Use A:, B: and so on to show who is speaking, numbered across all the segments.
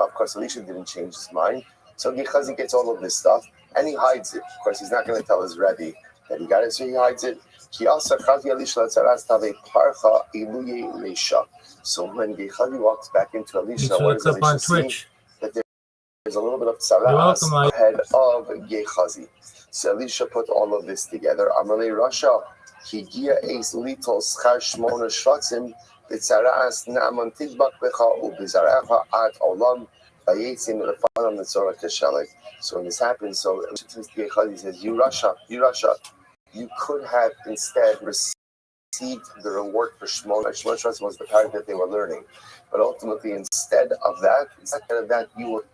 A: of course, Elisha didn't change his mind. So Gehazi gets all of this stuff and he hides it. Of course, he's not going to tell his Rebbe that he got it, so he hides it. So when Gehazi walks back into Elisha, what does Elisha see? That there's a little bit of tzaras ahead of Gehazi. So Elisha put all of this together. Amalei Rasha, Higia Eis Litos Char Shmona Shvatzim, B'tzaras Naaman Tidbak Becha U'Bizarecha Ad Olam Vayetzim Lefanam Netzorah Keshalek. So when this happens, so Gehazi says, you Rasha, you could have instead received the reward for Shmona. Shmona Shvatzim was the part that they were learning. But ultimately, instead of that, you were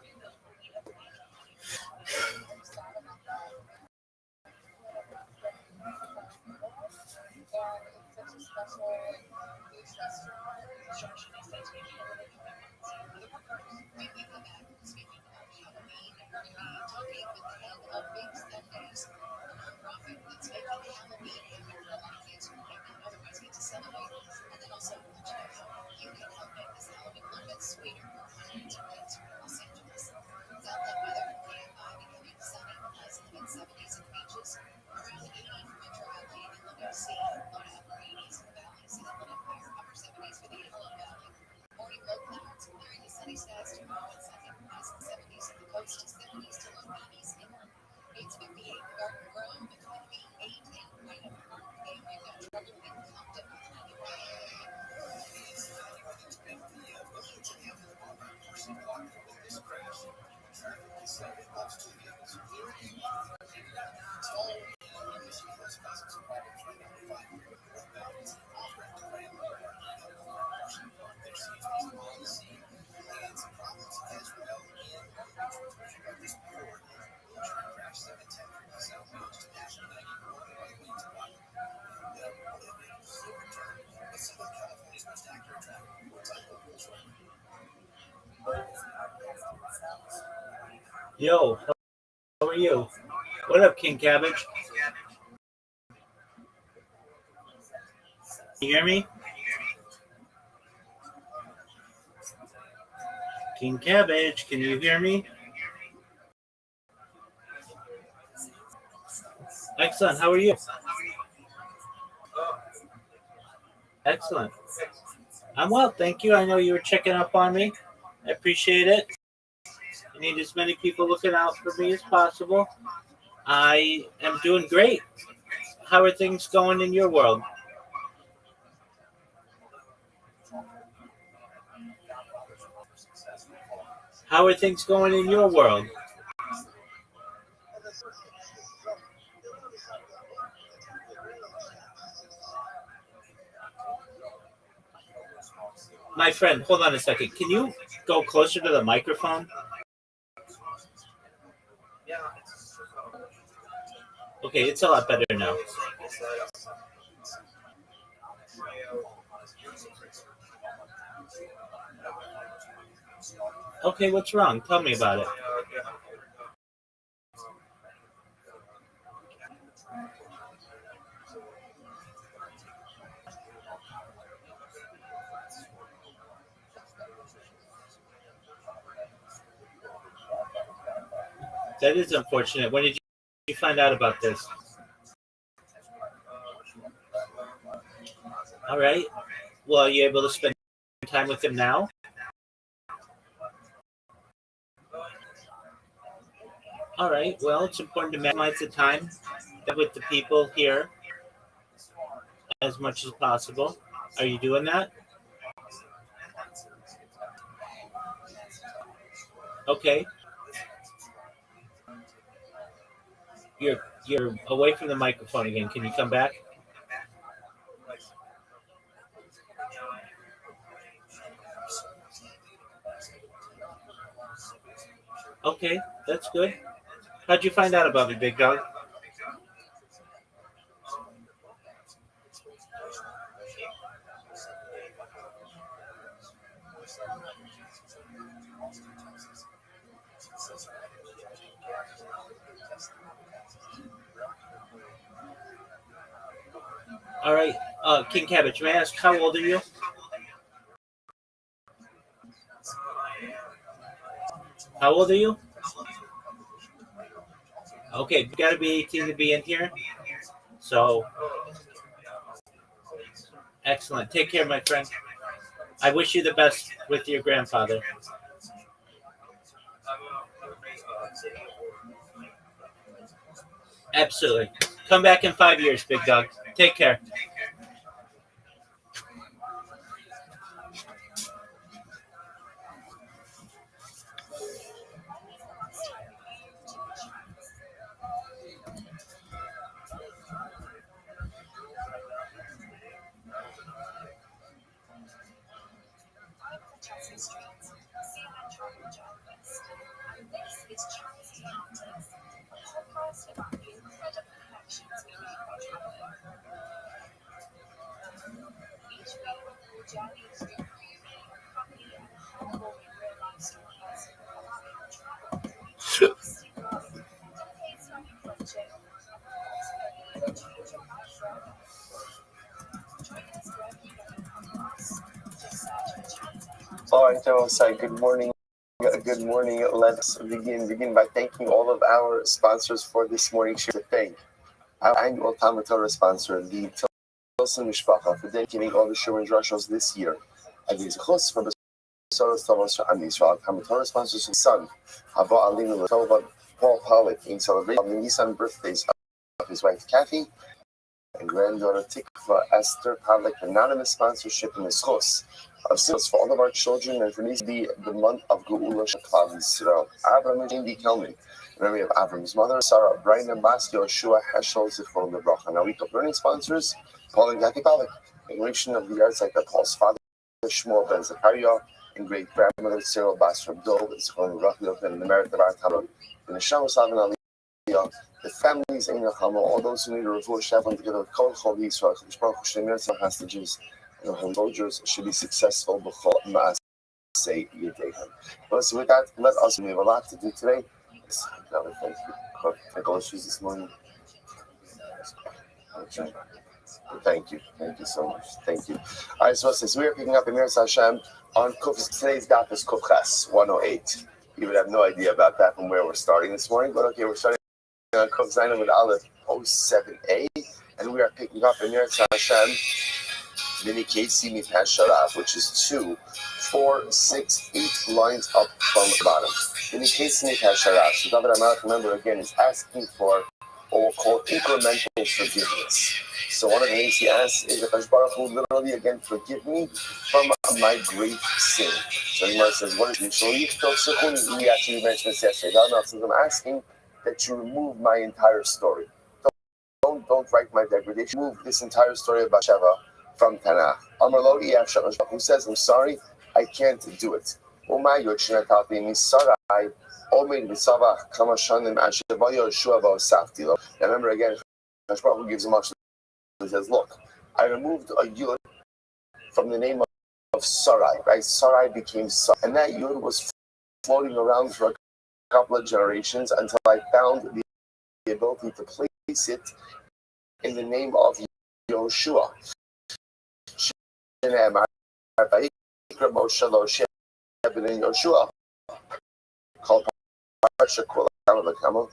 B: Yo, how are you? What up, King Cabbage? Can you hear me? King Cabbage, can you hear me? Excellent, how are you? Excellent. I'm well, thank you. I know you were checking up on me. I appreciate it. I need as many people looking out for me as possible. I am doing great. How are things going in your world? How are things going in your world? My friend, hold on a second. Can you go closer to the microphone? Okay, it's a lot better now. Okay, what's wrong? Tell me about it. That is unfortunate. When did you find out about this? All right. Well, are you able to spend time with him now? All right. Well, it's important to maximize the time with the people here as much as possible. Are you doing that? Okay. You're away from the microphone again. Can you come back? Okay, that's good. How'd you find out about me, big dog? All right, King Cabbage, may I ask, how old are you? How old are you? Okay, you got to be 18 to be in here. So, excellent. Take care, my friend. I wish you the best with your grandfather. Absolutely. Come back in 5 years, big dog. Take care.
A: All right, so good morning. Good morning. Let's begin by thanking all of our sponsors for this morning. To thank our annual Talmud Torah sponsor, the Tilson Mishpacha, for dedicating all the Shurman Drashos this year. Against Chus for Besoros Thomas for Am Yisrael. Talmud Torah sponsors his son, Haba Alinu Latova Paul Pollock, in celebration of the Nissan birthdays of his wife Kathy and granddaughter Tikva Esther Pavlik. Anonymous sponsorship in the Chus of sales for all of our children, and for these to be the month of Geula Shekhav Yisrael. Avram and Indy Kelman, in memory of Avram's mother, Sarah, Brian and Bas, Yoshua, Heschel, Zichron Lebracha. Now, week of learning sponsors, Paul and Kathy Pavlik, in of the yards like that Paul's father, Shmuel Ben Zechariah, and great grandmother Cyril Bas from Dov, Zichron Lebracha, and the merit of our Talmud. In the Shalom Slavin Aliyah, the families in Yachamo, all those who need a refuah Shabbat together with Kol Chol Yisrael, Chishbaruch Shemir hostages, and our soldiers should be successful b'chol ma'aseh yedeihem. Well, so with that, let us. We have a lot to do today. Technical issues this morning. Okay. Thank you so much. Thank you. All right, so since we are picking up Emir Hashem on today's daf is Kufches 108. You would have no idea about that from where we're starting this morning, but okay, we're starting on Kuf Zayin with Aleph 07a, and we are picking up Emir Hashem. Mini Casey Mipasharav, which is 2, 4, 6, 8 lines up from the bottom. Mini Casey Mipasharav. So David Amalek, remember again, is asking for what we'll call incremental forgiveness. So one of the things he asks is, if Baruch Hu literally again forgive me from my great sin. So the Gemara says, what is it? We actually mentioned this yesterday. God says, I'm asking that you remove my entire story. Don't write my degradation. Remove this entire story of Bathsheba from Tanakh. Amar lo who says, I'm sorry, I can't do it. Umay yochina talpi misarai omed misavach kama shanim ashevaya Yeshua v'osafti lo. Now remember again, Baruch Hu gives him much. He says, look, I removed a yud from the name of Sarai, right? Sarai became Sarai, and that yud was floating around for a couple of generations until I found the ability to place it in the name of Yoshua. Yoshua called Parsha Kula. The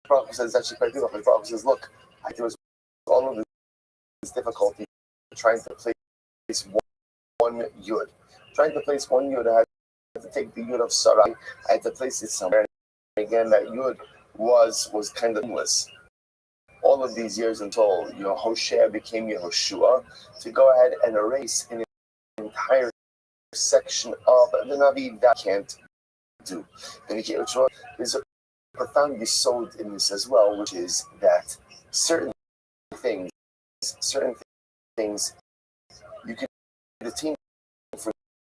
A: Prophet says actually quite beautiful. The Prophet says, look, there was all of this difficulty trying to place one yud. Trying to place one yud, I had to take the yud of Sarai, I had to place it somewhere. And again, that yud was kind of endless. All of these years until Hoshea became Yehoshua, to go ahead and erase an entire section of the Navi, that can't do. And there's a profound yesod in this as well, which is that certain things you can attain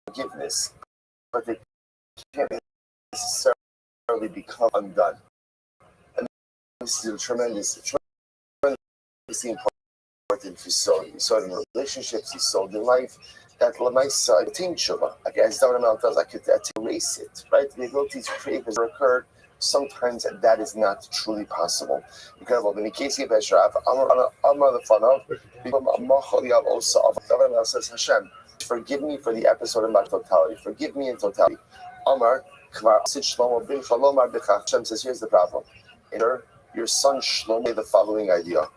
A: forgiveness, but they can't necessarily become undone. And this is a tremendously important yesod. Yesod in relationships, yesod in life. That Lamaisa Team Shuba, as David Amal does, I could erase it, right? The ability to create has occurred. Sometimes that is not truly possible. You can have in the case of Eshraf, Amar the Fanav, David Amal says, Hashem, forgive me for the episode in my totality. Forgive me in totality. Amar, Hashem says, here's the problem. Your son Shlomo the following idea.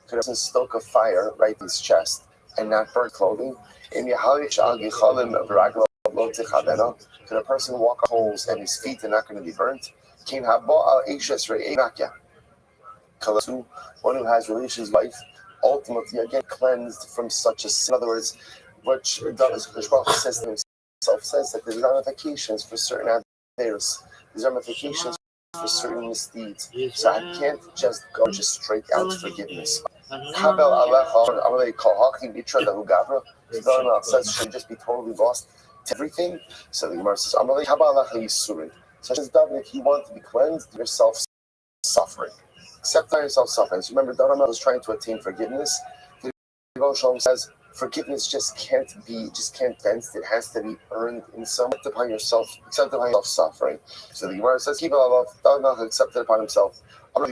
A: Could a stoke of fire right in his chest and not burn clothing? Could a person walk on holes and his feet are not going to be burnt? One who has relations with life, ultimately again cleansed from such a sin. In other words, what Shlomo says to himself says that there's ramifications for certain averos. There's ramifications for certain misdeeds. So I can't just go just straight out forgiveness. Kabel Alecha, Amalei Kohachim Itra Dahu Gavra. So says should just be totally lost to everything. So the Gemara says, Amalei Kabel Alecha Yisurin. Such as David, if you want to be cleansed, yourself suffering. Accept yourself suffering. So remember, David was trying to attain forgiveness. The Shalom says, forgiveness just can't fence. It has to be earned in some way. Upon yourself, accept upon yourself suffering. So the Gemara says, keep it alive. David accepted upon himself. So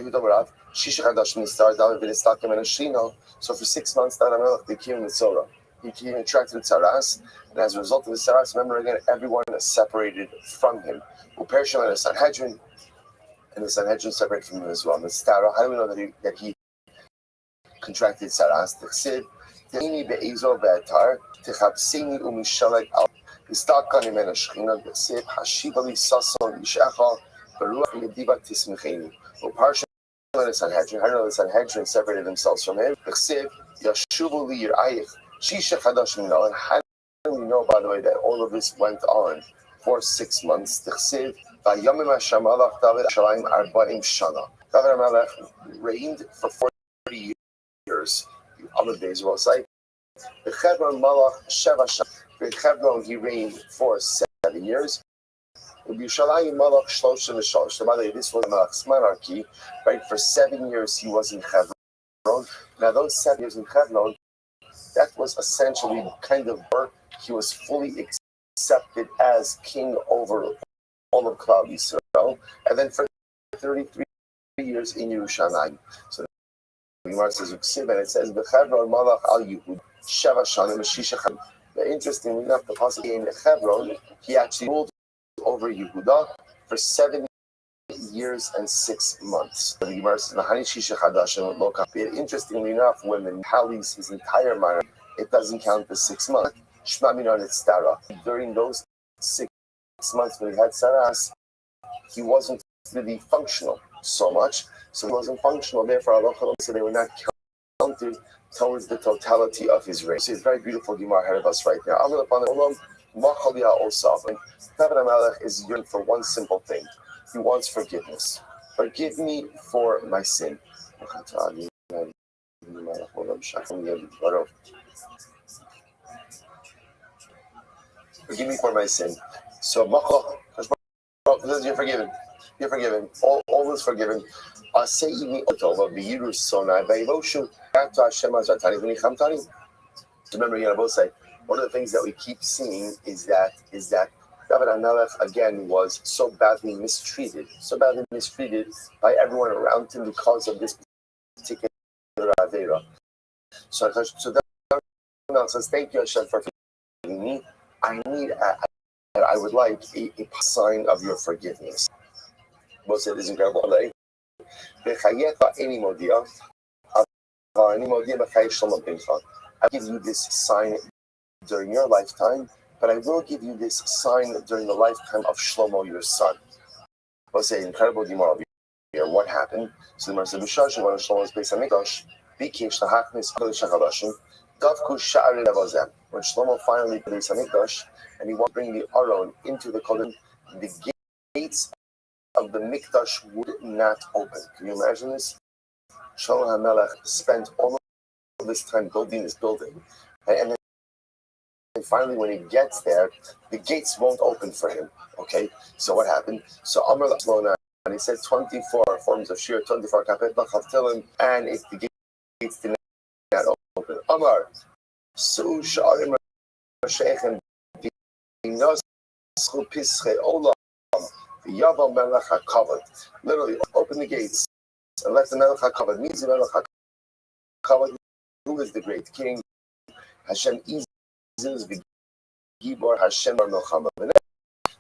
A: for 6 months, David became the Tzora. He became attracted to Tzaras, and as a result of the Tzaras, remember again, everyone is separated from him. Upershim and the Sanhedrin, and the Sanhedrin separated from him as well. And the Stara, how do we know that he contracted Tzaras? Tini be'ezor be'atar, techapsini u'mishalek al, v'stakani men ha'shchina, v'seb hashivali sason ishacha, v'ruach mediva tismecheni. Upershim and the Sanhedrin, how do we know the Sanhedrin separated themselves from him? V'seb yashuvu li yir'ayich, shisha chadash minal. And how do we know, by the way, that all of this went on for 6 months? David HaMelech reigned for 40 years. Other days will say, in Hebron he reigned for 7 years. By the way, this was Melech's monarchy, right? For 7 years he was in Hebron. Now those 7 years in Hebron, that was essentially kind of birth. He was fully accepted as king over all of Klal Yisrael, and then for 33 years in Yerushalayim. So the Gemara says, and it says, "B'Chevron Malach al Yehud Sheva Shanim Shisha Chaim." Interestingly enough, the possibly in Hebron, he actually ruled over Yehuda for 7 years and 6 months. The Gemara says, "Mahani Shisha Chadashim Lo Kapir." Interestingly enough, when the tallies his entire monarchy, it doesn't count the 6 months. Shma Minon Stara. During those 6 months when he had Saras, he wasn't really functional so much. So he wasn't functional. Therefore, Allah so they were not counted towards the totality of his reign. So it's very beautiful Gemara ahead of us right now. David HaMelech is yearning for one simple thing. He wants forgiveness. Forgive me for my sin. Forgive me for my sin. So, you're forgiven. You're forgiven. All is forgiven. Remember, you both say, one of the things that we keep seeing is that David HaMelech again was so badly mistreated by everyone around him because of this particular Avera. So David HaMelech says, thank you, Hashem, for forgiving me. I would like a sign of your forgiveness. Both said this incredible day. I'll give you this sign during your lifetime, but I will give you this sign during the lifetime of Shlomo, your son. Both say incredible Gemara here. What happened? So the Gemara said, "B'shashu when Shlomo's based on Mikdash, bikesh lahachnis kodesh hachadashim, davku sha'arei levazem." When Shlomo finally placed on Mikdash, and he wanted to bring the Aron into the Kodesh, the gates of the Mikdash would not open. Can you imagine this? Shlomo HaMelech spent all of this time building this building, and then finally when he gets there, the gates won't open for him. Okay, so what happened? So Amar Lachmona, and he said 24 forms of shir, 24 kapet lachavtilim, and if the gates did not open, Amar so sha'arim sheikhem dinoschu pische olam v'yavo melech hakavod. Literally, open the gates and let the melech hakavod. Means the melech hakavod, who is the great king? Hashem Gibor Hashem Milchama.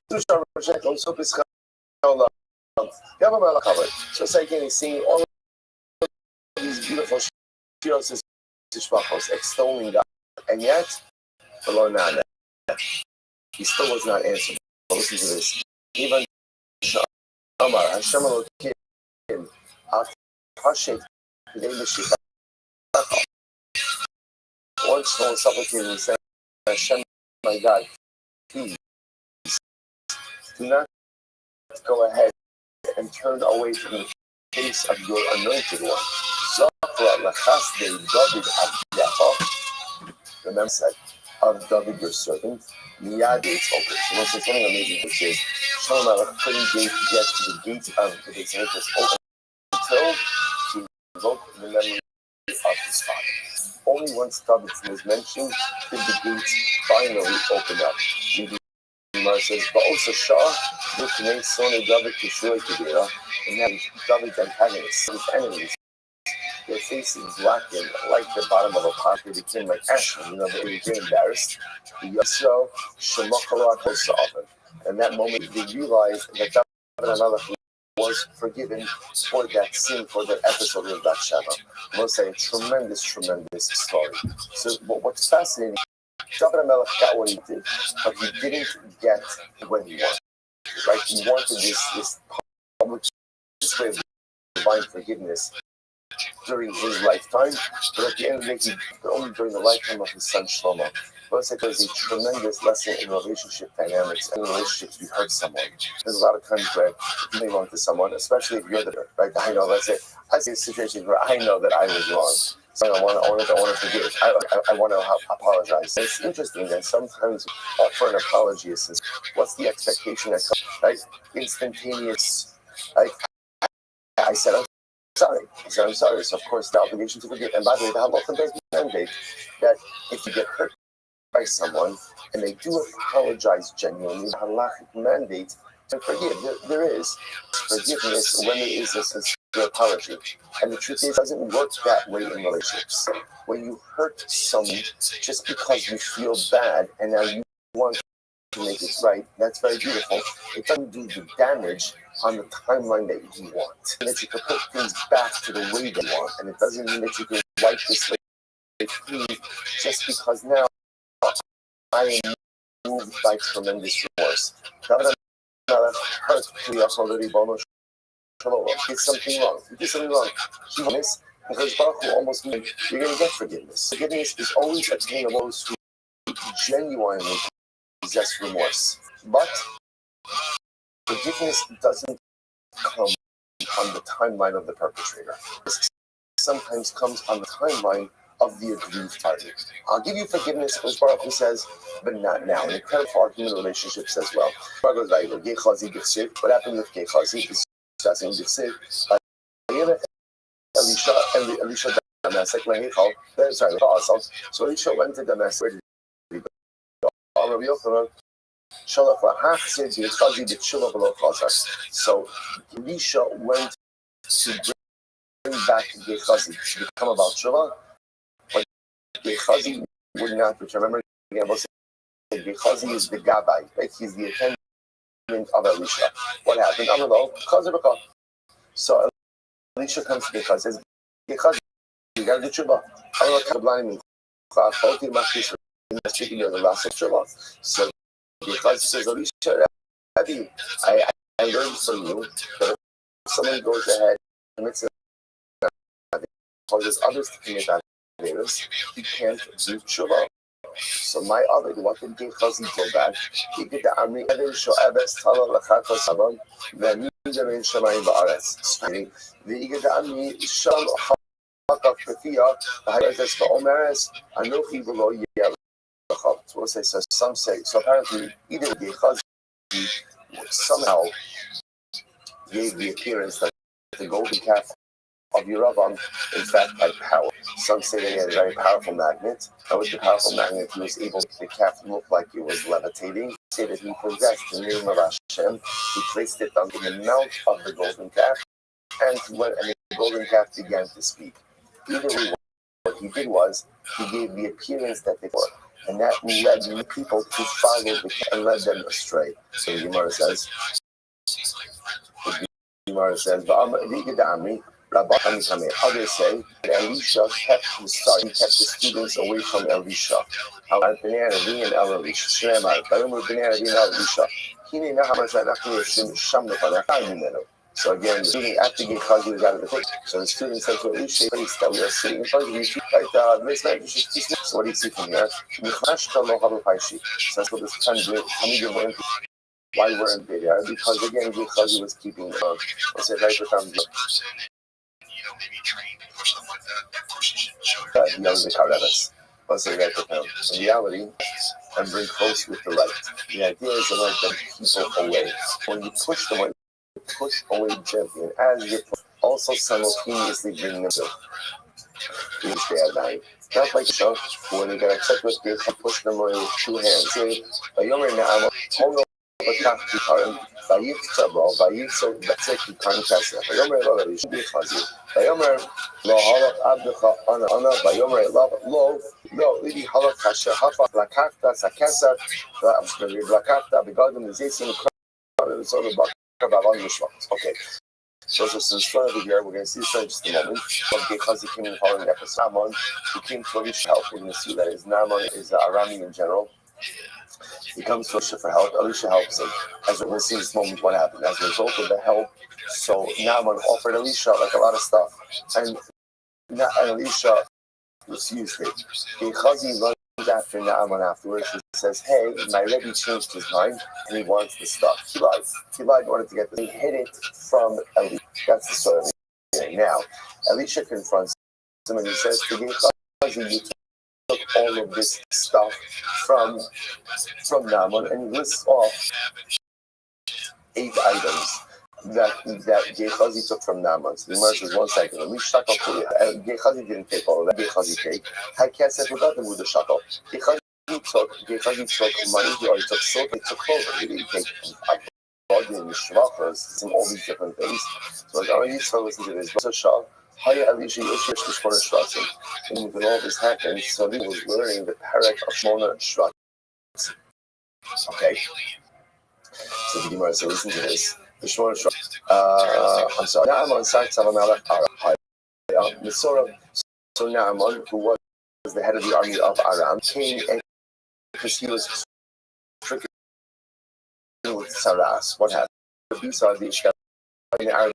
A: So it's like he's seeing all of these beautiful shiros extolling God, and yet below none, he still was not answered. Listen to this. Even Amar Hashem Elokim Al Hashem Kidei L'Shikach. Once someone supplicated and said, Hashem, my God, please do not go ahead and turn away from the face of your anointed one. Remember, said, of David your servant, Miyad it's open. So once there's something amazing which is Shlomo couldn't get to the gate of the Beit Hamikdash open until he invoked the memory of his father. Only once David was mentioned did the gates finally open up. Gemara says, but also Shah, Lukanei, son of David, Kishua, Kedira, and now David's antagonists, his enemies, their faces blackened like the bottom of a pot. They became like ash, they were very embarrassed. So, Shemachara Kosavan. And that moment they realized that David and was forgiven for that sin, for that episode of Bathsheba. I must say, a tremendous story. So, what's fascinating, David HaMelech got what he did, but he didn't get what he wanted. Right? He wanted this public display of divine forgiveness during his lifetime, but at the end of the day, only during the lifetime of his son Shlomo. But it's like there's a tremendous lesson in relationship dynamics and relationships. You hurt someone. There's a lot of times where you may wrong to someone, especially if you're the right. I know. Let's say I see situations where I know that I was wrong. So I want to forgive. I want to apologize. It's interesting that sometimes we offer an apology is what's the expectation that comes, right? Instantaneous. Like I said, I'm sorry. So I'm sorry. So of course the obligation to forgive. And by the way, the halacha does mandate that if you get hurt by someone and they do apologize genuinely, the halachic mandate to forgive. There is forgiveness when there is a sincere apology. And the truth is, it doesn't work that way in relationships. When you hurt someone just because you feel bad and now you want to make it right, that's very beautiful. It doesn't do the damage on the timeline that you want. And that you can put things back to the way that you want. And it doesn't mean that you can wipe this slate clean just because now I am moved by tremendous remorse. Hurt did something wrong. You did something wrong. Forgiveness, because Baruch Hu almost means you're going to get forgiveness. Forgiveness is always attainable to those who genuinely possess remorse. But forgiveness doesn't come on the timeline of the perpetrator. It sometimes comes on the timeline of the aggrieved party. I'll give you forgiveness, as Baruch Hu says, but not now. And incredible for our human relationships as well. What happened with Gechazi? Discussing Gechazi. Elisha Damascus. So Elisha went to Damascus. So Elisha went to bring back Gechazi to become about Shuvah. Gechazi would not, which I remember again, Gechazi is the Gabbai, right? He's the attendant of Elisha. What happened? So Elisha comes to Gechazi and says, Gechazi, you gotta do Shuvah. So Gechazi says, Elisha, I learned from you that if someone goes ahead and commits causes others to commit that. He can't do tshuva. So my other, what did Gechazi go back? He did the Amri Eder Sho'ebes Tala Lachata Saban Ve'amin Jamin Shamayim Ba'aretz. The Iged Amri Shal Hakaf B'Fiyah V'Hayezes V'Omeres Anochi V'Lo Yelachab. So some say, so apparently either Gechazi somehow gave the appearance that the golden calf of Yeravam, in fact, by power. Some say that he had a very powerful magnet, and with the powerful magnet, he was able to make the calf look like it was levitating. Say that he possessed the name of Hashem. He placed it in the mouth of the golden calf, and the golden calf began to speak. Either way, what he did was, he gave the appearance that they were. and that led many people to follow the and led them astray. So the Gemara says, Others say that Elisha kept the students away from Elisha. So again, the student after Gehazi was out of the picture. So the student said to Elisha, that we are sitting in front of you, right? So what do you see from here? So that's what this time why weren't they there? Because again, Gehazi was keeping what's it right with them? What's it right with them? In reality, and bring close with the right. The idea is to let them people away. When you push them away, push away gently, and as you also simultaneously bring them to stay at night. Not like so, when you get upset with you, push them away with two hands. Say, ויפצע ויצא כיכר כסף. ויאמר אליו אלישע gehazi. ויאמר לא הלך עבדך אנה ויאמר אליו לא ליבי הלך כאשר הפך לקחת הכסף ולקחת בגדם לזיתים וזול בקר בעוון משפט. Okay. So just in front of it here, we're going to see this in just a moment. Gehazi came in the following episode. Naaman, who came to Elisha help. We're going to see that Naaman is Arami in general. He comes to Elisha for help. Elisha helps him. As we'll see in this moment what happened. As a result of the help, so Naaman offered Elisha like a lot of stuff. And Elisha refused it. Gehazi runs after Naaman afterwards. He says, hey, my Rebbe changed his mind and he wants the stuff. He lied in order to get this. He hid it from Elisha. That's the story. Now, Elisha confronts him and he says to Gehazi, you took all of this stuff from Naaman, and he lists off 8 items that Gehazi took from Naaman. So the Gemara says, 1 second. Gehazi didn't take all of that. Gehazi take. Hakesef without them with the shakal. Gehazi took money. He already took silk. He took clothing. He didn't take bargain, shvachas, and all these different things. So like, already so listen to this. Haya Elisha Yoshish Shmona Shvatim. And when all this happened, so he was learning the parak of Shmona Shvatim. Okay. So the Gemara says, listen to this. The Shmona Shvatim. I'm sorry. Naaman Sak Savamalach Aram. So Naaman, who was the head of the army of Aram, came and because he was stricken with Saras. What happened? The Besar, the Ishka, in Arab.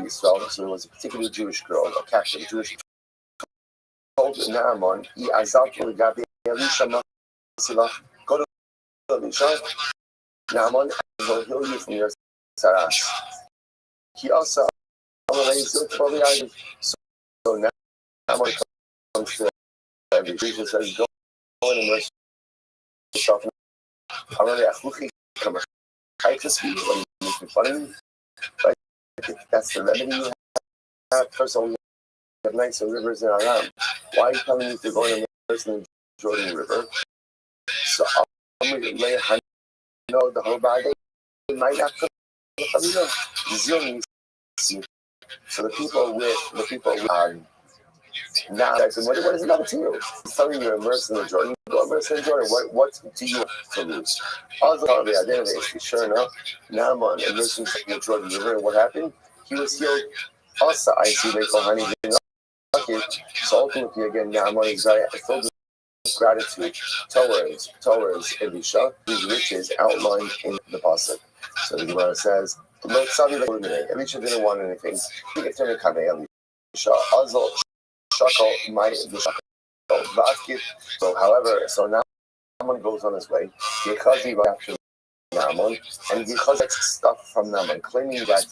A: So there was a particular Jewish girl, a captive Jewish girl, told Naaman, go to Elisha, Naaman, and he'll heal you from your saras. He also, so Naaman comes to Elisha and says, go in and rest yourself. I'm really a come to speak when you make fun of me. That's the remedy you have. First of all, you have nicer rivers in Aram. Why are you telling me to go in the Jordan River? So I'm going to lay a hand. No, the whole body might not come. So the people with now what is it up to you? He's telling you immersed in the Jordan. Go immerse in Jordan. What do you have to lose? Sure enough, Naaman immersed in the Jordan River, and what happened? He was healed. Also, I see they call honey. So ultimately, again, Naaman is filled with gratitude towards Elisha, whose riches outlined in the pasuk. So the Gemara says, Elisha didn't want anything. He could turn to Elisha. Shakal might the shakal. So, however, so Naaman goes on his way. Gehazi right after Naaman, and Gehazi gets stuff from Naaman, claiming that.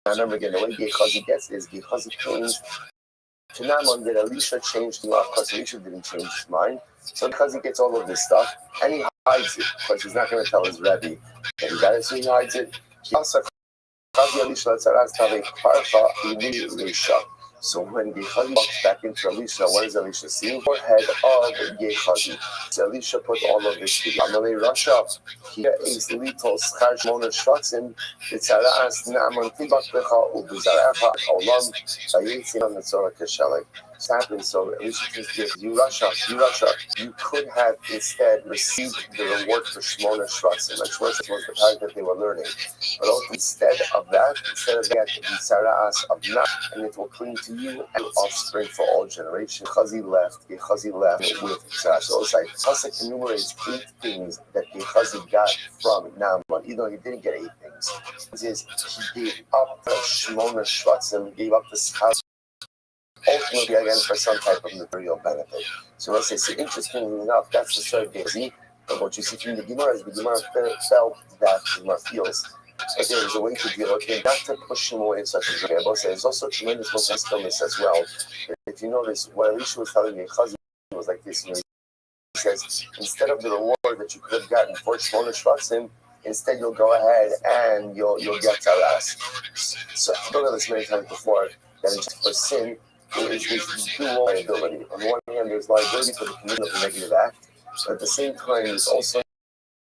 A: Now, remember again, the way Gehazi gets is Gehazi claims to Naaman that Elisha changed him. Of course, Elisha didn't change his mind. So Gehazi gets all of this stuff, and he hides it because he's not going to tell his Rebbe that he got it, so he hides it. He also so when Gehazi walks back into Elisha, what does Elisha see? The forehead of Gehazi. So Elisha put all of this together. Amalei Rasha, here is little schar Shmona Shvatim, B'tzaras Naaman Tibak Becha U'B'zarecha Olam Vayitzim Netzorah Keshelek. happened. So Elisha says, you Russia, you could have instead received the reward for Shmona Shvatzim. Like Shvatzim was the path that they were learning. But also instead of that, the Sara'as of Nah, and it will cling to you and offspring for all generations. Gehazi left with Sarah. So it's like Pasuk enumerates 8 things that Gehazi got from Naaman, even though he didn't get 8 things. It is he gave up the Shmona Shvatzim, gave up the spouse, ultimately again for some type of material benefit. So let's say, so interestingly enough, that's the third Gehazi. But what you see from the Gemara is the Gemara felt that the Gemara feels. But there is a way to deal with him, not to push him away in such a way. There's also tremendous mental stillness as well. If you notice, what Elisha was telling me, Gehazi was like this. He says, instead of the reward that you could have gotten for Shmona Shvatzim, instead you'll go ahead and you'll get Taras. So I've done this many times before, that for sin, there is this dual liability. On one hand, there's liability for the commitment of a negative act, but at the same time, there's also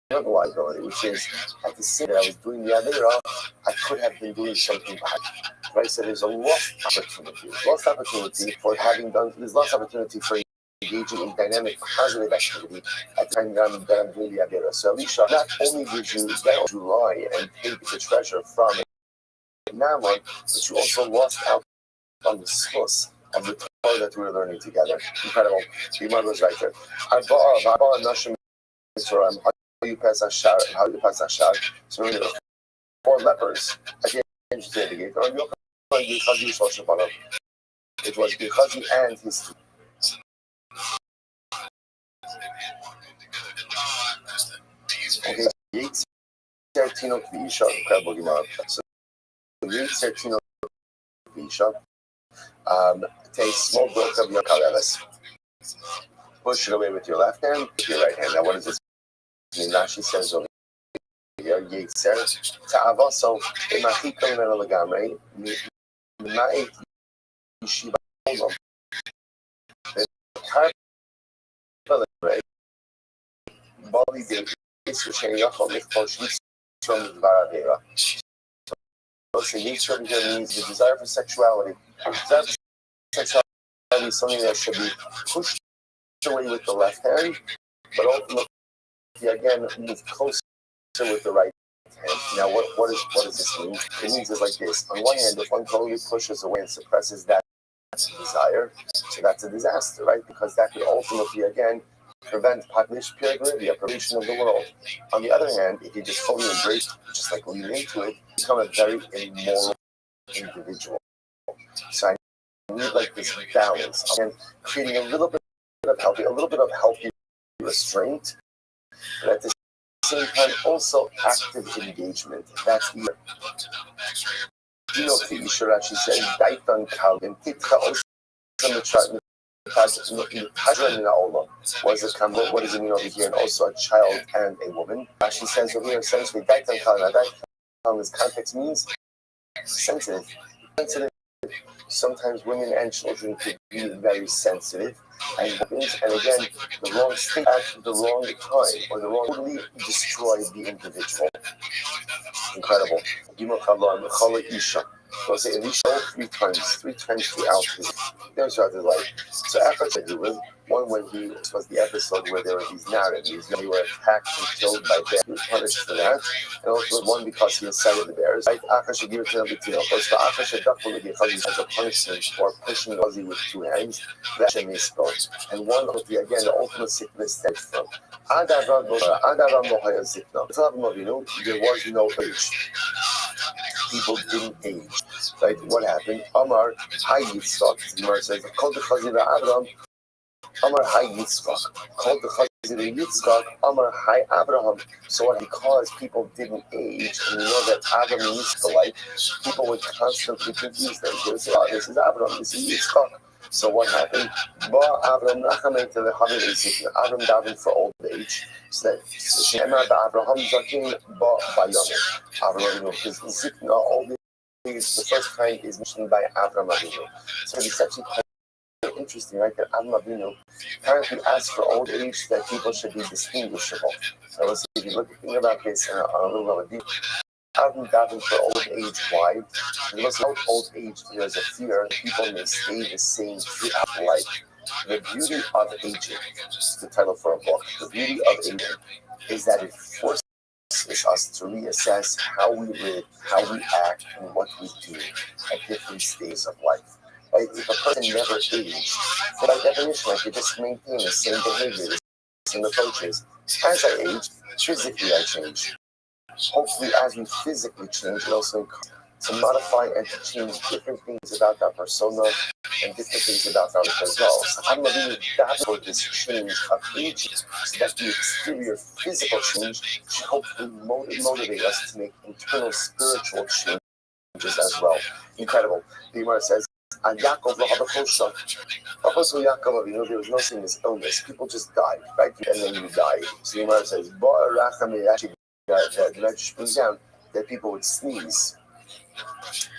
A: another liability, which is at the same time I was doing the Avera, I could have been doing something bad. Right? So there's a lost opportunity for having done, there's lost opportunity for engaging in dynamic, positive activity at the time that I'm doing the Avera. So Elisha, not only did you lie and take the treasure from Naaman, but you also lost out on the source of the Torah that we were learning together. Incredible. The Gemara was right there. How you pass Ashar. So really, 4 lepers at the end of the gate. It was Gehazi and his two. Okay, Yates 13 of the Isha, incredible Gemara. So Yates 13 of the Isha. Take small block of your kaleves. Push it away with your left hand, with your right hand. Now, what does this mean? Rashi says over here, Yetzer Ta'avaso Emachikam Legamrei Ma'et Yeshiva Olam Karpelei Bali Dei Yisrushen Yachol Lichposh from Varavera. So Yetzer over here means the desire for sexuality. Desire for sexuality is something that should be pushed away with the left hand, but ultimately again move closer with the right hand. Now what does this mean? It means it's like this. On one hand, if one totally pushes away and suppresses that desire, so that's a disaster, right? Because that could ultimately again prevent privation of the world. On the other hand, if you just fully embrace, just like lean into it, you become a very immoral individual. So I need like this balance and creating a little bit of healthy restraint, but at the same time also active engagement. That's the Isha actually said Daitan Kalim Titka also was a combo. What does it mean over here? And also a child and a woman. She says over here essentially Daitan Kalim. Daitan this context means sensitive. Sometimes women and children could be very sensitive, and again, the wrong thing at the wrong time or the wrong totally destroy the individual. Incredible. So say Elisha 3 times throughout his. There's other like so after he was one when he was the episode where there were these narratives they were attacked and killed by bears. He was punished for that, and also one because he incited the bears. Right? Akash give it to the tail. So Akash definitely as a punishment for pushing Ozzy with 2 hands. That they spoke, and one of the the ultimate sickness that from. There was no age. People didn't age. Right? What happened? Amar Hay Yitzchak. The Gemara says, "Called the Chazir Abraham." Amar Hay Yitzchak. Called the Chazir Yitzchak. Amar Hay Abraham. So what? Because people didn't age, and you know that Abraham used to like, people would constantly confuse them. They would say, "Oh, this is Abraham. This is Yitzchak." So what happened? Abraham davened for old age. So that Abraham Zakin Abraham because Zikna old age the first time is mentioned by Abraham Avinu. So it's actually quite interesting, right? That Abraham Avinu apparently asked for old age that people should be distinguishable. So let's see if you think about this on a little bit deeper. Having daven for old age, why? Because without old age, there is a fear that people may stay the same throughout life. The beauty of aging, the title for a book, the beauty of aging is that it forces us to reassess how we live, how we act, and what we do at different stages of life. Right? If a person never aged, then by definition, I could just maintain the same behavior, the same approaches. As I age, physically I change. Hopefully, as we physically change, it also encourages to modify and to change different things about our persona and different things about our life as well. So I'm really that's for this change of aging, so that the exterior physical change should hopefully motivate us to make internal spiritual changes as well. Incredible. The Gemara says, "And Yaakov lo Yaakov, there was no serious illness. People just died, right? And then you die." So the Gemara says, actually, the Medrash brings down that people would sneeze.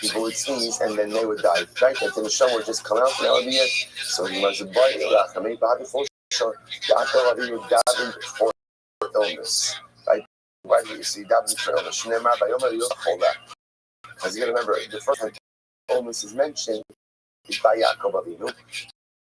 A: People would sneeze and then they would die. Right? That the Neshama would just come out and that would be it. So he was a boy, Yaakov Avinu davened for illness. Right? Why do you see davened for illness? Because you got to remember, the first time illness is mentioned is by Yaakov Avinu.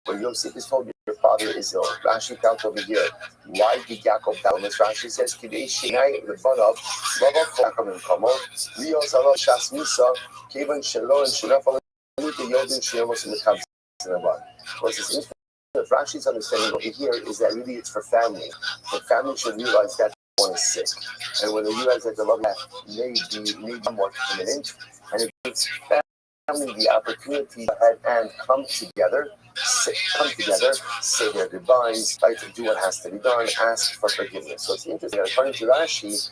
A: When Yosef is told your father is ill, Rashi tells over here, why did Yaakov die? This Rashi says, Kidei Shinai Lebanav, Lavav Yaakov and Kamo, Rios Allah Shas Misa, Kevan Shelo and Shinafal, the Yodin Shemos in the Kabbalah. What's this interesting? If Rashi's understanding over here is that really it's for family. The family should realize that one is sick. And when they realize that the love may be somewhat imminent, and it gives family the opportunity to head and come together, say their goodbyes, right, to do what has to be done, ask for forgiveness. So it's interesting. According to Rashi,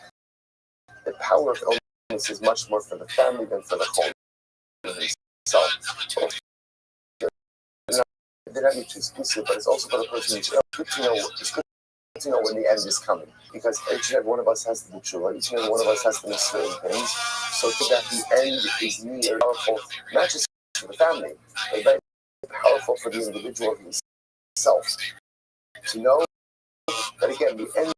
A: the power of illness is much more for the family than for the home itself. They're not mutually exclusive, but it's also for the person who's ill. It's good to know when the end is coming, because each and every one of us has to do true. Each and every one of us has to miss certain things. So that the end is near, powerful, not just for the family, but very powerful for the individual himself. To know that again, the end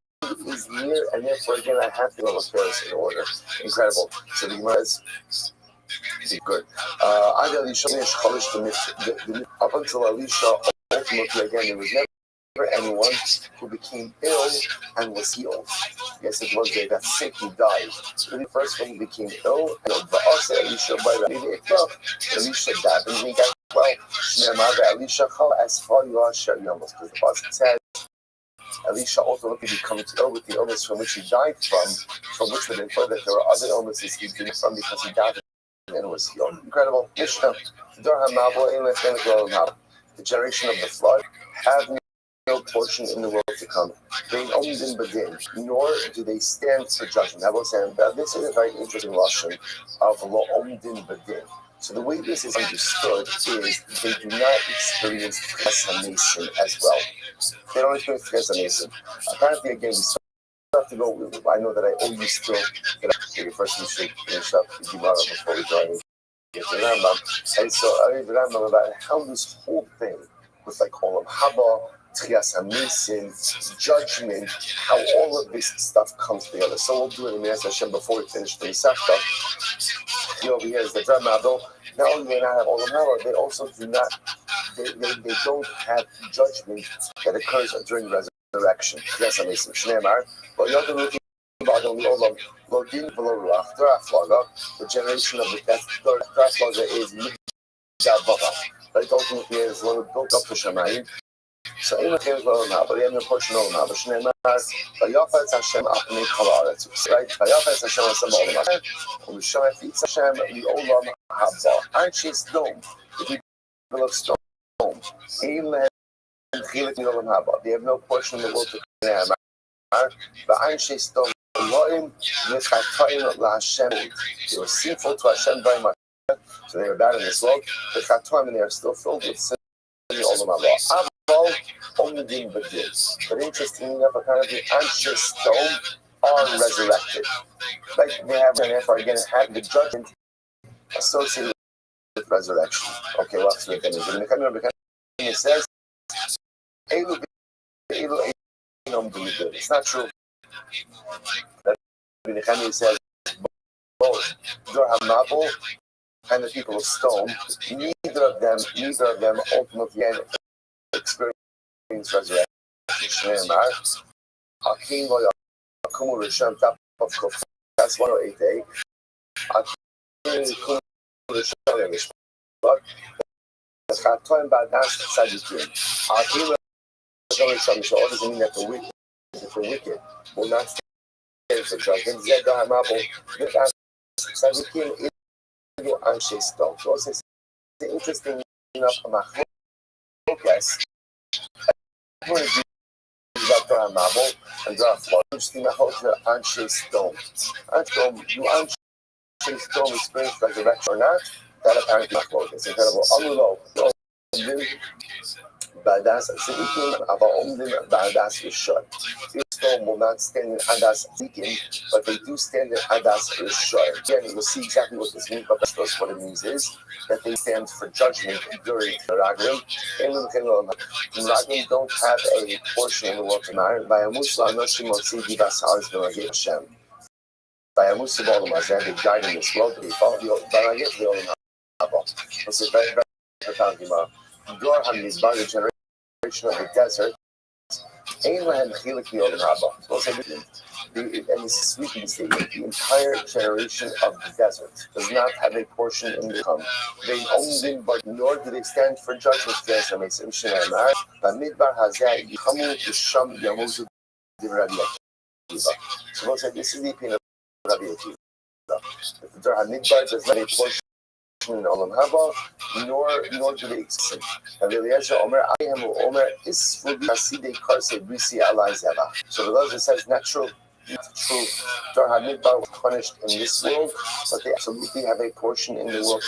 A: is near, and therefore again, I have to go affairs in order. Incredible. So the Gemara is good. Up until Elisha, ultimately again, there was never anyone who became ill and was healed. Yes, it was they got sick, he died. So the first one became ill, and Elisha died, and he got well. Elisha as far as because the Pasuk says Elisha ultimately becomes ill with the illness from which he died from which would infer that there were other illnesses he died from because he died and was healed. Incredible. Mishnah. The generation of the flood have no portion in the world to come. Nor do they stand for judgment. This is a very interesting lesson of Lo'omdin Badin. So the way this is understood is they do not experience Mason as well. They don't experience Mason. Apparently, again, we still have to go. I know that I owe you still. That first we should finish up the Gemara before we go and get the Rambam. And so I read the Rambam about how this whole thing with like Olam Haba, Tchias HaMesim, judgment, how all of this stuff comes together. So we'll do it in Minas Hashem before we finish the Masechta. Over here is the Rambam. Not only do they not have Olam Haba, they also do not. They don't have judgment that occurs during resurrection. Tchias HaMesim. Shneimar. But you're looking about the Olam Lodin V'lo Ruach. The generation of the death. Is Migdal. Right? Ultimately, is built up to Shemayim. So in the case of Olam Haba, they have no portion of Olam Haba. Shneimar, Vayafetz Hashem apnei kol haaretz. Right? Vayafetz Hashem Hashem Olam Haba. U'Mishayafetz Hashem Olam Haba. Anshe Sdom, the people of Sdom. Ein lehem chilik Olam Haba. They have no portion in the world to Shneimar. Va'anshe Sdom Elohim v'chatayim laHashem. They were sinful to Hashem very much, so they were bad in this world. V'chatayim, and they are still filled with sin. Olam Haba. But interestingly enough, apparently, Anshe Sdom are resurrected. Like they have, and therefore, again, have the judgment associated with resurrection. Okay, well, so it says, it's not true. That Nehemiah says, both Dor HaMabul and the people of stone, neither of them ultimately experience resurrection. Shneimar, Hakim lo yakumu l'Shem tap of Kuf. That's 108a. Hakim yakumu l'Shem Mishpat. Chatoim ba'das tzadikim. Hakim l'Shem Mishpat. What does it mean that the wicked will not stand for judgment? Zed Dor HaMabul. The tzadikim ilu anshe stom. So it's interesting enough. Machlokas. Dor HaMabul and Dor HaFlor. Interesting enough. The anshe stom. You anshe stom experience resurrection or not? That apparently is incredible. Amulo. Badas Sidikim, aber den Badas Rishon. This stone will not stand in Adas Sidikim, but they do stand in Adas Rishon. Again, we'll see exactly what this means, but that's what it means is that they stand for judgment during the Ragrim. The Ragrim don't have a portion in the world tonight. By a Muslim, Noshim Motsi Givas Hars Benagir Hashem. By a Muslim, all of them, they died in this world, they follow the Benagir, the Olam Haba. This is very, very profound. Dor HaMidbar, the generation of the desert, Ein Lahem Chilik V'Olam Haba. And this is sweeping statement. The entire generation of the desert does not have a portion in the come. They owned but nor do they stand for judgment. Bamidbar Hazeh Yichamu B'Sham Yamuzu Rabbi Akiva. So we'll say this is the opinion of Rabbi Akiva. The Dor HaMidbar does not have a portion in Olam Haba, nor do they exist. And Eliezer Omer, Ayhem Omer is for the Hasidei Karse Brisi Alai Zeva. So the Lord says, not true. Dor HaMidbar was punished in this world, but they absolutely have a portion in the world.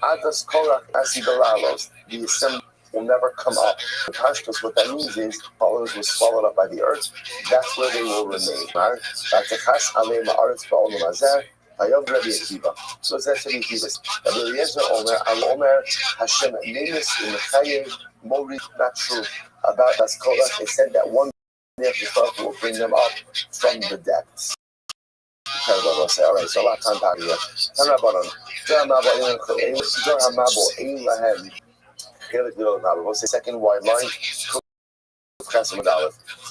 A: Adas Korach Asidolalos, the assembly will never come up. In Pashtus, what that means is followers will swallowed up by the earth. That's where they will remain. Vatechas Alei Ma'aretz Ba'olam Hazeh. Hayov Rabbi Akiva. So it's actually Jesus. Rabbi Eliezer Omer, Al Omer, Hashem, Nemus, in the Chayev, Mori, not true. About Askola, they said that one day will bring them up from the depths. All right, so a lot of time back here. What's the second wide line?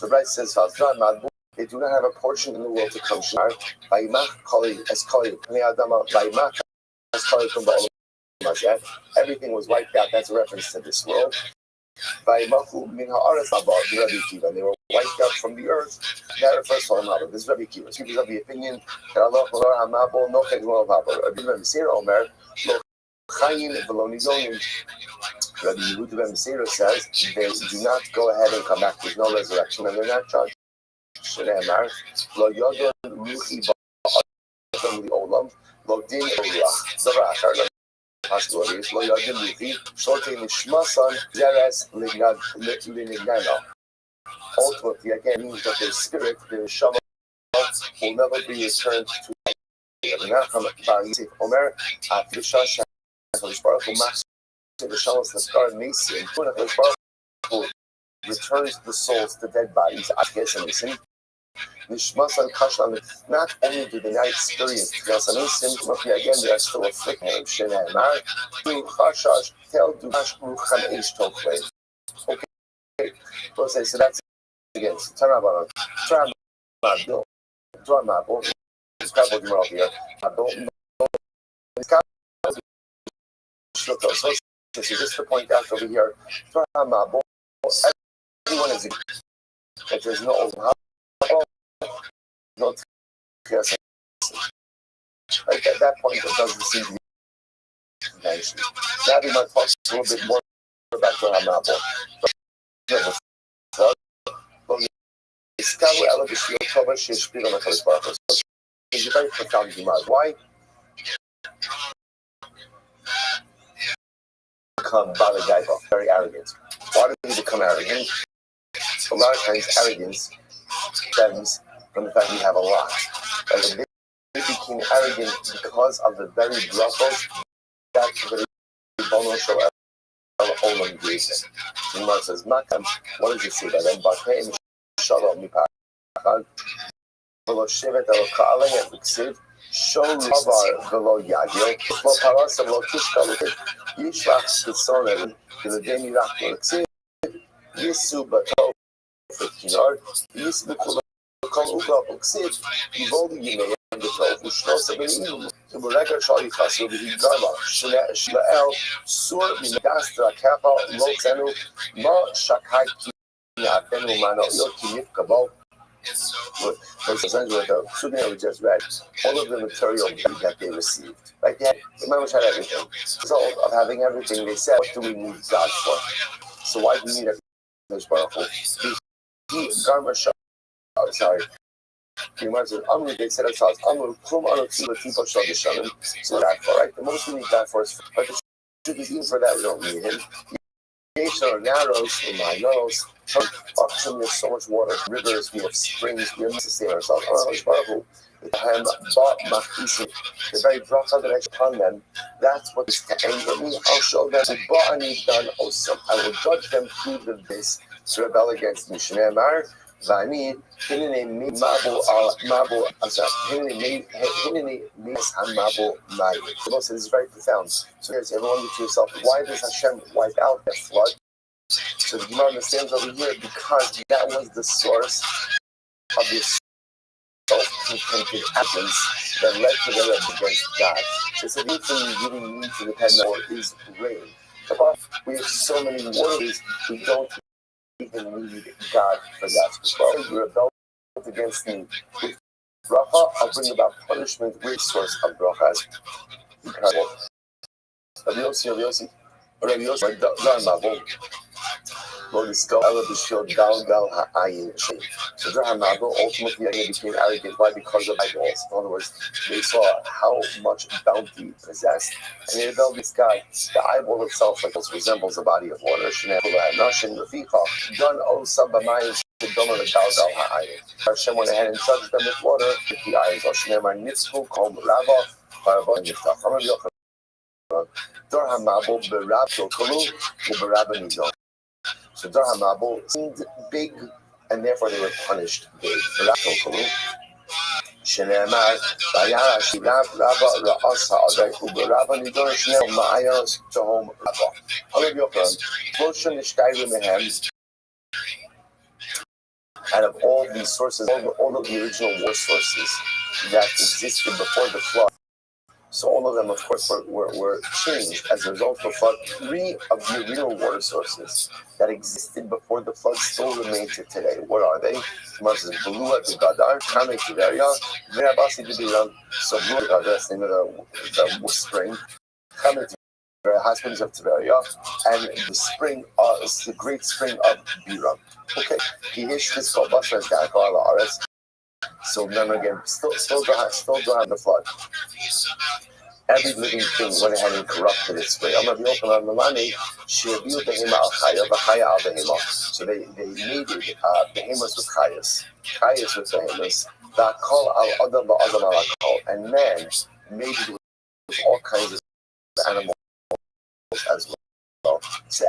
A: The right says, they do not have a portion in the world to come. Everything was wiped out. That's a reference to this world. And they were wiped out from the earth. That refers to Olam. This is Rabbi Akiva. This is of the opinion that Allah no Rabbi Yehuda ben Beseira says they do not go ahead and come back. There's no resurrection, and they're not judged. Shneimar lo yodon ruchi ba'adam li'olam lo din orach. The rachar possibilities lo yodon ruchi shortei nishmasan zeres linignano. Ultimately, again, means that their spirit, their neshama, will never be returned to Omer at Vishash Baruch the Shalos Naskar Nisi and returns the souls to dead bodies. Nishmasan Kashan, not only do they not experience Yasanusim, but again they are still afflicted. Shenemar, doing Khashash, tell Dumash Ruchan Ish Tokle. Okay, so that's again, Tarabaran, Tramado, Dramabo, Scrabble Gemara here. I don't know. So just to point out over here, everyone is that there's no like at that point it doesn't seem to be convention. Now we might talk a little bit more about Hamabo. Why? Become very arrogant. Why do we become arrogant? A lot of times arrogance stems from the fact we have a lot. And they became arrogant because of the very brachos that the vulnerable Olam gave them. The Gemara says, Makam, what does it say by them? Bakeim Shalom Mipachad V'lo Shevet Elo Ka'alei V'ksiv Shon Ravar Velo Yagil, Paras of Lokishka, Yishvach Kitsoner, the Demi Rakil, Yisu Bato, Kinar, Yisbukula, Uga, Uxid, Evolve Yime, and the Tov, which knows of an the Borega Shali Kasu, the Gama, Shlael, Sur, Migastra, Kappa, Loxenu, Ma Shakai, Benu Mano, Yoki, Kabal. For example, the Sudan we just read, all of the material that they received. Right? They Imam had everything. The result of having everything, they said, what do we need God for? So why do we need everything? Sorry. They said ourselves, so that for right? The most we need God for is but the truth is even for that we don't need him. Or narrows in my nose. We have so much water, rivers, we have springs, we have to sustain ourselves. The very bracha that I upon them, that's what is to anger me. I'll show them what I done awesome. I will judge them through this to rebel against me. Shneimar, Vani, Hinene Mabu Mabu Hinene Mis Hamabu Mai. The Bible says this is very profound. So here's everyone to yourself, why does Hashem wipe out the flood? So the Gemara understands over here because that was the source of this self-contented actions that led to their against God. So the thing you really need to depend on is rain. We have so many waters, we don't even need God for that. Well, you rebel against me with bracha, I'll bring about punishment with source of brachas. Incredible. Rabbi Yossi, so Mabel ultimately became arrogant. Why? Because of idols. In other words, they saw how much bounty he possessed, and they rebelled against God. The eyeball itself resembles a body of water. Hashem went ahead and judged them with water with the eyes. So Darhamabo seemed big, and therefore they were punished big. Shenemar, Bayara, Shilab, Rabba, Ra'asa, Adai, Uberabba, Nidor, Shnel, Ma'ayos, Tohom, Rabba. All of your friends, Moshe Nishkairu Mehem, out of all these sources, all of the original war sources that existed before the flood. So all of them, of course, were changed as a result of the flood. 3 of the original water sources that existed before the flood still remain to today. What are they? That's the name of the spring. Hot springs of Tiberia, and the spring is the great spring of Biram. Okay, so remember again, still don't have the flood. Every living thing went ahead and corrupted its way. I'm going to be open on the money. So they needed behemoths with chayas with behemoths. And man made it with all kinds of animals as well. So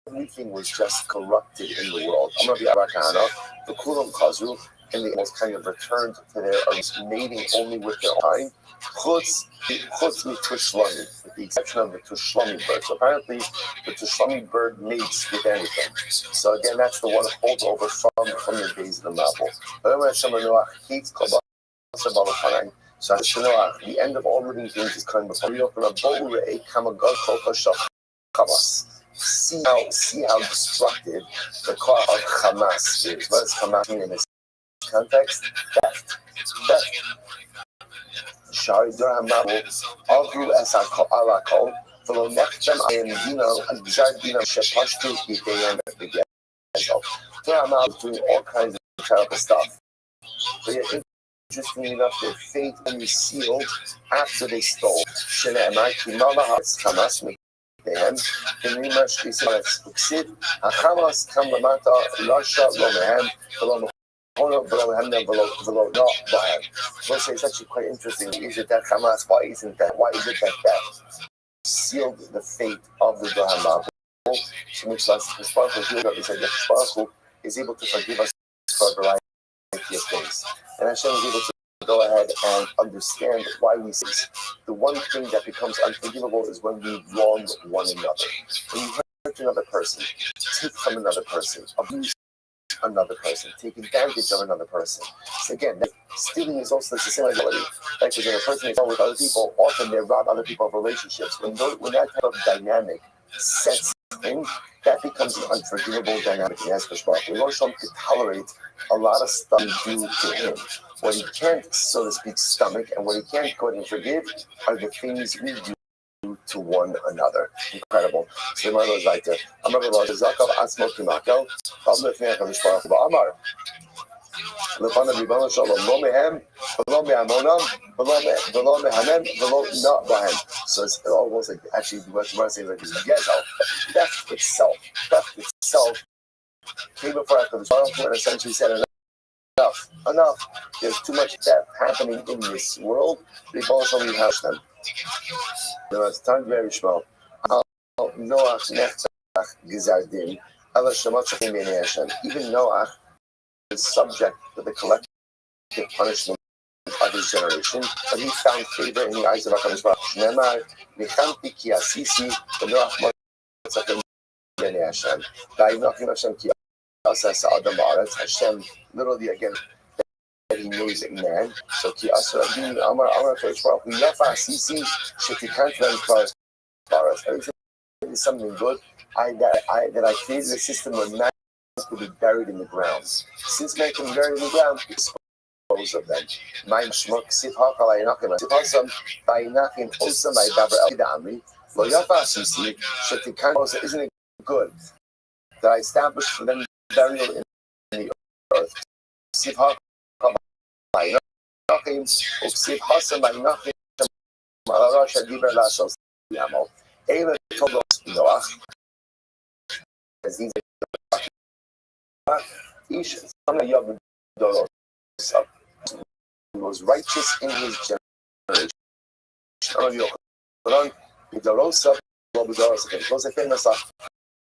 A: everything was just corrupted in the world. I'm going to be Arakana, the Kulam Kazu, and the animals kind of returned to their mating only with their kind. Chutz with Tushlami, with the exception of the Tushlami bird. So apparently, the Tushlami bird mates with anything. So again, that's the one holdover from the days of the Mabul. So the end of all living things is coming before you. See how destructive the car of Hamas is. What does Hamas mean in this context? Theft. Shari Durham Mabul, Avru Esakol Alakol, Velo Nektem Ayamdino, Jardino Shepashtu, Yitayam Begazo. Durham Mabul doing all kinds of terrible stuff. But yet, interestingly enough, their fate only sealed after they stole. Shne'emai Kimala Ha'etz Hamas Mekehem, V'nimash Yisrael Uksid, HaChamas Kam Lamata, Lasha Lo Mehem, V'lo We'll say it's actually quite interesting. Is it that Hamas? Why is it that sealed the fate of the Hamas? So which last Hishpach said that Hishpach is able to forgive us for a variety of things. And Hashem is able to go ahead and understand why we say this. The one thing that becomes unforgivable is when we wrong one another. When you hurt another person, take from another person, abuse another person, take advantage of another person. So again, stealing is also the same ability. Like when a person is with other people, often they rob other people of relationships. When that type of dynamic sets in, that becomes an unforgivable dynamic in Hezbollah. We Rosh could tolerate a lot of stuff we do to him. What he can't, so to speak, stomach, and what he can't go ahead and forgive are the things we do to one another. Incredible. So the goes like to Amar Zakov Asmo Kimako, Amar. לפן הריבונו שלום, לא מהם, ולא מהמונם, ולא מהמם, ולא not בהם. So it's almost like, actually, what you want to say is like, theft itself came before HaKadosh Baruch Hu and essentially said, enough. There's too much theft happening in this world. Ribono Shalom, we have them. It's time very small. Noach neftach gizardim, ela shemot shachim b'nei Hashem. Even Noach is subject to the collective punishment of his generation, but he found favor in the eyes of HaKadosh Baruch Hu. Shneimar, nichamti ki asisi, v'noach motzachim b'nei Hashem. V'ayimachim Hashem ki asas adam ba'aretz. Hashem, literally again, that he knows a man. So ki asar abin, amar HaKadosh Baruch Hu, yafa asisi, shetikant v'en ba'aretz. Everything is something good. That I created a system where man could be buried in the ground. Since man can be buried in the ground, dispose of them. My shmuk sifha kalaynakim sifhasam baynakim osam baydaber elidamri lo yafa asisi shetikan. Isn't it good that I established for them burial in the earth? Sifha kalaynakim sifhasam baynakim malarosh adiber lasos yamo. Ela told us Noach. He was righteous in his generation. Those are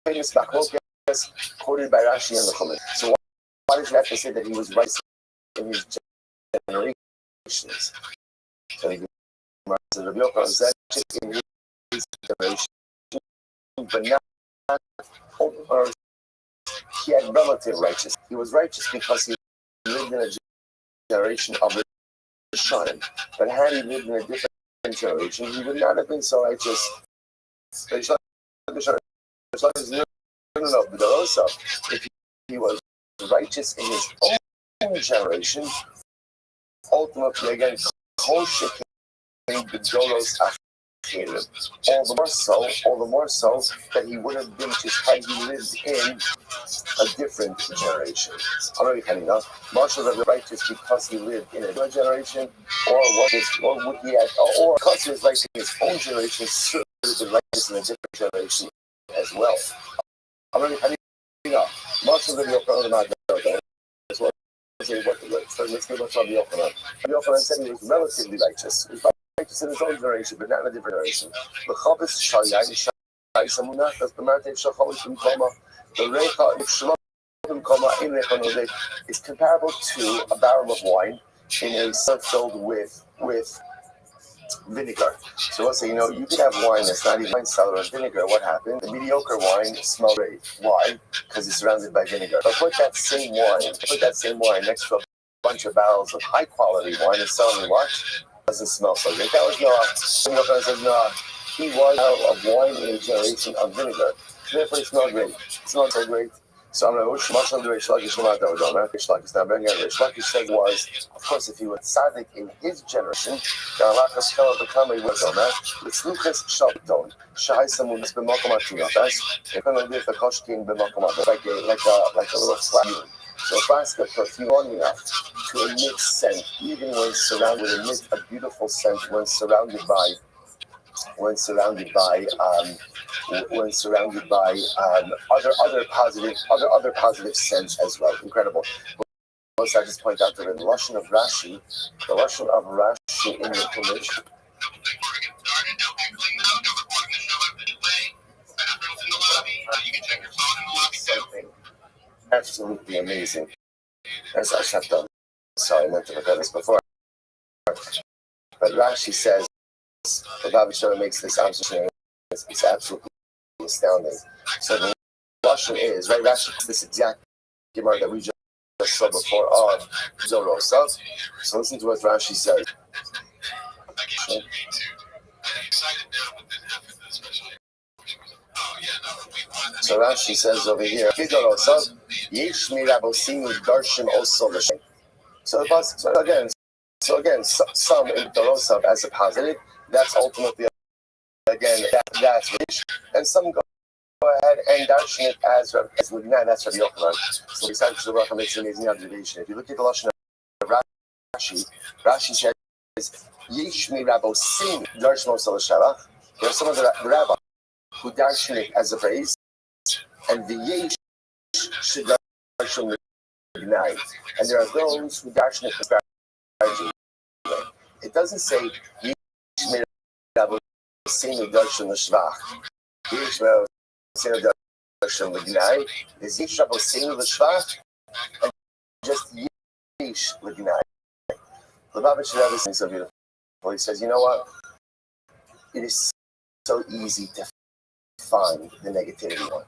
A: famous backlokas quoted by Rashi and the Chumash. So why did you have to say that he was righteous in his generations? So he was righteous in his generation, but not he had relative righteousness. He was righteous because he lived in a generation of the Rishonim. But had he lived in a different generation, he would not have been so righteous. If he was righteous in his own generation, ultimately again, all the more so that he would have been just had he lived in a different generation. Already kind of enough. Marshall was righteous because he lived in a different generation, or would he have, or because he was righteous in his own generation, certainly would have been righteous in a different generation as well. Already kind of enough. Marshall was let's go to Rabbi Yochanan. Rabbi Yochanan said he was relatively righteous. He was righteous in his own generation, but not in a different generation. Is comparable to a barrel of wine in a cellar filled with vinegar. So let's say, you could have wine that's not even wine cellar of vinegar. What happened? The mediocre wine smells great. Why? Because it's surrounded by vinegar. But put that same wine next to a bunch of barrels of high quality wine and selling what? Doesn't smell so great. That was Noah. He was out of wine in a generation of vinegar. Therefore, it smelled great. It smelled so great. So I'm like, Rish Lakish said was, of course, if he was tzaddik in his generation, Galakos fell become a widow. It's Lucas Shabdon. Shai Samunis Bemakomatinafas. They're going to live the Koshkin Bemakomatas, like a little flat. So if I get perfume long enough to emit scent, even when surrounded, emit a beautiful scent when surrounded by other positive scents as well. Incredible. Let's I just point out that in the Lashon of Rashi in the Chumash. Absolutely amazing. As I shut down. Sorry, I meant to have done this before. But Rashi says, the Rabbi Shara makes this observation, it's absolutely astounding. So the question is, right, Rashi is this exact Gemara that we just saw before of Zorosa. So listen to what Rashi says. So Rashi says over here, so again, some in Dorosav as a positive, that's ultimately, again, that's rich, and some go ahead and darshan it as Lignan, that's Rabbi Yochanan. So besides the Racha makes an amazing observation. If you look at the Lashon of Rashi says, Yesh mi rabosim darshan osel shalach. There's some of the rabbi who darshan it as a praise, and the Yesh should darshan Lignai. And there are those who darshan it as disparaging. It doesn't say Yesh mi rabosim darshan l'shvach. Yesh mi rabosim darshan Lignai. There's Yesh rabosim l'shvach, and just Yesh Lignai. The Baba Shirav is so beautiful. He says, you know what? It is so easy to find the negativity one.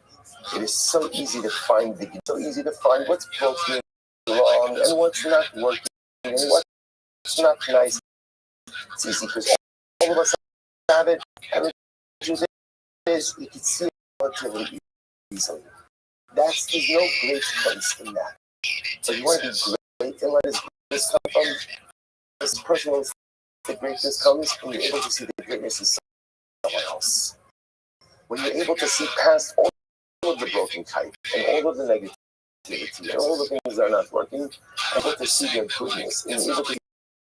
A: It is so easy to find what's broken, wrong, and what's not working, and what's not nice. It's easy because all of us have it, and the truth is, you can see it relatively easily. There's no great place in that. So you want to be great, and where does this come from? This personal the greatness comes when you're able to see the greatness in someone else. When you're able to see past all of the broken type and all of the negativity and all the things that are not working, and able to see their goodness and able to see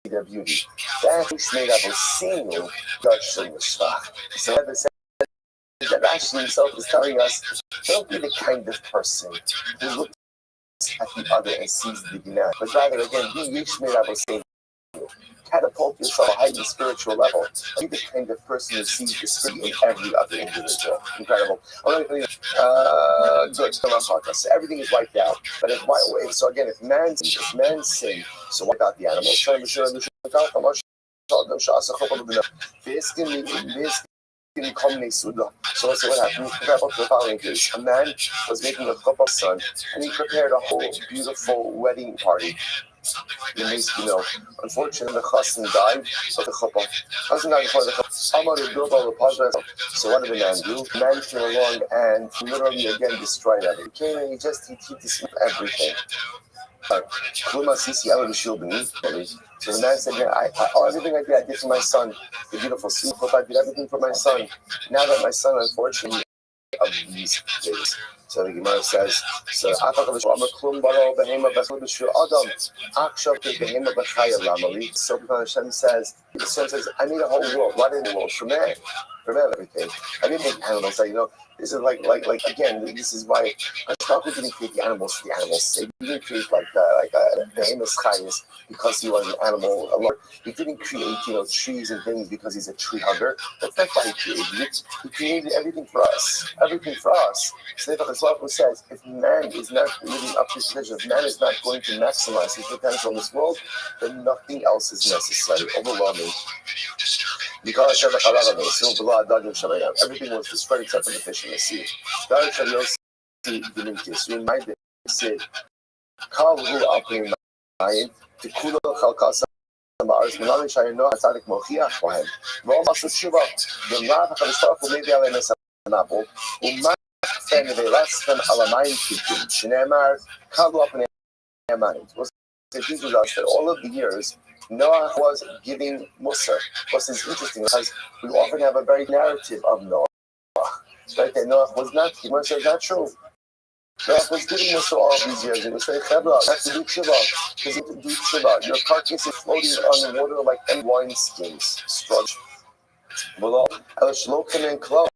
A: their beauty. That is made up of seeing darshan l'shvach. So that Rashi himself is telling us, don't be the kind of person who looks at the other and sees the gnat, but rather again, be yesh made up of seeing. Catapult yourself to a heightened spiritual level. Be the kind of person who sees the spirit in every other individual. Incredible. Good. So everything is wiped out. But so again, if man sin, so wipe out the animals. So let's say what happened. Compare to the following case. A man was making a cup of son, and he prepared a whole beautiful wedding party. Unfortunately, the chassan died, but the chuppah. Chassan died before the chuppah. So what did the man do? The man came along and literally again destroyed everything. He came and he destroyed everything. So the man said, everything I did for my son, the beautiful soup, I did everything for my son. Now that my son, unfortunately, of these days. So the Gemara says, so Hashem says, I made a whole world. Why didn't the world? For man everything. I didn't make animals. This is like again. This is why Hashem didn't create the animals for the animals' sake. He didn't create the Amos Chayes because he was an animal alone. He didn't create trees and things because he's a tree hugger. That's not why he created it. He created everything for us. Everything for us. So the says, if man is not living up to his potential, if man is not going to maximize his potential in this world, then nothing else is necessary. Overwhelming. Because everything was destroyed except for the fish in the sea. So reminded said, it teaches us that all of the years Noah was giving Musa. What's interesting because we often have a very narrative of Noah. Right? That Noah was not, Musa is not true. Noah was giving Musa all these years. He was saying, Chevra, that's to do Shiva. Because you have to do Shiva. Your carcass is floating on the water like wine skins. Strudge. Below, El Shlokim and Klo.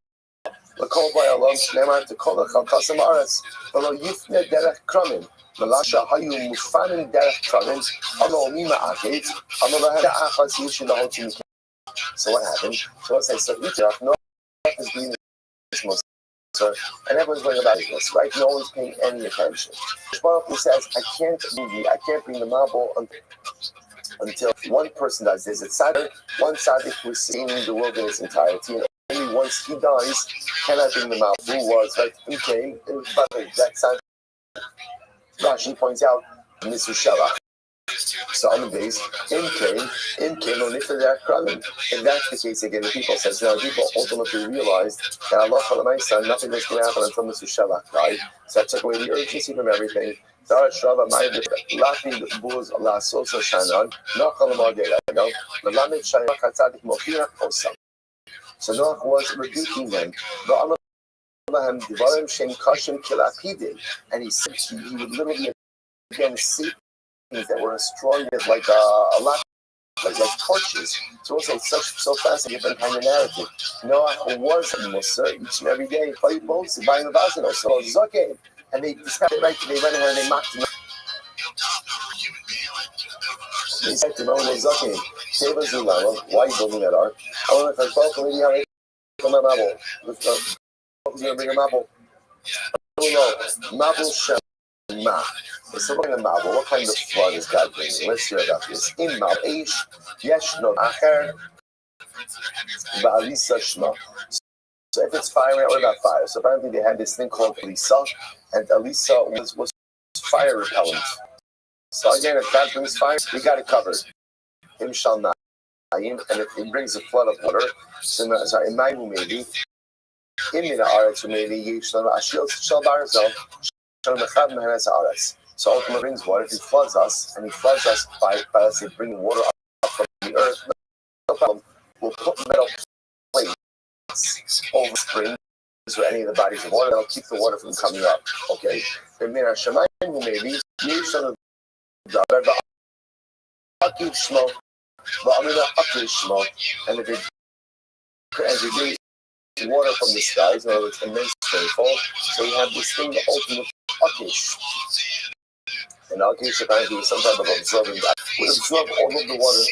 A: Lakol by Allah, Shnemar to Kola, Chalkasam Aretz. Below Yifne Derech Kramin. Malasha Hayu Mufanin Derech Kramin. Amo Mima Akit. Amo Lahada Achas Yushin the whole team. So what happened? So let's say, so Yitzhak, Noah is being this most. And everyone's going about this, right? No one's paying any attention. Shmuel says, I can't bring the marble until one person dies. There's a tzaddik, one tzaddik who is seen in the world in its entirety, and only once he dies can I bring them out. Who was, right? Who came? By the way, that tzaddik, Rashi points out, Mr. Shalach. So on the base, in came only for their kralin. If that's the case again, the people says, now people ultimately realized that Allah Chalamaysa, nothing was going to happen until Mr. Shalach died. So that took away the urgency from everything. So Noach was rebuking them. And he said he would literally again see things that were as strong as like a lot, like torches. So also so fast and different kind of narrative. Noah was a Musa each and every day. Played boats, buying the vazino. So Zoke, and they discovered right. They went ahead and they mocked him. They said to Noah, Zoke, save us Zulama. Why are you building that ark? I want to talk about maybe how they come on Mabel. Who's going to bring a Mabel? I don't know. Mabel Shem. So what kind of Mabel? What kind of flood is God bringing? Let's hear about this. In Mabel, Yeshno Acher, Ba'alisa Shma. So if it's fire, what about fire? So apparently they had this thing called Elisa, and Elisa was fire repellent. So again, if God brings fire, we got it covered. Im shall not. And if it brings a flood of water, so in Maimu maybe, in Mina Aretz maybe, Yeshno Ashil shall bar himself. So ultimately brings water. If he floods us, and he floods us by let's say bringing water up from the earth, no problem. We'll put metal plates over springs or any of the bodies of water that'll keep the water from coming up. Okay. Maybe and if it water from the skies, in other words, immense rainfall. So you have this thing, the ultimate Akish. And Akish apparently is some type of absorbing that would absorb all of the water.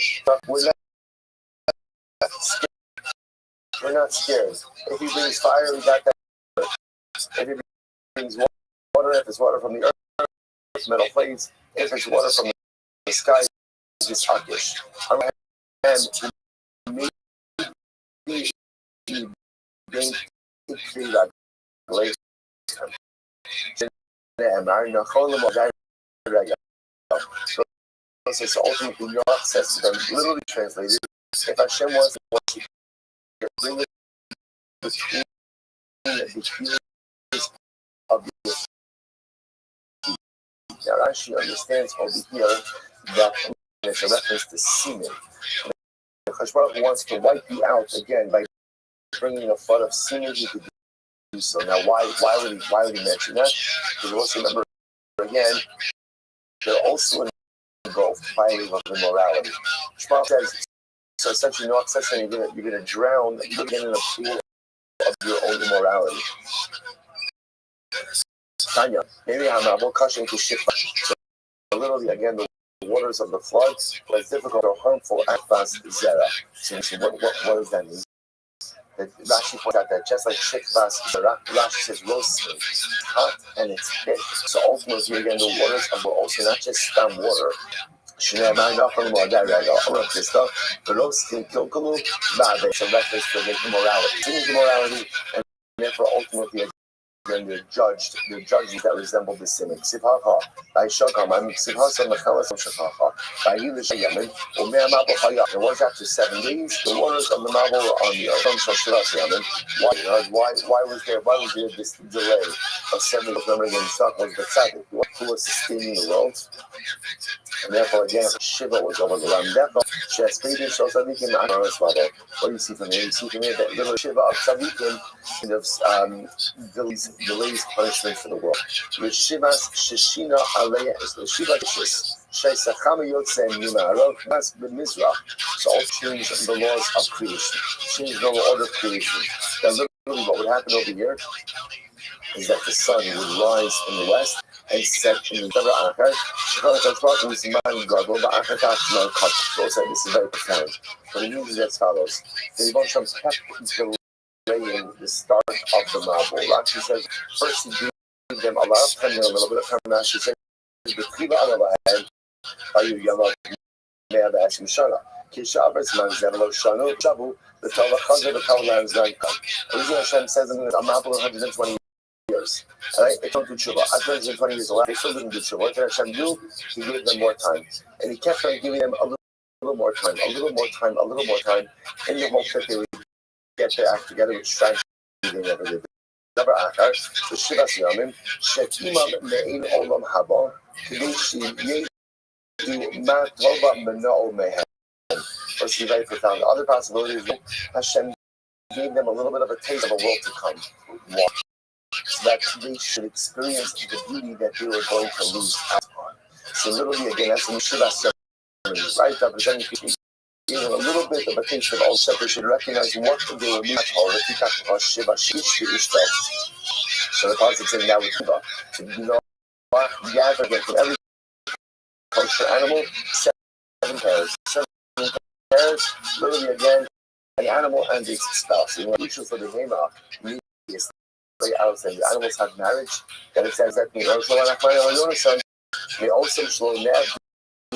A: We're not scared. If he brings fire, we got that. If he brings water, if it's water from the earth, metal plates. If it's water from the sky, it's Akish. And maybe so ultimately Noach says to them, literally translated, if Hashem wants to bring it between the keys of the now Rashi understands over here that it's a reference to semen. The Chashbar wants to wipe you out again by bringing a flood of semen. He could do so. Now, why would he mention that? Because also remember again, they're also involved violating of immorality. Shmuel says so. Essentially, Noach says you're going to drown again in a pool of your own immorality. Tanya, maybe I'm not caution to shift. So literally again the waters of the floods was difficult or harmful at fast zera. So what does that mean? Rashi points out that just like Shikvas, Rashi says roasting, it's hot and it's thick. So ultimately, again, the waters are also not just stam water. The roasting, kilkalu, it's a reference to the immorality, and therefore ultimately then they're judged that resemble the sin. Sibhacha, by Shokam, Sibhasa Machalas Shakaha, by Yilish Yemen, or Meamabahaya. It was after 7 days, the waters of the Mabel were on the earth from Shashiras Yemen. Why was there this delay of 7 days? Remember again, Shak was the Tzaddik, who was sustaining the world. And therefore, again, Shiva was over the land. Therefore, Shaspedia shows Tzaddikim Akaras Mabel. What do you see from here? You see from here that little Shiva of Tzaddikim kind of delays punishment for the world. Reshivas Shishina Aleya is the Shiva Shis. Shaisachama Yotse Nimarok Mas B'Mizrach. So all change the laws of creation. Change the order of creation. That's literally what would happen over here is that the sun would rise in the west and set in the other. So this is very profound. But it means as follows. The Yibon kept delaying the start of the Mabul. Rashi says first he gave them a lot of time and a little bit of time. Rashi says the Kiva Alabahan by Yamad 120 shana. Kishavers manzevelo shanu shavu. The Torah Chazar, the Torah lands not come. The reason Hashem says I'm not 120 years. Alright, they don't do tshuva. After 120 years old, they still didn't do tshuva. What did Hashem do? He gave them more time. And he kept on giving them a little more time, a little more time, a little more time, in the hope that they would get their act together, which strategy they never did. Never akar, the Shivas Yamim, Shetimam Me'in Olam Haba, Kadeshi Yedu Ma Tova Mena'o Mehem. Let's be very profound. The other possibility is Hashem gave them a little bit of a taste of a world to come. Why? So that they should experience the beauty that they were going to lose out on. So literally, again, that's the Shivas Yamim, right? Representing people. A little bit of a taste of all stuff. They should recognize what they were losing. So the concept saying now with Shiva, to gather again from every kosher animal, 7 pairs. 7 pairs, literally again, an animal and its spouse. You know, usually for the Hema, very outside. The animals have marriage, then it says that they also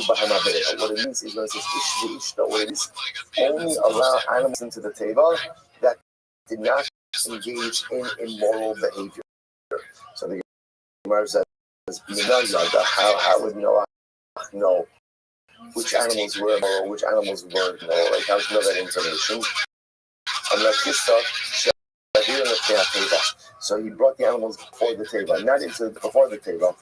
A: what it means is when it says what it is, only allow animals into the table that did not engage in immoral behavior. So the Gemara says, how would Noah know which animals were immoral, which animals weren't immoral? Like, how would you know that information? Unless this stuff, so he brought the animals before the table, not before the table.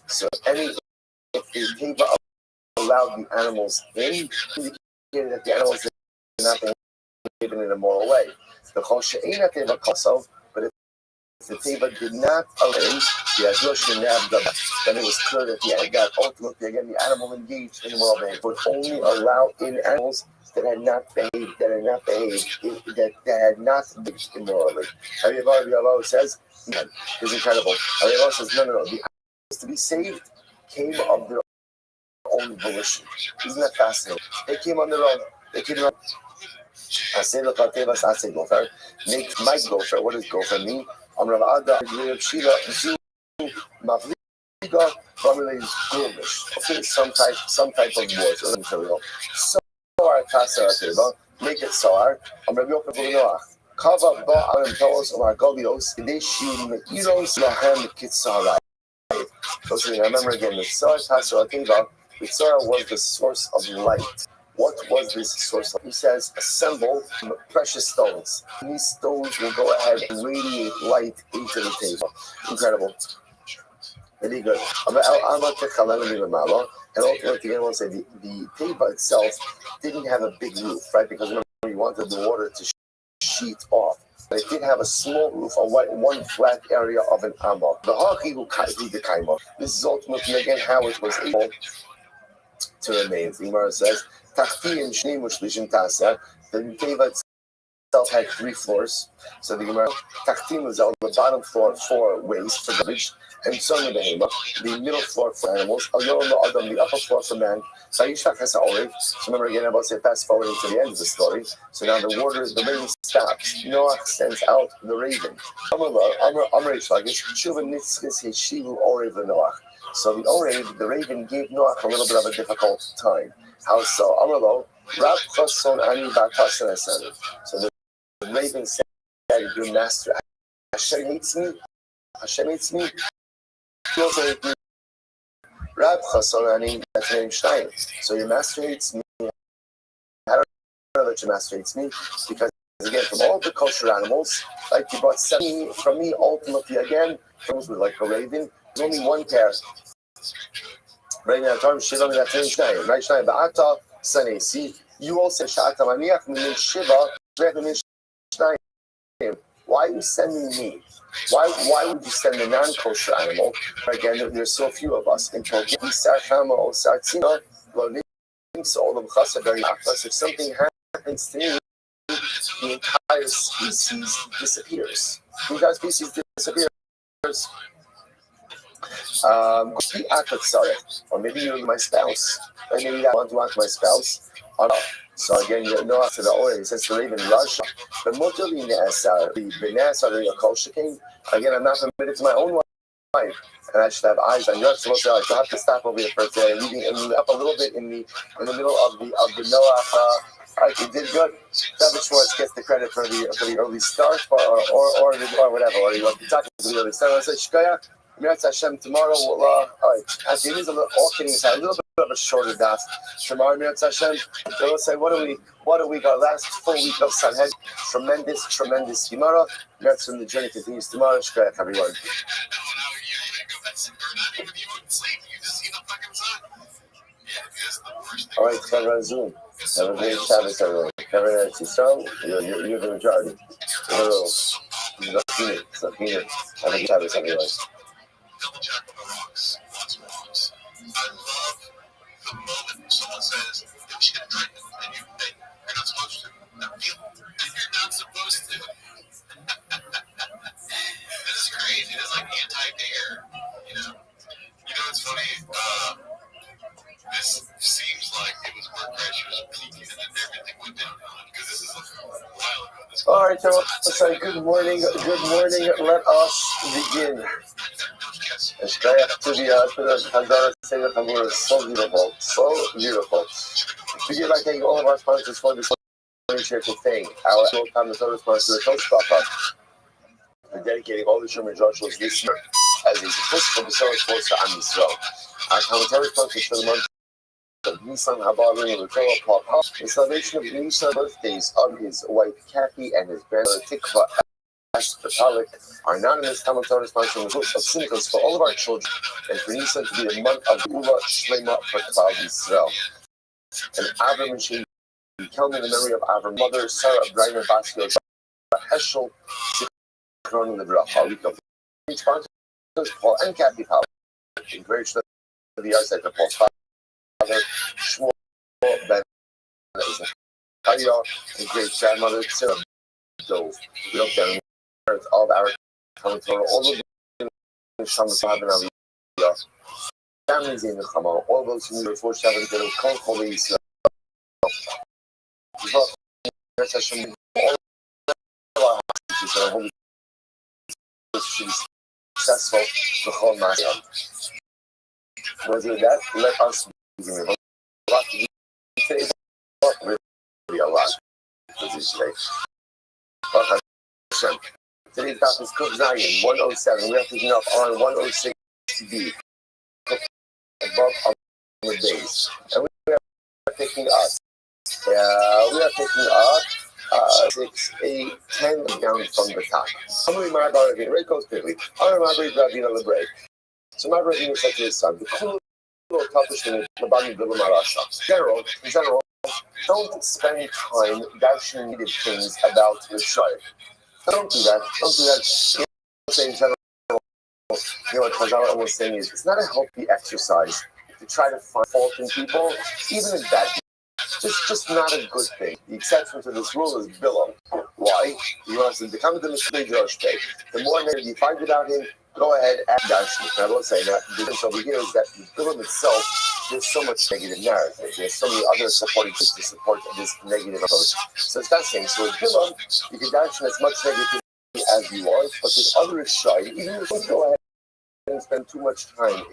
A: So if the table allowed the animals in, indicated that the animals did not behave in an immoral way. But if the table did not allow in, then it was clear that ultimately again the animal engaged in immoral behavior would only allow in animals that had not behaved, that had not behaved immorally. Rabbi says, it's incredible. Rabbi says, no. The animals to be saved came of their own volition. Isn't that fascinating? They came on their own. I say gopher. Make my gopher. What does gopher mean? Okay, some type of word or material. Soar kasar teva, make it soar. Rabbi Yochanan Kava ba arentos or golios, deshim iros lahem kitsarai. So remember again, the soar kasar teva. The soar was the source of light. What was this source of? He says, assemble precious stones. These stones will go ahead and radiate light into the table. Incredible. Very good. And ultimately, I want to say the table itself didn't have a big roof, right? Because remember, you wanted the water to sheet off. But it did have a small roof, one flat area of an amok. This is ultimately, again, how it was able to remain. The Gemara says, the table itself had 3 floors. So the Gemara, Tachtim was on the bottom floor 4 ways for garbage, and Son Behema, the middle floor for animals, the upper floor for man. So remember again, about say fast forwarding to the end of the story. So now the rain stops. Noah sends out the raven. So the raven gave Noah a little bit of a difficult time. How so? So the raven said, your master, Hashem hates me. He also hates me. That's name Stein. So your master hates me. I don't know that your master hates me, because again, from all the kosher animals, like you brought 7 from me, ultimately again, those with like a raven, there's only 1 pair. Right now, Shiva, that's name Stein. Right, Stein, Ba'ata, Sane. See, you also Sha'ata Maniach, meaning Shiva, Stein. Why are you sending me? Why would you send a non-kosher animal? Again, there's so few of us. If something happens to me, the entire species disappears. Or maybe you're my spouse. Or maybe I want to ask my spouse. So again, you know, after the oil, it says to raven Russia. But again, I'm not permitted to my own wife. And I should have eyes on. You're not supposed to like. You'll have to stop over here for a second, leaving up a little bit in the middle of the Noach. All right, you did good. David Schwartz gets the credit for the early start, or whatever. Or you want to talk to the early start. I said Shkoyach. Meretz Hashem tomorrow. We'll all right. Actually, it is all kidding aside, a little bit of a shorter daf tomorrow. Meretz Hashem. So we'll say what do we got last full week of Sanhedrin? Tremendous Gemara. Meretz from the journey continues tomorrow. Shkoyach, everyone. All right, Trevor on Zoom. Have a great Shabbos, everyone. Trevor and Yisrael, you're the majority. You're the Phoenix. Have a good Shabbos, everyone. Double check on the rocks. Lots of rocks. I love the moment someone says, "You should drink," and you're not supposed to. You're not supposed to. This is crazy. It's like anti-dare. It's funny. This seems like it was where Christ was peaking and then everything went down because this is a while ago. All right, so let's say good morning. Let us begin. To the Hazara Seder Chamur is so beautiful. Begin by thanking all of our sponsors for this share to thank our commentator sponsor, the Toastpapa, for dedicating all the Sherman Joshua's this year as a for the Sarah Sports to Am Yisrael. Our commentary sponsors for the month of Nissan Habarim and the Pop in celebration of the Nissan birthdays of his wife Kathy and his grandmother Tikva. Our anonymous commentator sponsor was of Simchas for all of our children, and for Nissan to be a month of Ula Shlema for Klal Yisrael. And Avram and Shem, becoming the memory of Avram's mother, Sarah Breiner Basio, Heschel, Zichron Livracha. We come from sponsors, Paul and Kathy Powell. Encourage them to the outside of Paul's father, Shmuel Ben Zechariah, and great grandmother, Sarah Dove. We look down all of our commentator, all of the Shamas families in the Chama, all those who are forced to have a little call Israel. All of our hostages and holy should be successful the whole matter. With that, let us begin. Really a lot for this day. Today's daf is Kuf Zayin 107. We are picking up on 106b above on the base, and we are picking up 6, 8, 10 down from the top. Somebody might have been right goes quickly. Other might be Ravina Lebrei. So my Ravina said to his son, the cool accomplishment of the Bilam Marasha. In general, don't spend time dashing negative things about the Shire. Don't do that. In general, what Chazal almost saying is, it's not a healthy exercise to try to find fault in people, even in bad people. It's just not a good thing. The exception to this rule is Bilam. Why? He wants to become the Mishpei Joshpei. The more negative you find about him, go ahead and dash him. I will say that the difference over here is that the Bilam itself, there's so much negative narrative. There's so many other supporting things to support this negative approach. So it's that thing. So with Bilam, you can dash him as much negativity as you want, but with other shy, even if you go ahead and spend too much time,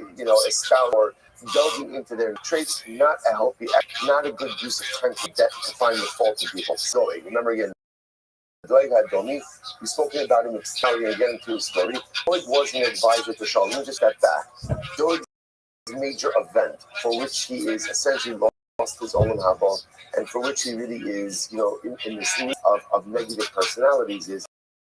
A: espousing or delving into their traits, not a healthy act, not a good use of time to find the fault in people. So remember again, Doeg had Domi. We've spoken about him extensively and getting into his story. Doeg was an advisor to Shaul. Let me just get back. Doeg's major event, for which he is essentially lost his Olam Haba, and for which he really is, in this list of negative personalities, is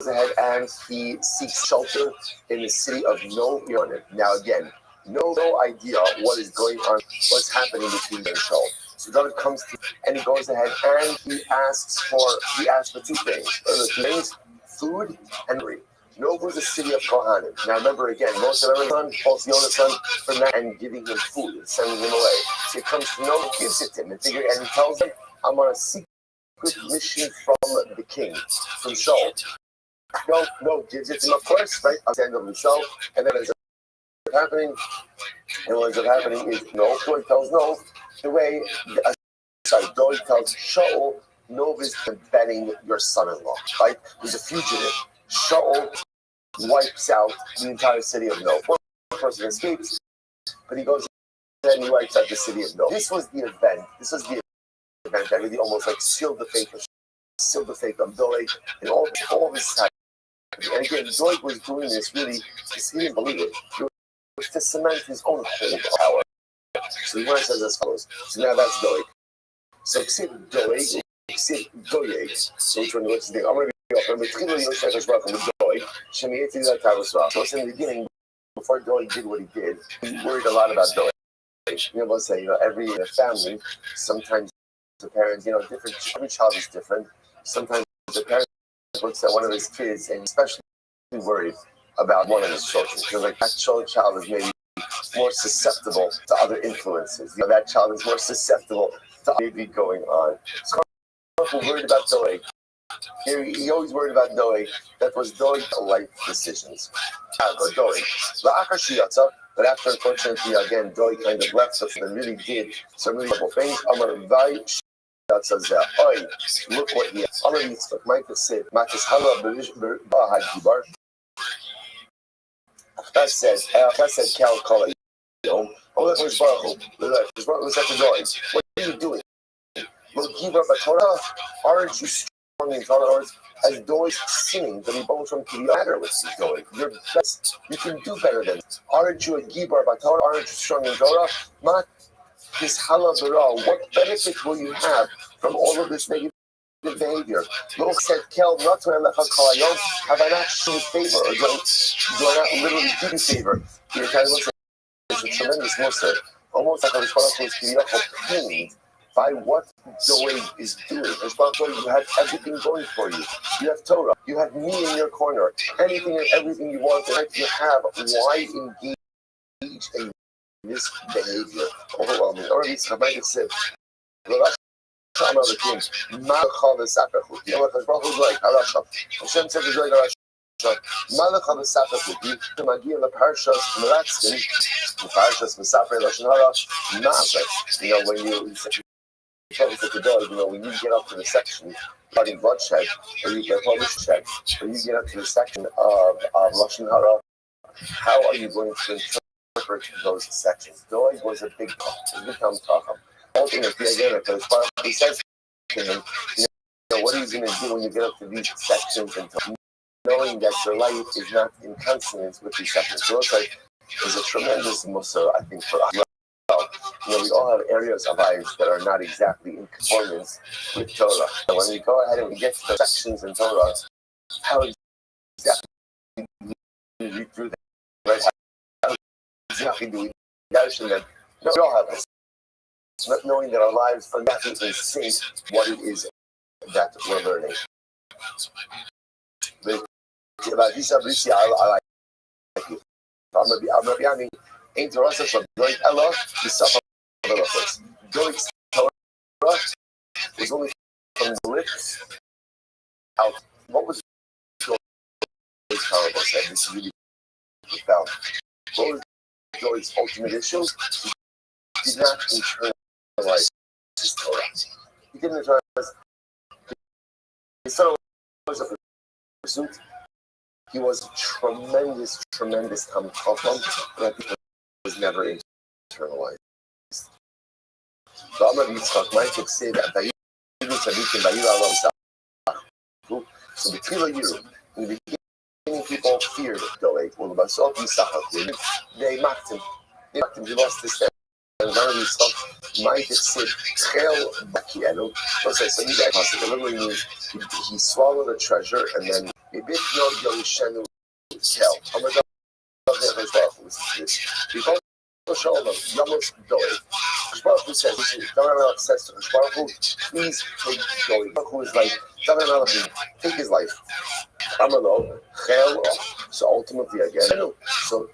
A: ahead and he seeks shelter in the city of No Yonah. Now again, no idea what is going on, what's happening between them and Shaul. So David comes to and he goes ahead and he asks for two things. Food and rain. Nob was a city of Kohanim. Now remember again, most of everyone calls Yonah's son from that and giving him food and sending him away. So he comes to Nob, gives it to him, and he tells him, I'm on a secret mission from the king, from Shaul. No, gives it to him, of course, right? Understandably so. And then as happening, and what ends up happening is Doeg tells Nob the way. Doeg tells Shaul, Nob is betting your son-in-law, right? He's a fugitive. Shaul wipes out the entire city of No. One person escapes, but he goes and he wipes out the city of No. This was the event. This was the event that really almost like sealed the fate of Doeg and all this time. And again, Doeg was doing this really because he didn't believe it. It was to cement his own hold of power. So the verse says as follows. So now that's Doeg. So Ksib Doeg, Ksib Doeg. So which one was the thing? I'm going to be off. I'm going to be Doeg. So in the beginning, before Doeg did what he did, he worried a lot about Doeg. You know, let's say, every family, sometimes the parents, different. Every child is different. Sometimes the parent looks at one of his kids and especially worried about one of his children. Because like that child is maybe more susceptible to other influences. That child is more susceptible to maybe going on. So worried about Doeg. He always worried about Doeg. That was Doeg's life decisions. Doeg. But after, unfortunately, again, Doeg kind of left us and really did some really terrible things. Look what he has. Might said, Cal Kala. What are you doing? Aren't you strong in Torah? As Doeg sinning, the Ribon from Kiri matter with Doeg. You're best. You can do better than it. Aren't you a Gibar Batorah? Aren't you strong in Torah? Mat this halavara. What benefit will you have from all of this negative behavior? Look said, Kel, not to have I not shown favor, or do I not literally do you favor? You're kind of it's a tremendous muscle. Almost like a response was pained by what Doeg is doing. You have everything going for you. You have Torah. You have me in your corner. Anything and everything you want to have. Why engage in this behavior? Overwhelming. Or at least Habakkuk said, Hashem said to Doeg, Malach HaMesapach to Magi in the Parshas Meratzkin, the Parshas Mesaper Lashon Hara, Mavek. When you when you get up to the section regarding bloodshed, or you get bloodshed, or you get up to the section of Lashon Hara, how are you going to interpret those sections? Doeg was a big Tacham. Ultimately, again, he says to him, what are you going to do when you get up to these sections and knowing that your life is not in consonance with these sections? So it's like, there's a tremendous mussar, I think, for us. We all have areas of lives that are not exactly in conformance with Torah. And when we go ahead and we get to the sections in Torah, how exactly do we read through them? Right? How exactly do we nourish them? No, we all have this. Not knowing that our lives are not in sync what it is that we're learning. But about this, I like it. I'm gonna be having ain't Torah from Doeg Ella to Safa Melachos. Doeg's Torah was only from the lips out. What was Doeg's parable said? This is really profound. What was Doeg's ultimate issue? He did not internalize his Torah. He didn't internalize. His Torah was a pursuit. He was tremendous Tam Chacham, but was never internalized. So between you, in the beginning, people feared Doeg. They mocked him. He lost his head. And one of these stuff might have said, so he literally means he swallowed a treasure and then Listen to this. Because Yamos Doeg. Baruch says, David says to Baruch, please take Doeg. Baruch is like, David take his life. Amalo, Chel. So ultimately, again, so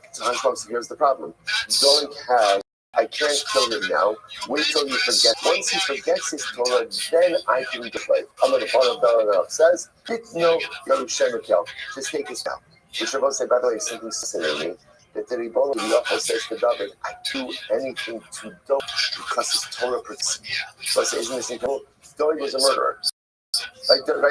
A: here's the problem. Doeg has. I can't kill him now. Wait till you forget. Once he forgets his Torah, then I can deflate. I'm going to follow David says, no, Yerushem Kel. Just take his now. Which I will say, by the way, something fascinating. That the Ribon says to David, I do anything to Doeg because his Torah protects. So I say, isn't this incredible? Doeg was a murderer. Like, again,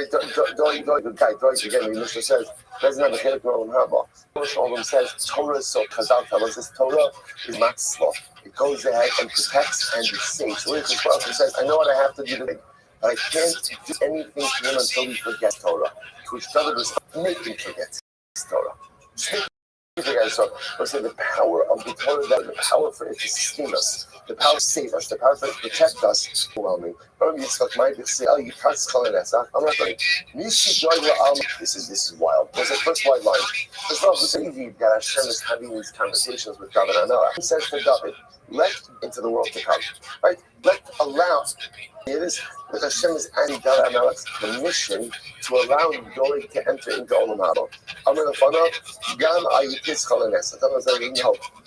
A: the Mishnah says, doesn't have a chelik Olam Haba. Olam says, Torah is so Chazal tells us Torah is matzvah. It goes ahead and protects and it saves. So it says, I know what I have to do today, but I can't do anything to him until he forgets Torah. To which David was make him forget Torah. So let's say the power of the Torah, the power for it to sustain us, the power to save us, the power for it to protect us, overwhelming. This is wild. There's a first wide line. It's not so easy that Hashem is having these conversations with David and Noah. He says to David, let into the world to come. Right? Allow. It is that Hashem is asking David and Noah's permission to allow Doeg to enter into Olam Haba.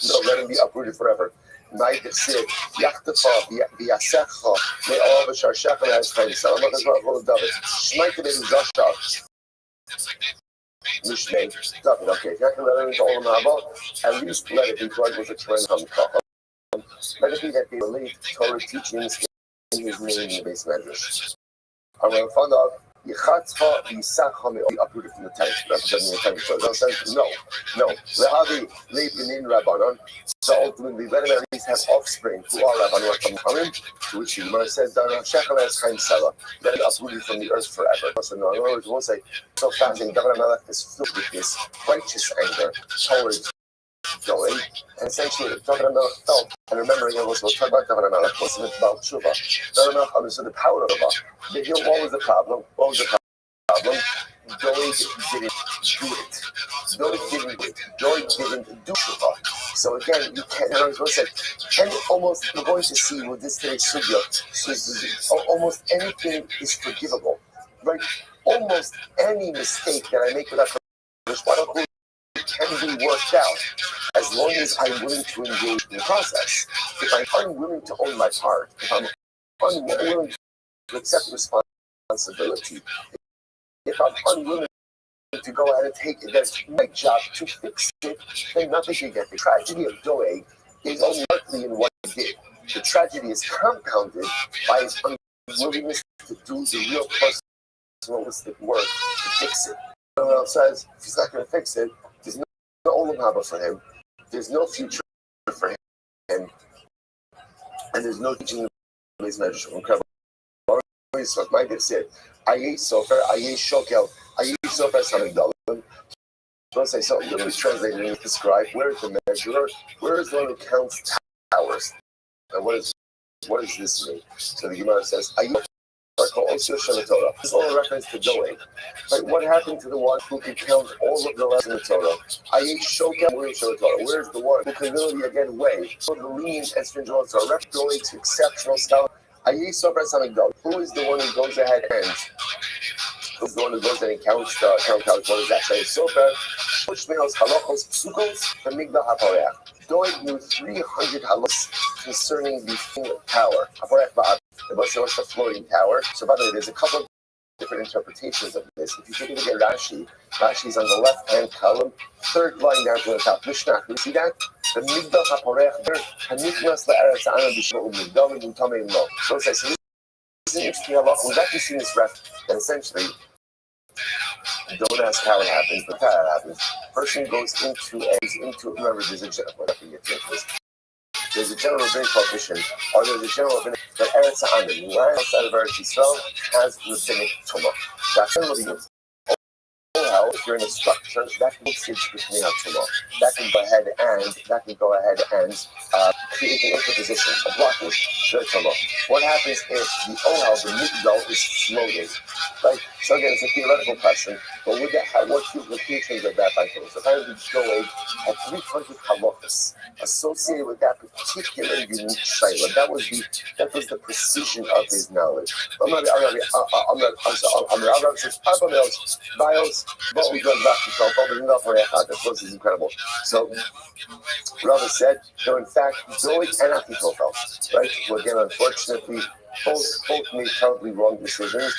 A: No, let him be uprooted forever. Let him okay, if you're not going to let him into Olam Haba, at least let it be God was a trend from Kacham. Let it be that they relate Torah teachings in his name in the base measures. I'm going to find out Yichatcha Yisachha may be uprooted from the tent, representing the tent. So they'll say, no. Lehavi leave in Rabbanon. So ultimately, let him at least have offspring who are Rabbanon coming. To which the Gemara says, Shechel es Chaim Sela. Let it uprooted from the earth forever. So no, in other words, we'll say, so fasting, David HaMelech is filled with this righteous anger towards Doeg, and essentially David HaMelech felt, and remembering it was, we'll talk about David HaMelech, wasn't about Tshuva. David HaMelech understood the power of Allah. What was the problem? Doeg didn't do it. Doeg didn't do Tshuva. So again, you can't, I was going to say, and almost, we're going to see with this today's sugya, almost anything is forgivable, right? Almost any mistake that I make without forgiveness, can be worked out as long as I'm willing to engage in the process. If I'm unwilling to own my part, if I'm unwilling to accept responsibility, if I'm unwilling to go ahead and take it, that's my job to fix it, then nothing can get. The tragedy of Doeg is only likely in what he did. The tragedy is compounded by his unwillingness to do the real personalistic work to fix it. Someone else says, if he's not going to fix it, there's no Olam Haba for him, there's no future for him, and there's no teaching of his measures from incredible. My gift said, Aye Sofer, Aye Shokel, Aye Sofer Samigdalim. So I say something literally translated and described, where is the measurer, where is the one who counts towers? And what does this mean? So the Gemara says, Aye. This is all a reference to Doeg. Like, what happened to the one who could count all of the letters in the Torah? Where's the one who can literally again weigh so the lenient and stringent laws are rep Doeg's exceptional style? Who is the one who goes ahead and who's the one who goes ahead and counts what is that? Sofer, Shmeos Halachos Psukos, the Migdal HaPoreach. Doeg knew 300 halachos concerning the tower. What's the floating tower? So by the way, there's a couple of different interpretations of this. If you take a look at Rashi's on the left-hand column, third line down to the top. Mishnah, you see that? The Migdal HaPorech there, Hanichnas LaEretz Ha'ana B'Shmo U'Migdal U'Tamei Lo. So it's like, so this is an interesting halach. We've actually seen this ref, and essentially, don't ask how it happens, but how it happens. Person goes into remember, there's a general, there's a general rabbinic prohibition, or there's a general rabbinic that Eretz Ha'anim, right outside of Eretz Yisrael, has rabbinic tumah. That's generally used. If you're in a structure, that can sit between our tumah. That can go ahead and create an interposition, a blockage to the tumah. What happens if the ohel, the migdal, is floating? Right? So again, it's a theoretical question, but what's the implications of that by things? So apparently Doeg had 300 halachos associated with that particular unique shayla. That was the precision of his knowledge. This is incredible. So Rava said, so in fact, Doeg and Achitophel, right? Well, again, unfortunately, both made terribly wrong decisions.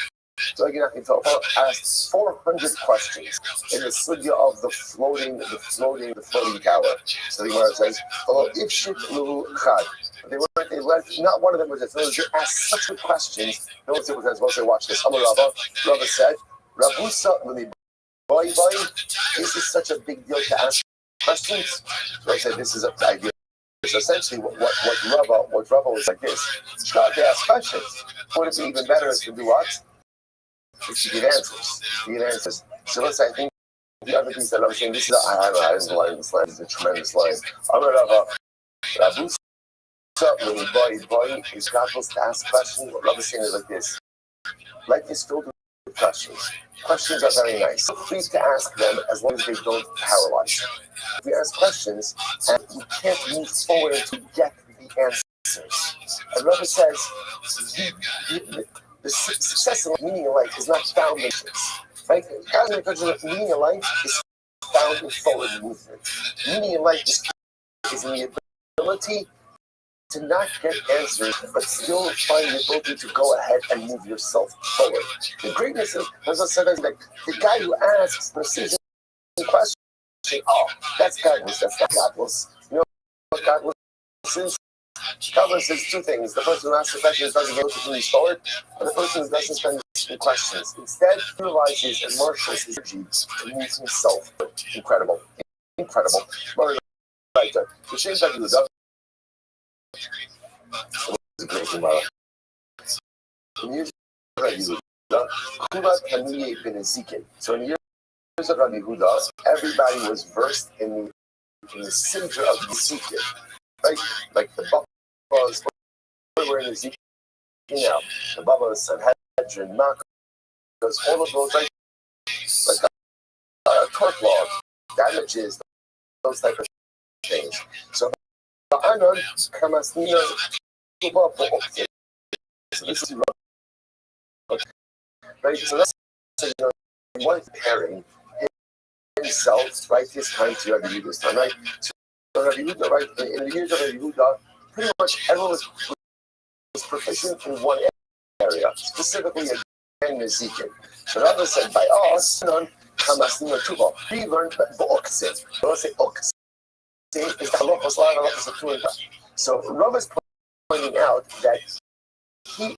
A: Doeg and Achitophel asked 400 questions in the sugya of the floating tower. So the Gemara says, if shit lulu chad, They weren't, not one of them was this. They asked such good questions. No one said, watch this. Rava said, Rabusa boy, this is such a big deal to ask questions. So I said, this is a idea. So essentially, what Rava was like this. It's not to ask questions. Would it be even better is to do what? Is to give answers. So let's say, I think the other piece that I'm saying, this is, I didn't like this line. It's a tremendous line. Rabusa, boy, is God supposed to ask questions? What Rava is saying is like this. Life is filled with questions. Questions are very nice. Feel free to ask them as long as they don't paralyze. If we ask questions and we can't move forward to get the answers. And Rava says the success and meaning in life is not found in this. Right? Meaning in life is found in forward movement. Meaning in life is in the ability to not get answers, but still find the ability to go ahead and move yourself forward. The greatness is, as I said, like the guy who asks precision questions, oh, that's godless, that's not godless. You know what godless is? Godless is two things. The person who asks the questions doesn't get to move forward, and the person who doesn't spend the questions. Instead, utilizes and marshals his energy to move himself. Incredible. Right there. The change that you do. It was a great Gemara. In the years of Rabbi Yehuda, so in the years of Rabbi Yehuda, everybody was versed in the syndrome of the Zikin, right? Like the Babas were in the Zikin now. The Babas, Sanhedrin, Makos, all of those, like court law, damages, those type of things. So Anon, Kamasnina, so this is right. So that's one pairing himself, right? His time to Rabbi Yehuda's time, right? So Rabbi Yehuda, right? In the years of Rabbi Yehuda, pretty much everyone was proficient in one area, specifically again Ezekiel. So Rabbi said, by us, Kamasnina Tuba, we learned that Ba'oksin. When I say Oksin, is the halachos line, halachos of Tuba. So Rabbi is pointing out that in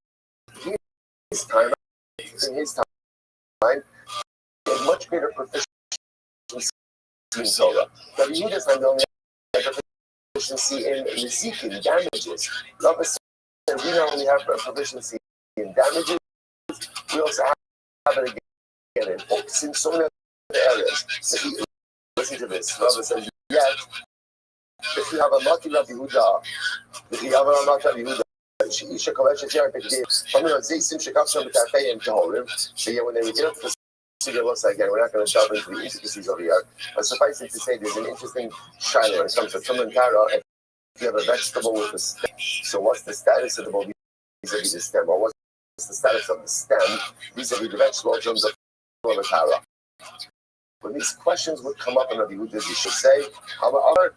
A: his time, he had much greater proficiency in Torah. Rabbi Yehuda's time only had proficiency in Ezekiel, damages. Rabbi said we not only have proficiency in damages, we also have it again in books in so many other areas. Listen to this. Rabbi says, yet, if you have a lucky Rabbi Yehuda, so when they would get up to the Sugya again, we're not going to delve into the intricacies over here, but suffice it to say there's an interesting shiloh when it comes to Tuman Tara. If you have a vegetable with a stem, so what's the status of the body vis-a-vis the stem, or what's the status of the stem vis-a-vis the vegetable in terms of Tuman Tara? When these questions would come up in Rabbi Yehuda, you should say, however,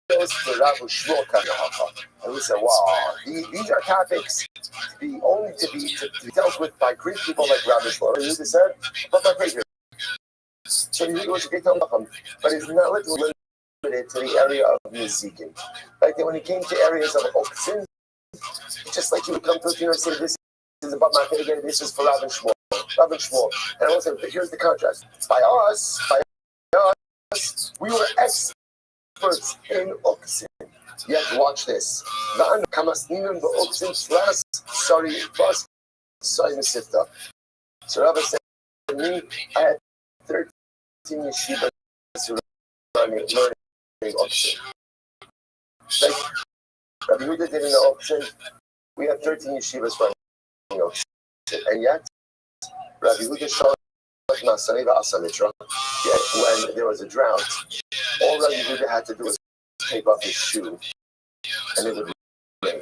A: and we said, wow, these are topics to be dealt with by great people like Rabbi Shlomo. You said, but my great. So you was a great talmud, but it's not limited to the area of Nezikin. Like when it came to areas of Oksin, just like you would come to and say, this is about my favorite, this is for Rabbi Shlomo. And I was saying, but here's the contrast. By us, we were experts in Oksin. Yet watch this. So Rabbi said to me, I had 13 yeshivas learning Oksin. Like Rabbi Yehuda didn't know Oksin. We have 13 yeshivas running Oksin. And yet, Rabbi Yehuda showed when there was a drought, all Rabbi Yehuda had to do was take off his shoe, and it would rain.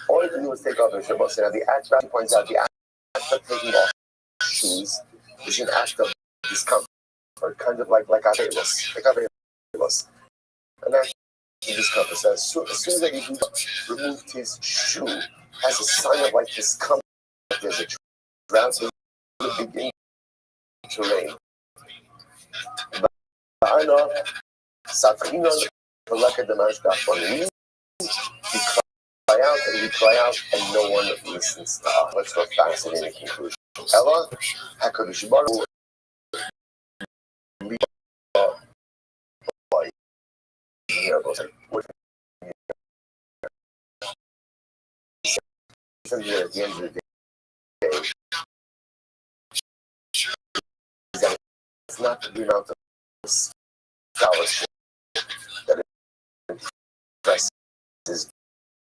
A: All he had to do was take off his shoe. Now, the act, Rabbi points out, the act of taking off shoes is an act of discomfort, kind of like a velos. An act of discomfort. So as soon as Rabbi Yehuda removed his shoe, as a sign of like discomfort, there's a drought, it would begin to rain. We cry out and we cry out and no one listens to us. Let's go fascinating conclusion. Ella, HaKadosh Baruch Hu, at the end of the day, it's not the amount of scholarship that impresses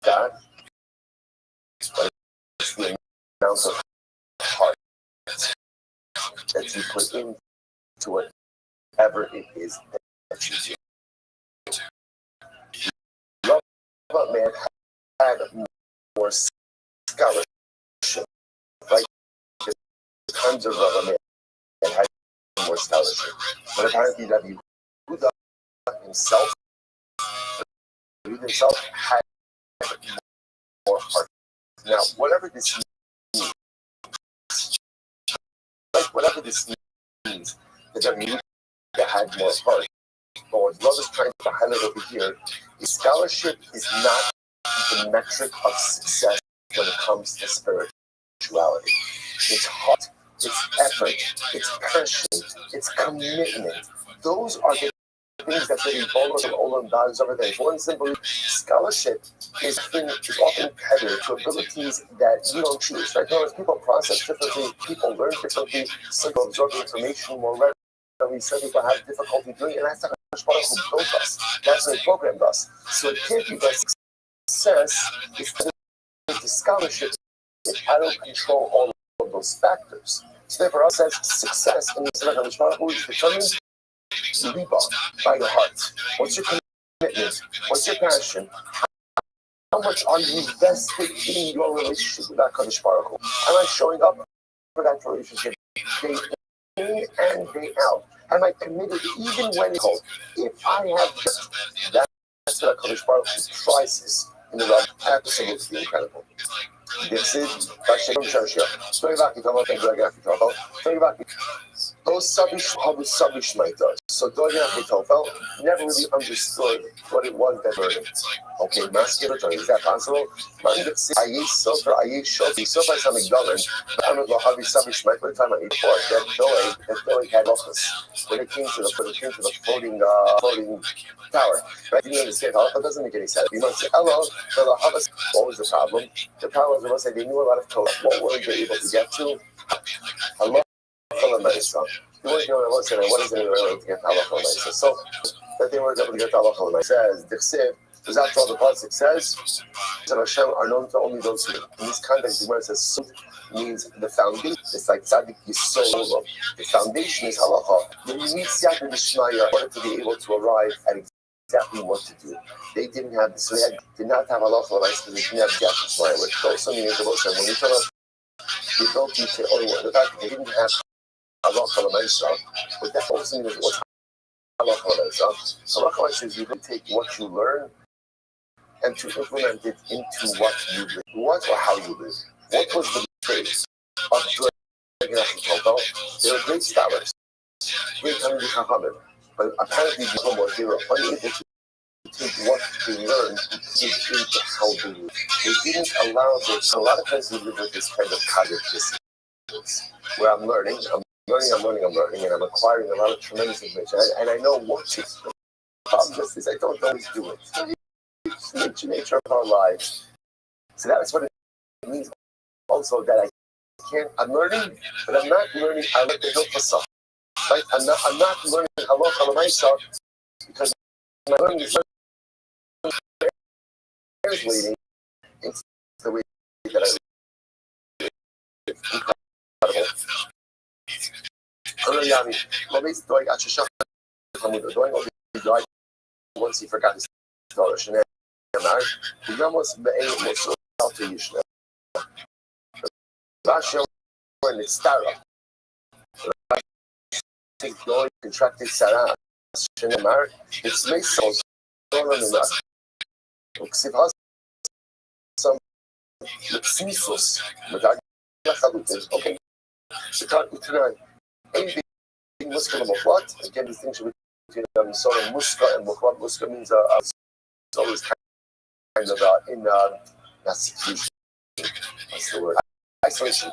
A: God, but it's the amount of heart that you put into whatever it is that you do. Love man had more scholarship, right? Tons of Rava man had more scholarship, but apparently Rabbi Yehuda himself had more heart. Now, whatever this means, that Rabbi Yehuda had more heart. But what Love is trying to highlight over here is scholarship is not the metric of success when it comes to spirituality. It's heart, it's effort, it's passion, it's commitment. Those are the things that really follow the Olam does over there. For example, scholarship is often tethered to abilities that you don't choose. Right? Because people process differently, people learn differently, some people absorb information more readily, some people have difficulty doing it, and that's the Baruch who built us. That's what programmed us. So it can't be that success is the scholarship is out of control all of those factors. So therefore, us as success in the Baruch Hu is determined by your heart. What's your commitment? What's your passion? How much are you invested in your relationship with that Kadosh Baruch Hu? Am I showing up for that relationship day in and day out? Am I committed even when it's cold? If I have that's what Kadosh Baruch Hu's prices in the realm. Absolutely incredible. This is so Dogen Achitofel never really understood what it was that learning. Okay, masculine, is that possible? Ayi Sofer, Ayi Shofi, Sofer Samigdalan, I'm not Lohavi Sabish Mike, by the time I ate for that Doeg had office. When it came to the floating tower. Right? You understand how that doesn't make any sense. You must say, hello, what was the problem? The problem was they must say they knew a lot of Torah. What were they able to get to? Allah Ma'isa. They weren't going to listen, and what is it really to get to Allah Ma'isa? So that they weren't able to get to Allah Ma'isa. Says, Dichsiv, is after all the pasuk says, that Hashem are known to only those who. In this context, the word says Sud means the foundation. It's like Tzadik Yisol. The foundation is halacha. You need Siyata D'Shmaya in order to be able to arrive at exactly what to do. They didn't have this. So they did not have halacha rights because they didn't have Siyata D'Shmaya, which also means that when you tell us the ability to, or the fact that they didn't have halacha l'maisa, but that also means what's halacha l'maisa. Halacha l'maisa is you can take what you learn and to implement it into what you live. What or how you live. What was the base of Doeg Achitofel? They were great scholars, great Talmidei Chachamim, but apparently they were unable to take what they learned and put it into how they live. They didn't allow this. A lot of times we live with this kind of cognitive dissonance, where I'm learning, and I'm acquiring a lot of tremendous information, and I know what to do. The problem is I don't always do it. It's the nature of our lives. So that's what it means also that I can't, I'm learning, but I'm not learning, I like the Hilchasah. Right? I'm not learning halacha l'maisa because my learning is translating into the way that I live. Incredible. Once he forgot his Torah, when it's Tara, contracted Sarah, it's Mason, some Xisos, okay. Anything Muska and Muflat, again, distinction between Muska and Muflat. Muska means soul is kind of not seclusion. What's the word? Isolation.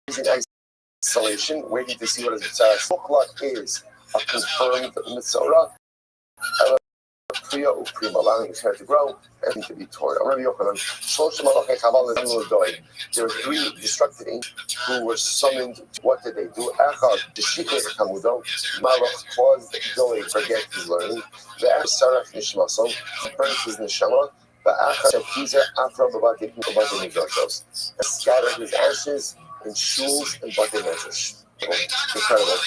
A: Who's in isolation, waiting to see what his Muklak is a confirmed Mitzorah. Priya Uprima, allowing his hair to grow and to be torn. There were three destructive angels who were summoned. What did they do? Echad, the Shikech Hamudo, Malach caused Zoe forget his learning. The Sarach Nishmaso, burnt his Neshama. The Echad Teaser Afro Babatik Babatik Midrashos, scattered his ashes in shuls and Batim Medrash. Incredible.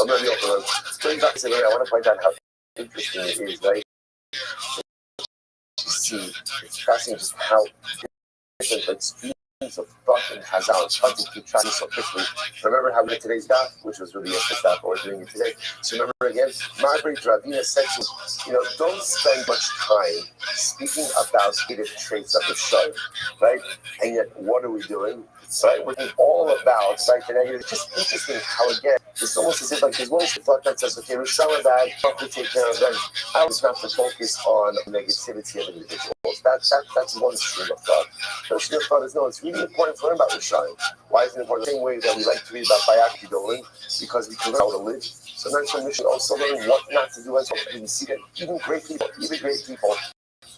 A: I'm going to be open. Going back to there, I want to point out how interesting it is, right? You see, it's fascinating just how different like streams of thought and Chazal. It's hard to keep track so quickly. Remember how we did today's daf, which was really yesterday's daf, but we're doing it today. So remember again, Marbury Ravina said to don't spend much time speaking about negative traits of the show, right? And yet, what are we doing? Right, we're all about the negative. It's just interesting how again, it's almost as if there's one thought that says, okay, we're selling that, how to take care of them. I was not to focus on negativity of individuals. That's one stream of thought. The stream of thought is no, it's really important to learn about Rishayim. Why is it important? The same way that we like to read about Bayaki Dolan, because we can learn how to live. Sometimes we should also learn what not to do as well. And you see that even great people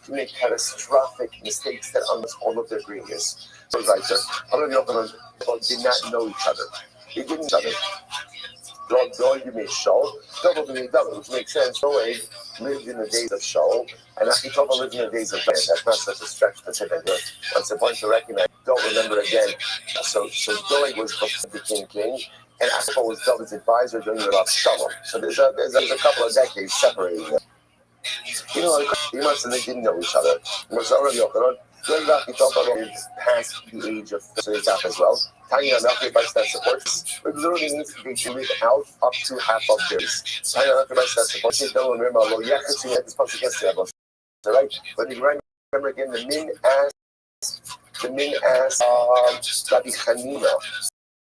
A: can make catastrophic mistakes that almost all of their greatness. So right there, I'm going to be open on people did not know each other. They didn't know each other. Doeg made Shaul, double made double, which makes sense. Doeg lived in the days of Shaul, and Achitopher lived in the days of Ben. That's not such a stretch to say that. That's important to recognize. Don't remember again. So Doeg was before he became king, and Achitopher was David's advisor during the Shalom. So there's a couple of decades separating them. And they didn't know each other. Past the age of 30 as well. Tanya Melchi by that supports. It literally means they can live out up to half of theirs. Tanya Melchi by that supports. You don't remember, although you have to see that this possible against the levels. Right? But you remember again the min as Rabbi Hanina.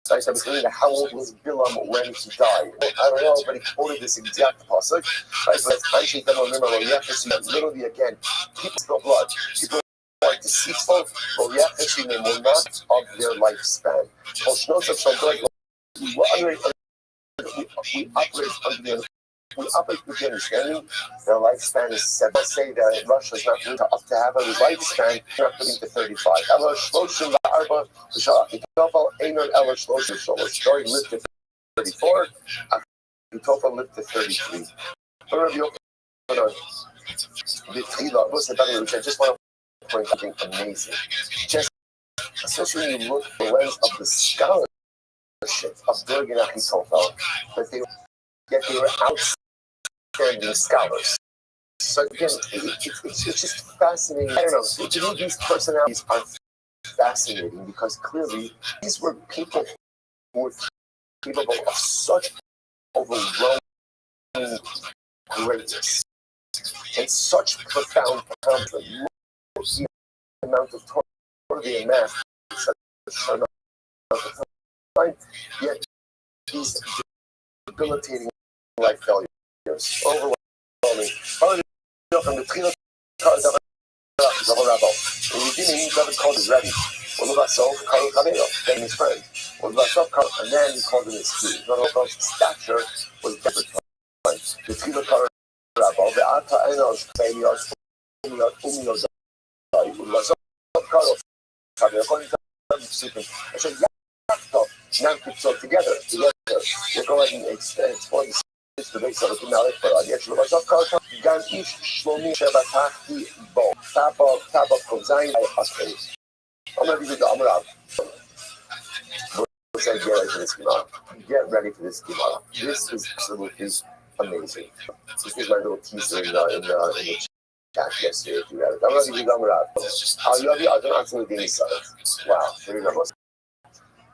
A: Right, so how old was Bilam when he died? I don't know, but he quoted this exact pasuk. Right, so that's actually done on Rimmer. You have to see that literally again. People spill blood. People are deceitful. Well, you have to see them will not of their lifespan. We operate with the understanding their lifespan is 7. Let's say that Russia is not going to have a lifespan, not putting to 35. Starting lived to 34, Topha lived to 33. Which I just want to point out something amazing. Just especially when you look at the lens of the scholarship of Doeg and Achitofel, that they were outstanding scholars. So again, it's just fascinating. I don't know. To me, these personalities are fascinating because clearly these were people who were capable of such overwhelming greatness and such profound conflict. The amount of Torah they amassed, such amount of time, yet these debilitating life failures, overwhelming. From the Tchila in the beginning, David called his Rebbe. Then his friend. And then he called him his student. His stature was better. The Tchila Rabbi, the Ata Enos, Failures, Umio, together. We'll go ahead and explore the base of the Malik, but I get you. Gan ish shlomi shebatachti bo. Tabak kovzayin asay. I'm going to give you the Amrav. Get ready for this Gemara. This is absolutely amazing. This is my little teaser in the chat yesterday. If you read it, I'm going to give you the Amrav. How you have the other answer with the Wow, here you go.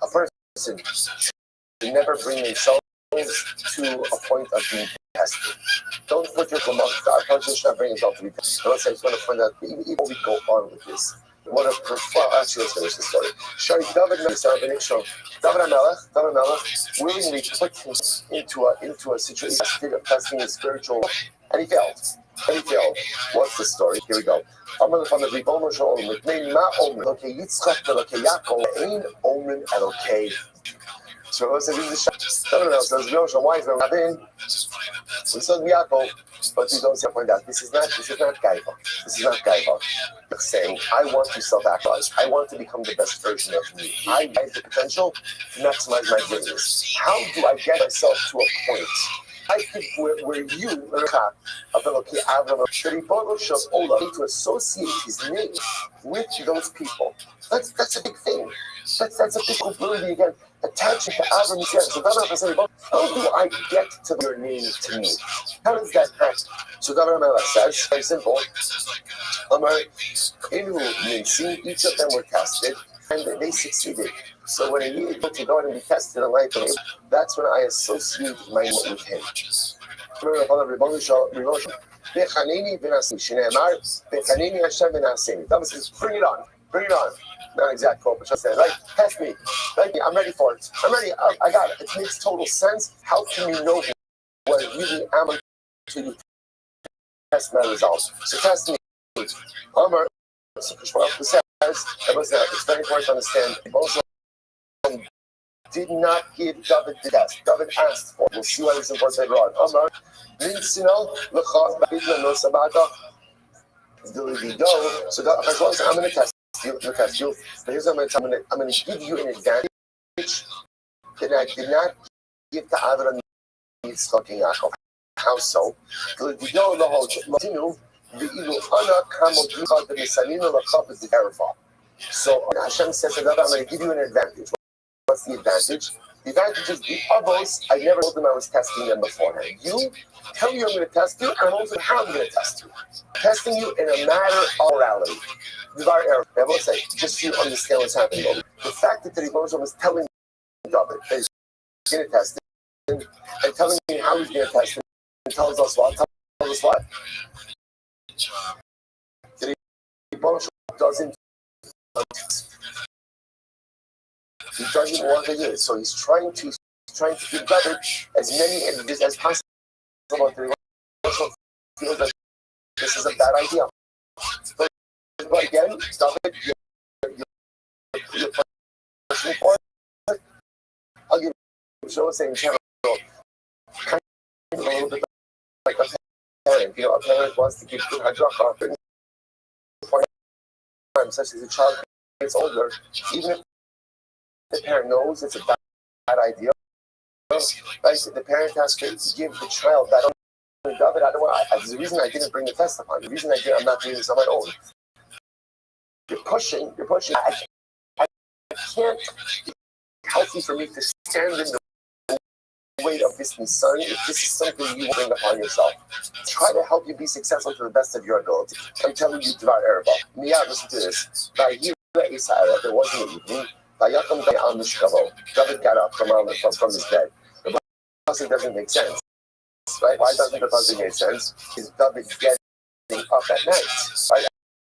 A: A person should never bring themselves to a point of being tested. Don't put your Gemara. Our person should not bring himself to be tested. I just want to point out, even we go on with this. What a profound. Actually, let's finish the story. David Melech willingly put him into a situation of testing his spiritual, and he failed. Detail. What's the story? Here we go. Amar from the Ribono Shalom, with me, Ma Omer, okay, Yitzchak, okay, Yaakov, Ein Omer, and okay. So it says, why is there nothing? We saw Yaakov, but we don't see point out. This is not Gaiva. This is not Gaiva. They're saying, I want to self-actualize. I want to become the best version of me. I have the potential to maximize my greatness. How do I get myself to a point? I think where you, to associate his name with those people. That's a big thing. That's a big ability again. Attaching to Avram says, how do I get to your name to me? How does that happen? So David Melech says, very simple. Each of them were tested, and they succeeded. So when I needed to go and be tested in life, that's when I associate my name with him. Bring it on. Bring it on. Not exact quote, but just say, like, test me. Thank you. I'm ready for it. I'm ready. I got it. It makes total sense. How can you know what I really am until you test my results? So test me. Amar, says, it's very important to understand. Moshe did not give David the test. David asked for it. We'll see why it's important later on. Amar, so I'm going to test you. But here's what I'm going to give you an advantage that I did not give to Avram, Yitzchak, and Yaakov. How so? So Hashem said to David, I'm going to give you an advantage. What's the advantage? The advantage is the others, I never told them I was testing them beforehand. You tell me I'm going to test you, and I'm also how I'm going to test you. Testing you in a matter of morality. I will say, just so you understand what's happening. The fact that the Rebbe was telling David that he's going to test him, and telling me how he's going to test him, and tells us what? The Rebbe doesn't. He doesn't want to do it, so he's trying to give David as many images as possible. The Rebbe feels that this is a bad idea. But again, David, you're pushing for it. I'll give you a saying general, kind of a little bit like a parent. A parent wants to give good hadracha for time, such as a child gets older, even if the parent knows it's a bad idea. The parent has to give the child that. David, I don't want. There's a reason I didn't bring the test upon. The reason I'm not doing this on my own. You're pushing. I can't. It's healthy for me to stand in the way of this son if this is something you bring upon yourself. Try to help you be successful to the best of your ability. I'm telling you, Dvar Erba. Miyad, listen to this. There wasn't an evening. David got up from his bed. The blessing doesn't make sense. Right? Why doesn't the buzzing make sense? Is David getting up at night? Right?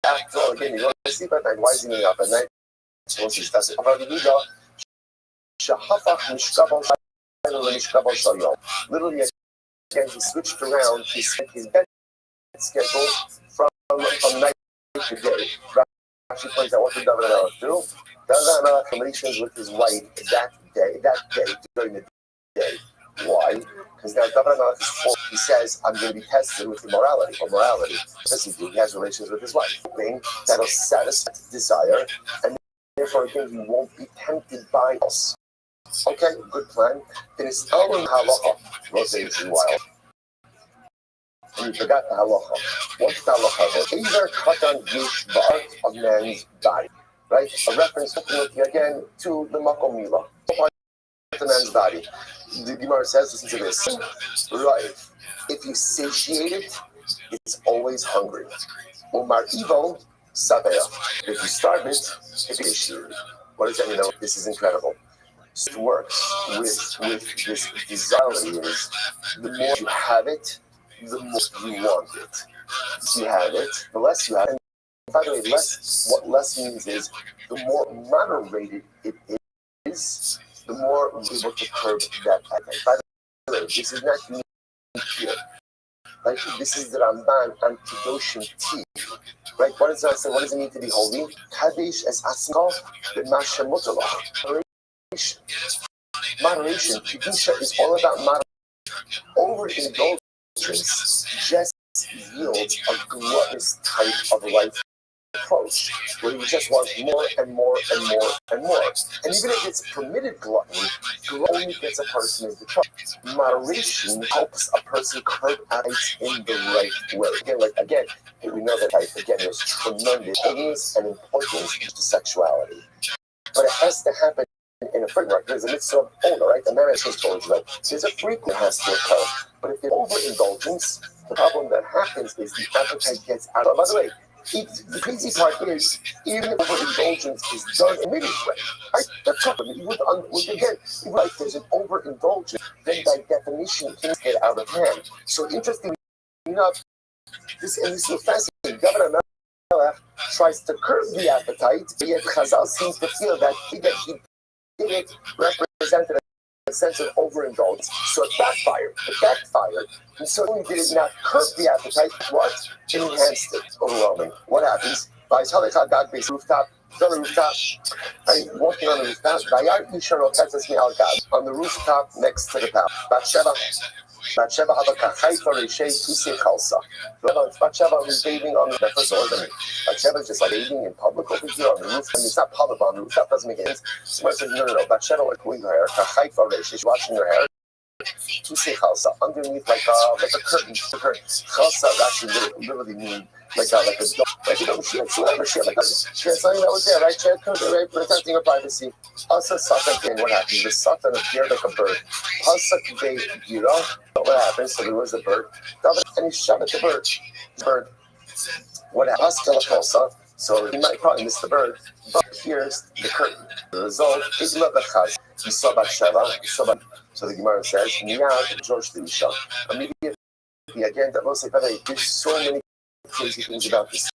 A: After all, again, you go to sleep at night. Why is he getting up at night? Once he's tested. Literally, again, he switched around his bed schedule from night to day. Actually points out what did David Melech do? David Melech relations with his wife that day, during the day. Why? Because now David Melech he says, I'm going to be tested with immorality or morality. What does he has relations with his wife. Hoping that'll satisfy his desire, and therefore again, he won't be tempted by us. Okay, good plan. Then it's Owen Halacha. This is wild. And you forgot the halacha. What's the halacha? Either cut on yish ba'art of man's body. Right? A reference again to the makom mila. The man's body. The Gemara says, listen to this. Right. If you satiate it, it's always hungry. Umar Ivo Sabea. If you starve it, it's satiated. What does that mean? This is incredible. So it works with this desire is the more you have it, the more you want it. You have it, the less you have it. And by the way, what less means is the more moderated it is, the more we're able to curb that appetite. By the way, this is not unique here. Like this is the Ramban and Kedoshim T. Right? What does that say? What does it mean to be holy? Kadesh es atzmo b'masha mutalach. Moderation. Kedusha is all about moderation. Overindulgence just yields a gluttonous type of life approach, where you just want more and more and more and more. And even if it's permitted gluttony, gluttony gets a person into trouble. Moderation helps a person curb appetites in the right way. Again, we know that type, again, there's tremendous holiness and importance to sexuality. But it has to happen in a framework. There's a mitzvah of owner, right? The man has told you, right? There's a frequency that has to occur. But if there's overindulgence, the problem that happens is the appetite gets out of. By the way, the crazy part is, even if overindulgence is done in a way, right? That's happening. Again, if there's an overindulgence, then by definition, things get out of hand. So interestingly enough, this is fascinating. Governor Melech tries to curb the appetite, but yet Chazal seems to feel that he did it represented a sense of overindulgence. So it backfired. And so only did it not curb the appetite, what? It enhanced it, overwhelming. What happens? By rooftop, right? Walking on the rooftop, on the rooftop next to the palace. Batsheva was bathing on the first organ. Batsheva is just like bathing in public over here on the roof. I mean, it's not public on the roof. That doesn't make any sense. Somebody said, no. Batsheva was pulling her hair. She's washing her hair. Underneath like a curtain. Chalsa actually literally mean like a dog. Like, she had whatever she had something that was there, right? She had right, protecting her privacy. Asa Satan, what happens? The Satan appeared like a bird. What happens? So there was a bird, and he shot at the bird. What happens? So he might probably miss the bird, but pierced the curtain. The result is he saw Batsheva. So the Gemara says, Miyad George the Isha. Immediately, again, that most there's so many crazy things about this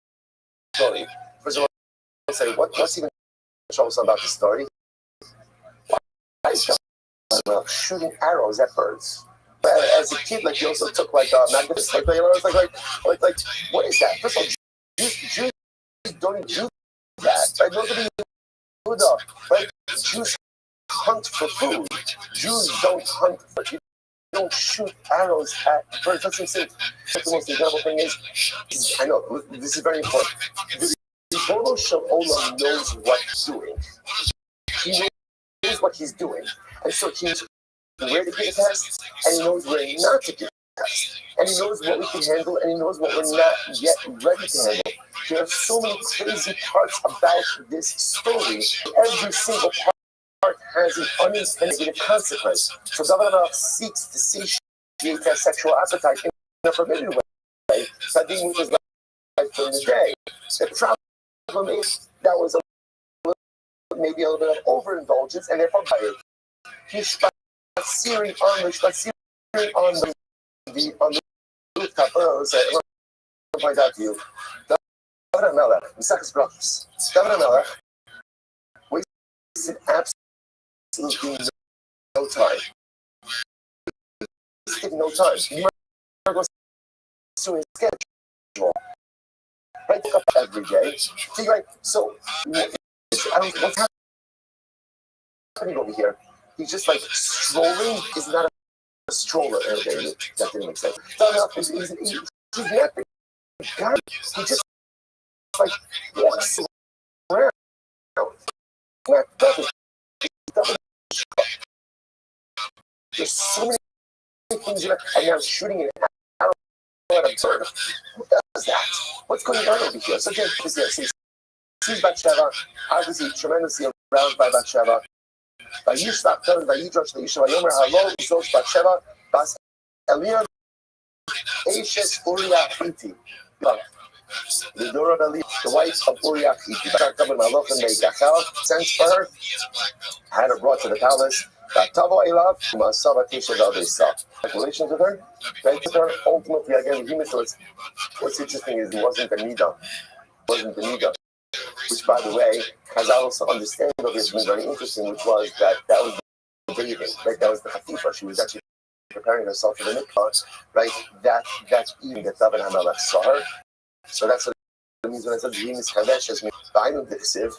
A: story. First of all, I'll say, what's even troublesome about the story? Why is God shooting arrows at birds? But as a kid, he also took magnets. I was like, what is that? First of all, Jews don't even do that. Right? Those are the right? Jews hunt for food. Jews don't hunt for food. Don't shoot arrows at birds. That's what I'm saying. But the most incredible thing is, I know, this is very important. The Ribono Shel Olam knows what he's doing. He knows what he's doing. And so he knows where to give a test, and he knows where not to give a test. And he knows what we can handle, and he knows what we're not yet ready to handle. There are so many crazy parts about this story. Every single part has an unintended consequence. So David seeks to satiate that sexual appetite in a forbidden way by being with his life during the day. The problem is that was maybe a little bit of overindulgence, and therefore by it. He's searing on the rooftop. I want to point out to you, David Melech, Mesachas Brachos. David Melech wasted absolutely no time. No time. You might go to his schedule. Right, up every day. See, right? So, what's happening over here? He's just strolling. Is not a stroller. Okay, that didn't make sense. He's not the guy. He just walks around. Not nothing. There's so many things, and now shooting an arrow at a bird. Who does that? What's going on over here? So again, sees Batsheva, obviously tremendously aroused by Batsheva. By Yishlach, telling by Yidrash, the Yisha, Yomer, Halo, Zos Batsheva, Bas Eliyahu, Ashes Uriah Hiti. The Dora of Eli, the wife of Uriah Hiti. Sent for her, had her brought to the palace. Relations with her, ultimately, again, what's interesting is it wasn't the Nida. Which, by the way, has also understanding of this been very interesting, which was that was the bathing, right? That was the Hatifa. She was actually preparing herself for the mikvah, right? That's eating that David HaMelech saw her. So that's what it means when it says Yimis Kadesh as Ba'inu Diksiv.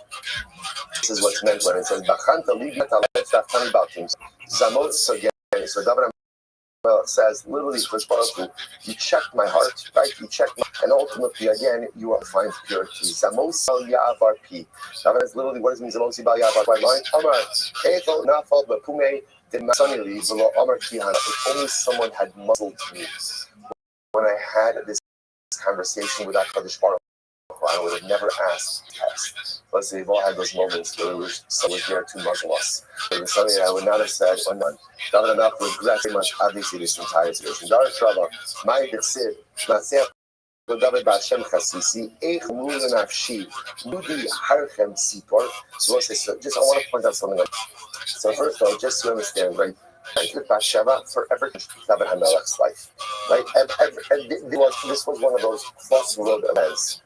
A: This is what's meant when it says Bachanta Ligat Al-Tani Baltim. Zamot Sogeh. So David HaMelech says literally you checked my heart, right? You checked my, and ultimately again you will find purity. Zamos Yavar P. That is literally what does it mean Zamos Yavar P line? Amar Eto Nafal Bapume de Masanili below Amar Kihan. If only someone had muzzled me when I had this conversation with HaKadosh Baruch Hu, I would have never asked to test. But we've all had those moments where someone was there to muzzle us. But it's something I would not have said or none. David HaMelech regrets very much, obviously, this entire situation. Darash Rava, my Dixiv, Naseh David Bashem Chasisi, Eich Mulu Nafshi, Nudi Harchem Sipor. So just I want to point out something. So first of all, just to understand, right? Bathsheba forever changed David HaMelech's life, right? And this was one of those crossroad events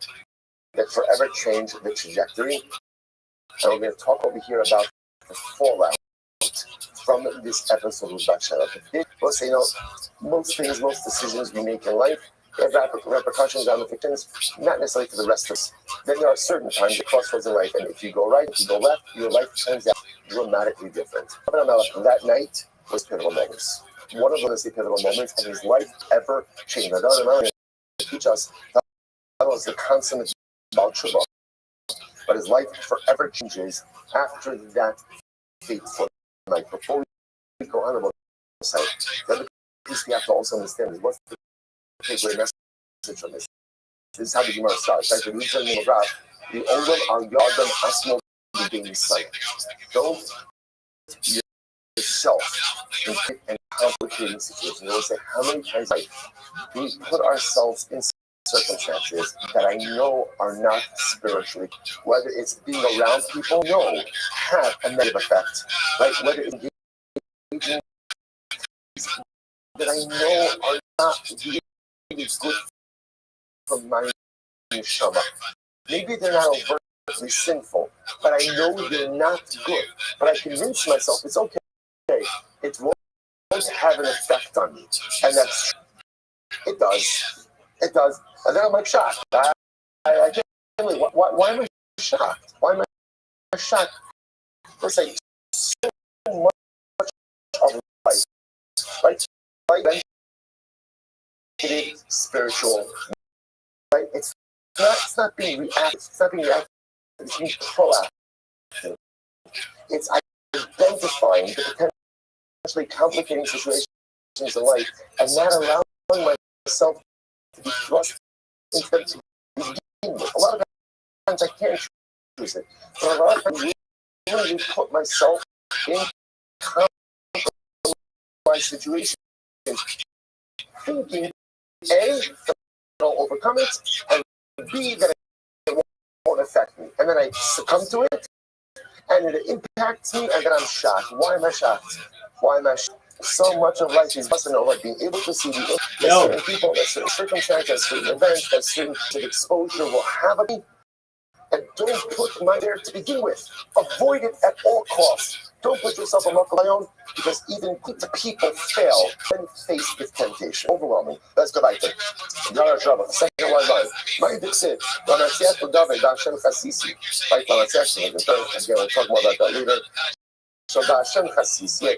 A: that forever changed the trajectory. And we're going to talk over here about the fallout from this episode with Bathsheba. We'll say, most things, most decisions we make in life have repercussions, ramifications, not necessarily for the rest of us. Then there are certain times, the crossroads in life, and if you go right, if you go left, your life turns out dramatically different. That night was pivotal moments. One of those pivotal moments, and his life ever changed. Now, David teach us that was the consummate about Shabbat, but his life forever changes after that fateful night. Before we go on about the site, the other piece we have to also understand is what's the takeaway message from this. This is how the Gemara starts. Right? The Olam are Yadam Asmo being silent. Don't yourself in complicating situations. I will say how many times we put ourselves in circumstances that I know are not spiritually, whether it's being around people, have a negative effect, right? Whether it's engaging that I know are not really good for my neshama. Maybe they're not overtly sinful, but I know they're not good. But I convince myself it's okay. It won't have an effect on me, and that's true. It does. It does. And then I'm like shocked. I can't believe why am I shocked? Why am I shocked? It's like so much of life, right? Right? Spiritual, right? It's not being reactive. It's not being reactive. It's being proactive. It's identifying the potentially complicating situations in life and not allowing myself to be thrust into them to begin with. A lot of times I can't choose it, but a lot of times I really put myself in compromised situations, thinking A, that I'll overcome it, and B, that it won't affect me. And then I succumb to it, and it impacts me, and then I'm shocked. Why am I shocked? Why am I shocked? So much of life is busting over being able to see the certain people, that certain circumstances, certain events, that certain exposure will have on me. And don't put my there to begin with. Avoid it at all costs. Don't put yourself on own because even good people fail when faced with temptation. Overwhelming. Let's go back there. Second one line. My Dixit. Again, we'll talk more about that later. So Hashem Chasisi.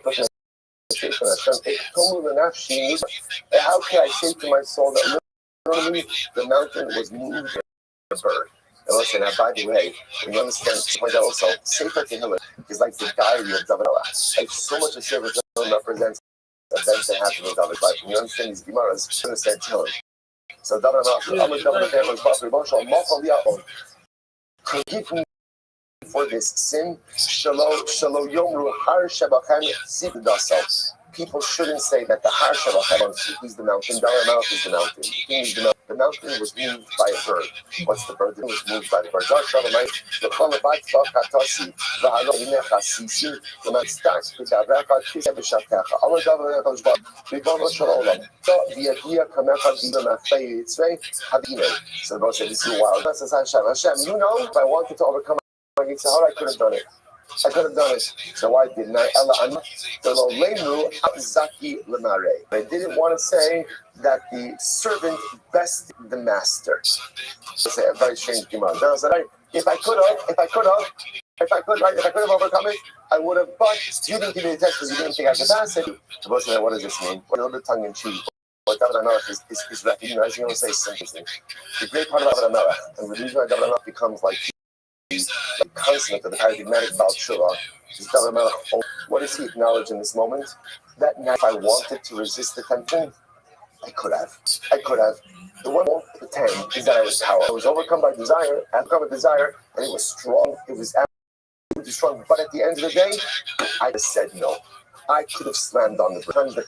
A: How can I say to my soul that literally the mountain was moved by a bird? And listen, now, by the way, when you understand, point out also, Sefer Tehillim is like the diary of David HaMelech. Like so much of Sefer Tehillim represents events that happen in David's life. When you understand these Gemaras, you understand Tehillim. So David HaMelech, forgive me for this sin. Shalo Yomru Har Shebachem Sivdasel. People shouldn't say that the Har Shebachem is the mountain. David HaMelech is the mountain. The king is the mountain. The mountain was moved by a bird. What's the bird? It was moved by the bird. So the Lord said, this is wild. Hashem, you know, if I wanted to overcome my Yitzhahara, I could have done it. I could have done it. So why didn't I? I didn't want to say that the servant bested the master. It's a very strange Gemara. Then I said, if I could have overcome it, I would have. But you didn't give me the text because you didn't think I could pass it. What does this mean? A little bit tongue in cheek. What David HaMelech is recognizing. I want to say something. The great part of David HaMelech, and the reason why David HaMelech becomes like the consummate of the paradigmatic Baal Tshuva, is David HaMelech. What does he acknowledge in this moment? That now, if I wanted to resist the temptation, I could have. The one I won't pretend is that I was power. I was overcome by desire, and it was strong. It was absolutely strong. But at the end of the day, I just said no. I could have slammed on the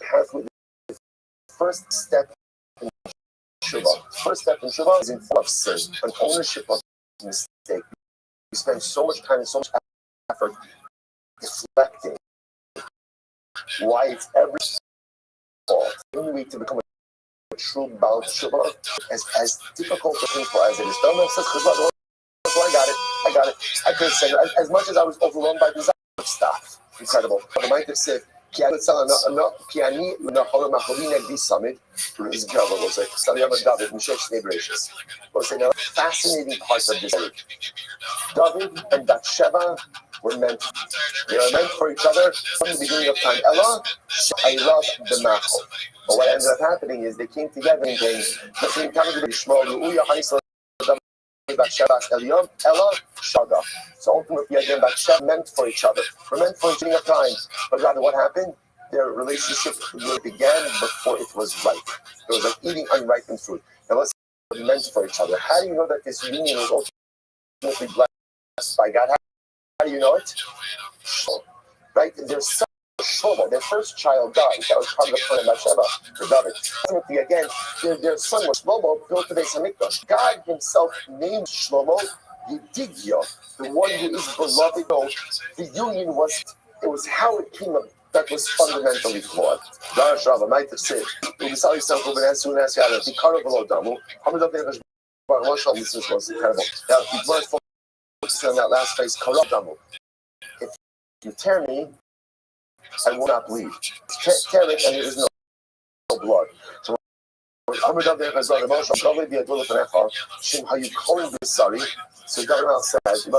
A: pathway. The first step in Shuvah is in form of sin, an ownership of mistake. We spend so much time and so much effort deflecting why it's every fault. The only way to become a true Baal Tshuva, as difficult or painful as it is. Don't says, I got it. I could have said it. As much as I was overwhelmed by desire, stop. Incredible. But I might have said, David, fascinating parts of this age. David and Bathsheba were meant. They were meant for each other from the beginning of time. Ella, I love the Machol. But what ended up happening is they came together and came. Ella, Shaga. So ultimately, again, Bathsheba meant for each other. We're meant for each of time. But rather, what happened? Their relationship really began before it was ripe. It was like eating unripened fruit. And let's say meant for each other. How do you know that this union was ultimately blessed by God? How do you know it? Right? Their son, Shlomo, their first child died. That was part of the plan of Bathsheba for David. Ultimately, again, their son was Shlomo, built the Beis Hamikdash. God himself named Shlomo Yedidia, the one who is beloved. The union was how it came about. That was fundamentally flawed. Darashava might have said, this was incredible. Now, the verse focusing on that last phrase, if you tear me, I will not bleed. Tear it, and there is no blood. So, how you calling this sorry? So David says, you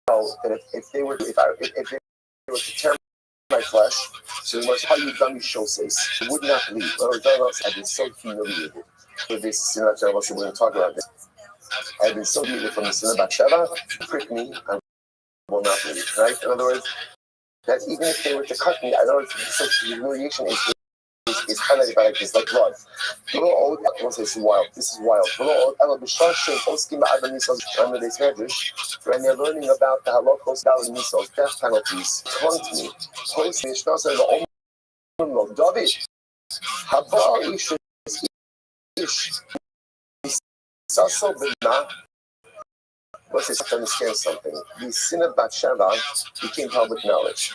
A: know that if they were to tear my flesh, so how you done show says it would not bleed. I've been so humiliated with this sin of Bathsheba. So we're going to talk about this. I've been so humiliated from the sin of Bathsheba. Prick me, I will not bleed. Right? In other words, that even if they were to cut me, I know so humiliation is highlighted by like this, like blood. This is wild. When they're learning about the halachos, death penalties, taunt me. David, let's just understand something. The sin of Bathsheba became public knowledge.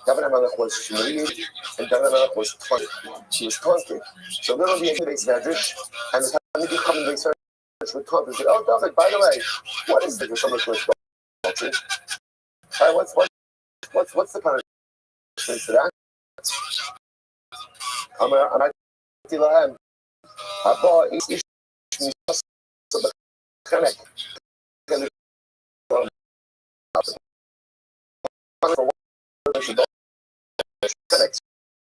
A: David HaMelech was humiliated, and David HaMelech was taunted. She was taunted. So literally, the Beis Medrash, and the time they come in the Beis Medrash would taunt and say, "Oh, David, by the way, what is this? Someone who is adultery? What's the punishment for that?"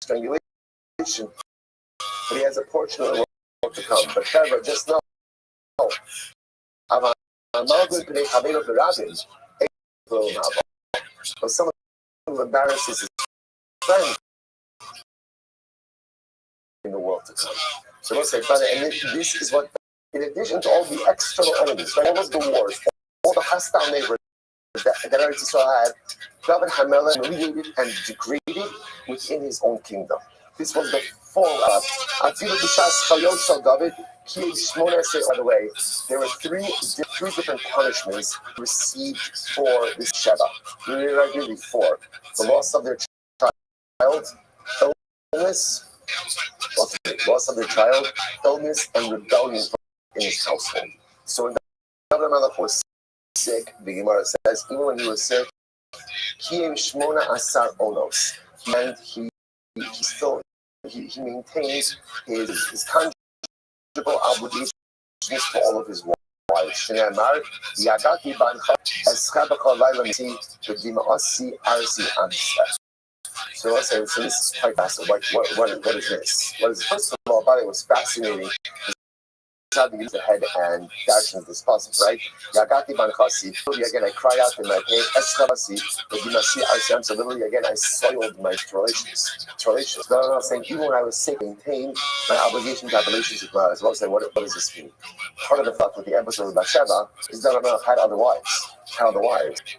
A: Strangulation, but he has a portion of the world to come. But Trevor, just know, but someone who embarrasses his friend in the world to come. So let's say, and this is what, in addition to all the external enemies, right, all of the wars, all the hostile neighbors that Eretz Yisrael had, David HaMelech humiliated and degraded within his own kingdom. This was the fallout. By the way, there were three different punishments received for this Sheba. Really four. The loss of their child, illness, and rebellion in his household. So when David HaMelech was sick, the Gemara says, even when he was sick, Kiyem Shmona Asar Onos. And he maintains his conjugal obligations to all of his wives. Shneimar, Yagati Bancha, Eschabaka Lailamisi, Bedimasi Arsi Amsa. So let's say, so this is quite fascinating. What is this? First of all, I thought it was fascinating. How to use the head and actions this possible, right? Yagati Banchasi, again, I cried out in my pain. Eschabasi, Bedimasi Arsi Amsa. Literally, again, I soiled my relations. No, I'm saying, even when I was sick, maintain my obligation to have relations with as well. Say, what does this mean? Part of the thought with the episode of Bathsheba is that I had other wives.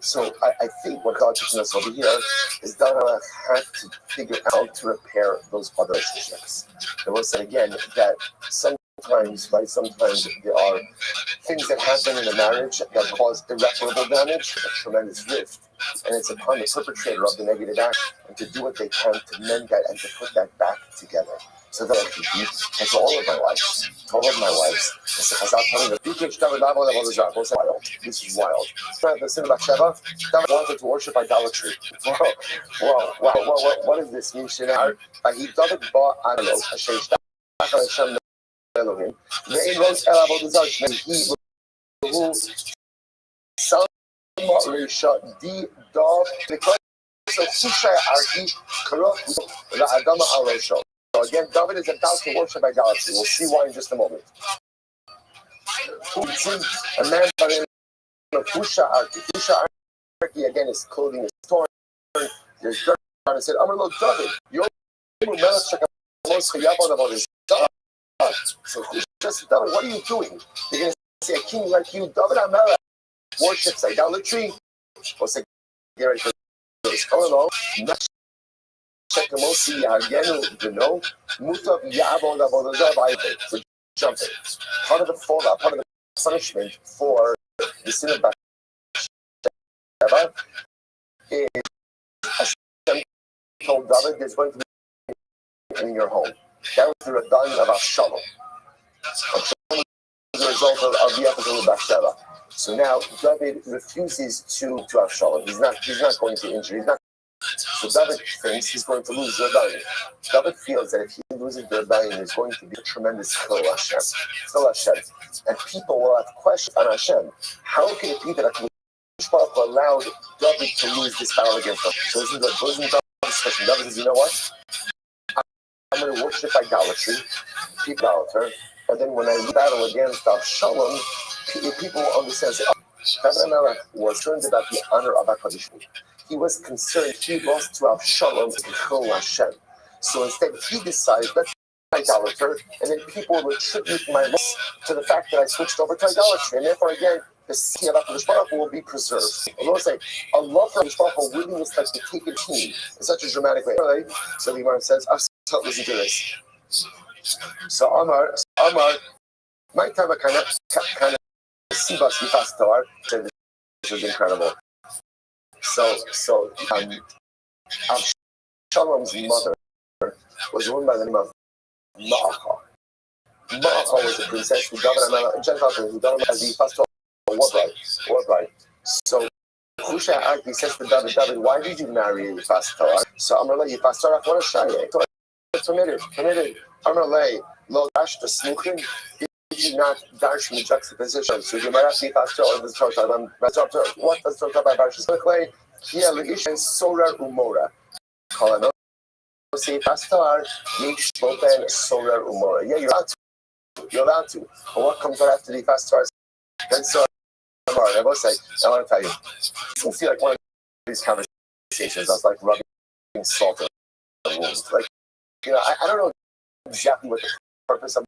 A: So I think what God teaching us over here is that I had to figure out to repair those other relationships. I will say again that sometimes there are things that happen in a marriage that cause irreparable damage, a tremendous rift, and it's upon the perpetrator of the negative act to do what they can to mend that and to put that back together. So that I can be to all of my wives. This is wild. The sin of Bathsheba, David wanted to worship idolatry. What does this mean? David bought Adelo, Hashem Elohim. Ve'in Ros El Avodah Zarah. He who Salma Risha Di Dov because of Sushai Arki Karot La'adama Arosho. So again, David is about to worship idolatry. We'll see why in just a moment. A man by the name of Fusha Arki. Fusha Arki again, his clothing is torn. There's dirt on it. Said, Amar David, you're so just David, what are you doing? You're going to say a king like you, David Amelech, worships idolatry? Or say, Gary, come along. So jumping. Part of the fallout, part of the punishment for the sin of Bathsheba is Hashem told David there's going to be in your home. That was the rebellion of Avshalom. Avshalom was the result of the episode of Bathsheba. So now David refuses to Avshalom. He's not going to injure. So David thinks he's going to lose the rebellion. David feels that if he loses the rebellion, there's going to be a tremendous kill Hashem. And people will have questions on Hashem. How can it be that a allowed David to lose this battle against him? So isn't David's question? David says, you know what? I'm going to worship idolatry, idolater, and then when I battle against Avshalom, people will understand. David was concerned about the honor of HaKadosh. He was concerned he lost to Avshalom to kill Hashem. So instead, he decided, let's be idolater, and then people will attribute my loss to the fact that I switched over to idolatry, and therefore, again, the city of HaKadosh Baruch Hu will be preserved. I will say, a love for HaKadosh Baruch Hu willingness to take a team in such a dramatic way. So the Gemara says, listen to this. So Amar, my time kind of sibas yifastar. This is incredible. So Avshalom's mother was a woman by the name of Ma'acha. Ma'acha was a princess who David Gentile who David as yifastar war bride. So Husha Arki says to David, why did you marry Yifastar? So Amar le Yifastar what a shaye. Permitted. Amalei, lo dash the smuchim. Did you not dash from the juxtaposition? So you might have to pass all the Torah. What does Torah by Barshas Quickly? Here, Leish and Sorar Umora. Colonel, say Pastor, Yesh Boten Sorar Umora. Yeah, you're allowed to. But what comes right after the Pastor? Then Sorar Umora. I will say, I want to tell you, it seems like one of these conversations. I was like rubbing salt in the wounds. Like, I don't know exactly what the purpose of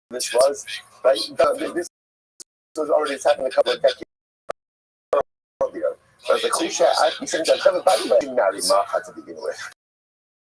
A: this was, but this was already happened a couple of decades earlier. But the cliche, I think that David didn't marry Ma'acha to begin with.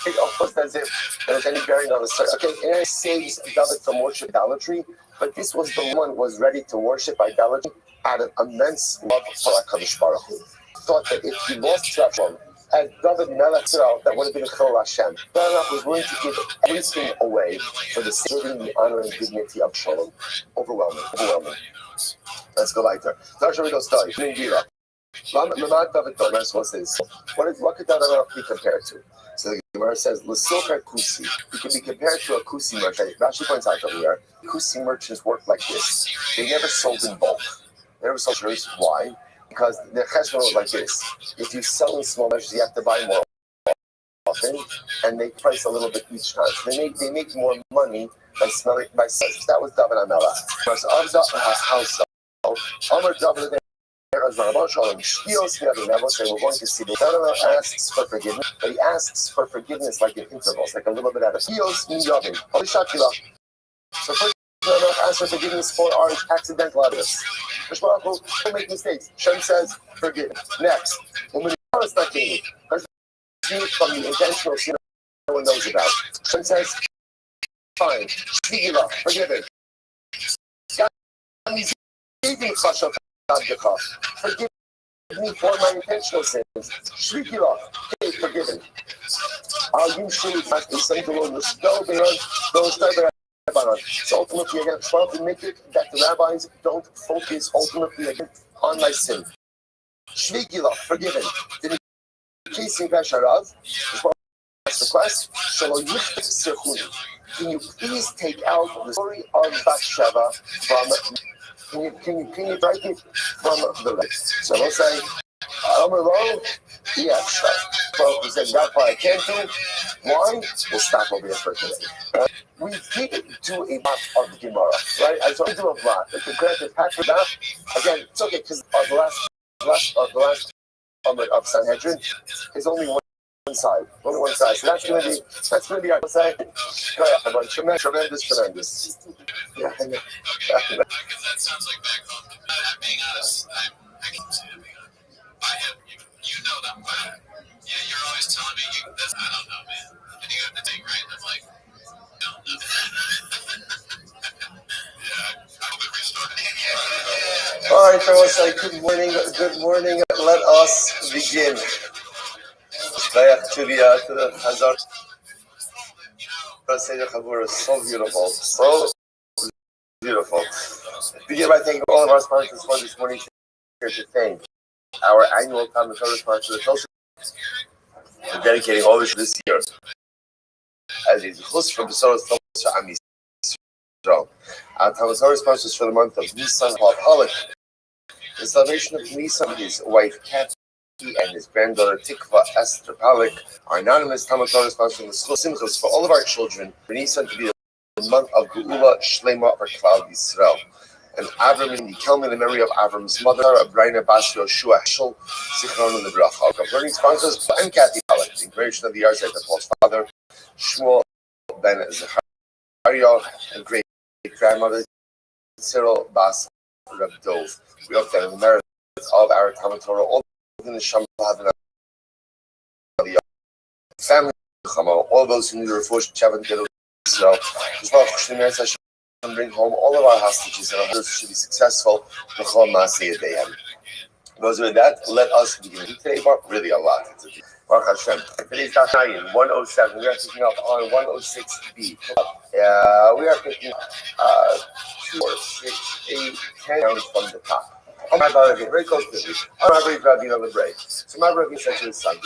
A: Almost as if there's any bearing on the story. Okay, and it saves David from worship idolatry, but this was the one who was ready to worship idolatry out of immense love for HaKadosh Baruch Hu. Thought that if he lost Avshalom, as David Melech that would have been Chol Hashem. David was willing to give everything away for the sake of the honor and dignity of Shalom. Overwhelming. Let's go later. What could David Melech be compared to? So the Gemara says, L'silka kusi. He can be compared to a kusi merchant. Rashi points out over here, kusi merchants work like this. They never sold in bulk. They never sold shares. Why? Because the cheshbon was like this. If you sell in small measures, you have to buy more often, and they price a little bit each time. So they make more money by smelling by sales. That was David Melech. Amar David we're going to see the David asks for forgiveness, but he asks for forgiveness like in intervals, like a little bit at a time. So first, David asks for forgiveness for our accidental utterance. We'll make mistakes. Shem says, forgive. Next, when we are not getting it, from the intentional sin no one knows about. Shem says, fine, forgiven. Forgive me for my intentional sins. Shvikila, forgiven. So ultimately, again, trying to make it that the rabbis don't focus ultimately again on my sin. Shvikila, forgiven. The case in Gasharav, request, can you please take out the story of Bathsheba from? Can you break it from the list? So we'll say, Amar yes. Well, we said that part I can't do. Why? We'll stop over here for today. We did do a lot of the Gemara, right? I told you do a lot. If you grant the patch for that, again, it's okay because the last of Sanhedrin is only one side. Only one side. So that's gonna be our side. Tremendous. Yeah.
C: Because that sounds like back home. Being honest, I can say it. You know that part. Yeah, you're always telling me this. I don't know, man. And you have to take right. I'm like, don't know. Yeah, I'll be restarted.
A: All right, so it's like good morning. Let us begin. To the Hazar. So beautiful. Begin by thanking all of our sponsors for this morning. Here to thank our annual Talmud Torah sponsor, the Tosh, for dedicating all this year as a host from Besoros to Am Yisrael. Our Talmud Torah sponsors for the month of Nisan Ha'Palik. The celebration of Nisan, his wife Kathy and his granddaughter Tikva Esther Palik, our anonymous Talmud Torah sponsor in the school Simchos for all of our children. For Nisan to be the month of Geula Shlema for Klal Yisrael. And Avram in the Kelman, the memory of Avram's mother, Abrina Bas Yoshua Heschel, Zichron and the Bracha. Our learning sponsors, and Kathy Palik, the inspiration of the Yarzeit of Paul's father, Shmuel ben Zechariah, and great grandmother, Cyril Bas Reb Dov. We hope that in the merits of our Talmud Torah, all in the Shem have the family, all those who need a refuah, Shabbat, Gedol, Israel, as well as and bring home all of our hostages and our brothers should be successful. Those with that, let us begin today, but really a lot. Baruch Hashem. Today's Daf 107. We are picking up on 106b. We are picking 2, 4, 6, 8, 10 down from the top. Very close to me. So my Rabbi said to his son, in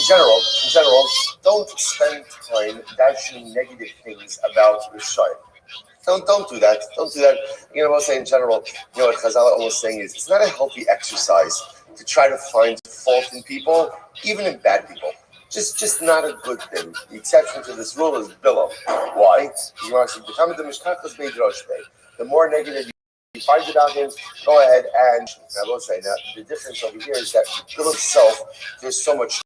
A: general, don't spend time dashing negative things about Rishayim. Don't do that. Don't do that. You know what I'm saying? In general, you know what Chazal almost saying is, it's not a healthy exercise to try to find fault in people, even in bad people. Just not a good thing. The exception to this rule is Bilam. Why? The more negative you find about him, go ahead and I will say that the difference over here is that the Bilam itself, there's so much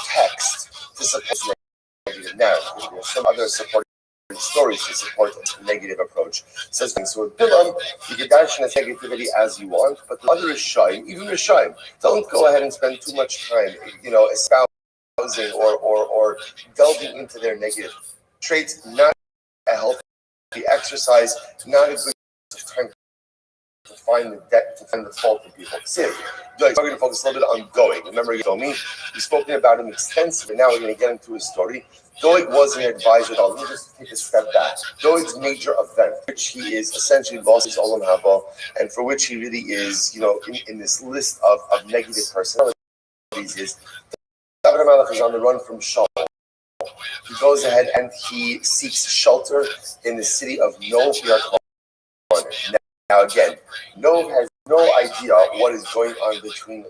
A: text to support negative narrative. There's some other supporting stories to support a negative approach. So with Bilam, you can dash in negativity as you want, but the other Rishayim, even Rishayim, don't go ahead and spend too much time, espousing or delving into their negative traits. Not a healthy exercise, not a good time to find the fault in people. See, we're going to focus a little bit on going. Remember Yomi? We've spoken about him extensively. Now we're going to get into his story. Doeg was an advisor. Let me just take a step back. Doeg's major event, which he is essentially boss is Olam Haba, and for which he really is, in this list of negative personalities, is David HaMelech is on the run from Shaul. He goes ahead and he seeks shelter in the city of Nov. Now again, Nov has no idea what is going on between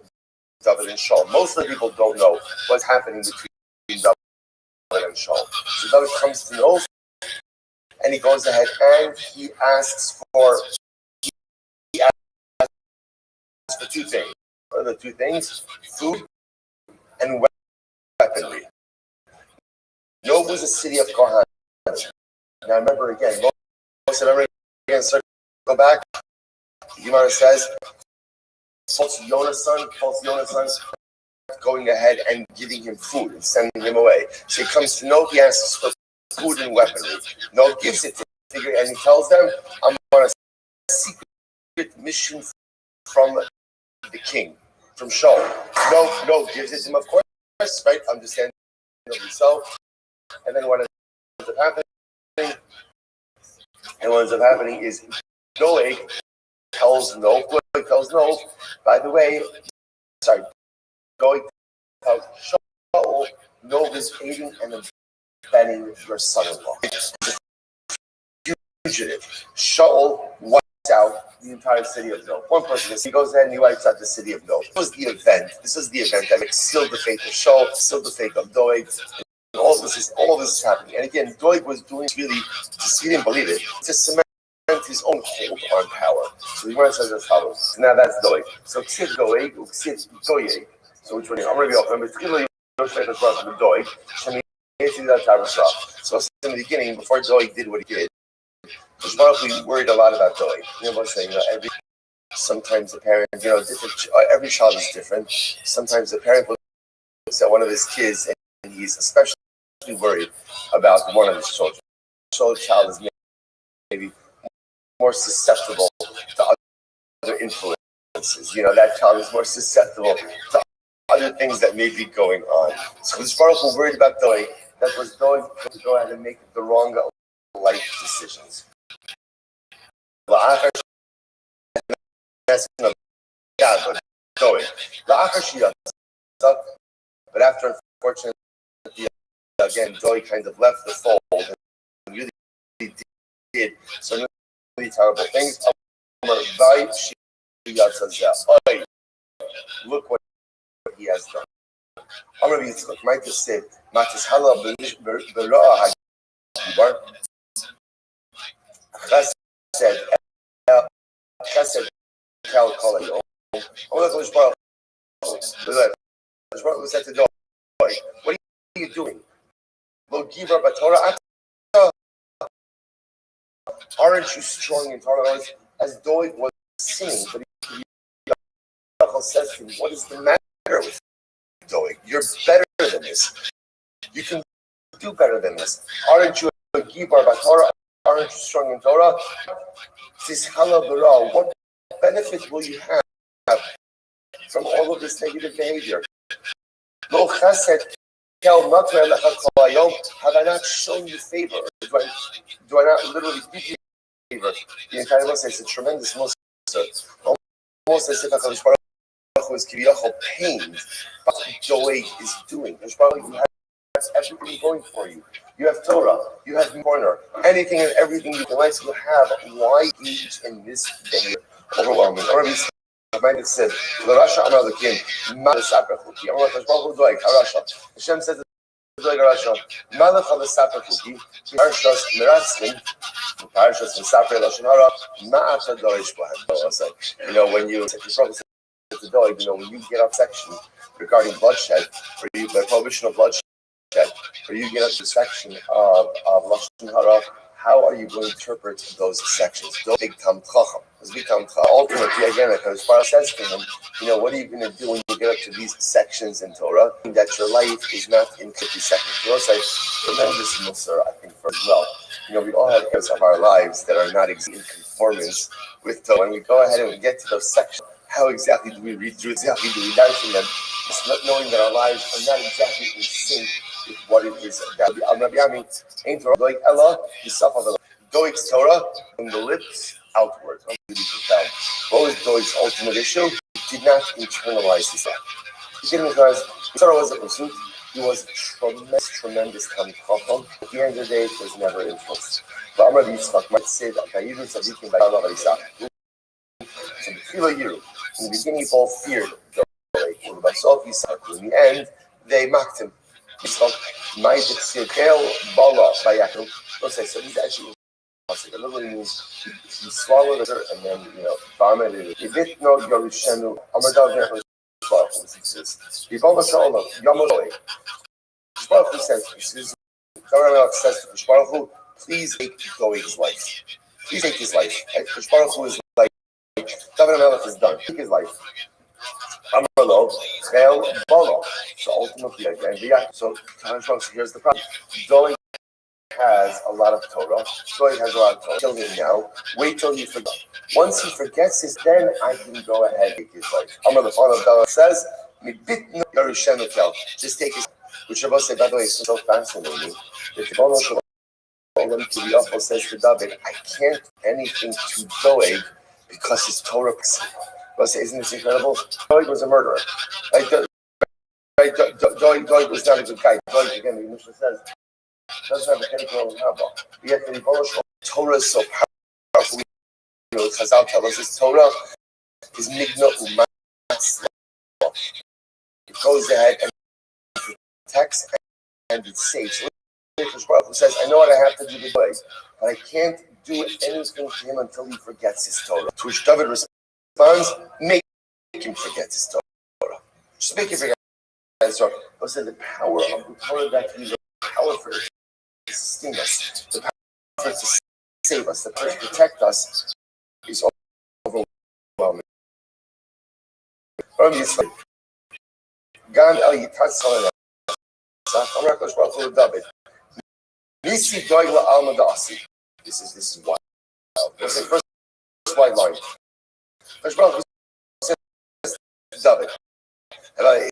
A: David and Shaul. Most of the people don't know what's happening between David and Shaul. So David comes to Nov, and he goes ahead and he asks for two things. What are the two things? Food and weaponry. Nov was a city of Kohan. Now remember again, go back. Gemara says, false Yonasan going ahead and giving him food and sending him away. So he comes to Nov, he asks for food and weaponry. Nov gives it to him, and he tells them, I'm on a secret mission from the king, from Shaul. Nov gives it to him, of course, right? Understanding of himself. And then what ends up happening is Doeg tells Nov, by the way, Doeg tells Shaul, Nov is aiding and abetting your son-in-law. Fugitive. Shaul wipes out the entire city of Nov. One person, he goes ahead and he wipes out the city of Nov. This was the event that sealed the fate of Shaul, sealed the fate of Doeg. All this is happening. And again, Doeg was doing really, he didn't believe it, to cement his own hold on power. So the Gemara says as follows. Now that's Doeg. So Ksiv Doeg, Ksiv Doeg. So which one? I'm going to be off. Remember, Doeg. So in the beginning, before Doeg did what he did, we worried a lot about Doeg. Saying, sometimes the parent, different. Every child is different. Sometimes the parent looks at one of his kids and he's especially worried about one of his children. So the child is maybe more susceptible to other influences. That child is more susceptible to other things that may be going on. So as far as we're worried about Doeg, that was Doeg to go ahead and make the wrong life decisions. But after, unfortunately, again, Doeg kind of left the fold and really did some really terrible things. Look what he has done. Might just say, what are you doing? Aren't you strong in Torah? As Doeg was singing, but he says to him, what is the matter with Doeg? You're better than this. You can do better than this. Aren't you a Gibar Torah? Aren't you strong in Torah? What benefit will you have from all of this negative behavior? Lo chesed kel mater lecha kol hayom. Have I not shown you favor? Do I not literally give you favor? The entire Muslim is a tremendous Muslim. Almost as if HaKadosh Baruch Hu was kiviyachol pained by what Doeg is doing. HaKadosh Baruch Hu has everything going for you. You have Torah, you have corner, anything and everything you can like to have. Why engage in this day overwhelming? It said, "L'Rasha Amar L'Kim, Ma L'Saper Chuki." Amar HaKadosh Baruch Hu Doeg, HaRasha. Hashem says, "Doeg HaRasha, Ma L'Cha L'Saper Chuki, Parshas Meratzim, Parshas L'Saper Lashon Hara, Ma Ata Dorish Bohem." When you said to Doeg, when you get up section regarding bloodshed, or you the prohibition of bloodshed, or you get up to the section of Lashon Hara, how are you going to interpret those sections? Doeg Tam Chacham. Ultimately, again, because Baruch says to him, what are you going to do when you get up to these sections in Torah? That your life is not in 50 seconds. It's like tremendous musar, I think, for as well. We all have areas of our lives that are not exactly in conformance with Torah. When we go ahead and we get to those sections, how exactly do we read through? Exactly do we dance in them? It's not knowing that our lives are not exactly in sync with what it is. Rabbi Ami ain't Torah like Ella, Yisaf of Doeg's Torah from the lips outward. Really profound. What was Doeg's ultimate issue? He did not internalize his act. He didn't because Torah was a pursuit. He was tremendous Talmid Chacham. At the end of the day, it was never influenced. But Amar Yitzchak might say that Vayiru Tzadikim V'Yalav Isaac. So the Year, in the beginning, people feared Doeg. In the end, they mocked him. Yitzchak might say Kel Bala Vayakum. Let's say so. He's actually it literally means he swallowed it and then vomited it. He didn't know Yerushenu. Amar Dav Yisrael says, Baruch Hu, please take Doeg's life. Please take his life. Baruch Hu is like, David HaMelech is done. Take his life. Amar Chel Bala. So ultimately, again, so here's the problem. Doeg has a lot of Torah. Doeg has a lot of Torah. Kill him now. Wait till he forgets. Once he forgets this, then I can go ahead and take his life. Amar the father of David says, just take his. Which Rabbi said, by the way, is so fascinating. That the Baruch Hu says to David, I can't do anything to Doeg because his Torah. Rabbi said, isn't this incredible? Doeg was a murderer. Like Doeg was not a good guy. Doeg, again, the Mishnah says, doesn't have a chemical in Haba. Yet the Torah is so powerful. Chazal tells us this Torah is migna u'matzla. It goes ahead and protects and it saves. So says, I know what I have to do to Doeg, but I can't do anything to him until he forgets his Torah. To which David responds, make him forget his Torah. Just make him forget his Torah. I said the power of the Torah that he the power for it to sustain us, the power for it to save us, the power to protect us is overwhelming. Gan el Yitzchak David. Nisi Doeg la'alma da'asi. This is wild. This is the first white line. First brother says David. And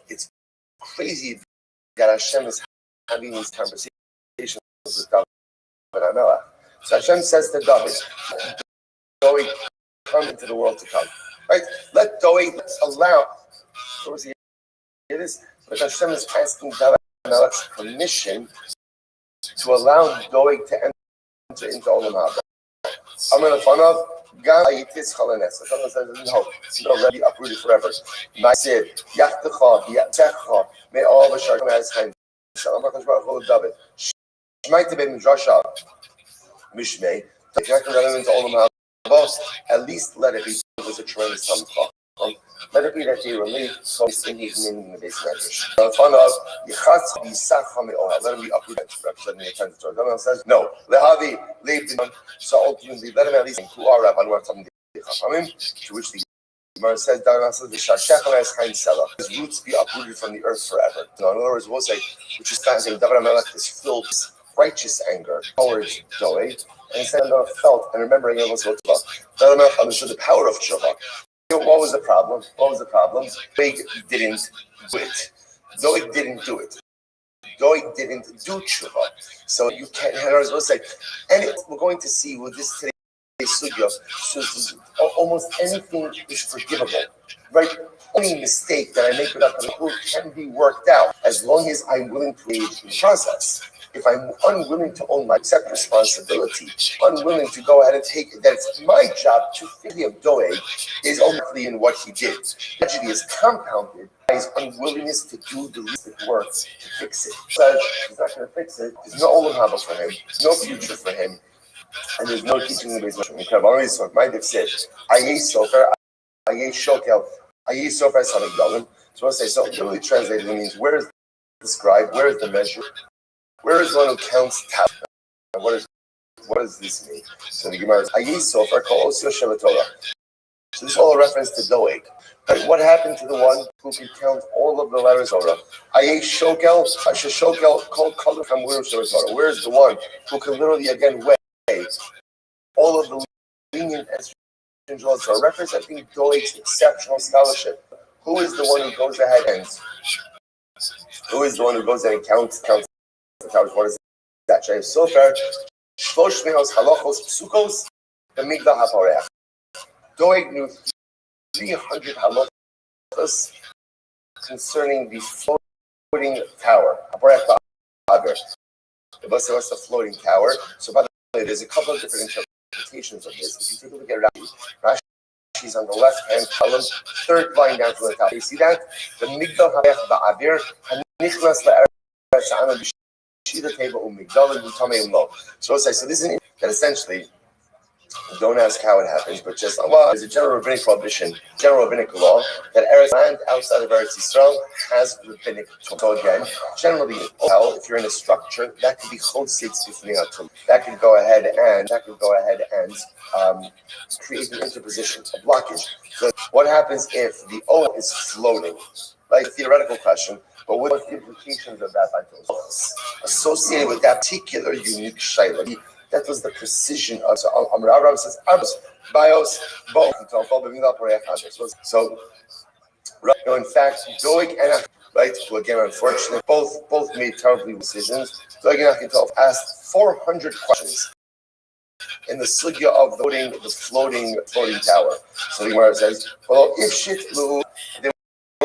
A: it's crazy that Hashem is having these conversations with David. So Hashem says to David, Doeg, come into the world to come. Right? Let Doeg allow. So it is, but Hashem is asking David Melech's permission to allow Doeg to enter into Olam Haba. I'm in the fun of God. Someone says, no, let me uprooted forever. I said, Yachtecha, Yachtecha, may all the Shark has time. Shalom HaKadosh David. Shmai Tebei Midrasha, Mishmei. If you're not going to run into Olam Haba, at least let it be. It was a tremendous time. Let it be that they relate so in his meaning in the base language. The fun of Yichatz B'Yisach HaMe'oha. Let him be uprooted, representing the attention to it. Governor says, no. Lehavi, Leibdin. So ultimately, let him at least who are Rabban, who are Talmidei Chachamim, to which the Gemara says, David says, V'Shashechem as Chaim Sela. His roots be uprooted from the earth forever. No, in other words, we'll say, which is fascinating, David HaMelech is filled with righteous anger towards Doeg, and instead of felt and remembering it was what David HaMelech understood the power of Tshuva. What was the problem? Doeg didn't do it. Doeg didn't do it. Doeg didn't do tshuva. So you can't, I was going to say, and we're going to see with this today's sugya, so almost anything is forgivable, right? Any mistake that I make without the rule can be worked out as long as I'm willing to engage in the process. If I'm unwilling to own my accept responsibility, unwilling to go ahead and take it, that it's my job to forgive Doeg is only in what he did. Tragedy is compounded by his unwillingness to do the realistic work to fix it. So he's not going to fix it. There's no Olam Haba for him. There's no future for him. And there's no teaching the base. Incredible. So my div said, Ayeh Sofer, Ayeh Shokel, Ayeh Sofer Sadik Dalim. So I say, so literally translated it means where is the scribe, where is the measure? Where is the one who counts talent? What does this mean? So the Gemara is Ayeh Sofer Kol Osio Sheva Torah. So this is all a reference to Doeg. But what happened to the one who can count all of the letters of Torah? Ayeh Shokel, Asher Shokel Kol Kol Kamur Sheva Torah. Where is the one who can literally again weigh all of the lenient and so a reference, I think, Doeg's exceptional scholarship. Who is the one who goes ahead and Who is the one who goes there and counts the towers? What is that? So far, Shlosh Menos Halachos Psukos, the Migdal HaPoreach. Doeg knew 300 halachos concerning the floating tower. HaPoreach Ba'aver. It was a floating tower. So by the way, there's a couple of different interpretations of this. If you take a look at Rashi, Rashi's on the left-hand column, third line down from the top. You see that? The Migdal HaPoreach Ba'aver, Hanichnas La'eretz Ha'ana B'shida Teva U'Migdal U'Tamei Lo. So this is that essentially, don't ask how it happens, but just, there's a general rabbinic prohibition, general rabbinic law, that land outside of Eretz Yisrael has rabbinic. So again, generally, if you're in a structure, that could be chositz b'fnei hatum. That could go ahead and create an interposition, a blockage. So what happens if the O is floating? Like a theoretical question, but what's the implications of that by those associated with that particular unique shayla? That was the precision of Amar says bios both. So in fact, Doeg and right, who again unfortunately both made terrible decisions. Doeg and Achitov asked 400 questions in the sugya of the floating tower. So the Gemara says, well, if shit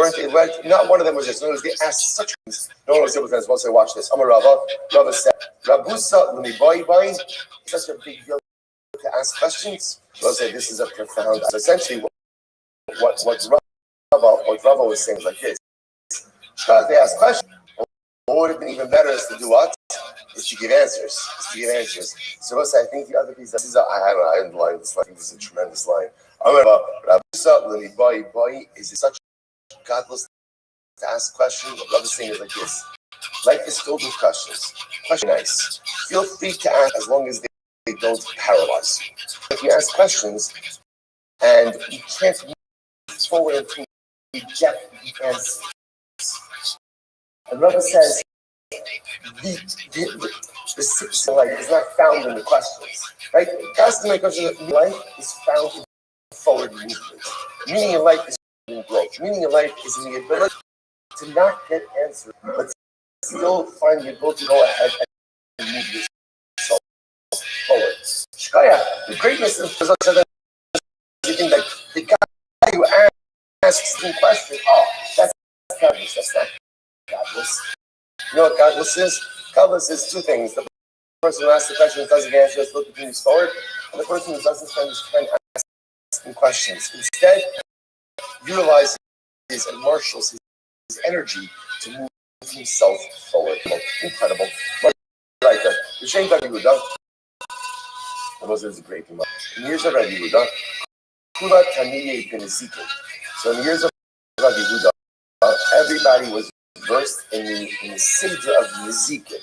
A: they weren't, not one of them was this. No, they asked such things. No one was able to answer. Once I watch this, Amar Rava said, Rabusa l'miboy, such a big deal to ask questions. So I say this is a profound. So essentially, what Rava was saying is like this: they ask questions. What would have been even better is to do what? Is to give answers. So I think the other piece. This is I underlined this line. I think this is a tremendous line. Rabusa l'miboy is such godless to ask questions. What Rava is saying is like this. Life is filled with questions. Question nice. Feel free to ask as long as they don't paralyze you. If you ask questions and you can't move forward until you reject the answer. And Rava says the sixth life is not found in the questions. Right? Asking my question in life is found in forward movement. Meaning in life is in growth. Meaning in life is in the ability to not get answered, but still find the ability to go ahead and move yourself forward. Shkaya, the greatness of you think that the guy who asks the question, that's godless. That's not godless. You know what godless is? Godless is two things. The person who asks the question doesn't get answers, still continues forward, and the person who doesn't spend his time asking questions. Instead, utilizes and marshals his energy to move himself forward. Incredible. Right there. The Shem Rabbi Yehuda. The Muslim is a great thing. In the years of Rabbi Yehuda, Kula Taniye Benezikin. So in the years of Rabbi Yehuda, everybody was versed in the Seder of Nezikin.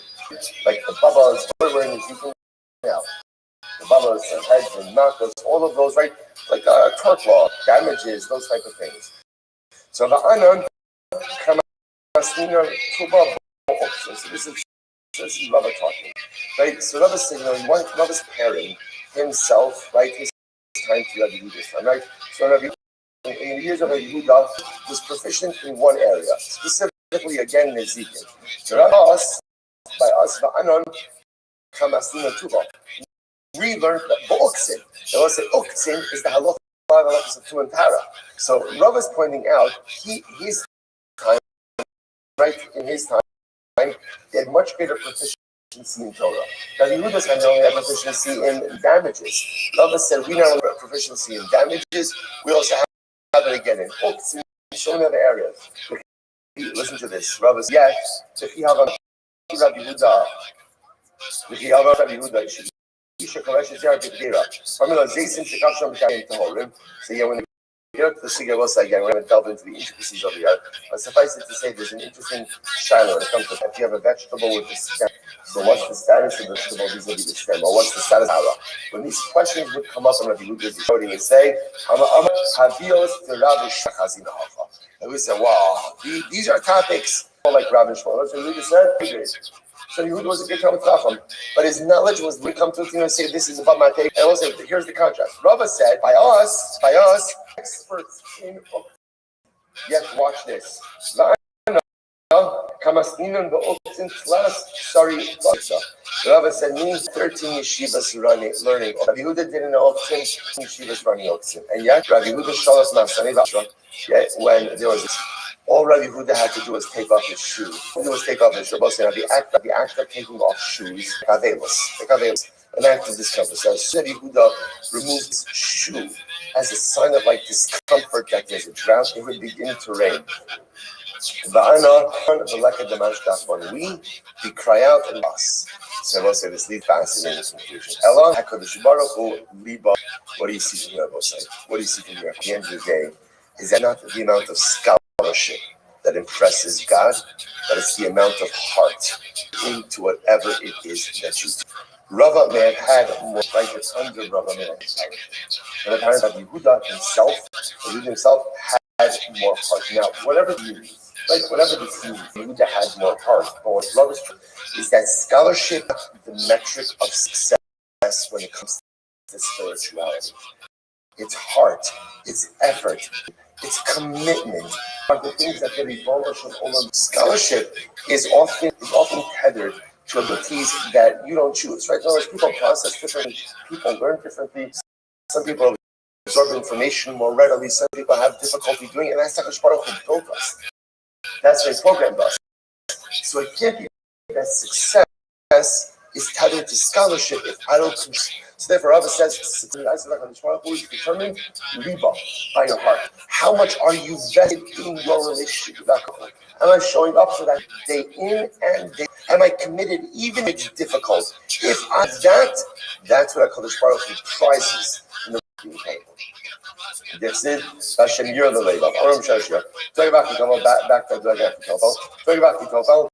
A: Like the Babas, we're in Nezikin now. The Babas, the heads, and Makos, all of those, right? Like tort law, damages, those type of things. So the Anan, so this is Rava talking, right? So Rava is saying, Rava's pairing himself, right? His time to Rabbi Yehuda's time, right? So Rabbi, in the years of Rabbi Yehuda, was proficient in one area, specifically again Nezikin. So by us, Va'anon Kamasina Tuba. We learned that Ba'uksin. They want to say Uksin is the halacha of Tu and Tara. So Rava is pointing out his time, right? In his time, he had much greater proficiency in Torah. Rabbi Yehuda's time only had proficiency in damages. Rava said we not only have proficiency in damages, we also have it again in books and so many other areas. Listen to this. Rava says, yes, if you have a Rabbi Yehuda, so yeah, when we get up to the Sigurd Wilsa again, we're going to delve into the intricacies of the art. But suffice it to say, there's an interesting shiloh when it comes to if you have a vegetable with a stem. So what's the status of the vegetable vis-a-vis the stem? Or what's the status of it? When these questions would come up on Rabbi Yehuda's show, he would say, and we say, wow, these are topics like Rabbi Shmuel. That's what Yehuda said. So Yehuda was a good Talmud Chacham, but his knowledge was we come to him and say this is above my pay. And also, here's the contrast. Rava said, by us, experts in. Yet watch this. Kamasninan be'otin class. Sorry, Rava said means 13 yeshivas learning. Rabbi Yehuda didn't know 10 yeshivas running Oksin. And yet, Rabbi Yehuda Shalas Masani Vashra, when there was all Rabbi Yehuda had to do was take off his shoe. All he was take off his shoe. The act of taking off shoes, an act of discomfort. So Rabbi Yehuda removed his shoe as a sign of like discomfort that there's a drought, it would begin to rain. We cry out and us. So I will say this lead fascinating conclusion. Ella HaKadosh Baruch Hu Liba. What do you see from here, Bosai? What do you see from here? At the end of the day, is that not the amount of scholarship that impresses God, but it's the amount of heart into whatever it is that you do. Rava may have had more, right? It's under Rava may have had. But apparently Yehuda himself had more heart. Now, whatever you use, like whatever this means, Yehuda had more heart. But what Rava is that scholarship, the metric of success when it comes to spirituality. It's heart, it's effort, it's commitment. The things that really scholarship is often tethered to abilities that you don't choose, right? In other words, people process differently, people learn differently. Some people absorb information more readily, some people have difficulty doing it, and that's HaKadosh Baruch Hu built us. That's what he programmed us. So it can't be that success is tethered to scholarship if I don't choose. So therefore, Rabbi says, who is determined? Riba, by your heart. How much are you vested in your relationship with God? Am I showing up for that day in and day? Am I committed even if it's difficult? If I'm that's what HaKadosh Baruch Hu prizes in the being table. This is Hashem Yer the Leilav. Aram Shashia. Talk about the Tofel, back to the Tofel. Talk about the Tofel.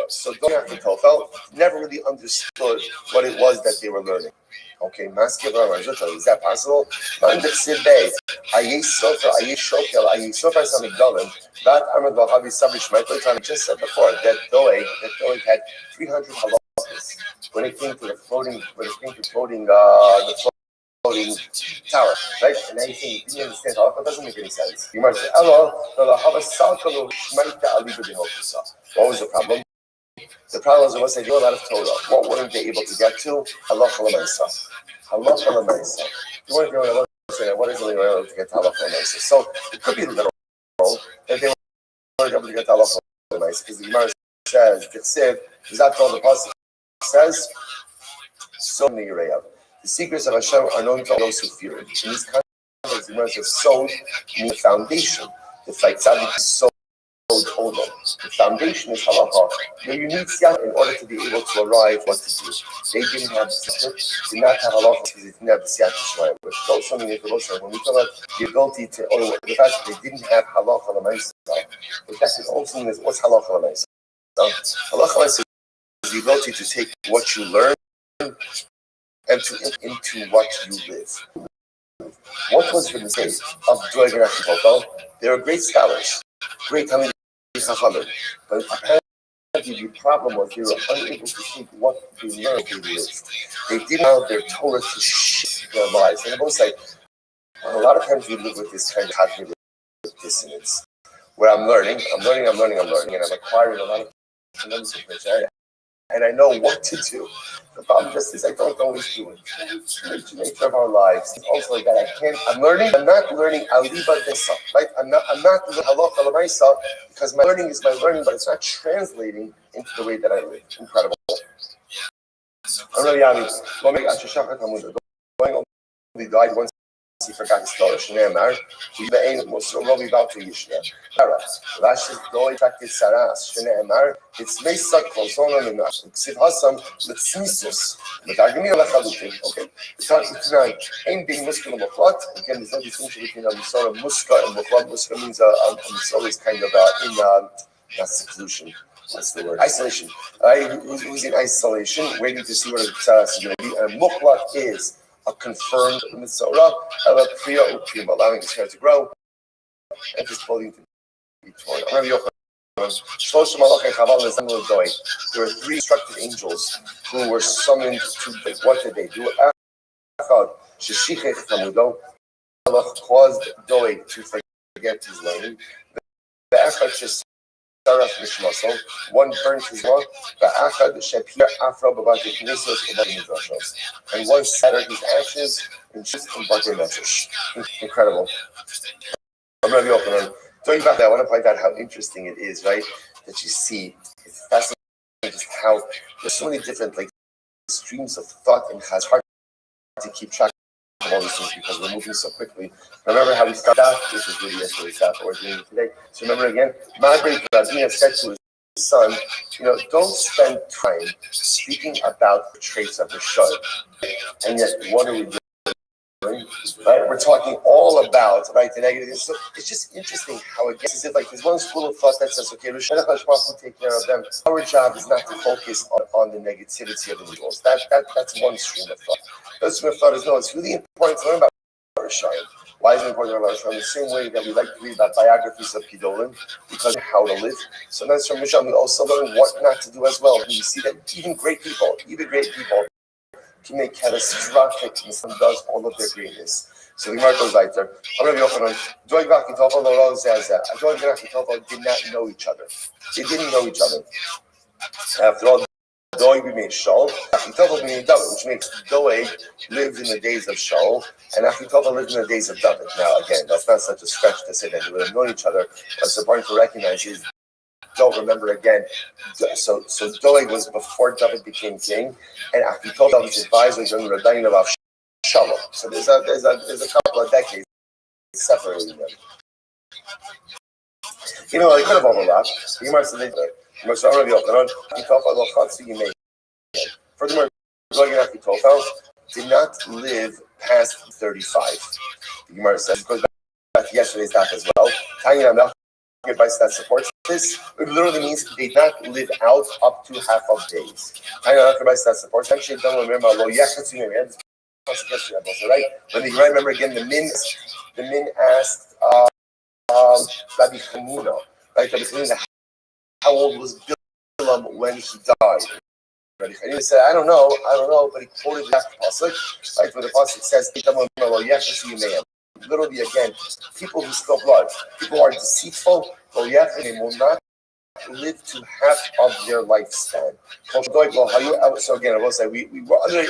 A: So going after Tofel never really understood what it was that they were learning. Okay, is that possible? I just said before that Doeg had 300 halachas when it came to the floating tower, right? And then you think you didn't understand halacha, doesn't make any sense. You might say, "Hello, what was the problem? The problem was they knew a lot of Torah. What weren't they able to get to? Halacha l'maisa. Halacha l'maisa. You weren't able to say what is it they were able to get to halacha l'maisa? So it could be literal that they weren't able to get to halacha l'maisa because the Gemara says, "Dichsev," is that all the pasuk says? So many Yereyav. The secrets of Hashem are known to all those who fear Him. In this context, the Gemara says, "Sod" means foundation. The fact tzaddik is sod odom. The foundation is halacha. You need siyata in order to be able to arrive what to do. They didn't have did not have halacha because they didn't have the siyata shmaya. Which goes something when we talk about the ability to, or the fact that they didn't have halacha l'maisa, but that is also means what's halacha l'maisa. Halacha l'maisa is the ability to take what you learn and to into what you live. What was the mistake of Doeg and Tofel? They were great scholars, great Talmidei Chachamim, but apparently the problem was they were unable to take what they learned they lived. They didn't allow their Torah to shape their lives. And I will say, a lot of times we live with this kind of cognitive dissonance, where I'm learning, and I'm acquiring a lot of tremendous information. And I know what to do. The problem just is I don't always do it. It's the nature of our lives. It's also like that I'm not learning aliba desa, right? I'm not learning halacha l'maisa because my learning is my learning, but it's not translating into the way that I live. Incredible. He died once he forgot his Torah. Shneimar, Yibein Musa Robi Balto Yishna. Rashi Doi Takit Saras. Shneimar, it's Mesa Konsola Minash. Ksiv Hasam Mitzmisus. Metagmir Lachalutin. Okay. It's not. Ain't being Muska and Muflat. Again, there's no distinction between a Musara Muska and Muflat. Muska means a Musara is kind of in not seclusion. What's the word? Isolation. Who's in isolation, waiting to see what a Saras is going to be. And Muflat is a confirmed mitzvah, allowing his hair to grow and his clothing to be torn. There were 3 instructed angels who were summoned to, what did they do? Allah caused Doeg to forget his learning. one burnt his law, and one scattered his ashes in incredible. I'm going to be open on. Going back, I want to point out how interesting it is, right? That you see, it's fascinating just how there's so many different streams of thought, and it's hard to keep track of all these things because we're moving so quickly. Remember how we started out? This is really yesterday stuff we're doing today. So remember again, Margaret Rabina said to his son, don't spend time speaking about the traits of the shod. And yet, what are we doing? Right? We're talking all about the negative. So it's just interesting how it gets as if there's one school of thought that says, okay, Rishonim will take care of them. Our job is not to focus on the negativity of individuals. That's one stream of thought. The other stream of thought is no, it's really important to learn about Rishonim. Why is it important to learn about Rishonim? The same way that we like to read about biographies of Gedolim, because of how to live. Sometimes from Rishonim we also learn what not to do as well. And you see that even great people can make catastrophic and does all of their greatness. So the Gemara goes like there. I'm going to be open on Doeg V'Achitofel Lo Zazah. Doeg and Achitofel did not know each other. They didn't know each other. After all, Doeg made Shaul, Achitofel made David, which makes Doeg lived in the days of Shaul, and Achitofel lived in the days of David. Now, again, that's not such a stretch to say that they would have known each other. What's important to recognize is, don't remember again. So Doeg was before David became king, and Achitofel was advisor during the rebellion of Shalom. So there's a couple of decades separating them. They could have overlapped. Furthermore, Doeg and Achitofel did not live past 35. The Gemara says, goes back to yesterday's daf as well. Advice that supports this, it literally means they did not live out up to half of days. Advice that supports. Actually, don't remember. Right? When you remember again, the min asked Rabbi Hanina, right? Rabbi Hanina, how old was Bilam when he died? Rabbi Hanina said, I don't know, but he quoted that pasuk, right? Where the pasuk says, literally again, people who spill blood, people who are deceitful, they will not live to half of their lifespan. So again, I will say we were under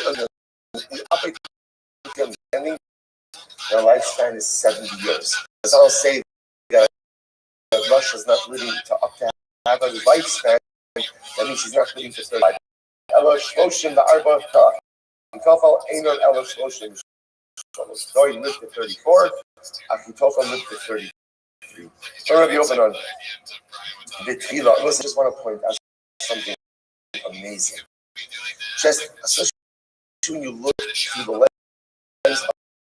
A: understanding their lifespan is 70 years. As I'll say that Russia is not living to up to half of his lifespan, that means he's not living to 35. Doeg lived to 34, Achitofel lived to 33. So I'm going to be open on the Tefillah. I just want to point out something amazing. Just especially when you look through the lens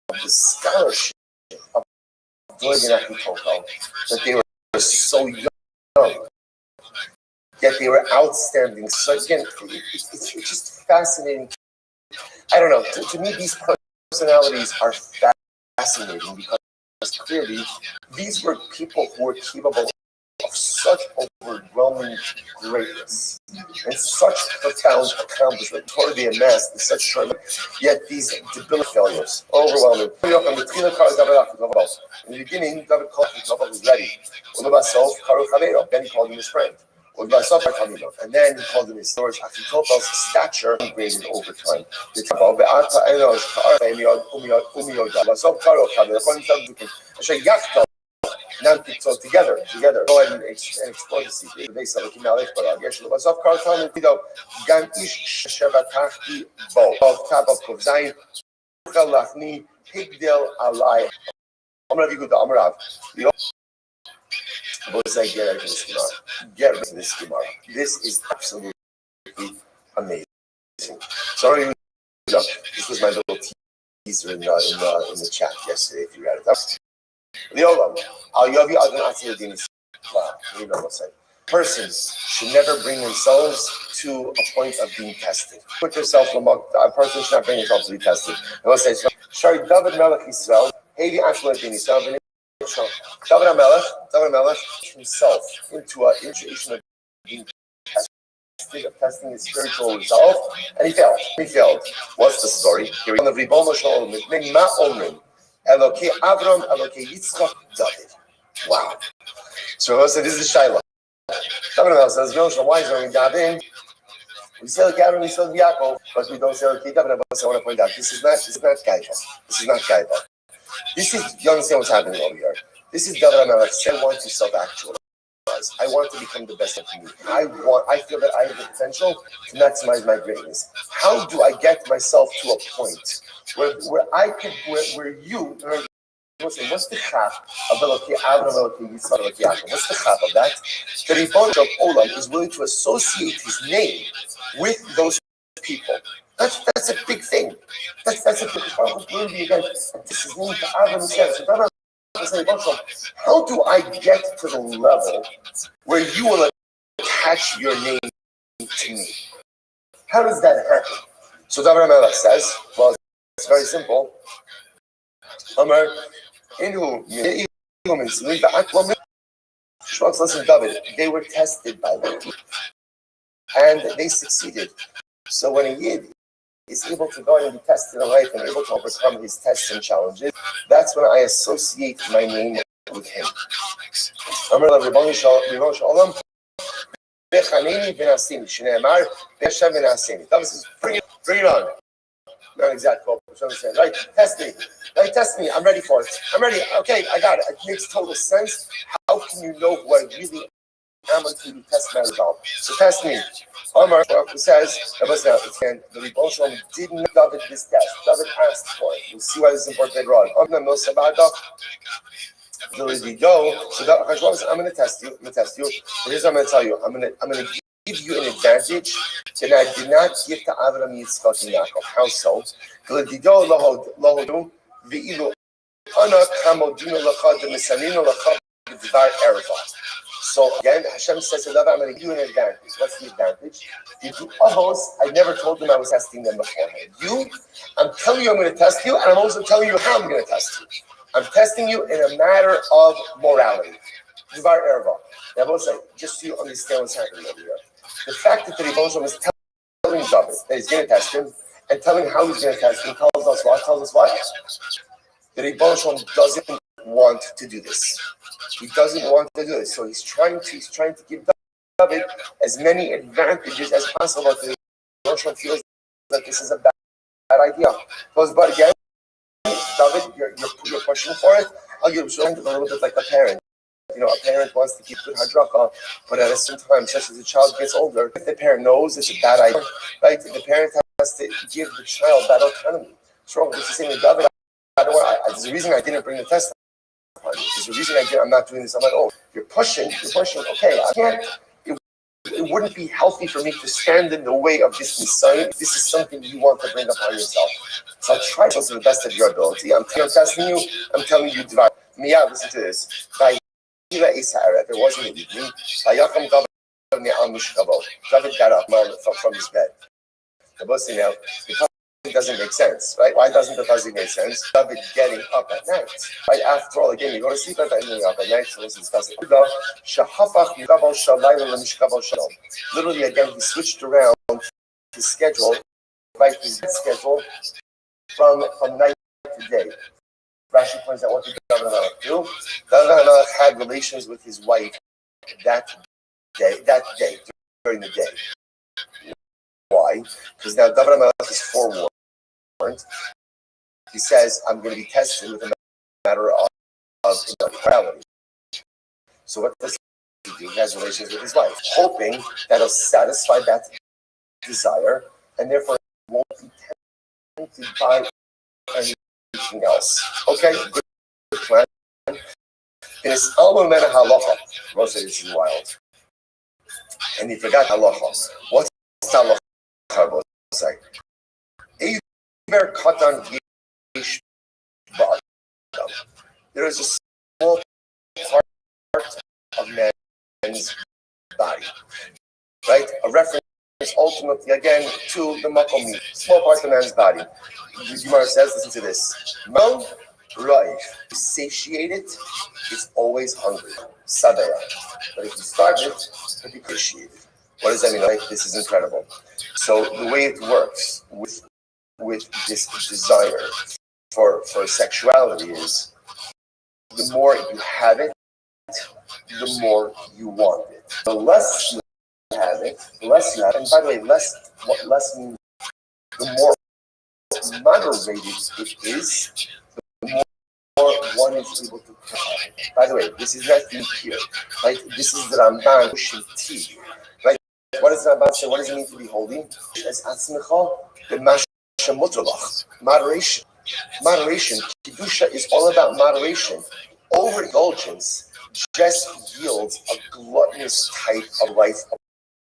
A: of the scholarship of Doeg and Achitofel, that they were so young, yet they were outstanding. So again, it's just fascinating. I don't know. To me, these personalities are fascinating because clearly these were people who were capable of such overwhelming greatness and such profound accomplishment toward the amassed in such short, yet these debilitating failures, overwhelming. In the beginning, David called himself up, was ready. Then he called him his friend. And then he called him his storage. Achitophel's stature graded over time. Together. Go ahead and explore the secret. Get rid of this Gemara. This is absolutely amazing. Sorry, this was my little teaser in the chat yesterday. If you read it up, persons should never bring themselves to a point of being tested. Put yourself among a person should not bring himself to be tested. I will say, Shari David Melech Yisrael, Heidi Ashla Bin Yisrael. David HaMelech himself into an intuition of being tested, of testing his spiritual resolve, and he failed. What's the story? Here we go. Elokei Avram, Elokei Yitzchak, David. Wow. So Rabbi said, this is the Shaila. David says, why is when we got in? We say like Aaron, we say like Yaakov, but we don't say like David. I want to point out, this is not Gaiva. This is not Gaiva. This is, you understand what's happening over here. This is David Amelech. I want to self-actualize. I want to become the best of me. I feel that I have the potential to maximize my greatness. How do I get myself to a point where you say, what's the chap of Eloki Avram, Eloki Yitzchak, Eloki Yaakov? What's the chap of that? The Ribbon of Olam is willing to associate his name with those people. That's a big thing. That's a big problem. Again, this is what Avram says. How do I get to the level where you will attach your name to me? How does that happen? So David Amelech says, well, it's very simple. Listen, David, they were tested by them, and they succeeded. So when a Yid is able to go and be tested in life and able to overcome his tests and challenges, that's when I associate my name with him. Bring it on. Not exact quote, but I'm saying, right, test me. Right, test me. I'm ready for it. I'm ready. Okay, I got it. It makes total sense. How can you know who I really am until you test my result? So test me. Omar says, the Ribbon Shalom didn't know David this test. David asked for it. We'll see why this is important later on. So I'm going to test you. Here's what I'm going to tell you. I'm going to give you an advantage that I did not give to Avram, Yitzchak, and Yaakov. How so? So again, Hashem says, I'm going to give you an advantage. What's the advantage? I never told them I was testing them beforehand. I'm telling you I'm going to test you, and I'm also telling you how I'm going to test you. I'm testing you in a matter of morality. Dvar Erva. Now, both say, just so you understand what's happening over here. The fact that the Ribbon Shalom is telling David that he's going to test him and telling how he's going to test him tells us what? The Ribbon Shalom doesn't want to do this. He doesn't want to do this. So he's trying to give David as many advantages as possible. The Ribbon Shalom feels that this is a bad idea. But again, David, you're pushing for it. I'll give you a little bit like a parent. A parent wants to keep good hadracha, but at a certain time, especially as the child gets older, if the parent knows it's a bad idea, right? The parent has to give the child that autonomy. It's wrong. It's the same with David. There's a reason I didn't bring the test. There's a reason I'm not doing this on my own. You're pushing. Okay, I can't. It wouldn't be healthy for me to stand in the way of this Messiah. This is something you want to bring upon yourself. So try to the best of your ability. I'm testing you. I'm telling you, Dvar. Mia, listen to this. If it wasn't an evening, David got up from his bed. The Muslim now, it doesn't make sense, right? Why doesn't the fuzzy make sense? David getting up at night, right? After all, again, you go to sleep at night, you're up at night, so let's discuss it. Literally, again, he switched around his schedule, right? His schedule from night to day. Rashi points out what did David Amelech do? David Amelech had relations with his wife that day, during the day. Why? Because now David Amelech is forewarned. He says, I'm going to be tested with a matter of immorality. So what does he do? He has relations with his wife, hoping that he'll satisfy that desire, and therefore won't be tempted by anything else. Okay, good plan. In his Alma Mena Halacha, Rosa, this is wild. And he forgot Halacha. What's Halacha? Say, Eiver Katan Yish Ba'adam. There is a small part of man's body, right? A reference ultimately again to the makom, small part of man's body. The Gemara says, listen to this. No, right. Satiated, it's always hungry. Sadaya. But if you starve it, it'll be satiated. What does that mean? Like, this is incredible. So the way it works with this desire for sexuality is the more you have it, the more you want it. The less you have it, the less you have it. And by the way, less means the more moderated it is, the more one is able to have it. By the way, this is not deep here. Right? This is the Ramban pushing T. Right? What does the Ramban say? What does it mean to be holy? As atzmicha, the mashamutalach, moderation. Moderation. Kedusha is all about moderation. Overindulgence just yields a gluttonous type of life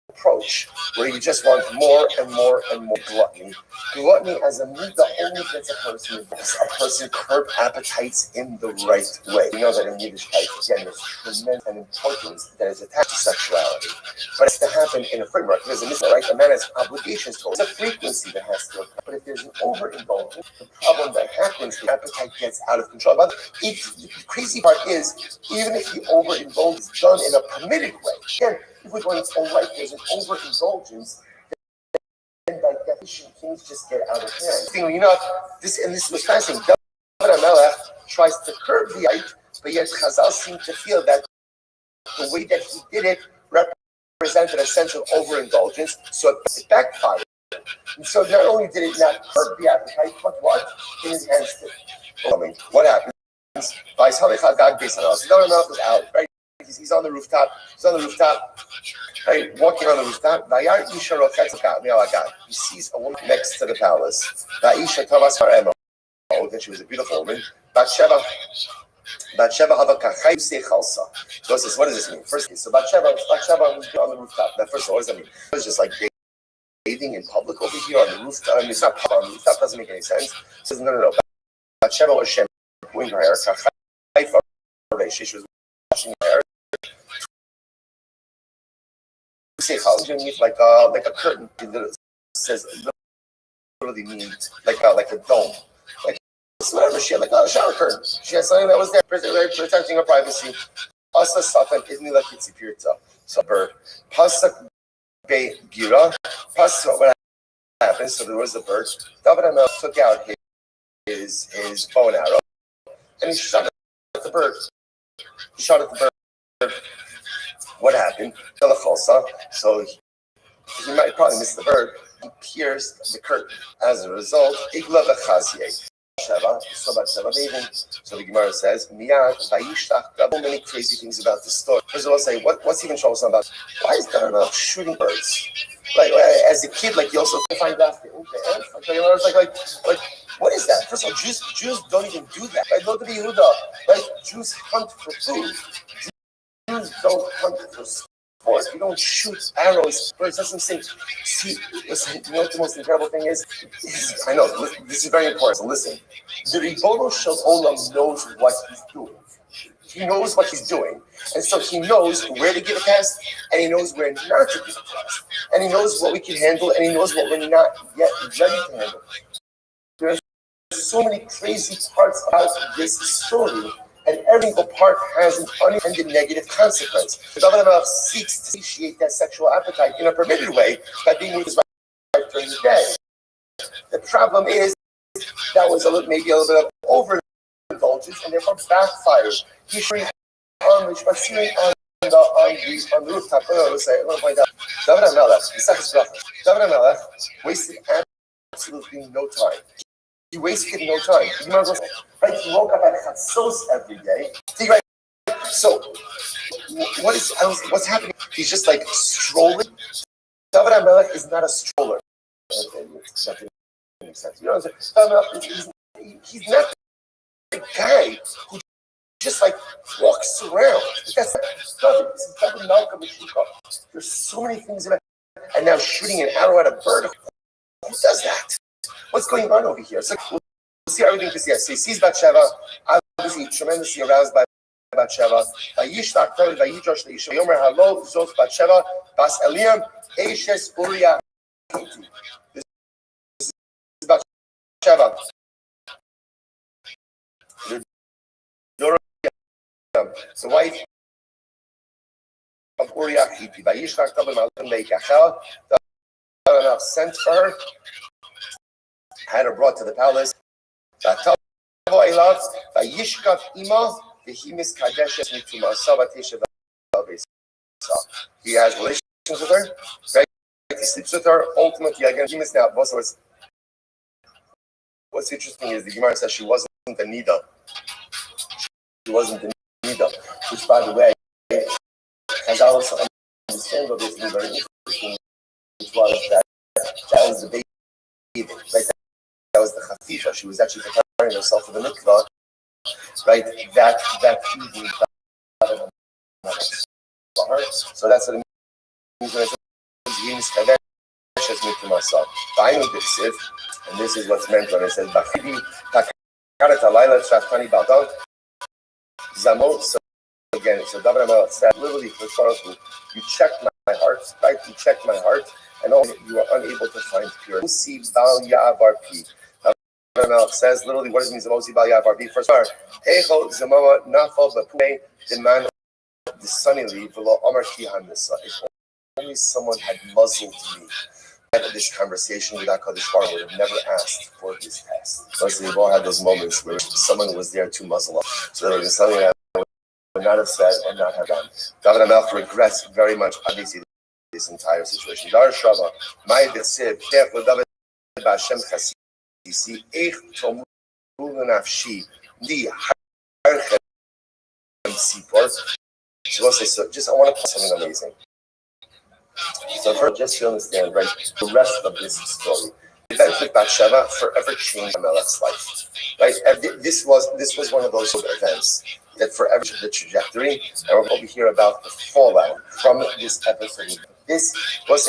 A: approach, where you just want more and more and more gluttony. Gluttony as a midah only gets a person curb appetites in the right way. You know that in Yiddishkeit, again, there's tremendous importance that is attached to sexuality. But it's to happen in a framework. There's a mitzvah, right? A man has obligations to it. It's a frequency that has to occur. But if there's an overindulgence, the problem that happens, the appetite gets out of control. But the crazy part is, even if the overindulgence is done in a permitted way, again, if we're going to life, there's an overindulgence, then by definition, things just get out of hand. Interestingly enough, this was fascinating. David HaMelech tries to curb the height, but yet Chazal seemed to feel that the way that he did it represented a sense of overindulgence, so it backfired. And so not only did it not curb the appetite, but what? It enhanced it. What happens? David HaMelech was out, right? He's on the rooftop. Right, walking on the rooftop. He sees a woman next to the palace. That she was a beautiful woman. Bathsheba Havakachai Chalsa. So what does this mean? First, so Bathsheba was on the rooftop. That first of all, what does that mean? It was just like bathing in public over here on the rooftop. I mean, it's not on the rooftop. Doesn't make any sense. So no. Bathsheba was shampooing her hair. She was washing her hair. Like a curtain that says literally means like a dome. Like whatever, she had like a shower curtain. She had something that was there protecting her privacy. Asa Satan Idni Lakitzi Pirta. So Pasak Be Gira. What happened? So there was a bird. David HaMelech took out his bow and arrow and he shot at the bird. What happened? So he might probably miss the bird. He pierced the curtain. As a result, Igla v'chazye. So the Gemara says, Miyad vayishtach. So many crazy things about this story. First of all, say what's even troublesome about? Why is David HaMelech shooting birds? Like as a kid, like you also find out the ants. Like what is that? First of all, Jews don't even do that. Like look at the Yehuda. Like Jews hunt for food. Jews don't hunt for sport. You don't shoot arrows. Birds. That's what I'm saying. See, listen, you know what the most incredible thing is? I know, this is very important. So listen. The Ribono Shel Olam knows what he's doing. He knows what he's doing. And so he knows where to give a test, and he knows where not to give a test. And he knows what we can handle, and he knows what we're not yet ready to handle. There's so many crazy parts about this story, and every single part has an unintended negative consequence. The David HaMelech seeks to satiate that sexual appetite in a permitted way by being with his wife during the day. The problem is that was maybe a little bit of overindulgence, and therefore backfires. He's showing on the rooftop. I want to point out, David HaMelech wasted absolutely no time. He wasted no time. Right? He woke up at Chatzos every day. Right? So, what's happening? He's just like strolling. David HaMelech is not a stroller. You know what I'm saying? He's not the guy who just like walks around. That's David. This is David Malcolm. There's so many things about it. And now shooting an arrow at a bird. Who does that? What's going on over here? So we'll see everything to see. So he sees Bathsheba, obviously tremendously aroused by Bathsheba. Vayishtach David vayidrash leisha yomer halo zot Bathsheba bas Eliam eishes Uriah. This is Bathsheba. The wife of Uriah Hiti. Vayishtach David malchim leikachel. David sent for her. Had her brought to the palace. He has relations with her, right? He sleeps with her. Ultimately, again, now. What's interesting is the Gemara says she wasn't a Nida. She wasn't a Nida, which, by the way, as I also understand what this is very interesting, which was that was the baby, right? That was the Chafifa. She was actually preparing herself for the mikvah, right? That evening. So that's what it means when it says, and this is what's meant when it says, so again, so David Amalek said, literally, you checked my heart, right? You checked my heart, and also you are unable to find pure. David Amalek says, literally, what does it mean? Zamosi Bal Yavar First part, Echo Zamoa Nafal Bapue, the man, the sunny leaf, if only someone had muzzled me. This conversation with HaKadosh Baruch Hu would have never asked for this test. So we've all had those moments where someone was there to muzzle us. So there was something that I would not have said or not have done. David Amalek regrets very much, obviously, this entire situation. Dar Shava, my B'tziv, Kef David B'Hashem Chasisi, Eich Tomu Nafshi, Di Harchem Sipor. So just I want to put something amazing. So first, just to understand, right, the rest of this story, the event with Bathsheba forever changed Amalek's life, right? And this was one of those events that forever changed the trajectory, and we're going to hear about the fallout from this episode. This was,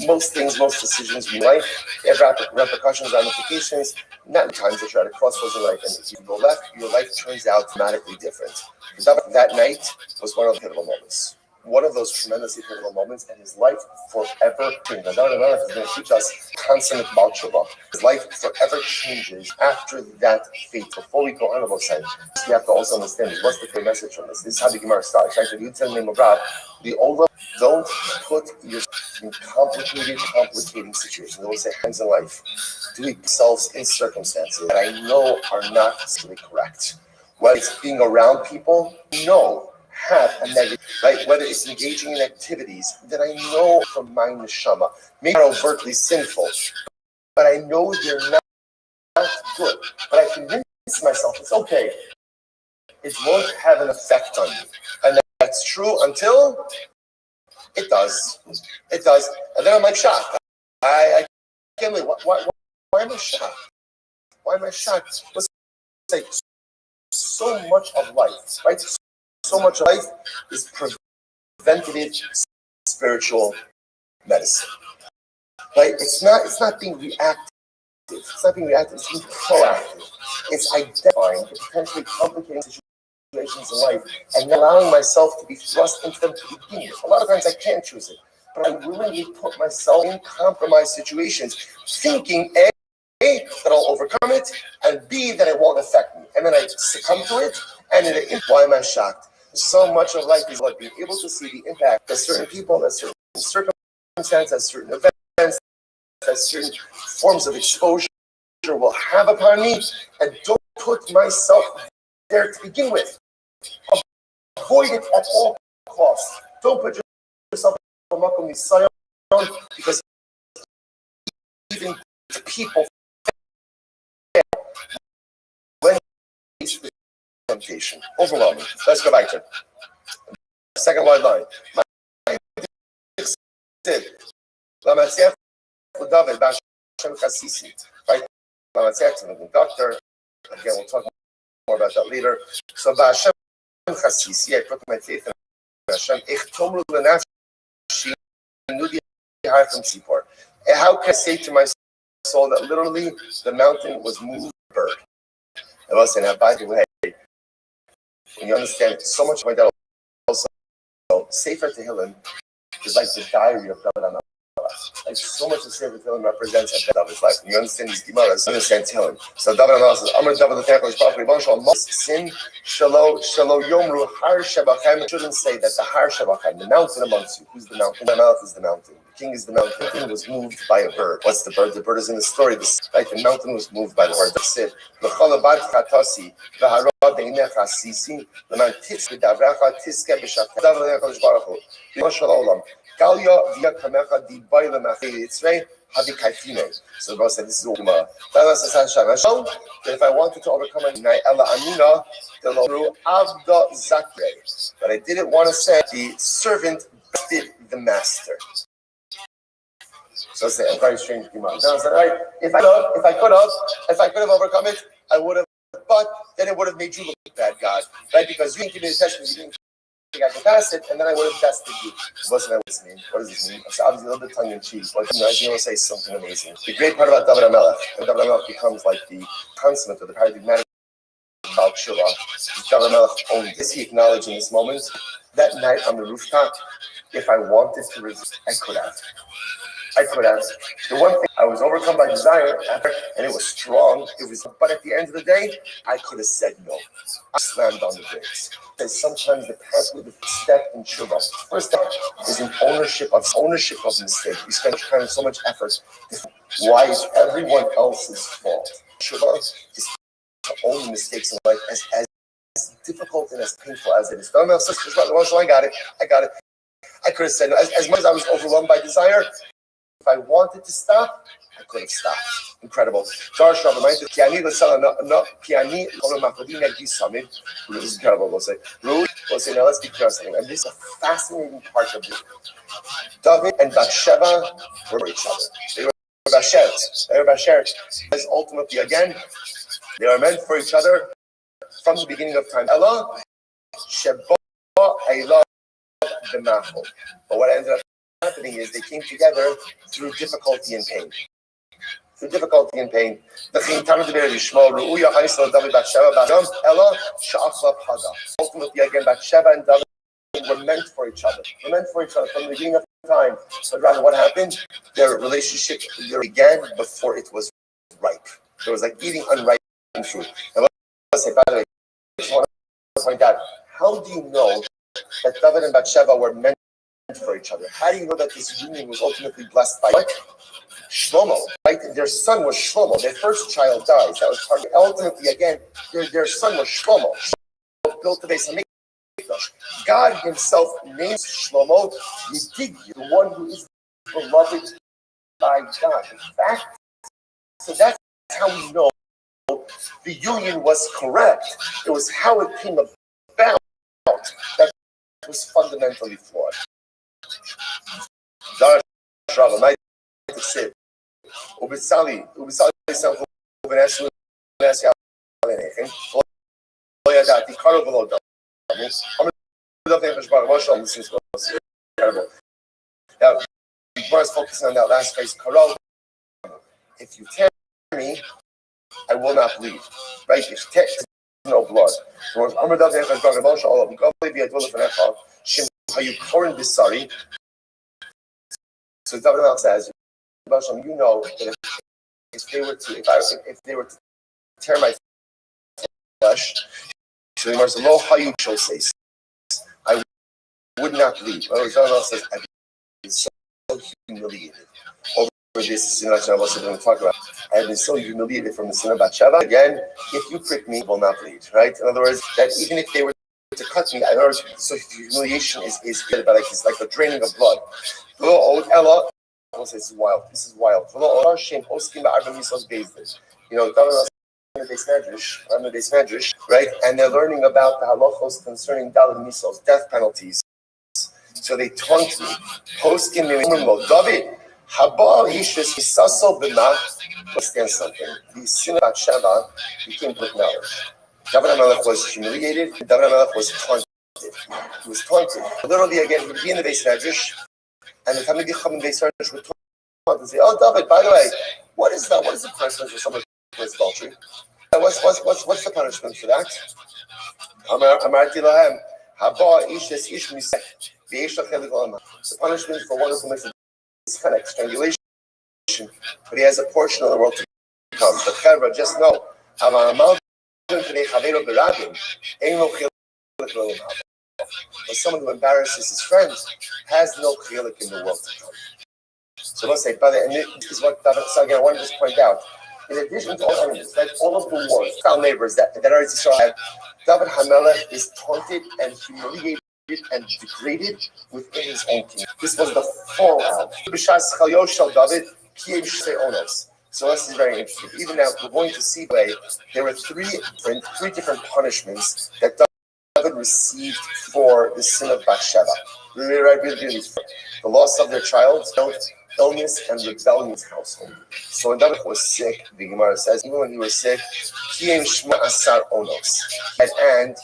A: most things, most decisions in life have repercussions, ramifications. Not in times that you're at a crossroads in life, and if you go left, your life turns out dramatically different. That night was one of the pivotal moments. One of those tremendously pivotal moments, and his life forever changed. Now, David Amalek is going to teach us consummate Baal Tshuva. His life forever changes after that fate. Before we go on about saying, you have to also understand what's the clear message from this. This is how the Gemara starts. Right? You tell me, the older, don't put yourself in complicating situations. They will say, hands in life. Doing yourselves in circumstances that I know are not necessarily correct. Whether it's being around people, have a negative, right? Whether it's engaging in activities that I know from my neshama, maybe not overtly sinful, but I know they're not good. But I convince myself it's okay. It won't have an effect on me. And that's true until it does. It does. And then I'm like shocked. I can't believe, why am I shocked? Why am I shocked? Let's say so much of life, right? So much of life is preventative spiritual medicine. Right? It's not being reactive. It's not being reactive. It's being proactive. It's identifying the potentially complicating situations in life and allowing myself to be thrust into them to begin with. A lot of times I can't choose it, but I willingly put myself in compromised situations, thinking A, that I'll overcome it, and B, that it won't affect me. And then I succumb to it, and why am I shocked? So much of life is like being able to see the impact that certain people, that certain circumstances, that certain events, that certain forms of exposure will have upon me, and don't put myself there to begin with. Avoid it at all costs. Don't put yourself in Makom Nisayon, because even people when temptation, overwhelming. Let's go back to it. Second wide line. Right? The doctor. Again, we'll talk more about that later. So Ba'Hashem Chasisi, I put my faith in Hashem. How can I say to my soul that literally the mountain was moved by a bird? I was saying, by the way, when you understand so much about that, also Sefer Tehillim is like the diary of David Amalek. Like so much of Sefer Tehillim represents a bit of his life. And you understand these Gemaras, you understand Tehillim. So David HaMelech says, Amar David HaTechel Yishbach Ribbon Shalom Sin Shalo Yomru Har Shebachem. Shouldn't say that the Har Shebachem, the mountain amongst you. Who's the mountain? The Melech is the mountain. The king is the mountain. The king was moved by a bird. What's the bird? The bird is in the story. Right? The mountain was moved by the bird. That's it. L'chalabat Chatasi V'Harad Einecha Sisi L'man Titzke Davracha Titzke B'Shat David HaKadosh Baruch Hu Ribbon Shalom Galia Via Kamecha Di Baila Machei Yitzrei Habi Kaifine. So the Bible said, this is all Gemara. That if I wanted to overcome a Ella Amina, the Lord Avda Zakre. But I didn't want to say the servant did the master. So it's a very strange Gemara. Then I said, right, if I could have overcome it, I would have, but then it would have made you look bad, God. Right? Because you didn't give me the testament, you didn't think I could pass it, and then I would have tested you. Wasn't I listening? What does this mean? It's obviously a little bit tongue-in-cheek, but I think will say something amazing. The great part about David HaMelech, and David HaMelech becomes like the consummate or the paradigmatic about Shiva. David HaMelech owned this. He acknowledged in this moment, that night on the rooftop, if I wanted to resist, I could have. The one thing, I was overcome by desire, and it was strong. But at the end of the day, I could have said no. I slammed on the brakes. Because sometimes the pathway, the step in Shiva, first step is an ownership of mistake. We spend so much effort. Why is everyone else's fault? Shiva is to own mistakes in life as difficult and as painful as it is. I got it. I could have said no. As much as I was overwhelmed by desire, if I wanted to stop, I could have stopped. Incredible. This is incredible, we'll say. Now let's be clear on something. And this is a fascinating part of this. David and Bathsheba were each other. They were Bashert. Because ultimately, again, they were meant for each other from the beginning of time. Ella, Sheba, Eilah, B'machol. But what ended up happening is they came together through difficulty and pain. The ultimately, again, Bathsheba and David were meant for each other. From the beginning of time. But rather, what happened? Their relationship began before it was ripe. There was like eating unripe fruit. And let's say, by the way, I just want to point out, how do you know that David and Bathsheba were meant for each other? How do you know that this union was ultimately blessed by what? Shlomo, right? Their son was Shlomo. Their first child dies. That was part of it. Ultimately, again, their son was Shlomo. Shlomo built the base of Mikdash. God himself names Shlomo Yedidya, the one who is beloved by God. In fact, so that's how we know the union was correct. It was how it came about that was fundamentally flawed. Now, before I was focusing on that last phrase, if you tear me, I will not bleed. Right? If you tear no blood. So David says, you know that if they were to tear my flesh, I would not bleed. David says, I've been so humiliated over this sin that I was going to talk about. I have been so humiliated from the sin of Bathsheba. Again, if you prick me, I will not bleed. Right? In other words, that even if they were to cut me, I know so humiliation is good, but it's like the draining of blood. Ella, this is wild. You know, on the Beis Medrash, right? And they're learning about the halachos concerning daled misos, death penalties. So they taunt me. Poskim David, Haba Hishis Isaso B'ma. Understand something. The sin of Bathsheba became with knowledge. David HaMelech was humiliated. David HaMelech was taunted. He was taunted. Literally, again, he would be in the Beis Medrash, and the Talmidei Chacham in the Beis Medrash would taunt and say, "Oh, David, by the way, what is that? What is the punishment for someone who commits adultery? What's the punishment for that?" Amarti lahem, haba ish es ish misek, v'yesh lachel l'olam. The punishment for one who commits kind of strangulation, but he has a portion of the world to come. But Chevra, just know, but someone who embarrasses his friends has no chilik in the world to come. So let's say, brother, and this is what David. So again, I want to just point out. In addition to all enemies, like all of the wars, our neighbors that Eretz Yisrael had, David HaMelech is taunted and humiliated and degraded within his own kingdom. This was the fallout. So this is very interesting. Even now, we're going to see there were three different punishments that David received for the sin of Bathsheba. The loss of their child, illness, and rebellion in his household. So when David was sick, the Gemara says, even when he was sick, and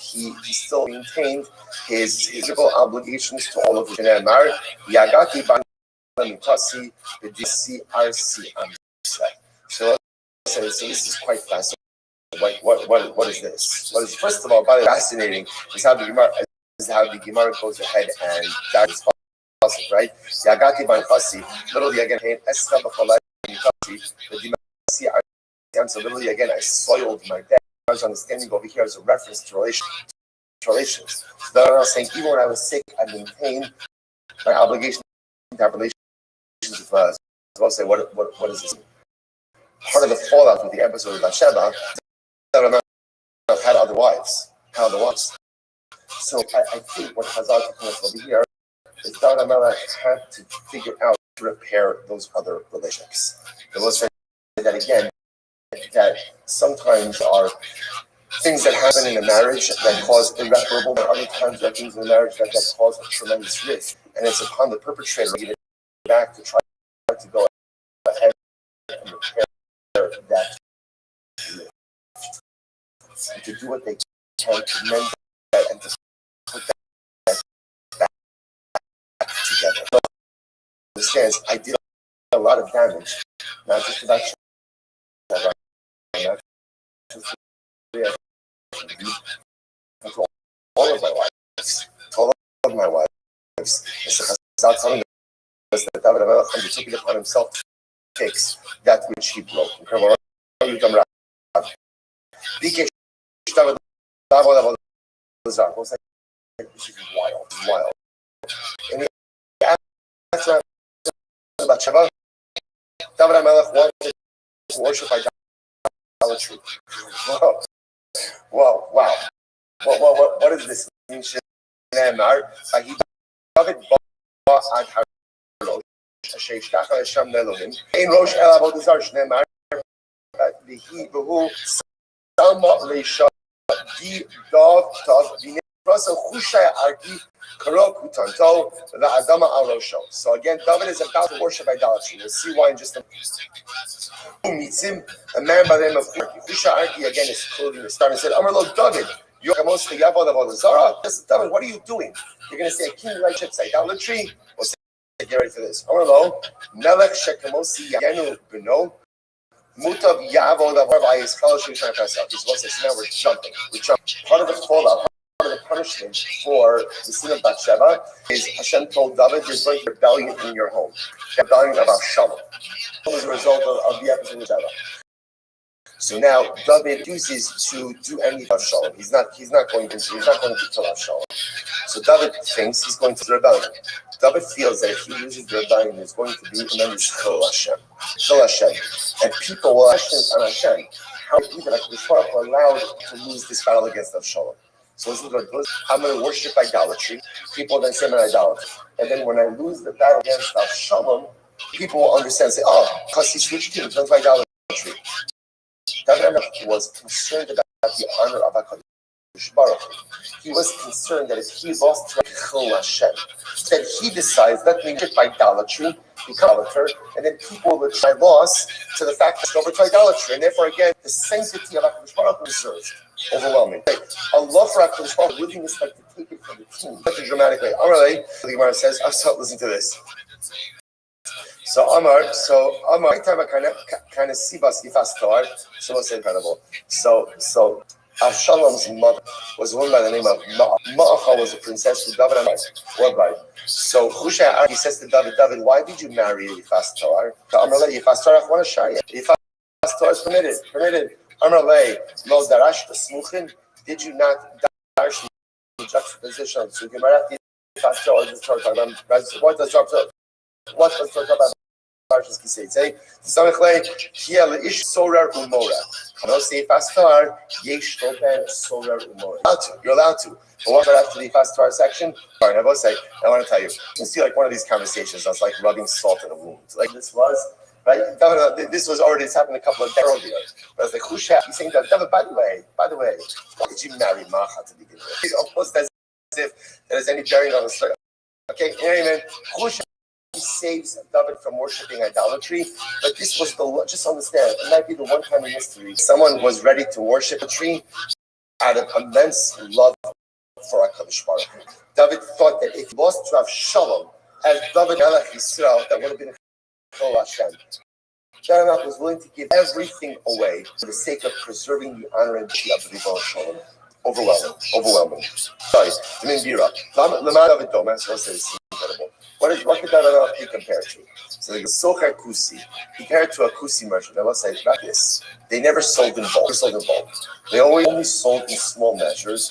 A: he still maintained his physical obligations to all of the So this is quite fascinating. What is this? What is, first of all, fascinating is how the Gemara goes ahead and that is possible, right? Yagati ban Chasi, literally again, so literally again, I soiled my dad. I was understanding over here as a reference to relations. So that I was saying, even when I was sick, I maintained my obligation to have relations with others. So I'll say, what is this? Part of the fallout with the episode of Bathsheba, that I had other wives. So I think what Chazal is telling us over here is David HaMelech had to figure out to repair those other relationships. And let's say that again, that sometimes there are things that happen in a marriage that cause irreparable, but other times there are things in a marriage that cause a tremendous rift. And it's upon the perpetrator to get it back to try to go ahead and repair that rift. And to do what they can to mend that and to put that back together. So, understands, I did a lot of damage, not just about to all of my wives, It's telling us that David HaMelech undertook it upon himself to fix that which he broke. This is wild. And after Bathsheba, David HaMelech wanted to worship idolatry. Wow. What does this mean? David ad Harosh, Sheish Hashem Elohim. Ein Rosh El Avodah Zarah Shneimar. V'hu Salma Leisha Di Dov Tov V'nei Rasa Chushai Argi Karok Utanto V'Adama Al Rosho. So again, David is about to worship idolatry. We'll see why in just a minute. Who meets him? A man by the name of Chushai Argi. Again, his clothing is starting to say, Amar Lo David. David, what are you doing? You're going to say a king worships idolatry? We'll say, get ready for this. Amar Melech Shekamosi Yanu Beno Mutav Yavo Lavar his fellowship trying to ourselves. So now we're jumping. Part of the fallout, part of the punishment for the sin of Bathsheba is Hashem told David, there's going to be rebellion in your home. Rebellion of Avshalom. As a result of the episode of Bathsheba. So now David refuses to do any Avshalom. He's not going to kill Avshalom. So David thinks he's going to the rebellion. David feels that if he loses the rebellion, there's going to be tremendous Chil Hashem. And people will question on Hashem. How even HaKadosh are allowed to lose this battle against Avshalom? So I'm going to worship idolatry. People then say I'm an idolater. And then when I lose the battle against Avshalom, people will understand and say, because he switched teams, that's idolatry. David was concerned about the honor of HaKadosh Baruch Hu. He was concerned that if he lost to Chil Hashem, that he decides that we get idolatry, become idolater, and then people will try loss to the fact that it's over to idolatry, and therefore again the sanctity of HaKadosh Baruch Hu is reserved, overwhelming. A love for HaKadosh Baruch Hu, willingness like to take it from the team, such a dramatic way. Amalei, the Gemara says, listen to this. So Amar, every time I kind of see Basifas Tor, so it's incredible. So Avshalom's mother was a woman by the name of Ma'acha, was a princess who David and were by. So Hushai, he says to David, David, why did you marry Yifas Torah? Amrle, Yifas Torah, I want to show you. Yifas Torah is permitted. Amrle, lo darash smuchin, did you not darash the juxtaposition of Sukim? Right after Yifas Torah, just talk about what does talk about? Parshas Kisei. Samechle kia leish sorer umora. No say fastar yesh toben sorer umora. You're allowed to. But what after the fastar section? All right, I will say. I want to tell you. You see, like one of these conversations that's like rubbing salt in a wound. Like this was right. This was already. This happened a couple of days earlier. But as the Chusha, he's saying that. By the way, why did you marry Macha to begin with? Almost as if there's any bearing on the story. Okay, amen. Chusha. He saves David from worshiping idolatry, but this was just understand, it might be the one time in history someone was ready to worship a tree out of immense love for HaKadosh Baruch Hu. David thought that if he was to have shalom as David Melech Yisrael, that would have been Chol Hashem. David was willing to give everything away for the sake of preserving the honor and beauty of the Ribbon Shalom. Overwhelming. Sorry, Dimindira. Lamar David Domas was incredible. What could that be compared to? So the Socher Kusi, compared to a Kusi merchant, I will say about this. They never sold in bulk. They only sold in small measures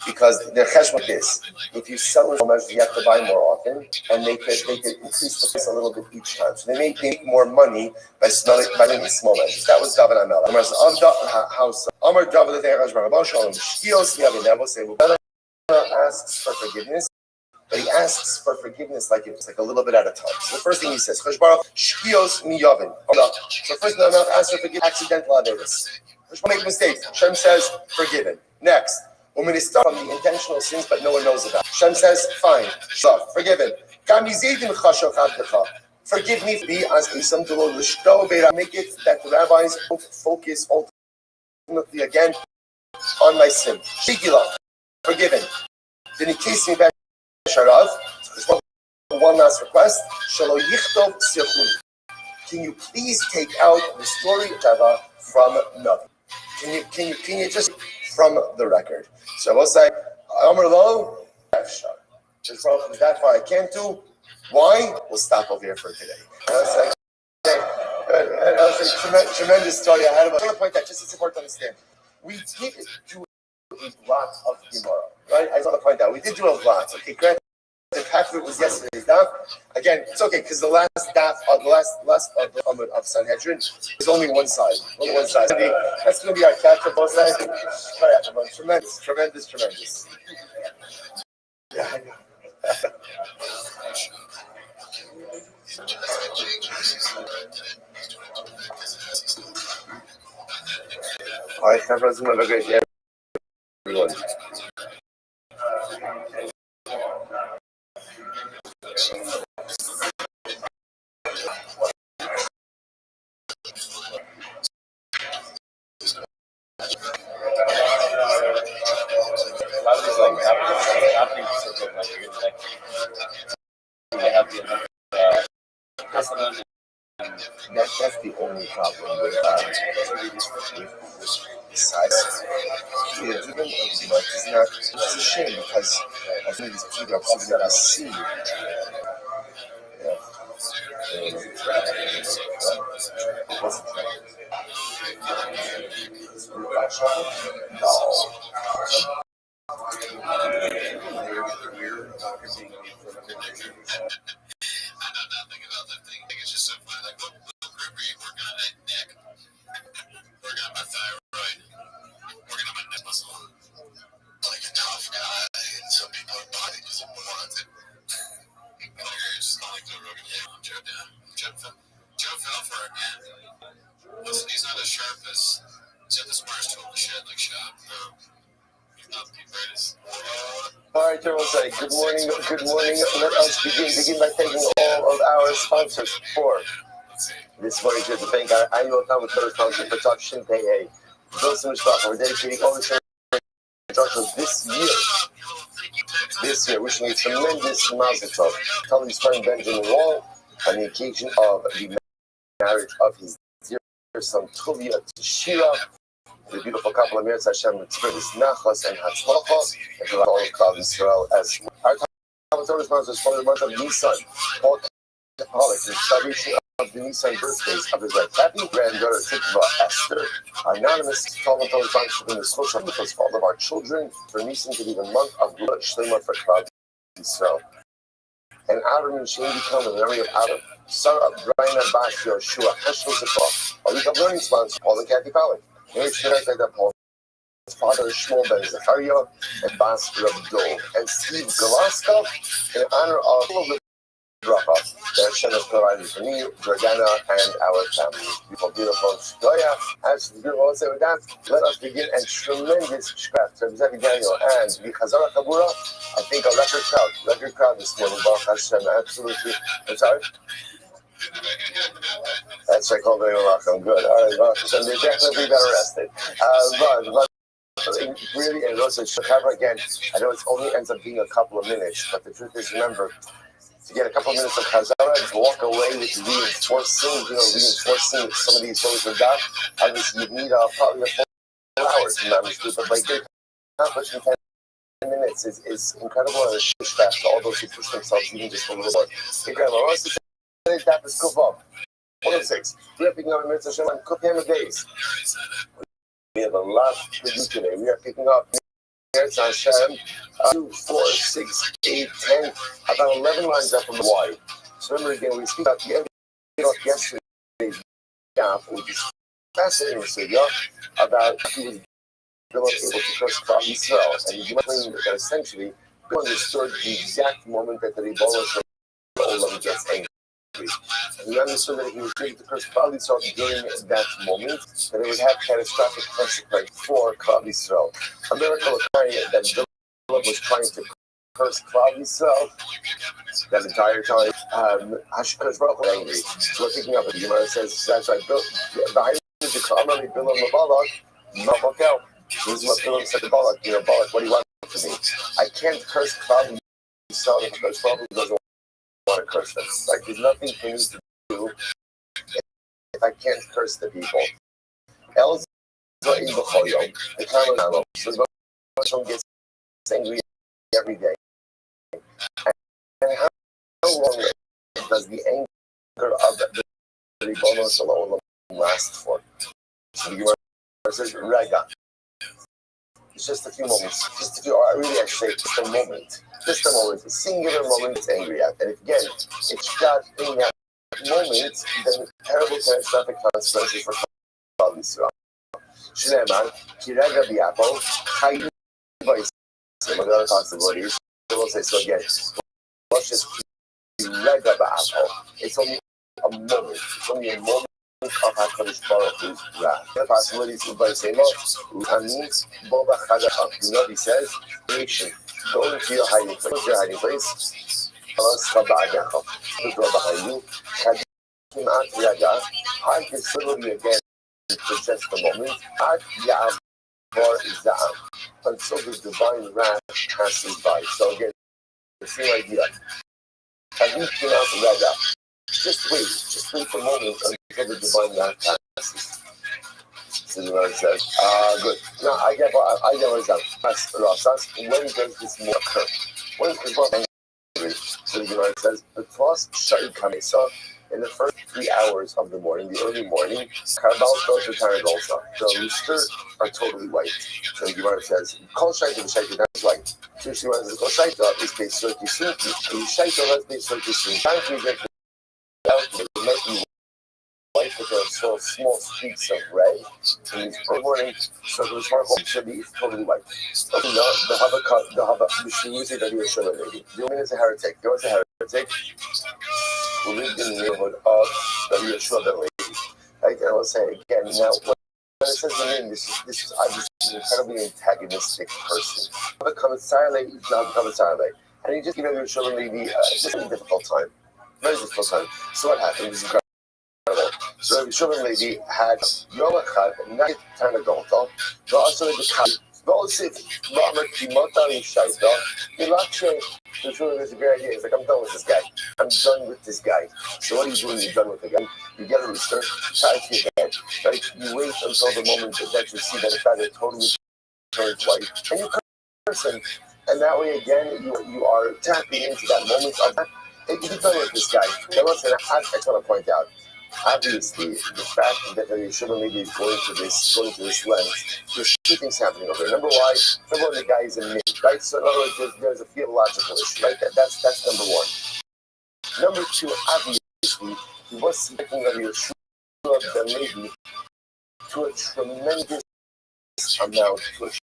A: because their chesh with this. If you sell in small measures, you have to buy more often, and they could increase the price a little bit each time. So they make more money by buying in small measures. That was David Amel. Amar David asks for forgiveness. But he asks for forgiveness like it's like a little bit at a time. So the first thing he says, Shkios miyavin. So first thing I'm asking for forgiveness, accidental averis. Make mistakes. Shem says, forgiven. Next, when he starts from the intentional sins, but no one knows about. Shem says, fine, forgiven. Forgive me, be as Isam to make it that the rabbis don't focus ultimately again on my sin. Shigila, forgiven. Then he kissed me back. One last request. Can you please take out the story of Shava from Navi? Can you just from the record? So I will say, Amar Lo, just from that far I can't do. Why? We'll stop over here for today. I was like, tremendous story I had about. I want to point out, just it's important to understand. We did do a lot of Gemara, right? I just want to point out, we did do a lot. Okay, great. The half of it was yesterday's daf. Again, it's okay because the last daf, of Sanhedrin is only one side. That's going to be our catch up both sides. Tremendous. Yeah, I know. All right, have a great day, everyone. That's the only problem with size. It's a shame because I think these people are supposed to see.
C: Joe fell for it, man. Listen, he's not as sharp as he's not the smartest tool in the shed like Shop. No, he's not the greatest.
A: All right, everyone, say good morning. Let us begin by thanking all of our sponsors for this morning here at the bank. Our annual Talmud Torah Township production pay a Those who we're dedicating all the this year, wishing a tremendous mazel tov. Telling his friend Benjamin Wall on the occasion of the marriage of his dear son Tuvia to Shira, The beautiful couple of minutes Hashem experienced nachos and hatzlacha, and for all of Klal Yisrael as well. Our Talmud Torah sponsors for the month of Nisan. Paul Catholic in celebration of the Nisan birthdays of his wife Kathy, granddaughter Tikva Esther. Anonymous Talmud Torah sponsors in the social because for all of our children for Nisan to be the month of Shlema for Klal Yisrael. And Adam and Shane become in memory of Adam. Sarah, Brian, Bas, Yoshua, Heshel Zikra. A week of learning sponsor, Paul and Kathy Palik. Mary Shemai that Paul, his father is Shmuel Ben Zechariah, and Bas Rabdol. And Steve Galaska, in honor of all of the bracha that Hashem has provided for me, Jordana, and our family. Beautiful Shkoya. As the beautiful say with that, let us begin and tremendous shkrat to Zevi Daniel and the Chazara Kabura. I think a record crowd this morning. Baruch Hashem, absolutely. I'm sorry? That's right, called I'm good. All right, Baruch Hashem, they definitely got arrested. But really, and also Shakara again, I know it only ends up being a couple of minutes, but the truth is, remember, to get a couple of minutes of Chazara, to walk away with reinforcing some of these stories with that, obviously you need probably a full hour to manage to, but like they accomplish in 10 minutes is incredible and a shishback to all those who push themselves even just a little more. Hey, Grandma, I want to say that is Kuvav. 106. We are picking up a minute of Hashem on Kufyama days. We have a lot to do today. We are picking up minutes on Hashem 2, 4, 6, 8, 10, about 11 lines up from the Y. So remember again, we speak about the end of yesterday's gap, which is fascinating, so about he was able to curse Klal Yisrael, and you might claim that essentially he understood the exact moment that the Rebbeinu Shalom gets angry. And he understood that if he was able to curse Klal Yisrael during that moment, that it would have catastrophic consequences for Klal Yisrael. A miracle occurring that Bilam was trying to curse Klal Yisrael that entire time. Hashkadosh Baruch was angry. So we're picking up at the Gemara says, that's right, behind the K'amari Bilam Labalak, Mabakel. This is what Bilam said to Balak, Balak, what do you want from me? I can't curse Klal Yisrael because Balak doesn't want to curse them. Like, there's nothing for me to do if I can't curse the people. Else, the Kamanalo. So the Hashem gets angry every day. And how long does the anger of the Rebbeinu Shalom last for? So the Gemara says, Rega. It's just a few moments. I say just a moment. Just a moment. A singular moment it's angry at. And if, again, it's got in that moment, then terrible catastrophic consequences for Klal Yisrael. Shneimar, Kirega Biapo, Chayin Vayis. Another possibility. We'll say so again. Let's just Kirega Biapo. It's only a moment. It's only a moment of HaKadosh Baruch Hu's wrath. The possibilities of Vayisema, U'anis, Boba Chadacha. You know what he says? Nation. Go into your hiding place. Go into your hiding place. The door behind you. Hide this literally again for just a moment. Until the divine wrath passes by. So again, the same idea. Just wait for a moment until the divine wrath passes. So the Lord says, good. Now I get what it's done. When does this more occur? When is God angry? So the Lord says, the plus Shai Kamesa, in the first 3 hours of the morning, the early morning, Karbalta to Taragolta, the rooster are totally white. So the Gemara says, Kol Shaita Shaita, that's white. So she says, Kol Shaita is based on Sunki, and Shaita is based on Sunki. Time to get the out, it might be white with a small streaks of red. And early morning, so the smartphone should be totally white. Okay, now the Hava, the Shimuzi that he was showing lady. The woman is a heretic. There was a heretic who lived in the neighborhood of the Yeshua ben Levi. Right? And I will say again, now when it says the name, this is obviously an incredibly antagonistic person. The Commissarle is not the Commissarle. And he just gave Yeshua ben Levi just a difficult time. Very difficult time. So what happened? This is incredible. So Yeshua ben Levi had Yom Echad, Night Tanagolta, also the Kali. V'osif, V'amar Kimota Yishaita, Milakshe, The Shmuel is a great idea. He's like, I'm done with this guy. I'm done with this guy. So what are you doing? You're done with the guy. You get a rooster, tie it to your head, right? You wait until the moment that you see that it's either totally turns white, and you curse him. And that way, again, you are tapping into that moment of that. You're done with this guy. Now, listen, I just want to point out, obviously, the fact that Yeshua maybe is going to this lens, there's two things happening over here. Number one, the guy is a myth, right? So in other words, there's a theological issue, right? That's number one. Number two, obviously, he was speaking of Yeshua the lady to a tremendous amount of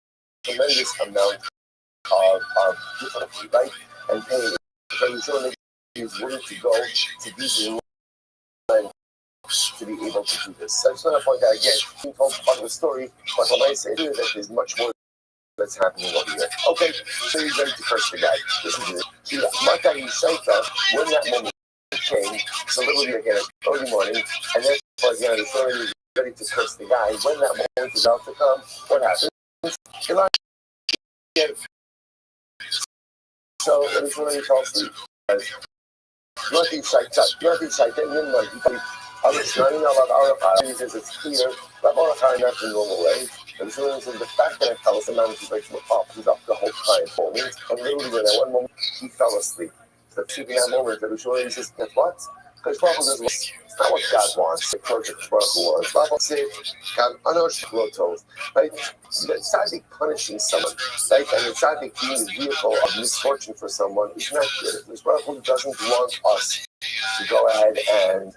A: difficulty, right? And pain. So Yeshua is willing to go to these lines to be able to do this. So I just want to point out again, he told part of the story, but when I say here that there's much more that's happening over here. Okay, so he's ready to curse the guy. This is it. See, Mata Yishaita, when that moment came, so literally again, early morning, and then again, the story is ready to curse the guy. When that moment is about to come, what happens? So when it's really falls asleep, nothing because it's clear, not in a normal way. And so the fact that I fell asleep, he's like, he's up the whole time moment. And literally, when at one moment, he fell asleep. So keeping that moment, that Rishon says, guess what? Because Baruch doesn't, it's not what God wants. The project Baruch wants. Baruch said, God, Anosh Lotos, right? The tzaddik punishing someone, right? And the tzaddik being the vehicle of misfortune for someone is not good. Because Baruch doesn't want us to go ahead and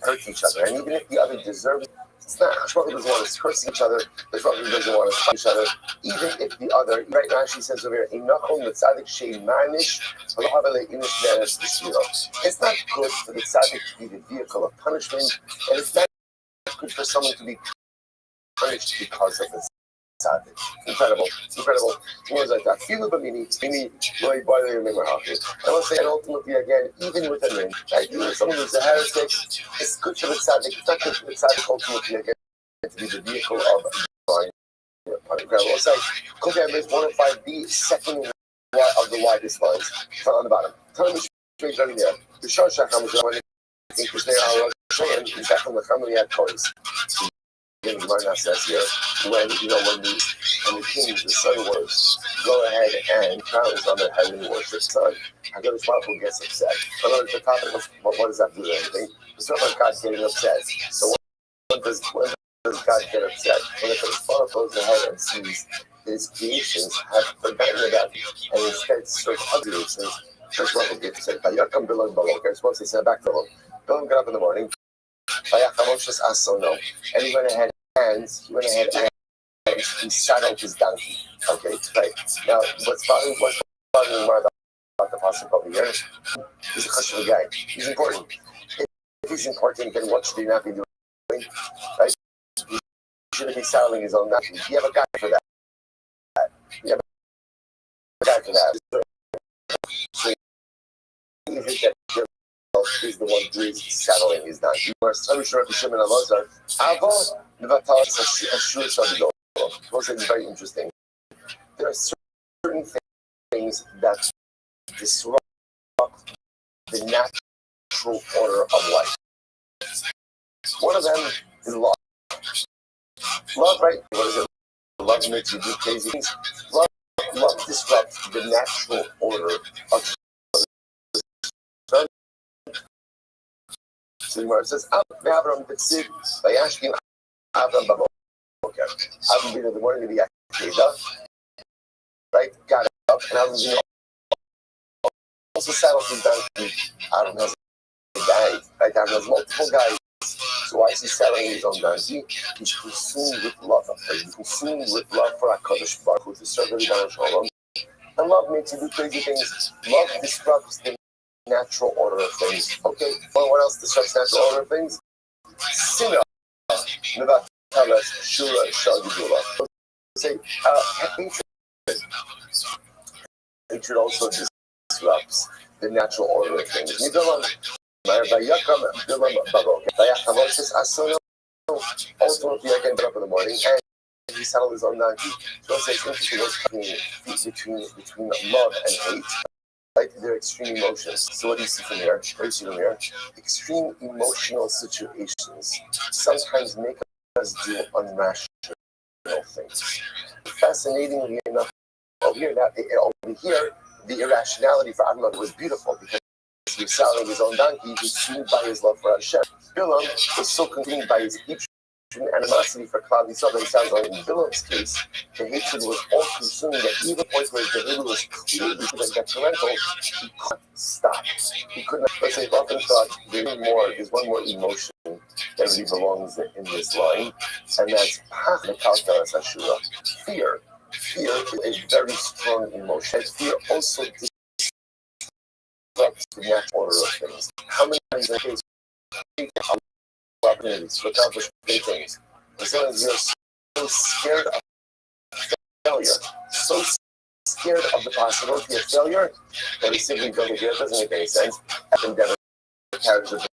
A: hurt each other. And even if the other deserves it, it's not. Baruch doesn't want us cursing each other. Baruch doesn't want us to fight each other. Even if the other, right now she says over here, Inachon the tzaddik shein manish, it's not good for the tzaddik to be the vehicle of punishment, and it's not good for someone to be punished because of the tzaddik. Incredible. Words like that. Feel it, meaning, really boiling your memory out. I will say, and ultimately, again, even with a name, right? Even if someone who's a heretic, it's good for the tzaddik. It's not good for the tzaddik ultimately, again, to be the vehicle of divine. Incredible. So, Kogan is 105, the second of the widest lines. On the bottom. Tell me straight right there. The Shashak Hamazon, because they are saying, in fact, on the family had toys. When the kings, the sun words, go ahead and crowns on their head and worship sun. I go to Baruch gets upset. But on the topic of what does that do to anything? It's not like God getting upset. So when does God get upset? When the Baruch goes ahead and sees his creations have forgotten about it and instead serve other nations, that's what will get upset. But Yakam below below. I'm supposed to say back to him. Don't get up in the morning. And he went ahead and he saddled his donkey. Okay, right. Now, what's bothering more about the passage over here? He's a question guy. He's important. If he's important, then what should he not be doing? Right? He shouldn't be saddling his own donkey. You have a guy for that. So you think that is the one who is saddling his donkey. It's very interesting. There are certain things that disrupt the natural order of life. One of them is love. Love, right? What is it? Love makes you do crazy things. Love disrupts the natural order of so it says, Avram B'Tziv, Vayashkim Avram B'Boker. Avram being the morning of the Akeda, right? Got up, and Avram being also saddled his donkey. Avram has a guy, right? Avram has multiple guys. So why is he saddling his own donkey? He's consumed with love. He's consumed with love for HaKadosh Baruch Hu to serve the Rebbeinu Shalom. And love makes you do crazy things. Love disrupts the natural order of things. Okay, well, what else disrupts natural order of things? Sinner. Say, hatred also disrupts the natural order of things. Ultimately, I can get up in the morning he settled his own donkey. So it's interesting between love and hate. Like they're extreme emotions. So what do you see from here? What do you see from here? Extreme emotional situations sometimes make us do unrational things. Fascinatingly enough, over here, the irrationality for Avraham was beautiful because he was selling his own donkey. He was consumed by his love for Hashem. Bilam was so consumed by his hatred and animosity for Klal Yisrael that it sounds like in Bilam's case, the hatred was all consuming at even point where the hatred was clearly detrimental. He couldn't stop. He couldn't. Let's say, often thought there's one more emotion that really belongs in this line, and that's fear. Fear is a very strong emotion. Fear also disrupts the natural order of things. How many times in the case opportunities to accomplish great things? And sometimes you're so scared of failure, so scared of the possibility of failure that we simply don't think it doesn't make any sense. Every endeavor carries the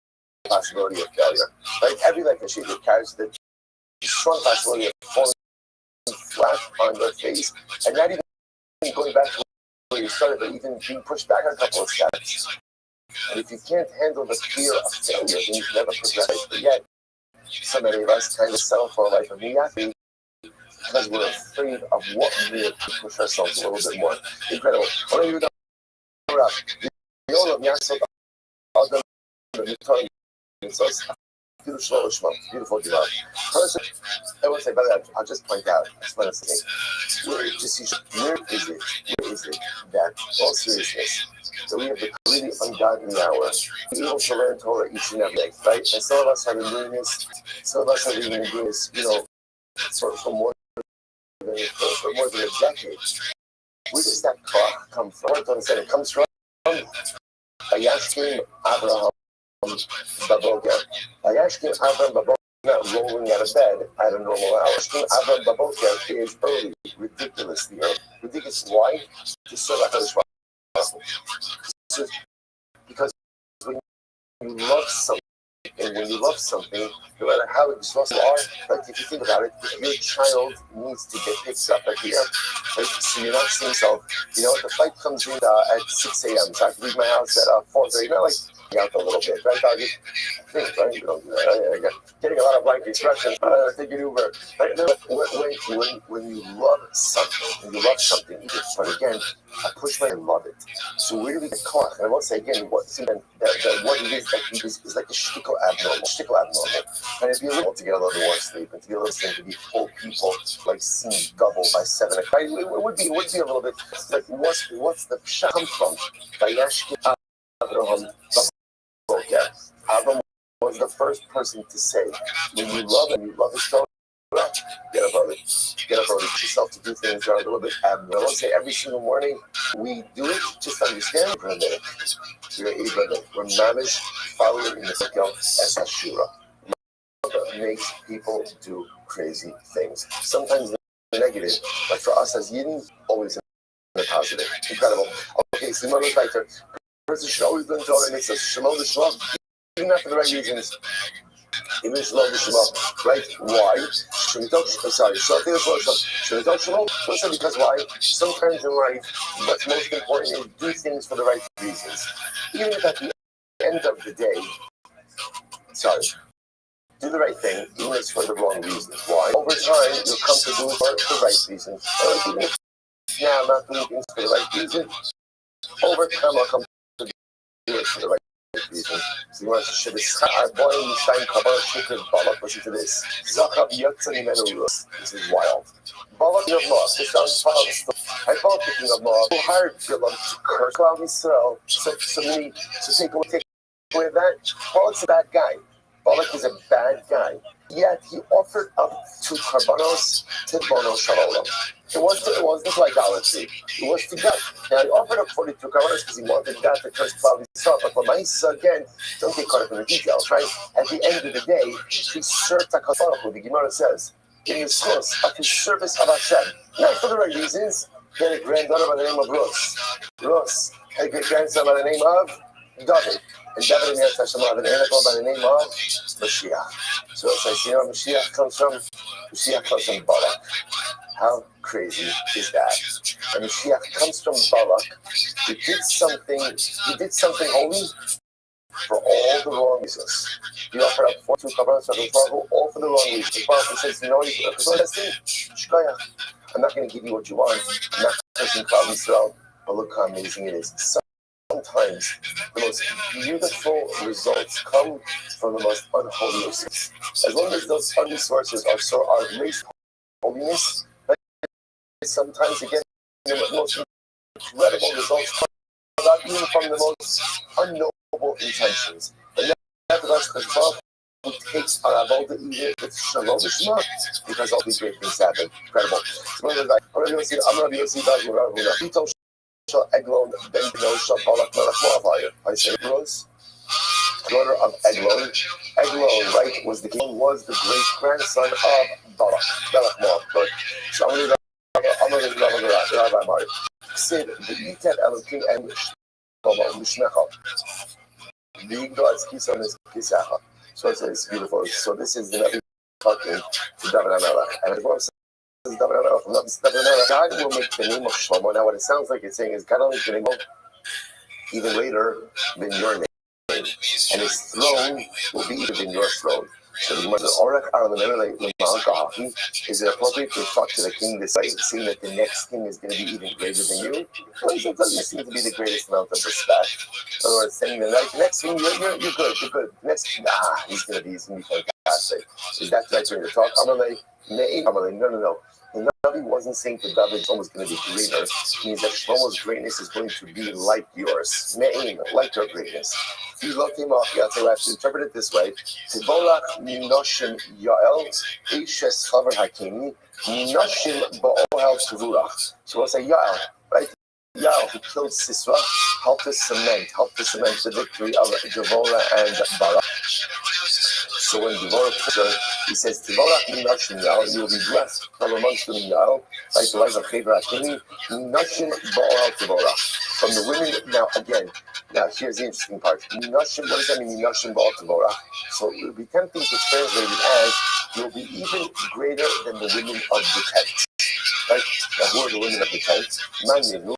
A: possibility of failure. Like every life achievement carries the strong possibility of falling flat on your face, and not even going back to where you started, but even being pushed back a couple of steps. And if you can't handle the fear of failure, then you can never progress. But yet, so many of us kind of settle for a life of mediocrity because we're afraid of what we have to push ourselves a little bit more. Incredible. Beautiful Gemara. I will say, by that, I'll just point out, explain it to me. Where is it that, all seriousness, that we have the really ungodly hour, be able to learn Torah each and every day, right? And some of us have been doing this, some of us have even been doing this, for more than a decade. Where does that clock come from? I don't understand. It comes from Vayashkim Avraham Baboker. Vayashkim Avraham Baboker is not rolling out of bed at a normal hour. Avraham Baboker is early, ridiculously early. Ridiculous. Why? To serve HaKadosh Baruch. Because when you love something, and when you love something, no matter how exhausted you are, like if you think about it, if your child needs to get picked up at the airport, right? So you're not seeing yourself, the flight comes in at 6 a.m. So I have to leave my house at 4:30. Not like out a little bit, right? I just think, right? You don't do that. Getting a lot of life instructions. Take an Uber. Right? When you love something, but again, I push my and love it. So where do we get caught? And I won't say again what it is that he is like a shtickle abnormal. And if you're able to get a little more sleep and to be listening to these whole people like seeing double by 7 o'clock, it would be a little bit like what's the pshat come from? Vayashkim Avraham Baboker. Avraham was the first person to say, when you love and you love his Torah, get up early. Push yourself to do things that are a little bit abnormal. I won't say every single morning we do it. Just understand for a minute. We're mamish following in the Sekel as Hashura. Love makes people do crazy things. Sometimes they're negative, but for us as Yidden, always in the positive. Incredible. Okay, so the writer. Person should always learn Torah and it says Shalom L'Shalom, even not for the right reasons. Even Shalom L'Shalom, right? Why? Shemitot Shalom. Because why? Sometimes in life, what's most important is do things for the right reasons. Even if at the end of the day, do the right thing, even if it's for the wrong reasons. Why? Over time, you'll come to do it for the right reasons. Even if now I'm not doing things for the right reason, over time I'll come to do it for the right reason. So you want to share this. Listen to this. This is wild. Balak of Moab. This sounds fun. I Balak picking of Moab. Who hired Bilam to curse Klal Yisrael? So take away that. Balak's a bad guy. Balak is a bad guy. Yet he offered up 2 karbanos to Bono Shalom. It wasn't like idolatry. It was to God. Now he offered up 42 karbanos because he wanted God to curse Klal Yisrael. But Lamaisa, again, don't get caught up in the details, right? At the end of the day, he served HaKadosh Baruch Hu. The Gemara says, in the source of his service of Hashem, not for the right reasons. He had a granddaughter by the name of Rus. Had a great grandson by the name of David. And David and Hashem had an animal by the name of Mashiach. So it's like, Mashiach comes from Mashiach comes from Balak. How crazy is that? And Mashiach comes from Balak. He did something holy for all the wrong reasons. He offered up 42 covenants of all for the wrong reasons. The Prophet says, you know, I'm not going to give you what you want. I'm not pushing Klal Yisrael, but look how amazing it is. Sometimes the most beautiful results come from the most unholy of sources. As long as those ugly sources are laced with holiness, sometimes again the most incredible results come even from the most unknowable intentions. And nevertheless, the Torah who takes our avodah even with shalom shema, because all these great things happen. Incredible. So I'm Rabbi Yossi Eglon ben Bnosha Balak Melech Moab. I say Rose, daughter of Eglon. Eglon, right, was the great grandson of Balak Melech Moab. So I'm going to Rabbi Mari. Said the Yitet Elokim and Shlomo Mishmecha. Big God's Kison is Kisacha. So it's beautiful. So this is the Nabi talking to David HaMelech, and the Lord says God will make the name of Shlomo. Now, what it sounds like it's saying is God will make the name of even greater than your name, and his throne will be even than your throne. So is it appropriate to talk to the king this way, seeing that the next king is going to be even greater than you? Well, it doesn't seem to be the greatest amount of respect. In other words, saying the next king, you're good, you're good. Next king, he's going to be fantastic. Is that the right way to talk? Amalei, no. The Navi wasn't saying that David's almost going to be greater. It means that Shlomo's greatness is going to be like yours. Me'in, like your greatness. If you look him up, you have to interpret it this way. Tibolach minoshim Yael, Eishes Chaver Hakimi, Minoshim Ba'ohel Tevurach. So we'll say Yael, right? Yael, who killed Sisera, helped to cement the victory of Devorah and Barak. So when Devorah put her, he says, Tibolach minoshim Yael, you will be blessed from amongst them Yael, like the life of Chaver Hakimi, Minoshim Ba'ohel Tevurach. From the women, now here's the interesting part. Minashim, what does that mean? Minashim Ba'al Tevorah. So it would be tempting to translate it as you'll be even greater than the women of the tent. Right? Now, who are the women of the tent? Maninu,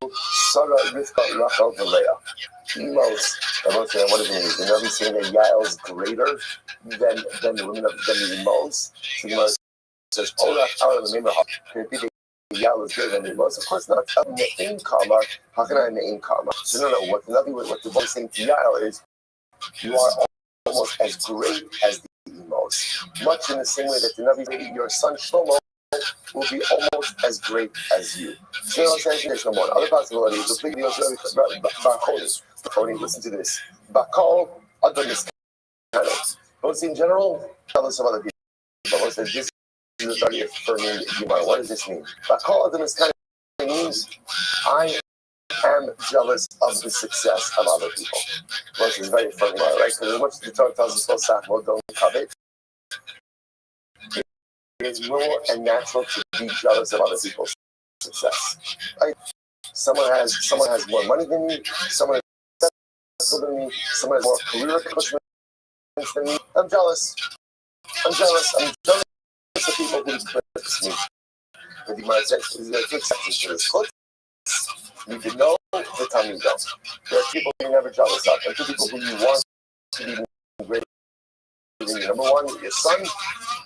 A: Sarah, Rivka, Rachel, and Leah. Emos, what does it mean? The Nabi saying that Yael is greater than the women of the Emos. So the Gemara says, Orach, out of the name of can it be the Yael is greater than the Emos? Of course not. Me'in Kama. How can I Me'in Kama? So no. What the Bible is saying to Yael is, you are almost as great as the Emos. Much in the same way that the Nabi said, your son Shlomo will be almost as great as you. So there's no more. Other possibilities. Listen to this. Bakal Adam is Don't in general, tell us of other people. But says this is already affirming Gemara. What does this mean? Bakal Adam is means I am jealous of the success of other people. Well, this is very affirming, right? Because as much as the Torah tells us, don't covet. It is normal and natural to be jealous of other people's success. Right? Someone has more money than me. Someone is successful than me. Someone has more career accomplishments than me. I'm jealous. I'm jealous of people who eclipse me. But the Gemara says there are two exceptions to this. You can know the time you don't. There are people who you're never jealous of, and two people who you want to be great. Number one, your son,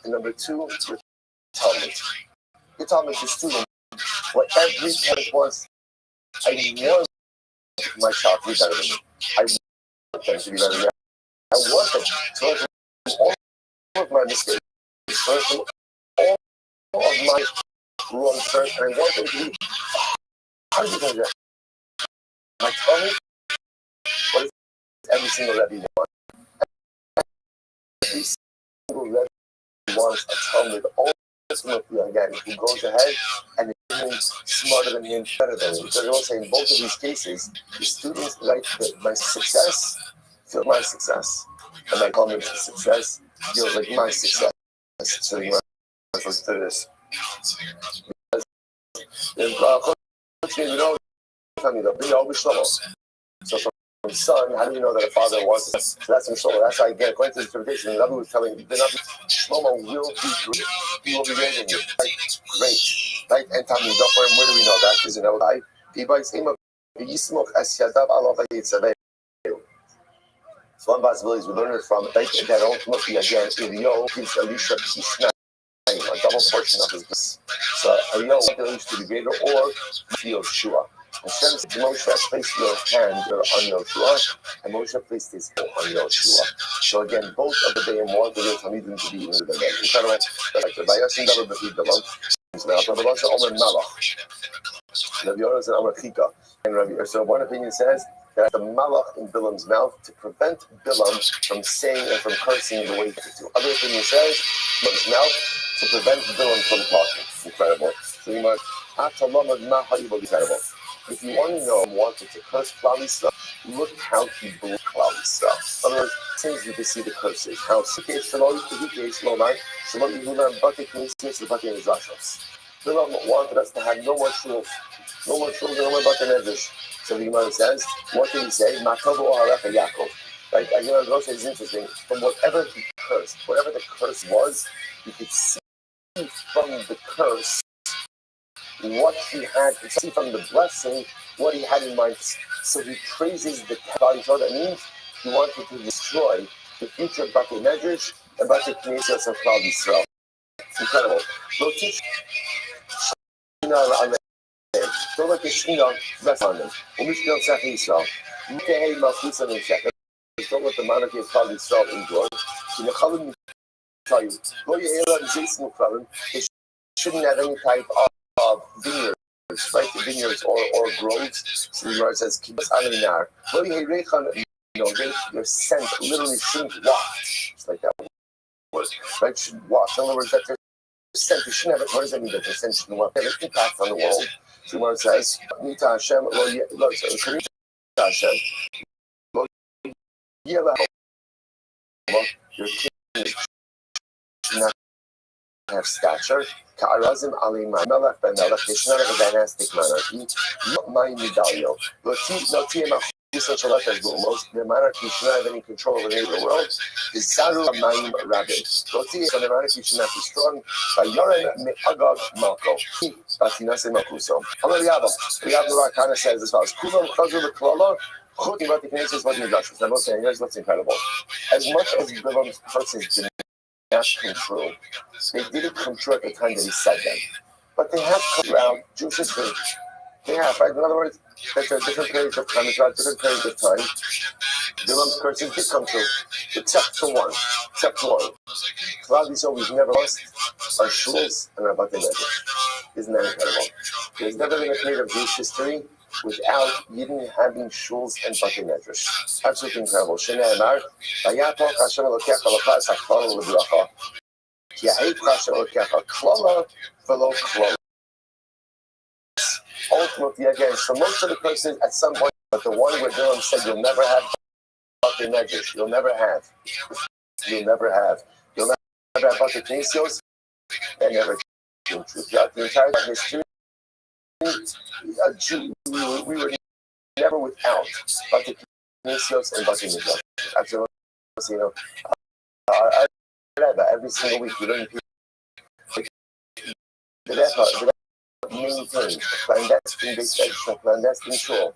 A: and number two, your Talmud. Your Talmud is student. What every parent wants, I want my child to be better than me. I want them to be better than me. I want them to learn from all of my mistakes, learn from all of my wrong turns, and I want them to be. How do you do that? My Talmud, what is every single Rebbe want? Every single Rebbe wants a Talmud, again, who goes ahead and is smarter than him, better than him. Because I will say in both of these cases, the students like my success feel my success, and my Talmud's success feels like my success. So you want to listen to this. So son, how do you know that a father wants it? So that's Shlomo. That's how I get according to the interpretation. The Nabi was telling the Nabi, Shlomo will be great. He will be great in you. Right? Great. Right? And Tommy, where do we know that? Is it no lie? So one possibility is we learn it from that ultimately again, Eliyahu gives Elisha Kishna, a double portion of his bliss. So Eliyahu wanted Elisha to be greater or Yoshua. Hashem said to Moshe, place your hand on Yoshua, and Moshe placed his hand on Yoshua. So again, both of the Bayim wanted their Talmidim to be in the men. Incredible. Like the Vayasim Davar B'Chid Davam. So one opinion says that the malach in Bilam's mouth to prevent Bilam from saying and from cursing the way he did to. Other opinion says Bilam's mouth to prevent Bilam from talking. Incredible. So you must incredible. If you want to know wanted to curse Klal Yisrael, look how he blew Klal Yisrael. In other words, since you can see the curses, how Bilam wanted us to have no more shuls, no more shuls, no more bate medrash. So the Gemara says, what did he say? Makavu Oharecha Yaakov. Right? I know Rosh is interesting. From whatever he cursed, whatever the curse was, you could see from the curse what he had, see from the blessing what he had in mind. So he praises the Kabbalah. That means he wanted to destroy the future bate medrash and bate knesset of Klal Yisrael. It's incredible. Don't let the Shina rest on them. Don't let the monarchy of Klal Yisrael endure. They shouldn't have any type of vineyards, right? Vineyards or groves. So the Gemara says, your scent literally shouldn't wash. It's like that word, right? Should wash. In other words, that scent, you shouldn't have it. What does that mean that the scent shouldn't wash? It has an impact on the world. So the Gemara says, Nita Hashem, Hashem. Your king should not have stature. Ka'arazim Ali Melech Ben Melech. They should not have a dynastic monarchy. My medallion. The monarchy should not have any control over the neighboring world. The Zaru Amayim Rabin. So the monarchy should not be strong. Vayoren Me'agag Malko. Batinase Makuso. Amar Yabba. Yabba kind of says as follows. Kulam Chazur L'Klala. Chut Yivat Knesses Vat Midrashus. Now, here's what's incredible. As much as Bilam's curses did not come true, they didn't come true at the time that he said them. But they have come throughout Jewish history. They have, right? In other words, there's different periods of time, throughout different periods of time. Bilam's curses did come true, except for one. Klal Yisrael we've never lost our shuls and our bate medrash. Isn't that incredible? There's never been a period of Jewish history without Yidden having shuls and bate medrash. Absolutely incredible. Shnei Amar, Vayatok Hashem Elokecha L'chas HaKlala L'Bracha. Ki ha'eitcha Hashem Elokecha Klala v'lo Klala. Ultimately, again, so most of the curses at some point, but the one where Bilam said you'll never have bate medrash, you'll never have bate knesset, that never came true. Throughout the entire history, a Jew, we were never without bate knesset and bate medrash. Absolutely, you know, our Rebbe, every single week we learn the Rebbe maintained clandestine base education, clandestine shul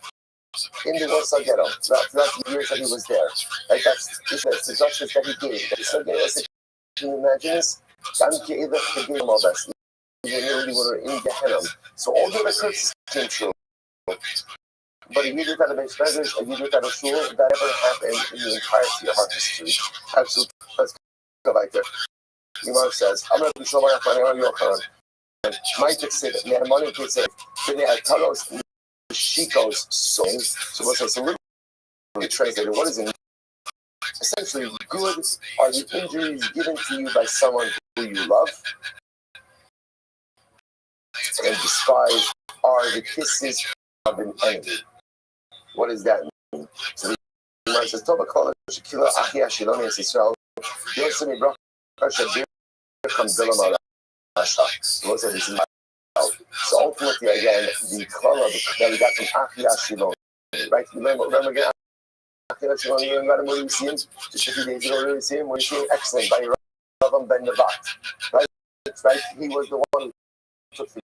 A: in the Warsaw Ghetto throughout the years that he was there. Right? That's the justice that he gave. So can you imagine this? He gave him all that. Literally were in Gehenna. So all the curses came true. But a year without a base measures, a year without a shul, that never happened in the entirety of our history. Absolutely. Let's go back there. Yimar says, I'm going to be showing up on Yochanan. Might say that Nehemiah could say, Talos Shiko's song. So what's that? So literally translated, what is it? Essentially, good are the injuries given to you by someone who you love, and despise are the kisses of an enemy. What does that mean? So the says, Toba Kala Shekila Achia Shiloni Yisrael. Yosemi Bracha Shabir comes Bilam. So ultimately, again, the klala that we got from Achia Shiloni, right? Remember again, Just a few days ago, we see him. We see him excellent by Rav Ben Nevat. Right? He was the one who took the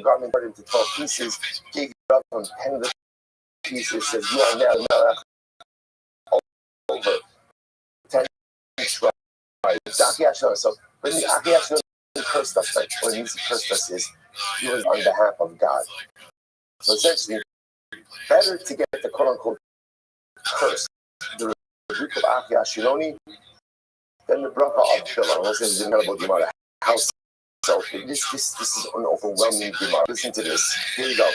A: garment into 12 pieces, gave it up on 10 of the pieces, says, you are now over 10 scribes. So when the Achiash cursed us, like, what he cursed us is, he was on behalf of God. So essentially, better to get the quote-unquote curse, the rebuke of Achiash than the bracha of Bilah. Unless it's the Melabo Gemara. How so? This is an overwhelming Gemara. Listen to this. Here we go.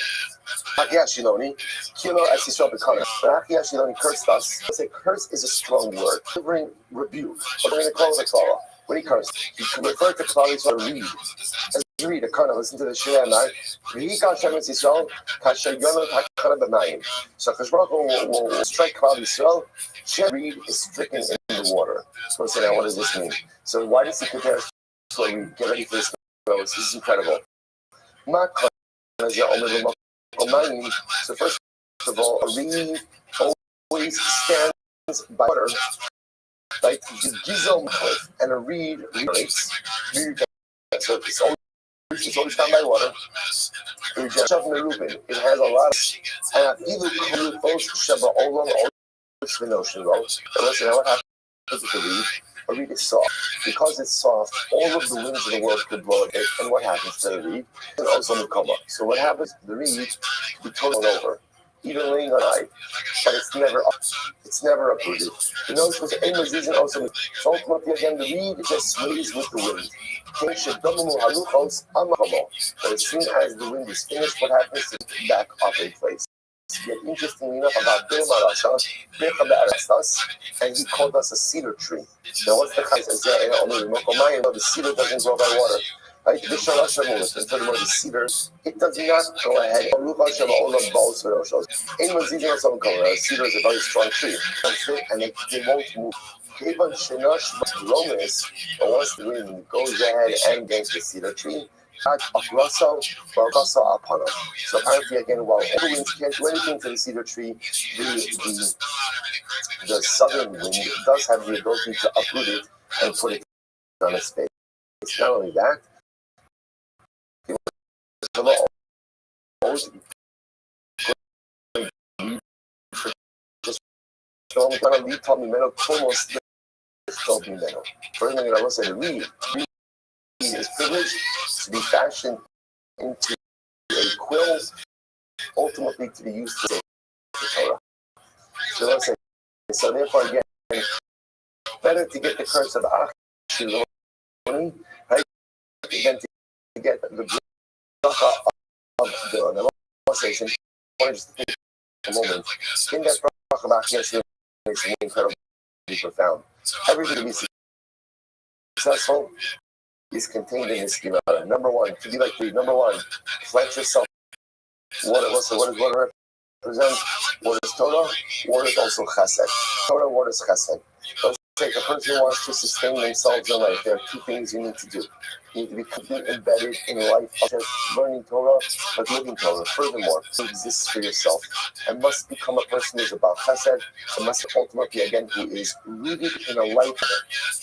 A: Achiash Shiloni, Kilo as Yisrael B'Kana. When Achiash Shiloni cursed us, I say curse is a strong word. Delivering rebuke. But we're going to call it a Torah. When he cursed, he referred to Klal Yisrael read. As you read, a Kana, listen to the Shirah Amai. V'hika Hashem es Yisrael, kasher yono takana b'mayim. So Kadosh Baruch Hu will strike Klal Yisrael. Shem reed is stricken in the water. So say now, what does this mean? So why does he compare us to a reed? Get ready for this. This is incredible. So first of all, a reed always stands by water. Like the Gizom cliff and a reed relates. So it's always found by water. It has a lot of, and even both Sheba Olam or the ocean rows. But listen, what happens with the reed? A reed is soft. Because it's soft, all of the winds of the world could blow it. And what happens to the reed? It also will come up. So what happens to the reed? We turn it over. Even laying on ice, but it's never uprooted. You know, because the aim is using also. So ultimately, again, the reed just sways with the wind. But as soon as the wind is finished, what happens to it back up in place? Yet interestingly enough, about and he called us a cedar tree. Now, what's the case? The cedar doesn't grow by water. Right? And furthermore, the cedar, it does not go ahead. Cedar is a very strong tree, and they won't move. But once the wind goes ahead and gains the cedar tree, so apparently, again, while the winds can't do anything to the cedar tree, the southern wind does have the ability to uproot it and put it on its face. It's not only that, is privileged to be fashioned into a quill, ultimately to be used to save the Torah. So therefore, again, better to get the curse of Achiloni, right? Than to get the bracha of the illustration. I want to just think a moment. In that bracha of Achiloni, it's incredibly profound. Everything to be successful is contained in this Gemara. Number one, to be like the number one, plant yourself. What does water represent? Water is Torah. Water is also Chesed. Torah, water is Chesed. Let's say a person wants to sustain themselves in life. There are two things you need to do. You need to be completely embedded in life, not just learning Torah, but living Torah. Furthermore, to exist for yourself and must become a person who is about Chesed, and must ultimately, again, who is rooted in a life.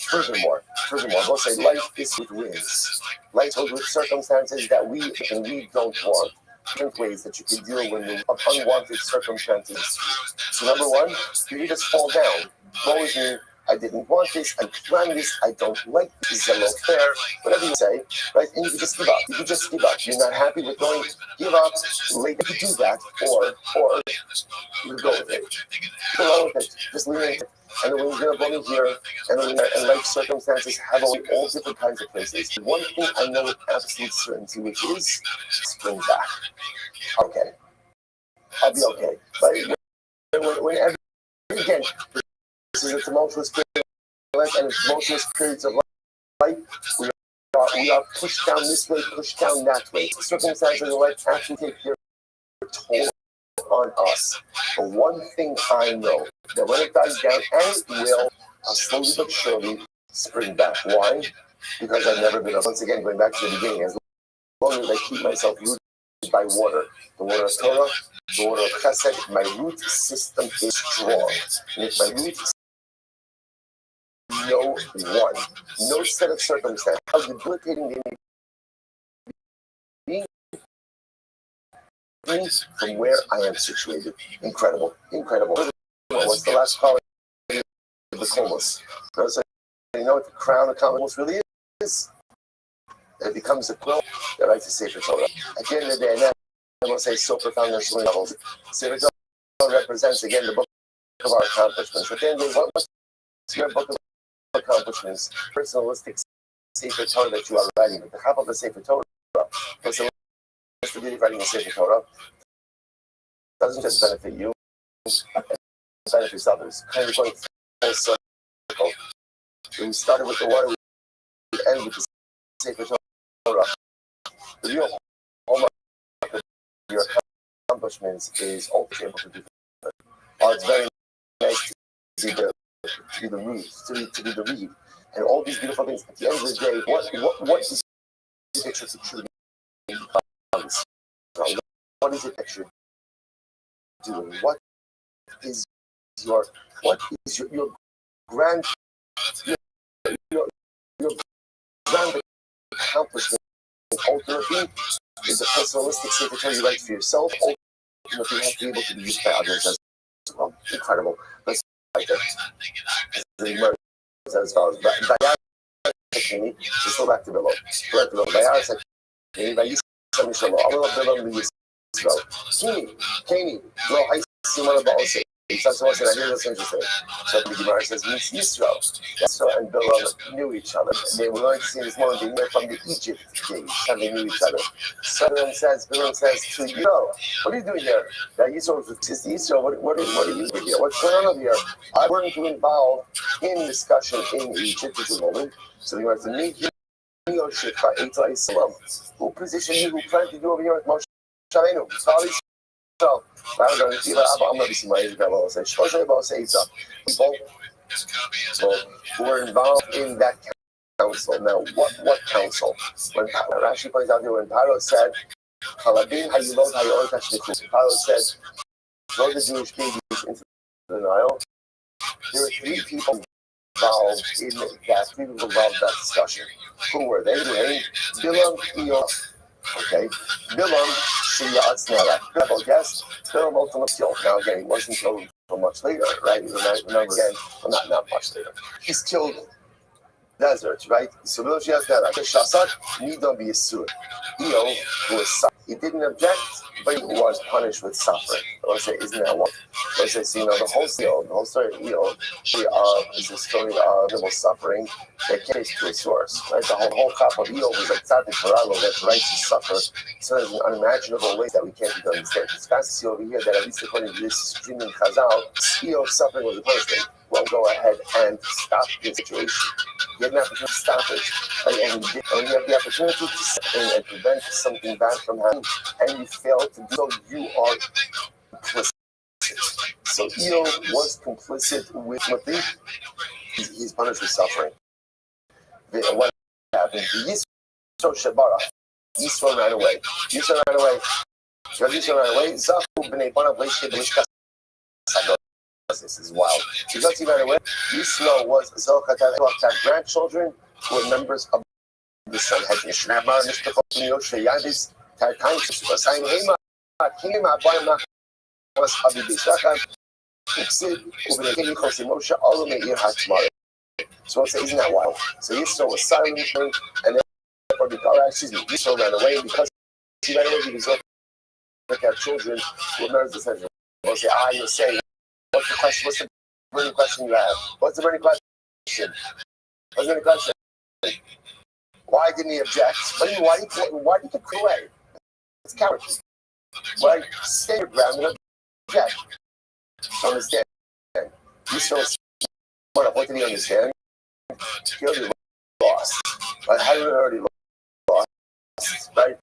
A: Furthermore, we'll say life is with winds. Life is with circumstances that we don't want. Different ways that you can deal with unwanted circumstances. So number one, you just fall down. Woe is me. I didn't want this, I planned this, I don't like this, it's not fair, whatever you say, right? And you can just give up. You're not happy with going, give up, you can do that, or you go with it. Go with it. Just leave it. And then we're going to go in here, and life circumstances have all different kinds of places. One thing I know with absolute certainty, which is spring back. Okay. I'll be okay. But whenever, again, this is a tumultuous period of life, and tumultuous periods of life, we are pushed down this way, pushed down that way. Circumstances of life actually take their toll on us. But one thing I know, that when it dies down, and it will, I'll slowly but surely spring back. Why? Because I've never been, once again, going back to the beginning, as long as I keep myself rooted by water, the water of Torah, daughter of Chesed, my root system is strong. And if my root is no set of circumstances, how debilitating they may be from where I am situated. Incredible. What's the last call? The comus. You know what the crown of comus really is? It becomes a quill that writes a Sefer Torah. At the end of the day, and I will say so profound on so many levels. Sefer Torah represents again the book of our accomplishments. At the end of the day, what's your book of accomplishments? Personalistic Sefer Torah that you are writing. But the half of the Sefer Torah, personalistic writing a Sefer Torah, doesn't just benefit you, it benefits others. Kind of going full circle. We started with the water, we end with the Sefer Torah. The real hallmark of your accomplishments is ultimately able to do that. It's very nice to be the root, to be the reed, and all these beautiful things. At the end of the day, what is the picture to truly becomes? What is it that you're doing? What is your grand grand accomplishment? Ultimately, is the personalistic secretary you write for yourself. Ultimately, you have to be able to be used by others as well. Incredible. Let's write that. As far as just go back to below. That's interesting. So the Gemara says meets Yisrael. Yisrael and Bilam knew each other. They were going to see this morning they were from the Egypt days, and they knew each other. So Bilam says to Yisrael, what are you doing here? That Yisrael is Yisrael. What are you doing here? What's going on over here? I weren't involved in discussion in Egypt at the moment. So you have to meet you. Who positioned you? Who planted you over here with Moshe Rabbeinu? So, I'm not seeing my people who were involved in that council. Now, what council? When Rashi points out here, when Paro said, Paro said, throw the Jewish babies into the Nile, there were three people involved in that discussion. Who were they? Bilam, Eof. Okay, Bilam, Shiyatz Nara. Double guess. Bilam ultimately killed. Now again, he wasn't killed until much later, right? Remember again, well, not much later. He's killed desert, right? So Bilam Shiyatz Nara. Shasak, Nidon be Yisur. Eo, who was he didn't object, but he was punished with suffering. I want to say, isn't that one? I want to say, the whole story of Eo is the story of civil suffering that carries to its source. Right? The whole cup of Eo was like Tzaddik Paralo that right to suffer. So there's unimaginable ways that we can't even understand. It's fast to see over here that at least according to this streaming Chazal, Eo's suffering was a punishment. Well, go ahead and stop the situation. You had an opportunity to stop it, and you have the opportunity to step in and prevent something bad from happening, and you fail to do so, you are complicit. So Eo was complicit with Mati. He's punished with suffering. What happened? Yisro ran away. Yisro ran away. Zahu b'nei banav leishke b'lishkas. This is wild. Because he ran away, Yisro was Zochat to have grandchildren who were members of the Sanhedrin. Shnamar Mishpachot Miyoshe Yadis Tarkaim Shusayim Hema Kima Abayim Nachmas Habibi Shacham Uksid Ubnei Chosi Moshe Alu Meir Hatmar. So I'll say, isn't that wild? So Yisro was silent, and then Yisro ran away because he ran away because he had children who were members of the Sanhedrin. I'll say, you're saying. What's the question? What's the burning question you have? What's the burning question? What's the burning question? Why didn't he object? Why did he get away? It's cowardly. Why stay your ground and object? Understand. You still what did he understand? He already lost. Right? How did he already lost? Right?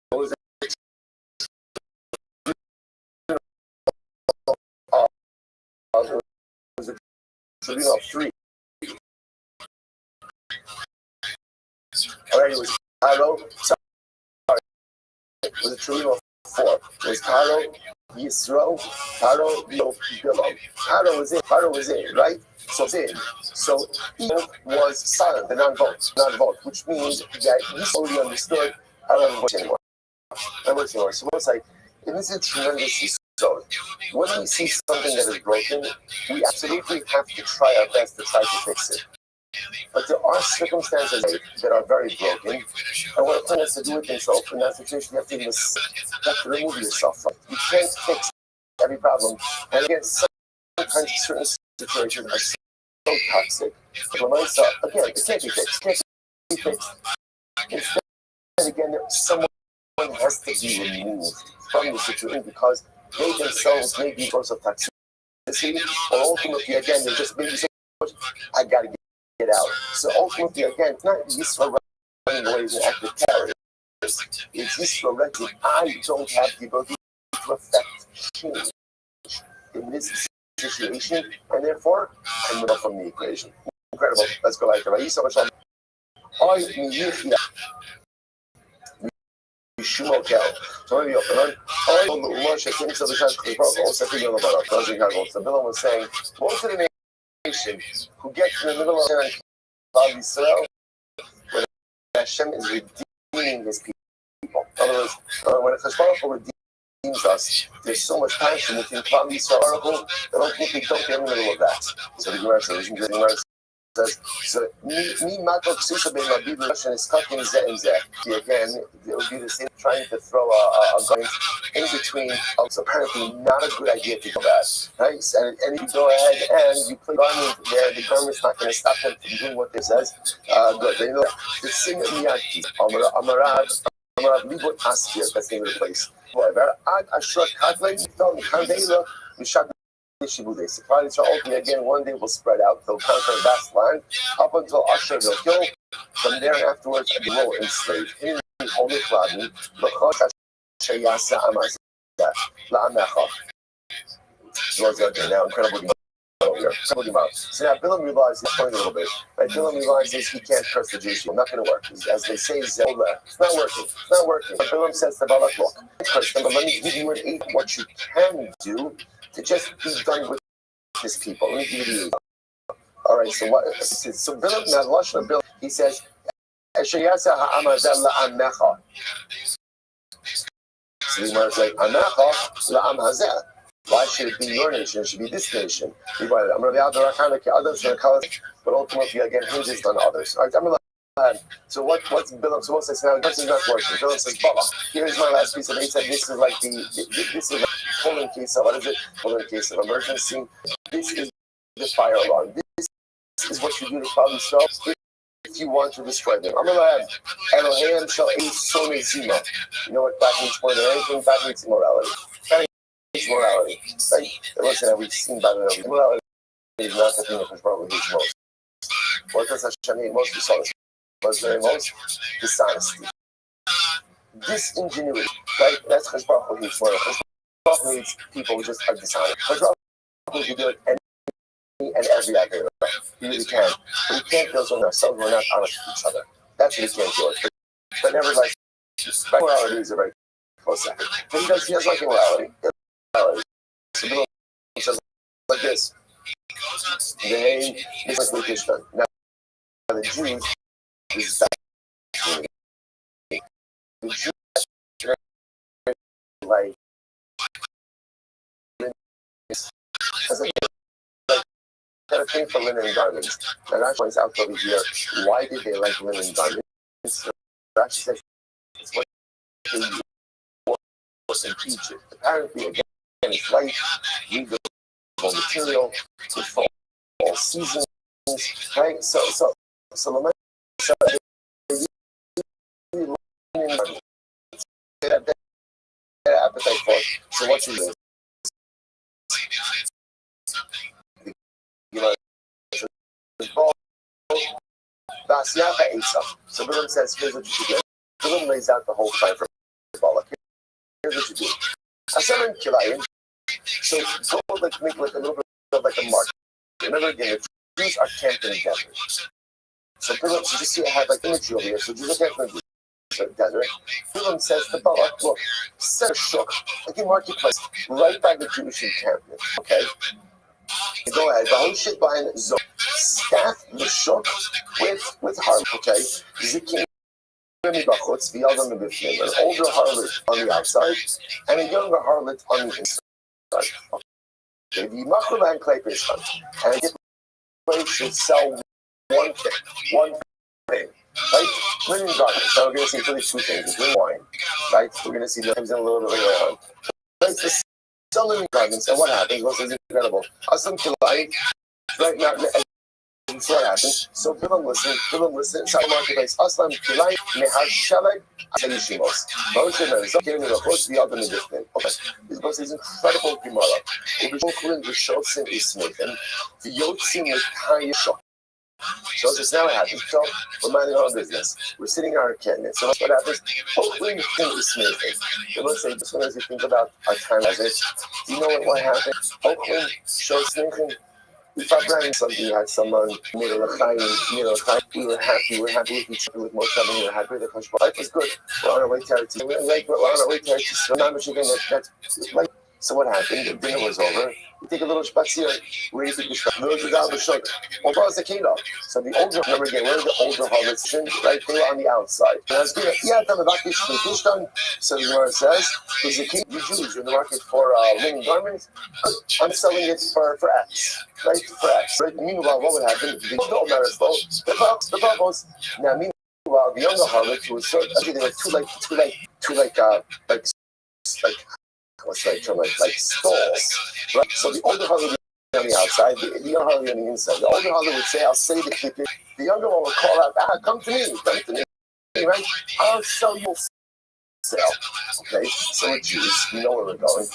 A: What was it? Tribunal of 3. Alright, it was Paro. Sorry. It was a tribunal of 4 was Paro, Yisro, Paro, Bilam. Paro was in, right? So in. So Eve was silent, the non-vote, which means that Yisro already understood I don't have a voice anymore. So it's like, it is a tremendous so. When we see something that is broken, we absolutely have to try our best to try to fix it. But there are circumstances that are very broken, and what a person has to do with himself in that situation, you have to remove yourself from it. You can't fix every problem. And again, sometimes certain situations are so toxic. So again, it can't be fixed. Instead, again, someone has to be removed from the situation because they themselves may be source of toxicity, or ultimately, again, they're just maybe so much, I gotta get out. So ultimately, again, it's not Yisro running away as an active terrorist. It's Yisro recognizing I don't have the ability to affect change in this situation, and therefore, I'm moved from the equation. Incredible. Let's go back to Vayisa. Shumokel. So maybe open on. So Bilam was saying, most of the nation who get in the middle of Israel, when Hashem is redeeming his people. In other words, when Hashem redeems us, there's so much passion within Klal Yisrael that ultimately don't get in the middle of that. So the Gemara says, so me matok susa ben mabid l'Hashem is cutting zeh and zeh. Again, it would be the same trying to throw a garment in between. So apparently not a good idea to do that, right? And you go ahead and you put garment there. The garment's not going to stop them from doing what it says. Good. They know the sing miyaki. Amarad libot askir. That's the name of the place. However, ad ashra kadlei mitom kandela mishad. Probably ultimately again one day will spread out. They'll conquer a vast land up until Asher they'll kill. From there afterwards, they will enslave him. Only Kladin. Now incredible. So now Bilam realizes he's going a little bit. Right? Bilam realizes he can't trust the Jewish people. Not going to work. As they say, it's not working. But Bilam says to Balak, look, trust them, but let me give you an aid what you can do to just be done with his people. Let me give you the all right, so what? So Bilam, now Lashon Bilam, he says, "Eshayasa ha'amazel la'amecha." So the Gemara is like, "Amecha la'am hazeh." Why should it be your nation? It should be this nation. But ultimately, again, hinges on others. All right, so what's Bilam? So what says now? This is not working. Bilam says, "Baba, here's my last piece of it." He said, "This is like this is like full in case of what is it? Full in case of emergency. This is the fire alarm. This is what you do to Klal Yisrael if you want to destroy them." Elohim shall aid Sonei Zima. You know what that means more than anything? That means immorality. Morality, right? Listen, we've seen that in morality is not the thing that Hashem hates most. What does Hashem hate most? Dishonesty. What's very most? Dishonesty. Disingenuity, right? That's Hashem hates more. Hashem hates people who just are dishonest. Hashem can do it any and every other way. He really can. But we can't do it on ourselves. We're not honest with each other. That's what he can't do it. But never like morality is a very close second. But he has like immorality. So Bilam says like this. They is like Krishna. Now the Jews is that the Jews like got a thing for linen garments. And that points out over here, why did they like linen garments? That says it's what they use in Egypt. Apparently again it's light, usable material, with fall seasons, right? So the appetite for it. So what you do? So Bilam says, here's what you should do. Bilam lays out the whole plan for Balak. Here's what you do. So go like make like a little bit of like a market. Remember again, the Jews are camping together. So Bilam, so just see I have like imagery over here. So just look at the desert. Bilam says to Balak, look, set a shuk, like in marketplace, right by the Jewish encampment. Okay? Go ahead, Bahushet Bain Zon. Staff the shuk with harlot, okay? Zikim Bachutz, the other Mibifnim, an older harlot on the outside, and a younger harlot on the inside. Okay, the Machul and Kleipish, and the place should sell one thing. Right? Linen garments. Now we're going to see really two things. Linen wine. Right? We're going to see the things in a little bit later on. Right? So sell linen garments, and what happens? Well, it's incredible. Asam Kilai, right now, and so what happens? So Bilam listen, Side Marketplace, Aslam Kilai, Mehar Shalag, Asayishimos. Moshe Merzok, giving the horse the other Midifin. Okay. This book is incredible Gemara. It was including the Shotsin Ismithan, the Yotzin with Hayashok. So just now it happens. So we're minding our business. We're sitting in our cabinet. So what happens? Hopefully you think it's smoothing. So let's say just as you think about our time as this, do you know what happened? Hopefully, show sneaking. If I bring something, you had someone made a l'chaim, we were happy with each other, with most of them, we were happy with the country. Life is good. We're on our way to Eretz. We're on our way to Eretz. So not much again. That's like. So what happened? The dinner was over. We take a little spazier. Where do you think we should? Those are the shuk. Or was the kilo. So the older, remember again, where are the older harvests? Right, they were on the outside. And I was doing so the Gemara says, "Is the king, you Jews, you're in the market for linen garments? I'm selling it for X, right? For X. Right? Meanwhile, what would happen? The bubbles. Now, meanwhile, the younger harlot who was sort of, actually, they were what's that term, like stalls, right? So the older harlot on the outside, the younger harlot on the inside. The older harlot would say, I'll say the kippur. The younger one would call out, come to me, right? I'll sell you sale. Okay, so we're Jews, we know where we're going.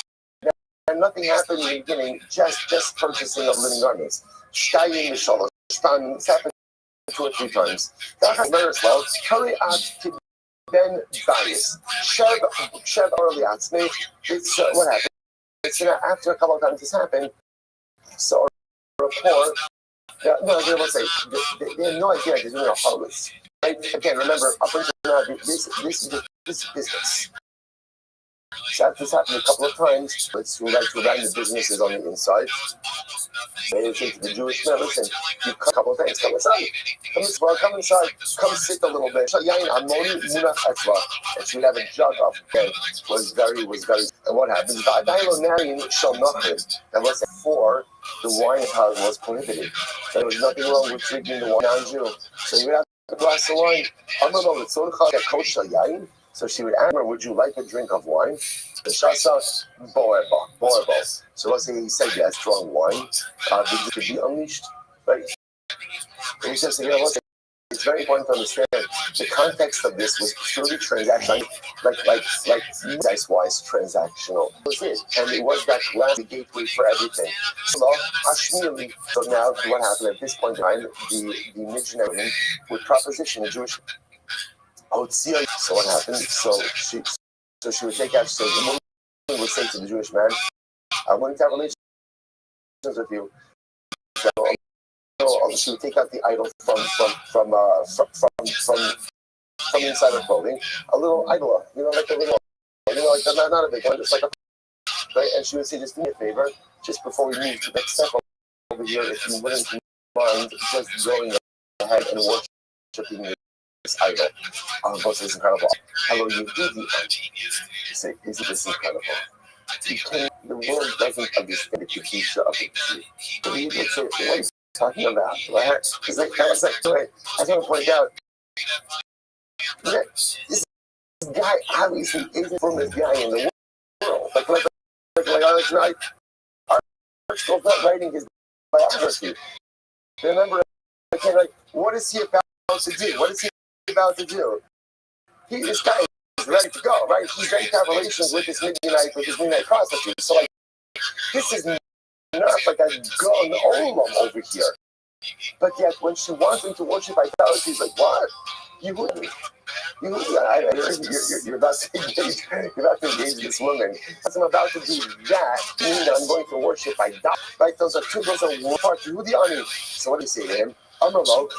A: And nothing happened in the beginning, just purchasing of linen garments. Shtayin Mishalosh, it's happened 2 or 3 times. Hurry up to Ben Bias, Sheb early Atzme. It's what happened. It's after a couple of times this happened. So a report. They will say they have no idea they're doing a harvest. Right? Again, remember up until now, this is business. So this happened a couple of times. Let's who like to run the businesses on the inside. They say to the Jewish men, listen, you come a couple of things, come inside, come sit a little bit. And she would have a jug of okay, was very, and what happens? And let's say 4, the wine was prohibited. So there was nothing wrong with drinking the wine non-Jew. So you would have a glass of wine. So she would ask her, would you like a drink of wine? The Shasa, Boerbo. So let's say he said yes, strong wine. It could be unleashed, right? And he says, it's very important to understand the context of this was purely transactional, like dice-wise transactional. It was it, and it was that last gateway for everything. So now what happened at this point in time, the missionary would proposition the Jewish. So what happened? So she would take out. So the woman would say to the Jewish man, "I'm going to have relations with you." So she would take out the idol from inside her clothing, a little idol, like a little, like not a big one, just like a right. And she would say, "Just do me a favor, just before we move to the next step over here, if you wouldn't mind just going ahead and worshiping me." Idol. This is incredible. Hello, you do the say, isn't this incredible? The world doesn't understand the future of it. What are you talking about? Right? It's like, I was like, wait, I just want to point out that this guy obviously isn't the firmest guy in the world. Like Archibald's not writing his biography. Remember, what is he about to do? What is he about to do? This guy is ready to go, right? He's ready to have relations with his midnight prostitute. So this is not like a gun olam over here. But yet when she wants him to worship idolatry, he's like, what? You're about to engage this woman. As I'm about to do that, meaning I'm going to worship idolatry. Right? Those are one part. So what do you say to him? Amalo,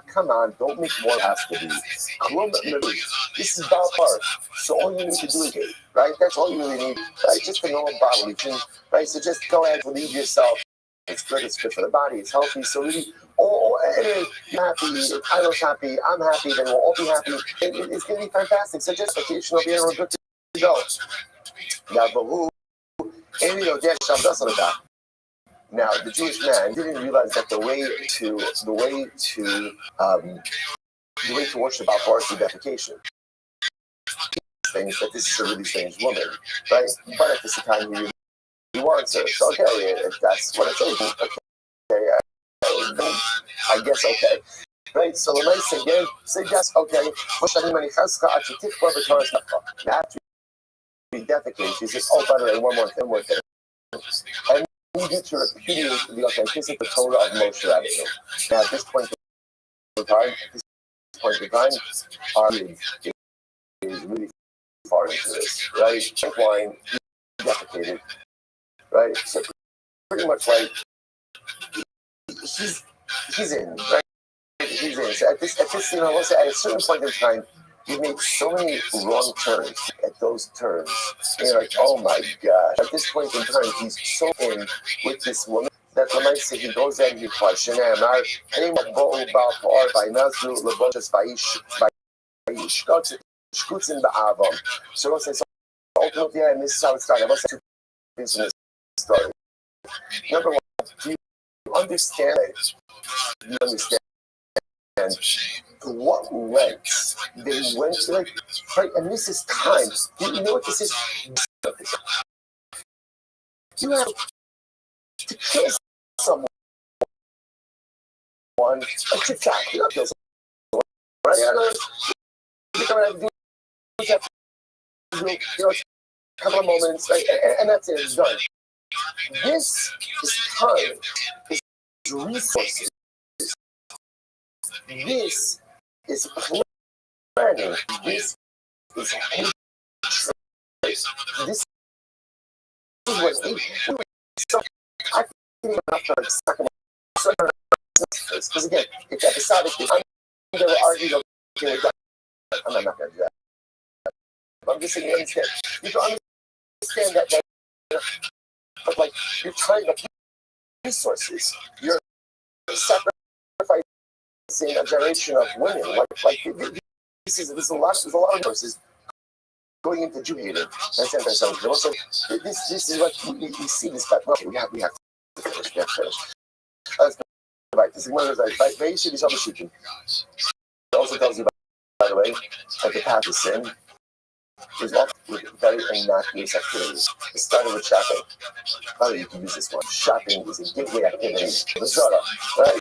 A: come on, don't make more has to be. This is Balpar. So all you need to do is, right? That's all you really need, right? Just a normal bodily thing, right? So just go ahead and leave yourself. It's good for the body, it's healthy. So really, anyway, you're happy, Ido's happy, I'm happy, then we'll all be happy. It's going to be fantastic. So just occasional beer, we're good to go. Now, but who? Now, the Jewish man didn't realize that the way to worship Balpar is through defecation. Things that this is a really strange woman, right? But at the same time, he really wants her. So okay, if that's what it is, okay, I guess okay. Right, so the nice again, say yes, okay. After he defecates, he says, oh, by the way, one more thing. And we get to repudiate the authenticity of the Torah of Moshe Rabbeinu. Now, at this point in time, our is really far into this, right? Drink wine, defecated, right? So pretty much like he's in, right? He's in. So at this, we'll say at a certain point in time, you made so many wrong turns at those turns. And you're like, oh my gosh. At this point in time, he's so in with this woman that when I say he goes and he questions him, so ultimately, and this is how it started. I will say two things in this story. Number one, do you understand? You understand what lengths they went to, like, right? And this is time. You know what this is? You have to kill someone. A TikTok, you don't kill someone, right? You're gonna do a couple of moments, right? And that's it. It's done. This is time. This is resources. This is planning. This is hatred. This is what I think enough to like suck them because again, it's episodic. I'm going to argue. Okay, I'm not going to do that. I'm just saying you understand. You can understand that, but like you're trying to resources. You're sacrificing a generation of women. Like there's a lot of resources going into Jew hating. This is what we see this back. We have to finish. Let's go back. This is one of those like very shitty troubleshooting. It also tells you, by the way, that the path of sin is often with very innocuous activities. It started with shopping. How do you can use this one? Shopping is a gateway activity. Right?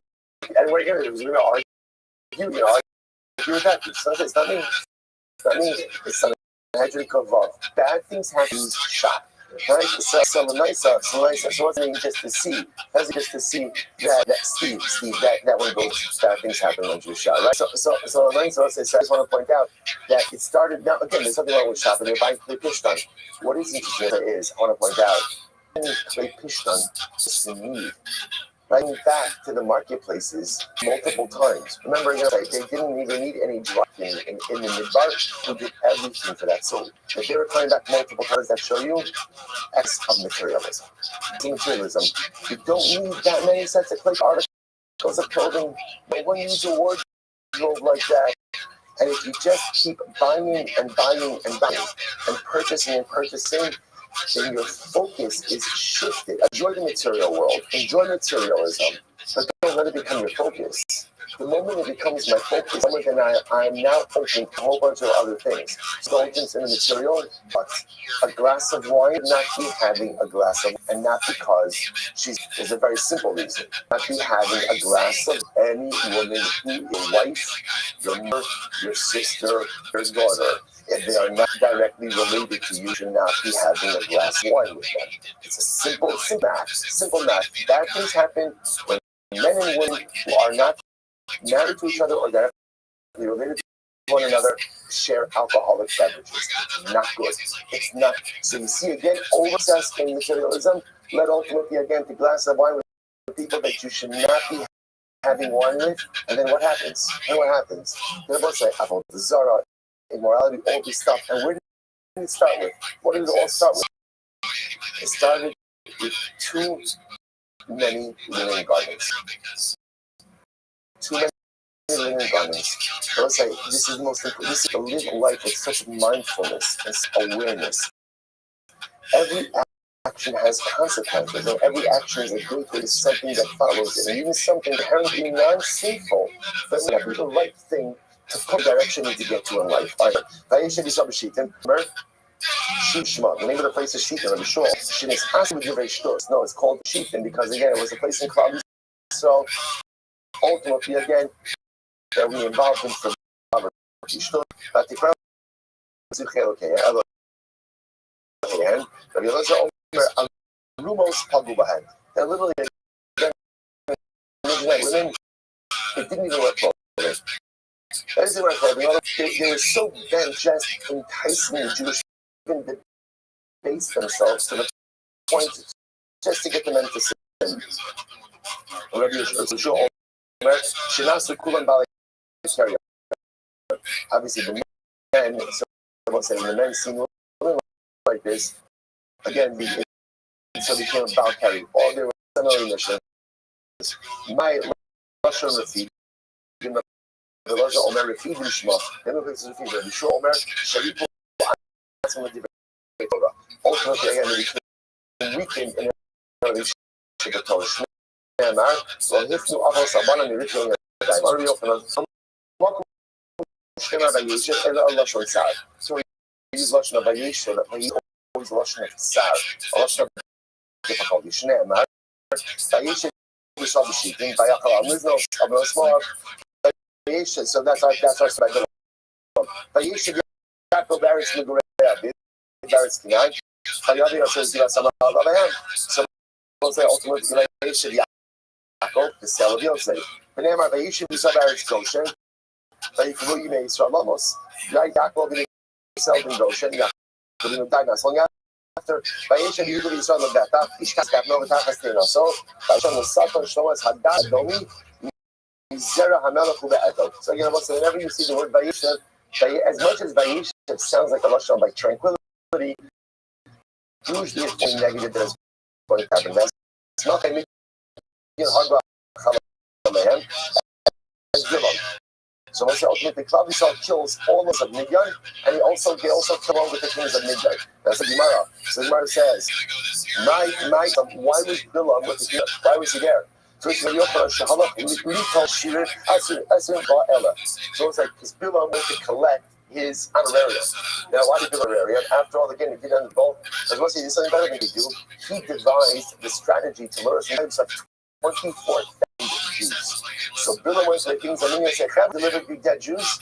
A: And we're going to argue. With that. It's not me. It's not me. It's something. Bad things happen in shop. Right? So what's it just to see? That's just to see that Steve, that one goes, bad things happen when you shop, right? So I just want to point out that it started now. Again, there's something wrong with shopping. They're buying clay pishtan. What is interesting is, I want to point out, clay pishtan is the need. Right back to the marketplaces multiple times. Remember, they didn't even need any drug in the midbar who did everything for that. So if they were coming back multiple times, that show you X of materialism. Materialism. You don't need that many sets of clay articles of clothing. No one needs a wardrobe like that. And if you just keep buying and purchasing, then your focus is shifted. Enjoy the material world. Enjoy materialism. But don't let it become your focus. The moment it becomes my focus, then I'm now open to a whole bunch of other things. Indulgence in the material, but a glass of wine, not be having a glass of wine, and not because there's a very simple reason. Not be having a glass of any woman who your wife, your mother, your sister, your daughter. If they are not directly related to you, should not be having a glass of wine with them. It's a simple math. Bad things happen when men and women who are not married to each other or directly related to one another share alcoholic beverages. Not good. It's not. So you see again, over-obsessed in materialism led ultimately again to glass of wine with people that you should not be having wine with, and then what happens? And what happens? They're both say, Avodah Zarah, immorality, all this stuff. And where did it start with? What did it all start with? It started with too many linen garments. Too many linen garments. So let's say this is the most important. This is to live a life with such mindfulness and awareness. Every action has consequences, and every action is a gateway to something that follows it, and even something inherently non-sinful, but we have the right thing to put direction to get to in life. All right. Shishma, the name of the place is Shittim, I'm sure. No, it's called Shittim because again it was a place in Klal. So ultimately again that we involved in for and literally again, women, it didn't even work well. That isn't work well. They were so bent just enticing the Jewish women to base themselves to the point just to get the men to sin. Obviously, the men, so saying the men seen like this, again, so became about carry. All their similar missions. My Russian refugee, the Russia Omer refugee Shma, then the place is refugee, the Shua Omer, Sharipu, ultimately, again, the weekend in the Torah. So if you are someone and you're ritual, I'm so we use Lashon of Vayesha, that we always Lashon of Tsar, Lashon of difficulty. Shneimar, Vayesha, we saw the sheeping, Vayakal, Mizno, Abel Small, Vayesha, so that's our special. Vayesha, Yaakov, Baris, Miguel, Baris, Kinai, Hayadi, says, Sama, so we'll say ultimately, Vayesha, Yaakov, the cell of Yosef. Vayemar, Vayesha, we saw Baris, Goshen, Vayikulu, you may Israel, Lamos, Yaakov, the cell in Goshen, Yaakov, died not long after. Vayesha, you do Israel, the Beta, Ishkas, Kapno, Tachastina. So, Vayesha, the Satan, Shlomas, Hadad, Domi, Zera, Hamelach, Ube'eto. So, you know what, so whenever you see the word Vayesha, as much as Vayesha sounds like a Lashon like tranquility, usually it's only negative that is going to happen. That's not going to be hard to so once ultimately Klal Yisrael kills all of Midian, and they also kill all with the kings of Midian. That's the Gemara. So the Gemara says, why was Bilam with the king? Why was he there? So it's like because Bilam went to collect his honorarium. Now, why did Bilam honorarium? After all, again, if he done both, as well, he did something better than he do. He devised the strategy to lure us of 24,000 Jews. So Bilam went to the kings of Midian and said, "Have delivered you dead Jews."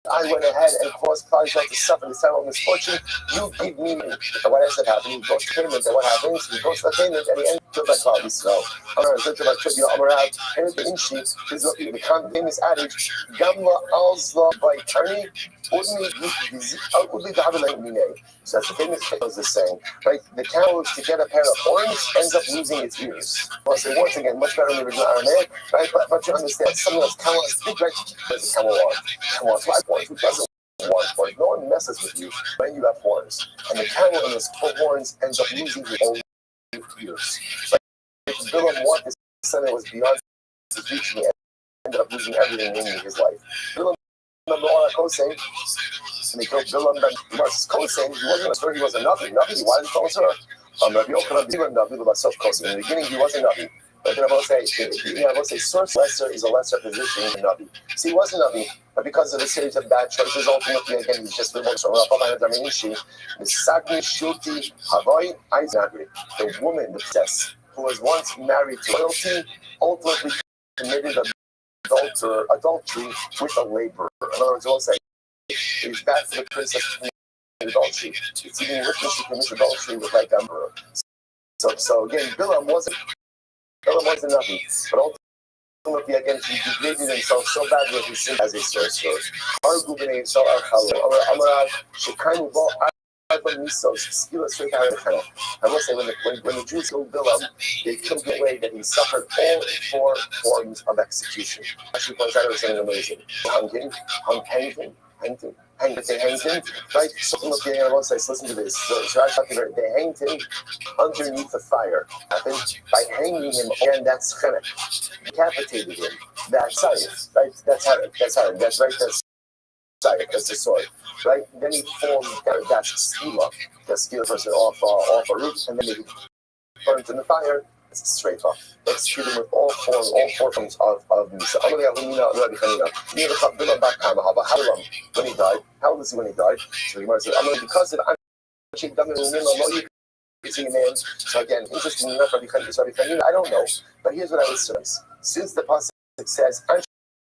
A: I went ahead and caused Klal Yisrael to suffer this terrible misfortune. You give me money. And what ends up happening? He goes to payment, and what happens? He goes to the payment, and he ends up like Klal Yisrael. This is the famous adage, Gamla alzla by turning, so that's the famous was the saying, right? The camel to get a pair of horns ends up losing its ears. Well, so once again, much better in the original Aramaic, right? But you understand, something else, camel is big, right? What does a camel want? Camel wants 5 horns. Who doesn't want horns? No one messes with you when you have horns. And the camel in his 4 horns ends up losing his own ears. But if Bilam wanted something that was beyond his reach, he ended up losing everything in his life. Bilam, remember all that Kosei? And they killed Bilam, but Kosei, he wasn't a story, he was a Navi. Navi, why did he call him Surah? Rabbi Yochanan didn't Navi about self-Kosei. In the beginning, he wasn't Navi. But then I will say, source lesser is a lesser position than Navi. See, he wasn't Navi, but because of a series of bad choices, ultimately, again, he's just the most the Sagni Shulti Havoi Aiznagri, the woman, the princess, who was once married to royalty, ultimately committed adultery with a laborer. In other words, we'll say, it's bad for the princess to commit adultery. It's even worse when she commits adultery with like emperor. So again, Bilam wasn't nothing, but ultimately again he degraded himself so badly that he sinned as a sorcerer. Our Gubernay so our Chalor, our Amarav, Shekaimu Bo type of misos, skila straight out of the Chana. I will say when the Jews killed Bilam, they killed him in a way that he suffered all 4 forms of execution. Actually points out it was something amazing. Hanged him, they hanged him, right? So look here on one side, listen to this. So they hanged him underneath the fire. By hanging him, and that's Chana. Decapitated him. That's science, right? That's right. That's side, that's the sword, right? Then he formed that's skila, the skila person off a roof, and then he burnt in the fire. It's straight off. Executed with all forms of misa. When he died, how old is he when he died? So Gemara said, because of so again, interesting enough, I don't know, but here's what I would say. Since the pasuk says,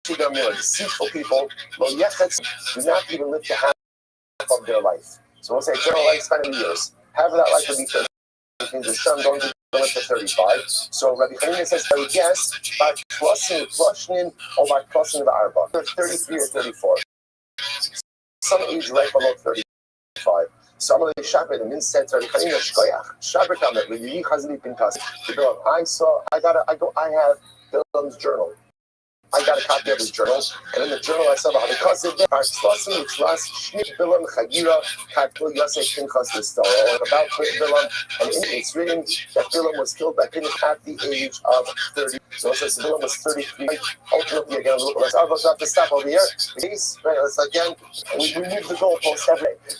A: deceitful people do not even live to half of their life. So we'll say eternal lifespan in years. Half of that life would be 30. Means the Shem don't live to 35. So Rabbi Hanina says, I would guess by plussing or by plussing the Arba. 33 or 34. Some age right below 35. Some of the Shabbat, the min said, Rabbi Hanina Shkoyach. Shabbat Kamet, Rabbi Chazli Pinkas. I have Bilam's journal. I got a copy of his journal, and in the journal I saw because of about Bilam, and it's written that Bilam was killed by him at the age of 30. So it says Bilam was 33. Ultimately, again, let's have to stop over here. Please, right, let's again, we move the goalpost every day.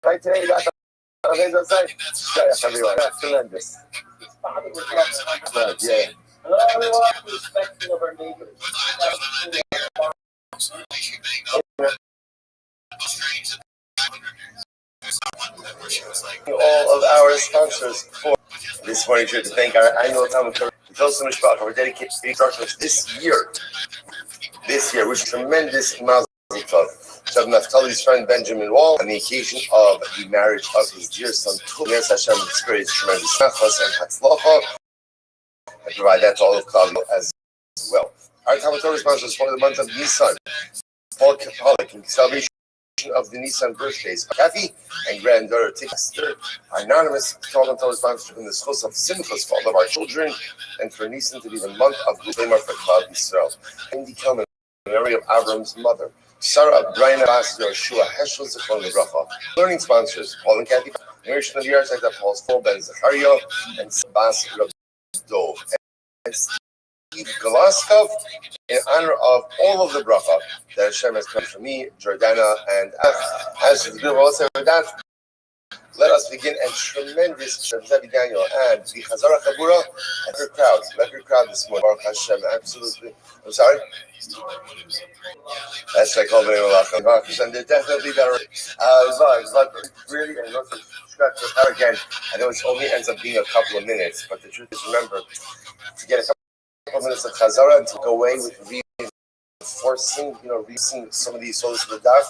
A: Right today, we got the side. Everyone, that's tremendous. Yeah. Respecting of our neighbors. All of our sponsors for this morning, to thank our annual Talmud Torah. We're dedicated this year, which is tremendous mazel tov. So Naftali's friend Benjamin Wall, on the occasion of the marriage of his dear son, Yes Hashem experienced tremendous nachas and hatzlacha. And provide that to all of Claudio as well. Our Talmud Torah sponsors for the month of Nisan, Paul Catholic, in celebration of the Nisan birthdays, Kathy and granddaughter Esther, our anonymous Talmud Torah sponsors in the schools of Simchas for all of our children, and for Nisan to be the month of Gulema for Klal Yisrael. Indy Kelman, Mary of Avram's mother, Sarah Brian Abbas, Yoshua Heschel Zichron Lebracha. Learning sponsors, Paul and Kathy, Mary Shnadiyar, Zayda Paul's Paul Ben Zacharia, and Sabas Dove, and Steve Golaskov, in honor of all of the bracha that Hashem has come for me, Jordana, and as the beautiful also with that, let us begin a tremendous Zevi Daniel and the Chazara Chabura and her crowd this morning. Baruch Hashem, absolutely. I'm sorry? That's like all the name Baruch Hashem, they're definitely better. But really, and not to scratch your power again, I know it only ends up being a couple of minutes, but the truth is, remember, to get a couple of minutes of Chazara and to go away with reinforcing, reading some of these solas of the daf,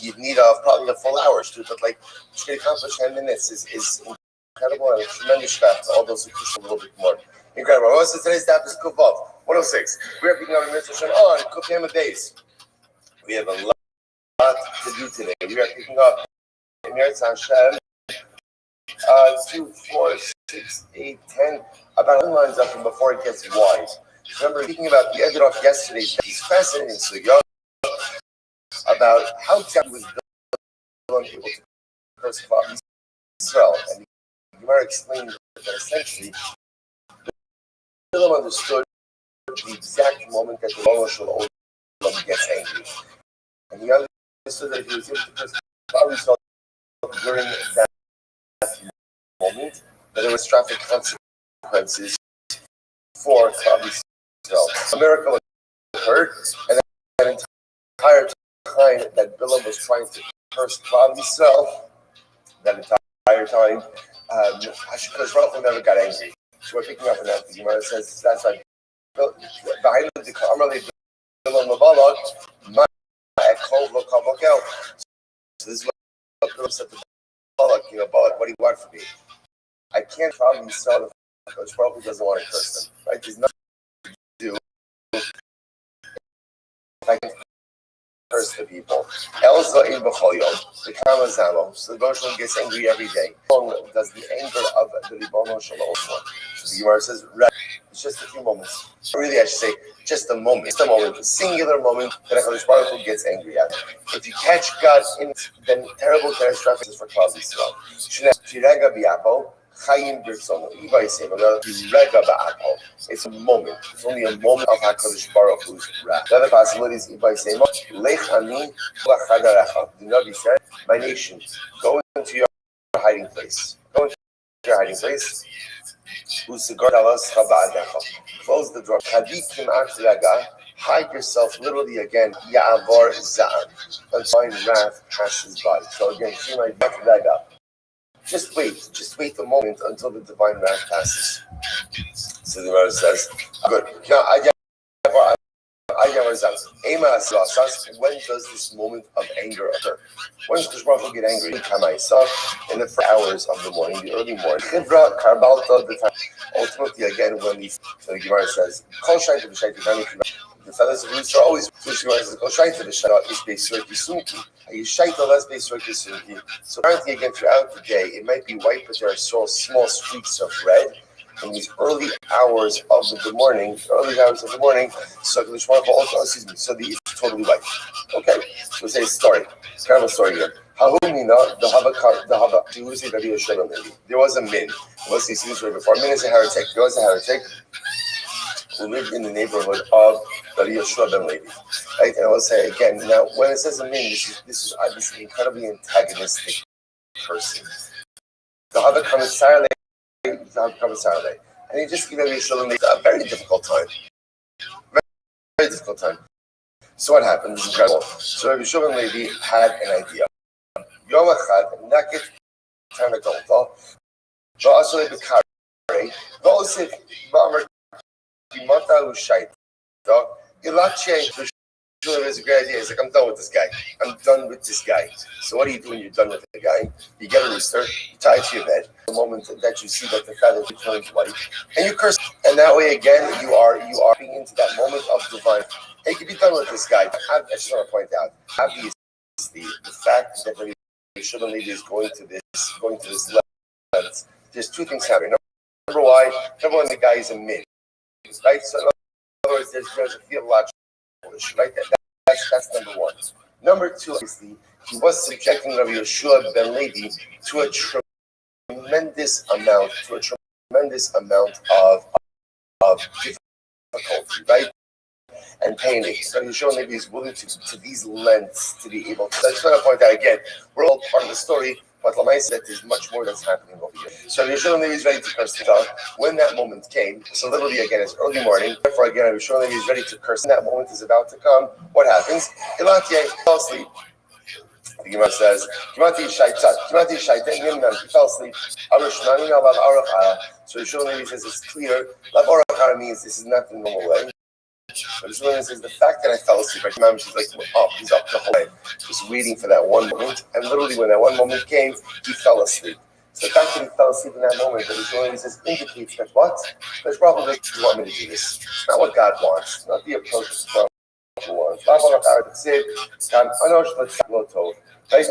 A: you'd need probably a full hour to do it, but like to accomplish 10 minutes is incredible and a tremendous craft to all those who push a little bit more. Incredible. Also, today's daf is Kuvav 106. We are picking up a mitzvah on Kufim days. We have a lot to do today. We are picking up Eretz Hashem 2, 4, 6, 8, 10, about 10 lines up from before it gets wide. Remember, speaking about the ended off yesterday, it's fascinating. So about how God was able to curse Israel, and the Gemara explained that essentially Bilam understood the exact moment that the Lord gets angry, and he understood that he was able to curse Israel during that moment, that there was traffic consequences for Israel. A miracle occurred, and that entire time that Bilam was trying to curse Klal Yisrael, that entire time, Hashikadosh Baruch Hu never got angry. So we're picking up on that. The Gemara says that's like behind the Kamarli Bilam Mabalak, my Ekol Vokavokel. So this is what Bilam said to Balak, Balak, what do you want from me? I can't Klal Yisrael if Hashikadosh Baruch Hu doesn't want to curse them. Right? There's nothing to do. If I can curse the people. The Kamazalo. So the Boshman gets angry every day. How long does the anger of the Ribono Shalom for? So the Gemara says, it's just a few moments. Really, I should say, just a moment. Just a moment, a singular moment that HaKadosh Baruch Hu gets angry at. If you catch God in, then terrible catastrophic is for Klal Yisrael. It's a moment. It's only a moment of HaKadosh Baruch Hu's wrath. The other possibility is Lech Ani L'Chadarecha. The Navi said, my nation, go into your hiding place. Go into your hiding place. Close the door. Hide yourself literally again. Ya'avar Za'an. Until wrath passes by. So again, just wait a moment until the divine wrath passes. So the Gemara says, good. When does this moment of anger occur? When does Baruch Hu get angry? In the hours of the morning, the early morning. Ultimately, again, when the Gemara says, the feathers of roots are always so apparently again throughout the day it might be white, but there are small streaks of red in these early hours of the morning, so so it's totally white. Okay, so we'll say a story. Kind of a story here. There was a min. Let's see this way before. Min is a heretic. There was a heretic who lived in the neighborhood of Rabbi Yeshua ben Levi. Right? And I will say again, now when it says a min, this is obviously an incredibly antagonistic person. The Hava Commissar, and he just gave Rabbi Yeshua ben Levi a very difficult time. Very difficult time. So what happened? This is incredible. So Rabbi Yeshua ben Levi had an idea. Yom Echad, Naked Tanagolta, Va'asole B'Karei, Va'osif Ba'amar Kimata Ushaita, Ilache. Sure, it's a great idea. He's like, I'm done with this guy. I'm done with this guy. So what do you do when you're done with the guy? You get a rooster, you tie it to your bed. The moment that you see that the feather turns white, and you curse. And that way, again, you are being into that moment of divine. Hey, you can be done with this guy. I just want to point out, obviously, the fact that Rabbi Yeshua ben Levi is going to this level. There's two things happening. Number one, the guy is a mid, right? So in other words, there's a theological. Right? That's number one. Number two, obviously, he was subjecting Rabbi Yeshua ben Levi to a tremendous amount of difficulty, right? And pain. So Yeshua ben Levi is willing to these lengths to be able to. So I just want to point out again, we're all part of the story, but Lamai said there's much more that's happening over here. So Yeshua ben Levi is ready to curse the dog. When that moment came, so literally again, it's early morning. Therefore, again, Yeshua ben Levi is ready to curse. When that moment is about to come, what happens? Elatye fell asleep. The Gemara says, Kimati Shaita, he fell asleep. So Yeshua ben Levi says it's clear. Lav Orachara means this is not the normal way. But Yeshua ben Levi says the fact that I fell asleep, she's like, he's up the whole way, just waiting for that one moment. And literally, when that one moment came, he fell asleep. So the fact that he fell asleep in that moment, that Yeshua ben Levi says indicates that what? There's probably doesn't want me to do this. It's not what God wants. Not the approach that God wants. Right?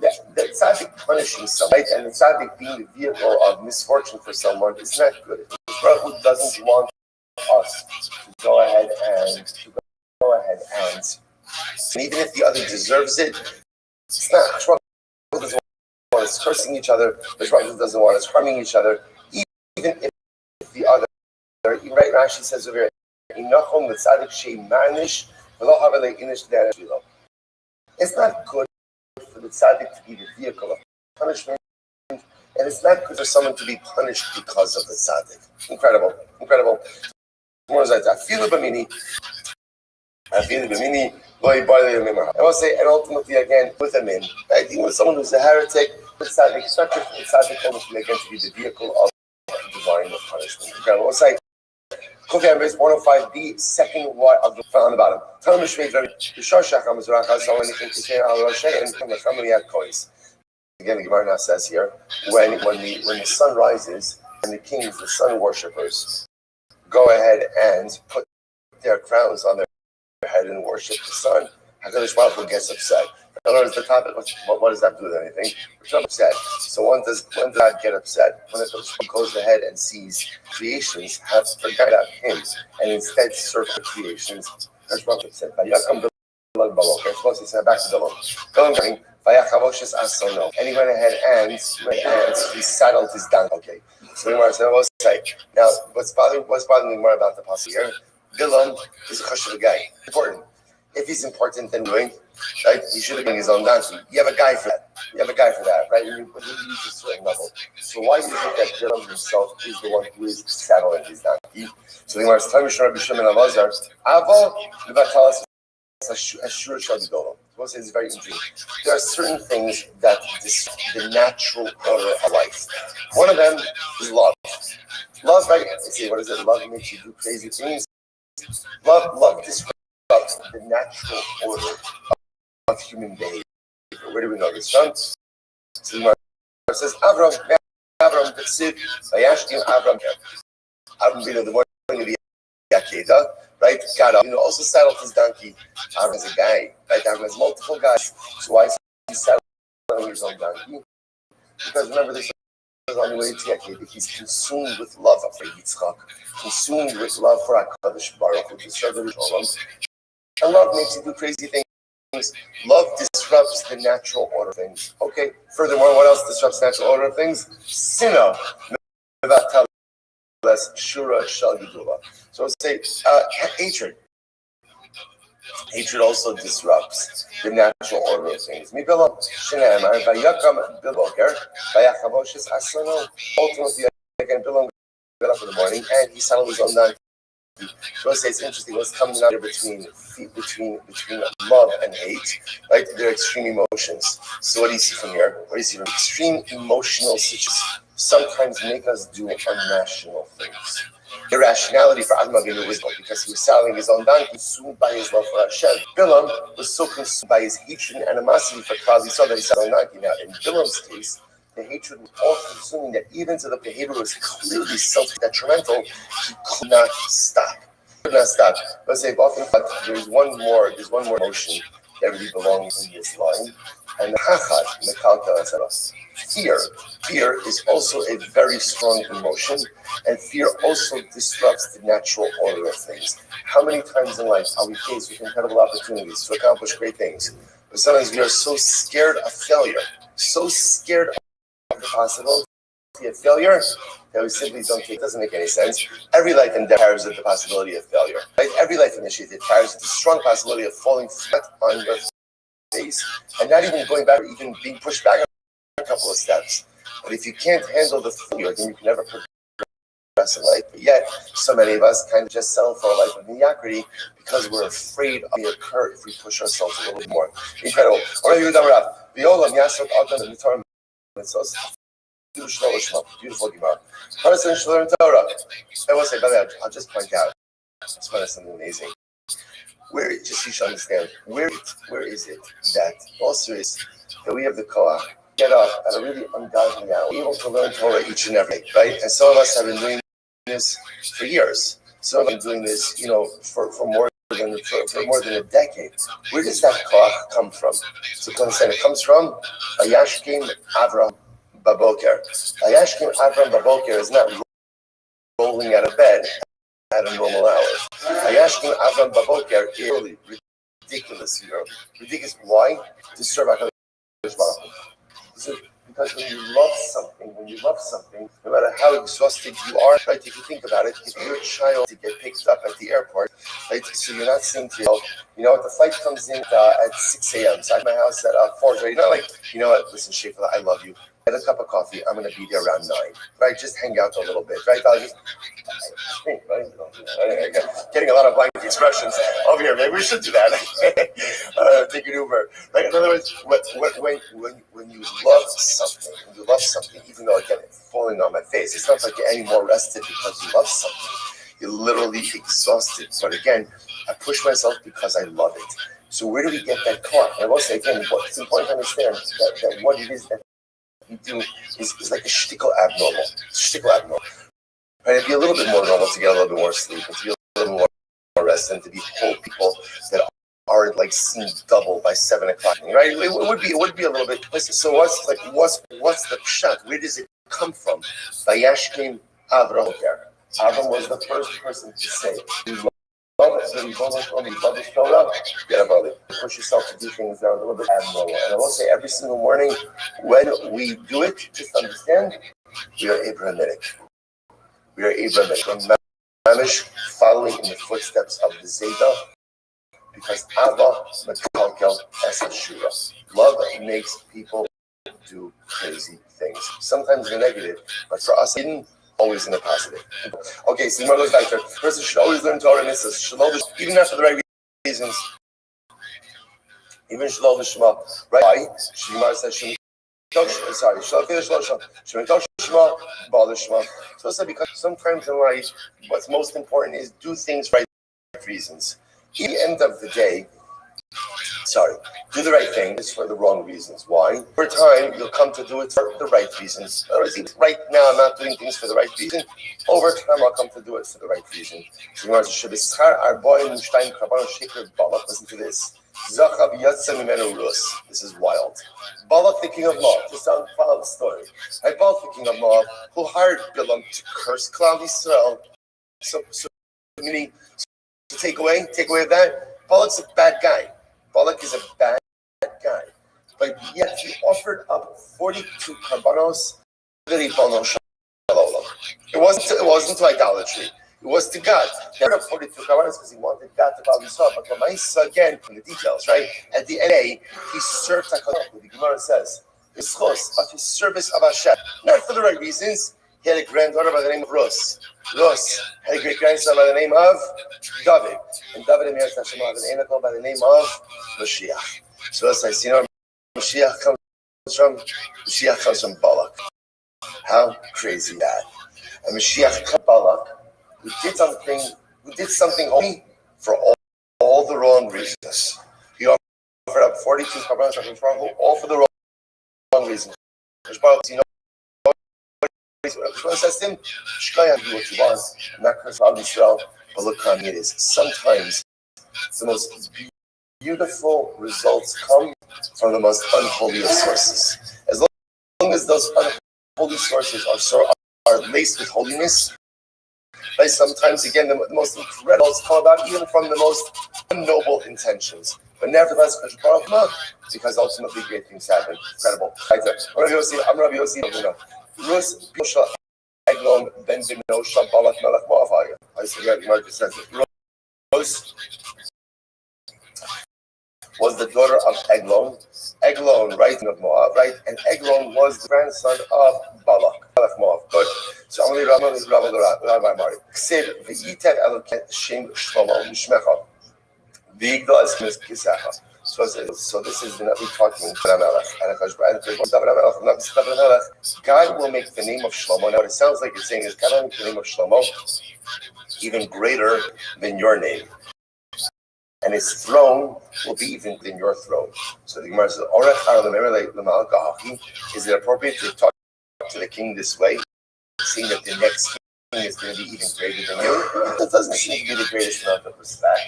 A: The tzaddik punishing someone, right? And the tzaddik being the vehicle of misfortune for someone is not good. Who doesn't want us to go ahead and even if the other deserves it, it's not. Who doesn't want us cursing each other? Who doesn't want us harming each other? Even if the other, right? Rashi says over here, it's not good for the tzaddik to be the vehicle of punishment, and it's not good for someone to be punished because of the tzaddik. Incredible. More is that I feel it, I will say, and ultimately again with a min, right? Even with someone who's a heretic, the tzaddik, it's not good for the tzaddik ultimately again to be the vehicle of divine punishment. Incredible. We'll say. Kofi Amber's 105b, second one of the on the bottom. Tell me straight, the Shoshacham is Rachel, so when you can say Al Roshé and from the family at Kois. Again, the Gemara now says here, when the sun rises and the kings, the sun worshippers, go ahead and put their crowns on their head and worship the sun. HaKadosh Baruch Hu gets upset. In other words, the topic, what does that do with anything? We're not upset. So when does God get upset? When he goes ahead and sees creations have forgot him and instead serve the creations. HaKadosh Baruch Hu upset. Back to the Lord. And he went ahead and he saddled his donkey. Okay. So the Gemara said, "Well, say now, what's bothering me more about the passage here? Bilam is a chashuv guy. Important. If he's important, then doing right, he should have been his own donkey. You have a guy for that. Right? When you reach a certain level. So why do you think that Bilam himself is the one who is saddling his donkey? So the Gemara says, "Tell me, Rabbi Shimon Elazar, Avo Levathalas Ashur Shal B'Dolam." It's very interesting. There are certain things that disrupt the natural order of life. One of them is love. Love, right? Let's see, what is it? Love makes you do crazy things. Love disrupts the natural order of human behavior. Where do we know this from? So the Gemara says, Avram, Ksiv, Vayashkim, Avram, the morning of the Yakeda, right? Got up, also saddled his donkey. Avram is a guy, right? Avram has multiple guys. So why is he saddling his own donkey? Because remember, this is on the way to Yakeda. He's consumed with love for Yitzchak, consumed with love for HaKadosh Baruch Hu, to serve the Shalom. And love makes you do crazy things. Love disrupts the natural order of things. Okay. Furthermore, what else disrupts the natural order of things? Sinah. Shura Shal Gidula. So say hatred. Hatred also disrupts the natural order of things. Ultimately, again, Bilam got up in the morning and he saddled his own donkey. So say it's interesting what's coming out here between love and hate, right? They're extreme emotions. So what do you see from here? What do you see from extreme emotional situations? Sometimes make us do irrational things. Irrationality for Adam Avinu was because he was saddling his own donkey, consumed by his love for Hashem. Bilam was so consumed by his hatred and animosity for Klal Yisrael that he saddled his own donkey. Now, in Bilam's case, the hatred was all-consuming that even to the behavior was clearly self-detrimental, he could not stop. But say, there's one more emotion that really belongs in this line, and the Fear is also a very strong emotion, and fear also disrupts the natural order of things. How many times in life are we faced with incredible opportunities to accomplish great things? But sometimes we are so scared of failure, so scared of the possibility of failure, that we simply don't take it. Doesn't make any sense. Every life endeavor carries with the possibility of failure. Right? Every life initiative carries with the strong possibility of falling flat on your face, and not even going back or even being pushed back a couple of steps. But if you can't handle the failure, then you can never progress in life. But yet, so many of us kind of just settle for a life of mediocrity because we're afraid of the occur if we push ourselves a little bit more. Incredible. Beautiful Gemara. Person should learn Torah. I will say, by the way, I'll just point out, it's something amazing. Just you should understand, where is it that also is that we have the koach, get up at a really ungodly hour, able to learn Torah each and every day, right? And some of us have been doing this for years. Some have been doing this, for more than a decade. Where does that koach come from? So to understand, it comes from Vayashkim Avram Baboker. Vayashkim Avram Baboker is not rolling out of bed at a normal hour. Vayashkim Avram Baboker is early, ridiculous. Ridiculous. Why? To serve HaKadosh Baruch Hu. Because when you love something, no matter how exhausted you are, right? If you think about it, if you're a child to get picked up at the airport, right? So you're not saying to yourself, the flight comes in at 6 a.m. So I'm at my house at 4:30. You're not like, listen, Shefla, I love you. Get a cup of coffee. I'm going to be there around 9. Right? Just hang out a little bit. Right? I'll just think. Right? Getting a lot of blank expressions over here. Maybe we should do that. Take an Uber. Right? In other words, when you love something, even though again it's falling on my face, it's not like you're any more rested because you love something. You're literally exhausted. But again, I push myself because I love it. So where do we get that car? I will say again, it's important to understand that what it is that we do is like a shtickle abnormal. Right? It'd be a little bit more normal to get a little bit more sleep and to be a little more rest and to be whole people that are are like seen double by 7 o'clock, right? It would be a little bit. So what's the pshat? Where does it come from? Vayashkim Avram here. Avram was the first person to say, "You love it, you love the Torah, get about it. Push yourself to do things that are a little bit abnormal." And I will say every single morning when we do it, just understand we are Abrahamic. We are Abrahamic. We're Mamish following in the footsteps of the Zeta. Because Abba Mekalkel Esed Shura. Love makes people do crazy things. Sometimes they're negative, but for us, always in the positive. Okay, so Gemara goes back there. Person should always learn Torah and Mitzvahs. Even not for the right reasons. Even Shalom Shema. Right? Why? Gemara says Shema. Sorry, Shema bother Shema. So it's because sometimes in life, what's most important is do things for right reasons. At the end of the day, do the right thing is for the wrong reasons. Why? Over time, you'll come to do it for the right reasons. Right now, I'm not doing things for the right reason. Over time, I'll come to do it for the right reason. Listen to this. This is wild. Balak, the king of Moab, just follow the story. Balak, the king of Moab, who hired Bilam to curse Klal Yisrael. So meaning, to take away that, Balak's a bad guy. Balak is a bad guy. But yet he offered up 42 karbanos. It wasn't to idolatry. It was to God. He offered up 42 karbanos because he wanted God to bow Yisrael. But Lamaisa, again, from the details, right? At the end, he served HaKadosh. The Gemara says, of his service of Hashem. Not for the right reasons. He had a granddaughter by the name of Rus. Rus had a great grandson by the name of David. And David and Meretz Hashem had an Enoch by the name of Mashiach. So as I see now, Mashiach comes from Balak. How crazy that. And Mashiach comes from Balak, who did something only for all the wrong reasons. He offered up 42 karbanos all for the wrong reasons. When says to him, do what you want, not curse Al Yisrael, but look how it is. Sometimes the most beautiful results come from the most unholy of sources. As long as those unholy sources are laced with holiness, but sometimes again the most incredible results come about even from the most noble intentions. But nevertheless, because ultimately great things happen. Incredible. I'm Rabbi Yossi. Rus Bosha Eglon Ben Binosha Balak Melech Moavaya. I forget the Marcus says it. Rus was the daughter of Eglon. Eglon, right, of Moab, right? And Eglon was the grandson of Balak, Melech Moab. Good. So I'm going to read Rabbi Mari. Ksiv v'yitev eloket shem shlomo mishmecha v'yigdal eskim kisecha. So this is the Navi talking God will make the name of Shlomo. Now what it sounds like it's saying is God will make the name of Shlomo even greater than your name. And his throne will be even than your throne. So the Gemara says, is it appropriate to talk to the king this way, saying that the next king is going to be even greater than you? That doesn't seem to be the greatest amount of respect.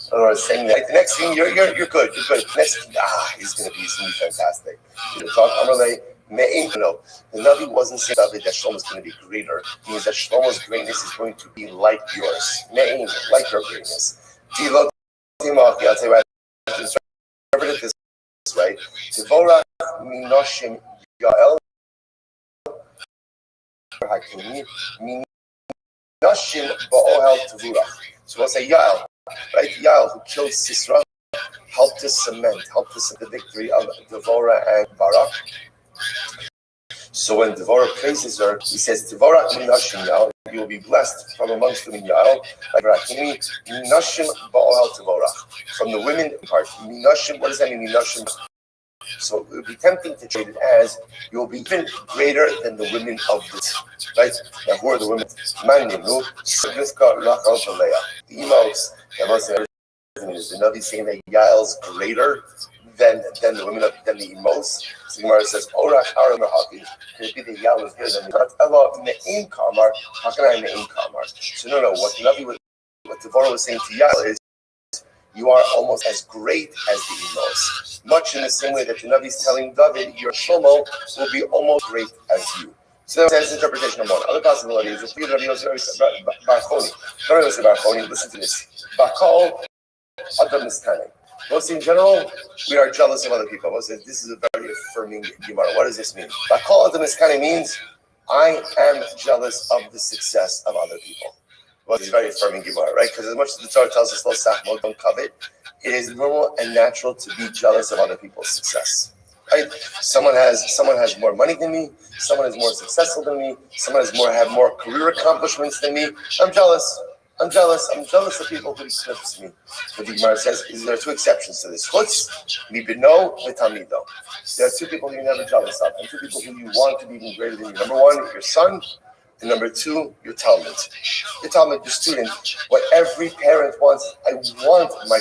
A: In other words, saying that the next king, you're good. The next king, he's going to be fantastic. You talk Amalei. No, the Navi wasn't saying that Shlomo is going to be greater. It means that Shlomo's greatness is going to be like yours, like your greatness. I'll tell you right. Interpret it this way: Tivora minoshim Yael hakini minoshim ba'ohel Tivura. So we'll say Yael, right? Yael, who killed Sisera, helped to cement the victory of Devorah and Barak. So when Devorah praises her, he says, Devorah minashim Yael, you will be blessed from amongst them in Yael. Minashim ba'ohel Devorah. From the women part. Minashim, what does that mean? Minashim. So it would be tempting to treat it as you will be even greater than the women of this. Right? Now who are the women? Maninu, Yiska, Rachel, Leah. The Emos, the Navi saying that Yael's greater than the women of the Emos. So Gemara says, Orach Aram Rahaki. Could it be that Yael is greater than the Ella Me'im Kamar? How can I Me'im Kamar? So no, what the Navi what Devorah was saying to Yael is you are almost as great as the Emos. Much in the same way that the Navi is telling David, your Shlomo will be almost great as you. So that's interpretation number one. Other possibility is if you Rabbi Yosef Barchoni. Rabbi Yosef Barchoni, listen to this. Bakal Adam Niskanim. Most in general, we are jealous of other people. Most this is a very affirming Gemara. What does this mean? Bakal Adam Niskanim means I am jealous of the success of other people. Well, it's very affirming Gemara, right? Because as much as the Torah tells us, "Lo sachmo, don't covet," it is normal and natural to be jealous of other people's success. Right? Someone has more money than me. Someone is more successful than me. Someone have more career accomplishments than me. I'm jealous. I'm jealous of people who eclipse me. But the Gemara says, there are two exceptions to this. Chutz, mibino, v'tamido. There are two people who you're never jealous of, and two people who you want to be even greater than you. Number one, your son, and number two, your Talmud. Your Talmud, your student. What every parent wants, I want my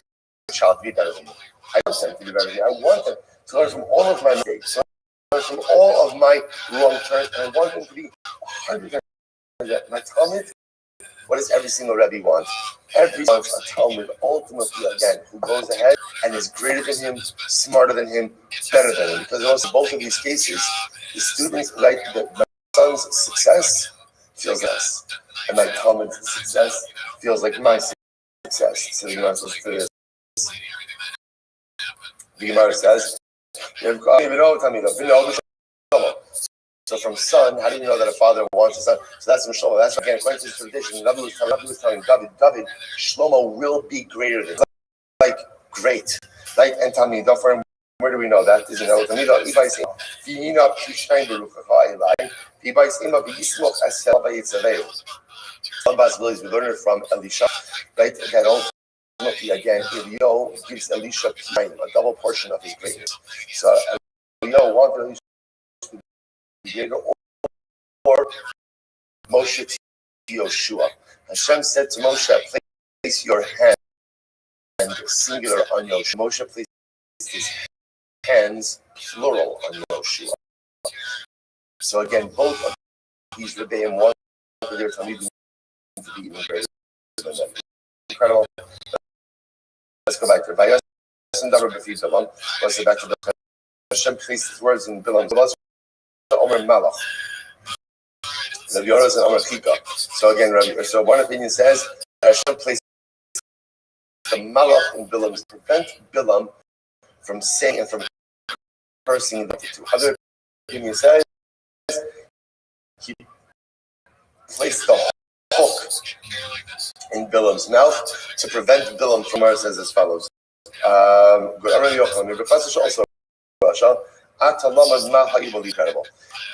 A: child to be better than me. I want them to be better than me. I want them to learn from all of my mistakes, to learn from all of my wrong turns, and I want them to be 100%. My Talmud, what does every single Rebbe want? Every wants a Talmud, ultimately, again, who goes ahead and is greater than him, smarter than him, better than him. Because also both of these cases, the students, like my son's success, feels less. And my Talmud's success feels like my success. So the Gemara says to this. The Gemara says, so from son, how do you know that a father wants a son? So that's from Shlomo. That's again according to this tradition. Rabbi was telling David, Shlomo will be greater than like great. Like and Tamid, for him, where do we know that? Isn't that what Tamid? Some possibilities we learn it from Elisha, right? That ultimately again, Elio gives Elisha a double portion of his greatness. So Elio wanted Elisha or Moshe to Yoshua. Hashem said to Moshe, place your hand singular on Yoshua. Moshe placed his hands plural on Yoshua. So again, both of these Rebbeim want their Talmidim to be even greater than them. Incredible. Let's go back to Vayas and Dabar B'fi Bilam. Let's go back to the Hashem placed his words in Bilam. Omer Malach. Rabbi Yoros and Omer Chika. So again, so one opinion says Hashem placed the Malach in Bilam to prevent Bilam from saying and from cursing the two. Other opinion says he placed the hook in Bilam's mouth to prevent Bilam from what says as follows.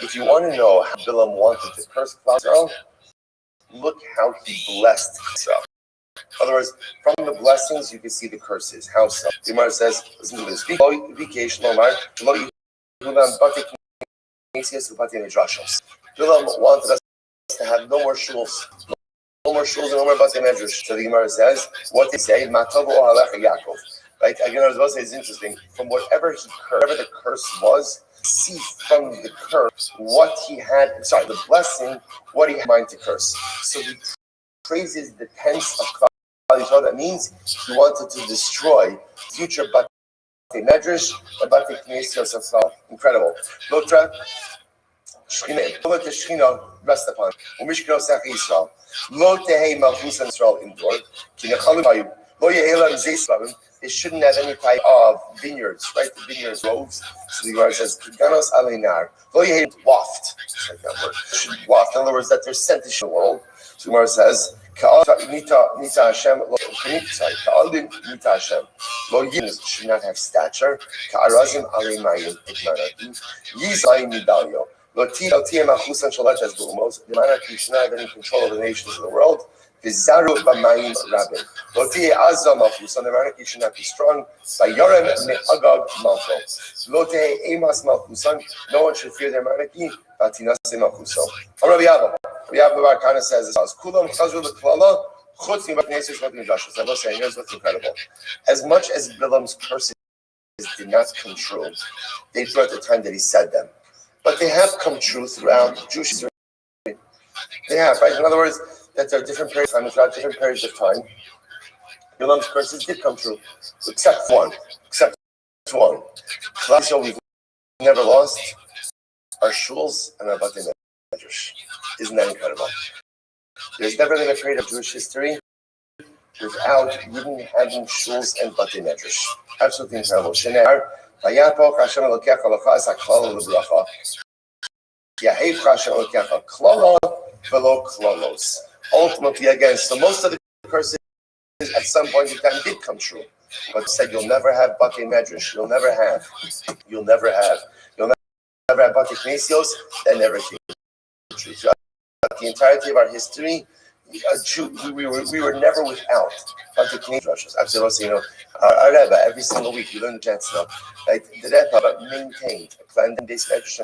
A: If you want to know how Bilam wanted to curse Klal, look how he blessed himself. In other words, from the blessings you can see the curses. How so? The Gemara says, listen to this. Bilam wanted us to have no more shuls. No more shuls and no more batei medrash. So the Gemara says, what they say, Matavu Ohalecha Yaakov. Right? Again, I was about to say it's interesting. From whatever the curse was, see from the curse what he had. Sorry, the blessing, what he had in mind to curse. So he praises the tense of Klal Yisrael. That means he wanted to destroy future batei medrash and batei knesiyos of Klal. Incredible. Lotra Shchina. Lo Shchina rest upon. Umishkino Sech Yisrael. Lo Tehei Malchus Yisrael indoor. Ki nechalu Mayim. Lo Yehelam Zeislavim. They shouldn't have any type of vineyards, right? The vineyards groves. So the Gemara says, "Kiganos alenar." Lo yehelim waft. Like that word. Should waft. In other words, that they're sent to the world. So the Gemara says, "Ka'al nita Hashem." Sorry, ka'al nita Hashem. Lo yehilim should not have stature. Ka'arazim alemayim ikmarati. Yizayim midalyo. Lo tiyem achusan shalatas b'umos. The monarchy should not have any control of the nations of the world. Vizaru b'mayim rabin. Lo tiyeh azam malchusan. The monarchy should not be strong. Vayarem me'agag malcho. Lo tiyeh emas malchusan. No one should fear their monarchy. Vatinase malchuso. Rabbi Abba. Rabbi Abba kind of says this: Kulam chazru l'klala chutz nibat neses v'ot midrashos. I will say, here's what's incredible: as much as Bilam's curses did not come true, they throughout the time that he said them, but they have come true throughout Jewish history. They have, right? In other words, that there are different periods of time, throughout different periods of time, Bilam's curses did come true, except one. Klal we've never lost our shuls and our batei medrash. Isn't that incredible? There's never been a period of Jewish history without even having shuls and batei medrash. Absolutely incredible. Shene'ar, Vayapoch Hashem Elokecha Lecha es haklala lebracha. Yahavcha Hashem Elokecha klala velo klalos. Ultimately, again, so most of the curses at some point in time did come true. But said you'll never have batei medrash. You'll never have batei knesios. That never came true. Throughout the entirety of our history, we were never without batei knesios. Absolutely, our Rebbe every single week you learn the chants now. Right? The Rebbe maintained a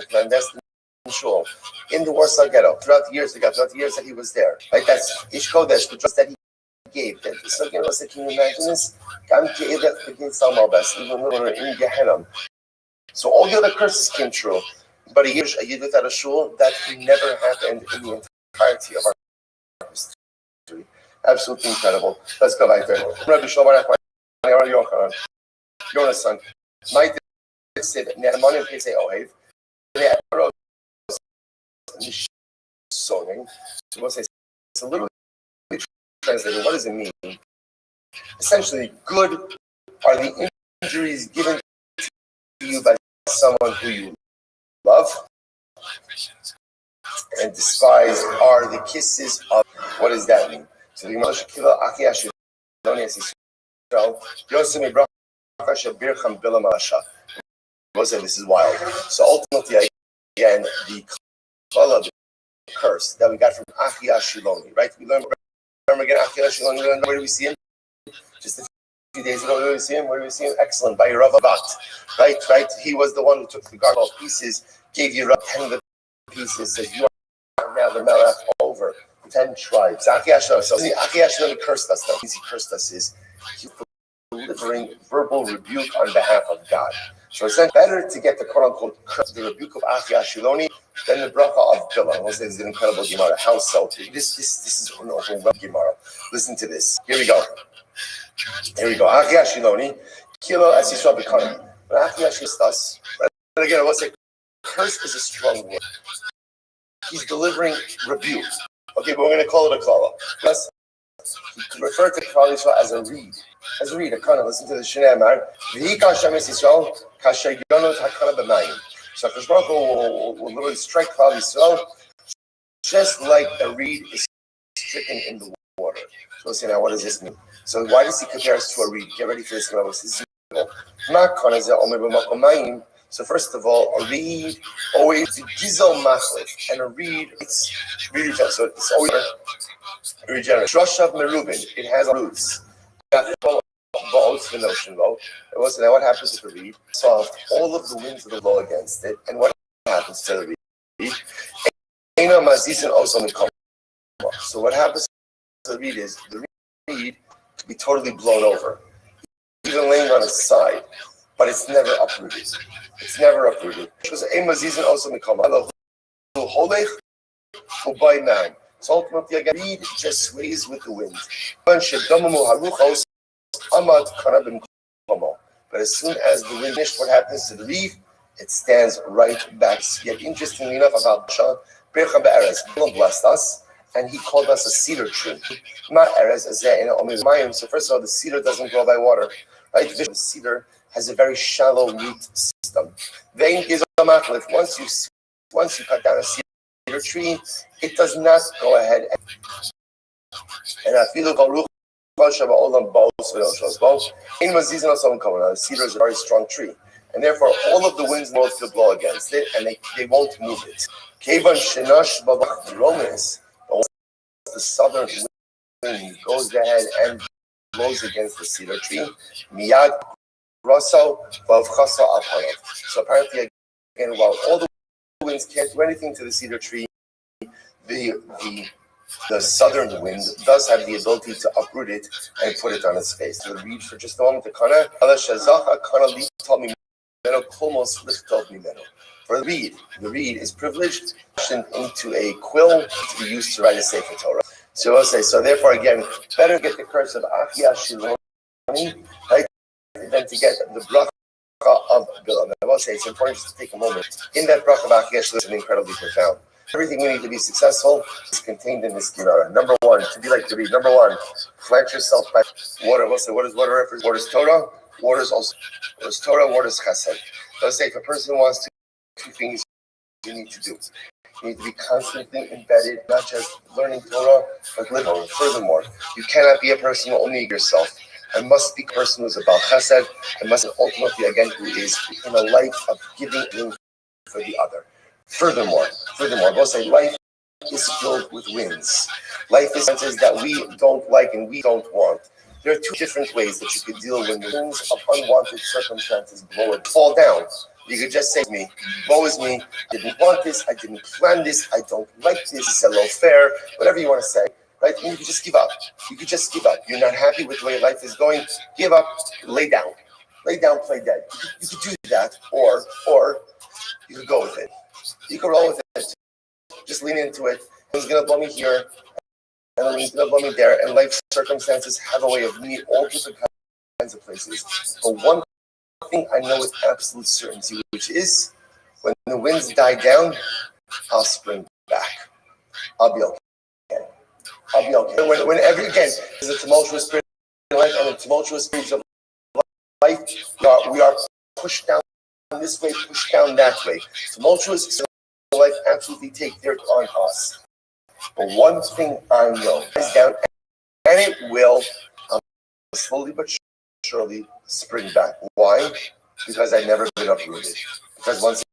A: clandestine shul in the Warsaw Ghetto throughout the years that he was there. Right? That's Ish Kodesh, the trust that he gave. So can you imagine this? So all the other curses came true, but a yid without a shul, that never happened in the entirety of our history. Absolutely incredible. Let's go back there. Rabbi Shlomo Yochanan, Yona's son, might say that Ne'emanim Pesei Ohev, Soning. So we'll say it's a little bit translated. What does it mean? Essentially, good are the injuries given to you by someone who you love, and despise are the kisses of. What does that mean? So the Gemara Shekila Aki Ashidoni Yisrael Yosemi Bracha Shabircham Bilam Asha. We'll say this is wild. So ultimately, again, the klala, the curse that we got from Achi Ashiloni, right? Remember again, Achi Ashiloni. Where do we see him? Just a few days ago, where do we see him? Excellent, by Rav Abat, right? He was the one who took the garden of pieces, gave you 10 of the pieces, said you are now the Melech over 10 tribes. Achi Ashiloni. So Achi Ashiloni cursed us. Now, he cursed us is he delivering verbal rebuke on behalf of God. So it's better to get the quote-unquote the rebuke of Achi Ashiloni than the bracha of Bilam. We'll say this is an incredible Gemara. How so? This is an overwhelming Gemara. Listen to this. Here we go. Achi Ashiloni, kilo as Yisrael b'kanim. When Achi Ashiloni us, and again, I will say, curse is a strong word. He's delivering rebuke. Okay, but we're going to call it a klala. Let's refer to Klal Yisrael as a reed. As a reed, a kana. Listen to the Shnei Amar. V'hi kashem es Yisrael kasher yonot hakana b'mayim. So Hakadosh Baruch Hu will literally strike Klal Yisrael just like a reed is stricken in the water. So we'll say now, what does this mean? So why does he compare us to a reed? Get ready for this. So first of all, a reed always gizel machlef, and a reed it's regenerate. So it's always regenerate. Drashav merubin, it has roots. And what happens to the reed? Soft, all of the winds of the blow against it, and what happens to the reed? So what happens to the reed is the reed can be totally blown over, even laying on its side, but it's never uprooted. Because so ultimately, again, reed just sways with the wind. But as soon as the wind finished, what happens to the reed? It stands right back. Yet interestingly enough, about Bashan, God blessed us, and he called us a cedar tree. Not Erez, so first of all, the cedar doesn't grow by water. Right? The cedar has a very shallow root system. Once you cut down a cedar tree, it does not go ahead and the cedar is a very strong tree, and therefore all of the winds in the world will blow against it, and they won't move it. The southern wind goes ahead and blows against the cedar tree. So apparently, again, while all the winds can't do anything to the cedar tree, the southern wind does have the ability to uproot it and put it on its face. So read for just a moment. For the reed is privileged into a quill to be used to write a Sefer Torah. So I'll say, so therefore again, better get the curse of Achi Ashiloni money, right? Then to get the bracha of Bilam. I will say it's important to take a moment. In that bracha of Achish, listen, incredibly profound. Everything we need to be successful is contained in this Gemara. Number one, to be like to read. Number one, plant yourself by water. We'll say, what does water represent? Water is Torah. Water is also water is Torah. Water is Chesed. Let's say if a person wants to do two things you need to do. You need to be constantly embedded, not just learning Torah, but living Torah. Furthermore, you cannot be a person who only yourself. I must be a person who is about Chesed. I must ultimately, again, who is in a life of giving room for the other. Furthermore, we'll say life is filled with winds. Life is senses that we don't like and we don't want. There are two different ways that you could deal when the winds of unwanted circumstances blow and fall down. You could just say to me, woe is me, I didn't want this, I didn't plan this, I don't like this, it's a low fare, whatever you want to say, right? And you could just give up. You could just give up. You're not happy with the way life is going, give up, lay down. Lay down, play dead. You could do that, or you could go with it. You could roll with it. Just lean into it. It's going to blow me here, and it's going to blow me there, and life circumstances have a way of meeting all different kinds of places. But one thing I know with absolute certainty, which is when the winds die down, I'll spring back. I'll be okay. I'll be okay. Whenever, again, there's a tumultuous period of life and a tumultuous period of life, we are pushed down this way, pushed down that way. Tumultuous life absolutely take their on us. But one thing I know is down, and it will slowly but surely spring back. Why? Because I've never been uprooted. Because once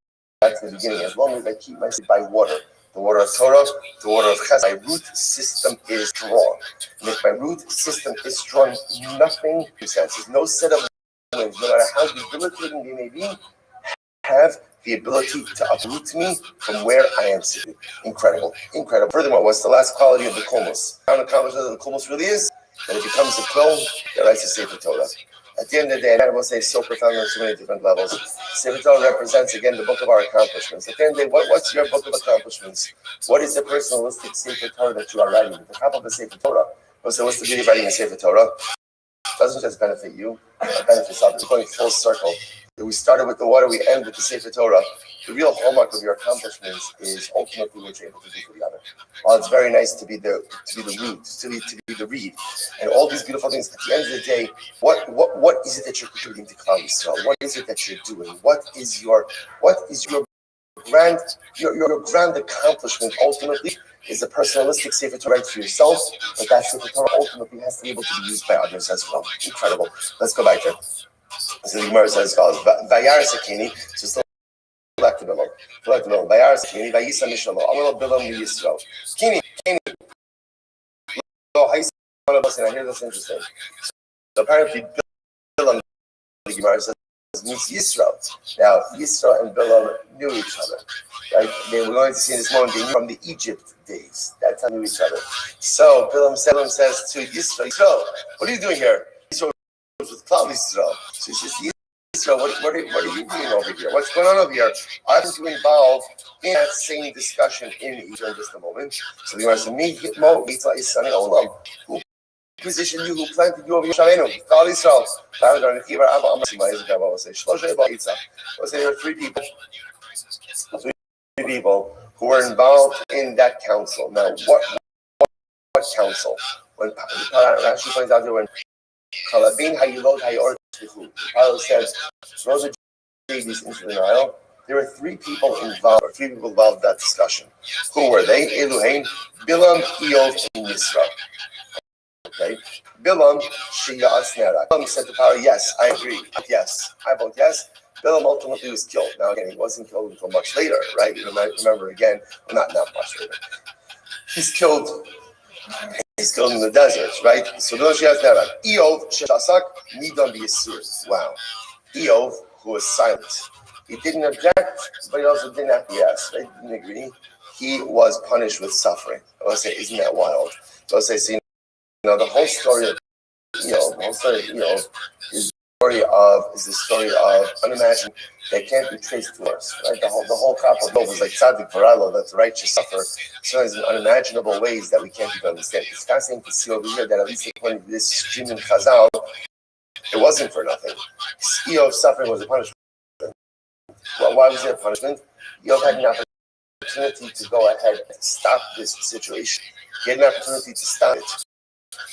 A: that's the beginning, as long as I keep myself by water, the water of Torah, the water of Chesed, my root system is strong. And if my root system is strong, nothing senses, no set of winds, no matter how debilitating they may be, have the ability to uproot me from where I am sitting. Incredible. Furthermore, what's the last quality of the Kulmus? How accomplishment of the Kulmus really is? That it becomes a quill that writes a Sefer Torah. At the end of the day, and I will say so profound on so many different levels, Sefer Torah represents, again, the book of our accomplishments. At the end of the day, what's your book of accomplishments? What is the personalistic Sefer Torah that you are writing? At the top of the Sefer Torah, what's the beauty of writing a Sefer Torah? It doesn't just benefit you, it benefits others. It's going full circle. We started with the water, we end with the Sefer Torah. The real hallmark of your accomplishments is ultimately what you're able to do for the other. While it's very nice to be the root, to be the reed, and all these beautiful things, at the end of the day, what is it that you're contributing to Klal Yisrael? What is it that you're doing? What is your grand accomplishment ultimately? Is a personalistic Sefer Torah for yourself, but that Sefer Torah ultimately has to be able to be used by others as well. Incredible. Let's go back there. So the Gemara says, "Vayar Sakini." So still collective below. Vayar Sakini. Vayisa Mishalo. Amalo Bilam Yisrael. Kini. Oh, I hear this interesting. So apparently, Bilam, the Gemara says, means Yisrael. Now, Yisrael and Bilam knew each other. Right? They were going to see in this moment. They knew from the Egypt days. That's how they knew each other. So Bilam says to Yisrael, "What are you doing here?" With Klal Yisrael. So he says, Yisrael, what are you doing over here? What's going on over here? I want to involve in that same discussion in Israel in just a moment. So the Gemara says, "Me hitmo mitzvah isani olam." Who positioned you? Who planted you over here? Shalenu, Klal Yisrael. I'll say there are three people who were involved in that council. Now, what council? When Rashi points out there when Kalabin Hayilot Hayor Tihu. Pilate says, throw the babies into the Nile. There were three people involved in that discussion. Who were they? Eluhain, Bilam, Eov, and Yisra. Okay. Bilam, Shia Asnera. Bilam said to Pilate, yes, I agree. Yes, I vote yes. Bilam ultimately was killed. Now again, he wasn't killed until much later, right? You might remember again, well, not much later. He's killed in the desert, right? So those she has that. Eov Shasak Nidon B'Yisur. Wow. Eov, who was silent. He didn't object, but he also didn't acquiesce. Right? He didn't agree. He was punished with suffering. I would say, isn't that wild? So I say, see, the whole story of, is the story of unimagined that can't be traced to us. Right? The whole crop of was like tzaddik varalo, that the righteous suffer. Sometimes in unimaginable ways that we can't even understand. It's fascinating to see over here that at least according to this stream in Chazal, It wasn't for nothing. Eov's suffering was a punishment. Well, why was it a punishment? Eov had an opportunity to go ahead and stop this situation. He had an opportunity to stop it,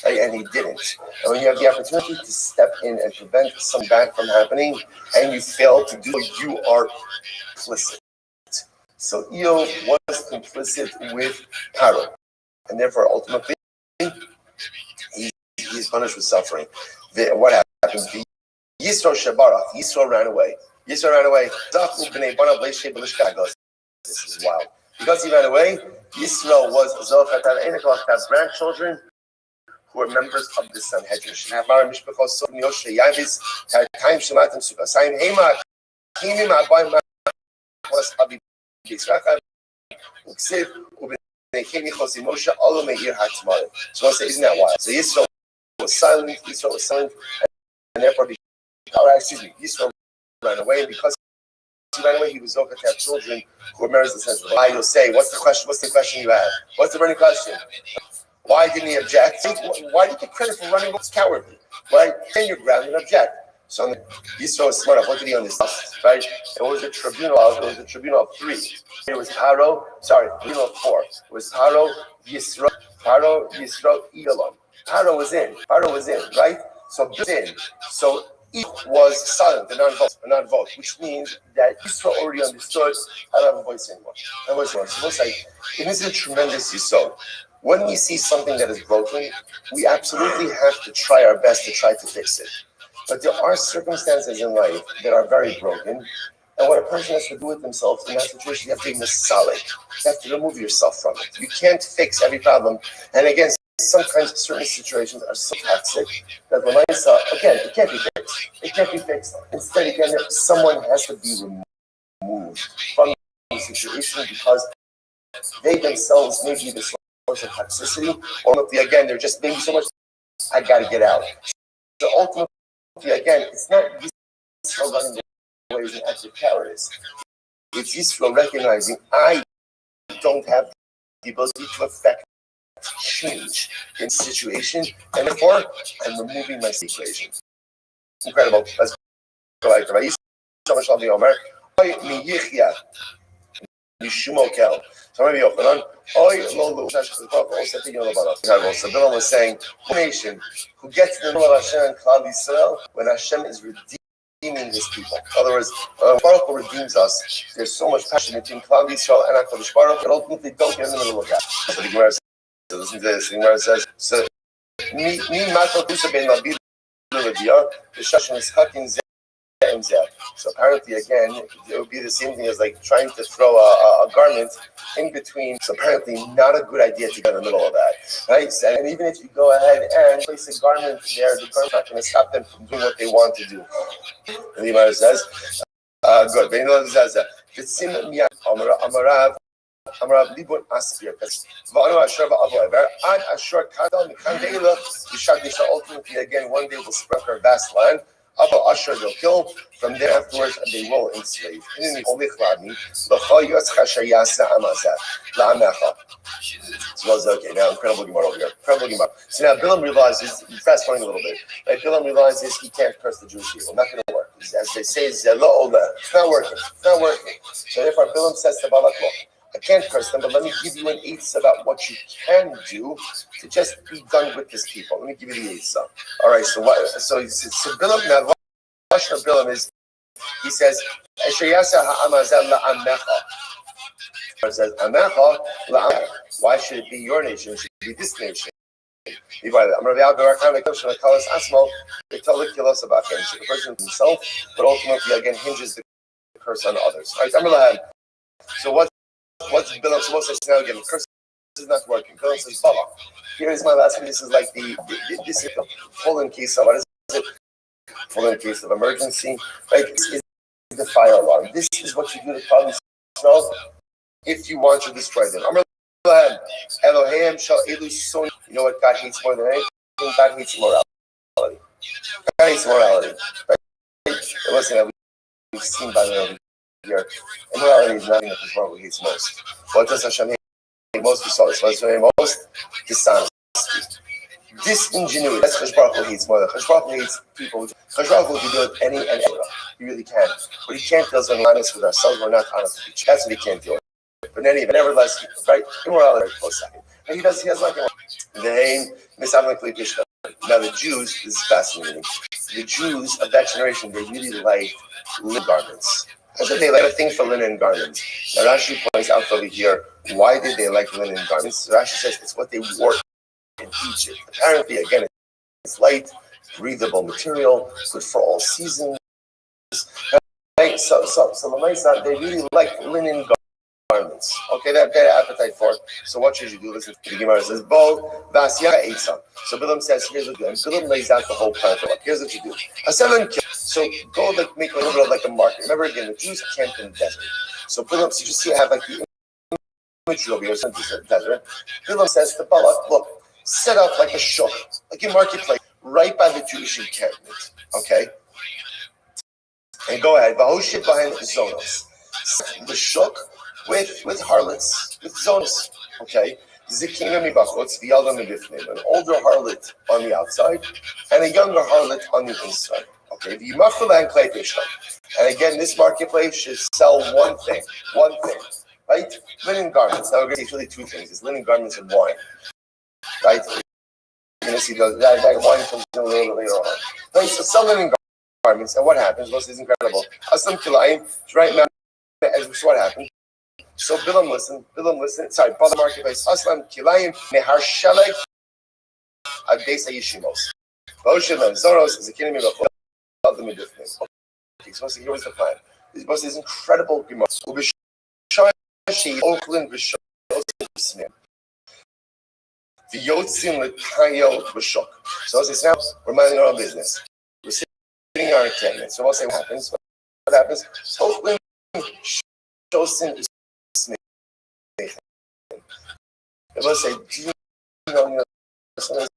A: right? And he didn't. And when you have the opportunity to step in and prevent some bad from happening, and you fail to do it, you are complicit. So Eov was complicit with Paro, and therefore ultimately he's punished with suffering. What happened? Yisro Shabarach. Yisro ran away. This is wild. Because he ran away, Yisro was Zochat to have grandchildren who were members of the Sanhedrin. So I say, isn't that wild? So Yisro was silent, and therefore, Yisro ran away, and because he ran away, he was Zoka to have children who were members of the Sanhedrin. Why, you'll say, what's the question? What's the question you have? What's the burning question? Why didn't he object? Why do you get credit for running? It's cowardly. Right? Stand your ground and object. So Yisro was smart enough. What did he understand? Right? It was a tribunal. It was a tribunal of 3. It was tribunal of 4. It was Paro, Yisro, Elam. Paro was in, right? So he was silent and not vote, which means that Yisro already understood I don't have a voice anymore. So we'll say, it is a tremendous Yisro. When we see something that is broken, we absolutely have to try our best to try to fix it. But there are circumstances in life that are very broken, and what a person has to do with themselves in that situation, you have to be solid. You have to remove yourself from it. You can't fix every problem. And again, sometimes certain situations are so toxic that again, it can't be fixed. Instead, again, someone has to be removed from the situation because they themselves may be the source of toxicity, or again, they're just maybe so much, I got to get out. So ultimately, again, it's not Yisro running away as an act of cowardice. It's Yisro recognizing I don't have the ability to affect change in the situation, and therefore I'm removing my equation. Incredible. Let's go like the Ra'is. So much love the Omer. Oy mi yichya mishumo kel. So maybe Yochanan. Oy lo lo. So Bilam was saying, nation who gets the name of Hashem and Klal Yisrael when Hashem is redeeming His people. In other words, Baruch Hu redeems us. There's so much passion between Klal Yisrael and HaKadosh Baruch that ultimately don't get in the middle of that. So the Gemara says. So listen to this. The Gemara says, "So mi mato tusa ben labil leviya b'shashin ischakin zeh and zeh." So apparently, again, it would be the same thing as like trying to throw a garment in between. So apparently, not a good idea to get in the middle of that, right? And even if you go ahead and place a garment there, the garment's not going to stop them from doing what they want to do. And the Gemara says, "Good." Ben says, "V'tzim miyad amarav." Amrav Libon Aspir, Vanu Asher Va'avover, Ad Asher Kadal Mikandela, Yishagnisha ultimately again one day will spread her vast land. Abba Asher they'll kill, from there afterwards they will enslave. So okay, now incredible Gemara over here. Incredible Gemara. So now Bilam realizes, fast forwarding a little bit, right? Bilam realizes he can't curse the Jewish people. Not going to work. As they say, it's not working. So therefore Bilam says to Balak, look, I can't curse them, but let me give you an eitzah about what you can do to just be done with these people. Let me give you the eitzah. All right, so Bilam, now the question of Bilam is, he says, it says, why should it be your nation? It should be this nation. They tell the kilos about him. So the person himself, but ultimately again hinges the curse on others. All right, so what's Bilam supposed to say now again? The curse is not working. Bilam says, Baba, here is my last one. This is like this is the full-in case of, what is it? Full-in case of emergency. Right? This is the fire alarm. This is what you do to Klal Yisrael if you want to destroy them. Elohim shall elu son. You know what God hates more than anything? God hates morality. God hates morality. Right? Listen, we've seen by the way here, immorality is nothing that the Lord hates most. What does Hashem hate most? We saw this. What does Hashem hate most? Dishonesty. Disingenuity. That's Chash Baruch Hu hates more than Chash Baruch Hu hates people. Chash Baruch Hu can do it any and everywhere. He really can. What he can't do is when we're honest with ourselves, we're not honest with each other. That's what he can't do. But in any event, nevertheless, right? Immorality, very close second. And he has like now the Jews, this is fascinating. The Jews of that generation, they really liked linen garments. Actually, they like a thing for linen garments. Now Rashi points out over here, why did they like linen garments? Rashi says it's what they wore in Egypt. Apparently, again, it's light, breathable material, good for all seasons. Right? So they really like linen garments. Okay, that appetite for it. So what should you do? Listen to the Gemara. It says, Bo Vasya ate some. So Bilam says, here's what you do. And Bilam lays out the whole plan for it. Here's what you do. So go make a little bit of like a market. Remember again, the Jews camped in the desert. So Bilam, so you just see I have like the imagery over here, some desert. Bilam says to Balak, look, set up like a shuk, like a marketplace, right by the Jewish encampment. Okay? And go ahead. Vahoshit behind the zonos. The shuk with harlots, with zonos. Okay? Zikina mibachotz, v'yalda mibifnim. An older harlot on the outside, and a younger harlot on the inside. Okay? V'yimachul and klei pishlam. And again, this marketplace should sell one thing. Right? Linen garments. Now we're going to see really two things. It's linen garments and wine. Right? You're going to see that wine comes in a little bit later on. Right? So sell linen garments. And what happens? This is incredible. Aslam kilayim. Right now, so what happened? So Bilam listened. Sorry, Bala Marketplace. Aslam kilayim nehar sheleg adesa yishimos. Boshem and Zoros is a kidding me before the midifnim. Okay, so here was the plan. This is incredible Gemara. Oakland V'Snim. V'yotzim l'tayel V'Shok. So as it's now, we're minding our own business. We're sitting our encampment. So we'll say what happens. Oakland Shosin Smith. We'll say, do you know, sometimes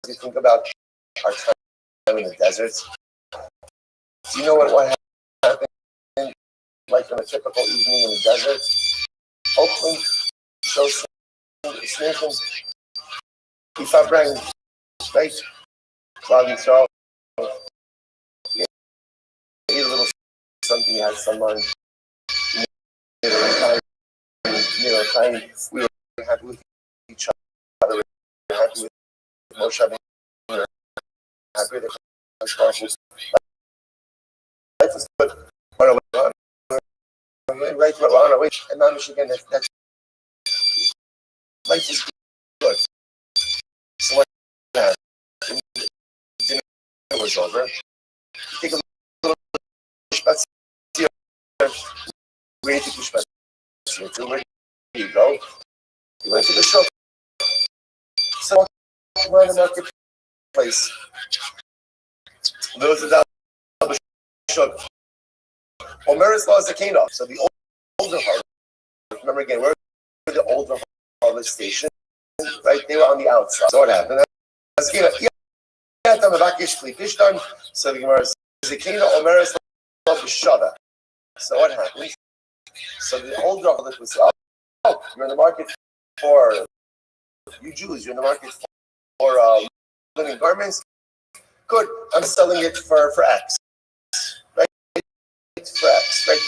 A: we think about our time in the desert. Do you know what happened? Like on a typical evening in the desert? Oakland shows Smith Ifa Brang, right? Cloudy throw. Yeah. Eat a little something, you had someone. Time we were happy with each other. We were happy with Moshe. We were happy with the conscious. Life is good. Right, on our way, and now Michigan, that's life is good. So what happened? Dinner was over. Take a little pushback here. We need to push back here too. Where do you go? You went to the shop. So we're in the marketplace. Those are the shop. Omer's law is a kingdom. So the older harvest, remember again, where were the older harvest station? Right? They were on the outside. So what happened? So the Gemara says, the kingdom Omer's law is shada. So what happened? So the older harvest was, oh, you're in the market for, you Jews, you're in the market for linen garments. Good, I'm selling it for X. For X, right?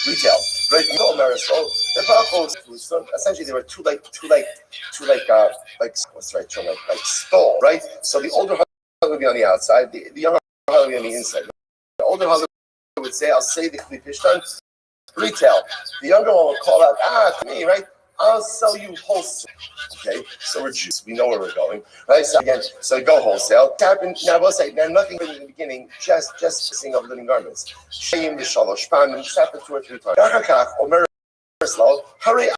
A: Retail, right? No Marisol. The Bafos, so essentially they were two what's the right term? Like stall, right? So the older husband would be on the outside, the younger husband would be on the inside. The older husband would say, I'll say the Klipishtan retail. The younger one would call out, to me, right? I'll sell you wholesale. Okay, so we're Jews. We know where we're going, right? So again, so go wholesale. Happened now. We'll say now nothing in the beginning. Just seeing of linen garments. Shayim v'shalosh panim. This happened 2 or 3 times. Achakach omer slow. Hurry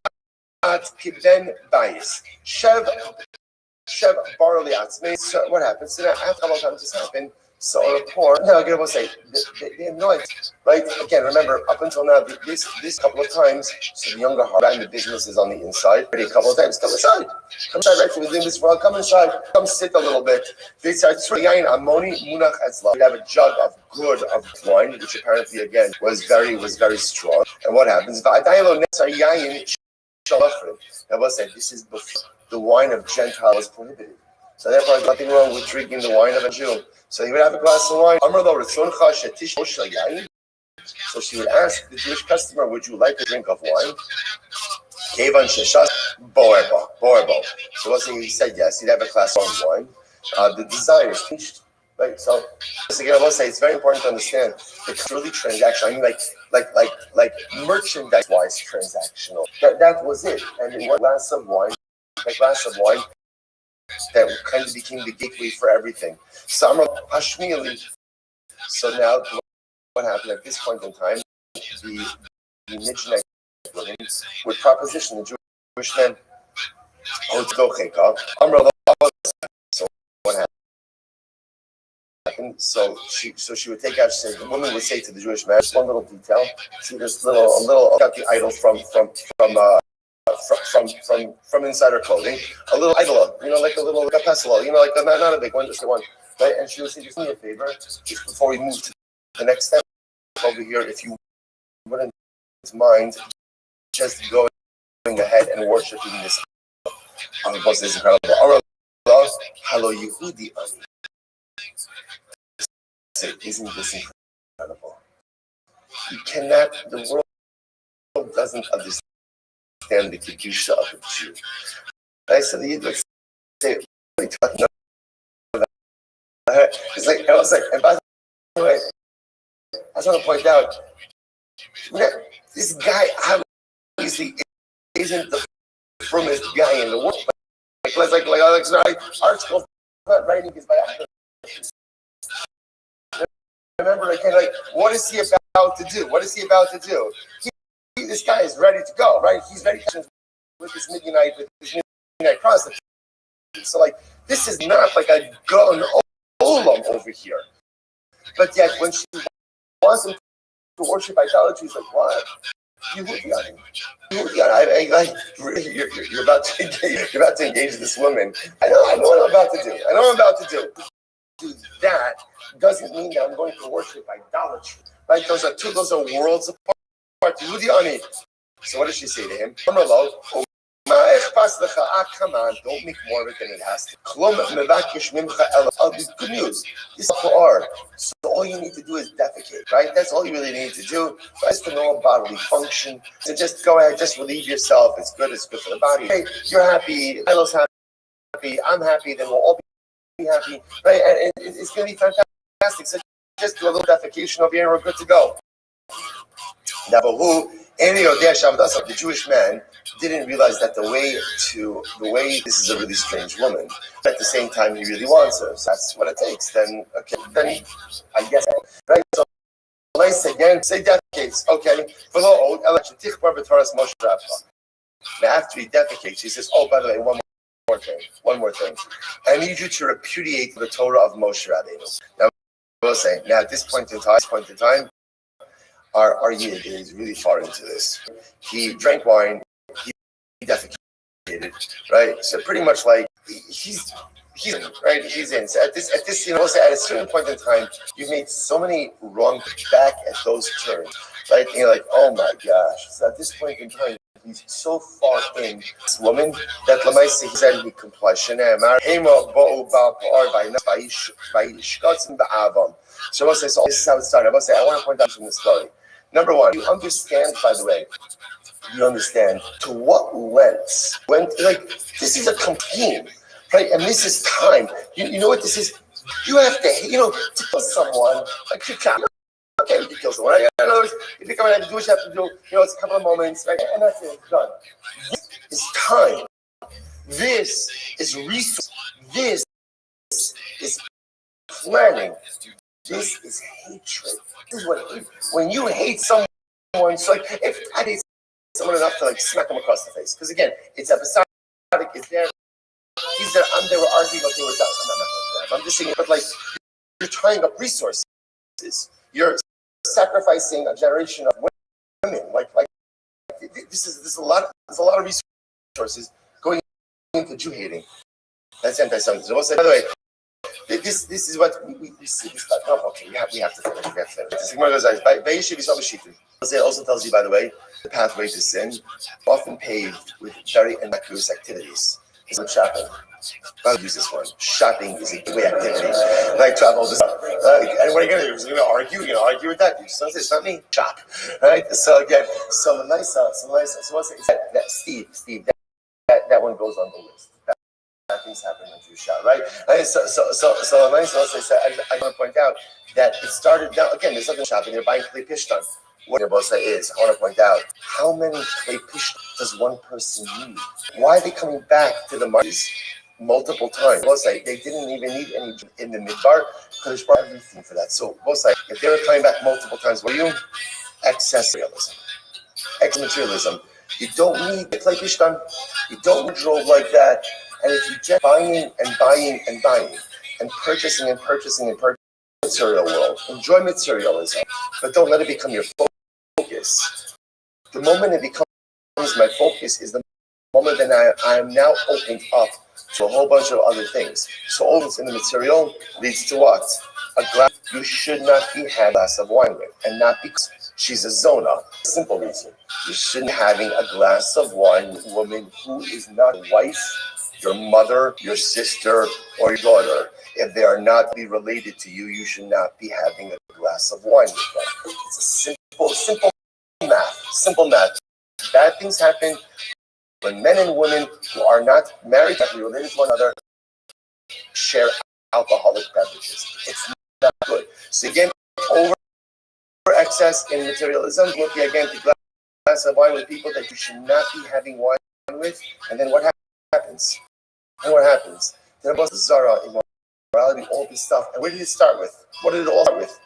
A: at kibden bayis. Shev barley atzmei. So what happens? So now after a couple times this happened. So a poor. Now again, we'll say they have no idea, right? Again, remember up until now, this couple of times. So the younger ran the business is on the inside. Already a couple of times. Come inside, right? So we're doing this world. Come inside. Come sit a little bit. They start yain amoni munach etzla. We have a jug of wine, which apparently again was very strong. And what happens? And we'll say this is before the wine of Gentile was prohibited. So therefore, there's nothing wrong with drinking the wine of a Jew. So he would have a glass of wine. So she would ask the Jewish customer, would you like a drink of wine? So let's say he said yes, he'd have a glass of wine. The desire is changed. Right, so again, I will say it's very important to understand it's really transactional. I mean, like merchandise-wise transactional. That was it. And in one glass of wine, that kind of became the gateway for everything. So now, what happened at this point in time? The Midianite women would proposition the Jewish men. So what happened? So she would take out. The woman would say to the Jewish man, one little detail. See this little got the idol from inside her clothing. A little idol, like a little pestle, like not a big one, just the one. Right? And she would say, just do me a favor, just before we move to the next step over here, if you wouldn't mind just going ahead and worshiping this. This is incredible. Hello, Yehudi. Isn't this incredible? You cannot, the world doesn't understand the kedusha of a Jew. I said, you'd like say, it's like, I was like, and by the way, I just want to point out, this guy obviously isn't the firmest guy in the world. Like article writing is by accident. Remember, what is he about to do? This guy is ready to go, right? He's ready with this Midianite prostitute. So, this is not like a gun olam over here. But yet, when she wants him to worship idolatry, he's like, what? You're about to engage this woman. I know what I'm about to do. That doesn't mean that I'm going to worship idolatry. Right? Those are worlds apart. So what does she say to him? Come on, don't make more of it than it has to. Good news. This is so all you need to do is defecate, right? That's all you really need to do. Just to know a bodily function. So just go ahead, just relieve yourself. It's good for the body. Hey, you're happy, Milo's happy, I'm happy, then we'll all be happy, right? And it's going to be fantastic. So just do a little defecation over here and we're good to go. Now, the Jewish man didn't realize that the way this is a really strange woman, but at the same time he really wants her. So that's what it takes. Then I guess, right? So let's again say defecates. Okay. Now after he defecates, he says, "Oh, by the way, one more thing. I need you to repudiate the Torah of Moshe Rabbeinu." Now we'll say, at this point in time. Our Yid is really far into this. He drank wine, he defecated, right? So pretty much he's in, right? He's in. So at this, at a certain point in time, you've made so many wrong back at those turns, right? And you're like, oh my gosh. So at this point in time, he's so far in this woman that Lamaisa he said he complies. So this is how it started. I want to point out from the story. Number one, you understand, by the way, to what lengths, this is a campaign, right? And this is time. You know what this is? You have to kill someone, you can't. Okay, you can kill someone, right? In other words, if you come in and do what you have to do, it's a couple of moments, right? And that's it, it's done. This is time. This is resource. This is planning. This is hatred. This is what when you hate someone, so if I hate someone enough to smack them across the face, because again, it's episodic, it's there, he's there, I'm there, we're arguing, okay, we're done. I'm just saying, but you're tying up resources. You're sacrificing a generation of women. There's a lot of resources going into Jew hating. That's anti-Semitism. By the way, this is what we see this stuff. Oh, okay, we have to finish. It also tells you, by the way, the pathway to sin, often paved with very innocuous activities. It's a chapel. I'll use this one. Shopping is a gateway activity. Like travel, this stuff. And what are you going to do? You're going to argue? You're going to argue with that? You just don't say, it's not me. Shop. Right? So again, so what's it? That Steve, that one goes on the list. That things happen when you shop, right? So I want to point out that it started now. Again, there's nothing shopping. They're buying clay pishtan. What your boss is, I want to point out, how many clay pishtan does one person need? Why are they coming back to the market multiple times? They didn't even need any in the midbar because there's probably everything for that. So if they were coming back multiple times, what are you? Excess materialism. Excess materialism. You don't need the clay pishtan. You don't need drove like that. And if you just buying and purchasing material world, enjoy materialism, but don't let it become your focus. The moment it becomes my focus is the moment that I am now opened up to a whole bunch of other things. So openness in the material leads to what? A glass you should not be having a glass of wine with, and not because she's a zona. Simple reason. You shouldn't be having a glass of wine with a woman who is not a wife, your mother, your sister, or your daughter. If they are not be related to you, you should not be having a glass of wine with them. It's a simple math. Bad things happen when men and women who are not married, not related to one another, share alcoholic beverages. It's not good. So again, over excess in materialism, looking again to glass of wine with people that you should not be having wine with, and then what happens? Then about the Zara, immorality, all this stuff. And where did it start with? What did it all start with?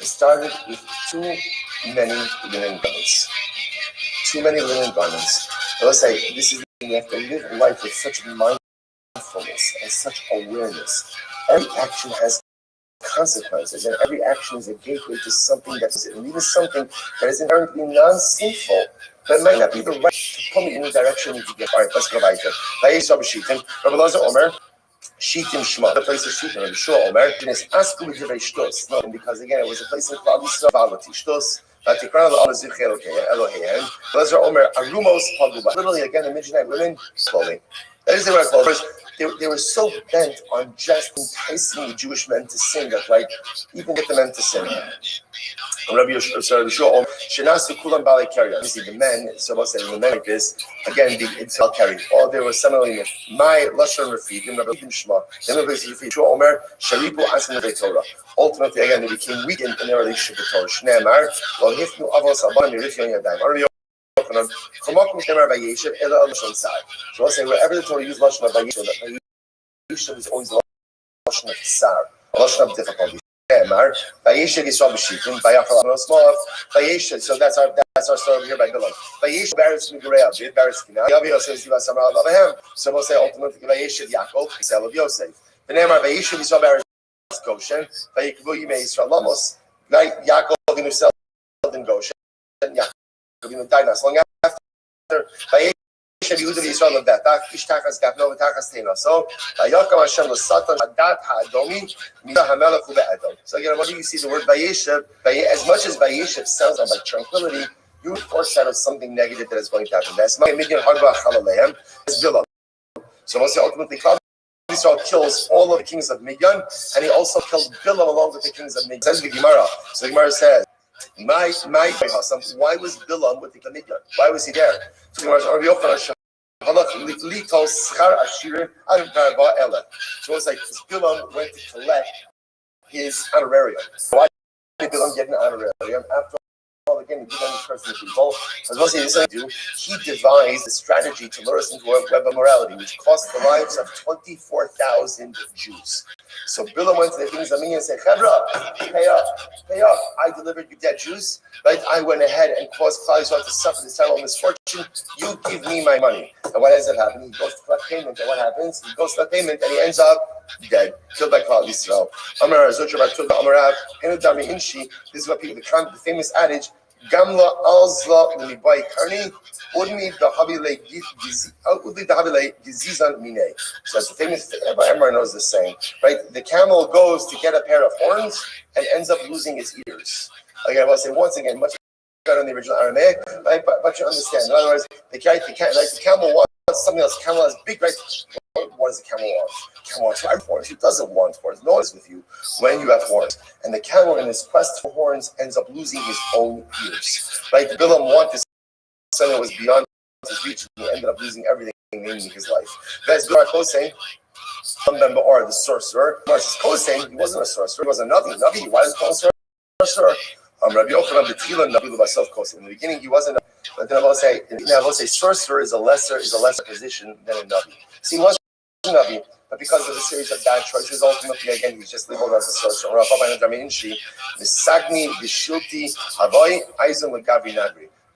A: It started with too many linen garments. Let's say this is you have to live life with such mindfulness and such awareness. Every action has consequences, and every action is a gateway to something that's even something that is inherently non-sinful, but might not be the right to pull me in the direction you need to get. All right, let's go weiter. Rabbi Lazar Omer, Shitim Shema, the place of Shitim, Rabbi Shua Omer, is Asku B'Divrei Shtos. No, because again, it was a place of Klal Yisrael, Shtos. Literally, again, the Midianite women clothing. That is their clothing. They were so bent on just enticing the Jewish men to sin that, like, even get the men to sin. Rabbi Yeshua, Shenasu Kulam Balei Carry. Obviously, the men, so most of the men like this, again, it's all carried. Oh, there was similarly my Lashon Rafidim, Rabbi Shema, then Rabbi Yeshua Omer, Sharipu Asin Neve Torah. Ultimately, again, they became weakened in their relationship with Torah. Shnei Lo Hifnu Avos Abban Yirifyon Yadayim. So I'll say wherever the Torah used Lashon of Vayeshev is always Lashon of Tsar, Lashon of difficulty. Vayeshev Yisrael b'Shittim, Vayachal Amosmov, Vayeshev. So that's our story over here by Bilam. Vayeshev Baris Migureah, Bid Baris Kina. Yavi Yosef Yivas Amar Alahem. So we'll say ultimately Vayeshev Yaakov, Yisrael of Yosef. The name of Vayeshev Yisrael Baris Goshen, Vayikvu Yimei Yisrael Lamos. Right, Yaakov in himself in Goshen. Yaakov died not long after. So again, what do you see the word Vayeshev? As much as Vayeshev sounds like tranquility, you would foreshadow something negative that is going to happen. That's Bilam. So once ultimately Israel kills all of the kings of Midian, and he also killed Bilam along with the kings of Midian. Says the Gemara. So the Gemara says, why was Bilam with the Midian? Why was he there? So the Gemara says, so it's like Bilam went to collect his honorarium. Why did Bilam get an honorarium? After all, again, he did understand people. As well as he devised a strategy to lure us into a web of morality, which cost the lives of 24,000 Jews. So Bilam went to the kings of Midian and said, Chevra, pay up. I delivered you dead Jews. Right? I went ahead and caused Klal Yisrael to suffer this terrible misfortune. You give me my money. And what ends up happening? He goes to collect payment. And what happens? He goes to collect payment and he ends up dead, killed by Klal Yisrael. This is what people, the famous adage, Gamla alzla l'mibai karni, udmi dahabile gizizan mine. So that's the famous, everyone knows this saying, right? The camel goes to get a pair of horns and ends up losing his ears. Again, I will say once again, much better than the original Aramaic, right? But you understand. In other words, the camel wants something else. Camel is big, right? What does the camel want? Camel wants horns. He doesn't want horns. No one is with you when you have horns. And the camel, in his quest for horns, ends up losing his own ears. Right? Bilam wanted something that was beyond his reach, and he ended up losing everything, namely his life. Guys, Kosein, the sorcerer. Kosein, he wasn't a sorcerer. He was a Navi. Navi, why is he called a sorcerer? Rabbi Yochanan B'Tchila Navi L'Basov Kosein. In the beginning, he wasn't. But then I will say, sorcerer is a lesser position than a Navi. See, he wasn't a Navi, but because of a series of bad choices, ultimately, again, he was just labeled as a sorcerer.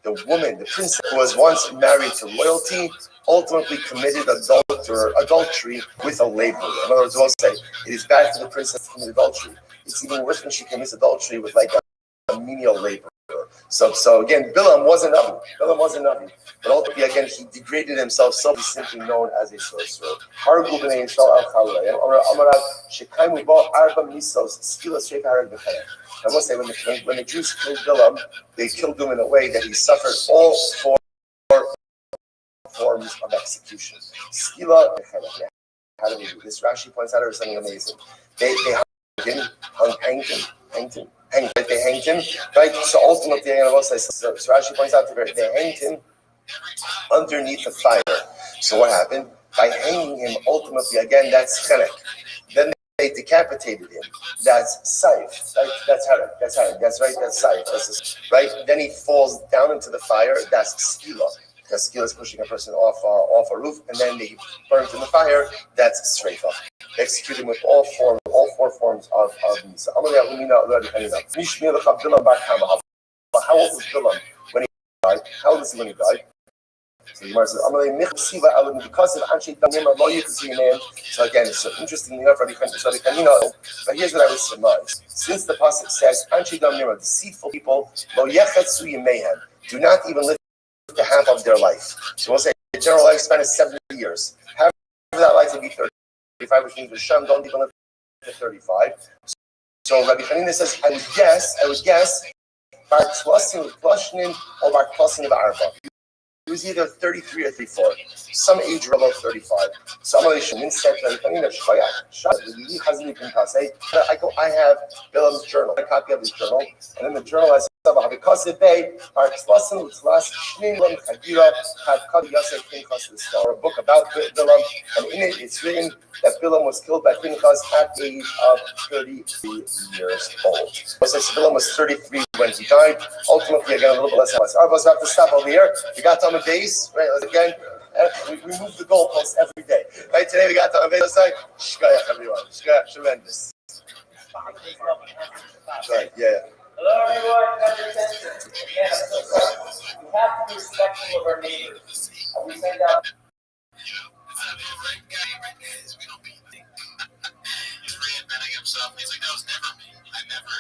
A: The woman, the princess, who was once married to loyalty, ultimately committed adultery with a laborer. In other words, we'll say, it is bad for the princess to commit adultery. It's even worse when she commits adultery with like a menial laborer. So again, Bilam wasn't Navi. But ultimately, again, he degraded himself, so he's simply known as a sorcerer. I must say, when the Jews killed Bilam, they killed him in a way that he suffered all four forms of execution. Skila, how do we do this? Rashi points out something amazing. They hanged him. They hanged him, right? So ultimately, so Rashi points out they hanged him underneath the fire. So what happened? By hanging him, ultimately, again, that's chenek. Then they decapitated him. That's saif. That's harek. That's right. That's saif. Right. Then he falls down into the fire. That's skila. Because skila is pushing a person off a roof, and then they burnt in the fire. That's sreifa. Executed with all four forms of misa. How old was Bilam when he died? How old is he when he died? So the Gemara says, because of Anshe Damima, lo yikutziyim. So again, so interestingly enough, Rabbi Chanina, but here's what I would surmise. Since the pasuk says, Anshe Damima, deceitful people, lo yechatzuyim mehem, do not even live to half of their life. So we'll say the general lifespan is 70 years. Half of that life would be 35, which means the Shem don't even live to 35. So Rabbi Chanina says, I would guess, Bar Tlasin with Plashnin or Bar Tlasin with Arba. It was either 33 or 34. Some age were about 35. Some of the Shemin said, I have Bilam's journal, a copy of his journal, and in the journal I said, a book about Bilam, and in it it's written that Bilam was killed by Pinchas at the age of 33 years old. So Bilam was 33 when he died. Ultimately, again, a little bit less. I was about to stop over here. We got on the base, right? Again, we move the goalposts every day. Right, today we got on the base side. Shkayach, everyone. Shkayach, tremendous. Right, yeah.
D: Hello, everyone. We have to be respectful of our neighbors. We say that.
C: He's reinventing himself. He's like, that was never me. I never,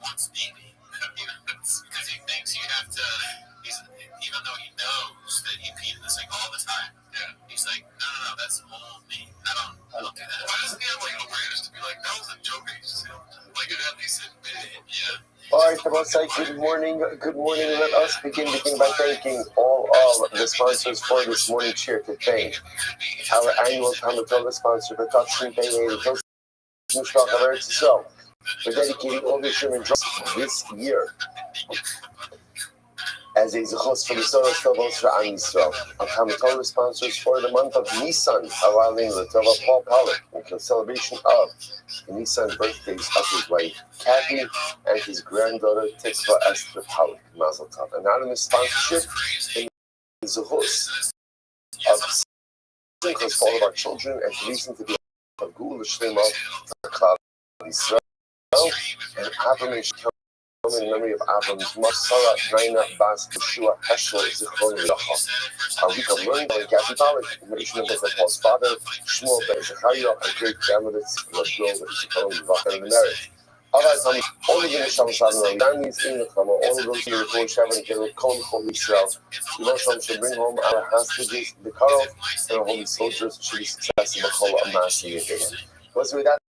C: once need me. Because he thinks you have to, even though he knows that he peed in this thing all the time. Yeah. He's like, no, that's all me. I don't do that. Why doesn't he have awareness to be like, that was a joke I used to say all the time? At least admit it. Yeah.
A: All right, Tabasai, good morning. Let us begin by thanking all of the sponsors for this morning cheer to thank our annual Talmud Torah sponsor, the Restream, so we're dedicating all the Sherman drops this year as a zechus for the Soros Tovos for Am Yisrael. Our Talmud Torah sponsors for the month of Nisan, allowing the Tova Paul Pollack in celebration of the Nisan birthdays of his wife Kathy and his granddaughter Tikva Esther Pollack. Mazel Tov. Anonymous sponsorship in the zechus of zechus for all of our children and to reason to be a Gula Shlema for Klal Yisrael and affirmation. In memory of Avram's mother, Sarah, Naina, Bas, Yeshua, Heshel, Zichron, Yedacha. A week of learning by Kathy Pollack, in relation to both of Paul's father, Shmuel Ben Zechariah, and great grandmothers, Ladrol, Zichron, Yedacha, and the marriage. All of the Nisham Shalom, Danny's in the Kama, all of those who are going to have and get Kol Yisrael. Yerusham should bring home our hostages, the Karov, and our holy soldiers should be successful in the Kol Amasi again. What's with that?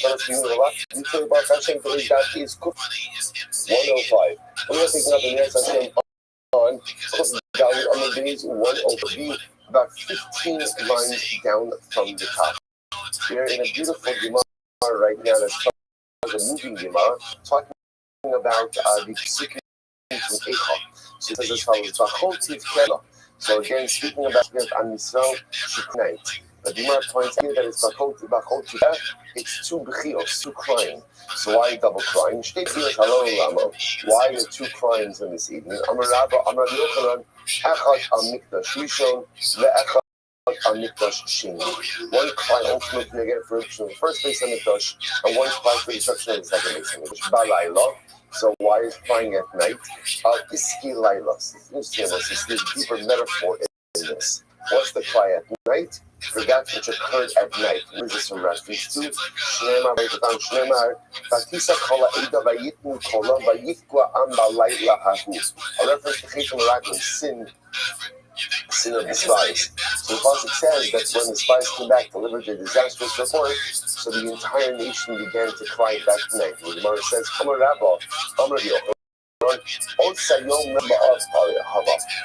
A: Let us begin with a lot. We tell you about Hashem, today's dot is Kuf 105. We're going to take another next Hashem on Kuf Dalit on the days 105. about 15 lines down from the top. We're in a beautiful Gemara right now that's a moving Gemara talking about the secret from Eicha. So it says as follows: so again, speaking about Am Yisrael Shuknait. The Gemara points out that it's two bechios, two crying. So why double crying? Why the two cryings in this evening? Amar Rabba, Amar Yochanan, Echad al Mikdash Rishon, ve'echad al Mikdash Sheni. One cry ultimately again for the first base of Mikdash, and one cry for the destruction of the second base of Mikdash. Balayla. So why is crying at night? Iski Laila. There's this deeper metaphor in this. What's the cry at night? For that which occurred at night. Where is this in reference to? Shneimar, Shneimar, Batisa Kola Ida Vayitnu Kola Vayikwa Amba Laila Hahu. A reference to Chesham Raglan, sin of the spies. So the Pasuk says that when the spies came back, delivered their disastrous report, so the entire nation began to cry that night. The Gemara says, Amar Rabba, Amar Yochanan,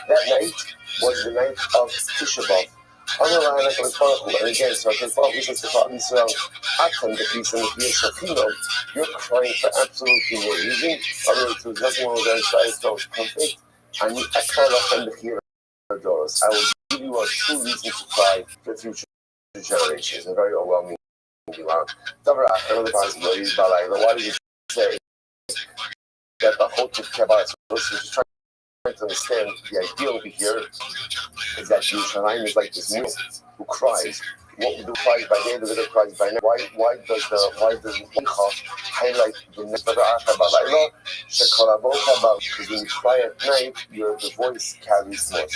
A: that night was the night of Tisha B'Av. And again, so you're crying for absolutely no reason. There's nothing wrong with that side, so it's perfect. And you I will give you a true reason to cry for future generations. A very overwhelming Gemara. Why did you say that the whole Kabbalah is trying to understand the ideal over here is that Yerushalayim is like this mule who cries. What we do cries by day, the widow cries by night. Why does Eicha highlight the Netzach? Because when you cry at night, the voice carries more.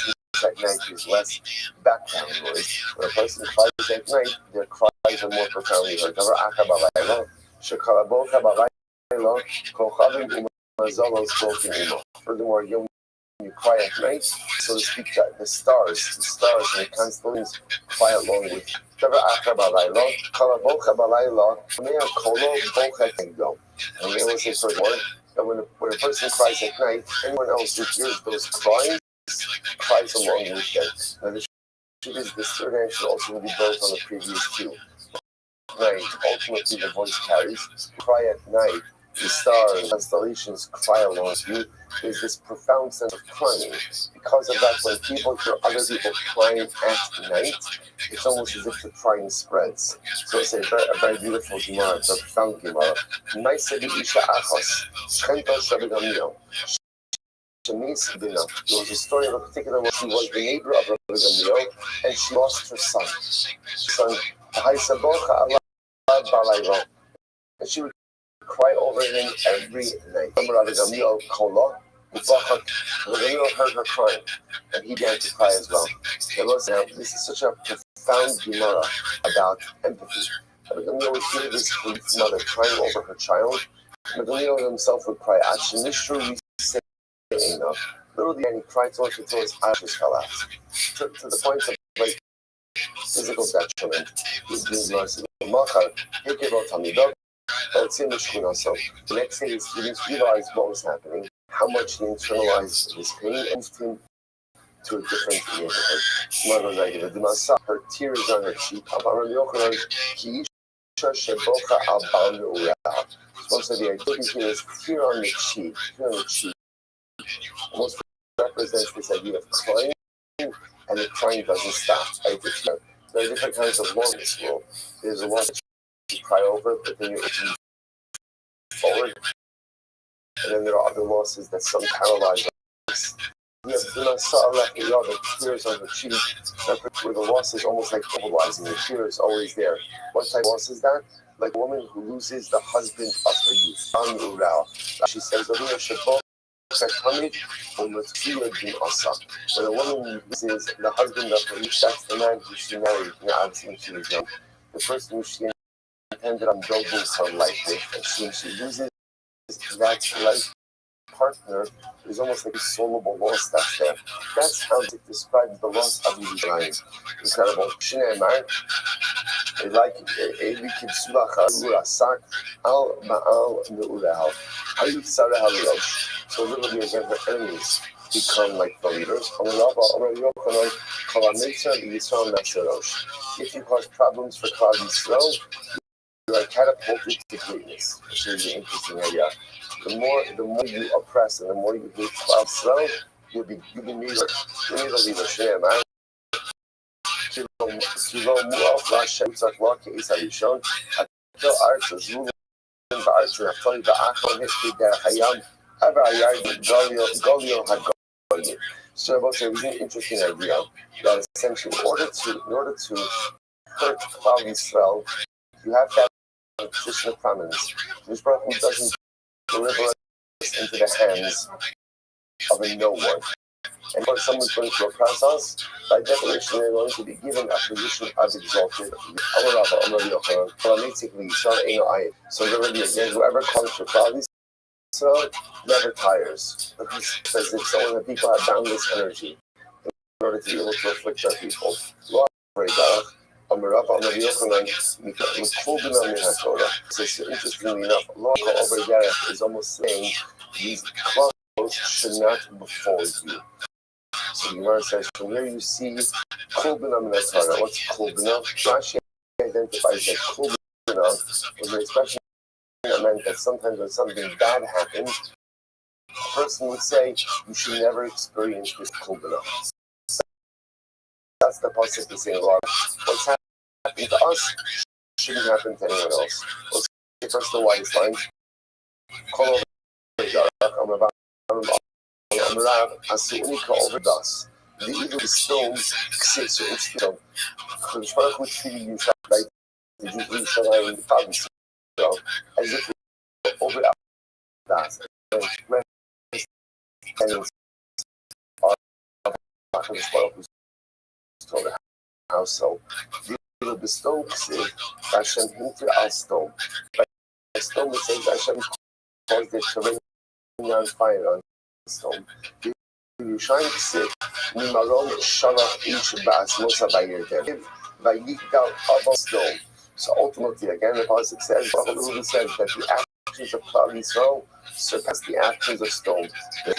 A: At night is less background noise. When a person cries at night, their cries are more profoundly heard. Furthermore, when you cry at night, so to speak, the stars and the constellations cry along with you. And we always say furthermore that when a person cries at night, anyone else who hears those cries along with them. Now the truth is this third answer also will be built on the previous two. Night, ultimately the voice carries. Cry at night, the stars and constellations cry along with you. There's this profound sense of crying. Because of that, when people hear other people crying at night, it's almost as if the crying spreads. So it's a very beautiful Gemara, it's a profound Gemara. There was a story of a particular woman. She was the neighbor of Rabbi Gamliel, and she lost her son. And she would cry over him every night. Rabbi Gamliel heard her crying, and he began to cry as well. This is such a profound Gemara about empathy. Rabbi Gamliel would hear this mother crying over her child. Rabbi Gamliel himself would cry, enough. Literally, and he cried so much until his ashes fell out. To the point of like physical detriment. The next day, he didn't realize what was happening, how much he internalized his pain, and moved him to a different neighborhood. Her tears on her cheek. So the idea here is tear on the cheek, almost represents this idea of crying, and the crying doesn't stop. Right? There are different kinds of law in this world. There's a law that you cry over, but then you're itching forward. And then there are other losses that some paralyze us. We have the tears on the cheek, where the loss is almost like immobilizing. The tear is always there. What type of loss is that? Like a woman who loses the husband of her youth. She says, when a woman loses the husband of her youth, that's the man who she married when she was young. The person who she intended on building her life with. And when she loses that life partner, is almost like a solvable loss that's there. That's how it describes the loss of Yerushalayim. Incredible. So literally again, her enemies become like the leaders. If you cause problems for Klal Yisrael, you are catapulted to greatness. This is an interesting idea. The more you oppress and the more you hate Klal Yisrael, you'll be made a leader. Shneimar. Kilo mu'af la'Hashem tzach lo ke'is harishon. Hakel aretz azul ba'aretz naftalí ba'achon hifti derech hayam. Ever hayard Golio hagoyim. So about there was an interesting idea that essentially in order to hurt Klal Yisrael, you have to have a position of prominence. This Baruch Hu doesn't deliver us into the hands of a no one. And when someone's going to oppress us, by definition, they're going to be given a position as exalted. So there will be again, whoever comes to Klal Yisrael never tires. Because if someone that people have boundless energy in order to be able to afflict their people. So interestingly enough, Allah is almost saying these clothes should not befall you. So the Gemara says, from here you see Kol B'nam Minatara. What's Kol B'nam? Rashi identifies that Kol B'nam was an expression that meant that sometimes when something bad happens, a person would say, you should never experience this Kol B'nam. That's the pasuk to say, Lord, what's happening to us shouldn't happen to anyone else. Let's say first the widest line. Kol over dust. The evil stones sits or still. The Baruch Hu treated you like the Jews Shalayim Tavis, as if we over that. And how so? The stone said, Hashem hinted our stone. But the stone says Hashem caused it to rain on fire on the stone. You shine sit, Mimaron Shalach Ish Bas Mosa Bayirdev, Vayikdal Abba Stone. So ultimately, again, the pasuk says, Baruch says that the actions of Klal Yisrael surpass the actions of stone. It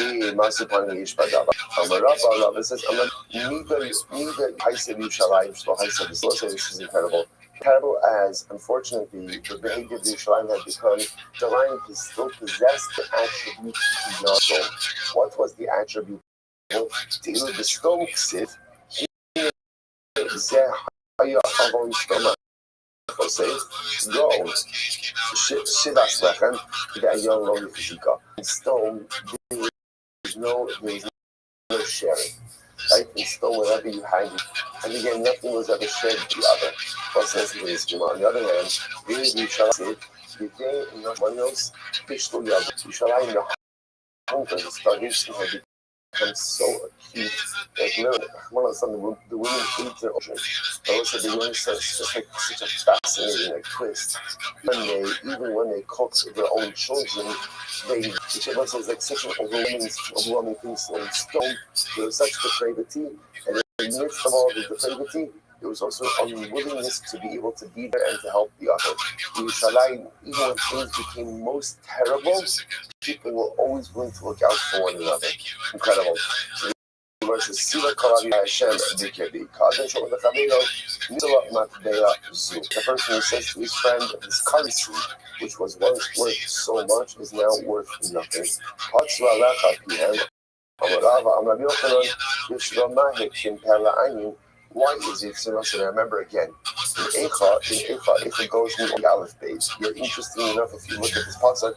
A: says, this is incredible. Incredible as, unfortunately, the behavior of Yerushalayim had become, Yerushalayim still possessed the attribute of not stone. What was the attribute? The stone ksif, go. Shivas lechem, the young lonely fizika. In stone, there's no sharing. Right? In stone, wherever you hide it. And again, nothing was ever shared with the other. What's sensible is Juma. On the other hand, really, we shall say, the day in the manuals, Pishto Yad, we shall lie in the hunger, the starvation had become so acute that literally, one of the women ate their ocean. Also, the women said such a fascinating twist. Even when they cooked their own children, which everyone says like such an overwhelming thing. So in stone, there was such depravity, and in the midst of all the depravity, there was also an unwillingness to be able to be there and to help the other. In Yerushalayim, even when things became most terrible, people were always willing to look out for one another. Incredible. So the verse is, the person who says to his friend, his currency, which was once worth so much, is now worth nothing. Why is it so much? And I remember again, in Eicha goes with the Aleph base. You're interesting enough if you look at this pasuk,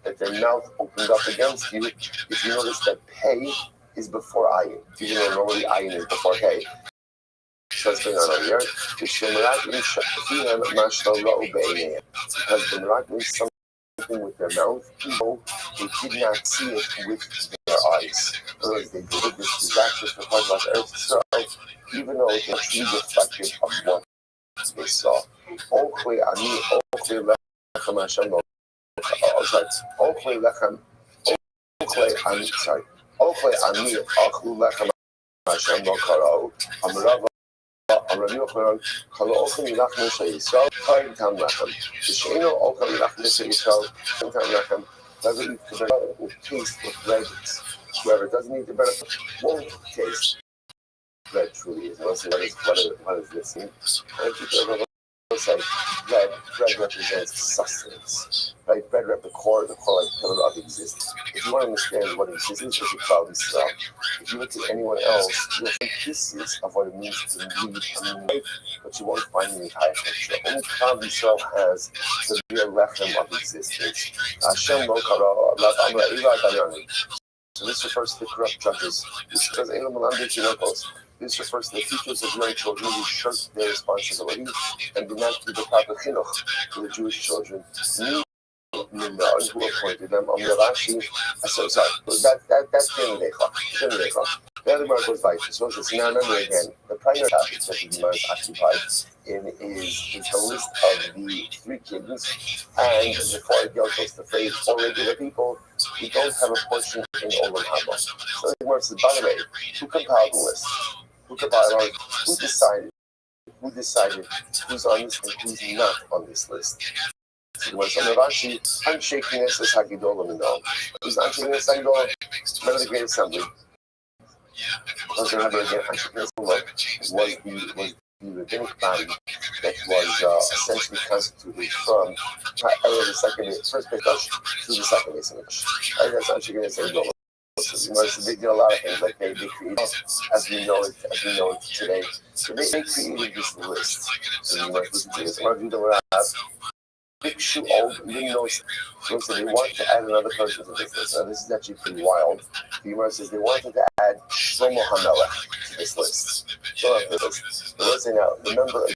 A: that their mouth opened up against you. If you notice that pay is before ayin, even though normally ayin is before hay. So what's going on over here? Because the Mirak means something with their mouth, people who did not see it with their eyes. In other words, they did this disastrous for part of Eretz Yisrael, even though it was actually reflective of what they saw. Whoever doesn't eat the bread won't taste bread truly is. What does this mean? And people will say bread represents sustenance. Right? Bread represents the core like pillar of existence. If you want to understand what existence is, look at Klal Yisrael. If you look at anyone else, you'll think pieces of what it means to lead a life, but you won't find the entire picture. Only Klal Yisrael has the real lechem of existence. Hashem lo kara lav amra ila dayani. So this refers to the corrupt judges. This refers to This refers to the teachers of young children who shirk their responsibility and did not give the proper chinuch to the Jewish children. Who appointed them? Rashi. Sorry, that's Denecha. The other word goes like this. So now remember again, the primary topic that the Gemara is occupied in is the list of the three kingdoms and the four Yotos, the phrase for regular people who don't have a portion in Olam Haba. So the Gemara says, by the way, who compiled the list? Who decided who's on this and who's not on this list? So when some of Rashi, unshakiness is Hagidola Minol. Who's unshakiness Hagidola? Remember the Great Assembly. Let's remember again, unshakiness was the rabbinic body that was essentially constituted from the first Mikdash to the second Mikdash. Right? That's unshakiness Hagidola. They did a lot of things like they created, as we know it today. So they created this list. So you might listen to this. One of you don't have big shoe old, you didn't know. So they wanted to add another person to this list. Now this is actually pretty wild. The Gemara says they wanted to add Shlomo HaMelech to this list. So let's say now, remember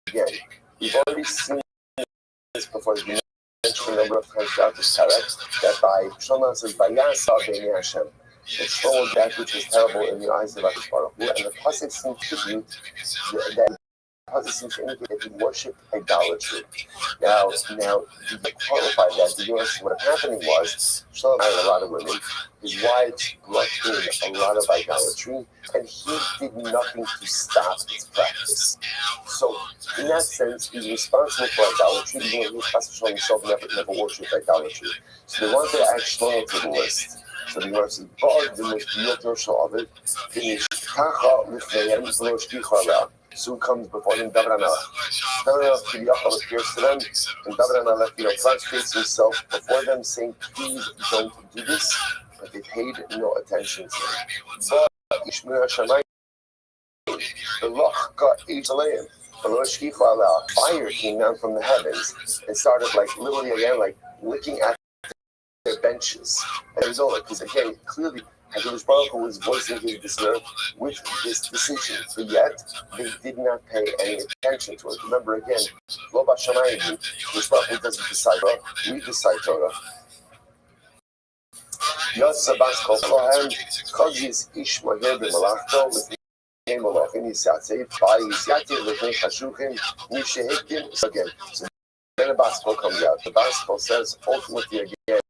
A: again, we've already seen this before. We mentioned a number of times throughout this parak that by Shlomo says, "Vayasa b'nei Hashem." That Shlomo did that which was terrible in the eyes of HaKadosh Baruch Hu, and the pasuk seems to indicate that he worshipped idolatry. Now, to qualify that, the U.S. what happening was Shlomo had a lot of women. His wives brought in a lot of idolatry, and he did nothing to stop its practice. So, in that sense, he's responsible for idolatry, even though he himself never worshipped idolatry. So they wanted to add Shlomo to the list. So the Gemara says, "But the most beautiful of it is Tacha Lifneihem V'lo Shkicha." So comes before him David HaMelech. David HaMelech appears to them, and David HaMelech prostrates himself before them, saying, "Please don't do this." But they paid no attention to him. But Ishmael Hashemayim, the Loch got Yisraelim. Fire came down from the heavens and started literally again licking at their benches. And it was all because again, clearly HaKadosh Baruch Hu was voicing his dismay with this decision, but yet they did not pay any attention to it. Remember again, Lo B'Shamayim, HaKadosh Baruch Hu doesn't decide Torah, we decide Torah. Yotza Bas Kol Kohen, Chagis Ish Maher B'Malachto, L'Fnei Malachim Yisyatzei, B'Al Yisyatzei L'Fnei Chashuchim, Mishehiktim. Again, so then the Bas Kol comes out. The Bas Kol says, ultimately again,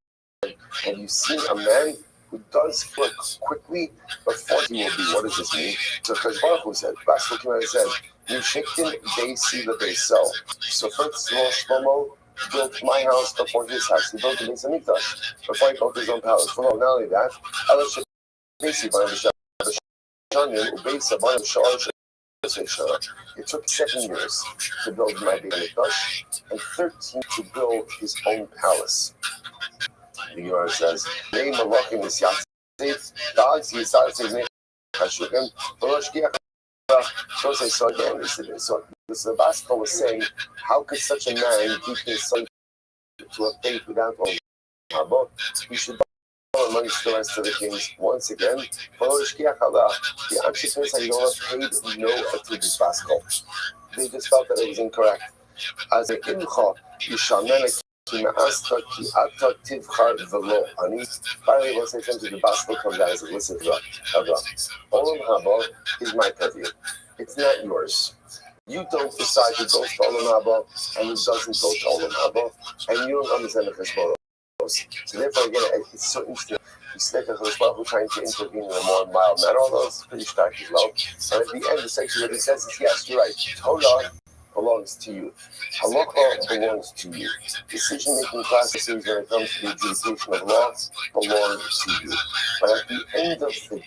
A: and you see a man who does flip quickly before he will be. What does this mean? So HaKadosh Baruch Hu said, Bas Kol came out and said, Mishehiktim, they see the they sell. So first of all, Shlomo built my house before his house. He built the Beis Hamikdash before he built his own palace. Well, not only that, it took 7 years to build my Beis Hamikdash and 13 to build his own palace. The Gemara says, "Nei malachim Yisyatzei, dogs Yisyatzei Chashukim, v'lo shkiach." So again, the Bas Kol was saying, how could such a man be consigned to a fate without Olam Haba? We should go amongst the rest of the kings once again. The Anshikas paid no attention to Bas Kol. They just felt that it was incorrect. As a imcha, Yishamena Ki Ma'asta Ki Ata Tivchar V'lo Ani. Finally, once I come to the Bas Kol comes down and says, listen to that. Olam Haba is my purview. It's not yours. You don't decide who goes to Olam Haba and who doesn't go to Olam Haba, and you don't understand the Cheshbonos. So therefore, again, it's so interesting. You see that HaKadosh Baruch Hu trying to intervene in a more mild manner, although it's pretty stark as well. And at the end, essentially what he says is, yes, you're right. Torah belongs to you. Halacha belongs to you. Decision-making processes when it comes to the adjudication of law belong to you. But at the end of the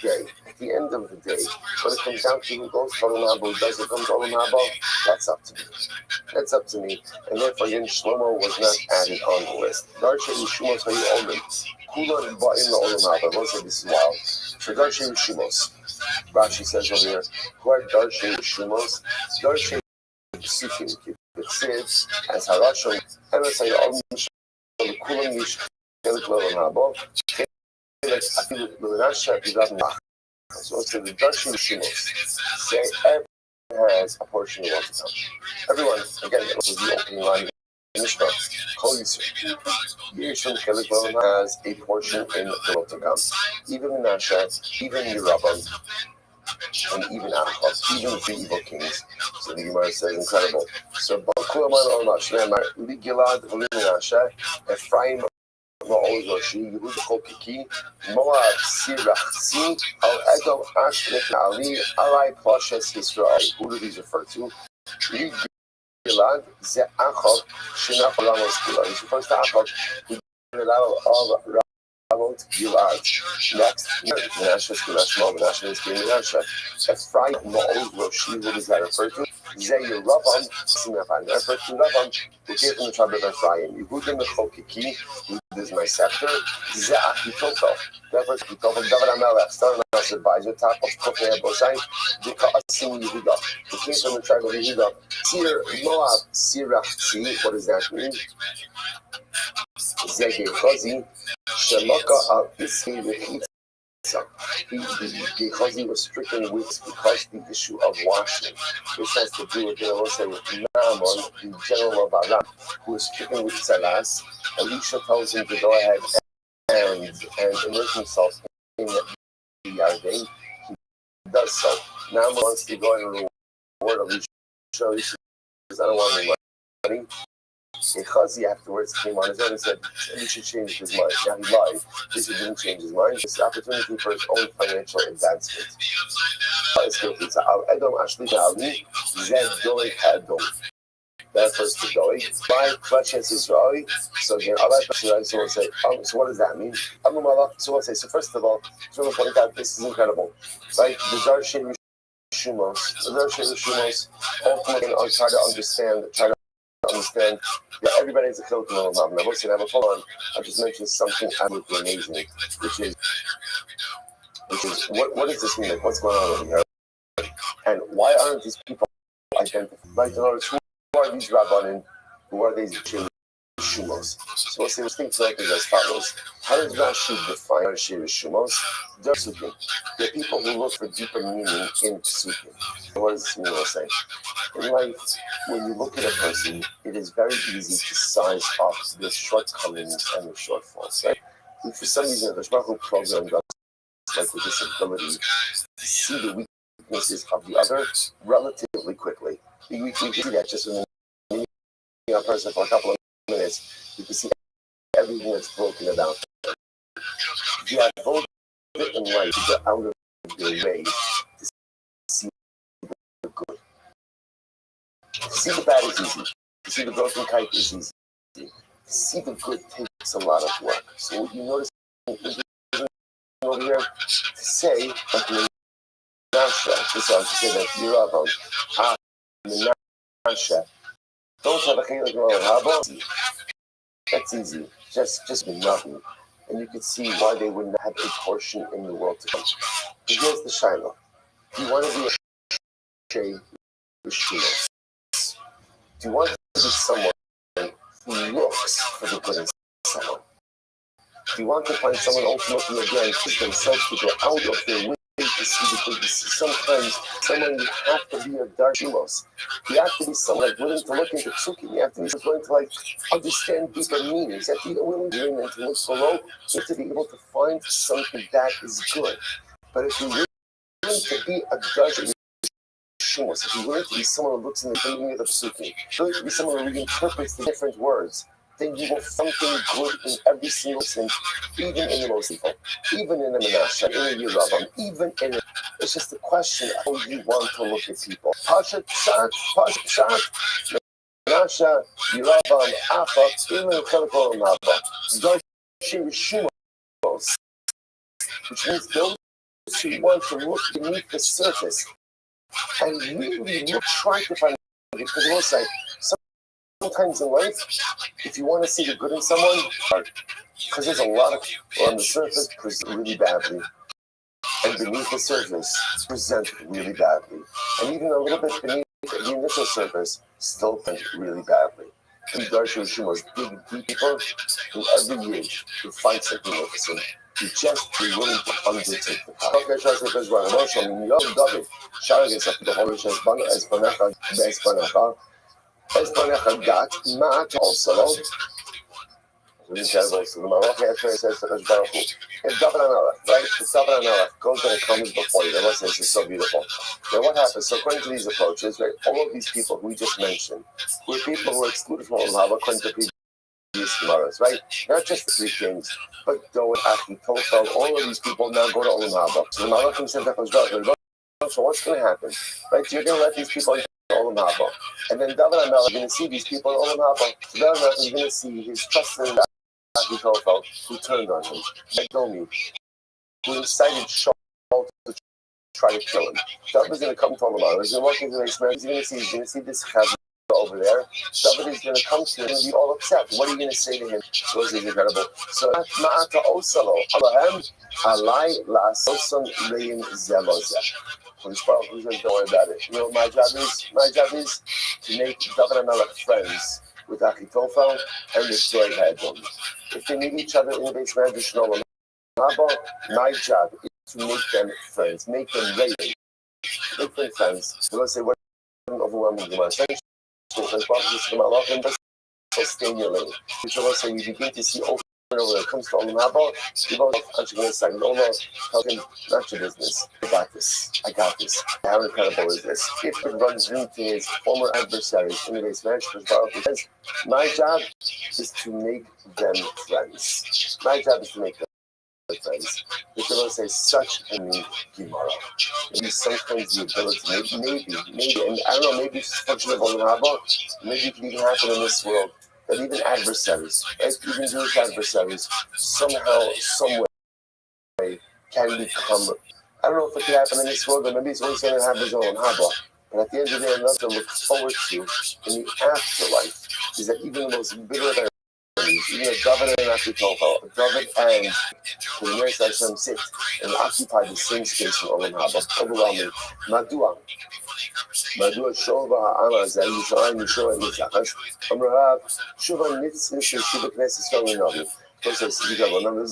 A: day, when it comes down to who goes to Olam Haba, who doesn't come to Olam Haba, that's up to me. That's up to me. And therefore, again, Shlomo was not added on the list. Darshan Yishumos Hayu Omen. Kulan Ba'im Olam Haba. I will say this is wild. So Darshan Yishumos. Rashi says over here, who are Darshan Yishumos? Darshan Psukim. It says, as Harashon, Emes Hayu Omen Shalom Kulan Yish Chelik Olam Haba. Chelik Afilu L'Menashe B'Gav Nach. So it's the Darshan Yishumos. Say, everyone has a portion of what's to come. Everyone, again, this is the opening line in Mishnah. Kol Yisrael. Yishon Chelik Olam has a portion in the world to come. Even Menashe, even Yerabban, and even Achab, even the evil kings. So the Gemara says, incredible. So, Kulam Olam Shneimar, Li Gilad V'Li Menashe, Ephraim Ma'oz Roshi, Yehud Chokiki, Moab Sirachsi, Al Edom Ashnet Ali, Alai Plashes Yisrael. Who do these refer to? Li Gilad Ze Achab, Shinach Ramos Gilad. This refers to Achab, who did a lot of Ramot Gilad. Next, Menashe Gilad Shmo, Menashe is Menashe. Ephraim Ma'oz Roshi, who does that refer to? Ze Yerabban, Sinafan. That refers to Rabban, who came from the tribe of Ephraim. Yehudim Chokiki, this is my scepter. Ze Achitofel. That refers to Achitofel. David HaMelech, starting as advisor, top of Kofei Bosai, Dika Asim Yehuda. Who came from the tribe of Yehuda. Sir Moab Sirachzi. What does that mean? Ze Gechazi, Shemaka Al Iski Vechitza. Because he was stricken with because the issue of washing. This has to do with, with Naaman, the general of Aram, who was stricken with Tzaras. Elisha tells him to go ahead and immerse himself in the Yarden. He does so. Naaman wants to go and reward Elisha. Elisha says, I don't want any money. Gechazi afterwards came on his own and said, Elisha changed his mind. Now he lied. Elisha didn't change his mind. It's an opportunity for his own financial advancement. That first to Doi. My question is Israeli. So again, so we'll say, so what does that mean? So we'll say, so first of all, so we'll point out this is incredible. Right? The Darshan Yishumos, ultimately, I'll try to understand that everybody has a chiluk in Olam Haba. Now, listen, I have a follow-on. I just mentioned something absolutely amazing, which is what does this mean? Like, what's going on over here? And why aren't these people identified? Right? In other words, who are these Rabbanim? Who are these Shumos? So let's think like this as follows. How does Rashi define Rashi Shumos? They're Psukim. They're people who look for deeper meaning in Psukim. What does this mean? We'll say. In life, when you look at a person, it is very easy to size up the shortcomings and the shortfalls, right? And for some reason, the Shema programmed us like with this ability to see the weaknesses of the other relatively quickly. We can see that just when you meet a person for a couple of minutes, you can see everything that's broken about them. You have both in life to get out of your way to see the good. To see the bad is easy. To see the broken kite is easy. To see the good takes a lot of work. So what you notice over here, to say that Menashe, this is to say that Yerabban, Menashe, don't have a chiluk in Olam Haba. That's easy. Just be nothing. And you can see why they wouldn't have a portion in the world to come. But here's the Shiloh. Do you want to be a shade with Shiloh? Do you want to be someone who looks for the good in someone? Do you want to find someone ultimately again push themselves to go out of their way to see the good? Sometimes someone you have to be a dark Shumos. You have to be someone like willing to look into Psukim. You have to be willing to like understand deeper meanings. You have to be willing to look below. You have to be able to find something that is good. But if you're willing to be a dark Shumos, if you're willing to be someone who looks in the meaning of the Psukim, willing to be someone who reinterprets the different words, then you will find something good in every single sin, even in the most evil, even in the Menashe, in the Yerabam, even in it. It's just a question of how you want to look at people. Pashat Pshat, Menashe, Yerabam, Achot, even the Chelikol and Haba. Darshim Shumos, which means those who want to look beneath the surface and really try to find it, because it was like, sometimes in life, if you want to see the good in someone, because there's a lot of people on the surface present really badly, and beneath the surface present really badly, and even a little bit beneath the initial surface still present really badly. And Darshan Shuma's big people in every age who fights like magnificent, who just be willing to undertake the path. Okay, trust me, because we're emotional. Yom David, shouting against the Holy Espanecha, Espanecha got Ma'at also. If David Amelech, right? If David Amelech goes and comes before you, let's say this is so beautiful. Then what happens? So according to these approaches, right, all of these people who we just mentioned, who are people who are excluded from Olam Haba, according to previous Gemaras, right? Not just the three kings, but Doeg, Achitofel, all of these people now go to Olam Haba. So the Malachim said that was right. So what's going to happen? Right? So you're going to let these people into Olam Haba. And then David Amelech is going to see these people in Olam Haba. So David Amelech is going to see his trusted Achitofel, who turned on him, Bedomi, who incited Shaul to try to kill him. David is going to come to Olam Haba. He's going to walk into the basement. He's going to see this Chazal over there. David is going to come to him and be all upset. What are you going to say to him? So this is incredible. So Ma'ata Osalo, Alahem, Alai La Sosan Reim Zelozeh. Please, don't worry about it. You know what my job is to make David and Amelech friends with Achitofel and with Doeg Hadon. If they meet each other in the base Medrash Olam Haba, my job is to make them friends, make them ready, make them friends. So let's say what an overwhelming amount of because prophecies from Allah and sustain your lane. Which also we begin to see over and over. When it comes to Olam Haba, people are actually going to say, no, tell him, not your business. I got this. How incredible is this? If it runs into his former adversaries in the base marriage, he says, my job is to make them friends. My job is to make them friends. The Torah says such a neat Gemara. Maybe sometimes the ability, maybe, and I don't know, maybe it's a function of Olam Haba, maybe it can even happen in this world, that even adversaries, right, even Jewish adversaries, somehow, some way, can become, I don't know if it can happen in this world, or maybe it's always going to happen in Olam Haba, but at the end of the day, another to look forward to in the afterlife is that even the most bitter even a David and Achitofel, David and the nearest Hashem sit and occupy the same space in Olam Haba. Overwhelming. Madua Shova Ha'ama Zeh Yishalayim Yishalayim Yisachas Amrav Shova Nitzvah Shiva Knesset Yisrael Navi. This is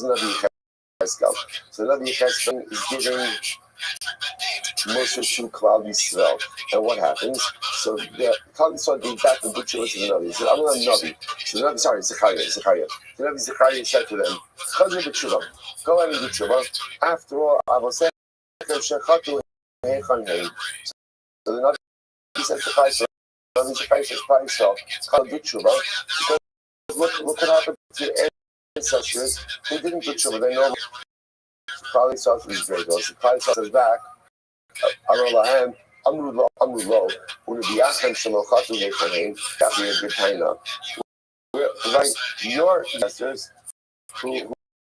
A: Navi Cheskel. So Navi Cheskel is giving Moshe to Klal Yisrael. And what happens? So the Klal Yisrael gave back the butcher to the Navi. He said, I'm not a Navi. So the Navi, sorry, Zechariah. The Navi Zechariah said to them, go and do tshuva. After all, I will say, so the Navi said to Christ, the Navi Zechariah says, Christ, come do tshuva. Because look what happened to the ancestors. They didn't do tshuva. They know Klal Yisrael is great. So Klal Yisrael says back, Arolahem, Amrulo, Unubiachem Shalochatu Nechaim, Kafi Getaina. Right, your ancestors who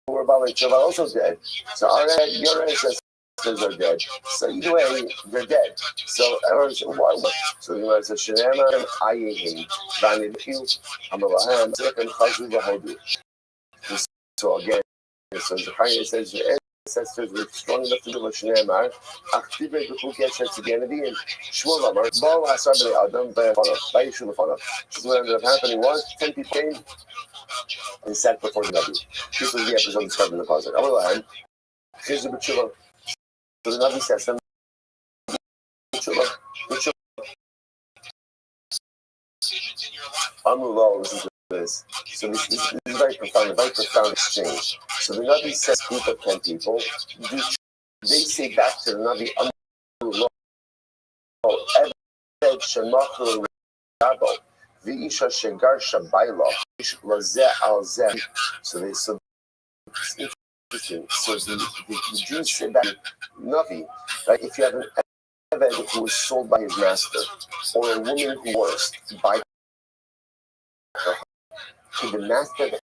A: were Baalei Tshuva are also dead. So your ancestors are dead. So either way, they're dead. So everyone said, why? So the Gemara says, Shenema Ayehim, Vanidhu, Amalahem, Zekan Chazu Vahodu. So again, so Zechariah says, your ancestors were strong enough to do what Shneimar, Achtive B'chuk Yeshet Tzigenedi, and Shmuel Amar, Bo Asar B'nei Adam, V'yishu L'fanav. So what ended up happening was, 10 people came and sat before the Navi. This was the episode described in the Pasuk. Amalahem, Chizu B'tshuva. So the Navi says, B'tshuva. Amrulo, listen to this. So this is very profound exchange. So the Navi says, group of 10 people, they say back to the Navi, Amrulo, Eved Shemachlu Rabo, V'isha shegar shabayla lazeh al zeh. So it's interesting. So the Jews said that Navi, right? If you have an Eved who was sold by his master, or a woman who was by her, could the master have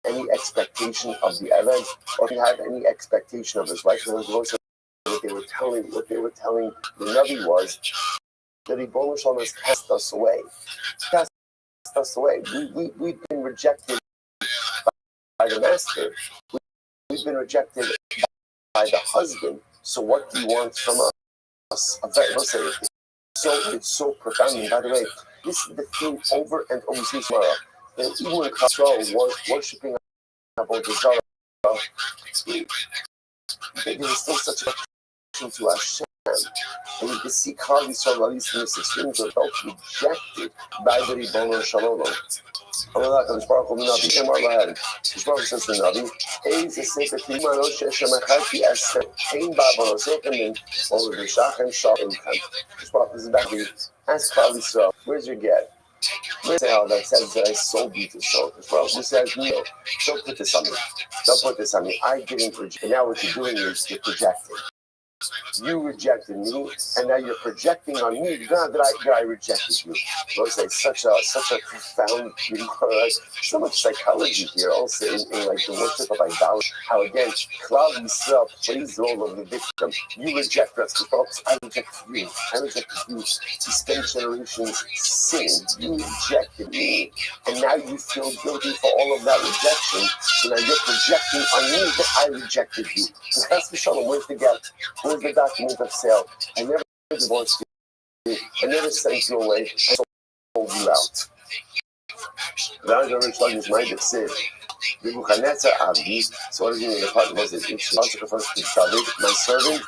A: any expectation of the Eved, or he have any expectation of his wife? What they were telling the Navi was that Ribono Shalom has cast us away. Cast us away. We've been rejected by the master. We've been rejected by the husband. So what do you want from us? It's so profound. And by the way, this is the theme over and over tomorrow. And even when Israel was worshiping about the Zara, there was still such a connection to Hashem. And you can see Klal Yisrael, at least in this experience, were felt rejected by the Ribono Shalom. Allah HaKadosh Baruch Hu Navi Emar Lahem. HaKadosh Baruch Hu says to Navi, Eize Sefer Timano Sheshem Echadki Esther Ein Ba'avorosechem Min Ol V'Shachem Shal Imchem. HaKadosh Baruch Hu says back to you, ask Klal Yisrael, where's your get? Where's the hell that says that I sold you to soul? HaKadosh Baruch Hu says, no, don't put this on me. Don't put this on me. I didn't project. And now what you're doing is you're projecting. You rejected me, and now you're projecting on me that I rejected you. Those say such a profound, so much psychology here. Also in like the worship of idolatry. How again, Klal Yisrael plays the role of the victim. You reject us, folks. I rejected you. I rejected you. You spent generations sinning. You rejected me, and now you feel guilty for all of that rejection. So now you're projecting on me that I rejected you. So that's the shalom. Where's the gap? Where's the document of sale? I never divorced you. I never sent you away. I sold you out. Now the rich is my said, Nebuchadnezzar Abdi. So what is in the part was it? It's also refers to David, my servant,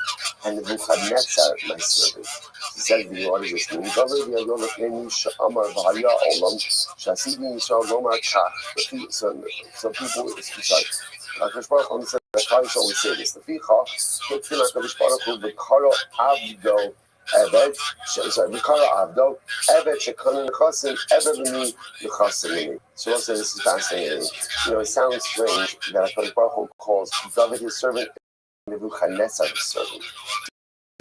A: and Nebuchadnezzar, my servant. He said, what is this? David, Yadol Lefnei Sha'amar V'Haya Olam Shasidi Yisrael Lomar Kach. So people, sorry. HaKadosh Baruch Hu said, HaKadosh always say this. Leficha, Ketfil HaKadosh Baruch Hu V'Karo Avdo Eved, V'Karo Avdo Eved Shekonin Nechasim Eved L'mi Nechasim L'mi. So also this is fascinating. It sounds strange that HaKadosh Baruch Hu calls David his servant and Nebuchadnezzar his servant.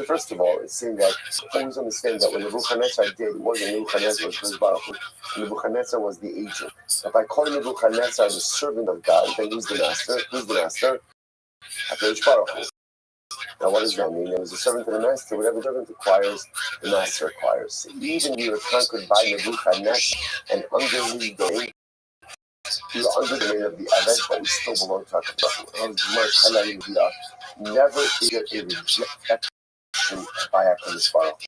A: First of all, it's saying that always understand that when Nebuchadnezzar did, it wasn't Nebuchadnezzar, it was Baruch Hu. Nebuchadnezzar was the agent. If I call Nebuchadnezzar the servant of God, then who's the master? Who's the master? HaKadosh Baruch Hu. Now, what does that mean? There was a servant of the master. Whatever the servant acquires, the master acquires. Even you were conquered by Nebuchadnezzar and under his domain, you were under the domain of the Eved, but we still belong to HaKadosh Baruch Hu. Never is there a rejection by HaKadosh Baruch Hu.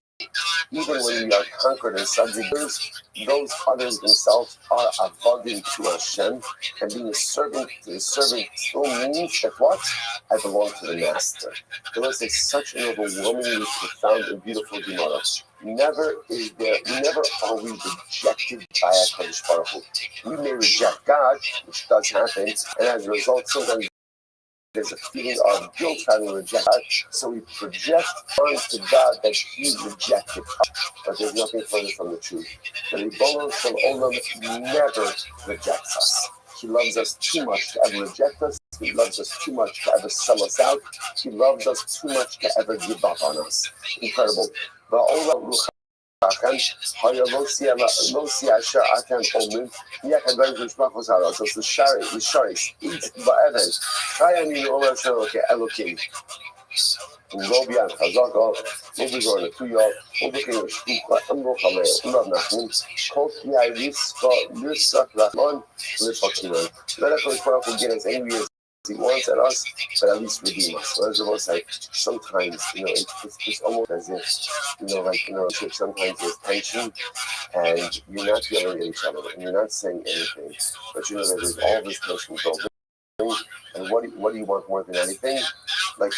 A: Even when we are conquered and subject, those others themselves are avodim to Hashem, and being a servant to the servant still means that what? I belong to the master. There is such an overwhelmingly profound and beautiful Gemara. Never are we rejected by HaKadosh Baruch Hu. We may reject God, which does happen, and as a result, sometimes there's a feeling of guilt having rejected God, so we project onto God that He rejected us. But there's nothing further from the truth. The Ribono Shalom never rejects us. He loves us too much to ever reject us. He loves us too much to ever sell us out. He loves us too much to ever give up on us. Incredible. So it's the Sharis, eat ba'eves. Chayani Omer Shel Elokim. Robian Chazaka, Mobizor Tuya, Obekin Shkuka, Amrokame, Unavnachim, Koki Riska, Lursak Rahman, Lifakiman. Let us get as angry as he wants at us, but at least redeem us. Whereas the most like sometimes, it's almost as if, sometimes there's tension and you're not yelling at each other and you're not saying anything, but you know that there's all this tension building. And what do you want more than anything? Like,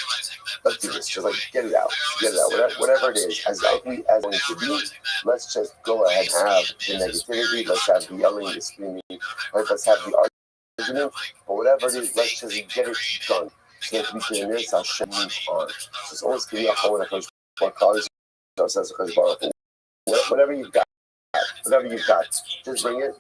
A: let's do this. Just like get it out. Whatever it is, as ugly as it to be, let's just go ahead and have the negativity. Let's have the yelling, the screaming. Let's have the argument. But whatever it is, let's just get it done. So that we can nurse our shit on. So it's always giving up when it comes to what causes ourselves because whatever you've got. whatever you've got. Just bring it.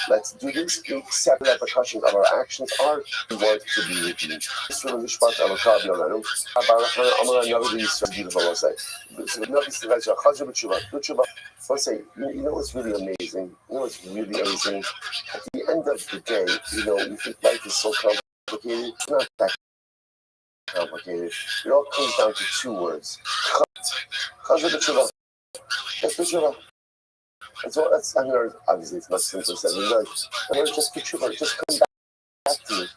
A: Let's do this. The separate repercussions of our actions are we want to be with you. This will mishpat alakav yolanu. Amar Navi is beautiful. I'll say. So Navi says, "Chazar b'tshuva." Let's say, you know what's really amazing? You know what's really amazing? At the end of the day, you think life is so complicated. It's not that complicated. It all comes down to two words. Chazar b'tshuva. That's b'tshuva. That's I mean, obviously it's much simpler said than done. Just b'tshuva. Just come back to me.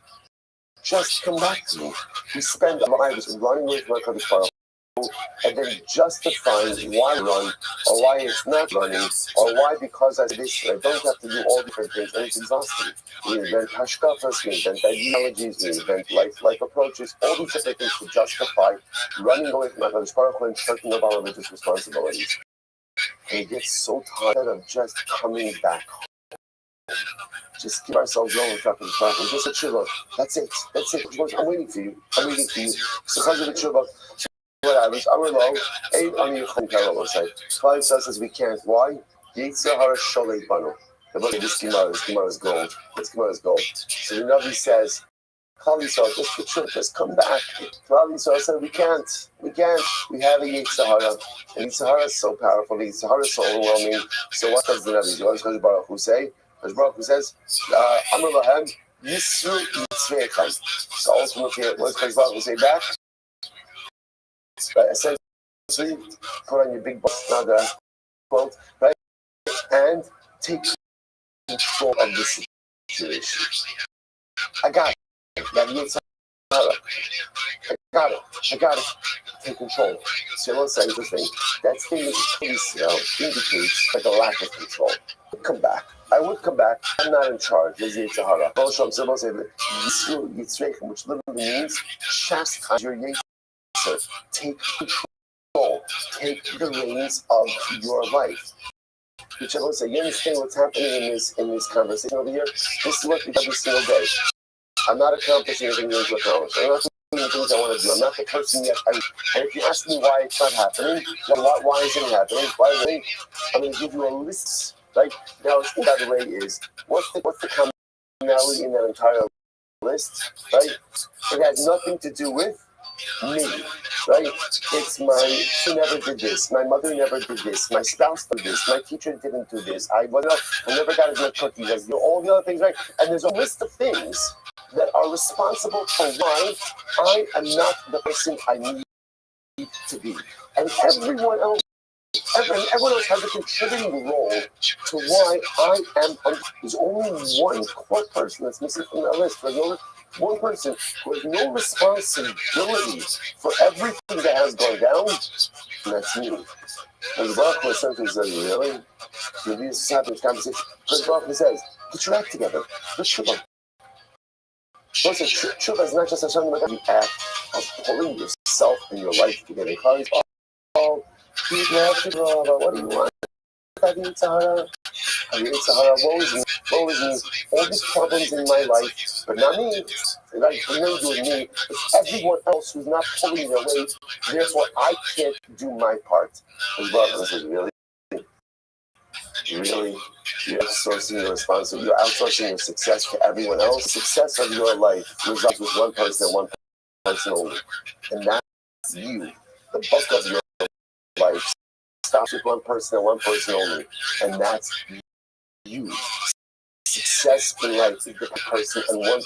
A: Just come back to me. We spend our lives running away from our Kadosh Baruch Hu, and then justifying why run, or why it's not running, or why because I did this, I don't have to do all different things, and it's exhausting. We invent hashkafas, we invent ideologies, we invent life approaches, all these different things to justify running away from HaKadosh Baruch Hu and shirking of our religious responsibilities. And we get so tired of just coming back home. Just keep ourselves going, talking to talking. Just a tshuva. That's it. I'm waiting for you. So Chazar b'tshuva. What happens? Our low, 8 on your Chum say. Clive says we can't. Why? Yitzhak hara sholei banu. The book of this Gemara is gold. This Gemara is gold. So the Navi says, just come back. Klal Yisrael said we can't. We have a Yitzhak hara. And Yitzhak hara is so powerful. Yitzhak hara is so overwhelming. So what does the Navi do? What does Kadosh Baruch Hu say? Kadosh Baruch Hu says, Amar lahem yisru yitzveichem. So ultimately, what does Kadosh Baruch Hu say back? Right, essentially, put on your big quote, right, and take control of the situation. I got it. I got it. Take control. So let's say this thing. That thing indicates like a lack of control. I would come back. I'm not in charge. There's Yitzhak hara. Which literally means chastise your Yitzhak. Take control. Take the reins of your life. Which I will say, you understand what's happening in this conversation over here? This is what we do every single day. I'm not accomplishing anything you need to accomplish. I'm not doing the things I want to do. I'm not the person yet. And if you ask me why it's not happening, why isn't it happening? I'm going to give you a list. Right? Now, by the way, is what's the commonality in that entire list? Right? It has nothing to do with me, right? It's she never did this, my mother never did this, my spouse did this, my teacher didn't do this, I never got a good cookie, there's all the other things, right? And there's a list of things that are responsible for why I am not the person I need to be. And everyone else has a contributing role to why I am. There's only one core person that's missing from that list. There's one person who has no responsibility for everything that has gone down, and that's me. And the Baruch Hu essentially says, really? This happens conversation. Because the Baruch Hu says, get your act together. Do tshuva. Listen, tshuva is not just the act of pulling yourself and your life together. What do you want? Sahara, woe is me. All these problems in my life, but not me. Like, nothing to do with me. It's everyone else who's not pulling their weight. Therefore, I can't do my part. His brother says, really? You're outsourcing your responsibility. You're outsourcing your success to everyone else. The success of your life resides with one person and one person only. And that's you. The bulk of your life stops with one person and one person only. And that's you. Success in life is the person and one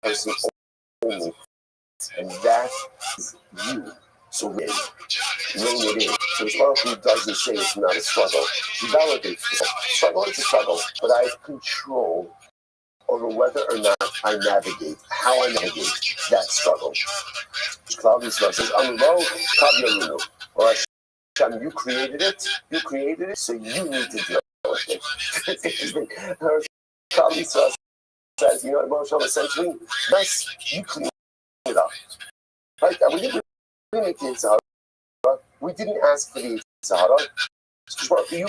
A: person only. And that is you. So rein it in. So as far as he doesn't say it's not a struggle, he validates the struggle. It's a struggle, but I have control over whether or not I navigate, how I navigate that struggle. Klal Yisrael says, "Amro kav or Hashem, you created it, so you need to deal with it." Klal Yisrael says, you know what Moshe essentially? Nice, you clean it up. Right? And we didn't make the Sahara. We didn't ask for the Sahara. You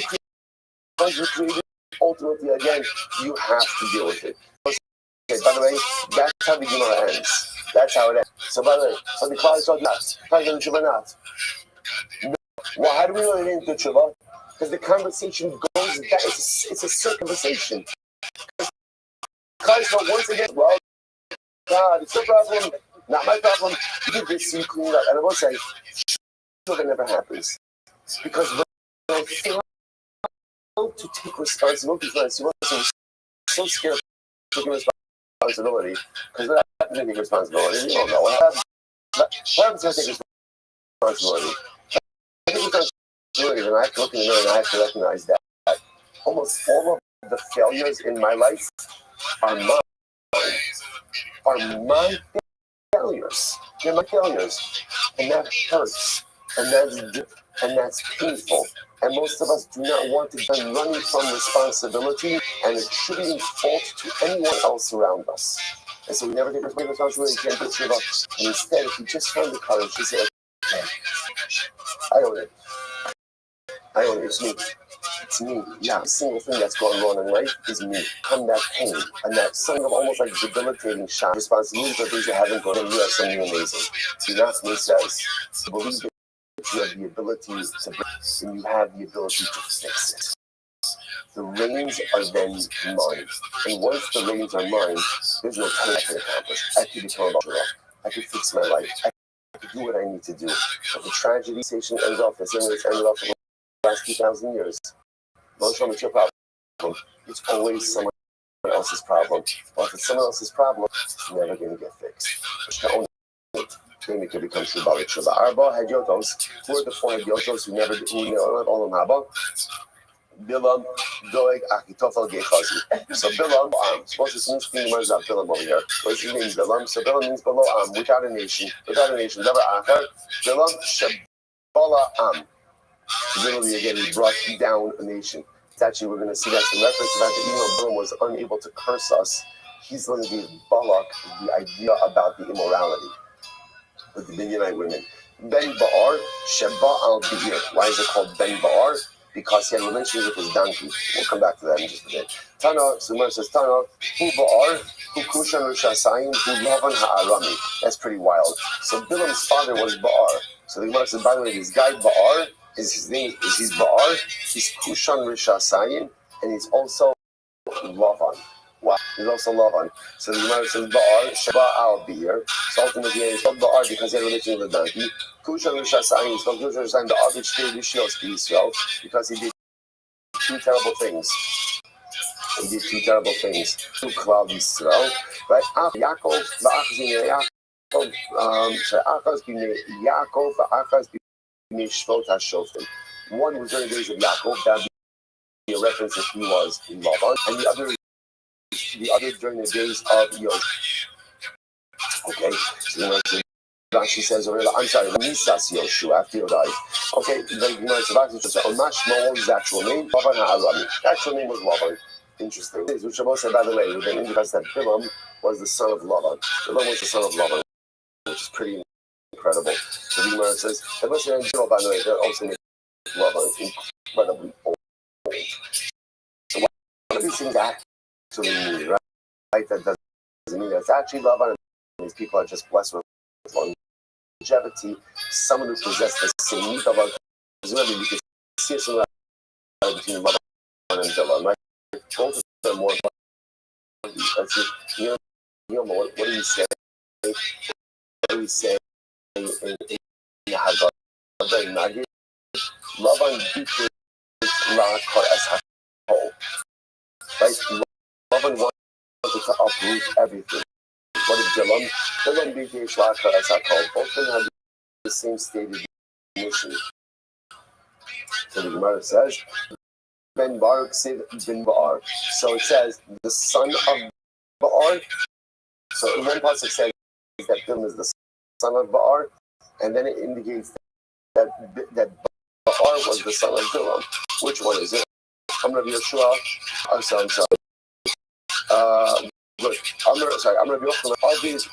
A: created, ultimately, again, you have to deal with it. Okay, by the way, that's how the Gemara ends. That's how it ends. So, by the way, so the Klal Yisrael not. No. Well, how do we know it didn't do tshuva? Because the conversation goes it's a circumcision. Guys, once again, well, God, it's your problem, not my problem. You did this, you clean it up. And I will say, that never happens. Because when I fail to take responsibility for it, I'm so scared of taking responsibility. Because what happens when you take responsibility? You don't know. What happens when I take responsibility? I take responsibility, and I have to look in the mirror and I have to recognize that almost all of the failures in my life are my failures. They're my failures. And that hurts. And that's painful. And most of us do not want to be running from responsibility and attributing fault to anyone else around us. And so we never take responsibility, can't get shit up. And instead, if you just find the courage to say, okay, I own it. It's me. It's me. Yeah, the single thing that's going wrong in life is me. I'm that pain. And that something of almost like debilitating shock. Responsibility for things that haven't gone, and you have something amazing. See, that's what it says. To believe that you have the ability to bring, and you have the ability to fix it. The reins are then mine. And once the reins are mine, there's no time I can accomplish. I can become about it. I can fix my life. I can do what I need to do. But the tragedy station ends off the same way it's ended off for the last 2,000 years. Don't show me it's your problem. It's always someone else's problem. Well, if it's someone else's problem, it's never going to get fixed. Then it can become Shubha. Shubha Arba had Yotos. Who are the 4 Yotos who never all of Haba? Bilam, Doeg, Achitofel, Gechazi. So Bilam, what's his name? Where's that Bilam over here? What's his name? Bilam. So Bilam means below without a nation. Without a nation. Never Achar. Bilam, Shabala Literally, again, he brought down a nation. It's actually, we're going to see that's the reference to that even though Bilam was unable to curse us, he's going to give Balak the idea about the immorality with the Midianite women. Ben Ba'ar, Sheba al Be'ir. Why is it called Ben Ba'ar? Because he had a relationship with his donkey. We'll come back to that in just a bit. Tana, Sumar says, Tana, Hu Ba'ar, Hu Kushan Rishasayim, Hu Lavan Ha'arami. That's pretty wild. So Bilam's father was Ba'ar. So the Gemara says, by the way, this guy Ba'ar, his name is Ba'ar, he's Kushan Rishasayim, and he's also Lavan. Wow, he's also Lavan. So the Gemara says Ba'ar, Sheba al Be'ir. So ultimately he's called Ba'ar because he had a relationship with the donkey. Kushan Rishasayim, he's called Kushan Rishasayim, the Avich Te Rishos Israel, because he did 2 terrible things. He did 2 terrible things to Klal Yisrael, right? Yaakov, Va'achaz Yaakov, Achaz b'nei Yaakov, Va'achaz b'nei Shvot HaShoftim. One was during the days of Yaakov, that would be a reference if he was in Lavan, and the other during the days of Yoshua. Okay, so Rashi says, I'm sorry, Nisas Yoshua after he died. Okay, then Rashi says, Omash Mo, his actual name, Lavan HaArami. The actual name was Lavan. Interesting. Which Shabbos said, by the way, we've been indicated that Bilam was the son of Lavan. Bilam was the son of Lavan, which is pretty incredible. So the Gemara says, and listen, and Bilam, by the way, they're also making Lavan incredibly old. So what do these things actually mean, right? That doesn't mean that it's actually Lavan. These people are just blessed with longevity. Someone who possessed the same need of longevity, you can see a similarity between Lavan and Bilam, right? Both of them more. What do you say? What do we say in Haggadah? Lavan beat Laakar as a whole. Right? Lavan wanted to uproot everything. What is Bilam? Bilam beat Laakar as a whole. Both of them have the same stated mission. So the Gemara says, Ben Baruch said Ben Ba'ar. So it says the son of Ba'ar. So in one pasuk says that Bilam is the son of Ba'ar, and then it indicates that Ba'ar was the son of Bilam. Which one is it? I'm gonna be Yeshua. I'm sorry. Good. I'm gonna be Obvious.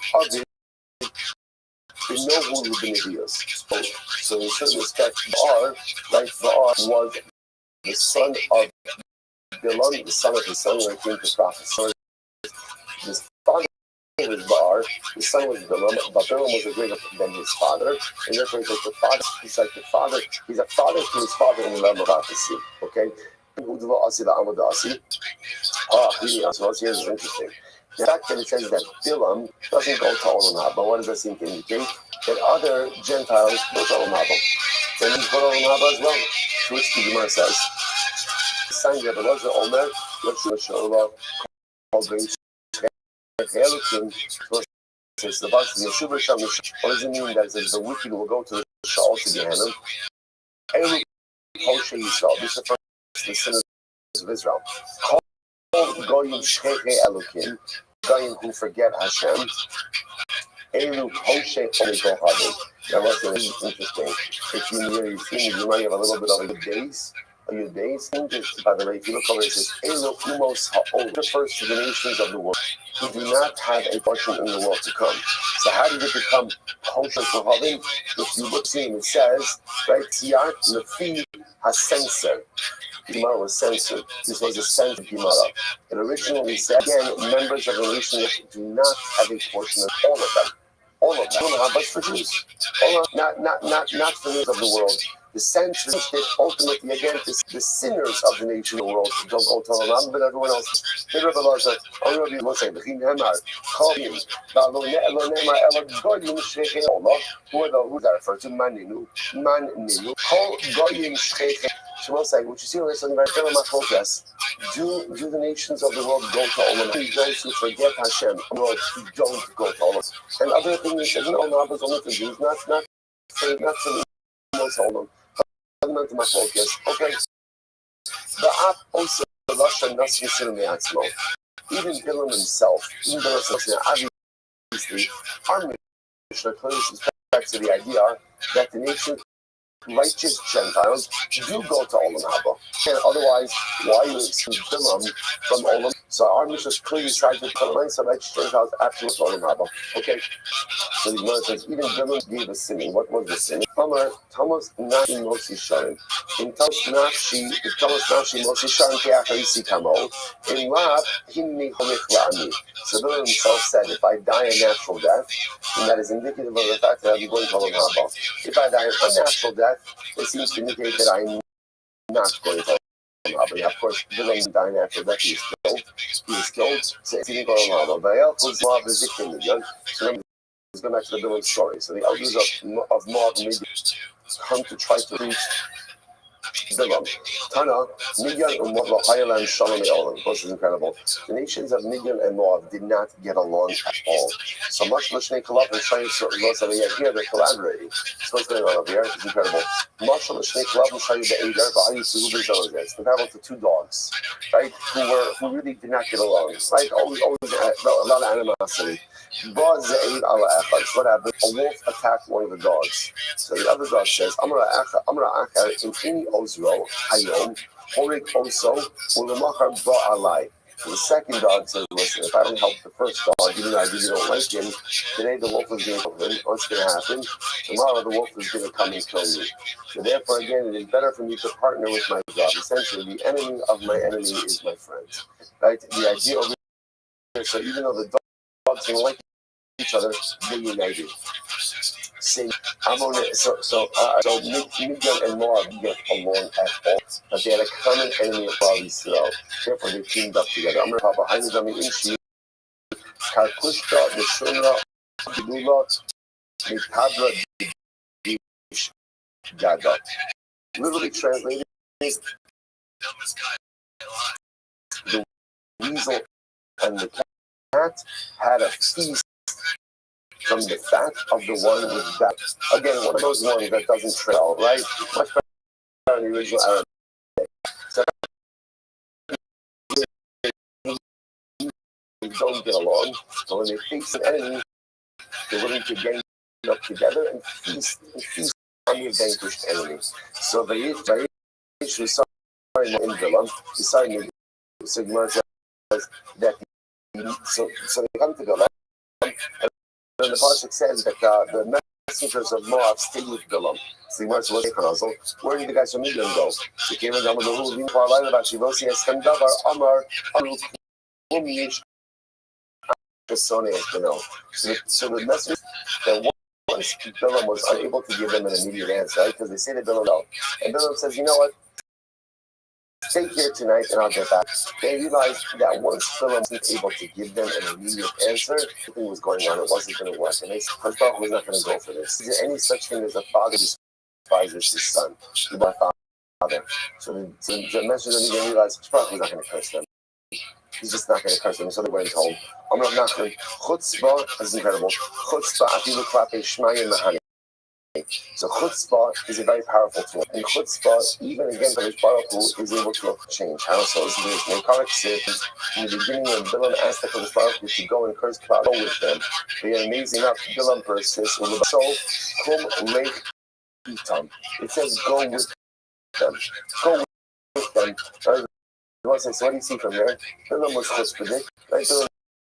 A: We know who Reuben is. So in certain respect, Ba'ar, right? Ba'ar was the son of Bilam, the son of his son when it came to prophecy. His father was Ba'ar, his son was Bilam, but Bilam was greater than his father, and therefore he's like the father. He's a father to his father in the realm of prophecy. Okay, Here's interesting. The fact that it says that Bilam doesn't go to Olam Haba, what does that seem to indicate? That other Gentiles go to Olam Haba. Then he's go to Olam Haba as well. To which the Gemara says, "Sang Rebbe Elazar Omer, Yoshu Sha'ula, Kol Ben She'elukim." Says the verse, Yeshuva Sham. What does it mean that it says the wicked will go to the Sha'ol to Gehenna? Elu Hoshe Yisrael. This is the first the sinners of Israel. Goyim Shcheche Elukim, Goyim who forget Hashem. Elu Hoshe Oleko Hadin. Now, what's interesting? If you hear you see, you might have a little bit of your days. Your days. By the way, if you look over, it says Elu Umos Ha'ol refers to the nations of the world who do not have a portion in the world to come. So how did it become Hoshe Hadin? If you look, see, it says right, Tiyat Lefi HaSensor. Gemara was censored. This was a censored Gemara. It originally said, again, members of the nation do not have a portion of all of them. All of them. But for Jews. Not for the of the world. The censors that ultimately, again, the sinners of the nation of the world don't go to Olam, but everyone else. The Rebbe Elazar, Rabbi Moshe, B'chin Hemar, Chavim, Lo Ne'emar, Ela Goyim Shechei Allah, who that referred to? Man Ninu, Kol Goyim Shechei. Shmuel saying, what you see when it's on the do the nations of the world go to Olam? Those who forget Hashem, the world who don't go to Olam. And other thing he said, no, Olam is only for Jews, not for Olam. Okay. The app also Russia Nasi Sirmeatzmo. Even Bilam himself, even Bilam obviously, our Mishnah clearly subscribes to the idea that the nation righteous Gentiles do go to Olam Haba. And otherwise, why you exclude Bilam from Olam? So our Mishnah clearly tries to combine some righteous Gentiles after Olam Haba. Okay? So the Gemara says, even Bilam gave a sin. What was the sin? Thomas Nashi Mosi Sharon. In Thomas Nashi Mosi Sharon Ke'acharisi Kamo. In Rab, Himni Homich La'ani. So Bilam himself said, if I die a natural death, then that is indicative of the fact that I'll be going to Olam Haba. If I die an unnatural death, it seems to indicate that I'm not going to Olam Haba. Of course, Bilam didn't die natural death. He was killed. So he didn't go to Olam Haba. But was Moab the victim again. So let's go back to the Bilam story. So the elders of Moab come to try to reach Bilam. Tana, Midian and Moab L'Hayalan Shalom E'olam. This is incredible. The nations of Midian and Moab did not get along at all. So much L'Shnei Kalaf and Shai Yisrael here, they're collaborating. So what's going on over here? It's incredible. Much L'Shnei Kalaf and Shai Yisrael, it's comparable to two dogs, right? Who really did not get along. Right? Always a lot of animosity. What happened? A wolf attacked one of the dogs. So the other dog says, Amra Acha in any Ozro, Hayom, Horik Oso, Ulamachar Ba'alai. So the second dog says, listen, if I don't help the first dog, even though I really don't like him, today the wolf is going to kill him. What's going to happen? Tomorrow the wolf is going to come and kill me. So therefore, again, it is better for me to partner with my dog. Essentially, the enemy of my enemy is my friend. Right? The idea of it, so even though the dogs don't like each other, they're united. See, Midian and Moab get along at all, but they had a common enemy of Israel. Therefore, they teamed up together. I'm going to have a Hainazami Inshi, Karkushka, the Shunra, Dula, Mitabra, Gada. Literally translated, the weasel and the cat had a feast from the fat of the one with that. Again, one of those ones that doesn't trail, right? Much better than the original Arabic. So they don't get along. So when they face an enemy, they're willing to gang up together and feast on the vanquished enemy. So they started in Bilam, decided Sigmar says that so they come to Bilam. And the Pasuk says that the messengers of Moab stayed with Bilam. So where did the guys from Midian go? They came in the room for a line about Shivosi as Kandavar Amar Arukumish. So the message that once Bilam was unable to give them an immediate answer, right? Because they say to Bilam no. And Bilam says, you know what? stay here tonight and I'll get back. They realized that once Bilam wasn't able to give them an immediate answer, something was going on. It wasn't going to work. And they said, Baruch was not going to go for this. Is there any such thing as a father despises his son? My father. So the messenger didn't even realize Baruch was not going to curse them. He's just not going to curse them. So they went home. Amr Nachman, chutzpah is incredible. Chutzpah, afilu klape shmayim mahani. So chutzpah is a very powerful tool. And chutzpah, even again, Baruch Hu is able to change. How so? This is the Karak said in the beginning when Bilam asked the Baruch Hu to go and curse Klal, go with them. They are amazing enough. Bilam persists. So kum lech itam. It says go with them. Go with them. You want to say, so what do you see from there? Bilam was chutzpah, right? Bilam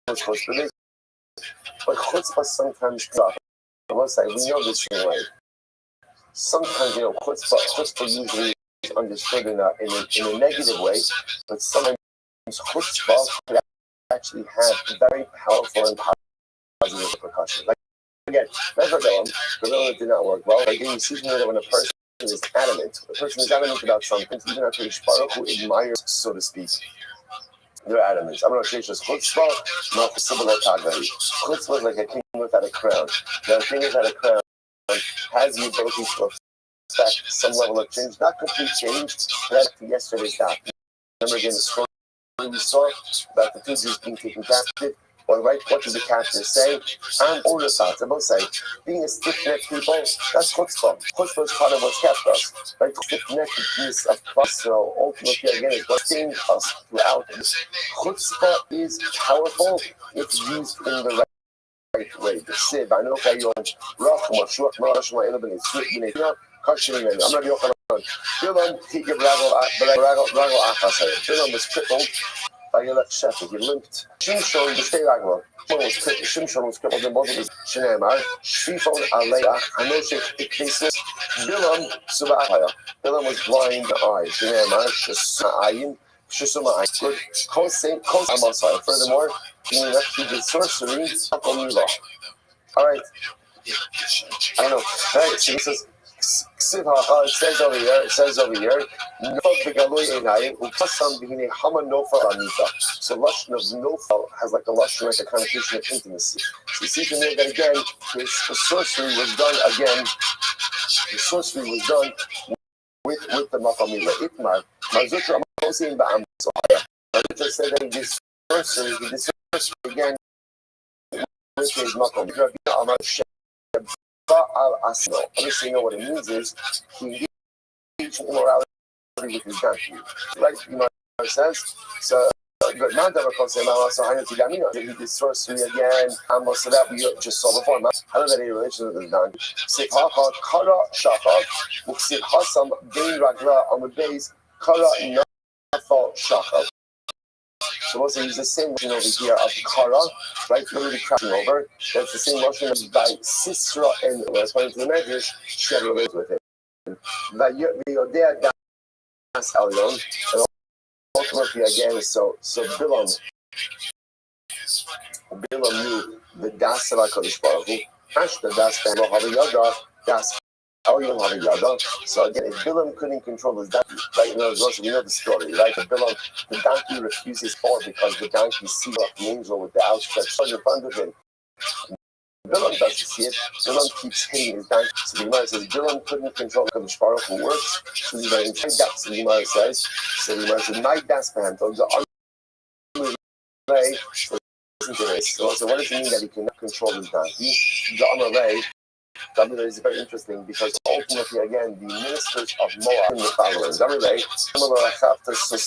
A: was chutzpah. But chutzpah sometimes comes off. I must say, we know this in life. Sometimes, chutzpah usually is understood in a negative way, but sometimes chutzpah can actually have very powerful and positive repercussions. Like, again, never Bilam did not work well. Like, you see from that when a person is adamant, about something, even after the Baruch Hu admires, so to speak, they're adamant. I'm not sure it's just chutzpah, not the similar tagari. Chutzpah is like a king without a crown. Now, a king without a crown has the ability to affect some level of change, not complete change, but to yesterday's document. Remember again the story we saw about the two Jews being taken captive? Or right, what did the captors say? I'm older thoughts. I both say, being a stiff-necked people, that's chutzpah. Chutzpah is part of what's kept us. Right, stiff-neckedness of us, so ultimately again is what changed us throughout. Chutzpah is powerful if used in the right way. The sieve, I know Kayon, Rach, Mashuach, Marash, Ma'ilabin, Sweet, Kashin, and I'm not Yochanan. Bilam, he gave Ragal Achasay. Bilam was crippled by your left shepherd. He limped. Shimshon, the state Ragwell. Shimshon was crippled in both of his Shinemar. Shifon, Alea, Hanoshe, Iktesis. Bilam, Subahaya. Bilam was blind in the eyes. Shinemar, Shasa'ayin, Shusuma'ayin. Good. Kosem, Amasai. Furthermore, he did sorcery, all right. I don't know. All right, so this is it says over here, so Lashon of Nofal has like a Lashon, like a connotation of intimacy. So you see from there that again, the sorcery was done again. The sorcery was done with the Makamila Itmar. Mazutra Mosim Ba'am Sohaya. Mazutra said that this sorcery again with his Makam. Obviously, you know what it means is he engaged in immorality with his donkey. Right? You know what it says? So, but not that he did sorcery again. So that we just saw before. I don't have any relation with his donkey. Sifhacha, Kara, Shacha, Muksif Hasam, Bein Ragla, on the base, Kara, Nafa, Shacha. So we'll say use the same motion over here of Kara, right? Literally crashing over. That's the same motion as by Sisra and according to the measures, she had related with it. Vayodea Das Elyon, and ultimately again, so Bilam knew the Das of HaKadosh Baruch Hu, Hashda Das Ben Lohaviyada, Das Elyon Haviyada. So again, if Bilam couldn't control his donkey, right? We know the story, right? Bilam, the donkey refuses forward because the donkey sees an angel with the outstretched sword in front of him. Bilam doesn't see it. Bilam keeps hitting his donkey. So the Gemara says Bilam couldn't control the HaKadosh Baruch Hu works. So the Gemara says, so the Gemara says, my das man, the way. Listen to this. So what does it mean that he cannot control his donkey? The Amalei. Damila is very interesting because ultimately, again, the ministers of Moab in the following. This is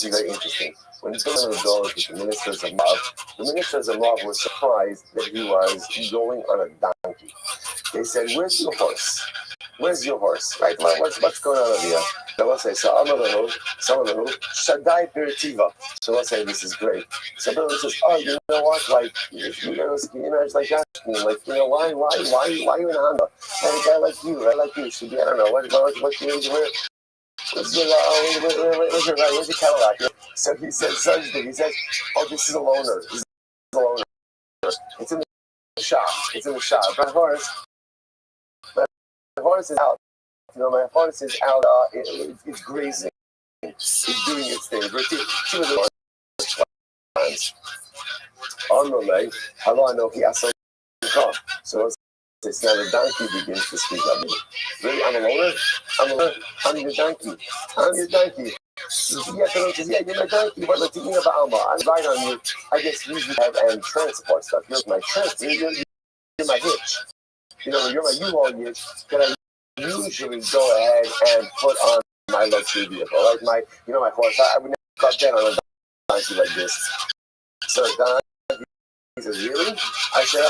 A: very interesting. When Bilam goes with the ministers of Moab were surprised that he was going on a donkey. They said, "Where's your horse? Where's your horse?" Right? What's going on over here? So we'll say, some of them, Shaddai Biritiva. So we'll say, this is great. So Bilam says, oh, you know what? Like, you know, it's like asking me, like, you know, why are you in a Honda? And a guy like you should be, I don't know, what you need to wear? Where's your Cadillac? So he says such thing. He says, oh, this is a loaner. It's in the shop. My horse is out. You know, my horse is out. It's grazing. is doing its thing. She was on the leg. Hello, I know he has some car. So it's now the donkey begins to speak of me. Really, I'm a loner? I'm your donkey. I'm your donkey. Yeah, you're my donkey, but let's think about Alma. I'm right on you. I just usually have and transport stuff. You're my transport. You're my hitch. You're my U-Haul hitch that I usually go ahead and put on my luxury vehicle. Like my horse. I would never cut that on a donkey like this. So Don, he says, really? I said,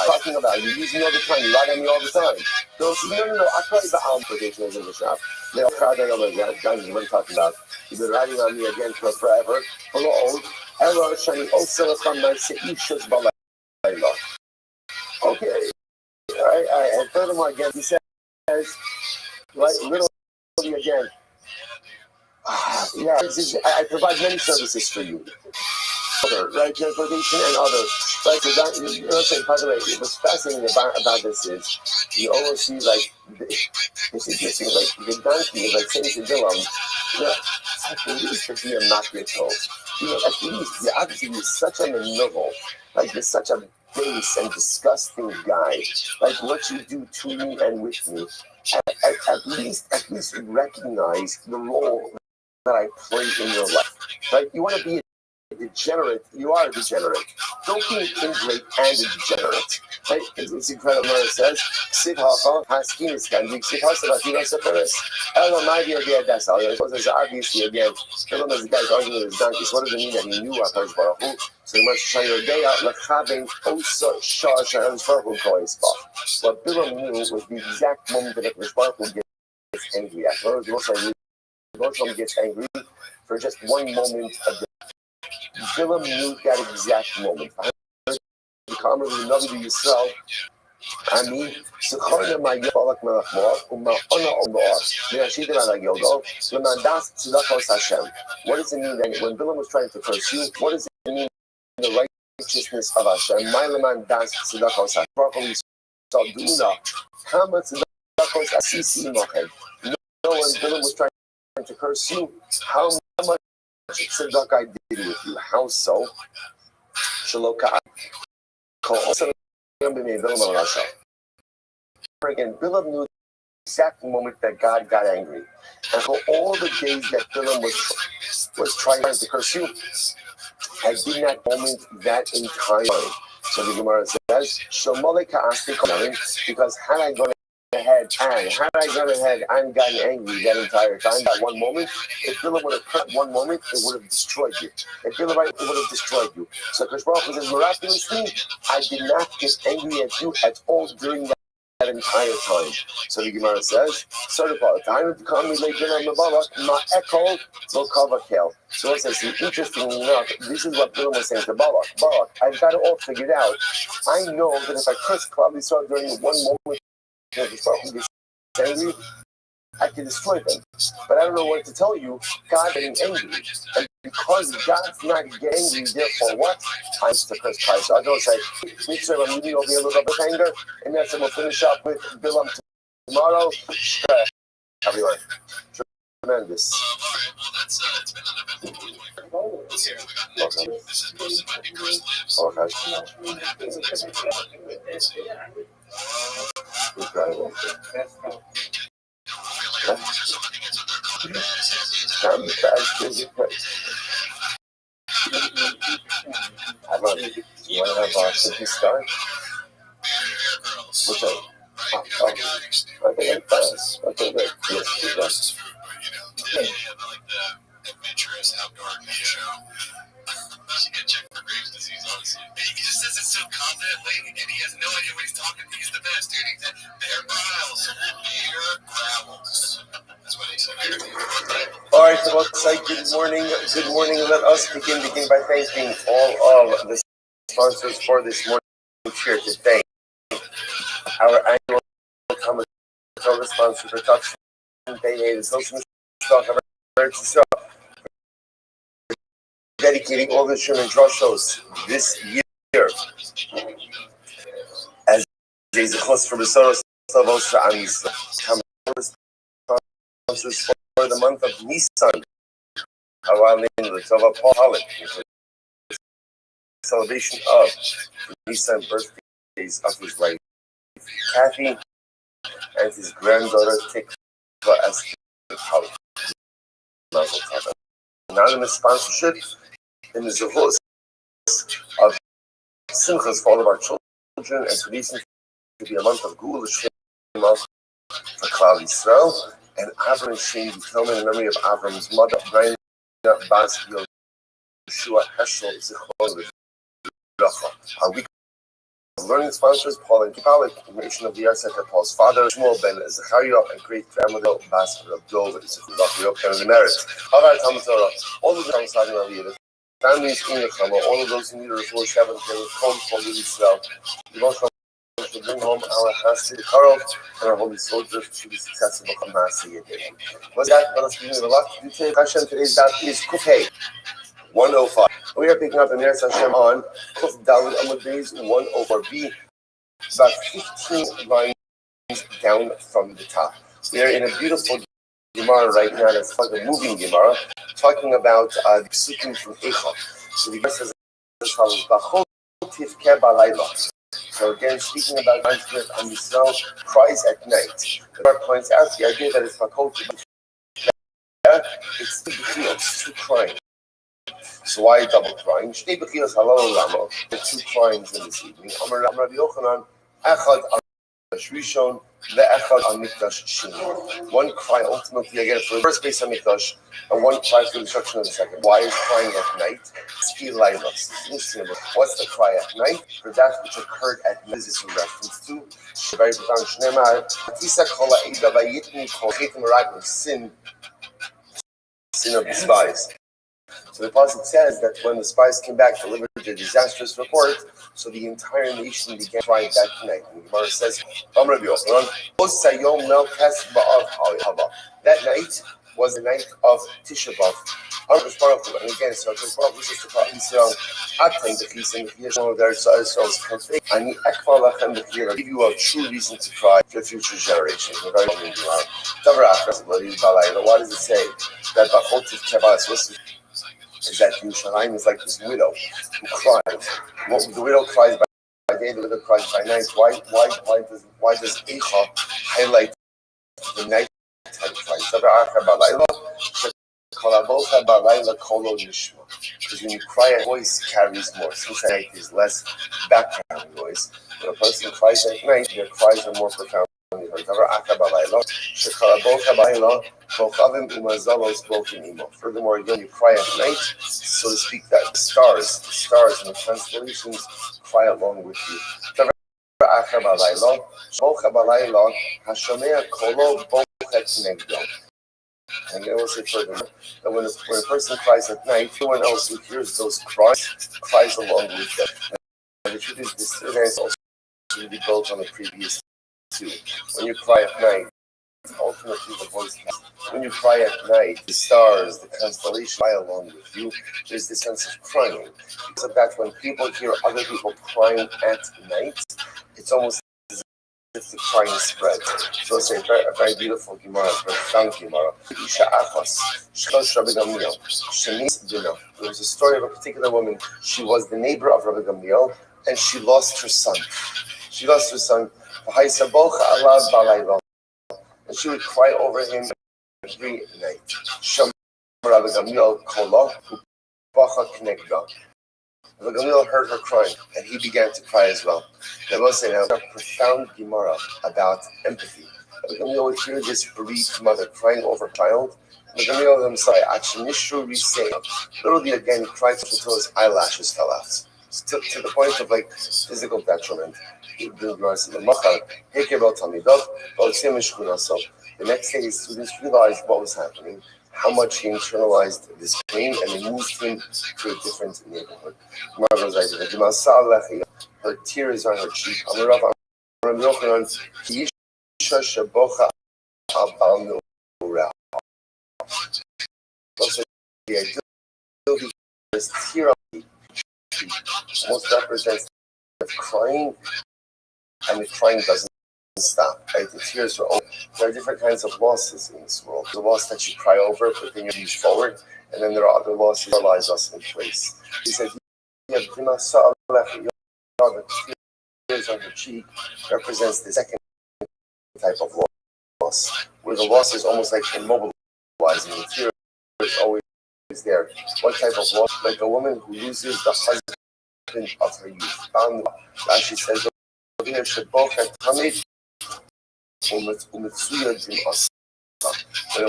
A: talking about you use me all the time. You ride on me all the time. So he says, no. I tell you about Alma vacations in the shop. They all crowd there over there. John is what I'm talking about. You've been riding on me again for forever. A little old. Hello, Shani. Oh, Silicon, my city should be okay. All right. And furthermore, again, he says, right, literally again, yeah, I provide many services for you. Right, transportation and other. Right, so that, by the way, what's fascinating about this is you almost see it's interesting, the donkey is saying to Bilam, at least to be a makrito. At least, obviously you're such a maneuver, you're such a base and disgusting guy. What you do to me and with me, at least recognize the role that I play in your life. Right? You want to be degenerate, you are a degenerate. Don't be ingrate and a degenerate. Right? It's incredible what it says. Sid Hafa, Haskin is Kandi, Sid Hasa, Latino Separis. Ella, my dear, that's all. There's obviously again, Philip is the guy's arguing with his donkeys. What does it mean that he knew Akash Baruch? So he must try your day out, Lachaving, Osa, Shah, Shahan's Baruch Koyes. What Bilam knew was the exact moment that Akash Baruch gets angry at. Muslim gets angry for just one moment of the Bilam knew that exact moment. Calmer than another yourself. I mean, Sukhana my Yalak Malachmor, Uma Ona Omor, Mirashida Malayogo, Lamandas Tzedakos Hashem. What does it mean that when Bilam was trying to pursue, what does it mean in the righteousness of Hashem? My Lamandas Tzedakos Hashem. Properly saw Duna. How much Tzedakos Asisi Mohed? No, when Bilam was trying to curse you, how much tzedakah I did with you? How so? Shaloka. Again, Bilam knew the exact moment that God got angry. And for all the days that Bilam was trying to curse you, I did that moment that entire time. So the Gemara says, because had I gone ahead and gotten angry that entire time, that one moment, if Bilam would have cut one moment, it would have destroyed you. If Bilam would have destroyed you. So Akash Baruch Hu says, miraculously, I did not get angry at you at all during that entire time. So the Gemara says, time to come late dinner on the Balak, ma echo will cover kill. So it says, interestingly enough, this is what Bilam was saying to Balak. I've got it all figured out. I know that if I curse cloudly saw during one moment, angry, I can destroy them. But I don't know what to tell you. God getting angry. And because God's not getting angry, therefore what? I'm to curse Christ. So I don't say, Mitzvah, I'm leaving over here a little bit of anger, and that's we'll finish up with Bilam tomorrow. Everyone. Tremendous.
C: Well, it's been an eventful 2020. Let's see what we got next. This is posted by Chris Lives. What happens next month? Let's see.
A: Incredible. You want to have City Star? What's up? I think I'm fast. Okay, good. Yes,
C: the adventurous outdoor show. She can check for Graves' disease, honestly. He just says it so confidently, and he has no idea what he's talking. He's the best, dude. Bear Growls. That's what he said.
A: All right, so let's say good morning. Good morning. Let us begin by thanking all of the sponsors for this morning cheer today. Our annual Thomas sponsor for Touch Day is social stock of our dedicating all the Sherman draw shows this year as a host for Besoros Stavos for sponsors for the month of Nisan Hawaii Latova Pollock, celebration of the recent birthdays of his wife Kathy and his granddaughter Tikva as Pollock. Anonymous sponsorship in the Zavos of Simchas for all of our children, and for these to be a month of Gula Shema for Klal Yisrael, and Avram Shem Yitrom in memory of Avram's mother, Brian Bas Yoshua Heschel Zichron L'Bracha. Our week of learning sponsors, Paul and Kipalik, information of the Yarseka, Paul's father, Shmuel Ben Zechariah, and great grandmother Bas Rabdov Zichron L'Bracha, and the merits of our Talmud Torah, all of the Talmud Torah, families in Yechama, all of those who need a refuah Shabbat, they will come from Israel. We want to bring home our Hasi Karov and our holy soldiers to be successful in Hamasi again. What's that? Let us begin with a lot to do. Hashem, today's daf is Kufay 105. We are picking up the Meretz Hashem on Kuf Dalit Amud Beis 104b, about 15 lines down from the top. We are in a beautiful Gemara right now that's like a moving Gemara, talking about the psukim from Eicha. So the verse says as follows: Bachol tifke balayla. So again, speaking about mindfulness on Yisrael, cries at night. The Gemara points out the idea that it's Bachol tifke, it's two crying. So why double crying? Shtei b'chilas halal lama. The two cryings in this evening. Amar Rabbi Yochanan, echad al Rishon, le'echad al Mikdash Sheni. One cry ultimately again for the first base of Mikdash, and one cry for the destruction of the second. Why is crying at night? What's the cry at night? For that which occurred at night. This is in reference to very profound Shneimar. Tisa kola eda vayitni kol chetim raglim, sin of the spies. So the pasuk says that when the spies came back, delivered a disastrous report, so the entire nation began crying that night. And the Gemara says, that night was the night of Tisha B'Av. And again, so this is the Israel. I give you a true reason to cry for future generations. Why does it say that Bachotiv Kebas is that Yerushalayim is like this widow who cries? The widow cries by day, the widow cries by night. Why does Eicha highlight the night time cry? Because when you cry, a voice carries more. Since night is less background noise. When a person cries at night, their cries are more profound. Furthermore, when you cry at night, so to speak, that the stars and the constellations cry along with you. And I will say further that when a person cries at night, everyone else who hears those cries along with them. And the truth is, this third is also to be built on the previous two. When you cry at night, ultimately the voice. When you cry at night, the stars, the constellations cry along with you. There's this sense of crying. Because of that, when people hear other people crying at night, it's almost as if the crying spreads. So it's a very beautiful Gemara, a very profound Gemara. There was a story of a particular woman. She was the neighbor of Rabbi Gamliel, and she lost her son. And she would cry over him every night. Rabbi Gamliel heard her crying, and he began to cry as well. There was a profound Gemara about empathy. Rabbi Gamliel would hear this bereaved mother crying over her child. Rabbi Gamliel himself, literally again, he cried until his eyelashes fell out. To the point of like physical detriment. The next day, his students realized what was happening, how much he internalized this pain, and it moved him to a different neighborhood. Her tears on her cheek. Most represents of crying, and the crying doesn't stop. Right? The tears are over. There are different kinds of losses in this world. The loss that you cry over, but then you move forward, and then there are other laws that lies us in place. He said, the tears on her cheek represents the second type of loss, where the loss is almost like immobilizing. The tear is always there. What type of loss? Like a woman who loses the husband of her youth. Rashi says, when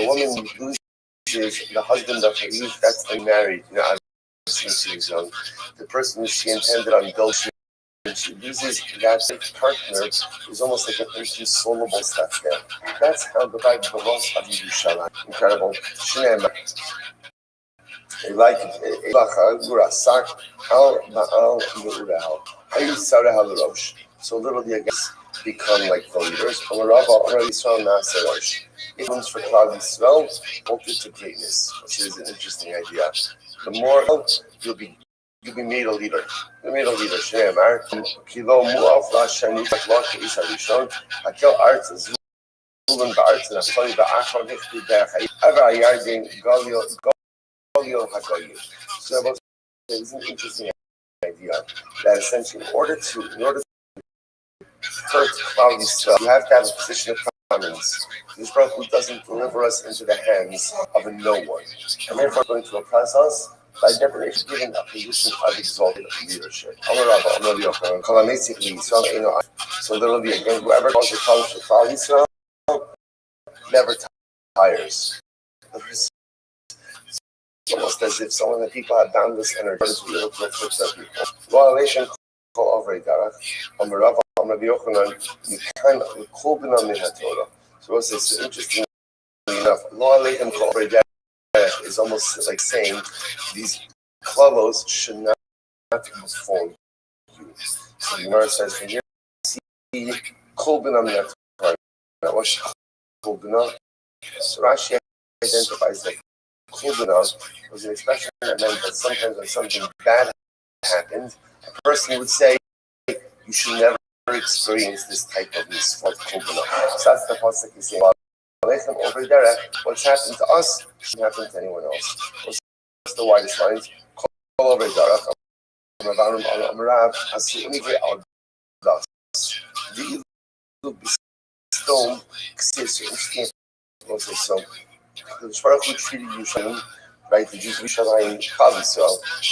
A: a woman loses the husband of her youth, that's unmarried. Since she was young, the person who she intended on indulging, when she loses that partner, is almost like an inconsolable stuff there. That's how the Bible, the loss of Yerushalayim. Incredible. Like so literally, I guess, become like the leaders. It comes for Klal Yisrael, bolted to greatness, which is an interesting idea. The more you'll be made a leader. You'll be made a leader. Shneimar, Kilo Mu'af Lashani Taklak Isa Rishon, Hakel Arts is Zulan Ba'arts and Asali Ba'achon Hifti Derech Ava Ayardin Galio Hagoyu. So it's an interesting idea that essentially in order to hurt Klal Yisrael, you have to have a position of prominence. This Baruch Hu doesn't deliver us into the hands of a no one. And therefore going to oppress us, by definition, given a position of exalted leadership. So literally again, whoever calls the college for Klal Yisrael never tires. It's almost as if some of the people have boundless energy to be able to afflict their people. Violation call over Darach. So what's this interesting enough? Law Leighton call over Darach is almost like saying these klavos should not befall you. So the Gemara says from here, see Kolbina Minatorah. What's Kolbina? So Rashi identifies that Kolbina was an expression that meant that sometimes when something bad happened, a person would say, you should never experience this type of misfort Kolbina. So that's the pasuk is saying, over there, what's happened to us shouldn't happen to anyone else. What's the widest lines? Call over there. Stone, so the Baruch Hu treated Yerushalayim, right, the Jews of Yerushalayim,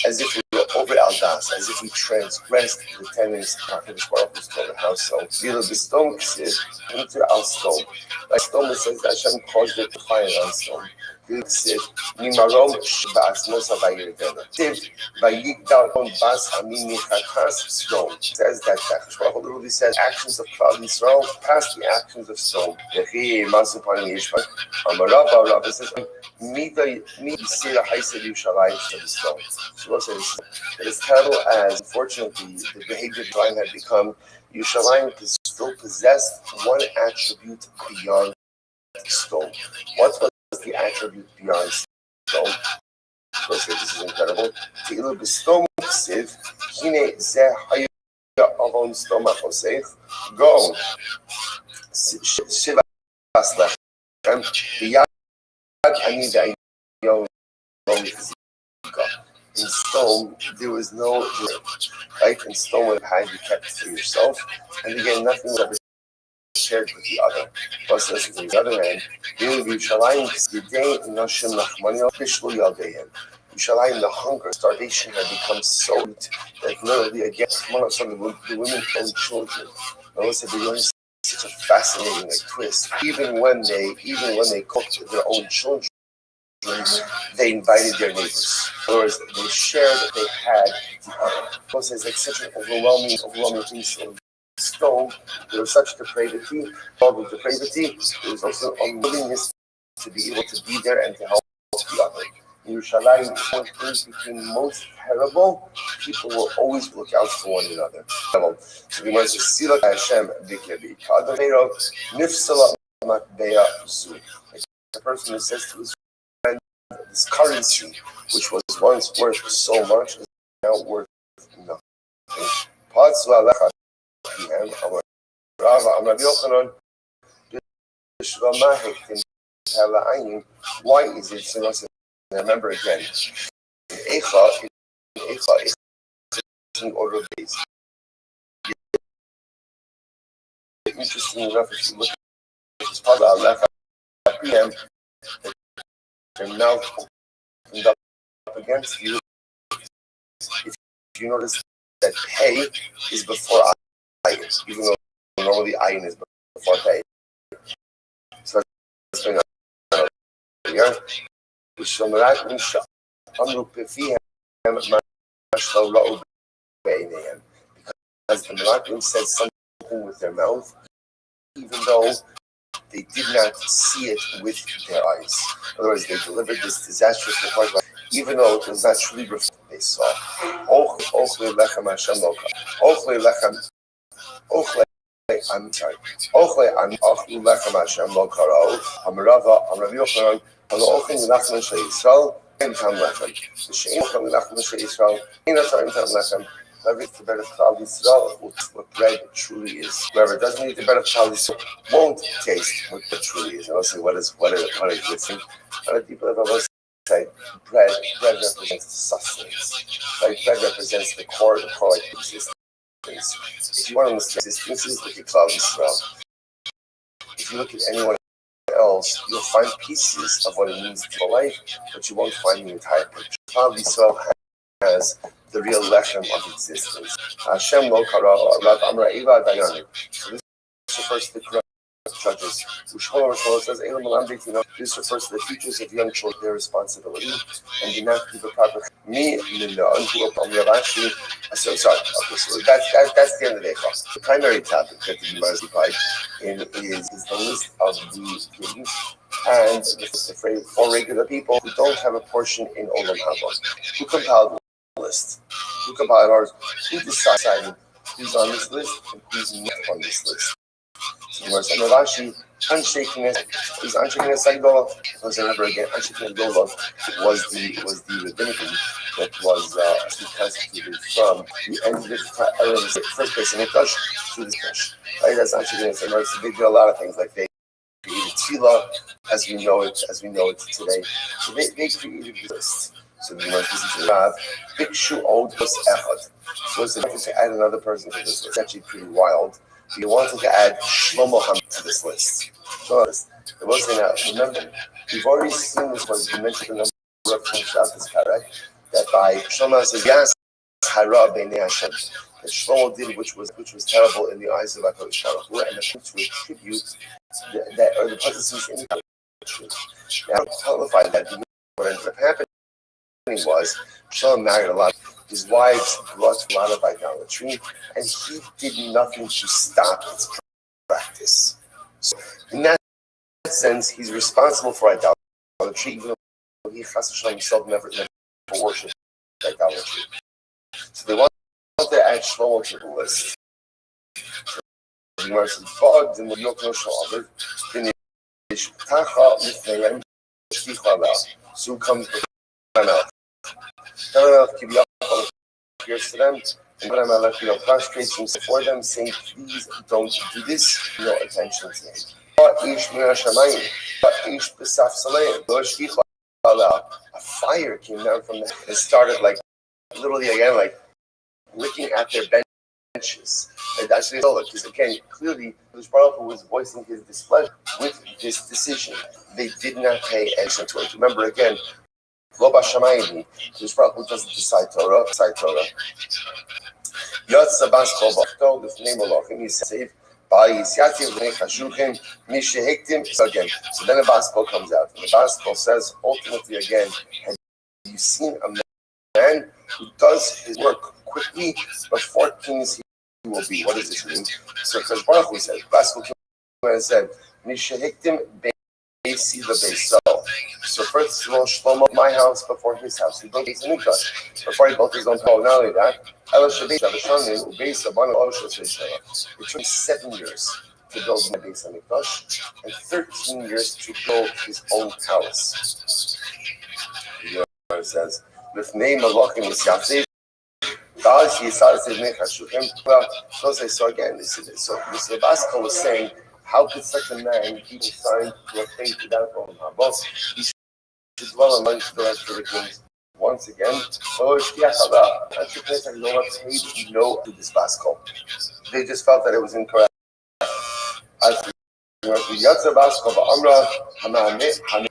A: as if we were over Aldas, as if we transgressed the tenets of the Baruch Hu's Torah house. So, Vila B'Stone Ksiv, Enter Al Stone. Like Stone says that Hashem caused it to fire on stone. Vila Ksiv, Nimarom Shbas Mosa Vayirgana. Tiv, Vayigdal on Bas Amin Michakas Stone. Says that Baruch Hu literally says actions of Klal Yisrael past the actions of stone. Yechi Masupani Yishmak. Rav says, meet Yisira Haisa Yerushalayim to the stone. So what says that as terrible as, unfortunately, the behavior of Yerushalayim had become, Yerushalayim still possessed one attribute beyond stone. What was the attribute beyond stone? So this is incredible. Ti'ilu b'stone ksiv, hine zeh haya avon stone achosech, go, shiva aslech, b'yad anida yom zika. In stone, there was no right? In stone, would have had you kept for yourself, and again, nothing was ever shared with the other. Plus, this is on the other hand, Yerushalayim, the hunger, starvation had become so great that literally, again, one of some of the women and children. Notice that they learned such a fascinating twist. Even when they cooked their own children, they invited their neighbors. In other words, they shared what they had with the other. Because there's like such an overwhelming piece of stone. There was such depravity. All the depravity, there was also unwillingness to be able to be there and to help the other. In Yerushalayim, when things became most terrible, people will always look out for one another. So we must see like Hashem, Bikebi, Kadavero, Nifsala, Matbeya, Zu. The person who says to his friend, this currency, which was once worth so much, is now worth nothing. Why is it so? remember again, in Eicha is in order of days. Interesting enough, if you look at this part of Lecha PM, their mouth opened up against you. If you notice that pay is before ayin, even though normally ayin is before pay. So that's going on here. ושומרת אישה, אמרו בפיהם מה שלא ראו בעיניהם. Because the Malakim said something with their mouth, even though they did not see it with their eyes. In other words, they delivered this disastrous report, even though it was not truly reflected. They saw. Ochle lechem Hashem loka. Ochle lechem. Ochle. I'm sorry. Ochle an achlu lechem Hashem loka rao. Amarava Amrav Yochanan. Halo ochin lechem Shei Yisrael. Ein tam lechem. Shein ochin lechem Shei Yisrael. Ein tam lechem. Whoever eats the bread of Klal Yisrael, what bread truly is. Whoever doesn't eat the bread of Klal Yisrael won't taste what bread truly is. And I'll say, what is existing? On a deeper level, I'll say, bread represents sustenance. Like bread represents the core of existence. If you want to understand existence, look at Klal Yisrael. If you look at anyone else, you'll find pieces of what it means to life, but you won't find the entire picture. Klal Yisrael has the real lechem of existence. Hashem lo kara Rav Amra Eva Dayanim. So this refers to the correct judges. Ushol says, this refers to the teachers of young children, their responsibility, and do not keep a proper. Me, sorry. Okay, so that's the end of the day. The primary topic that the Gemara is is the list of the kings and the phrase for regular people who don't have a portion in Olam Haba. Who compiled list? Who compiled ours? Who decided who's on this list and who's not on this list? So the Gemara said, Ravashi, he's unshaking a Sagdola. Let's remember again, unshaking a Sagdola was the rabbinicum that was constituted from the end of the first place in the Kush to this Kush. Right? That's unshaking a Sagdola. So they did a lot of things, like they created Tefillah as we know it today. So they created this list. So the Gemara says to Rav, Bikshu Od Echad. So it's enough to add another person to this list. It's actually pretty wild. You wanted to add Shlomo Hamid to this list. So it was saying that, remember, we've already seen this one, you mentioned a number of times throughout this parak, that by Shlomo says, Yas Hara B'nei Hashem, that Shlomo did which was terrible in the eyes of HaKadosh Baruch Hu, and the to attribute that, or the presence in the now, qualified that what ended up happening was Shlomo married a lot. His wives brought a lot of idolatry, and he did nothing to stop its practice. So, in that sense, he's responsible for idolatry, even though he himself never worshipped idolatry. So they want to add Shlomo to the list. The Gemara says, "Ba'ad the Yokno Shalavad, finish Tacha Lifnayim Shtichalav." So comes the Tanakh. Tanakh appears to them, and prostrates himself for them, saying, "Please don't do this. No attention to him." A fire came down from them and started literally again licking at their benches. And that's because again, clearly, the Baruch Hu was voicing his displeasure with this decision. They did not pay attention to it. Remember again. Lo b'shamayim, this Baruch Hu doesn't decide Torah. Yotza bas kol b'achto l'fnei malachim yisav ba'yisyativ l'nei chashukim mishehiktim. So again, so then the bas kol comes out, and the bas kol says ultimately again, have you seen a man who does his work quickly before kings he will be? What does this mean? So because Baruch Hu said, bas kol came and said mishehiktim see the base. So first of all, Shlomo, my house before his house. He built his Mikdash before he built his own home. Not only that, it took 7 years to build my base on Mikdash and 13 years to build his own palace. The Gemara says, "With name Malachim is Yafeh." So again, so the Baskel was saying, how could such a man be assigned to a faith without Olam Haba? He should dwell amongst the rest of the kings. Once again, paid no to this Basco. They just felt that it was incorrect. As Yatsa Basco, Amra,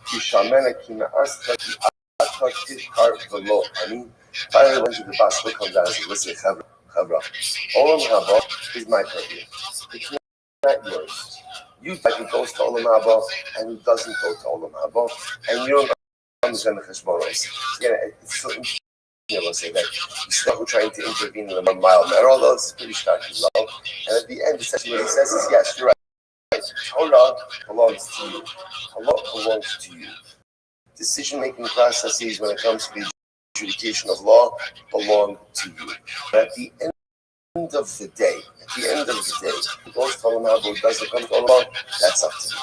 A: Kishamena, Kima finally, when the Basco comes out and says, listen, Chavra, Olam Haba is my purview. It's not yours. You like who goes to Olam Haba and who doesn't go to Olam Haba, and you don't understand the Cheshbonos. Again, it's so interesting to say that he's still trying to intervene in a mild manner, although it's pretty stark as well. And at the end, essentially what he says is, yes, you're right. Torah belongs to you. Allah belongs to you. Decision-making processes when it comes to the adjudication of law belong to you. But at the end of the day, who goes to Olam Haba, who doesn't come to Olam Haba, that's up to me.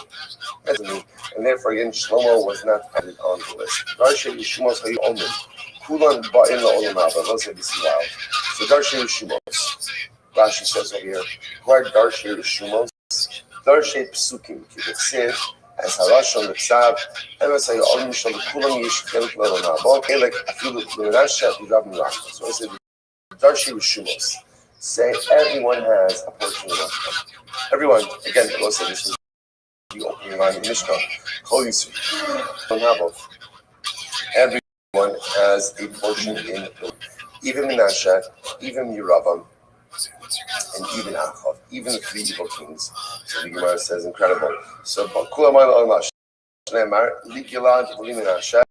A: That's me. And therefore, again, Shlomo was not added on the list. Darshay Yishumos Hayu Omen. Kulan Ba'in Olam Haba. Those are this wild. So Darshay Yishumos. Rashi says over here, who are Darshay Yishumos? Darshay Psukim. Kibbutziv. As Harashon Mitzav, Emes Hayu Omen Shal Kulam Yish Chelik Olam Haba. Elek Afilu L'Menashe V'Rav Mirachos. So I said, Darshay Yishumos. Say everyone has a portion of Rachman. Everyone, again, we'll say this is the opening line of Mishnah. Everyone has a portion in the even Menashe, even Yeravam, and even Achav, even the three evil kings. So the Gemara says incredible. So Kulamai Lamash, Shneimar, Ligilad, V'li Menashe,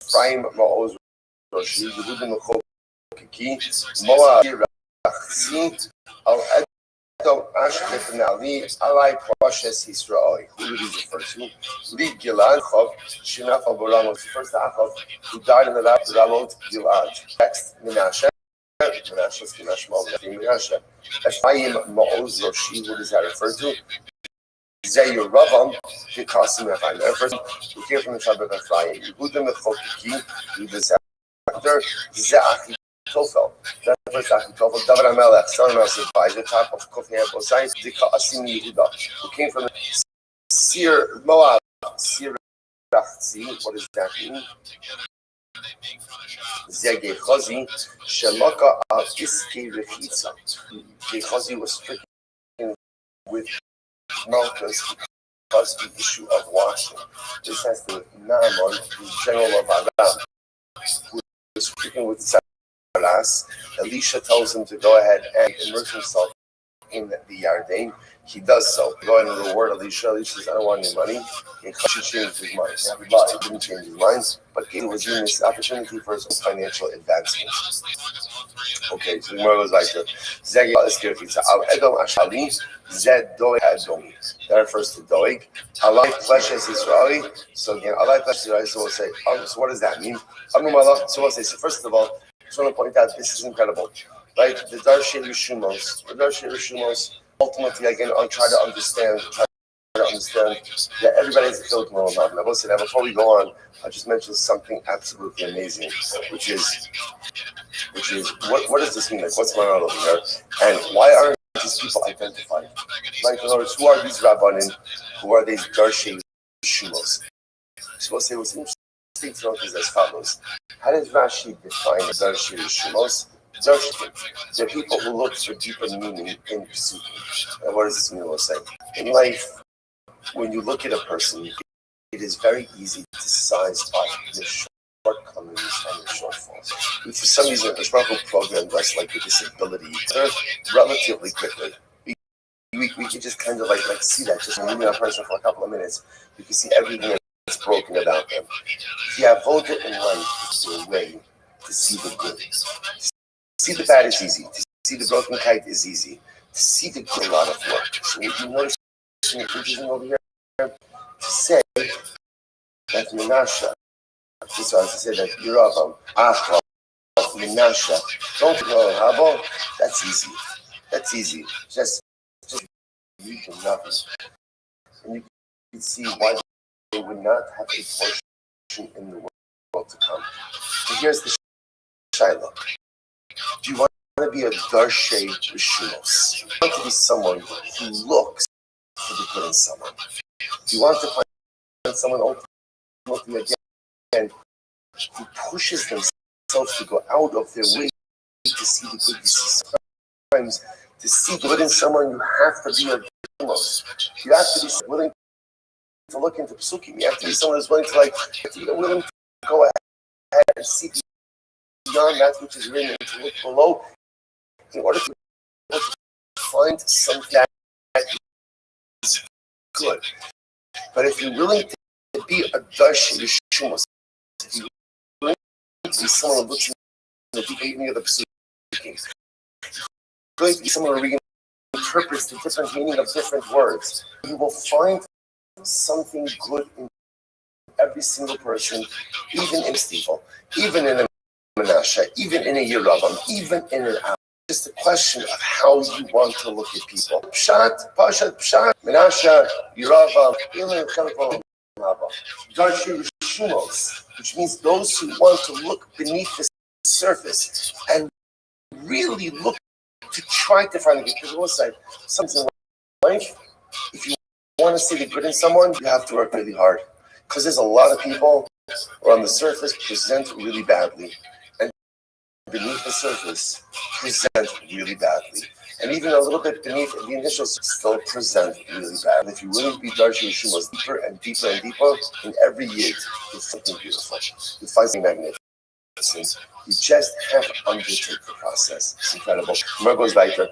A: Ephraim Ma'oz Roshi, Yehudim Mechol Kiki, Moab Rachzi, Al Edom Ashkef Nali, Alai Pashes Israel. Who did he refer to? Li Gilad Chav, Shinaf Aboramos, first Achav, who died in the lap of Ramot Gilad. Next, Menashe. Menashe's Kinashmal, Menashe. Ephraim Ma'oz Roshi, who does that refer to? Zeyu Ravam, Kikasim Ephraim. First, who came from the tribe of Ephraim. Yehudim Mechol Kiki, who does that after Ze'achi. Tofel. That's the first Tofel. David Amelech, son of the top of Kofni Abosai, Dika Asim Yehuda, who came from the Seir Moab, Seir Rachzi. What does that mean? Zeh Gehazi, Shelaka Al Iski Rechitza. Gehazi was stricken with Malchus because of the issue of washing. This has to do with Naaman, the general of Aram, who was stricken with Elisha tells him to go ahead and immerse himself in the Yarden. He does so. Go ahead and reward Elisha. Elisha says, I don't want any money. And he changed his mind. Everybody didn't change his mind, but he was using this opportunity for his financial advancement. Okay, so the Gemara goes like this. Al Edom Ashali, Zed Doeg Adomi. That refers to Doeg. Alai Fleshes Israeli. So again, Alai Fleshes Israeli. So we'll say, so what does that mean? So we'll say, so first of all, I just want to point out this is incredible, right? The Darshay Rishumos, ultimately, again, I'll try to understand that everybody's a killed moral man. I will say that before we go on, I'll just mention something absolutely amazing, which is what does this mean? Like, what's going on over here? And why aren't these people identified? Like, in other words, who are these Rabbanim? Who are these Darshay Rishumos? So we'll say what's interesting to note is as follows. How does Rashi define Darshay Rishumos? They're people who look for deeper meaning in Psukim. And what does this mean? We'll say in life, when you look at a person, it is very easy to size by their shortcomings and their shortfalls. If for some reason the Baruch programmed us like a disability relatively quickly. We can just kind of like see that just when a person for a couple of minutes, you can see everything that's broken about them. The avoda in life is a way to see the good. To see the bad is easy. To see the broken kite is easy. To see the good, a lot of work. So what you notice in the conclusion over here, to say that Menashe, so as I said that Yeravam, Achav, Menashe, don't go Habo, that's easy. That's easy. Just read the numbers. And you can see why they would not have a portion in the world to come. So here's the Shiloh. Do you want to be a Darshay Rishumos? Do you want to be someone who looks for the good in someone? Do you want to find someone again, who pushes themselves to go out of their way to see the good. You see, sometimes to see good in someone, you have to be a demos. You have to be willing to look into psukim. You have to be someone who's willing to willing to go ahead and see beyond that which is written and to look below in order to find something that is good. But if you're willing to be a darshan yeshumos, if you're willing to be someone who looks in the deep meaning of the psukim, going to be someone who reinterprets the different meaning of different words, you will find something good in every single person, even in Stephen, even in a Menashe, even in a Yeravam, even in an Am. It's just a question of how you want to look at people. Pshat, Pashat, Pshat, Menashe, Yeravam, Ilan, Chelakol, Darshu Rishumos, which means those who want to look beneath the surface and really look to try to find the good. Because what's like something in life, if you want to see the good in someone, you have to work really hard. Because there's a lot of people who on the surface present really badly, and beneath the surface present really badly. And even a little bit beneath the initial still present really bad. If you really be Darshan Yeshua deeper and deeper and deeper, in every yid, you find something beautiful. You find something magnificent. You just have to undertake the process. It's incredible. Mer goes weiter.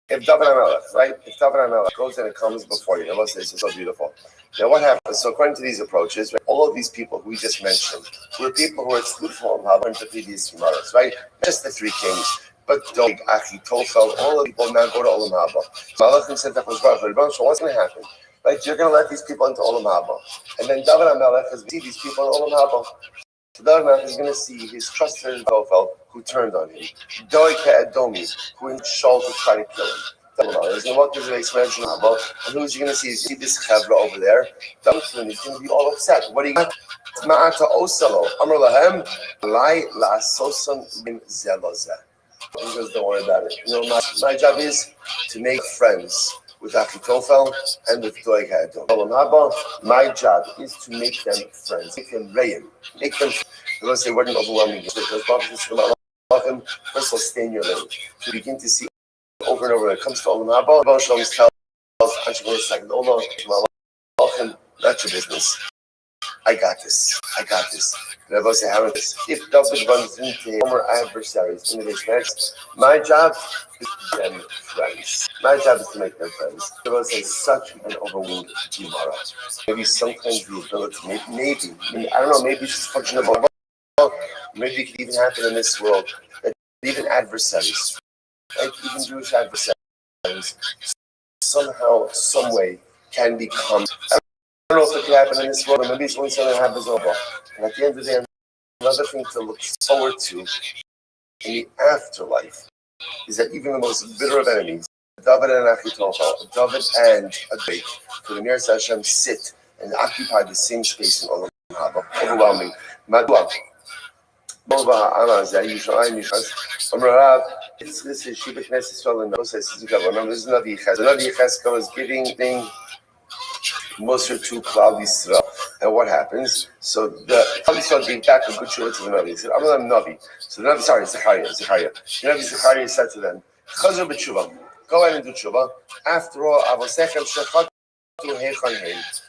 A: If David HaMelech, right? If David HaMelech goes and it comes before you, Allah says it's so beautiful. Now what happens? So according to these approaches, right, all of these people who we just mentioned were people who were excluded from Olam Haba in the previous Gemaras, right? Just the three kings. But Dog, Achitofel, all of the people now go to Olam Haba. Malachim said that was so what's going to happen? Right? You're going to let these people into Olam Haba. And then David HaMelech has seen these people in Olam Haba. So David HaMelech is going to see his trusted Achitofel who turned on him. Doeg Edomi, who installed to try to kill him. He's going to walk into the base and who's he going to see? See this Chavra over there. He's going to be all upset. What do you got? Ma'ata Osalo. Amr Lahem, Lai La Sosan Lim Zelozeh. He goes, don't worry about it. You know, my job is to make friends with Achitofel and with Doeg Edomi. My job is to make them friends. Make them reim. Make them friends. I'm going to say what an overwhelming because first of all, stay in your lane. You begin to see over and over when it comes to Olam Haba, Shalom tells entrepreneurs like, no, not your business. I got this. Rabbi say, how is this? If David runs into former adversaries in the match, my job is to make them friends. My job is to make them friends. Rabbi says, such an overwhelming Gemara. Maybe sometimes the ability, maybe, I don't know, maybe it's just functional. Maybe it could even happen in this world that even adversaries, like even Jewish adversaries, somehow, some way can become. I don't know if it could happen in this world, but maybe it's only something that happens over. And at the end of the day, another thing to look forward to in the afterlife is that even the most bitter of enemies, David and Achitofel, David and Adbek, for the nearest Hashem, sit and occupy the same space in Olam Haba. Overwhelming. Madua. This is Shiva Knesset Israel and Moses. Remember, this is Navi Yechezkel. Navi Yechezkel is giving thing Moshe to Klal Yisrael. And what happens? So the Klal Yisrael gave back a good shuvah to the Navi. He said, I'm not a Navi. So the Navi, Zechariah. The Navi Zechariah said to them, Chazar b'tshuva. Go ahead and do tshuva. After all, Avosechem shechat.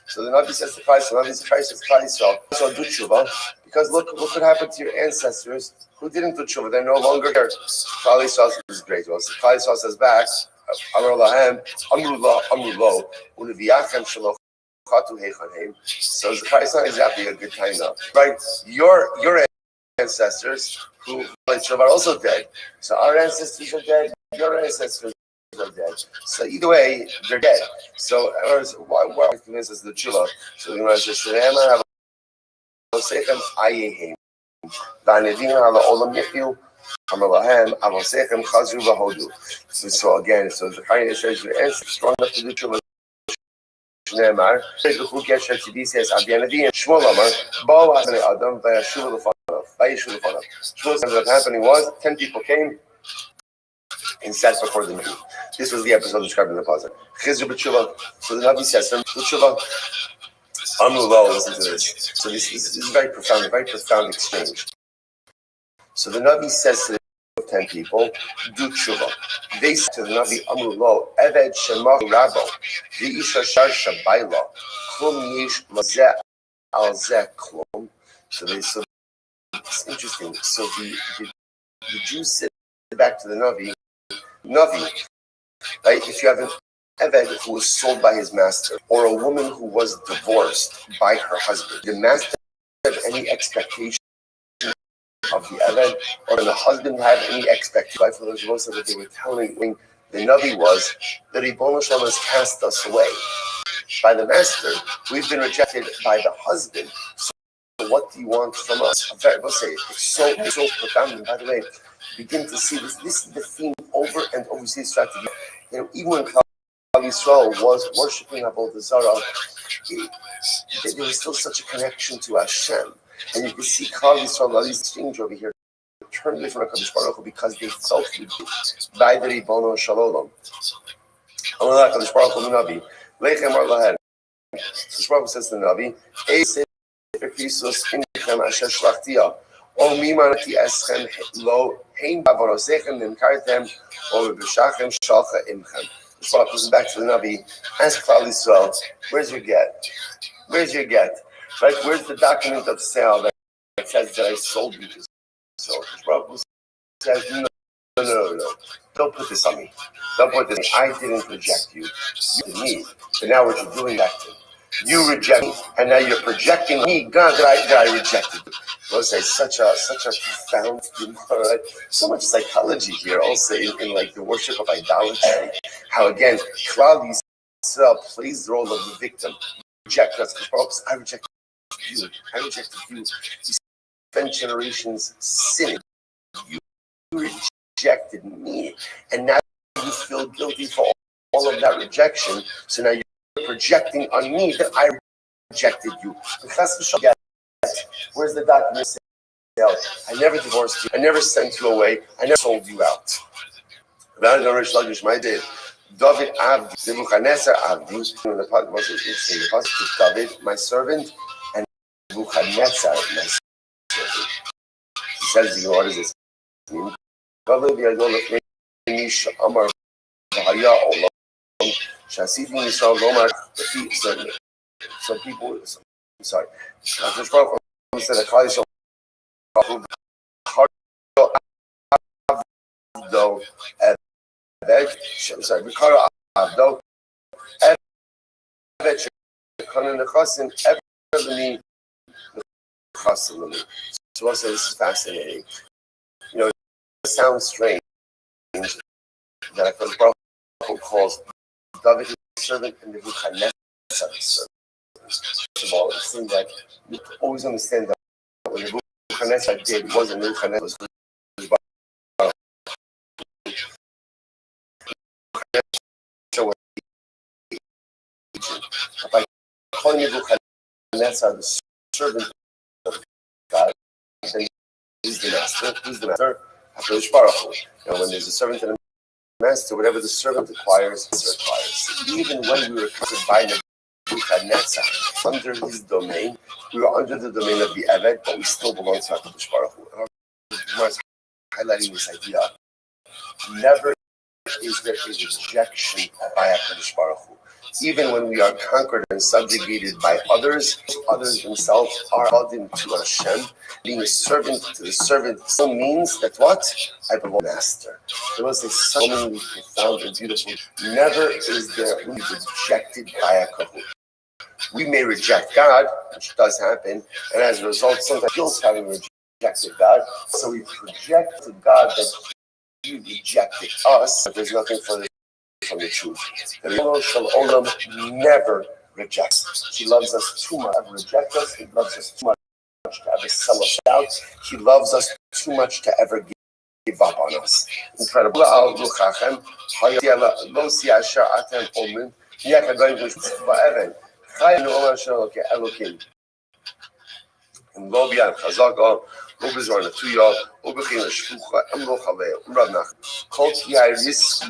A: So the Navi says to Klal Yisrael, so do tshuva, because look what happened to your ancestors who didn't do tshuva. They're no longer here. Klal Yisrael is great. Well, so Klal Yisrael says back, Amar Lahem, Amru Lo, Uliviyachem Shaloch Chatu Heichanim. So it's not exactly a good time now, right? Your ancestors who are also dead. So our ancestors are dead. Your ancestors are dead. So either way, they're dead. So why convince us the tshuva? So the Gemara says, "Shneim have avosechem ayehim, v'anevim ala olam yichyu, amar lahem avosechem chazru v'hodu." So again, so Zechariah says your ancestors strong enough to do tshuva. Shneimar, who gets to be says at the end of the Shmuel Amar, Boaz and Adam by Yeshua Lefanav. Shmuel said what happening was 10 people came and sat before the Navi. This was the episode described in the puzzle. Chizr b'tshuva. So the Navi says, "B'tshuva, Amru, listen to this." So this is very profound exchange. So the Navi says to the 10 people, "Do tshuva." They said to the Navi, "Amru lo, Eved shemach Rabbo, v'isha shar shabayla, klum yesh lazeh al zeh klum." So it's interesting. So the Jews said back to the Navi, right? If you have an Eved who was sold by his master, or a woman who was divorced by her husband, the master have any expectation of the Eved, or the husband have any expectation? Life of those most of what they were telling the Navi was that Ribono Shel Olam has cast us away by the master. We've been rejected by the husband. So what do you want from us? I'll say it's so profound. And by the way, begin to see this. This is the theme over and over. See this fact again. Even when Klal Yisrael was worshiping Avodah Zarah, there was still such a connection to Hashem. And you can see Klal Yisrael, at least exchange over here, turned away from HaKadosh Baruch Hu because they felt by the Ribono Shel Olam. Allah HaKadosh Baruch Hu Navi, Lechem Ar Lahem. HaKadosh Baruch Hu says to the Navi, Ei Sefer Krisos Imchem Asher Shlachtia, O Mimanati Eschem Lo Hein Bavorosechem Nimkartem, O B'Shachem Shalcha Imchem. HaKadosh Baruch Hu says back to the Navi, ask Klal Yisrael, where's your get? Right? Where's the document of sale that says that I sold you to? So Baruch says, no. Don't put this on me. I didn't reject you. You did me. But now what you're doing that to you reject me, and now you're projecting me, God, that I rejected you. I'll say such a profound, right? So much psychology here also in like the worship of idolatry. How again, Klal Yisrael plays the role of the victim. Reject us. I rejected you. You spent generations sinning. You rejected me, and now you feel guilty for all of that rejection. So now you're projecting on me that I rejected you. Where's the document? I never divorced you. I never sent you away. I never sold you out. My did. David Abdi, Nebuchadnezzar Abdi, in the part was interesting. The part is David, my servant, and Nebuchadnezzar, my servant. He says, what does this mean? Some people, I'm sorry. Said Rikara Abdo, Evet, Kanan Nechassim, Everly Nechassim. So also this is fascinating. You know, it sounds strange that HaKadosh Baruch Hu calls David his servant and Nebuchadnezzar his servant. First of all, it seems like you always understand that what Nebuchadnezzar did wasn't Nebuchadnezzar. By calling Nebuchadnezzar the servant of God, then he's the master. Who's the master? HaKadosh Baruch Hu. Now, when there's a servant and a master, whatever the servant acquires, the master acquires. Even when we were covered by Nebuchadnezzar, under his domain, we were under the domain of the Eved, but we still belong to HaKadosh Baruch Hu. And highlighting this idea, never is there a rejection by HaKadosh Baruch Hu. Even when we are conquered and subjugated by others themselves are adding to Hashem. Being a servant to the servant still means that what? I belong to the master. There was a so many profound and beautiful. Never is there we rejected by HaKadosh. We may reject God, which does happen, and as a result, sometimes feels having rejected God. So we project to God that He rejected us, but there's nothing further from the truth. The Ribono Shel Olam never rejects. He loves us too much to reject us. He loves us too much to ever sell us out. He loves us too much to ever give up on us. Incredible. לא ביין חזקה, לא בזמן נטויה, לא בחין השפוחה, אמרו חווה, ומרב כל כי risk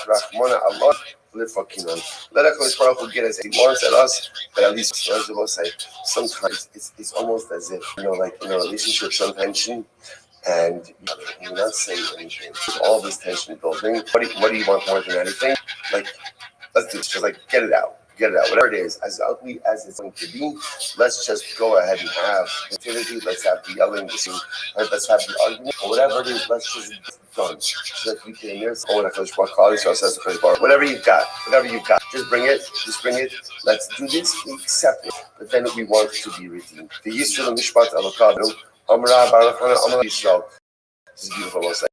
A: רחמונה Allah lefakina. Let HaKadosh Baruch Hu get as He wants at us, but at least sometimes it's almost as if, like in a relationship, some tension, and you're not saying anything. There's all this tension building. What do you want more than anything? Like, let's do this. Just like get it out. Whatever it is, as ugly as it's going to be, let's just go ahead and have activity. Let's have the yelling, let's have the argument, or whatever it is. Let's just get it done. So that we can hear. Whatever you've got, just bring it. Let's do this. We accept it, but then we want it to be redeemed. The Yisrael Mishpat Avocado, Amra Barakana, Amra Yisrael. This is beautiful. We'll say.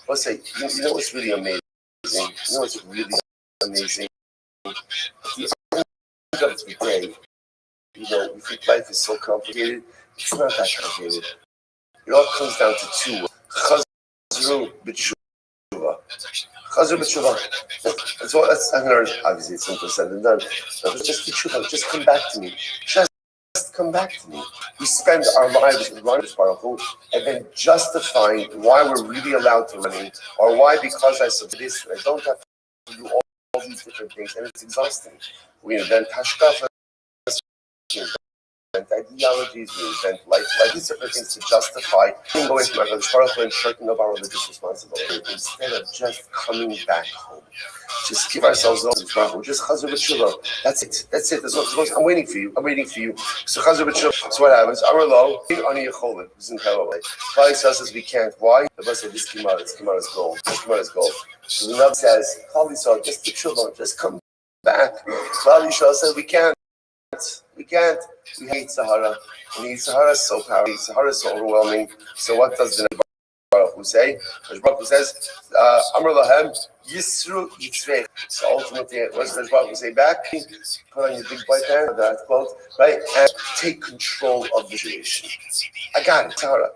A: Let's say, you know what's really amazing? You know what's really amazing? At the end of the day, we think life is so complicated. It's not that complicated. It all comes down to two. Chazru b'tshuva. That's obviously it's simple said and done. But just b'tshuva, just come back to me. Just come back to me. We spend our lives running Baruch Hu and then justifying why we're really allowed to run, or why because I said this, I don't have to do all these different things, and it's exhausting. We invent hashkafa, we invent ideologies, we invent life, these different things to justify going to HaKadosh Baruch Hu and shirking of our religious responsibility instead of just coming back home. Just give ourselves over to Baruch Hu. Just chazar b'tshuva. That's it. I'm waiting for you. So chazar b'tshuva. So what happens? Amar ani yecholin. This is incredible. Klal Yisrael says we can't. Why? The Bible says this Gemara is gold. So the Navi says, Klal Yisrael, just b'tshuva, just come back. Klal Yisrael says we can't. We hate Sahara. And Sahara is so powerful. Sahara is so overwhelming. So what does the Baruch Hu say? Baruch Hu says, Amar lahem Yisru Yitzvech. So ultimately, what does Baruch Hu say back? Put on your big white hand, that quote, right? And take control of the situation. I got it, Sahara.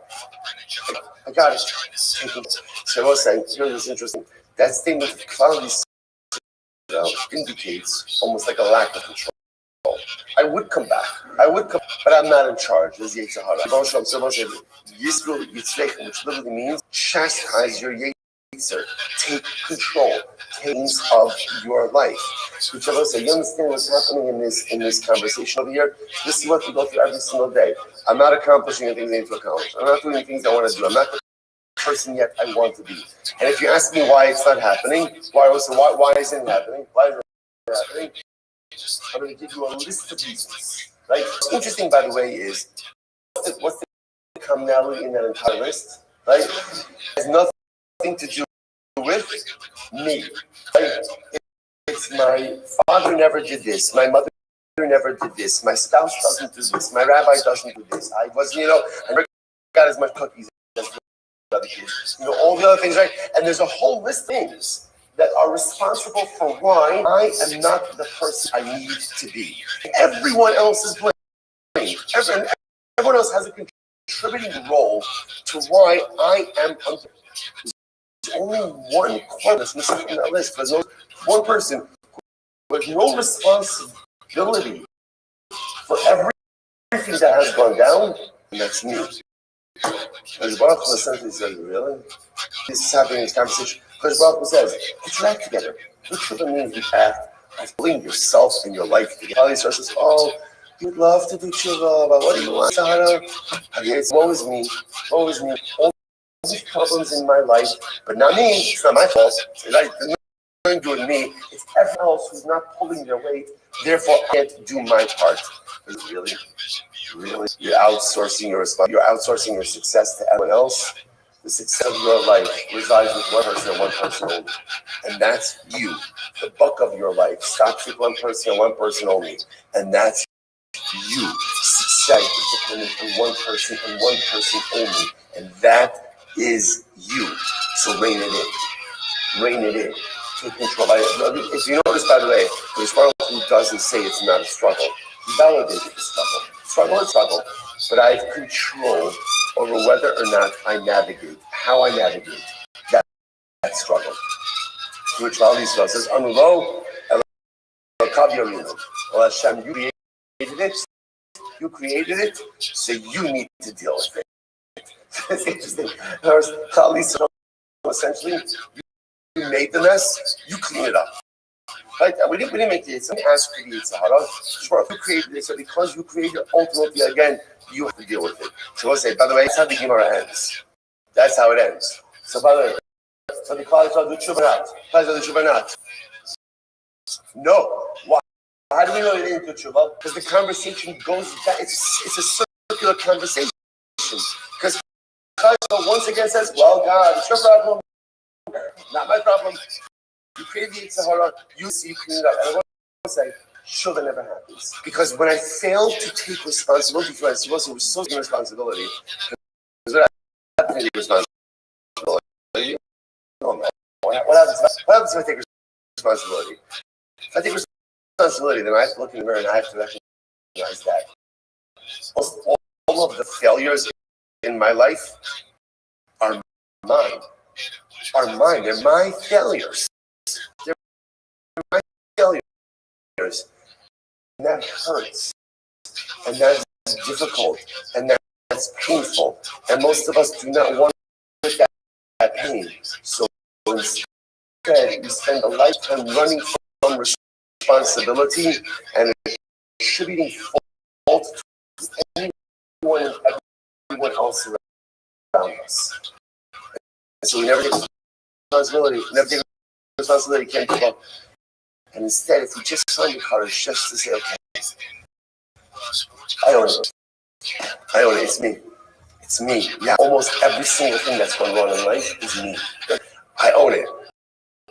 A: I got it. So I was saying, here's what's interesting. That statement of cloudy indicates almost like a lack of control. I would come back, but I'm not in charge. This is Yetzirah. Yisrael Yitzvech, which literally means chastise your Yetzer. Take control, things of your life. Which I will say, you understand what's happening in this conversation over here? This is what we go through every single day. I'm not accomplishing the things I need to accomplish. I'm not doing the things I want to do. I'm not the person yet I want to be. And if you ask me why it's not happening, why isn't it happening? I'm going to give you a list of reasons. Right? What's interesting, by the way, is what's the commonality in that entire list? Right? It has nothing to do with me. Right? It's my father never did this. My mother never did this. My spouse doesn't do this. My rabbi doesn't do this. I never got as much cookies as the other kids. All the other things, right? And there's a whole list of things that are responsible for why I am not the person I need to be. Everyone else is blamed. Everyone else has a contributing role to why I am under. There's only one corpus missing from that list. There's one person who has no responsibility for everything that has gone down, and that's me. As Baruch Hu essentially says, really? This is happening in this conversation. Because Baruch Hu says, get your act together. Which of means the act of pulling yourself and your life together. All these says, you'd love to do tshuva, but what do you want, Sahara? It's woe is me. All these problems in my life, but not me. It's not my fault. It's nothing to do with me. It's everyone else who's not pulling their weight. Therefore, I can't do my part. Really? You're outsourcing your success to everyone else. The success of your life resides with one person and one person only. And that's you. The buck of your life stops with one person and one person only. And that's you. Success is dependent on one person and one person only. And that is you. So rein it in. Take control. If you notice, by the way, there's one who doesn't say it's not a struggle. He validated the struggle. Struggle. But I have control over whether or not I navigate, how I navigate that struggle. which Klal Yisrael says, Anulo, Elakav Yaminu. Well, Hashem, you created it. You created it, so you need to deal with it. It's interesting. Klal Yisrael, essentially, you made the mess, you clean it up. Right? We didn't make the Yitzhak ask for the Yitzhak. You created it, so because you created it, ultimately, again, you have to deal with it. So we'll say, by the way, that's how the Gemara ends. That's how it ends. So by the way, so the Klal Yisrael do tshuva not. No. Why? How do we know they didn't do tshuva? Because the conversation goes back. It's a circular conversation. Because Klal Yisrael once again says, well, God, it's your problem, not my problem. You create the Yitzhahara, you see, you clean it up. And I want to say, sure, that never happens. Because when I failed to take responsibility for it, it was so much responsibility. Because what happens to take responsibility? What happens if I take responsibility? If I take responsibility, then I have to look in the mirror and I have to recognize that all of the failures in my life are mine. They're my failures. My failures, and that hurts, and that's difficult, and that's painful, and most of us do not want that pain. So instead, we spend a lifetime running from responsibility and attributing fault to anyone and everyone else around us. And so we never take responsibility, can't give up. And instead, if we just find the courage just to say, okay, I own it, it's me. Yeah, almost every single thing that's going wrong in life is me. I own it.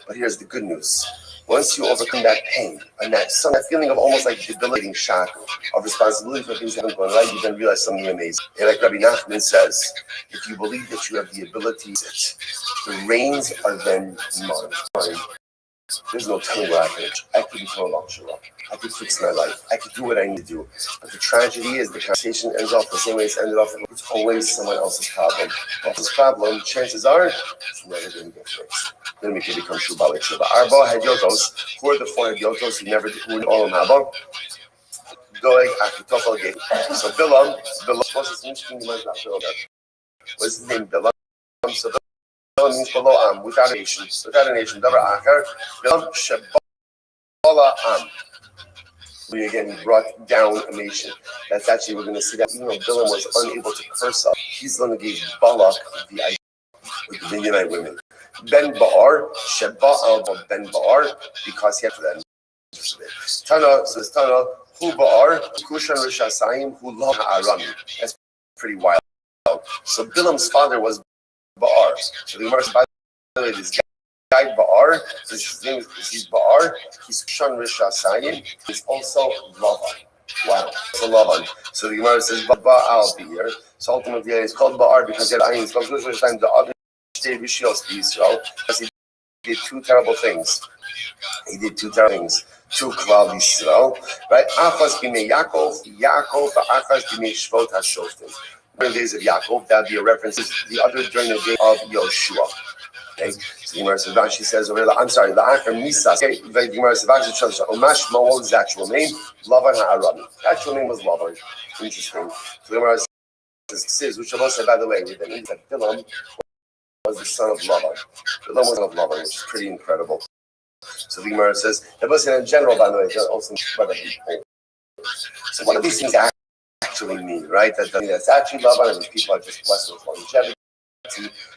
A: But here's the good news. Once you overcome that pain and that feeling of almost like debilitating shock of responsibility for things that haven't gone right, you then realize something amazing. And like Rabbi Nachman says, if you believe that you have the ability to sit, the reins are then mine. There's no telling where I could become a luxury. I could fix my life. I could do what I need to do. But the tragedy is the conversation ends off the same way it's ended off. It's always someone else's problem. If this problem, chances are, it's never going to get fixed. Then we can become true Baalei Tshuva. Arba Hadyotos, who are the 4 Hadyotos who were all in Haba? Doeg, Achitofel, Gedi. So Bilam, what's his name? Bilam. So Bilam means below Am, without a nation. Davar Achar, Bilam Shebala Am. We again brought down a nation. That's actually, we're going to see that even though Bilam was unable to curse up, he's the one who gave Balak the idea with the Midianite women. Ben Ba'ar, Sheba'al Ben Ba'ar, because he had to them. Tana says, Hu Ba'ar, Kushan Rishasayim, Hu Lo Ha'arami. That's pretty wild. So Bilam's father was Ba'ar. So the Gemara says, by the way, this guy Ba'ar, his name is he's Ba'ar, he's Kushan Rishasayim, he's also Lavan. Wow, so Lavan. So the Gemara says, Ba'al Be'ir. So ultimately, it's called Ba'ar because he had Ayin. It's called Rishasayim, the other. He did 2 terrible things. To Klal Yisrael, right? Achas b'mei Yaakov, v'achas b'mei Shvot HaShoftim. During the days of Yaakov, that would be a reference to the other during the day of Yoshua. Okay, so the Gemara says, she says over there, I'm sorry, La'achar Misas. Okay, the Gemara says, Omash Mo, what was his actual name? Lavan HaArami. The actual name was Lavan. Interesting. So the Gemara says, which I say, by the way, with the name that Bilam was the son of Lavan. Bilam was the son of Lavan, which is pretty incredible. So the Gemara says, that was in general, by the way, also so what do these things actually mean, right? That's actually Lavan, and people are just blessed with longevity.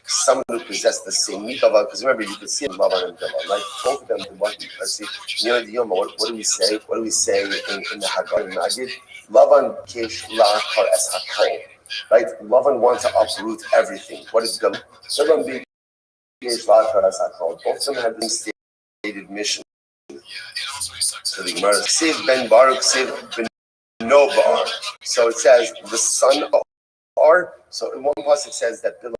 A: Someone who possessed the same mitzvah, because remember, you could see Lavan and Bilam, right? Both of them could want to see. You know, what do we say? What do we say in the Haggadah and Magid? Lavan kesh la'akar es hakol. Right? Lavan wants to uproot everything. What is Bilam? Bilam being kesh la'akar es hakol. Both of them have the stated mission. So the Gemara says, Ben Baruch said Ben No Bar. So it says the son of Bar. So in one place it says that Bilam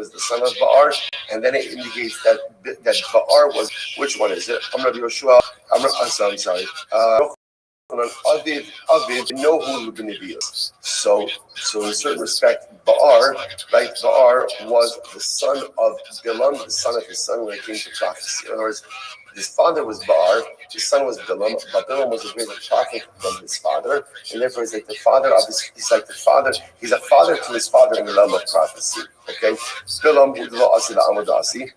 A: is the son of Ba'ar, and then it indicates that Ba'ar was, which one is it? I'm Rabbi Yoshua. I'm sorry. So in a certain respect, Ba'ar, right? Ba'ar was the son of Bilam, the son of his son when it came to prophecy. In other words, his father was Ba'ar, his son was Bilam, but Bilam was a greater prophet than his father, and therefore he's like the father of his. He's like the father. He's a father to his father in the realm of prophecy. Okay, Bilam udlo asila amadasi.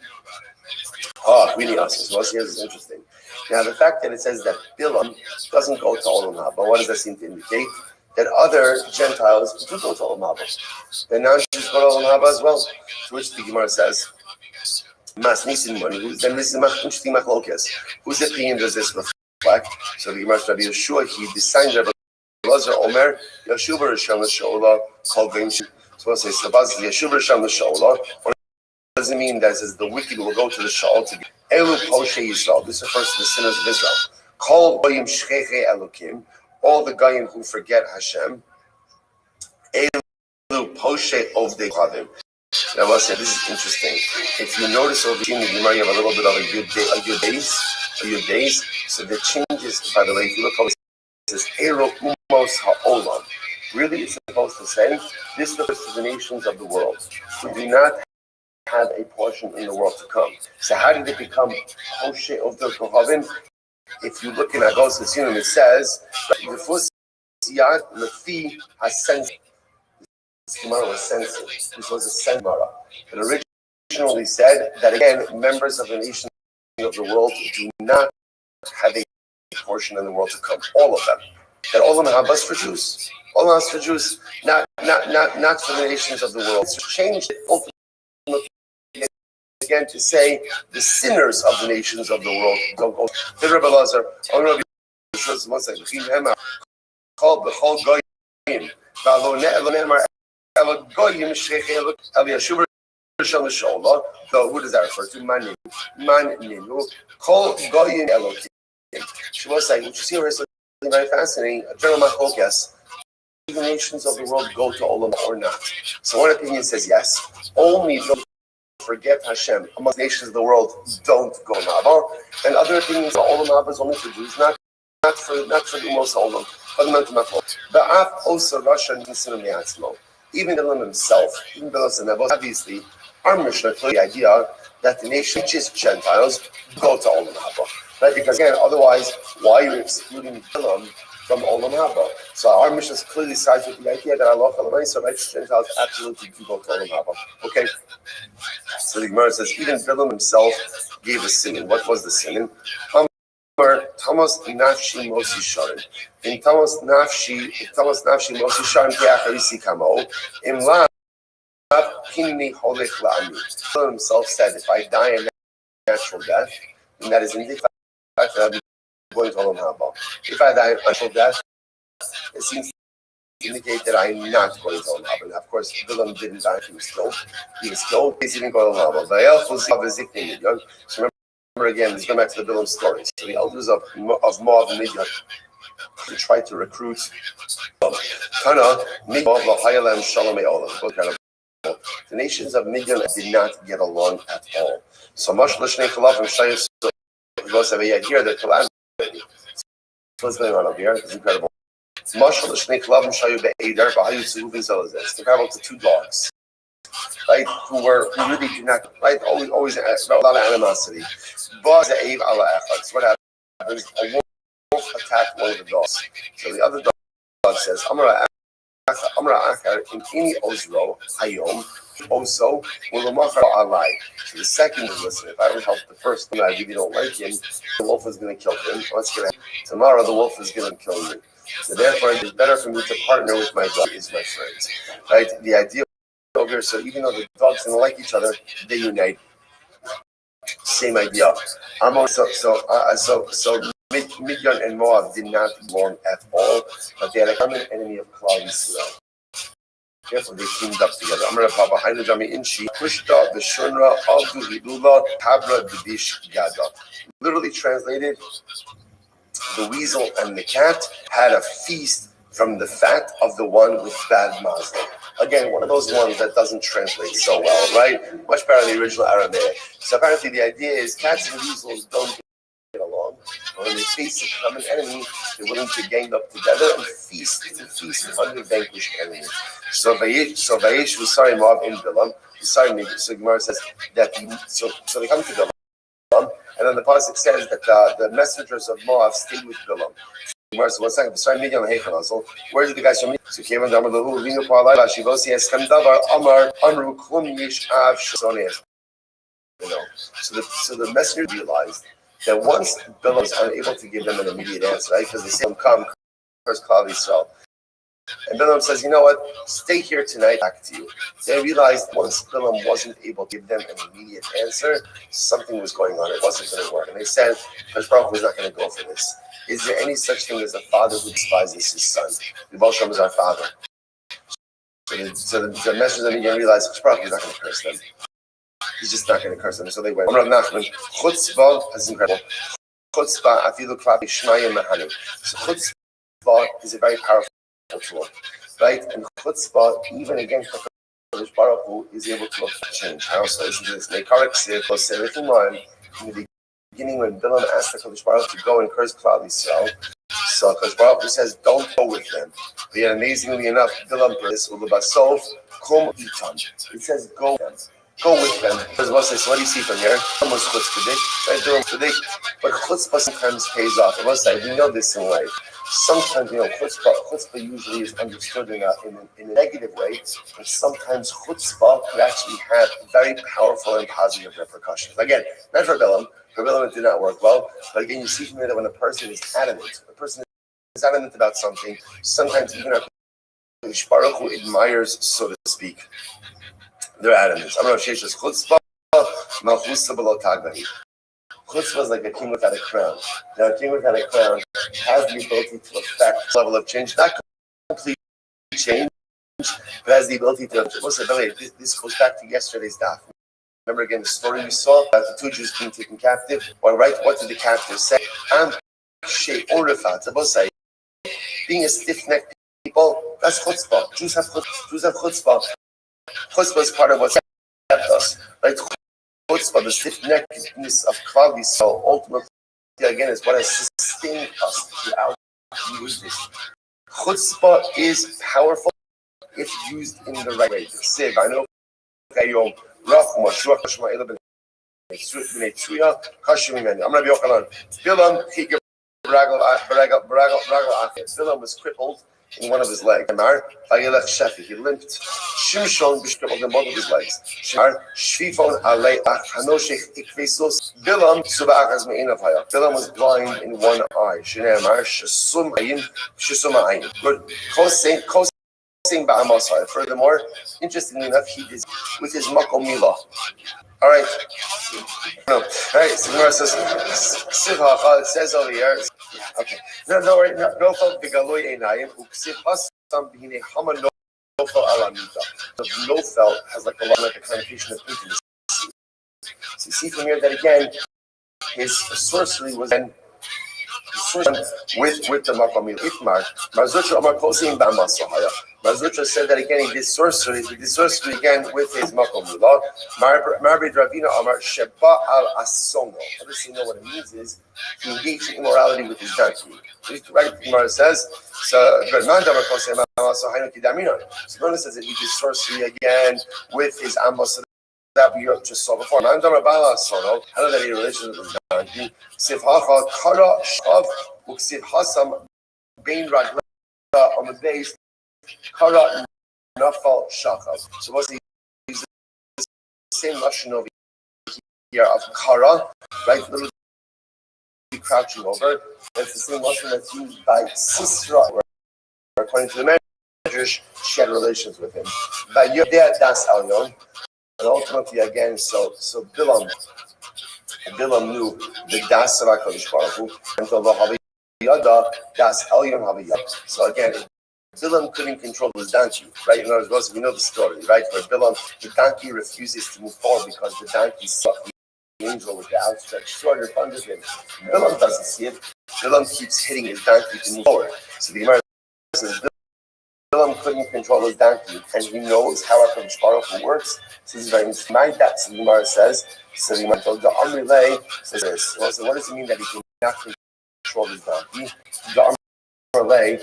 A: Really awesome. So what's here is interesting. Now, the fact that it says that Bilam doesn't go to Olam Haba, what does that seem to indicate? That other Gentiles do go to Olam Haba. And non-Jews go to Olam Haba as well. To which the Gemara says, Mas Nisin money. Then this is interesting machlokes. Whose opinion does this reflect? So the Gemara says, Rabbi Yeshua, he designed Rabbi Lazar Omer, Yeshua Rishon L'Shola, called Gaim. So we'll say, Yeshua Rishon L'Shola. What does it mean that it says the wicked will go to the Sha'al to get Elu Poshe Yisrael? This refers to the sinners of Israel. Kol Goyim Shcheche Elokim, all the Goyim who forget Hashem. Elu Poshe Ovdei Chavim. Now I must say, this is interesting. If you notice over here in the Gemara, you have a little bit of a Yud days. So the changes, by the way, if you look over it says Ero Umos Ha'olam. Really, it's supposed to say, this refers to the nations of the world who do not have a portion in the world to come. So how did it become Hoshe of the Kohavim? If you look in Agos Hasinum, it says the first Yad Lefi has sensed. This Gemara was sensing. This was a sense Gemara. It originally said that again, members of the nation of the world do not have a portion in the world to come. All of them. That all of them have us for Jews. All of us for Jews, not for the nations of the world. So changed it ultimately again to say the sinners of the nations of the world don't go. The Rebbe Lazar, one second. Called the whole goyim. So who does that refer to? Man ninu. Called goyim elokim. She was saying, which you see here is very fascinating. A general machlokes. The nations of the world go to Olam or not. So one opinion says yes. Only those forget Hashem among the nations of the world don't go Naba. And other opinions are Olam Haba is only for Jews, not for the Umos Olam. Fundamental machlokes. But also Russia and Nisim. Even Bilam himself, even Bilam obviously, our Mishnah clearly the idea that the nation, which is Gentiles, go to Olam Haba. Right? Because again, otherwise, why are you excluding Bilam from Olam Haba? So our Mishnah clearly sides with the idea that Allah so righteous Gentiles absolutely do go to Olam Haba. Okay. So the Gemara says even Bilam himself gave a sin. What was the sin? Thomas Nafshi Mosi Sharon. In Thomas Nafshi Mosi Sharon Kiacharisi Kamo. In Lav Kinni Holech La'ami. Bilam himself said, if I die a natural death, then that is indeed that I'll be going to Olam Haba. If I die a natural death, it seems to indicate that I'm not going to Olam Haba. And of course, Bilam didn't die; he was killed. He didn't go to Olam Haba. So remember again, let's go back to the Bilam story. So the elders of Moab and Midian tried to recruit Tana, Midian, L'Hayalam, Shalom, Olam. The nations of Midian did not get along at all. So much Lishnei Chalav and Shayos. Here the calamity. What's going on over here? It's incredible. It's comparable to two dogs, right? Who really do not, right? Always a lot of animosity. What happens? A wolf attacked one of the dogs. So the other dog says, Amra Akar in any Ozro Hayom. Also, will the machar alai. So the second is, listen, if I don't help the first one, I really don't like him, the wolf is going to kill him. What's going to happen? Tomorrow the wolf is going to kill me. So therefore, it's better for me to partner with my dog is my friends. Right? The idea over here, so even though the dogs don't like each other, they unite. Same idea. So Midian and Moab did not belong at all, but they had a common enemy of Klal Yisrael. Therefore, they teamed up together. Amar Papa Hainu Jami Inshi Kushta B'Shunra Aldu Hidula Tabra B'Dish Gada. Literally translated, the weasel and the cat had a feast from the fat of the one with bad mazel. Again, one of those ones that doesn't translate so well, right? Much better than the original Aramaic. So apparently, the idea is cats and weasels don't get along. But when they face a common enemy, they're willing to gang up together and feast on the vanquished enemy. So Vayesh was sorry, Moab in Bilam. Sorry, maybe. So Gemara says that so they come to Bilam, and then the pasuk says that the messengers of Moab stayed with Bilam. Gemara says, 1 second. Where did the guys from? So came on the Amar Vinu Palai Shivosi Eschem Davar Amar Amru Klum Yesh Av Shosonias. So the messenger realized that once Bilam was unable to give them an immediate answer, right? Because they say, "Come, first Klal Yisrael." And Bilam says, "You know what? Stay here tonight. Back to you." They realized once Bilam wasn't able to give them an immediate answer, something was going on. It wasn't going to work. And they said, "Because Baruch was not going to go for this. Is there any such thing as a father who despises his son? The Baal Shem is our father." So the messengers of Midian realized Baruch was not going to curse them. He's just not going to curse them. So they went. Chutzpah is incredible. Chutzpah, afilu klapi shmayim mahani. So chutzpah is a very powerful tool, right? And chutzpah, even against Hakadosh Baruch Hu, is able to affect change. How so? Listen to this. In the beginning, when Bilam asked Hakadosh Baruch Hu to go and curse Klal Yisrael, so Hakadosh Baruch Hu says, "Don't go with them." But yet, amazingly enough, Bilam says, "Ulubasov kum itam." It says, "Go with them." Go with them. So what do you see from here? Almost chutzpah, right? But chutzpah sometimes pays off. I must say, we know this in life. Sometimes, chutzpah usually is understood in a negative way, but sometimes chutzpah could actually have very powerful and positive repercussions. Again, not for Bilam. For Bilam, it did not work well. But again, you see from here that when a person is adamant about something, sometimes even Hakadosh Baruch Hu admires, so to speak, their adamance. I'm not sure it's chutzpah, malchusa below tagbahi. Chutzpah is like a king without a crown. Now, a king without a crown has the ability to affect level of change, not complete change, but has the ability to. This goes back to yesterday's daf. Remember again the story we saw about the 2 Jews being taken captive. Well, right? What did the captives say? Being a stiff-necked people, that's chutzpah. Jews have chutzpah. Chutzpah is part of what's kept us, right? Chutzpah, the stiff-neckedness of Klal Yisrael, ultimately, again, is what has sustained us throughout the years. Chutzpah is powerful if used in the right way. Say, I know, I'm Rabbi Yochanan. Bilam was crippled in one of his legs. He limped. Shimshon crippled in both of his legs. Bilam was blind in one eye. Furthermore, interestingly enough, he did with his makom milah. All right. No. All right. So Gemara says, it says over here. Okay. No worry. No fault. Begaloi einayim. Uksiv hasam b'hinei hama nofel alamita. So nofel has like a connotation of intimacy. So you see from here that again, his sorcery was then with the makom milah. Itmar. Marzutra Amar Kosim B'Amasahaya. Marzutra said that again, he did sorcery again with his makom milah. Marbi Dravina Amar Sheba al Asono. Obviously, you know what it means is he engaged in immorality with his donkey. Right, Gemara says, so Gemara says that he did sorcery again with his amos that we just saw before. I know that he related with his donkey. Sif Hacha Kara Shav Uksif Hasam Bain Ragla on the base. Kara Nafal Shachav. So what's the same lashon over here of Kara, right? Literally crouching over. It's the same lashon that's used by Sisra, according to the Medrash, she had relations with him. By Yodea Das Alyon, and ultimately again, so Bilam knew the Das of HaKadosh Baruch Hu, until the Haviyada Das Alyon Haviyad. So again, Bilam couldn't control his donkey, right? In other words, we know the story, right? Where Bilam, the donkey refuses to move forward because the donkey sucked the angel with the outstretched sword in front of him. Bilam doesn't see it. Bilam keeps hitting his donkey to move forward. So the Gemara says Bilam couldn't control his donkey, and he knows how HaKadosh Baruch Hu works. So this is very interesting. That so the Gemara says. So the Gemara told the Amrilay says this. Well, so what does it mean that he cannot control his donkey. The Amalei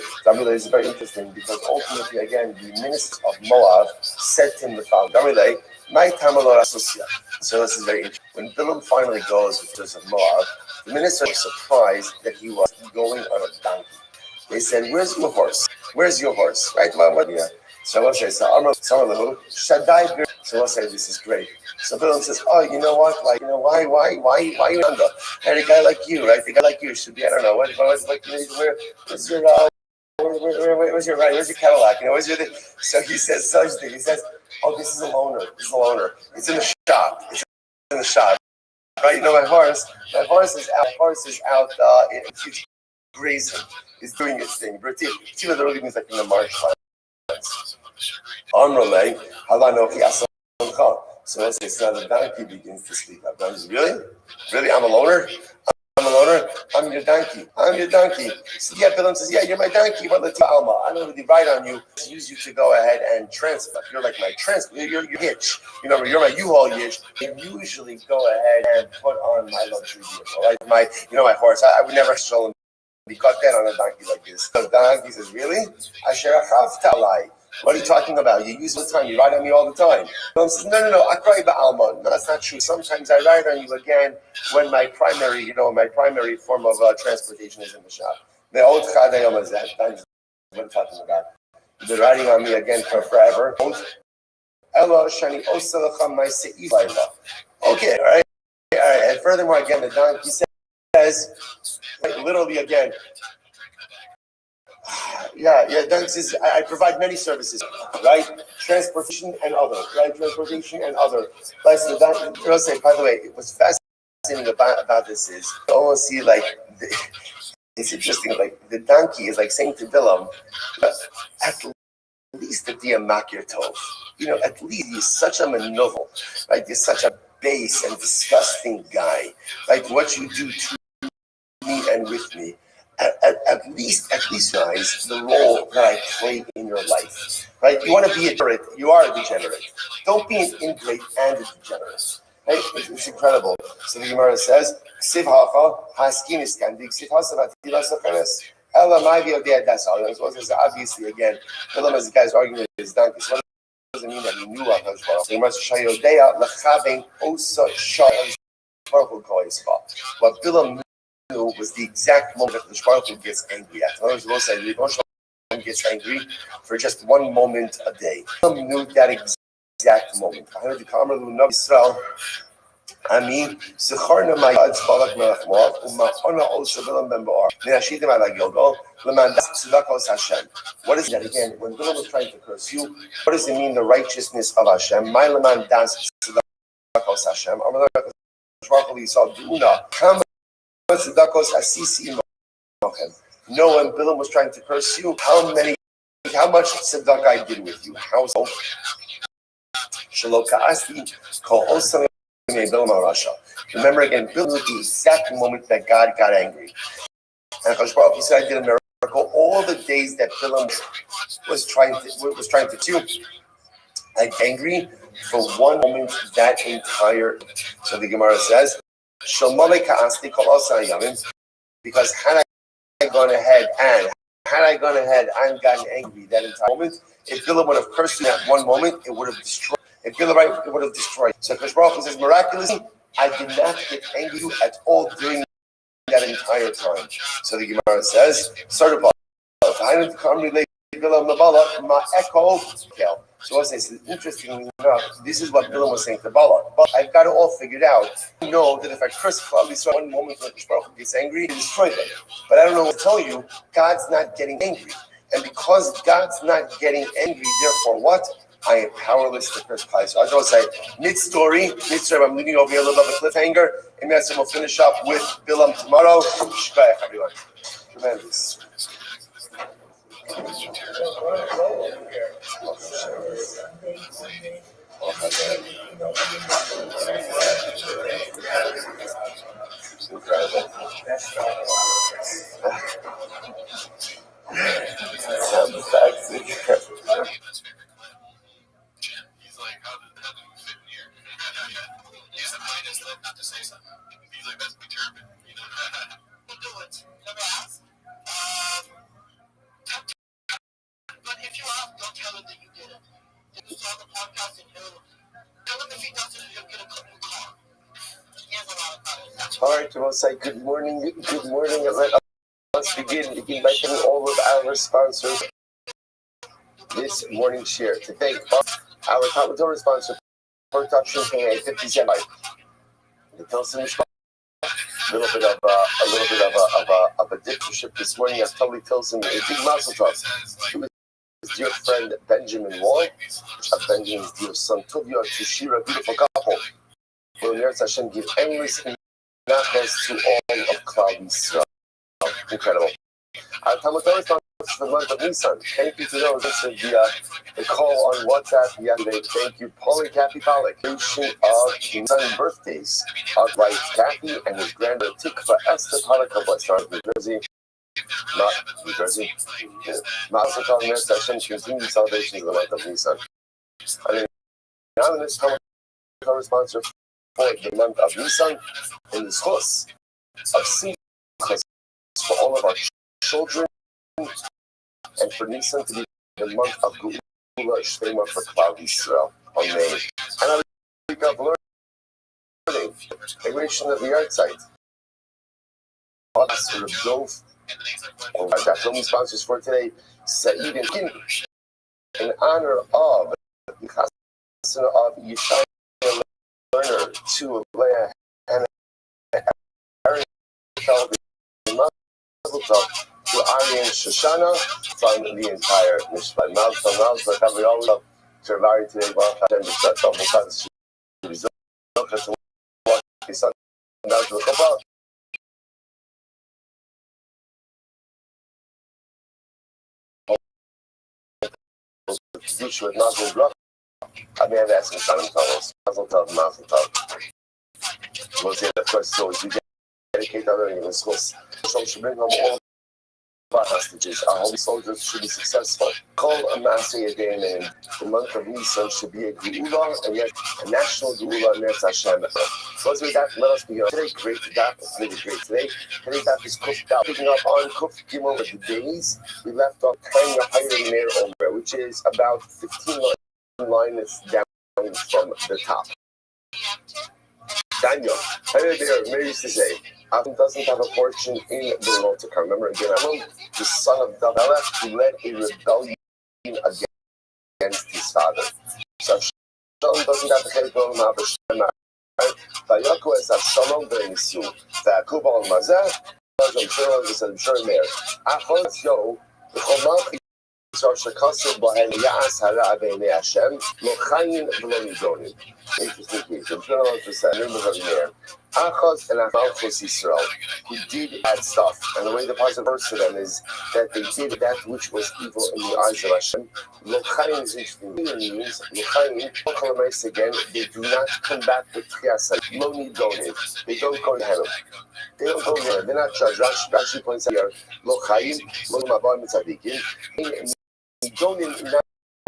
A: is very interesting because ultimately, again, the minister of Moab said to him the following: Amalei, my tamalor asosia. So this is very interesting. When Bilam finally goes with the of Moab, the minister was surprised that he was going on a donkey. They said, "Where's your horse? Where's your horse?" Right, Mom? Yeah. So we'll say, Shaddai. So we'll say, this is great. So Bilam says, "Oh, you know what? Like, why you younger? And a guy like you, right? A guy like you should be. I don't know. Where's your where's your ride? Where's your Cadillac? Where's your thing?" So he says, he says, "Oh, this is a loaner. This is a loaner. It's in the shop. It's in the shop." Right? My horse is out. It's grazing. It's doing its thing. Tiva literally means like in the marshlands. Amrale, Halanoki Asalka. So let's say it's not a donkey begins to speak up. Really? Really? I'm a loner? I'm your donkey. So yeah, Bilam says, yeah, you're my donkey, but let's Alma. I don't really ride on you. I use you to go ahead and transport. You're like my transport. You're hitch. You're my U-Haul hitch. I usually go ahead and put on my luxury vehicle. Right? My horse. I would never show him. He got that on a donkey like this. The donkey says, really? Asher achav talai. What are you talking about? You use the time. You ride on me all the time. Bilam says, no. Akrai ba'alma. No, that's not true. Sometimes I ride on you again when my primary form of transportation is in the shop. What I'm talking about. They're riding on me again for forever. Okay, all right. And furthermore, again, the donkey says, literally again, donkey says, I provide many services, right? Transportation and other. Right? So by the way, what's fascinating about this is you almost see it's interesting, like the donkey is like saying to Bilam, at least the Diamakir Tov. At least he's such a manovel, right? He's such a base and disgusting guy. Like what you do to me and with me. At least recognize the role that I play in your life, right? You want to be a degenerate, you are a degenerate. Don't be an ingrate and a degenerate, right? It's incredible. So the Gemara says, "Ksiv hacha haskim iskandi ksiv hasavat tilasachanes." Ella ma'vi odei das. Obviously, again, Bilam as the guy's arguing with his donkey. So what does it mean that he knew about Hakadosh Baruch Hu? The Gemara says, "Shayodea lechavein osa shal Baruch Hu koyisva." What Bilam was the exact moment that the Baruch Hu gets angry at. In other words, we'll say the Rosh Hashanah gets angry for just one moment a day. Bilam knew that exact moment. I mean, Secharna Mayad Balak Melech Moab, Umachona also Bilam Ben Boar. Minashidim ala Gilgal, Lemandas Tzedakos Hashem. What is that again? When Bilam was trying to curse you, what does it mean, the righteousness of Hashem? My Lemandas Tzedakos Hashem. Baruch Hu Yisrael Du'una. No, when Bilam was trying to curse you, how much tzedakah I did with you? How so? Remember again, Bilam was the exact moment that God got angry. And Hakadosh Baruch Hu said, I did a miracle. All the days that Bilam was trying to do, I got angry for one moment that entire. So the Gemara says, because had I gone ahead and gotten angry that entire moment, if Bilam would have cursed me at one moment, it would have destroyed. If Bilam right, it would have destroyed. So Hakadosh Baruch Hu says, miraculously, I did not get angry at all during that entire time. So the Gemara says, so I say, interestingly enough, this is what Bilam was saying to Balak. But I've got it all figured out. I know that if I curse Klal Yisrael one moment when Baruch gets angry, he destroys them. But I don't know what to tell you. God's not getting angry. And because God's not getting angry, therefore what? I am powerless to curse Klal. So I don't say, mid-story, I'm leaving over here a little bit of a cliffhanger. And then we'll finish up with Bilam tomorrow. Shkayach, everyone. Tremendous. Incredible. Sound effects.
C: He's like, how did we fit in here? He's the finest, not to say something. He's like, that's my German. it. Never asked. But if you ask, don't tell him that you did it. If you saw the podcast and tell him if he doesn't, he'll get a new car. He has a lot of cars.
A: All right, we'll say good morning. Good morning. Let's begin by thanking all of our sponsors this morning share. To thank our Talmud sponsor for touching pay 50 cent. The Tilson a little bit of a dictatorship this morning. As Totally Tilson, a big mazel tov to his dear friend Benjamin Wall, Benjamin's dear son Tovia, to Shira, beautiful couple. Will Meretz Hashem give endless nachas to all of Klal Yisrael. Incredible. Our Talmud sponsor for the month of Nisan. Thank you to those that answered the call on WhatsApp yesterday. Thank you, Paulie Kathy Pollock. Celebration of Nisan birthdays. Our wife Kathy and his granddaughter Tikva Esther Pollock of West New Jersey. Not New Jersey. Mazel tov, Meretz Hashem, continued celebrations of the month of Nisan. An anonymous Talmud sponsor for the month of Nisan in the schos of Simchas for all of our children, and for Nisan to be the month of Geula Shlema for Klal Yisrael on May. And a week of learning, integration of the art site. Our sponsors for today, Saeed and Kin, in honor of the Chasana of Yishai Learner to Leah and Aaron to Ari and Shoshana from the entire Mishpat. Malta, we all love to vary today. Well, Hashem is that double chance to result to walk his son down to the Kabbalah. With Mazel Tov. I may have asked him Shalom Tov. Mazel Tov. We'll say that first, so as you dedicate our learning in the schools, so we should bring home all our hostages. Our holy soldiers should be successful. Kol Amasei Yadayim, and the month of Nisan should be a Geula, and yet a national Geula, Meretz Hashem. So as we that, let us begin. Today, great daf. It's really great today. Today's daf is Kuf Daf. Picking up on Kuf Gimel with the days, we left off Tanya Hayden Meir Omer, which is about 15 lines down from the top. Daniel, Meir used to say, Adam doesn't have a portion in the world to come. Remember, again, the son of Damelech, who led a rebellion against his father. So Shalom doesn't have the head of Shem. Vayako es Shalom ve'nisu. Va'akub al mazeh. V'shem Shalom Meir. Achos yo, v'chomach shakasim b'hen ya'as hara b'nei Hashem. Lo chayin v'lo nidonim. Interesting case. I'm sure I want to say, name of Meir. Achaz and Malchus Yisrael, who did bad stuff, and the way the pasuk refers to them is that they did that which was evil in the eyes of Hashem. Lochayin is interesting. It means Lochayin, again, they do not come back with Tchiasa. Lo nidonim. They don't go to heaven. They don't go there. They're not judged. Rashi points out here, Lochayin, Lo Mabal Mitzadikim. Nidonim.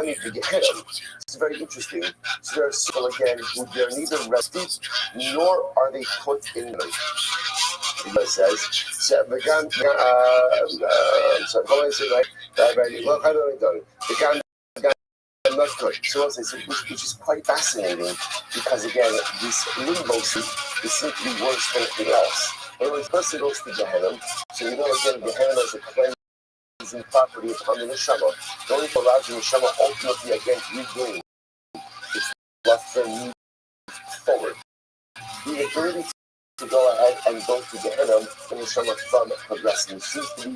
A: It's very interesting. So there are people again who they're neither rested nor are they put in them. It says, so the guy, I'm not good. So I'll say, which is quite fascinating because again, this limbo is simply worse than anything else. In other words, first it goes to Gehenna. So you know again, Gehenna is a cleanse property upon the neshama. The only thing allows the neshama ultimately again regain its left and move forward. The ability to go ahead and go to Gehenna, the neshama from progressing, which seems to be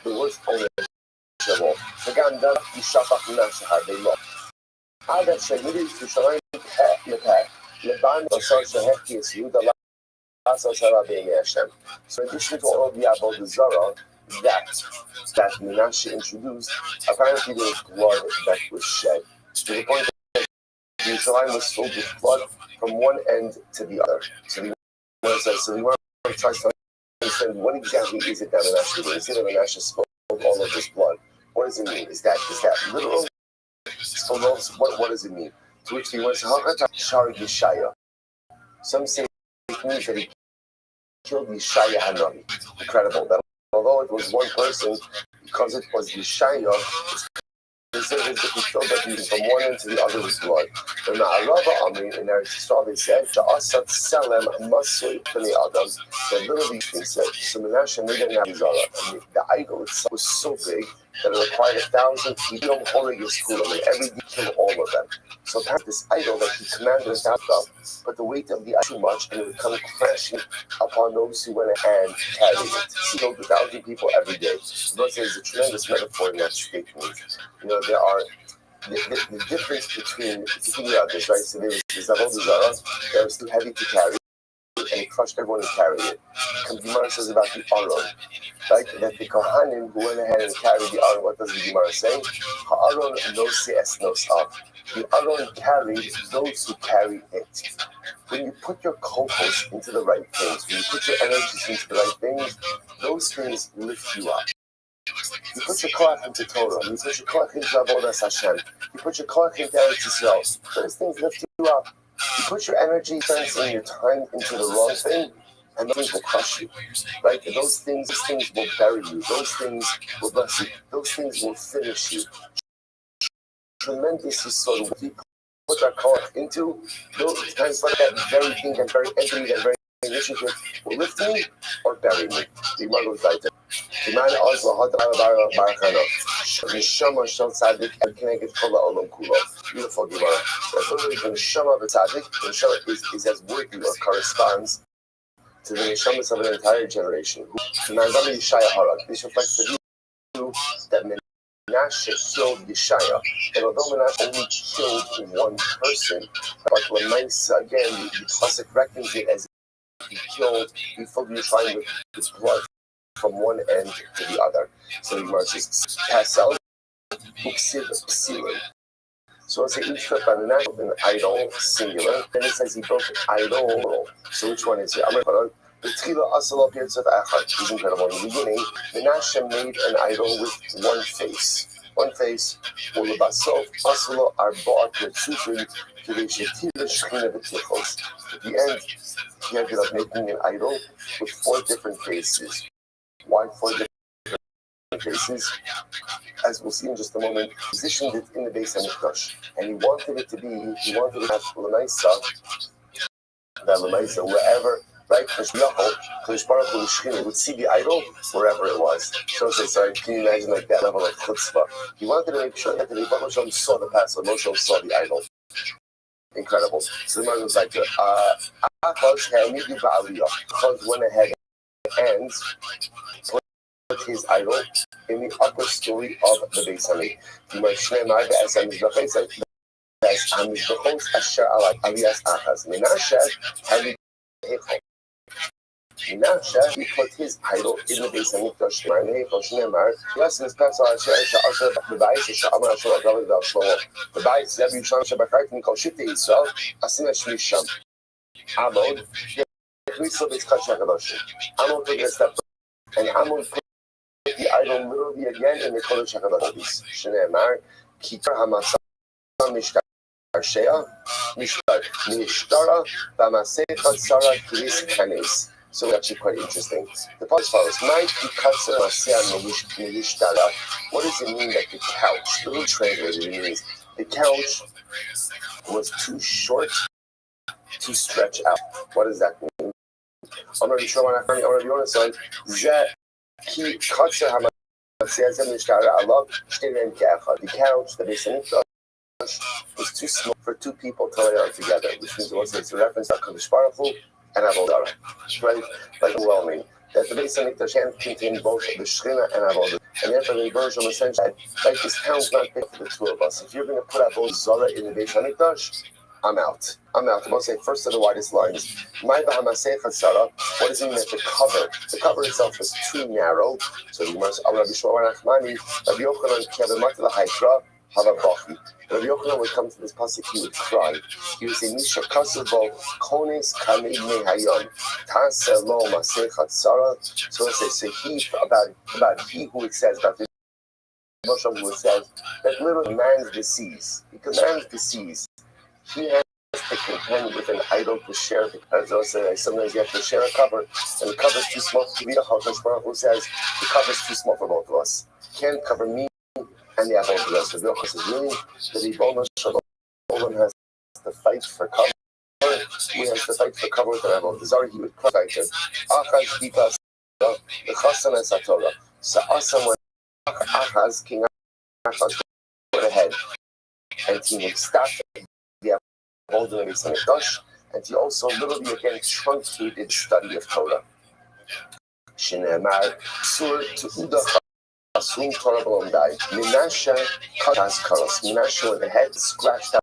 A: the worst only of all. Again, that yishapach nafshah they love. Adam shemiri tushalayim lepeh leban basar shehechti esiyuda la'asas harabein Hashem. So in addition to all of the avodah zarah that Menashe introduced, apparently there was blood that was shed. To the point that Yerushalayim was filled with blood from one end to the other. So the one tries to understand what exactly is it that Menashe did. Instead of Menashe spilled all of this blood, what does it mean? Is that literal? So what does it mean? To which he wants to Shar Yeshaya. Some say it means that he killed Yeshaya Hanavi. Incredible. That although it was one person, because it was Yeshaya, it's considered that he killed that people from one end to the other with blood. The Ma'arava Amri in Eretz Yisrael, they said, Sha'asat Selem Masui B'nei Adam. That literally they said, so Menashe made an Arizara. And the idol itself was so big that it required 1,000 people holding his school, and every day killed all of them. So perhaps this idol that he commanded us out of, but the weight of the idol too much, and it would come crashing upon those who went and carried it. He killed 1,000 people every day. But there's a tremendous metaphor in that statement. You know, there are the difference between thinking about this, right? So there was the Zavod Zara that was too heavy to carry, and it crushed everyone who carried it. Gemara says about the Aron, right? That the Kohanim who went ahead and carried the Aron, what does the Gemara say? Ha'aron nos es nos av. The Aron carried those who carry it. When you put your co-host into the right things, when you put your energies into the right things, those things lift you up. You put your koach into Torah. You put your koach into Avodas Hashem. You put your koach into Eretz Yisrael. Those things lift you up. You put your energy, sense, and your time into the wrong thing, and those things will crush you. Right? And those things will bury you. Those things will bless you. Those things will finish you. Tremendously so. What we put our koach into, those times like that very thing, that very entity, that very initiative will lift me or bury me. The Gemara goes like that. Beautiful Gemara. That's literally the neshama of a tzaddik. The neshama is as worthy or corresponds to the neshamas of an entire generation. This reflects the view that Menashe killed Yeshaya. And although Menashe only killed one person, but Lamaisa, again, the classic reckons it as he filled Yeshaya with his blood from one end to the other. So he marches Passel, Uksiv, Psilin. So it's each trip by Menashe an idol, singular. Then it says he built an idol. So which one is it? I'm going to put on the Tchila Asala Pirzat Achad. It's incredible. In the beginning, Menashe made an idol with one face. One face, Ulabasov, Asala, Arba'at, Metzufin, Kiveshetiva, Shechina, B'tichos. At the end, he ended up making an idol with 4 different faces. Why 4 different faces? As we'll see in just a moment, he positioned it in the base of Mikdash. And he wanted it to have Lamaisa, wherever, right? Kodesh Baruch Hu Shechina would see the idol wherever it was. So sorry, can you imagine like that level of chutzpah? He wanted to make sure that the Rebbe saw the past, but Moshe saw the idol. Incredible. So the man was like, Chaz went ahead and put his idol in the upper story of the Beis Hamikdash. Menashe, he put his idol in the Beis Hamikdash. Yes, in this passage, the Bais Zev Yisham Shabakait Mikol Shifte Yisrael Asim Shmisham Amod. We saw this Kachak Adoshim. Amod took a step, and Amod put the idol literally again in the Kodesh HaKadosh. Shneimar Kitar Hamasah Mishtar Shea Mishtara Bamasecha Sarah Kris Kanes. So it's actually quite interesting. The part as follows: what does it mean that the couch, the little translated, it means the couch was too short to stretch out. What does that mean? The couch, the Beis Hamikdash, was too small for 2 people to lay on together, which means it's a reference to Kodesh Baruch Hu and Avodah, right? Like overwhelming. That the Beis Hamikdash contained both the Shechina and Avodah. And therefore the version essentially said, like, this town's not big for the 2 of us. If you're going to put Avodah Zara in the Beis Hamikdash, I'm out. I'm going to say first of the widest lines. What does it mean that the cover itself is too narrow? So the Gemara says, Rabbi Yochanan would come to this pasuk, he would cry. He would say, Misha Kasabo, Kones Kamei Mehayon, Taselo Masechat Sarah. So it says, about he who it says, about the Moshe who it says, that little man's disease. He commands disease. He has to contend with an idol to share because sometimes you have to share a cover, and the cover's too small for me. Who says the cover's too small for both of us? Can't cover me and the both of us. The Bill is really that Ibona Shalom has to fight for cover. He has to fight for cover with the rebel. The Zari he would fight it. Achaz Bikas the Chassan and Satora. So Asam when Achaz King Achaz went ahead and he would stop the Golden Mikdash, and he also literally again truncated study of Torah. Shinemar Sur to Uda Asum Torah Blondai. Minasha Katas Karos. Minasha went ahead, scratched out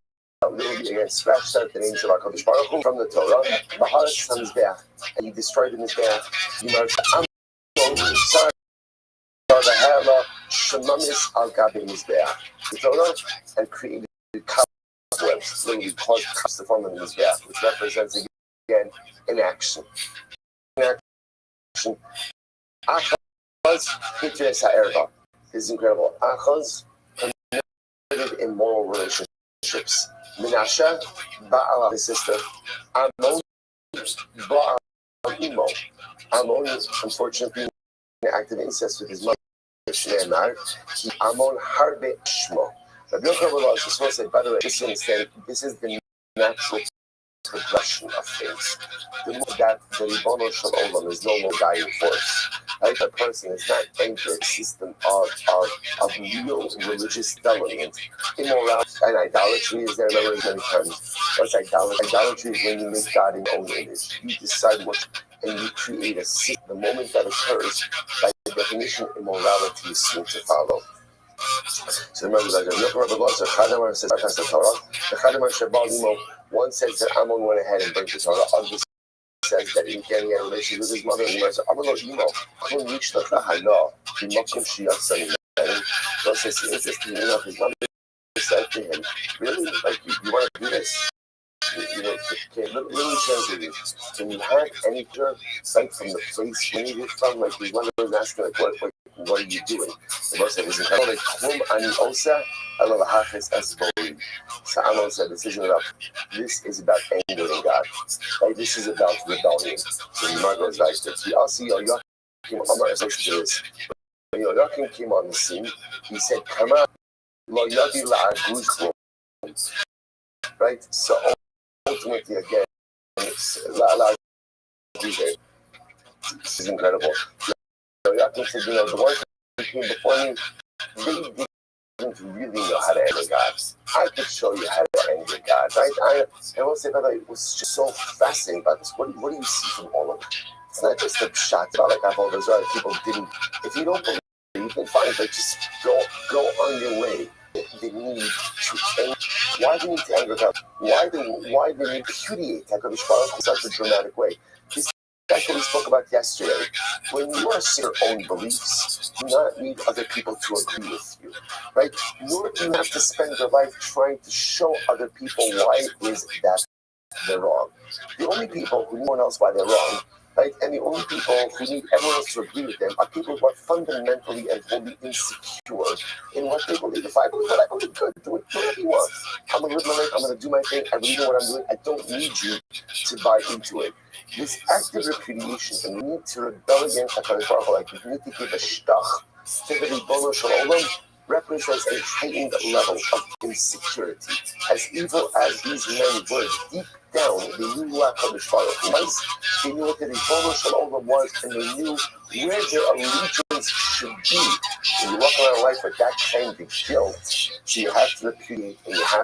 A: literally again, scratched out the names of HaKadosh Baruch Hu from the Torah. Baharas Hamizbeach, and he destroyed the Mizbeach. He marked Amon Sar the Hela Shemamis Al Gabi Mizbeach. The Torah and created cobwebs, literally caused cups to form in the Mizbeach, which represents again inaction. Inaction. Achaz Hitres Ha'erva. This is incredible. Achaz committed immoral relationships. Menashe, Baal, his sister. Amon, Baal, Imo. Amon, unfortunately, acted incest with his mother. Amon Harbe Shmo. Rabbi Yochanan is supposed to say, by the way, just understand, this is the natural progression of things. The more that the Ribono Shel Olam is no more guiding force. Right? A person is not anchored system of real religious element. Immorality and idolatry is there many times. What's idolatry? Idolatry is when you make God in your own image. You decide what and you create a system. The moment that occurs, by definition, immorality is soon to follow. So remember that one says that Ammon went ahead and burnt the Torah. Other says that he had a relationship with his mother. And he said, so it's interesting enough. His mother said to him, really? Like, you want to do this? Literally translated. Can you have any dirt right from the place where you from? Like, his mother was asking, like, what are you doing? The Lord said, listen, so Ammon said, this is about angering God. Like, this is about rebellion. So the Gemara goes like this. We all see Yoakim Amar as to this. When Yoakim came on the scene, he said, Kama lo yadi la'aguz klum. Right? So ultimately, again, this is incredible. Yoakim said, the ones who came before me, they didn't really know how to anger God. I could show you how to anger God, right? I will say that it was just so fascinating about this. What do you see from all of it? It's not just a shot. It's not like I've always heard people didn't. If you don't believe, then fine, but just go on your way. They need to anger. Why do they need to anger God? Why do they need to repudiate HaKadosh Baruch Hu in such a dramatic way? That's what we spoke about yesterday. When you are seeing your own beliefs, you do not need other people to agree with you, right? Nor do you have to spend your life trying to show other people why is that they're wrong. The only people who know no one else why they're wrong, right? And the only people who need everyone else to agree with them are people who are fundamentally and wholly insecure in what they believe. If I believe what I believe, good, do whatever you want. I'm going to live my life, I'm going to do my thing, I believe in what I'm doing, I don't need you to buy into it. This active repudiation and we need to rebel against HaKadosh Baruch Hu, like we need to give a shtach to the Ribono Shel Olam, represents a heightened level of insecurity. As evil as these men were, deep down, they knew what HaKadosh Baruch Hu was, they knew what the Ribono Shel Olam was, and they knew where their allegiance should be. When you walk around life with that kind of guilt, so you have to repudiate and you have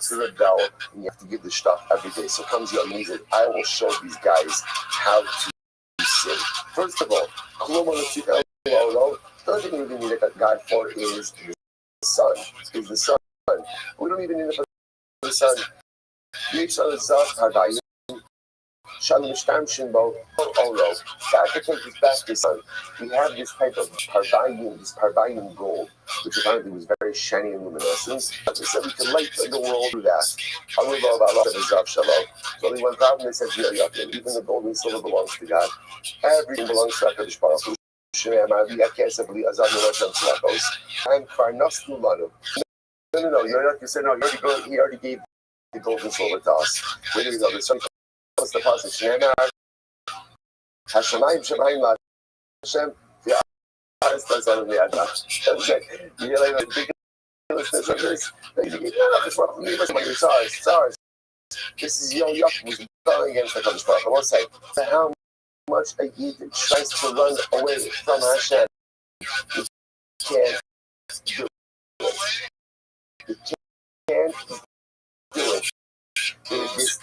A: to rebel, and you have to give the stuff every day. So comes your knees and I will show these guys how to sin. First of all, the third thing we really need God for is the sun. Is the sun. We don't even need it for the sun. God protect his back this sun. We have this type of Pardaim gold, which apparently was very shiny and luminescent. So we can light the world through that. So only one problem is that even the gold and silver belongs to God. Everything belongs to HaKadosh Baruch Hu. I'm Farnos Lulanu. No. You said no. He already gave the gold and silver to us. Where do we go? There's some what's the passage? Shneimar Hashemayim Shemayim La Hashem V'Aretz Tazal V'Yadam. Okay, you realize the ridiculousness of this? Stars. This is Yo Yuck was rebelling against the Kadosh Baruch Hu. I will say how much a Yid tries to run away from Hashem. You can't do it. You can't do it. This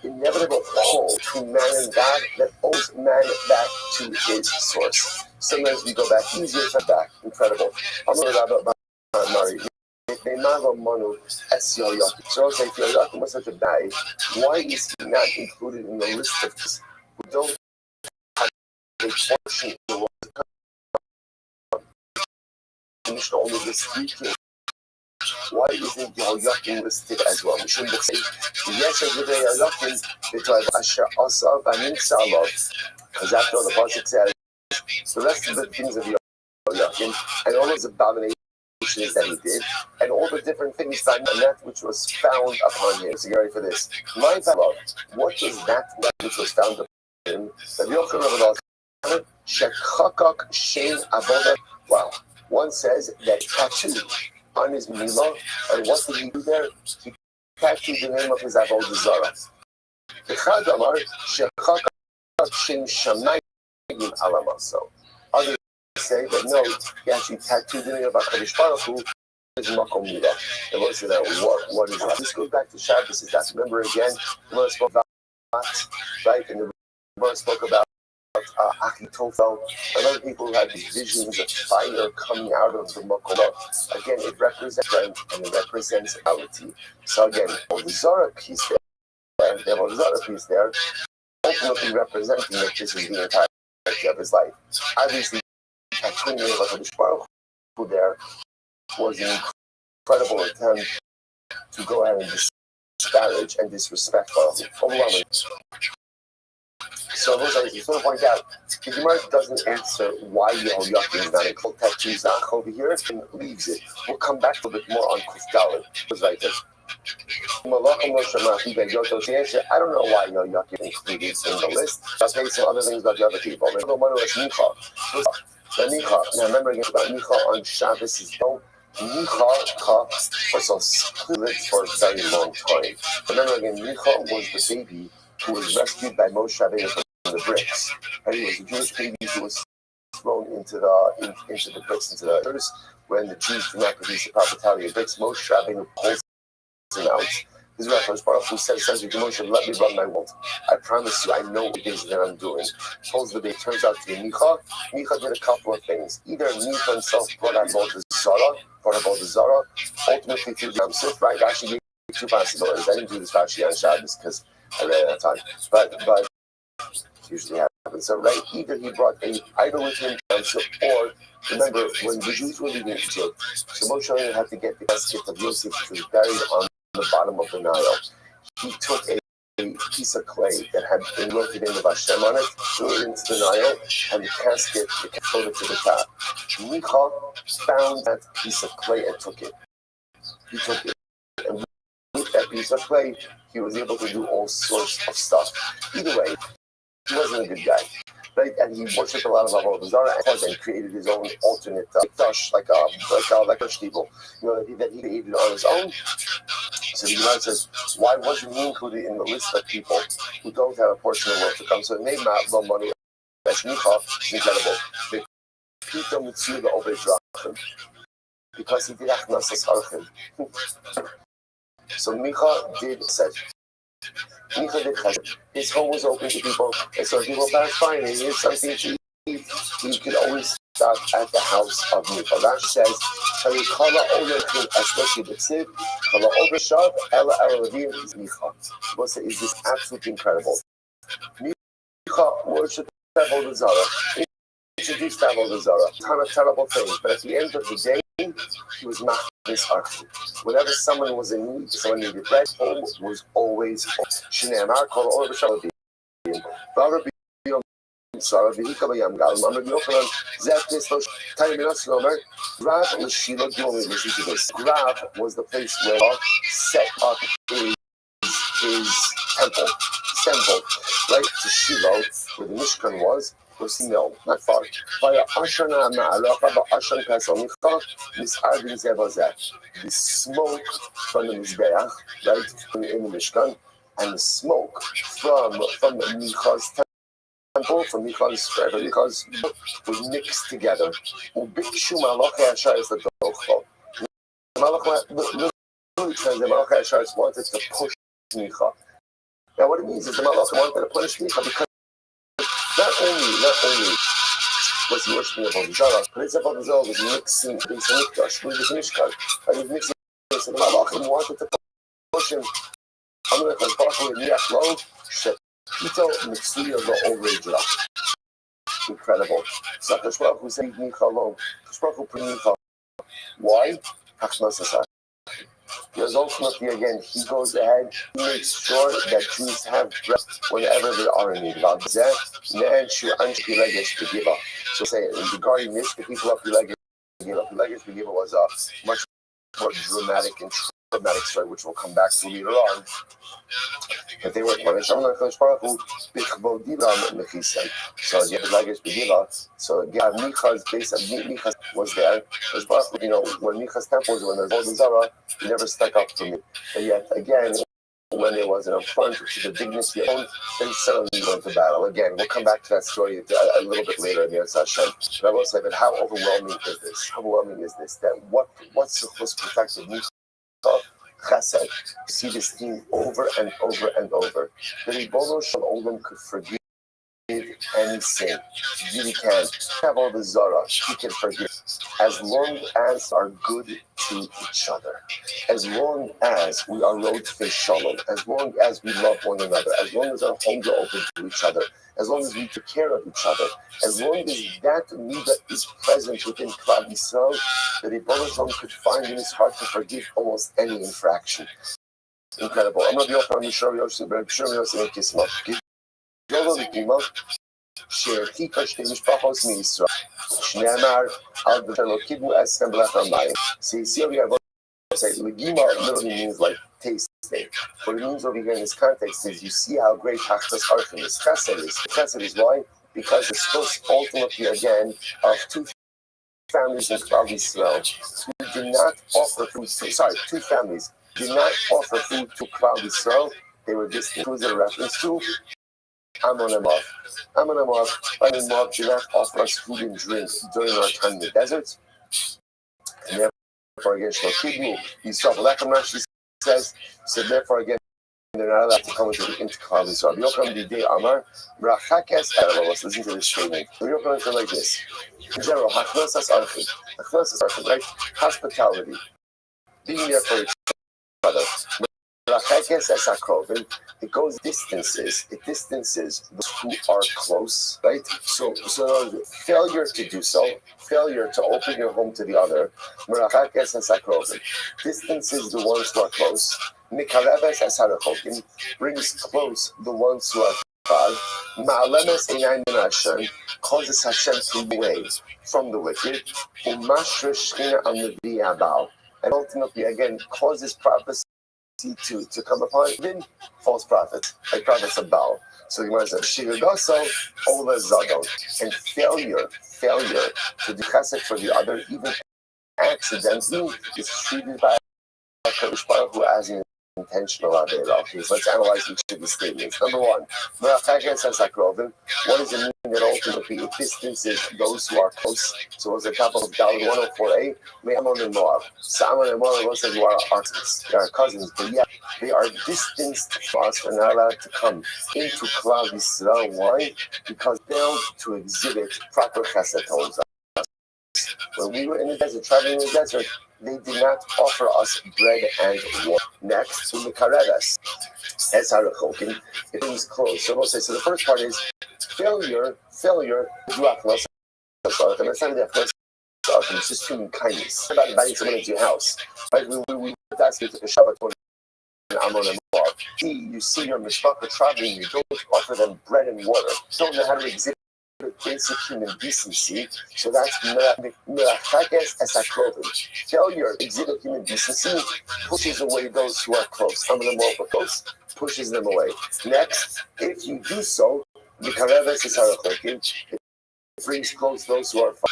A: inevitable pull to man and God that owes man back to his source. Sometimes we go back easier, to back. Incredible. I'm going to about Mari. They never manu as Yo Yuck. So I was like, Yo Yuck was such a guy. Why is he not included in the list of those who don't have a portion of the world? Only this weekend. Why isn't Yo Yuck listed as well? We shouldn't say yes, every day Yo Yuck because Asher Asa Vanim Salov. Because after all the pasuk says the rest of the things of Yo Yuck and all those abominations that he did, and all the different things and that which was found upon him. So you ready for this? My beloved, what is that which was found upon him? Wow. One says that tattooed on his milah, and what did he do there? He tattooed the name of his avodah zarah. Others say that no, he actually tattooed the name of HaKadosh Baruch Hu is Makom Milah. And we'll say that what is that? This goes back to Shabbos. Is that remember again? The Gemara spoke about right, and the Gemara spoke about Achitofel and other people who had these visions of fire coming out of the Makom. Again, it represents strength and it represents reality. So again, the Zara piece there, and the Zara piece there, ultimately representing that this is the entirety of his life. Obviously, tattooing the HaKadosh Baruch Hu there was an incredible attempt to go ahead and disparage and disrespect Baruch Hu. Overwhelming. So those are the things. I want to point out, the Gemara doesn't answer why Yo Yuck is not a cult tattoos over here and leaves it. We'll come back a bit more on Kuf Dalet. It's right there. I don't know why Yo Yuck is included in the list. I'll tell you some other things about the other people. Now remember again about Micha on Shabbos is no Micha was on split for a very long time. Remember again, Micha was the baby who was rescued by Moshe Rabbeinu from the bricks. And he was a Jewish baby who was thrown into the bricks, into the earth. When the Jews did not produce the proper tally of bricks, Moshe Rabbeinu pulls him out. This is what HaKadosh Baruch Hu says to Moshe, let me run my world. I promise you, I know what it is that I'm doing. Pulls the baby, turns out to be Micha. Micha did a couple of things. Either Micha himself brought out the Zara, ultimately through the Yamsuf, right? I actually gave you two possibilities. I didn't do this actually on Shabbos because I ran out of time. But usually happens. So right, either he brought an idol with him, or remember when the Jews were leaving Egypt, so Moshe had to get the casket of Yosef, which was buried on the bottom of the Nile. He took a piece of clay that had been wrote the name of Hashem on it, threw it into the Nile, and the casket floated to the top. Micha found that piece of clay and took it. He took it. And with that piece of clay, he was able to do all sorts of stuff. Either way, he wasn't a good guy, right? And he worshipped a lot of Avodah Zarah and created his own alternate tush, like a people, that he created on his own. So the Gemara says, why wasn't he included in the list of people who don't have a portion of the world to come? So it made no money. That's Micha, incredible. Because he did Achnasas Archim. So Micha did said. Micha did chesed. His home was open to people, and so people passed by and he needed something to eat. He could always stop at the house of Micha. Rashi says, is this absolutely incredible? Micha worshipped Avodah Zarah, introduced Avodah Zarah, a ton of terrible things, but at the end of the day, he was not disheartened. Whenever someone was in need, someone needed bread, home was always home. Shneimar kol or b'shalom. Rav was the place where God set up a his temple, right to Shiloh, where the Mishkan was no, not far. The smoke from the Mizbeach, right, in the Mishkan, and the smoke from Micha's temple, from Micha's was mixed together. The Malach wanted to push Micha. Now, what it means is the Malach wanted to punish Micha because not only was he worshiping Avodah Zarah, but his Avodah Zarah was mixing with the Mishkan. And he was mixing, so the Malachim wanted to push him. Incredible. So Hakadosh Baruch Hu said, Micha alone. Hakadosh Baruch Hu put Micha. Why? Because ultimately, again, he goes ahead, he makes sure that Jews have rest whenever they are in need. So say, regarding this, the people of Pilegesh Begiva was a much more dramatic and traumatic story, which we'll come back to later on. But they were punished. So again, Pilegesh Begiva, so again, Micha's base of Micha was there. When Micha's temple was, when there's Avodah Zarah, he never stuck up for me. But yet again, when there was an affront to the dignity of they suddenly went to battle. Again, we'll come back to that story a little bit later in the Hashem. But I will say that how overwhelming is this? How overwhelming is this? That what's supposed to protect the Chesed? See this theme over and over and over. The Ribono Shel Olam could forgive any sin. He really can. Have all the Zara, he can forgive. As long as are good to each other, as long as we are road to shalom, as long as we love one another, as long as our homes are open to each other, as long as we take care of each other, as long as that midah is present within Klal Yisrael, the Ribono Shel Olam could find in his heart to forgive almost any infraction. Incredible. I'm not the author of Mishra Yosef, but I'm sure Yosef and Kisma. שהרחיקה שתי משפחות מישראל, שנאמר על שלא קיבלו הסכם בלך המים. See, over here, Legima literally means like tasting. What it means over here in this context is you see how great Hachdas Archim is. Chesed is. Chesed is why? Because it's supposed ultimately, again, of two families in Klal Yisrael who did not offer food. Two families did not offer food to Klal Yisrael. They were distant. Who is it a reference to? Ammon and Moab. Ammon and Moab did not offer us food and drink during our time in the desert. And therefore, again, Shlokidmu, Yisrael, Lechem Rashi says, so therefore, again, they're not allowed to come into Klal Yisrael. Yocham Didei Amar, Brachakes Erev. Let's listen to this statement. Yocham is like this. In general, Hachnosas Archim, right? Hospitality. Being there for each other. It goes distances. It distances those who are close, right? So failure to do so, failure to open your home to the other, distances the ones who are close. Brings close the ones who are far. Causes Hashem to be away from the wicked. And ultimately, again, causes prophecy to come upon even false prophets, like prophets of Baal. So the Gemara says, Shirudasa Ola Zadon. And failure to do chesed for the other, even accidentally, is treated by Hakadosh Baruch Hu as an intentional avera. Okay, so let's analyze each of these statements. Number one, what does it mean that ultimately it distances those who are close? So it's the top of Daled 104a, Ammon and Moab. So Ammon and Moab was who are our cousins, but yet they are distanced from us. They're not allowed to come into Klal Yisrael. Why? Because they failed to exhibit proper chesed towards us. When we were in the desert, traveling in the desert, they did not offer us bread and water. Next, in the Karedas, as Harachokim, it brings close. So we'll say, so the first part is failure, it's just human kindness. It's about inviting someone into your house. Right? We ask you to take a Shabbat in Ammon and Moab. You see your mishpacha traveling, you don't offer them bread and water. You don't know how to exhibit basic human decency. So that's mirachages esakrovim. Failure to exhibit human decency pushes away those who are close. Some of them are close, pushes them away. Next, if you do so, it brings close those who are far.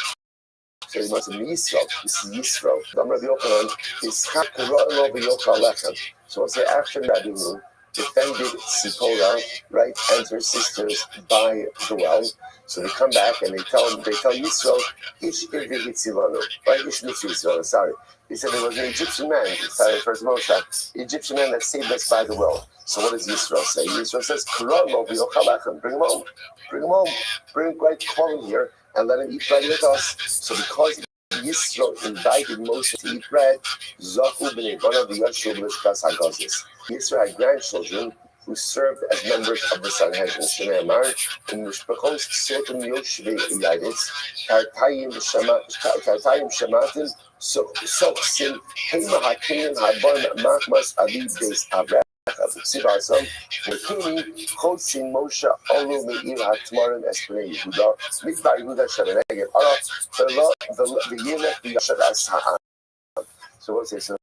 A: So he must be Yisro. This is Yisro. So we'll say after Rabbeinu defended Sipporah, right, and her sisters by the well. So they come back and they tell Yisro, Ish Irvihitzilonu, right? Ish Mitzvah, sorry. He said there was an Egyptian man, first Moshe, Egyptian man that saved us by the well. So what does Yisro say? Yisro says, bring him home. Bring him home. Bring him right, call him here and let him eat bread with us. So because Yisro invited Moshe to eat bread, Zafu b'nei Banav v'yashu b'lishkas hagazis. Yisro had grandchildren who served as members of the Sanhedrin. Shneimar, in Mishpachos Sotim Yoshvei Yadis, Tartayim Shematim, Soksim, Hema Hakim, Habon, Machmas, Abib, Des Avrech, Sivasam, Mekini, Chosin, Moshe, Olu, Meir, Hatmarim, Espene, Yehuda, Midbar Yehuda, Shadaneged, Arab, the Yemek, the Yashad As. So what's this? The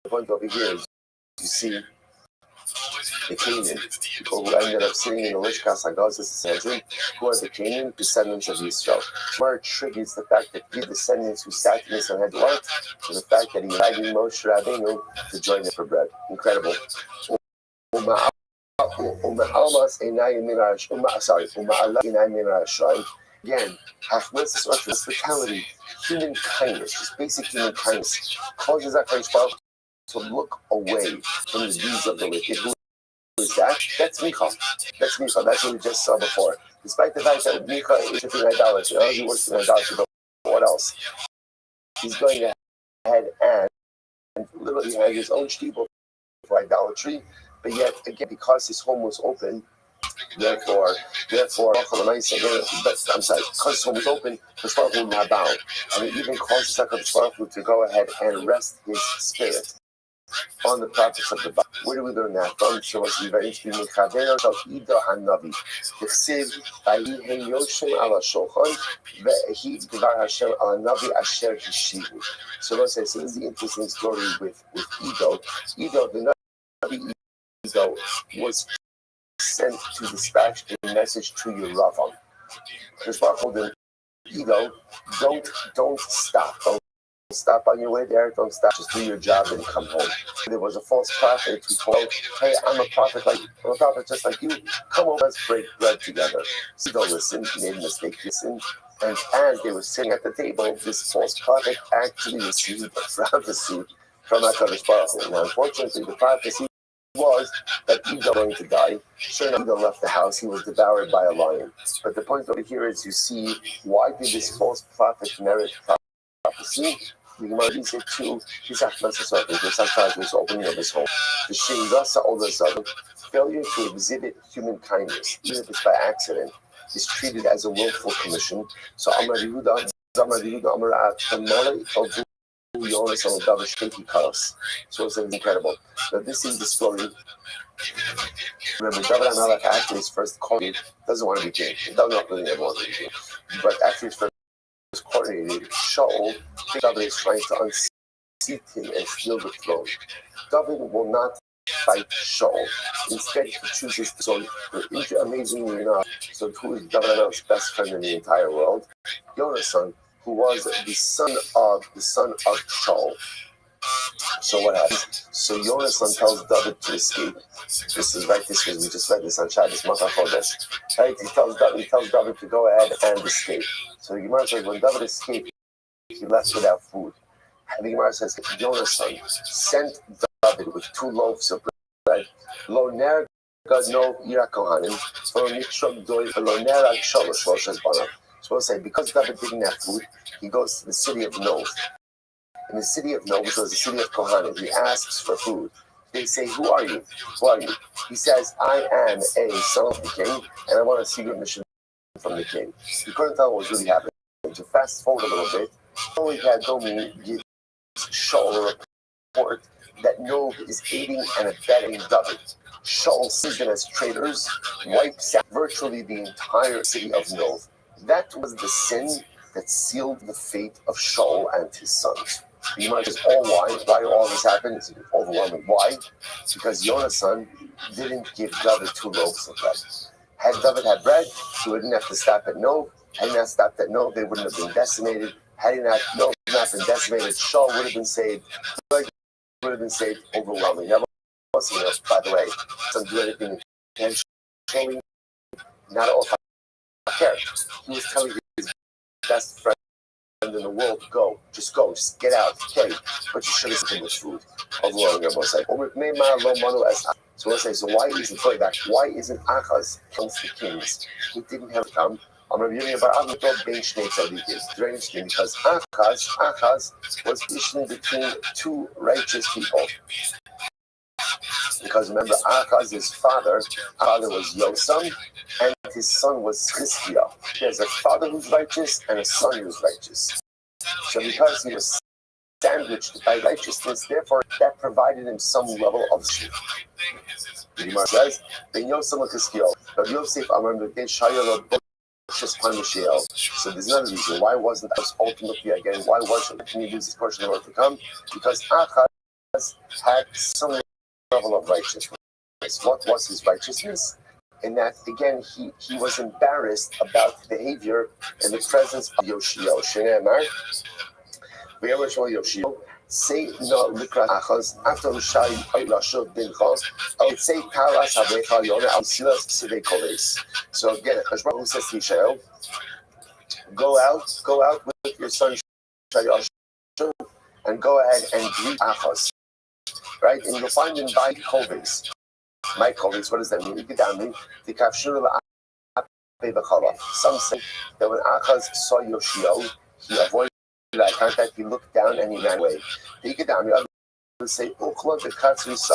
A: point over here is you see the Canaan, people who ended up sitting in the Lishkas Hagazis Sanhedrin, who are the Canaan descendants of Israel. Mar attributes the fact that the descendants who sat in the Sanhedrin to the fact that he invited Moshe Rabbeinu to join them for bread. Incredible. Again, hospitality, human kindness, just basic human kindness, causes that HaKadosh to look away from the deeds of the wicked. Who is that? That's Micha. That's Micha. That's what we just saw before. Despite the fact that Micha is worshiping idolatry, he works in idolatry, but what else? He's going ahead and literally has his own shtibel for idolatry, but yet, again, because his home was open, therefore, I'm sorry, because his home was open, the Baruch Hu now bow. And it even causes HaKadosh Baruch Hu to go ahead and rest his spirit on the prophets of the Bible. Where do we learn that from? So as we very interesting, Mechaver of Ida Hanavi, the Chsiv, Vayi Hey Yoshem Ala Shochan, Ve'hi Dvar Hashem Ala Navi Asher Hishivu. So let's say, so this is the interesting story with Edo. Edo, the Navi Edo, was sent to dispatch a message to your Ravam. Because Baruch Hu, Edo, don't stop. Don't stop on your way there. Don't stop. Just do your job and come home. There was a false prophet who told, "Hey, I'm a prophet just like you. Come over, let's break bread together." So don't listen. He made a mistake. Listen. And as they were sitting at the table, this false prophet actually received a prophecy from HaKadosh Baruch Hu. Now, unfortunately, the prophecy was that Edo was going to die. Sure enough, Edo left the house. He was devoured by a lion. But the point over here is, you see, why did this false prophet merit prophecy? The Gemara says it too. Sometimes was opening of his home. The Shingasa Olazad, failure to exhibit human kindness, even if it's by accident, is treated as a willful commission. So Amar Yehuda, Amar Tamale, Yonas on Davish Kinky Karas. So it's incredible. Now this is the story. Remember, David Amalek after his first court doesn't want to be king. He doesn't really ever want to be king. But after his first coordinated, Shaul, David is trying to unseat him and steal the throne. David will not fight Shaul. Instead, he chooses to. So, amazingly enough, so who is David Amalek's best friend in the entire world? Yonasan, who was the son of Shaul. So what happens? So Yonasan tells David to escape. This is right. This was, we just read this on Shabbos. Right? He tells David to go ahead and escape. So the Gemara says when David escaped, he left without food. And the Gemara says Yonasan sent David with 2 loaves of bread. Lo ner gadno ira kohanim for mikshok doy lo ner shalosh shloshas banav. So we'll say because David didn't have food, he goes to the city of Nov. In the city of Nov, which was the city of Kohanim, he asks for food. They say, "Who are you? Who are you?" He says, "I am a son of the king, and I want a secret mission from the king." He couldn't tell what was really happening. To fast forward a little bit, only had Domi gives Shaul a report that Nov is aiding and abetting David. Shaul sees them as traitors, wipes out virtually the entire city of Nov. That was the sin that sealed the fate of Shaul and his sons. The Gemara says, why all this happened? It's overwhelming. Why? Because Yonasan didn't give David 2 loaves of bread. Had David had bread, he wouldn't have to stop at no. Had he not stopped at no, they wouldn't have been decimated. Had he not been decimated, Shaul would have been saved. Would have been saved overwhelmingly. Now, by the way, doesn't do anything intentionally. Not all care. He was telling his best friend in the world, just get out, okay? But you should have seen with food. Overwhelming, I will say. So we'll say, so why isn't Achaz against the kings? He didn't have to come. I'm reviewing about Avnot Ben Shnei Tzadikim. It's very interesting because Achaz was positioned between 2 righteous people. Because remember, Achaz's father was Yosam, and his son was Chizkiah. He has a father who's righteous and a son who's righteous. So because he was sandwiched by righteousness, therefore that provided him some level of shit. The Gemara says, Ben Yosam Chizkiah, but Yosef Amar Nudin Shayalo So there's another reason. Why wasn't us ultimately again? Why wasn't he lose his portion of the world to come? Because Achaz had some level of righteousness. What was his righteousness? In that, again, he was embarrassed about behavior in the presence of Yoshio. Shenemar, Yoshio, say no likra Achaz after Hushai Lashov Bincha. Say Taras Havecha Yona Al Silas Sidei Koves. So again, Hashbach says to Yishael, go out with your son Shai and go ahead and greet Achaz. Right? And you'll find him by Koves. My Koves, what does that mean? Some say that when Achaz saw Yoshio, he avoided eye contact, he looked down and he ran away. Others say, on his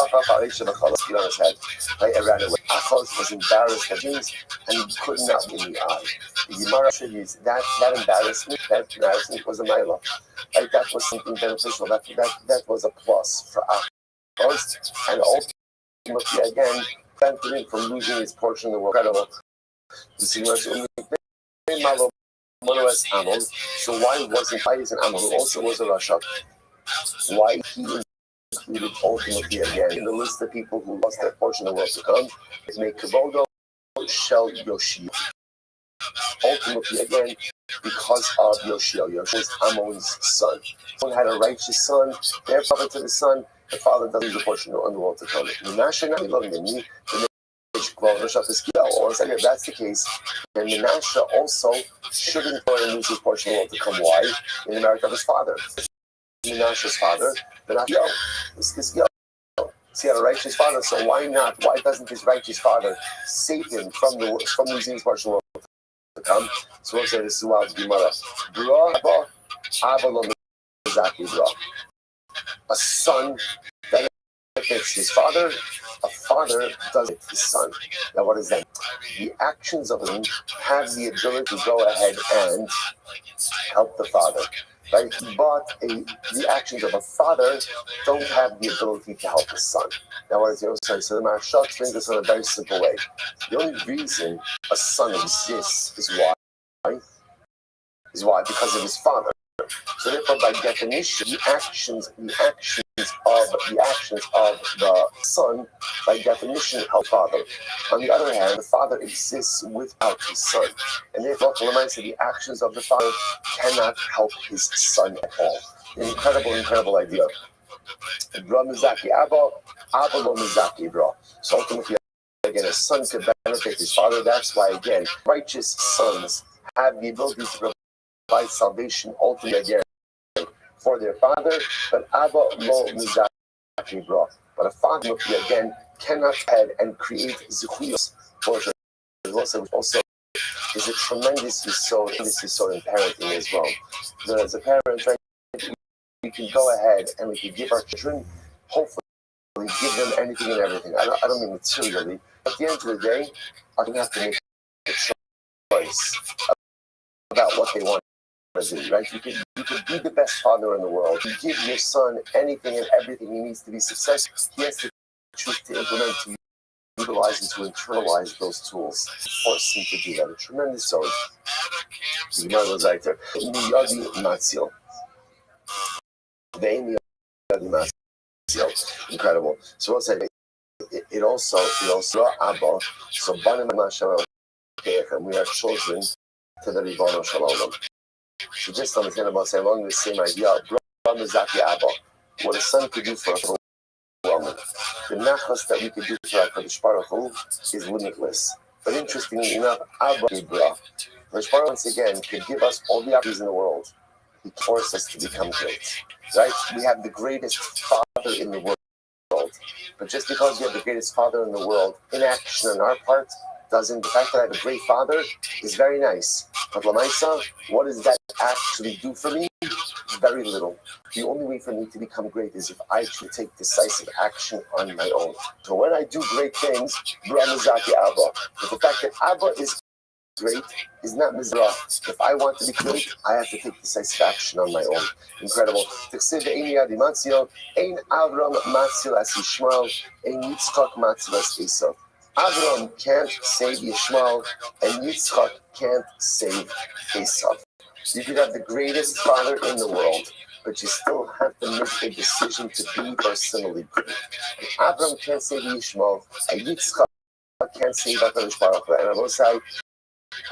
A: head. Right? Ran away. Achaz was embarrassed at things and he could not look in the eye. The Gemara attributes that embarrassment was a mila. Right? That was something beneficial. That was a plus for Achaz. And ultimately, again, prevented him from losing his portion of the world. Incredible. So why isn't Ammon, who also was a Rasha, why he included ultimately again in the list of people who lost their portion of the world to come is make Kavodo Shel Yoshio. Ultimately again, because of Yoshio. Yoshio was Ammon's son. Someone had a righteous son, therefore to the son, the father doesn't lose a portion of the world to come. If that's the case, then Menashe also shouldn't go and lose his portion of the world to come. Why? In the merit of his father. Menashe's father, Menashe is Chizkiah. He had a righteous father, so why not? Why doesn't his righteous father save him from losing his portion of the world to come? So we'll say this is wild Gemara. A son benefits his father, a father does it his son. Now what is that? The actions of him have the ability to go ahead and help the father. Right? But the actions of a father don't have the ability to help his son. Now what is the other? So the Maharsha explains this in a very simple way. The only reason a son exists is why? Because of his father. So therefore, by definition, the actions of the son, by definition, help father. On the other hand, the father exists without his son, and therefore, the actions of the father cannot help his son at all. An incredible idea. So ultimately, again, a son could benefit his father. That's why, again, righteous sons have the ability to provide salvation ultimately again for their father, but Abba lo mizaki bra. But a father again cannot head and create zechuyos for his also is a tremendous yisod in parenting as well. So as a parent, right, we can go ahead and we can give our children, hopefully give them anything and everything. I don't mean materially. At the end of the day, I don't have to make a choice about what they want. Right? You could be the best father in the world. You give your son anything and everything he needs to be successful. He has to choose to implement, to utilize, and to internalize those tools. Force him to do that. A tremendous soul. The Gemara goes right there. Miyadi Matzil. Vein Miyadi Matzil. Incredible. So we'll say it also Abba. So Banim Mashallah, and we are children to the Ribono Shalom. So just understand about saying along the same idea. Zaki Abba. What a son could do for a woman. The nachas that we could do for HaKadosh Baruch Hu is limitless. But interestingly enough, Abba Gibra, HaKadosh Baruch once again could give us all the opportunities in the world. He forced us to become great. Right? We have the greatest father in the world. But just because we have the greatest father in the world, inaction on our part doesn't. The fact that I have a great father is very nice. But Lamaisa, what does that actually do for me? Very little. The only way for me to become great is if I should take decisive action on my own. So when I do great things, Brahmazaki Abba. But the fact that Abba is great is not Mizrah. If I want to be great, I have to take decisive action on my own. Incredible. Ein Avram Matzil as Yishmael, Ein Yitzchak Matzil as Esav. Avram can't save Yishmael, and Yitzchak can't save Esav. You could have the greatest father in the world, but you still have to make a decision to be personally good. And Avram can't save Yishmael, and Yitzchak can't save HaKadosh Baruch Hu. And I will say,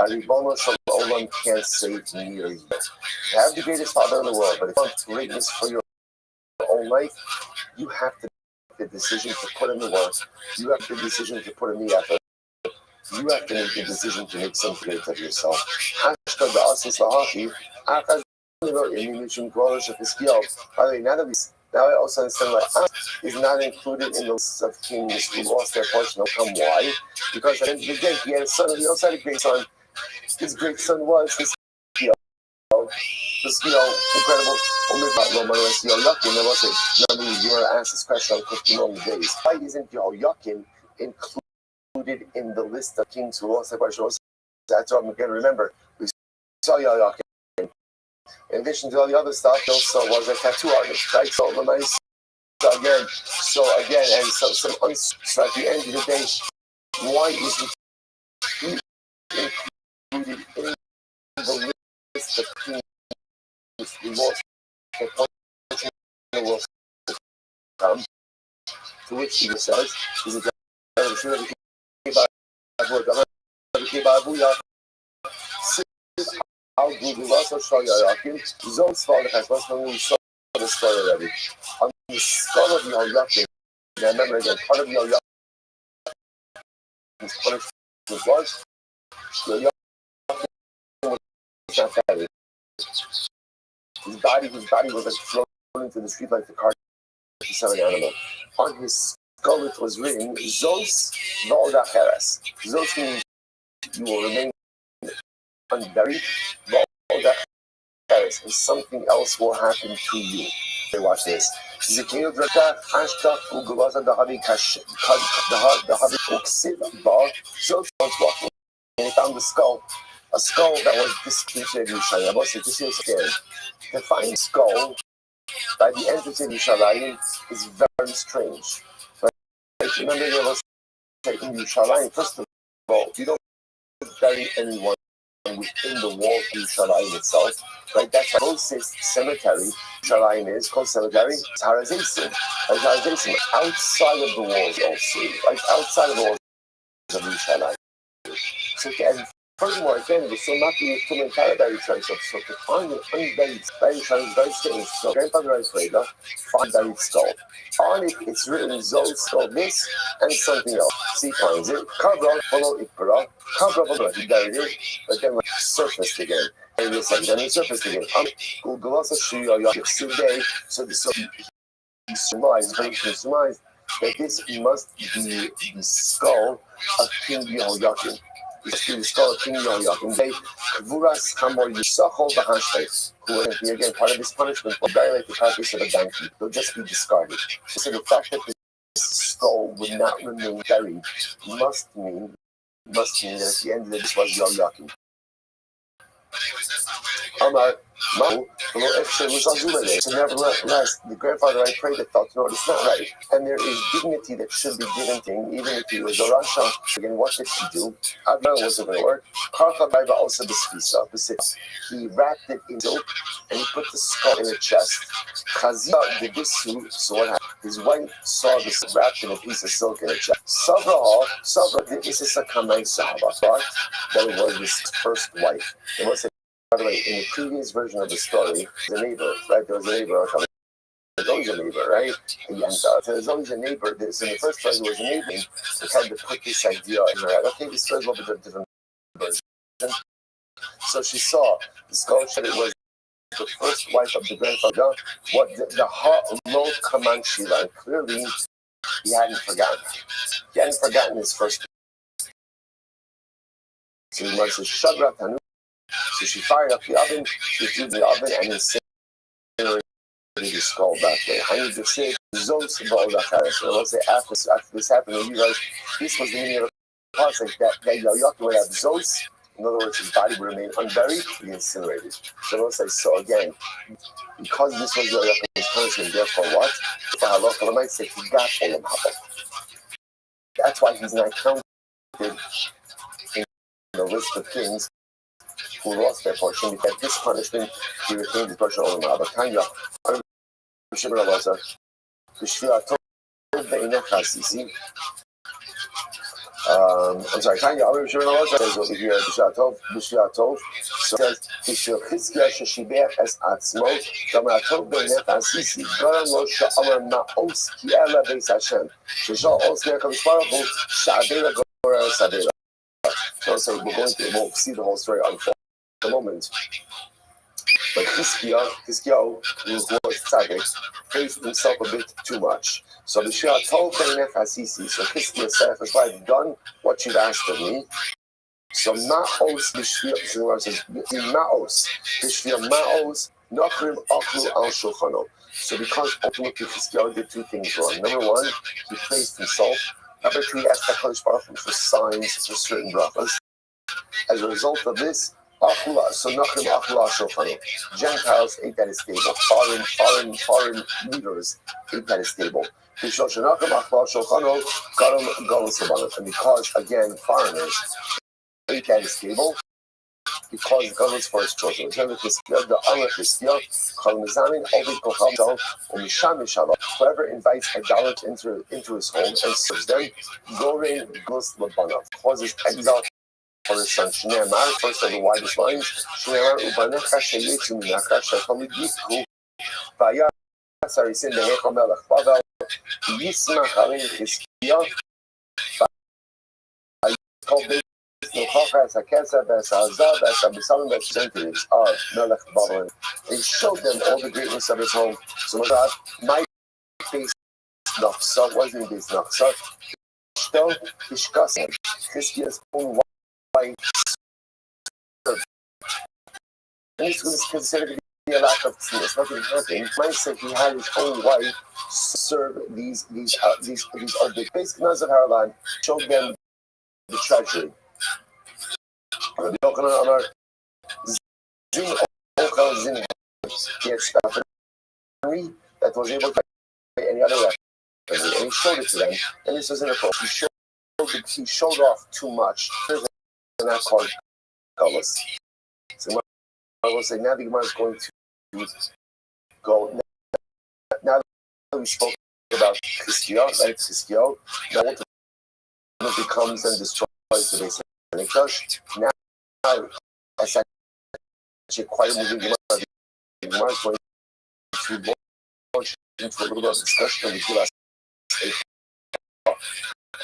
A: Ribono Shalom can't save me or you. You have the greatest father in the world, but if you want greatness for your own life, you have to make the decision to put in the work. You have the decision to put in the effort. You have to make the decision to make something great of yourself. Now I also understand why is not included in the list of kings who lost their portion. Why? Because at the end of the day, he had a son, and he also had a great son. His great son was this incredible. You want to ask this question on 51 days. Why isn't Yehoiakim included in the list of kings who lost their portion? That's what I'm going to remember. We saw Yehoiakim. In addition to all the other stuff, he also was a tattoo artist, right? So again, and so at the end of the day, why isn't he included in the list of kings who lost their portion in the world to come? To which he says, "Is it how good we also show Yehoiakim? Zol's father has once when we saw the story already. On the skull of Yehoiakim, remember again, part of Yehoiakim's punishment was Yehoiakim was not buried. His body was like thrown into the street like the carcass of an animal. On his skull it was written, Zos Valdacheres. Zos means you will remain unburied, and something else will happen to you. Okay, watch this. And he found the skull, a skull that was disputed in Yerushalayim. This is scary. To find skull by the entrance of Yerushalayim is very strange. But remember, you will say in Yerushalayim, first of all, you don't bury anyone within the wall of Yerushalayim itself, right? That's the closest cemetery Yerushalayim is called cemetery. It's Har HaZeisim. Outside of the walls also, right? Outside of the walls of Yerushalayim. So and furthermore, again, the still not be too many buried sites. So to find an unburied buried site is very strange. So grandfather writes later, find buried skull. On it, it's written Zol skull this and something else. See, finds it. Kabra follow Ikra. Kabra follow. He buried it, but then like surfaced again. And then he surfaced again. Google also show you today. So he surmised that this must be the skull of King Yehoiakim. The skull of King Yehoiakim. They Kvuras Hamor Yisachol Bahashtei, who will be again part of this punishment will die like the carcass of a donkey. They'll just be discarded. So the fact that the skull would not remain buried must mean that at the end of this was Yehoiakim.
C: But anyways, that's not where
A: Amar, Mahu, so nevertheless, the grandfather I prayed that felt, no, it's not right. And there is dignity that should be given to him, even if he was a Rasha. Again, what did he do? Adnan wasn't going to work. Also he wrapped it in silk and he put the skull in a chest. Chazia did this too, so what happened? His wife saw this wrapped in a piece of silk in a chest. Sabra, this is a Kamei Sahaba, but that it was his first wife. It was, by the way, in the previous version of the story, the neighbor, right? There was a neighbor. There's always a neighbor, right? And so there's always a neighbor. So in the first place, there was a neighbor who kind of put this idea in her head. Okay, this story is a little bit of a different version. So she saw the scholarship. It was the first wife of the grandfather. What the heart low command she learned. Clearly, he hadn't forgotten. He hadn't forgotten his first. So he was a shadra tanu. So she fired up the oven. She threw the oven and incinerated his skull back there. I need to say, Zos so let's say after this happened, you guys, this was the meaning of the concept that Yaakov would have Zos. In other words, his body would remain unburied, be incinerated. So let's say, so again, because this was Yaakov's punishment, therefore what? For halacha, I might say he got Olam Haba. That's why he's not counted in the list of kings who lost their portion, because this punishment, he retained the portion of Olam Haba. Tanya, I'm sorry, Tanya, says over here, so it says, Bishvil Chizkiah sheshibech es atzmo, Damatov beinech asisi, Garam lo sha'amar ma'os ki ela beis Hashem, Sheshal os ne'akadosh baruch hu, sha'adera gora sadera. So we'll see the whole story unfold in a moment. But Chizkiah, who was tzaddik, praised himself a bit too much. So the Shia told Beinech Hasisi, so Chizkiah said, if I've done what you've asked of me, so Ma'os Bishvil, Bishvil Ma'os, Nachrim Achlu Al Shulchano. So because ultimately Chizkiah did two things wrong. Number one, he praised himself. Number two, he asked HaKadosh Baruch Hu for signs for certain brachas. As a result of this, Gentiles ate at his table. Foreign leaders ate at his table. And because, again, foreigners ate at his table, because God was for his children. Whoever invites idolaters into his home and serves them, causes exile for his son. First of the widest lines, He showed them all the greatness of his home. So God, my face Nachsa wasn't his Nachsa. Still, discussing Christian's own wife. And this was considered to be a lack of truth. Nothing happened. Mike said he had his own wife serve these basically Nazar Haralan, showed them the treasury. He had stuff that was able to buy any other weapon, and he showed it to them. And this was inappropriate. He showed off too much. And that's called gullus. So I will say now the Gemara is going to go. Now that we spoke about Chizkiah, right? Chizkiah, now what becomes and destroys the base of Mikdash. Now, as actually quite a moving Gemara, the Gemara is going to launch into a little bit of discussion of the Gillas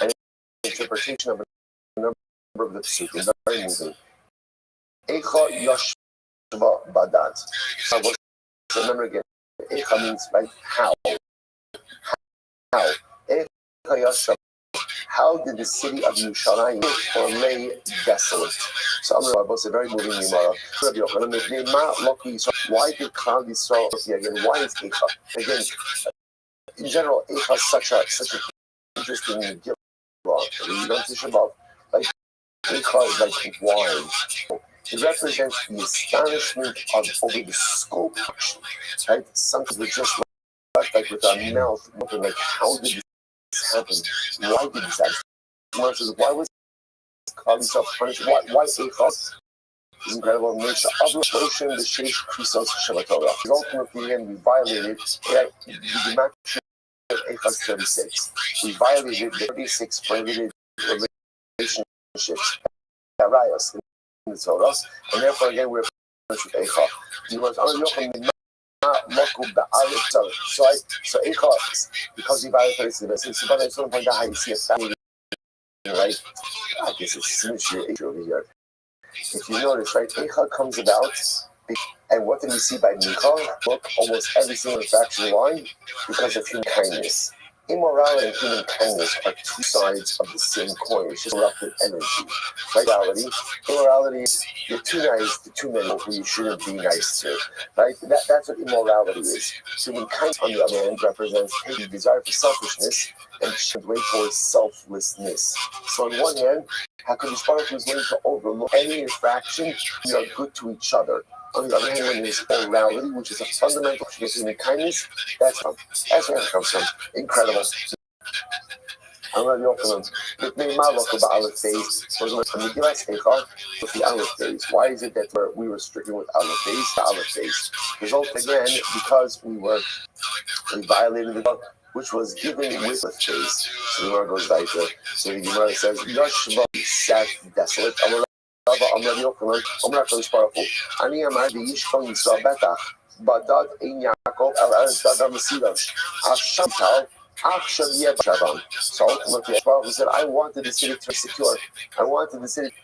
A: and interpretation of a number of the psukim. Very moving. Eicha Yashva Badat. I will remember again. Eicha means like how. How? Eicha Yashva. How did the city of Yerushalayim lay desolate? So I'm going to say very moving Gemara. Why did Klal Yisrael again? Why is Eicha? Again, in general, Eicha is such an interesting Gemara. You don't teach about like Eicha is like wine. It represents the astonishment of over the scope, right? Sometimes we just like with our mouth, like how did this happen? Why did this happen? Why was Klal Yisrael punished? Why Eichos? Is incredible. Nature of Moshe the Sheish Krisos Shalatorah. Ultimately, again, we violated the Match of Eichos 36. We violated the 36 prohibited relationships, Arayos, in the Torah, and therefore, again, we're punished with Eichos. He was on Yochim. So Eichos, because we violated the basics, but I sort of point out how you see a family, right? I guess it's symmetry over here. If you notice, right, Eicha comes about, and what do we see by Micha? Look, almost every single fraction line, because of human kindness. Immorality and human kindness are two sides of the same coin. It's just erupted energy. Right? Immorality is you're too nice to too many who you shouldn't be nice to. Right? That's what immorality is. Human kindness, on the other hand, represents the desire for selfishness and should wait for selflessness. So on one hand, HaKadosh Baruch Hu is willing to overlook any infraction. We are good to each other. On the other hand, when there's morality, which is a fundamental of human kindness, that's where it comes from. Incredible. I'm going to open them. With me, my local Aleph days was with the Aleph days. Why is it that we were stricken with Aleph days to Aleph days? Result again, because we violated the law, which was given with days. So the Gemara goes right there. So the Gemara says, Yoshva sat desolate. I'm not going to spar up. אני אמרתי איש כל ישראל בטח, בדד אין יעקב על ארץ דד המסילות. עכשיו טל, עכשיו יהיה בשבם. So ultimately, he said, I wanted the city to be secure. I wanted the city,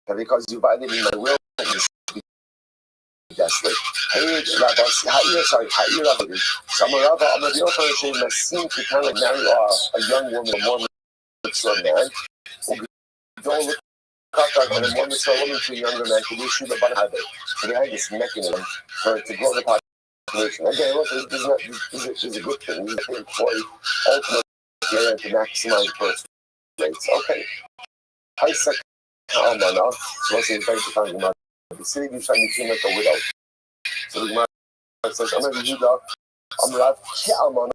A: and because you violated my will, desolate. Ha'ir Rabbi. Samarava, Amadi Ofer Hashem, seemed to kind of marry a young woman, a more mature man. Don't look and a more mature woman to a younger man to issue the habit. So they had this mechanism to grow the population. Again, look, this is a good thing. We employ ultimately to maximize birth rates. Okay. Isaac Almana, so let's say in fact talking about the city became like a widow. So the Gemara says, I'm going to do that. I'm going to Almana.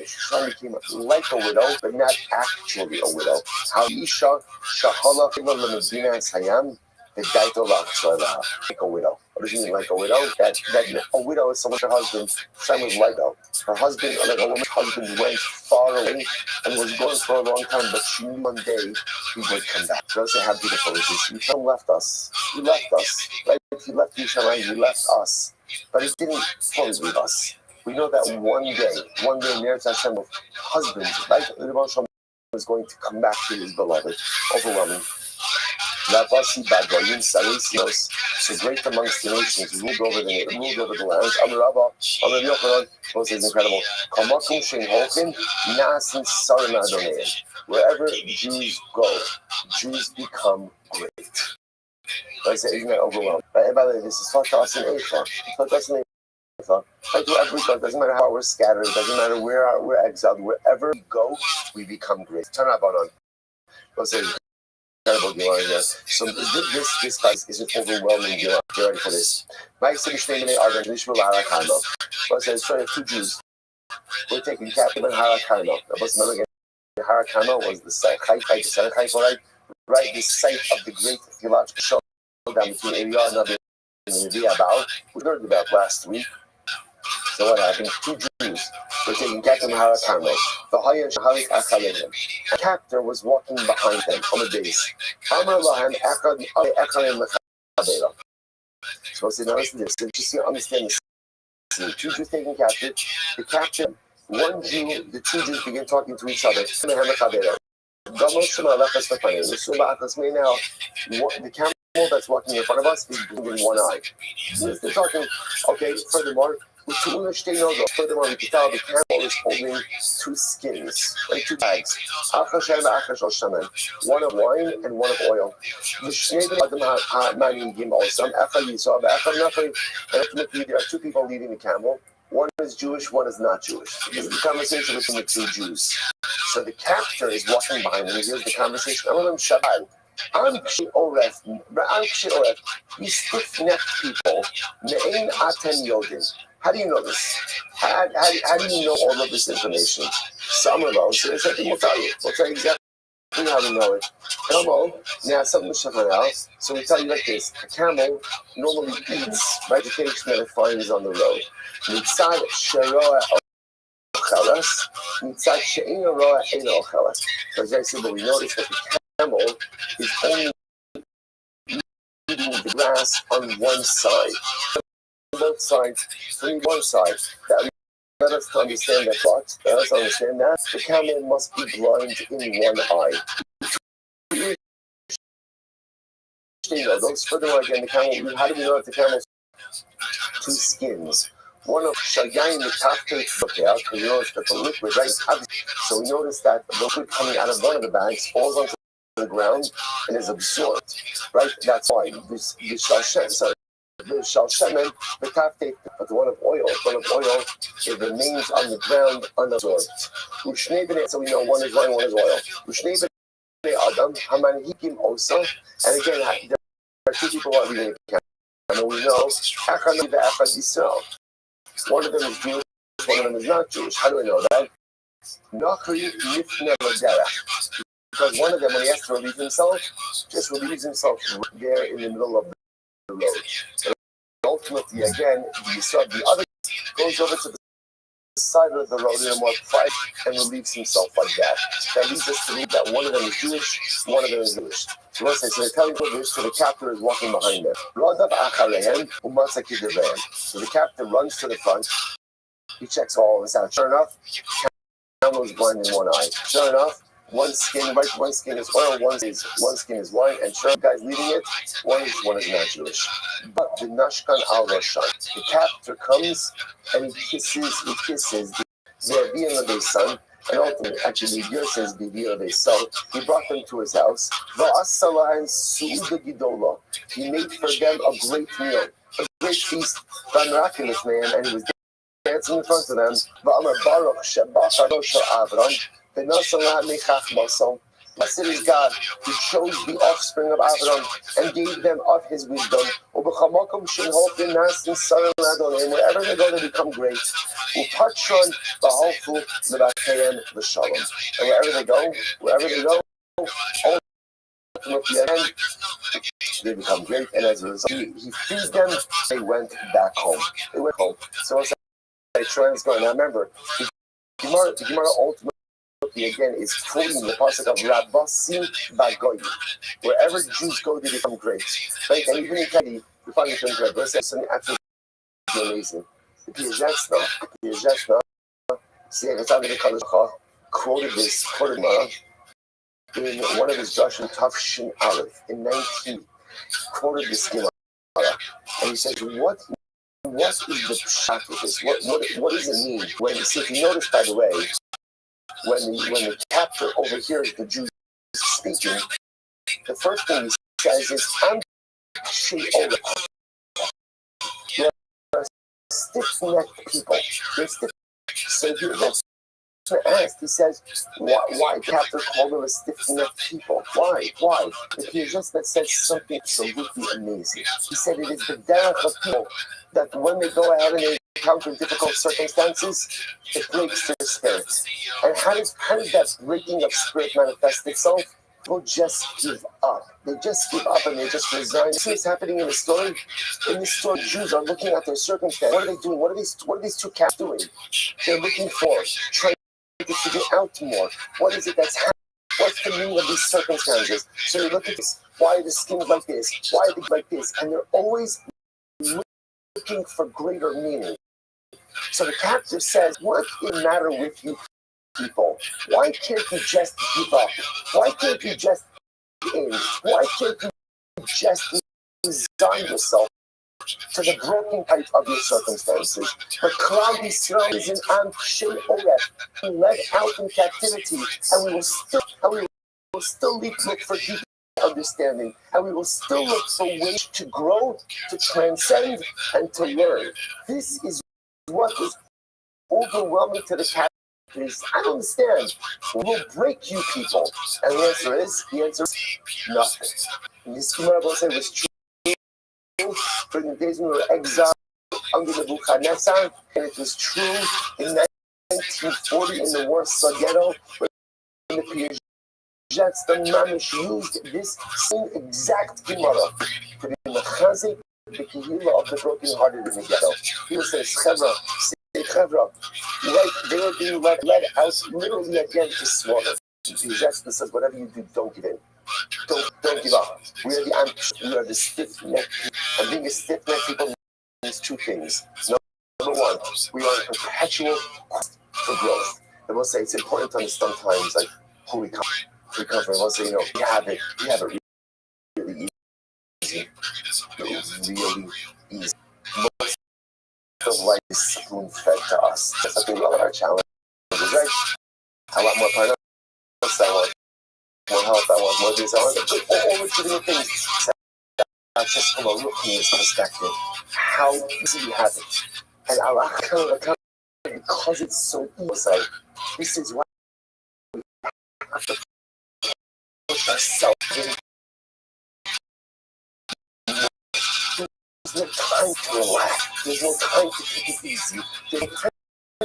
A: She became like a widow, but not actually a widow. How Isha Shahala Medina Sayam, the Daito like a widow. What does it mean like a widow? That a widow is someone her husband. Same was like her husband, like a woman's husband, went far away and was gone for a long time, but she knew one day he would come back. She doesn't have beautiful issues. He left us. He left us. Right? He left Yishalayim. He left us. But he didn't fully leave us. We know that one day, Meretz Hashem of husbands, right? The Rebbe Shalom is going to come back to his beloved. Overwhelming. Lavasi Bagoyim Sarisios, so great amongst the nations, ruled over the lands. Amarabba, Amar Yochanan, was incredible. Kamakum Shem Holkin, Nasin Sarim Adonai. Wherever Jews go, Jews become great. I say, isn't that overwhelming? And by the way, this is taught to us in Eicha. Taught us in Eicha. Like wherever we go, it doesn't matter how we're scattered, it doesn't matter where we're exiled, wherever we go, we become great. Turn up on. Let's say incredible Gemara here. So this guys is an overwhelming Gemara. Get ready for this. Mike said Shnei are going to Nishma Harakano. Let's say it's showing two Jews. We're taking captive in Harakano. Harakano was the site, right? The site of the great theological showdown between Eliyahu and Nabi about, we learned about last week. So what happened? Two Jews were taking captive in Harakano. The Hayan Shahalik Achalayim. A captor was walking behind them on the base. Amar Lahem Echayim Lechabela. So now listen to this. So just to understand this. Two Jews taking captive. The captor, the two Jews begin talking to each other. The camel that's walking in front of us is blinking one eye. They're talking, okay, furthermore, furthermore, we can tell the camel is holding two skins, like two bags. One of wine and one of oil. Ultimately, there are two people leading the camel. One is Jewish, one is not Jewish. This is the conversation between the two Jews. So the captor is walking behind them. He hears the conversation. You stiff-necked people. Me'ein atem yodin. How do you know this? How do you know all of this information? Some of those, so we'll tell you. We'll tell you exactly how we know it. Camel, now something else. So we tell you like this: a camel normally eats vegetation that it finds on the road. Mitzad sheroa ochelas, mitzad she'ein roa ein ochelas. For example, we notice that the camel is only eating the grass on one side. Both sides, only one side. That let us understand that thought. Let us understand that the camel must be blind in one eye. Those further again, the camel. How do we know that the camel's two skins? One of Shagayin the Tafte look out, because you notice that the liquid, right? So we notice that the liquid coming out of one of the bags falls onto the ground and is absorbed, right? That's why this the shalshemen, the tafte, but the one of oil, it remains on the ground unabsorbed. So we know one is wine, one is oil. Adam, Hamanhikim also, and again, there are two people who are reading the and we know one of them is Jewish, one of them is not Jewish. How do we know that? Because one of them, when he has to relieve himself, just relieves himself there in the middle of the road. And ultimately, again, the other goes over to the side of the road in a more private and relieves himself like that. That leads us to believe that one of them is Jewish, one of them is Jewish. So let's say, so they're telling this, so the captor is walking behind them. So the captor runs to the front, he checks all of this out. Sure enough, the camel is blind in one eye. Sure enough, one skin is oil, one skin is wine, and sure, the guy's leading it, one is not Jewish. But the Nashkan al Roshan, the captor comes and he kisses the Bian of his son, and ultimately, actually, Yer says Bian of his son. He brought them to his house. He made for them a great meal, a great feast, a miraculous man, and he was dancing in front of them. Blessed is God who chose the offspring of Abraham and gave them of his wisdom. And wherever they go, they become great. And wherever they go, they become great. And as a result, he freed them. They went back home. So it's like transfer. Now remember, the Gemara ultimately again is quoting the pasuk of Rabbasim Bagoyi. Wherever Jews go, they become great. Right? And even in Kedi, we find it in great. Let's say something absolutely amazing. The Piagetna, quoted in one of his Joshua Tafshin Aleph in 19, quoted this Gemara, and he says, what is the pshat with this? What does it mean? If you notice, by the way, when the captor overhears the Jews speaking, the first thing he says is, "I'm she'olach." They're stiff-necked people. They're stiff. So that's asked. He says, "Why?" The captor called them a stiff-necked people. Why? If he just that says something absolutely amazing. He said it is the derech of people that when they go ahead and they encounter difficult circumstances, it breaks their spirit. And how does that breaking of spirit manifest itself? People just give up. They just give up and they just resign. See what's happening in the story? In this story, Jews are looking at their circumstance. What are they doing? What are these two cats doing? They're looking for, trying to figure out more. What is it that's happening? What's the meaning of these circumstances? So they look at this. Why are the skins like this? Why are they like this? And they're always looking for greater meaning. So the captor says, what is the matter with you people? Why can't you just give up? Why can't you just end? Why can't you just resign yourself to the broken height of your circumstances? But Klal Yisrael is in Amshin Oref, led out in captivity, and we will still look for deep understanding, and we will still look for ways to grow, to transcend, and to learn. This is what is overwhelming to the captor. is, I don't understand. We'll break you people. And the answer is nothing. This Gemara will say was true during the days when we were exiled under Nebuchadnezzar, and it was true in 1940 in the Warsaw Ghetto, when the Piagets, the Mamish, used this same exact Gemara to be mechazik the kehillah of the broken-hearted in the ghetto. He would say, Chevra, they were being led out literally at the end to slaughter. The Piagets says, whatever you do, don't give in. Don't give up. We are the ambish, we are the stiff-necked people. And being a stiff-necked people means two things. Number one, we are in perpetual quest for growth. And we'll say it's important to understand sometimes, like, who we come from. We'll say, we have it really easy. Really easy. Most of life is spoon-fed to us. That's like a lot of our challenges, right? I want more partners, I want more health, I want more this, I want all the different things. That's just from a Ruchni's perspective, how easy we have it. And Allah because it's so easy, this is why we have to push ourselves. There's no time to relax. There's no time to keep it easy. There's no time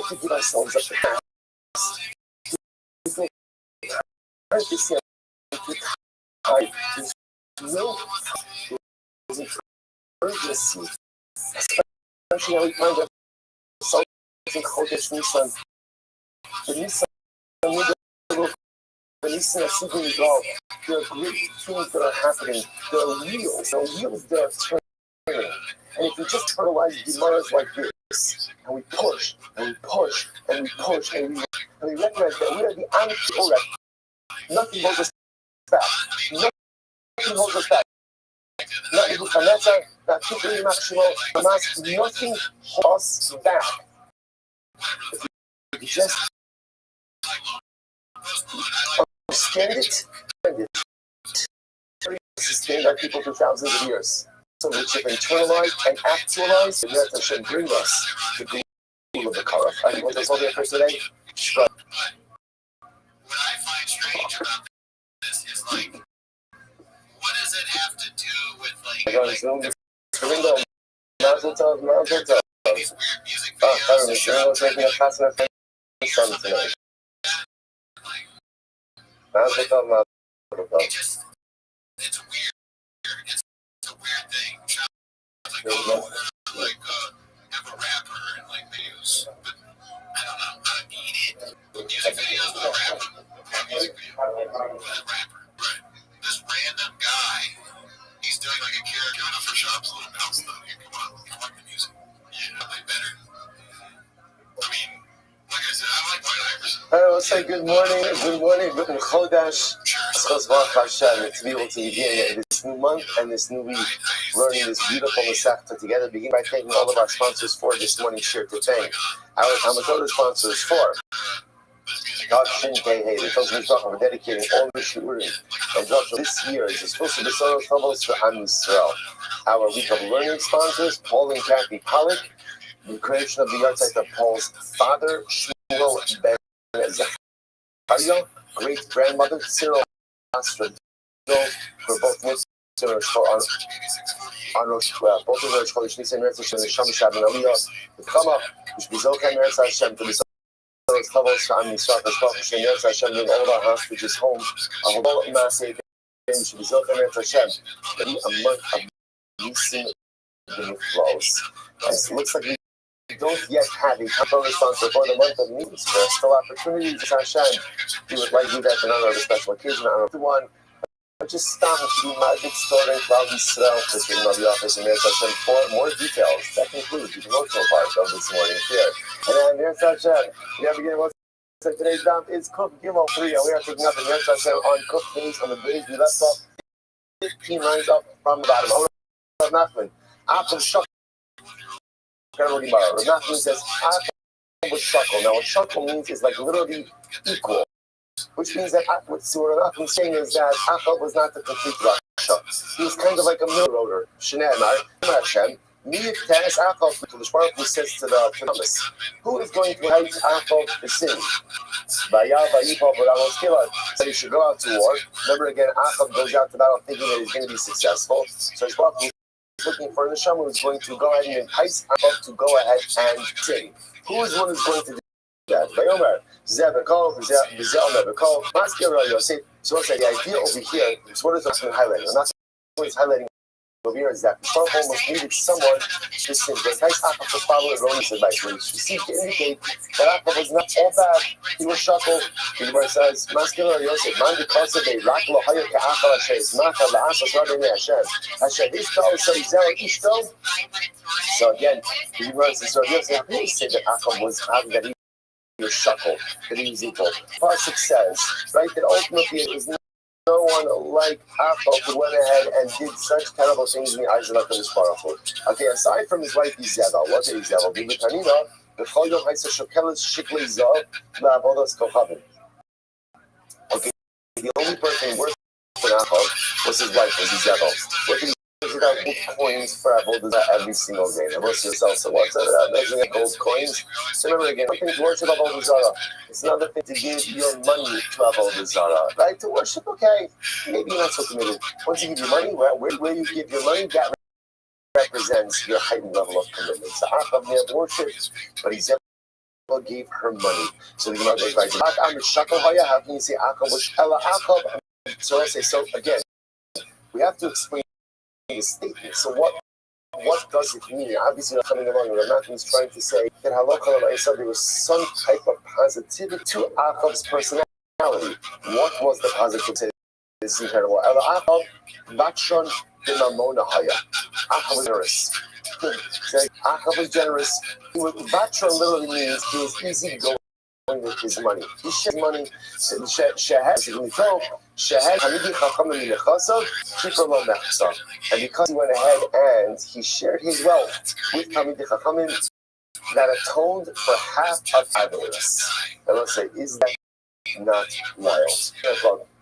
A: to give ourselves up to house. There's no time to say, there's no urgency. Especially how we find ourselves in Chodesh Nisan. The Nisan are seeking resolve. There are great things that are happening. There are wheels that are turning. And if we just fertilize Gemaras like this, and we push, and we push, and we push, and we recognize that we are the Amshorek, nothing holds us back. Nothing holds us back. Not Nebuchadnezzar, not Kikri Makshimo, nothing holds us back. If we just understand it, sustained our people through thousands of years. So we should internalize and actualize, and that should bring us to the goal of the Karaf. And what I told you first today?
C: What I find strange about this is like, what does it have to do with like these weird music videos? It's weird. It's a weird thing. Like have a rapper and like videos, but I don't know how to eat it. Music videos with a rapper. Music video with a rapper. Right. This random guy, he's doing like a character on a for shop's little mouse though. Come on, you like the music. Yeah, I like better. I mean, like I said, I like White Iverson.
A: I will say good morning, good Chodesh. To be able to begin this new month and this new week, learning this beautiful Masechta together. Begin by thanking all of our sponsors for this morning's share to thank our Hamakoda sponsors for God Shin Kei the Tokyo for dedicating all the Shurim and Joshua this year is supposed to be so troubles for Am Yisrael. Our week of learning sponsors, Paul and Kathy Pollack, the creation of the yahrzeit of Paul's father, Shmuel Ben Zachariah, great grandmother, Cyril Astra, for both listeners for on both of those Chodesh Nisan Retzach and Sham Shabbat Aliyah, the Chama, which be Zokan Retzach Hashem to be those troubles for Am Yisrael, the Shlosh and Retzach Hashem, bring all of our hostages home. A whole massive thing should be Zokan Retzach Hashem. A month of Nisan flows. It looks like we don't yet have a Hamakoda sponsor for the month of Nisan. There are still opportunities for Hashem. We would like to do that in honor of a special occasion. I don't know one. But just stop to be my big story in Cloud Yisrael, clicking on the office and there's Hashem for more details. That concludes the devotional part of this morning's share. And then there's Hashem. We are beginning with today's dump is Kuf Gimel 3, and we are taking up the Neres Hashem on Kuf Kings on the base. We left off 15 lines up from the bottom. Rav Nachman, Achim Shakal. Rav Nachman says Achim with Shakal. Now what Shakal means is like literally equal. Which means that what Rav Nachman is saying is that Achel was not the complete Rasha. He was kind of like a middle roader. Shnei Amar, Hashem, Mi'yiftes Yaakov, the Baruch Hu says to the Thomas, who is going to help Yaakov to sin? So he should go out to war. Remember again, Yaakov goes out to battle thinking that he's going to be successful. So his Baruch Hu is looking for an neshama who's going to go ahead and entice Yaakov to go ahead and sin. Who is one who's going to do that? Vayomer, Zebekol, Zebekol, Maskir Yosef. So what's the idea over here? So what is also highlighting? I'm not always highlighting over here is that Baruch almost needed someone to sin. The entice Yaakov to follow Aaron's advice, which we see to indicate that Yaakov was not all bad. He was shackled. The Gemara says, Maskir Yosef, Man because they rak lo hayir ke'achal Hashem, Macha la'asas radei Hashem. Hashem ishto, Sarizel ishto. So again, the Gemara says, so Yosef, how can you say that Yaakov was having that he was shackled, that he was evil? Pasuk says, right, that ultimately it was no one like Yaakov who went ahead and did such terrible things in the eyes of HaKadosh Baruch Hu. Okay, aside from his wife Izebel, what did Izebel do? B'Tanina, b'chol yom ha'isa shokeles shiklei zav la'avodas kochavim. Okay, the only person worse than Yaakov was his wife, was Izebel. What did he do? Out with coins for avodah every single day. Now, most yourself, so what's that? Measuring at gold coins. So remember again, one thing to worship avodah zarah. It's another thing to give your money to avodah zarah, right? To worship, okay, maybe you're not so committed. Once you give your money, where you give your money, that represents your heightened level of commitment. So Yaakov may have worshipped, but he's never gave her money. So the Gemara goes right. How can you say Yaakov was Yaakov? So I say, so again, we have to explain the statement. So what does it mean? Obviously not coming along with Matthew is trying to say that halakha there was some type of positivity to Yaakov's personality. What was the positivity? This is incredible. Yaakov Vatshon b'mamona haya. Yaakov was generous. Yaakov was generous. Vatshon literally means he was easy going with his money. He shared money. And because he went ahead and he shared his wealth with Talmidei Chachamim, that atoned for half of avarice. And let's say, is that not wild?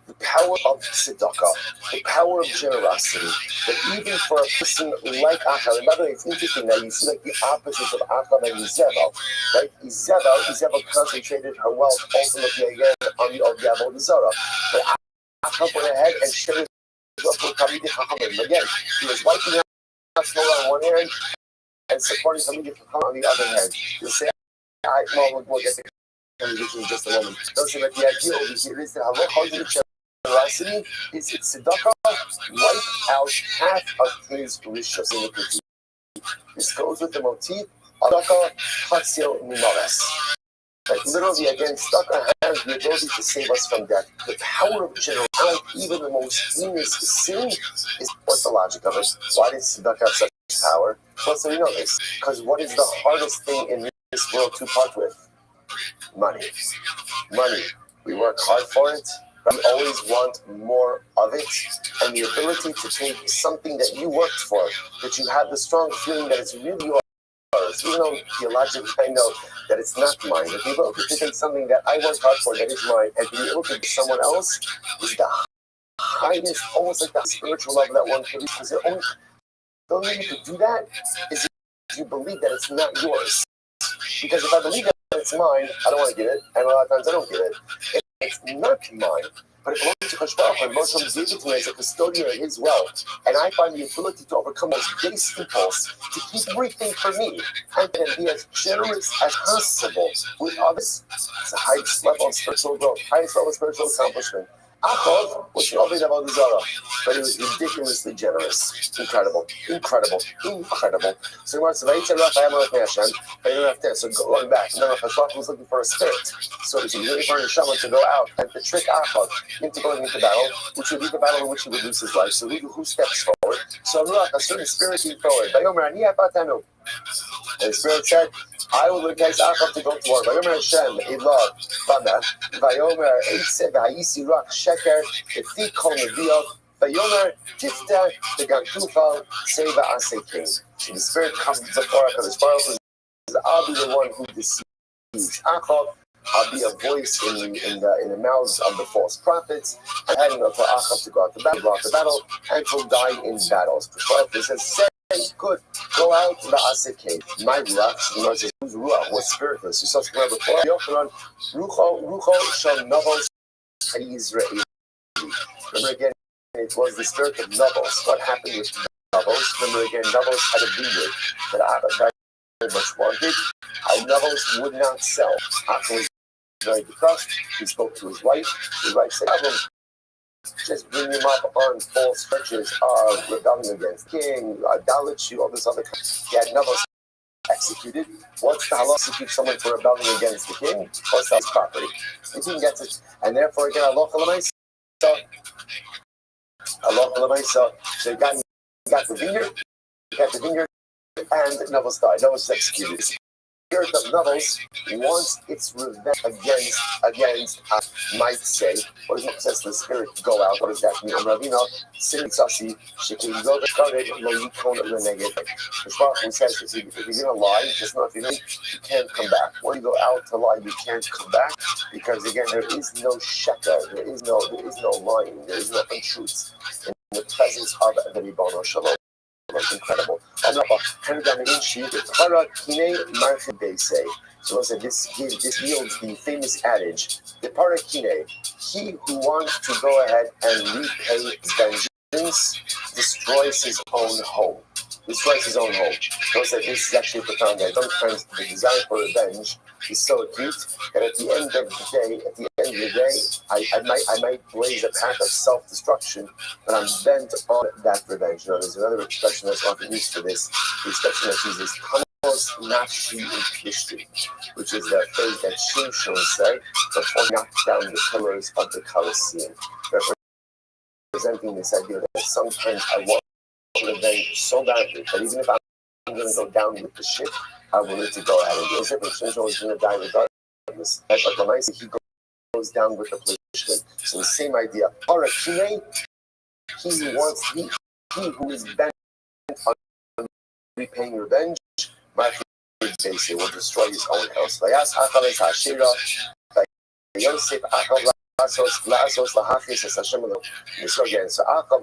A: The power of tzedakah, the power of generosity, that even for a person like Yaakov, and by the way, it's interesting that you see like the opposite of Yaakov and Izebel, right? Izebel concentrated her wealth ultimately again on the avodah zarah, but Yaakov went ahead and shared his wealth with Talmidei Chachamim. Again, he was wiping out Torah on one hand and supporting Talmidei Chachamim on the other hand. You'll say, we'll get to conversation in just a moment. Don't say that the idea over here is that halakha generosity is tzedakah wipe out half of his rishos iniquity. This goes with the motif of tzedakah chatzil mimares. Like literally, again, tzedakah has the ability to save us from death. The power of generosity, even the most heinous sin, is what's the logic of it? Why does tzedakah have such power? Well, so we know this. Because what is the hardest thing in this world to part with? Money. Money. We work hard for it. We always want more of it, and the ability to take something that you worked for, that you have the strong feeling that it's really yours, even though theologically I know that it's not mine, but the ability to take something that I worked hard for that is mine, and to be able to give someone else is the highest, almost like that spiritual level that one can reach, because the only way you can do that is if you believe that it's not yours. Because if I believe that it's mine, I don't want to give it, and a lot of times I don't give it. It's not mine, but it belongs to Kadosh Baruch Hu, and Moshe gave it to me as a custodian of his wealth. And I find the ability to overcome those base impulse to keep everything for me and then be as generous as possible with others. It's the highest level of spiritual growth, highest level of spiritual accomplishment. Yaakov was the Ovid of Avodah Zarah, but he was ridiculously generous. Incredible. So going back, remember, Hashem was looking for a spirit. So he was looking for a neshama to go out and to trick Yaakov into going into battle, which would be the battle in which he would lose his life. So who steps forward? So Ruach, a certain spirit came forward. And the spirit said, I will entice Yaakov to go to war. Vayomer Hashem, Elad, Bana, Vayomer, Eitze, V'hayisi Ruach Sheker, Efi Kol Neviot, Vayomer, Tifta, V'gantufal, Seva Asekin. And the spirit comes before HaKadosh Baruch Hu, says, I'll be the one who deceives Yaakov. I'll be a voice in the mouths of the false prophets, and heading up for Yaakov to go out to battle, and to die in battles. The Baruch Hu says, say good, Go out to the Asake. My ruach, who's ruach? What's spiritless? You saw somewhere before. Yochanan, rucho shall novos Israel. Remember again, it was the spirit of novos. What happened with novos? Remember again, novos had a vineyard that Abba very much wanted. Novos would not sell. Abba was very depressed. He spoke to his wife. His wife said, just bring him up on false stretches of rebelling against king, idolatry, all this other kind. He had novos executed. What's the halal to execute someone for rebelling against the king? What's his property? The king gets it. And therefore, again, Allah so he got the vineyard, and Novos died. Novos executed. The spirit of Novos wants its revenge against might say, what does it say? The spirit go out. What does that mean? Ravina, Sinitzasi, Shekinah, the started, Loyikon, and the negative. The Shbach says, if you're going to lie, just not if you can't come back. When you go out to lie, you can't come back because again, there is no sheker, there is no lying, there is no untruths in the presence of the Ribono Shalom. Incredible. So this yields the famous adage, the parakine, he who wants to go ahead and repay vengeance destroys his own home. So this is actually a profound idea. Sometimes the desire for revenge is so acute that at the end of the day, I might blaze a path of self-destruction, but I'm bent on that revenge. There's another expression that's often used for this. The expression that uses "Kamos nafshi u'plishti," which is the phrase that Shimshon said before he knocked down the pillars of the Colosseum, representing this idea that sometimes I want revenge so badly that even if I'm going to go down with the ship, I'm willing to go ahead and do it. Shimshon was going to die regardless. But the nice he goes down with the policeman. So the same idea. Parakine, he who is bent on repaying revenge, basically will destroy his own house. So Achab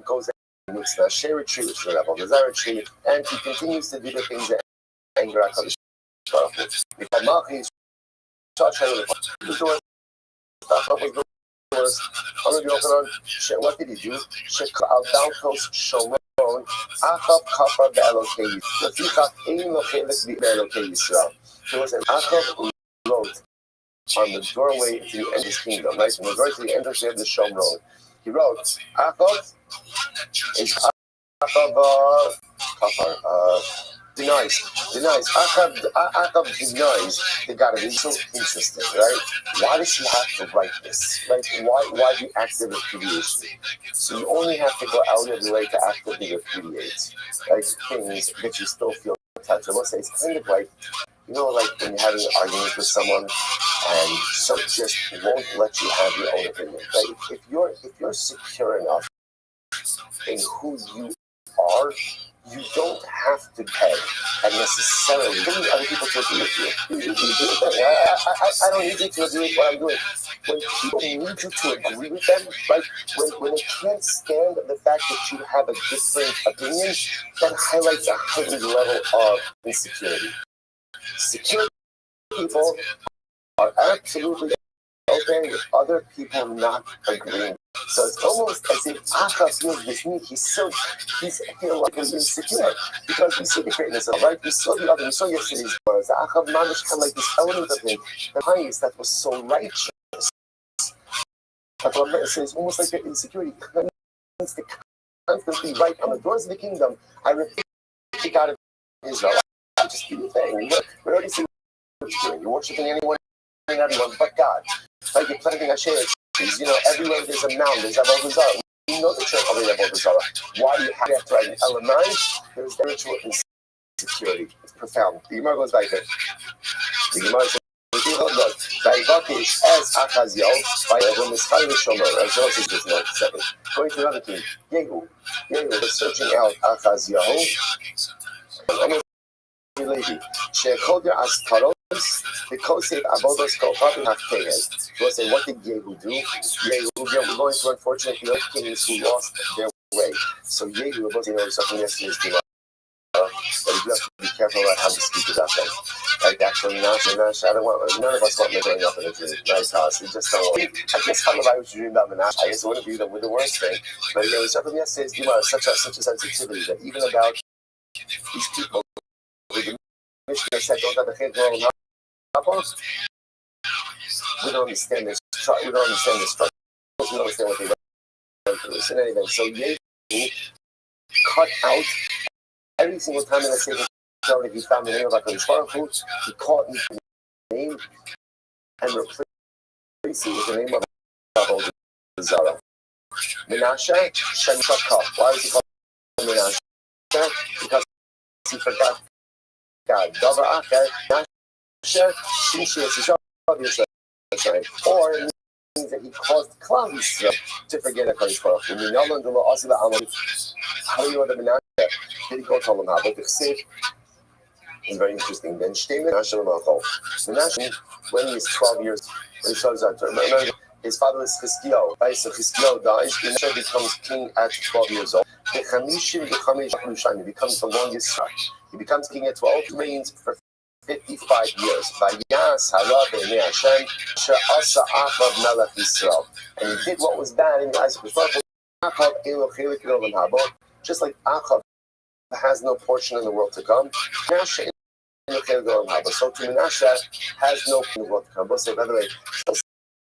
A: goes and makes the Asherah tree, which is the level of the Zara tree, and he continues to do the things that anger HaKadosh Baruch Hu. What did he do? He was an Achab who wrote on the doorway to the end of his kingdom, right? From the door to the entrance of the Shomron. He wrote, Achab is denies. Achab denies the God. It's so interesting, right? Why does he have to write this? Like, why the active repudiation? So you only have to go out of your way to actively repudiate, like things that you still feel attached. I will say it's kind of like, like when you're having an argument with someone and someone just won't let you have your own opinion. Right? If you're secure enough in who you are, you don't have to beg and necessarily need other people to agree with you. I don't need you to agree with what I'm doing. When people need you to agree with them, right? When they can't stand the fact that you have a different opinion, that highlights a heightened level of insecurity. Secure people are absolutely okay with other people not agreeing. So it's almost as if Achab feels this need. He's insecure because we see the greatness of right. We saw yesterday's words. Achab managed kind of like this element of him, the kindness that was so righteous. But so it's almost like the insecurity needs to constantly write on the doors of the kingdom. I repeat, God of Israel. Just do your thing. We're already seeing what you're doing. You're worshiping anyone and everyone but God. Like you're planting Asherah trees. Everywhere there's a mound, there's Avodah Zarah. You know the church of Avodah Zarah. Why do you have to write an L9? There's spiritual insecurity. It's profound. The Gemara goes like this. The Gemara says, as Achaziel, by Evomischai Shomer, as well as this note 7. Going to another king, Yehu was searching out Achaziel. Levi, Shekoder Astaros, the Kosef Abodos Kofabi Haftehes. So say, what did Yehu do? Yehu, we're going to unfortunately the kings who lost their way. So Yehu, something yesterday's Gemara, that you have careful about how to speak about them. Like actually, Menashe, I don't want, none of us want me growing up in a nice house. We just don't want. I guess Chalabai was dreaming about Menashe. I guess it wouldn't be the worst thing. But again, we start from yesterday's Gemara, such a sensitivity that even about these people, the Mishnah said, don't have a kid growing up. We don't understand this. We don't understand this struggle. We don't understand what they went through. So anyway, so Yehu cut out every single time in the same that he found the name of HaKadosh Baruch Hu, he caught the name and replaced it with the name of Avodah Zarah. Menashe Shem Shakah. Why is he called Menashe? Because he forgot God. Davar Acher Menashe Shimshi Yisrael. Or it means that he caused Klal Yisrael to forget HaKadosh Baruch Hu. How do you know the Menashe? Did he go to Olam Haba? It's very interesting. Then Menashe, when he was 12 years, when he started to his father was Chizkiyahu. Right? So Chizkiyahu dies. Menashe becomes king at 12 years old. He becomes the longest son. He becomes king at 12. He reigns for 55 years. And he did what was bad in the eyes of his father. Just like Achav has no portion in the world to come, Menashe so to Menashe has no portion in the world to come. We'll say, by the way,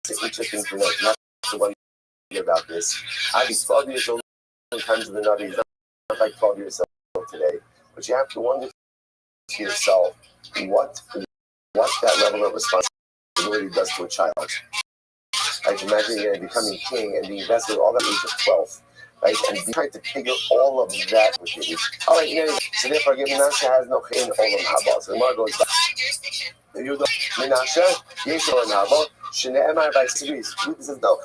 A: it's interesting to note, not the one about this. I was 12 years old in times of the Navi, not like 12 years old today. But you have to wonder to yourself what that level of responsibility does to a child. Like imagine becoming king and being vested all that age of 12. Right, and be trying to figure all of that with you. All right, so therefore, Menashe has no chen olam haba. So the Gemara goes back. Menashe, yesh olam haba. Shneimar by series. He says no.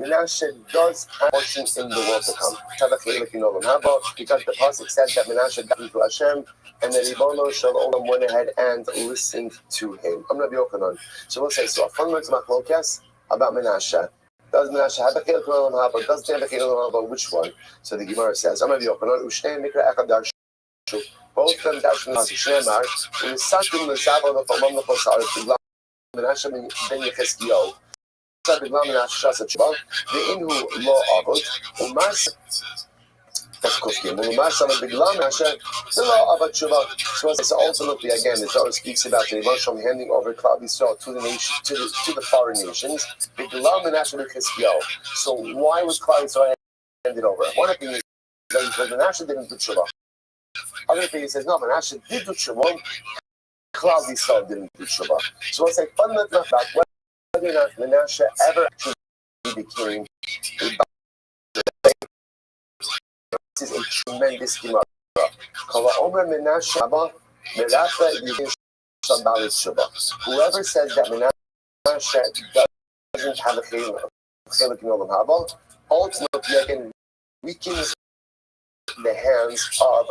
A: Menashe does have portion in the world to come. Because the pasuk said that Menashe got into Hashem, and that Ribono Shel Olam went ahead and listened to him. I'm Rabbi Yochanan. So we'll say so. A fundamental machlokas about Menashe. Does Menashe have a chiluk olam haba? Does he have a chiluk olam haba? Which one? So the Gemara says, "I'm Rabbi Yochanan. Ushneim mikra echad darshu." Both of them darshu Shneimar. Umisakim l'zavod v'falmam l'chosar. B'glam Menashe ben Yechezkiyahu. B'glam Menashe shasa tshuva. Ve'inhu lo avod. Umas. That's kufkim. Umas ale b'glam Menashe lo avod tshuva. So ultimately, again, the Torah speaks about the Rebbe handing over Klal Yisrael to the nation, to the foreign nations. B'glam Menashe ben Yechezkiyahu. So why was Klal Yisrael handed over? One opinion is that because Menashe didn't do tshuva. Other opinion says no, Menashe did do tshuva. Klal Yisrael didn't do tshuva. So it's like fundamental about whether or not Menashe ever actually became a. This is a tremendous Gemara. Whoever says that Menashe doesn't have a chiluk olam haba, ultimately again weakens the hands of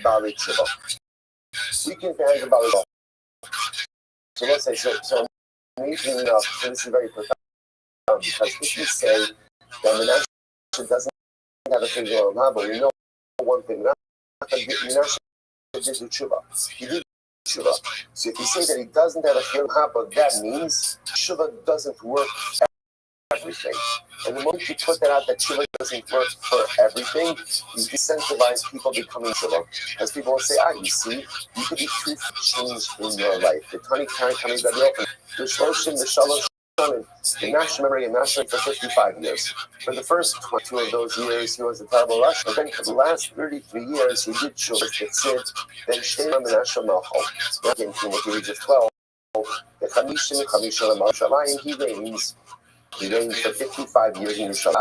A: Bali Tshuva. Weakens the hands of Bali Tshuva. So let's say, so amazing enough, so this is very profound, because if you say that Menashe doesn't have a chiluk olam haba, we know one thing, Menashe did do tshuva. He did tshuva. So if you say that he doesn't have a chiluk haba, that means tshuva doesn't work for everything. And the moment you put that out, that tshuva doesn't work for everything, you disincentivize people becoming tshuva. As people will say, you see, you could be truth changed in your life. The Tani Karen coming to the open. The Shloshim, the Shalosh, the national memory and national for 55 years. For the first 22 of those years, he was a terrible Russian. But then for the last 33 years, he did tshuva. That's it. Then stayed on the national Malchol. Then came to the age of 12. The Chamishim Shamayim, he reigns. He reigned for 55 years in Yisrael.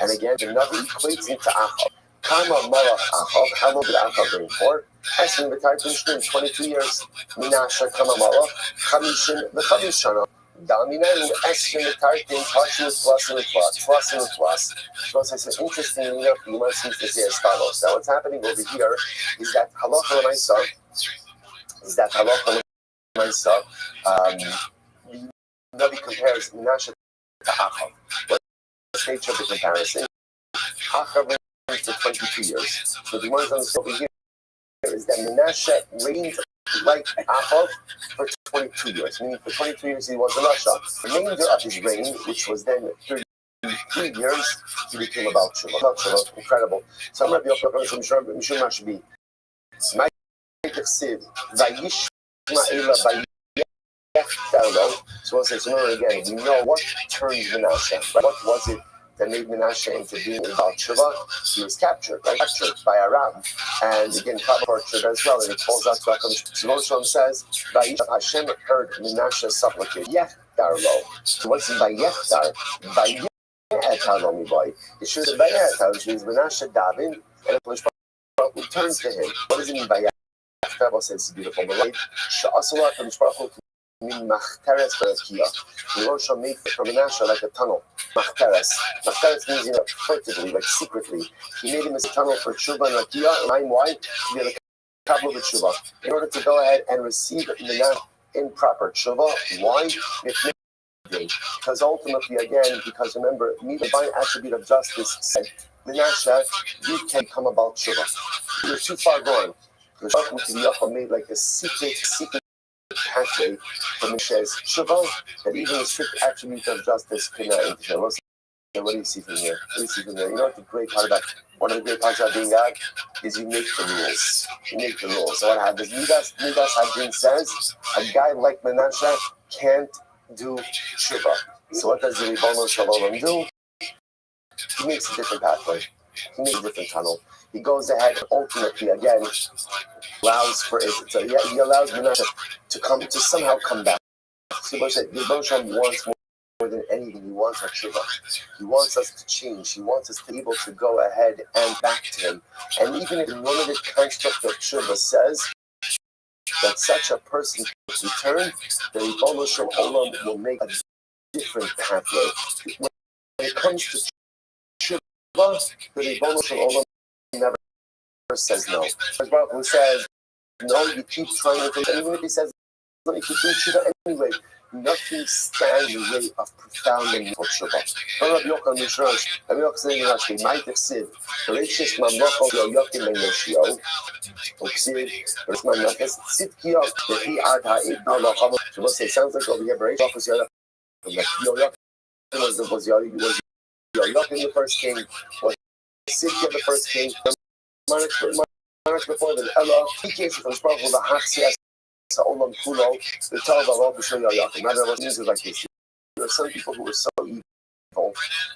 A: And again, the Navi equates into Achav. Kama Malach Achav. How long did Achav reign for? Esrim v'Tartim Shnim, 22 years. Menashe Kama Malach. Chamishim v'Chamishana. Daminayu Esrim v'Tartim. Plus. So it's interesting enough, you must see this here as follows. Now what's happening over here is that Halacha L'Maisa, the Navi compares Menashe to Achav. What's the nature of the comparison? Achav reigned reigned for 22 years. So the ones on the over here is that Menashe reigned like Achav for 22 years, meaning for 22 years he was in Russia. The remainder of his reign, which was then 33 years, he became about Tshuva. Incredible. So I'm going to be open from Mishum Mashbi. My Siv, Vayishmaela, so we'll say, so again, we know what turned Menashe. Right? What was it that made Menashe into being about Tshuva? He was captured, right? Captured by Aram. And again, Kabbalah tortured as well. And it calls out to HaKadosh. So Moshe says, Hashem heard Menashe supplicate. Yechtar lo. So what's in Vayechtar? Vayechtar lo miboy. It should have been Vayechtar, which means Menashe davened, and HaKadosh Baruch Hu turns to him. What does it mean by Vayechtar? Bible says it's beautiful. But right? Sha'asula HaKadosh Baruch Hu Machteres Barakia. The Rosh made from Menashe like a tunnel. Machteres. Machteres means, furtively, like secretly. He made him a tunnel for Tshuva and Rakia. And why? To be the Kabbalah of Tshuva. In order to go ahead and receive Menashe in proper Tshuva. Why? Because ultimately, again, because remember, the divine attribute of justice said, Menashe, you can come about Tshuva. You're too far gone. The Baruch Hu made like a secret pathway for Moshe's Tshuva that even the strict attribute of justice cannot enter. What do you see from here? What do you see from here? You know what the great part about one of the great parts about being God is you make the rules. You make the rules. So what happens? Midas Hadin says a guy like Menashe can't do Tshuva. So what does the Ribono Shalom do? He makes a different pathway. He makes a different tunnel. He goes ahead and ultimately again allows for it. So he allows Menashe to somehow come back. So the Ribono wants more than anything. He wants our Tshuva. He wants us to change. He wants us to be able to go ahead and back to him. And even if the limited construct of Tshuva says that such a person can return, the Ribono Shalom will make a different pathway. When it comes to Tshuva, the Ribono Shalom never says no. As Baruch Hu says, no, you keep trying to, even if he says, no, you keep doing Tshuva anyway, nothing stands in the way of profound and meaningful Tshuva. Rabbi Yochanan Mishrash, Rabbi Yochanan Mishrash, Ma'it Chsiv, Bereshis Mamlocho Yoyakim Ben Yoshio, Chsiv, Bereshis Mamlocho, Tzidkiyo, Vehi Ad Ha'id Mamlocho. So we'll say, it sounds like over here, Bereshis Yoyakim was Yoyakim the first king, was Tzidkiyo the first king, monarch before the Ella, he came from Baruch Hu, the Hachsias, Olam Kulo, the Talmud of Bishul Yoyakim. Now there was news like this. There were some people who were so evil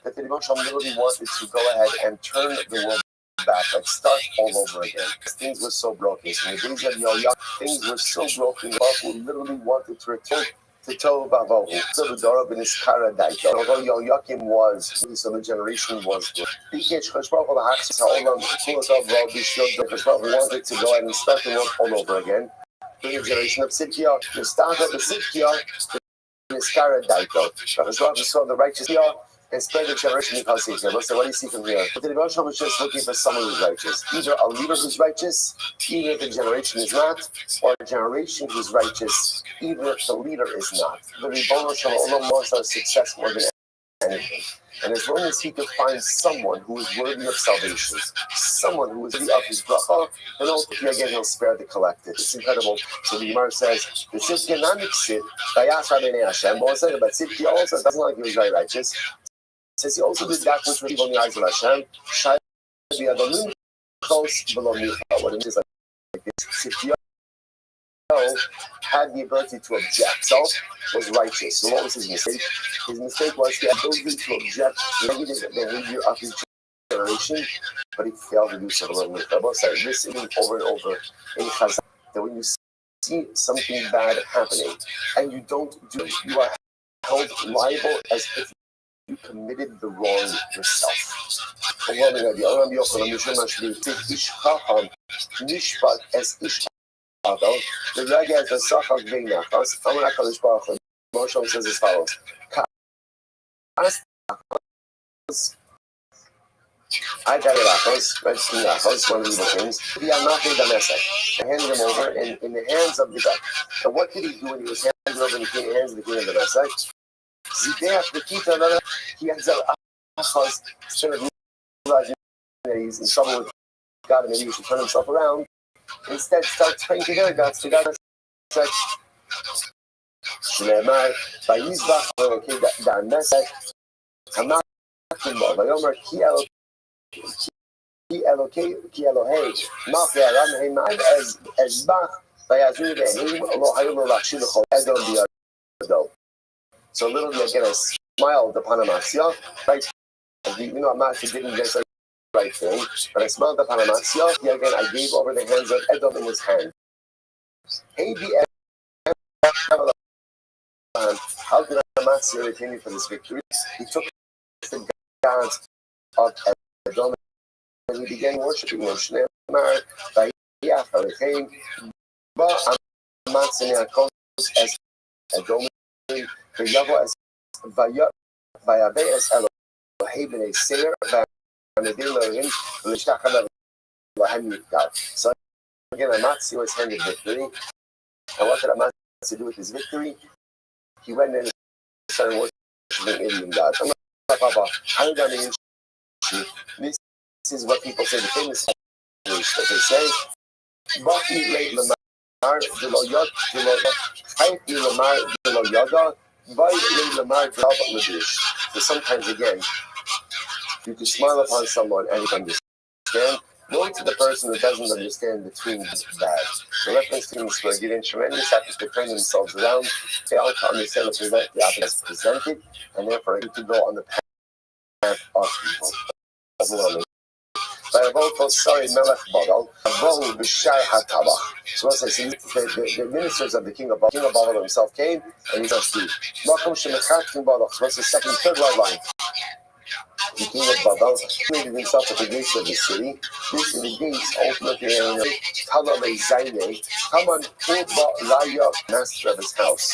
A: that the Ribono Shalom literally wanted to go ahead and turn the world back, like start all over again. Things were so broken. So in the days of Yoyakim, things were so broken. Baruch Hu literally wanted to return to Tohu Vavohu. So the Dora ben Iskara died. Although Yoyakim was, so the generation was good. Baruch Hu wanted to go ahead and start the world all over again. The generation of Tzidkiyo, the start of the Tzidkiyo, the Iskara Daito. As well as saw the righteous and spread the generation because he's here. So what do you see from here? But the Ribono was just looking for someone who's righteous. Either a leader who's righteous, even if the generation is not, or a generation who's righteous, even if the leader is not. The Ribono wants our success more than anything. And as long as he can find someone who is worthy of salvation, someone who is worthy of his bracha, then ultimately again he'll spare the collective. It's incredible. So the Gemara says, the Tzidkiyo not Sid, Vayasra b'nei Hashem. But what's that about Tzidkiyo also? Doesn't like he was very righteous. It says he also did that which was evil in the eyes of Hashem. Shai b'yadomim chos v'lo micha. What it means is like this. Tzidkiyo had the ability to object. So was righteous. So what was his mistake? His mistake was he had the ability to object to the negative behavior of his generation, but he failed to do so. This is over and over in Chazal, that when you see something bad happening and you don't do it, you are held liable as if you committed the wrong yourself. The Rebbe has a Sachak Veinachos. Amar HaKadosh Baruch Hu. Moshe says as follows: I got it Achos, Restream Achos, one of the evil things. He had nothing done I handed him over in the hands of the guy. And what did he do when he was handed over in the hands of the king of the Messiah? Zideach the Kita, he has a Achos, instead of realizing that he's in trouble with God and maybe he should turn himself around, instead starts praying to their gods, to God. שנאמר, ויזבח אלוקי דמשק, אמרתם בו, ויאמר כי אלוהי מלכי ארם המה אזבח, ויעזרו בעינים, לא היו לו להכשיל לכל אדום בידו. So literally again, I smiled upon Amatzia, right? Even though Amatzia didn't get the right thing, but I smiled upon Amatzia. Yet again, I gave over the hands of Edom in his hand. Hey, how did Amatzia repay me for this victory? He took the gods of Edom and he began worshiping them. Shneimar, Vayach, Harichaim, Ba Amatzia Ne'akos as Edom. Vayavo as Vayabe as Elohei b'nei Seir v'Amedin Elohim v'lishtachad Elohim Yikar. So again, Amatzia was handed victory. And what did Amatzia do with his victory? He went in and started worshiping Indian gods. I'm not Papa. This is what people say. The famous English that they say. Baki leit lamar v'lo yod v'lo chayti lamar v'lo yoda. So sometimes again, you can smile upon someone and you can understand. Going to the person who doesn't understand between bad. The reference teams were given tremendous efforts to turn themselves around, fail to understand the opposite presented, and therefore to go on the path of people. By a vote for sorry Melech Bagal, a vote Bishai HaTabach. So the ministers of the king of Bagal himself came and he said, Welcome Shemechat Bagal. So what's the third line? The king of Bagal created himself at the gates of the city. This is the gates ultimately Talalei Zaine. Haman Raya, master of his house,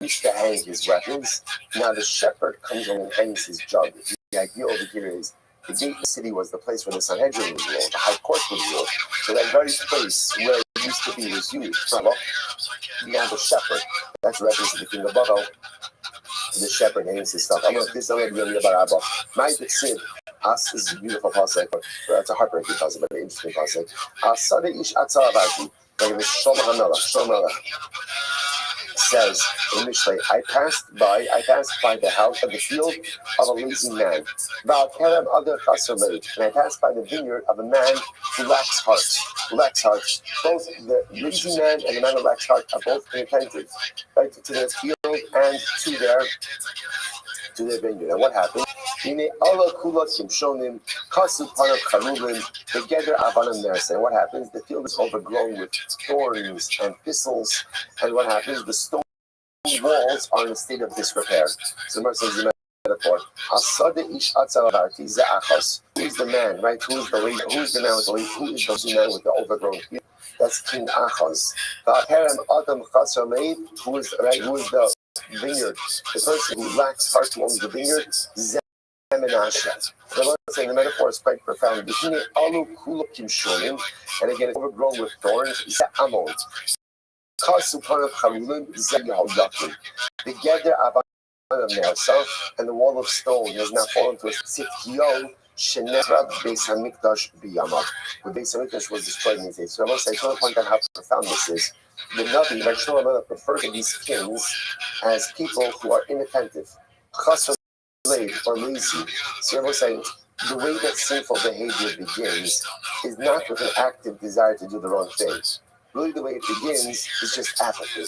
A: used to hang his weapons. Now the shepherd comes along and hangs his jug. The idea over here is the gate of the city was the place where the Sanhedrin was ruled, the high court was ruled. So that very place where it used to be was used. Now the shepherd, that's reference to the king of Bagal. The shepherd names his stuff. I'm going to this already on the Barabba. My Sid, As is a beautiful pasuk. It's a heartbreaking pasuk, but an interesting pasuk. Asade ish atzaravati. Like the Shlomo says in Mishlei, I passed by the house of the field of a lazy man. And I passed by the vineyard of a man who lacks heart. Both the lazy man and the man who lacks heart are both inattentive, right, to their field and to their vineyard. And what happened? And what happens? The field is overgrown with thorns and thistles. And what happens? The stone walls are in a state of disrepair. So the says the metaphor. Who is the man, right? Who is the lady? Who is the man with the lady? Who is the man with the overgrown field? That's King Achaz. Who is the vineyard? The person who lacks heart who owns the vineyard. The Lord saying the metaphor is quite profound. And again, it's overgrown with thorns. Together, and the wall of stone has now fallen to a Sitio Shenefra Beis Hamikdash Biyamav. The Beis Hamikdash was destroyed in these days. So I want to point out how profound this is. The Navi, like Shlomo, referred to these kings as people who are inattentive, or lazy. So I was saying the way that sinful behavior begins is not with an active desire to do the wrong thing. Really, the way it begins is just apathy.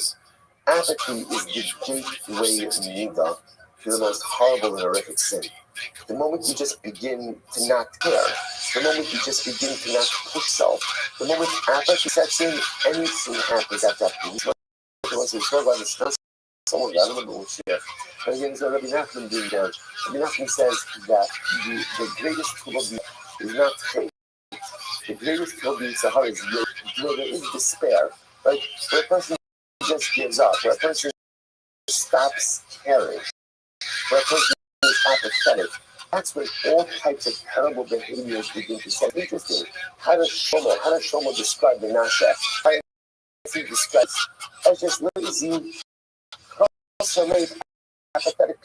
A: Apathy is the gateway nida to the most horrible and horrific sin. The moment you just begin to not care, the moment you just begin to not push self, the moment apathy sets in, anything happens at that point. Someone got a little shit. But again, so Rabbi Nachman being down. Rabbi Nachman says that the greatest tool of is not hate. The greatest tool of Sahara is where there is despair, right? Where a person just gives up, where a person stops caring, where a person is apathetic. That's when all types of terrible behaviors begin to set. Interesting. How does Shlomo describe the Nasha? How does he describe as just lazy, so many apathetic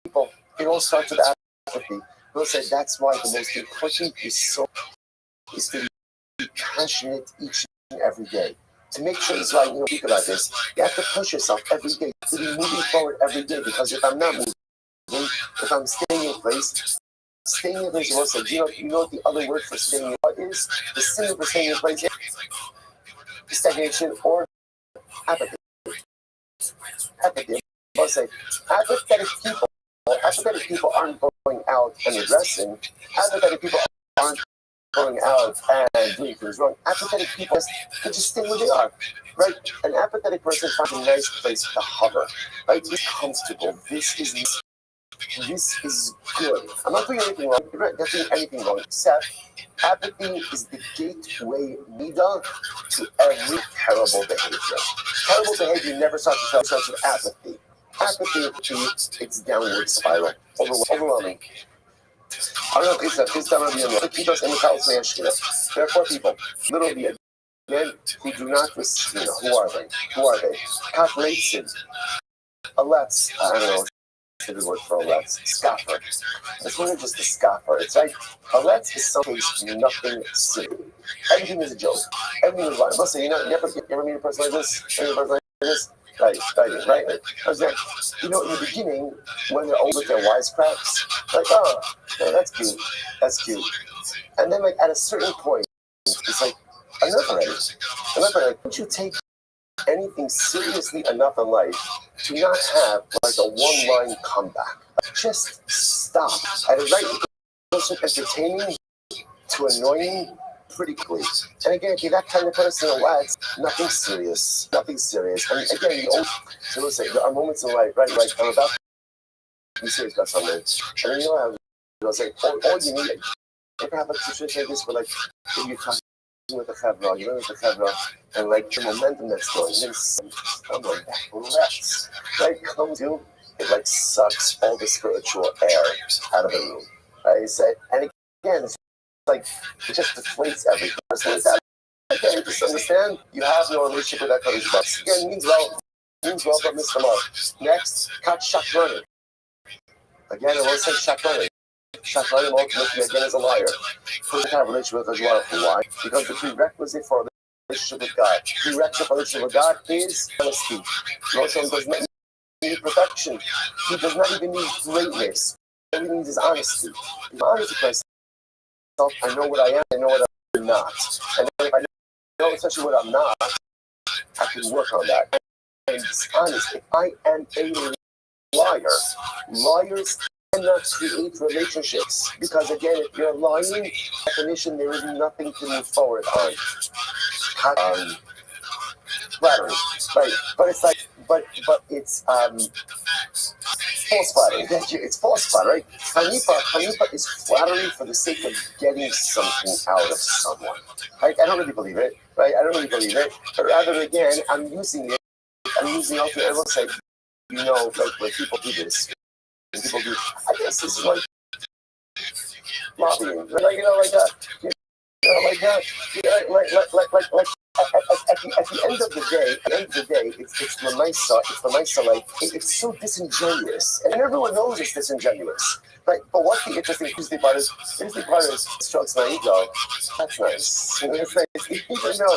A: people? It all starts with apathy. We'll say that's why the most important is to be passionate each and every day. To make sure, it's like, think about this. You have to push yourself every day to be moving forward every day, because if I'm not moving, if I'm staying in place, will say, you know what the other word for staying in place is? The synonym for staying in place is stagnation or apathy. Apathy. We'll say, apathetic people aren't going out and addressing. Apathetic people aren't going out and doing things wrong. Apathetic people just stay where they are, right? An apathetic person finds a nice place to hover, right? It's comfortable. This is good. I'm not doing anything wrong. You're not doing anything wrong, except apathy is the gateway midah to every terrible behavior. Terrible behavior never starts with apathy. Apathy, it's downward spiral, overwhelming. I don't know, please tell me, there are 4 people, literally, again, who do not receive, who are they? Calculation, Alex, I don't know, the word for Alex, scoffer. It's really just a scoffer. It's like, Alex is someplace nothing serious. Everything is a joke. Everything is lying. Listen, you ever meet a person like this? Right. Because then, in the beginning, when they're old with their wisecracks, like, oh, yeah, that's cute. And then, like, at a certain point, it's like, enough already. Don't you take anything seriously enough in life to not have, like, a one-line comeback? Just stop. At a rate, you go from entertaining to annoying pretty quickly. And again, if you're that kind of person, lads, nothing serious. And again, so listen, there are moments in life, right? Like, I'm about to be serious about something. And then I'll say, all you need, ever have a situation like this where, like, if you're talking with the chevra, and, like, the momentum that's going, then someone that left, right, comes to, it, like, sucks all the spiritual air out of the room. Right? And again, it's like, it just deflates everything. Again, just understand, you have no relationship with that Kodesh Baruch. Again, means well, but Mr. Mark. Next, cut shakrani. Again, I won't say shakrani. Shakrani ultimately, again, is a liar. Who have a relationship with Kodesh Baruch? Why? Because the prerequisite for a relationship with God, is honesty. Moshe does not need perfection. He does not even need greatness. All he needs is honesty. If I'm honest with myself, I know what I am, I know what I'm not. And then if I know especially what I'm not, I can work on that. And it's honest. If I am a liar, liars cannot create relationships. Because again, if you're lying, definition, there is nothing to move forward on. Flattery, right? But it's like, but it's false flattery. Thank you. It's false flattery, right? Hanipa is flattery for the sake of getting something out of someone. Right? I don't really believe it, right? But rather, again, I'm using it. Also, I will say, like when people do this, I guess this is like lobbying, like at the end of the day, it's the nicer life. It's so disingenuous, and everyone knows it's disingenuous. Right? But what's the interesting part is strokes my ego. That's nice. It's nice. Even though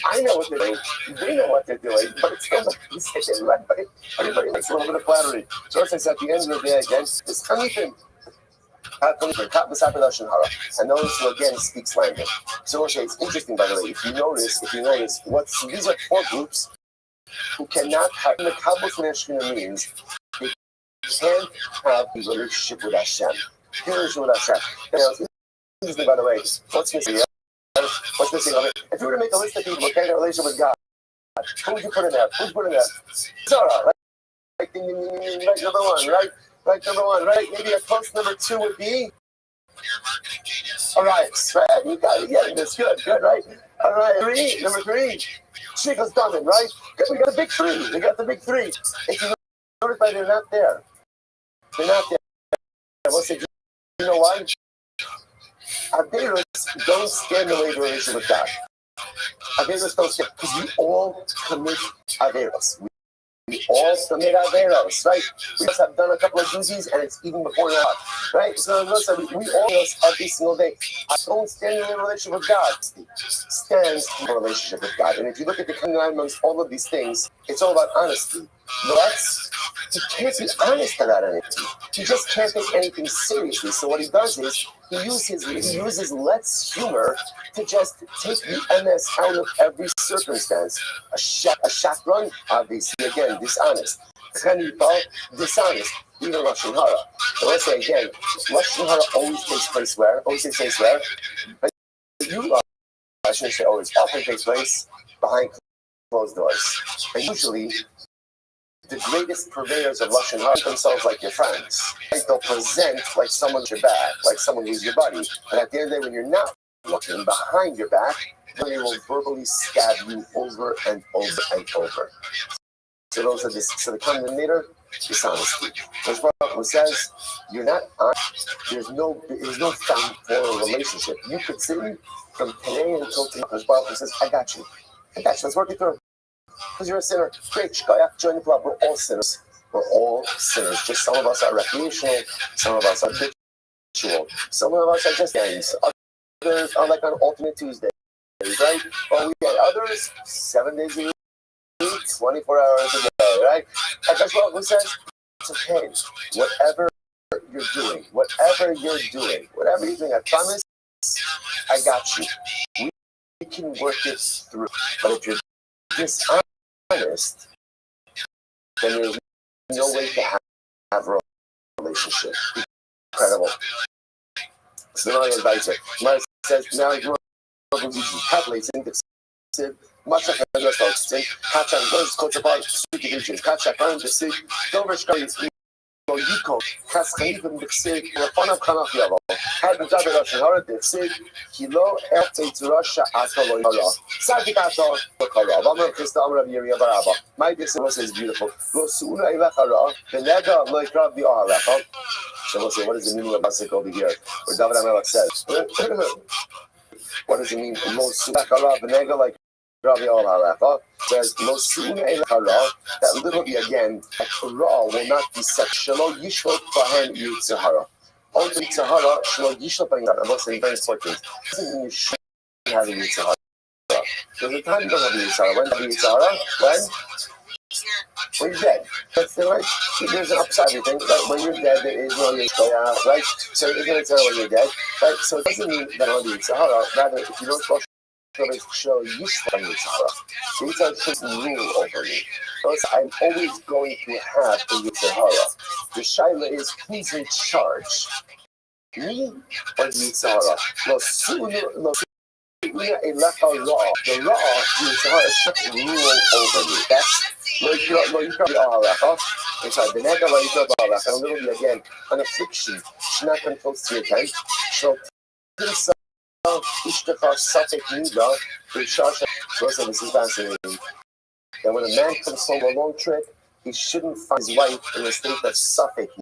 A: I know what they're doing, they know what they're doing, but it's still not everybody likes a little bit of flattery. So it's at the end of the day, again, it's anything. And notice who again speaks language. So okay, it's interesting, by the way. If you notice, these are 4 groups who cannot have the Kabbalah means they can't have a relationship with Hashem. Interesting, by the way. What's missing? If you were to make a list of people who can't have a relationship with God, who would you put in there? Zara, right? Right, number 1, right? Right, number 1, right? Maybe a close number 2 would be. All right, you got it. Yeah, that's good, right? All right, number 3, Sheikh's Diamond, right? We got the big 3. If you notice, they're not there. We'll say, you know why? Averos don't stand the way of the relationship with God. Averos don't stand, because we all commit Averos. We all submit averos, right? We just have done a couple of duties, and it's even before now, right? So listen, we all do this every single day. I don't stand in a relationship with God. Stands in a relationship with God. And if you look at the commandments, all of these things, it's all about honesty. You can't be honest about anything. You just can't take anything seriously. So what he does is he uses let's humor to just take the MS out of every circumstance. A shotgun, obviously, again, dishonest. Chanipa, dishonest. Even Lashon Hara. So let's say again, Lashon Hara always takes place where? Always takes place where? But I shouldn't say always, often takes place behind closed doors. And usually, the greatest purveyors of Lashon Hara themselves like your friends. Right? They'll present like someone's your back, like someone who's your buddy. But at the end of the day, when you're not looking behind your back, they will verbally stab you over and over and over. So those are so the condemnator, dishonesty. There's one who says you're not honest. There's no found for a relationship. You could sit from today until tomorrow. There's one who says, I got you. Let's work it through. Because you're a sinner. Great, join the club. We're all sinners. We're all sinners. Just some of us are recreational. Some of us are habitual. Some of us are just gangs. Others are like on alternate Tuesdays, right? But we get others 7 days a week, 24 hours a day, right? And that's what who says it's okay. Whatever you're doing, I promise, I got you. We can work it through. But if you're dishonest, then there's no way to have a relationship. Incredible. So now I invite it. Mara says, now you're calculating the much of the results. Catch and goes, coach about divisions. Catch and go to see. Dover Scully's Yiko, Cascaven Dixig, or Fana Kanafiavo. Had the job of Hara Dixig, Kilo, Airtates Russia, Atolo, Sadikato, Okara, Vamra Christamra Viria Baraba. My business is beautiful. Go sooner, Ilakara, the Nega, like Rabbi Alaka. So we'll say, what does it mean about Basik over here? Where David Amelach says, what does it mean? Most Sulakara, the Nega, like Rabbi Al-Halacha says, that literally again, Ra will not be set. Shelo Yishvot Bahen Yitzhara. Only Yitzhara, Shelo Yishvot Bahen Yitzhara. I'm not saying very important. It doesn't mean you should have a Yitzhara. There's a time you don't have a Yitzhara. When do you have a Yitzhara? When you're dead. That's the right. There's an upside to everything. Right? When you're dead, there is no Yitzhara, right? So you're going to tell when you're dead. Right? So it doesn't mean that I'll be Yitzhara. Rather, if you don't show you from Yitzhara. The Yitzhara shouldn't rule over me. Because I'm always going to have a Yitzhara. The Shaila is who's in charge? Me or Yitzhara? No sooner, the Ra, Yitzhara shouldn't rule over me. That's inside the Nega, and literally again, an affliction. She's not going close to your tent. So, this is fascinating. That when a man comes home on a long trip, he shouldn't find his wife in a state of suffix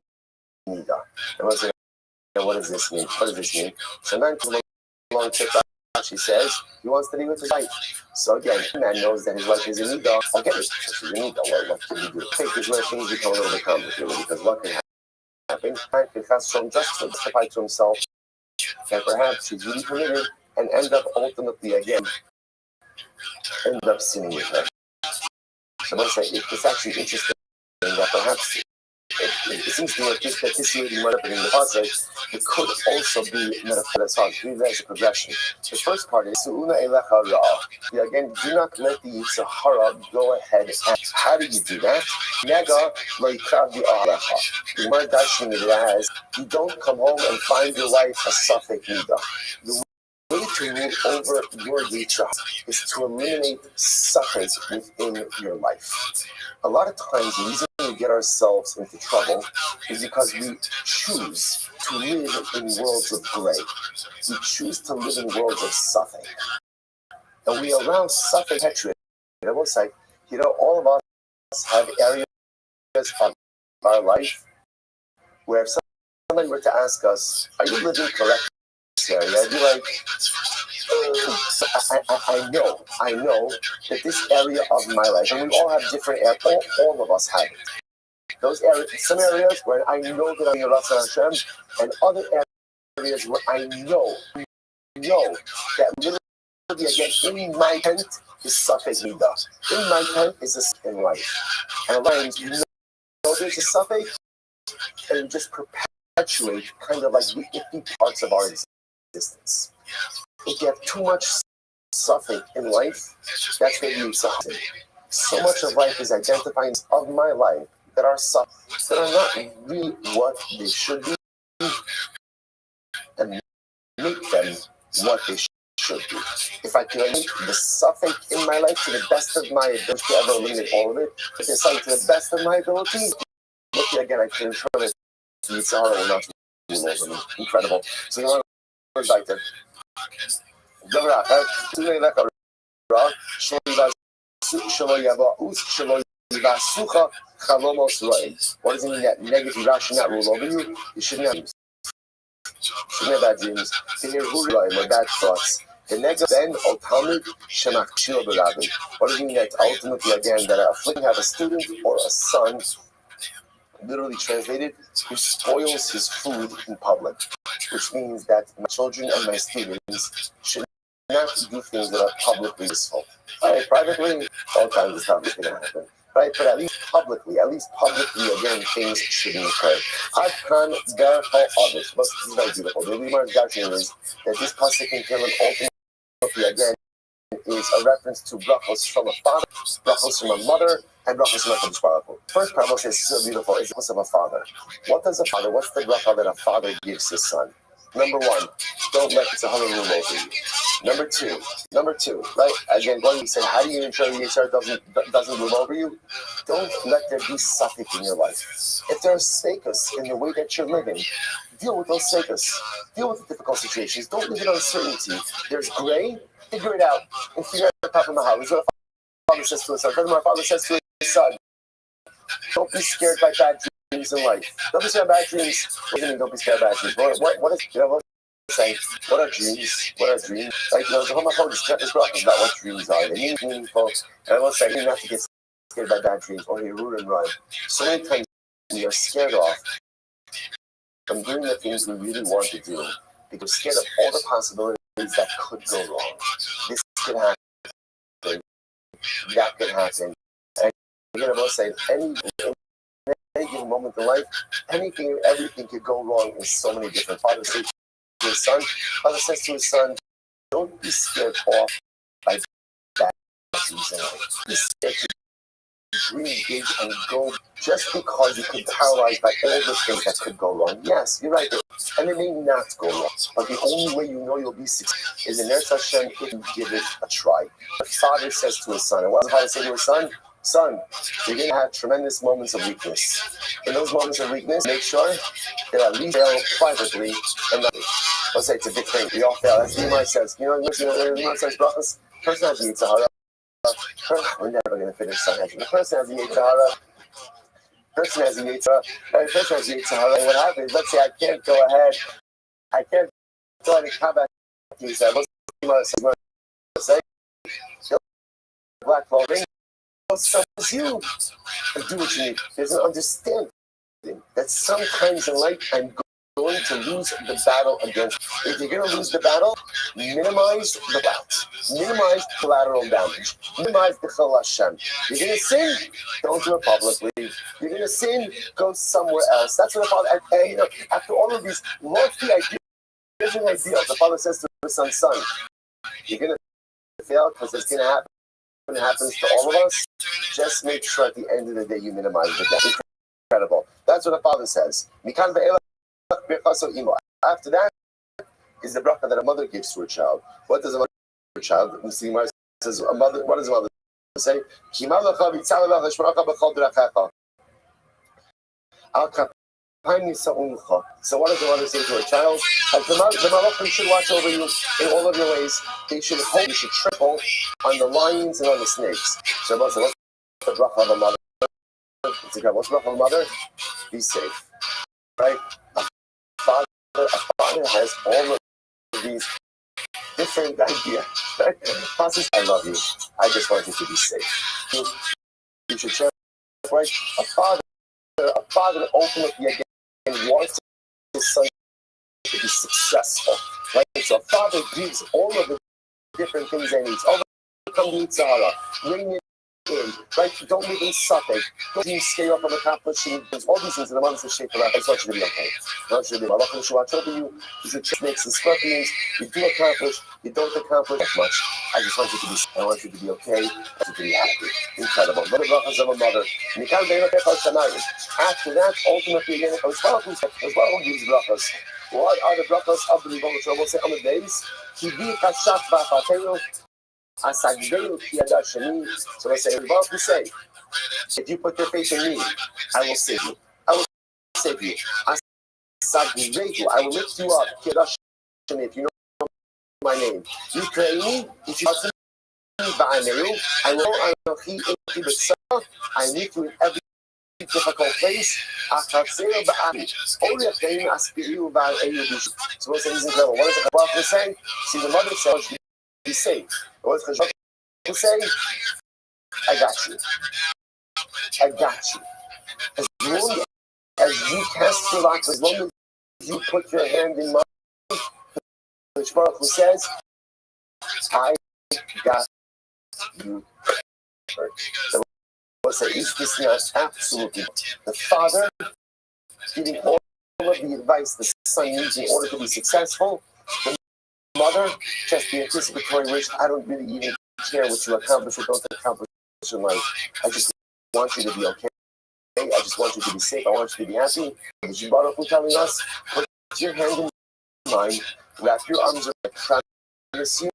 A: nida. And what does this mean? So a man comes on a long trip, she says, he wants to be with his wife. So again, the man knows that his wife is in nida. Okay, she's in nida. Well, what can you do? I think is where things become a little bit complicated, because what can happen? Man can justify to himself that perhaps he's really committed and end up ultimately again sinning with her. So I want to say it's actually interesting that perhaps it seems to me like this participating murder in the process, it could also be metaphorical. There's a progression. The first part is Su'una Elecha Ra. Again, do not let the Yitzhara go ahead and how do you do that? Nega Loikrav the Alecha. The word Dashing it as you don't come home and find your wife a suffix nida. The way to move over your Yitzhara is to eliminate suffix within your life. A lot of times the reason we get ourselves into trouble is because we choose to live in worlds of gray. We choose to live in worlds of suffix. And we allow suffix hatred. I will say, all of us have areas of our life where if somebody were to ask us, are you living correctly in this area? I'd be like, I know that this area of my life, and we all have different areas, all of us have it. Those areas, some areas where I know that I'm your Hashem, and other areas where I know that literally again in my tent is suffix midah. In my tent is a in life. And a lot of times you know there's a suffix, and it just perpetuate kind of like the icky parts of our existence. If you have too much suffix in life, that's where you suffer. So much of life is identifying of my life that are that are not really what they should be, and make them what they should be. If I can make the suffix in my life to the best of my ability, I don't limit all of it, but the suffix to the best of my ability, look again, I can turn it to Yitzhara will not rule over me. Incredible. So you want to like that. What does it mean that negative Ra should not rule over you? You shouldn't have bad dreams. Or bad thoughts. The negative then ultimately what does it mean that ultimately again that a flame have a student or a son, literally translated, who spoils his food in public, which means that my children and my students should not do things that are publicly useful. All right, privately, all kinds of stuff is going to happen. Right, but at least publicly, again, things shouldn't occur. I've come there for others. This is very beautiful. The Rimar's doctrine is that this pasuk in Tehillim ultimately, again, is a reference to brachos from a father, brachos from a mother, and brachos from a Kadosh Baruch Hu. First parable says so beautiful. It's the brachos of a father. What does a father? What's the bracha that a father gives his son? Number one, don't let the Tzahara rule over you. Number two, right? Again, going to say, how do you ensure the Yisrael doesn't rule over you? Don't let there be suffix in your life. If there are status in the way that you're living, deal with those status. Deal with the difficult situations. Don't live in uncertainty. There's gray, figure it out. And figure out the top of my house. This is what a father says to his son. My father says to his son, don't be scared by bad dreams in life. Don't be scared by bad dreams. What do you mean, don't be scared by bad dreams? What is, what saying? What are dreams? Like, the whole Machor is talking about what dreams are. They mean meaningful. And I will say, you not to get scared by bad dreams or you root and run. So many times we are scared off from doing the things we really want to do because we're scared of all the possibilities that could go wrong. This could happen. That could happen. And again, I will say, any given moment in life, anything and everything could go wrong in so many different Father says to his son. Father says to his son, don't be scared off by bad things in life. Be scared to dream big and go just because you could be paralyzed by all the things that could go wrong. Yes, you're right. And it may not go wrong. But the only way you know you'll be successful is in Eretz Hashem if you give it a try. The father says to his son, and what does the father say to his son? Son, you're going to have tremendous moments of weakness. In those moments of weakness, make sure that at least fail privately and not. Let's say it's a big thing. We all fail. As Nehemiah says, Nehemiah says, brachos, person has the Yitzhara. We're never going to finish Sanhedrin. The person has the Yitzhara. Person has the Yitzhara. And what happens, let's say I can't go ahead and come back to you. Say, black clothing. So you and do what you need. There's an understanding that sometimes in life I'm going to lose the battle against. If you're going to lose the battle, minimize the bout. Minimize collateral damage. Minimize the Chil Hashem. You're going to sin, don't do it publicly. You're going to sin, go somewhere else. That's what the father. After all of these lofty ideas, the father says to his son, you're going to fail because it's going to happen. When it happens to all of us, just make sure at the end of the day you minimize the death. Incredible. That's what the father says. After that is the bracha that a mother gives to her child. What does a mother give to her child? Mr. says, a mother, what does a mother say? So what does the mother say to her child? The Malachim should watch over you in all of your ways. They should hold, you should triple on the lions and on the snakes. So what's the bracha of a mother? What's the bracha of a mother? Be safe. Right? A father has all of these different idea. Pastor, I love you. I just want you to be safe. You should share, right? A father ultimately again wants his son to be successful, right? So a father gives all of the different things they need. Overcome the Yitzhara, bring it in, right? Don't live in suffer. Don't even scare off from accomplishing things. All these things that the mother's shape for that. I just want you to be okay. I want you to be Allah watch over you. He's a trick makes the scorpions. You do accomplish, you don't accomplish that much. I just want you to be, I want you to be okay. I want you to be happy. Incredible. Mother brachas of a mother. After that, ultimately again, as well who gives brachas. What are the brachas of the Rebbe? So we'll say on the days, so I say, Rebbe who say, if you put your faith in me, I will save you. I will save you. I will lift you up. If you know my name. You pray me, if you ask me, I meet you in every difficult place. So we'll say he's incredible. What does the Kabbalah say? See, the mother says, be safe. What does the Kabbalah say? I got you. I got you. As long as you cast your lot, as long as you put your hand in mine, the Kabbalah says, I got you. So we'll say, absolutely. The father giving all of the advice the son needs in order to be successful. The mother, just the anticipatory wish, I don't really even care what you accomplish or don't accomplish in life. I just want you to be okay. I just want you to be safe. I want you to be happy. The Baruch Hu telling us, put your hand in mine, wrap your arms around, promise you,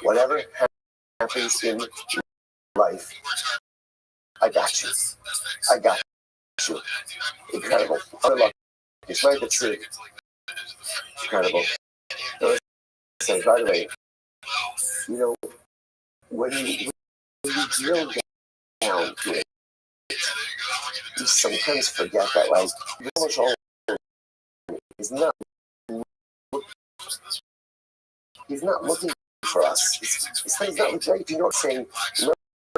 A: whatever happens in life, I got you. I got you. Incredible. It's right, the truth. Incredible. So, by the way, you know, when you drill down to it, you sometimes forget that, like, he's not looking for us. He's not right. You're not saying, learn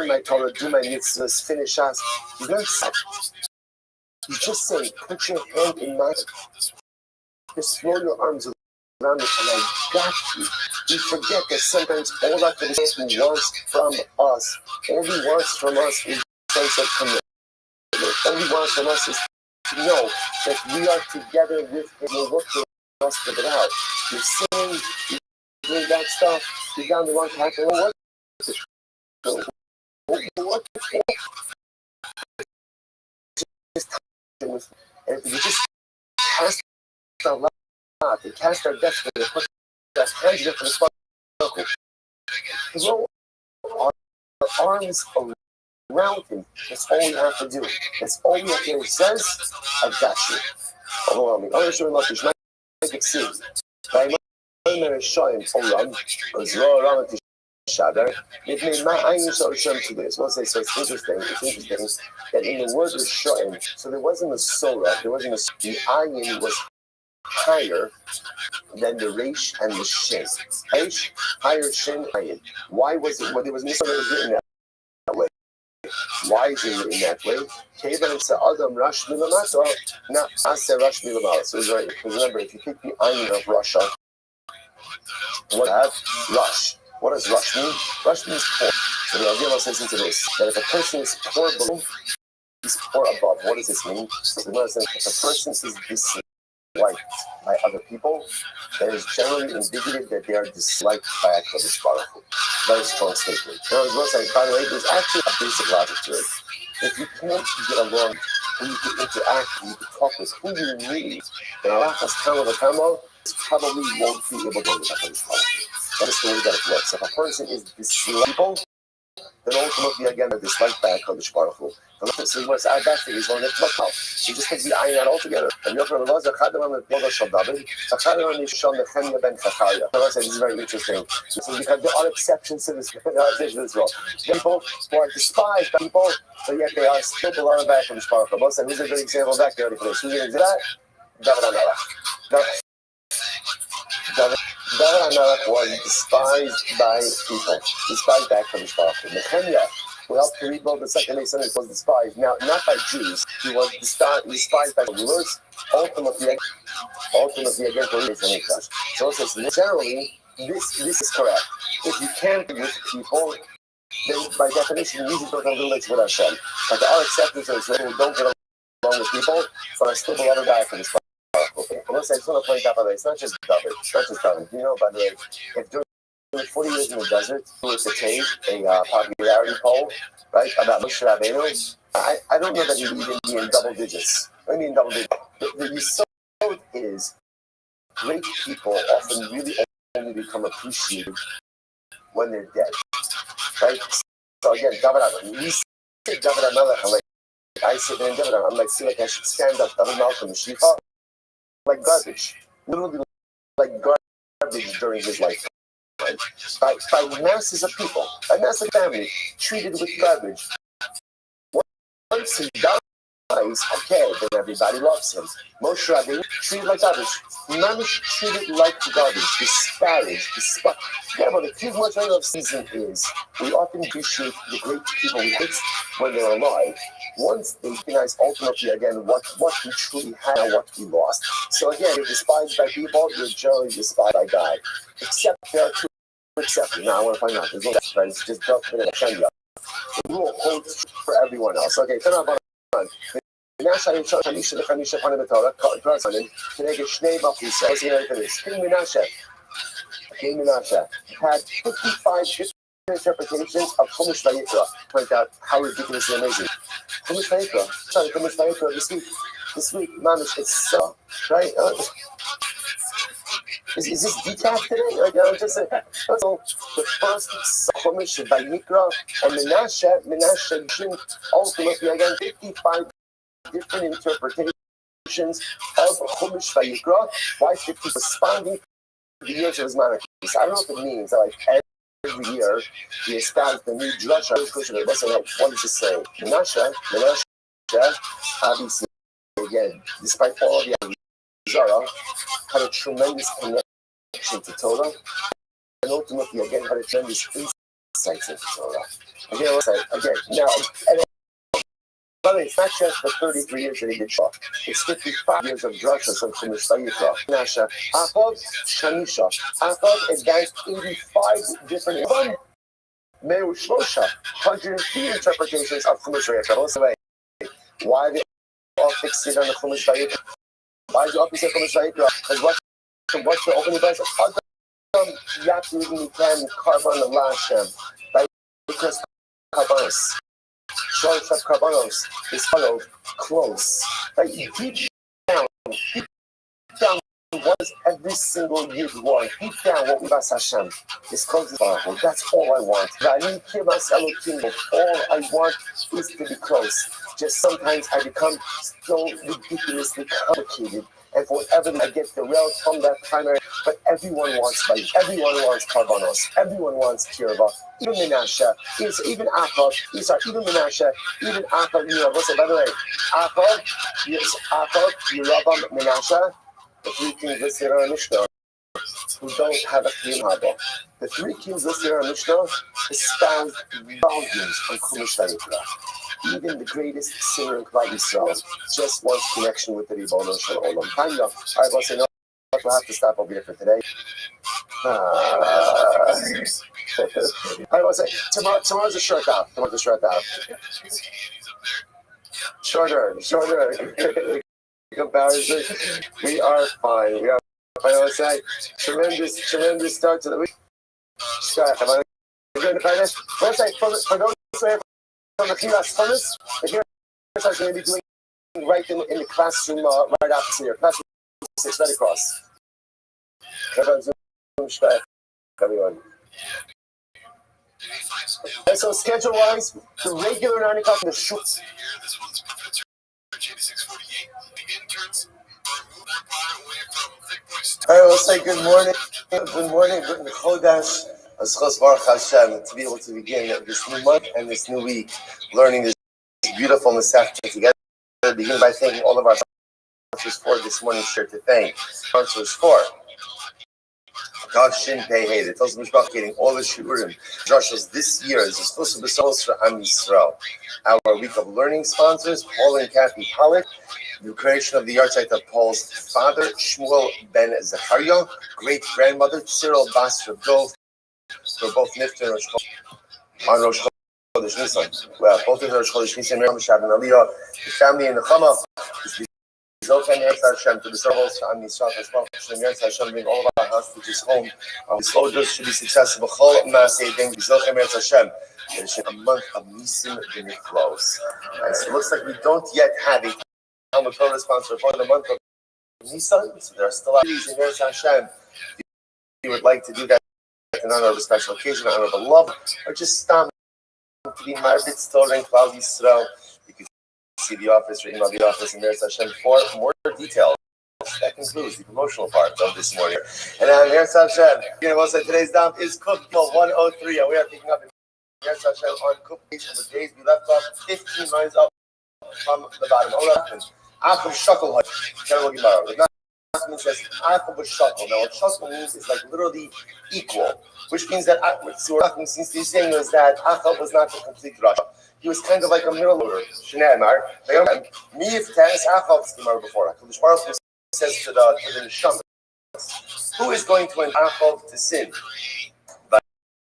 A: my Torah, do my mitzvahs, finish us. He's not saying. He's just saying, put your hand in mine. Just throw your arms around it, and I got you. We forget that sometimes all that the person wants from us, all he wants from us is a sense of commitment. All he wants from us is to know that we are together with him. We're working on us to get out. You're singing, you're doing that stuff, you're down the wrong path, and what? And if we just cast our lot and cast our destiny and put our hands up for the sparkle, throw our arms around him. That's all we have to do. That's all we have to do. He says, I got you. Overwhelming. I'm sure enough, you might make it seem. It made my eyes so to this. We'll say, so it's interesting that in the word was shoyim, so there wasn't a sola, there wasn't a, the ayin was higher than the resh and the shin. Resh, higher, shin, ayin. Why was it? Well, there was nothing that was written that way. Why is it written that way? Kevan and Sa'adam Rash Milamata, not Asa Rash Milamata. So it's right. Because remember, if you take the ayin of Russia, what have Rush? What does rush mean? Rush means poor. So the idea says into this, that if a person is poor below, he's poor above. What does this mean? So the says if a person is disliked by other people, that is generally indicative that they are disliked by HaKadosh Baruch Hu. Very strong statement. Now, as well as by the way, there's actually a basic logic to it. If you can't get along, when you can interact, when you can talk with who you need, then Allah has probably won't be able to go with HaKadosh Baruch Hu. That is the way that it works. If a person is dislikable, then ultimately again they're disliked by HaKadosh Baruch Hu. So he wants to add that thing, he's going to let out. He just takes the ayin out altogether. And this is very interesting. So because there are exceptions to this as well. People who are despised by people, but yet they are still beloved by HaKadosh Baruch Hu. And who's a good example back there? Who's going to do that? David. David HaMelech was despised by people, despised by HaKadosh Baruch Hu. Nehemiah, who helped to rebuild the second nation, was despised. Now, not by Jews. He was despised by rulers. Ultimately again, for Mikdash. So it says, generally, this is correct. If you can't be with people, then by definition, you usually don't have relations with Hashem. Like our acceptance is who don't get along with people, but I still beloved guy for this. Okay. Unless I just want to point out, by the way, it's not just David. It's not just David. You know, by the way, if during 40 years in the desert, there was a popularity poll, right, about Moshe Rabbeinu, I don't know that he would even be in double digits. I mean, double digits. The result is great people often really only become appreciated when they're dead, right? So again, we say David HaMelech, I'm like, I sit there in David, I'm like, feel like I should stand up, David Malcolm, Shifa, like garbage, literally like garbage during his life. Right? By masses of people, by massive family, treated with garbage. Once he dies, okay, then everybody loves him. Moshe Rabbeinu treated like garbage. Mamish treated like garbage, disparaged, despised. Yeah, but the huge majority of season is we often appreciate the great people we hate when they're alive. Once they recognize ultimately again what we truly had and what we lost. So again, you're despised by people, you're generally despised by God. Except there are two exceptions. Now I want to find out. There's no exception. It's just built in a Kenya. The rule holds for everyone else. Okay, turn on. Menashe had 55 different interpretations of Chumash Vayikra. Point out how ridiculously amazing. Chumash Vayikra this week, Mamish, it's so, right? Is this decaf today? Like, just say, so the first Chumash Vayikra and Menashe ultimately again 55 different interpretations of Chumash Vayikra. Why 50 responding to the years of his monarchy? I don't know what it means. Like every year, he established the new drasha. What does it say? Menashe, obviously, again, despite all of the Zara, had a tremendous connection to Torah, and ultimately, again, had a tremendous insight into Torah. Again, now, by the way, it's not just the 33 years that he did Shah. It's 55 years of drashas of Chumash Vayikra. Nasha, Achov, Shanisha. Achov advanced 85 different Meu Shlosha, 103 interpretations of Chumash Vayikra. Also, why they all fixated on the Chumash Vayikra? Why is the opposite Chumash Vayikra? Because what's the opening verse? Adam Yaku can carbon the Lashem. Right? Because carbonos. Short of carbonos is followed close. Right? Deep down, what is every single yid want? Deep down, what we ask Hashem is close to Baruch. That's all I want. All I want is to be close. Just sometimes I become so ridiculously complicated. And for whatever I get derailed from that primary, but everyone wants light, everyone wants carbonos, everyone wants kirva, even Menashe, even Achov, even Menashe, even Achov, listen, by the way, Achov, Yerabam, Menashe, the three kings listed on our Mishnah, who don't have a Chiyum Haba. The three kings listed on our Mishnah espouse volumes on Chumash Vayikra. Even the greatest singer in Klal Yisrael just wants connection with the Ribono Shel Olam. Tanya, all right, boss, I know we'll have to stop over here for today. I will say tomorrow's a short out. Shorter. Comparison. We are fine. I will say tremendous start to the week. Am I going to finish? For those who have from the Kiras Thomas, the Kiras are going to be doing right in the classroom, right opposite here. Classroom 6, right across. Everyone. And so schedule-wise, the regular 9 o'clock in the shoot.
C: This one's Professor 8648. The interns remove their pot away from thick boys.
A: All right, we'll say good morning, good Chodesh, Azchos Baruch Hashem, to be able to begin this new month and this new week, learning this beautiful Masechta together. Begin by thanking all of our sponsors for this morning's share to thank. Sponsors for God Shin Pei Hey. It tells Mishpach getting all the Shurim. Drushas this year is supposed to be souls for Am Yisrael. Our week of learning sponsors, Paul and Kathy Pollock. The creation of the yahrzeit of Paul's father, Shmuel ben Zechariah, great grandmother, Cyril Bas Dov, were both Nifter on Rosh Chodesh Nisan. Well, both of Rosh Chodesh Nisan, Miriam Shad and Aliyah, the family in the Chama, Zoltan Yetzar Hashem, to the servants, to Am Yisrael, Hashem Yetzar Hashem, bring all of our hostages home. Our soldiers should be successful. Chol Maaseh Deng, Zoltan Yetzar Hashem. It should be a month of Nisim when it flows. And so it looks like we don't yet have a Talmud Torah sponsor for the month of Nisan. So there are still activities in Yetzar Hashem. If you would like to do that in honor of a special occasion, in honor of a love, or just stop to be Marbit Store and Cloud Yisrael. You can see the office or email the office in Yetzar Hashem for more details. That concludes the promotional part of this morning. And I'm Yetzar Hashem. You know, today's dam is Kufkel 103, and we are picking up in Yetzar Hashem on Kufkel on the days we left off 15 lines up from the bottom. Achim Shakel Gemara. The Nachman says Achim Shakel. Now, what Shakel means is like literally equal, which means that so what Nachman seems to be saying is that Achim was not the complete Rasha. He was kind of like a middle order. Shneimar. Me if Tanis Achim Gemara before. Hakadosh Baruch Hu says to the Neshama, who is going to Achim to sin?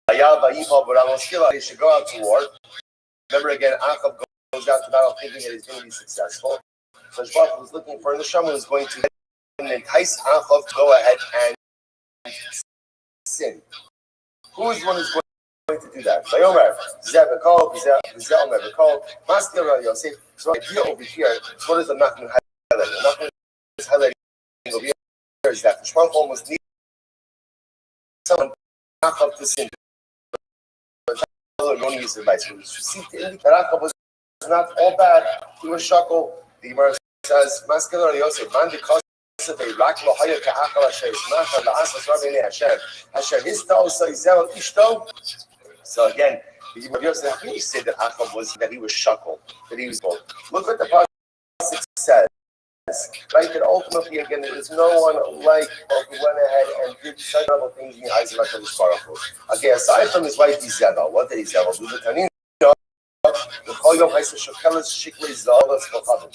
A: They should go out to war. Remember again, Achim goes out to battle thinking that he's going to be successful. So Shbach was looking for the Neshama who's going to entice Achim to go ahead and sin. Who is one who's going to do that? Vayomer, Zebekol, Zeomer, Bekol, Maskil Rav Yosef. So the idea over here, what is the Nachman highlighting? The Nachman is highlighting over here is that the Shbach almost needs someone Achim to sin. Don't use the advice. See, the indicate was not all bad. He was shackle. The Gemara says, "Maskil Yosef, man, because of a rak lohaya ka'achal Hashem, machal la'asas rabbeinu Hashem, Hashem his tao so izel ishto." So again, the Gemara Yosef, how can you say that Achab was that he was shackle, that he was bold? Look what the pasuk says. Right, that ultimately again there is no one like who went ahead and did such terrible things in the eyes of HaKadosh Baruch Hu. Okay, aside from his wife Izebel, what did Izebel do? The Tanin, the Chol Yom Haisa Shokeles Shiklei Zalas V'Chavim.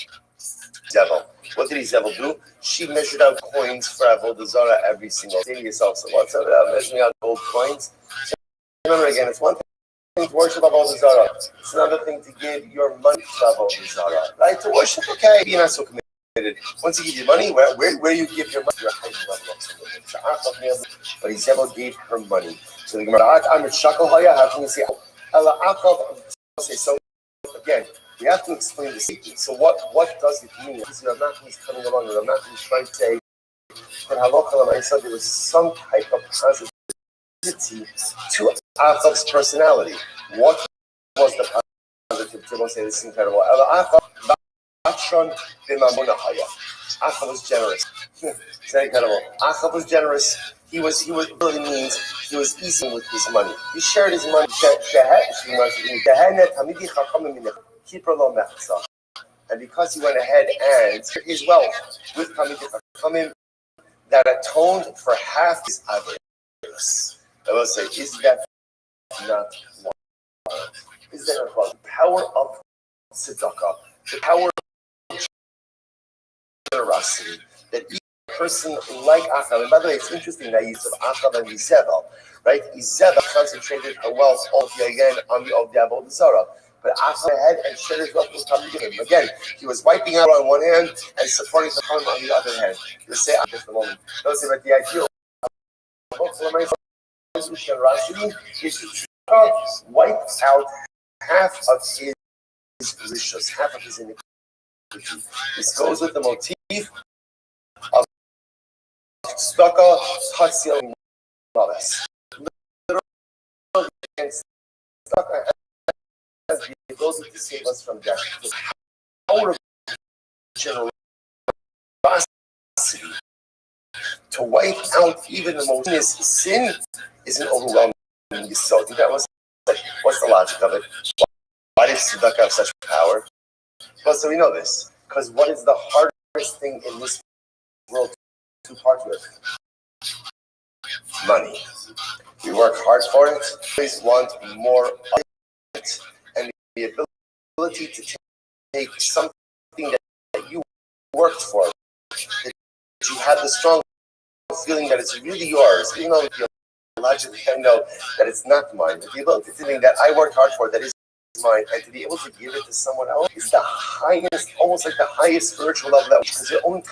A: Izebel. What did Izebel do? She measured out coins for Avodah Zarah every single day. Yourself, so what's up measuring out gold coins? So remember again, it's one thing to worship Avodah Zarah. It's another thing to give your money to Avodah Zarah. Right? To worship, okay, you're not so committed. Once you give your money, where you give your money, you're hiding level. But Izebel gave her money. So the Gemara, how can you say, so again, we have to explain the secret. So what does it mean? Because Rav Nachman is coming along, Rav Nachman is trying to say that halacha there was some type of positivity to Achav's personality. What was the positive? People say this is incredible. Achab was generous. It's incredible. Achab was generous. He was really means he was easy with his money. He shared his money. And because he went ahead and shared his wealth with Talmidei Chachamim, that atoned for half his avarice. I will say, is that not one? Is that not one? The power of tzedakah, the power generosity that each person like Achab, and by the way, it's interesting that use of Achab and Izebel, right? Izebel concentrated her wealth all again on the Avodah Zarah, but Achab had and shared his wealth with Talmidei. Again, he was wiping out on one hand and supporting the farm on the other hand. Let's say just a moment. Let's say that the ideal generosity is to wipe out half of his rishos, half of his iniquity. This goes with the motif of tzedakah hatzil malas. Literally, tzedakah has the ability to save us from death. The power of generosity to wipe out even the most heinous sin is an overwhelming yesod. That was like, what's the logic of it? Why does tzedakah have such power? Well, so we know this, because what is the hardest thing in this world to part with? money. We work hard for it. We always want more of it, and the ability to take something that you worked for, that you had the strong feeling that it's really yours, even though you logically I know that it's not mine. But the ability to think that I worked hard for, that is mine, and to be able to give it to someone else is the highest, almost like the highest spiritual level. Because the only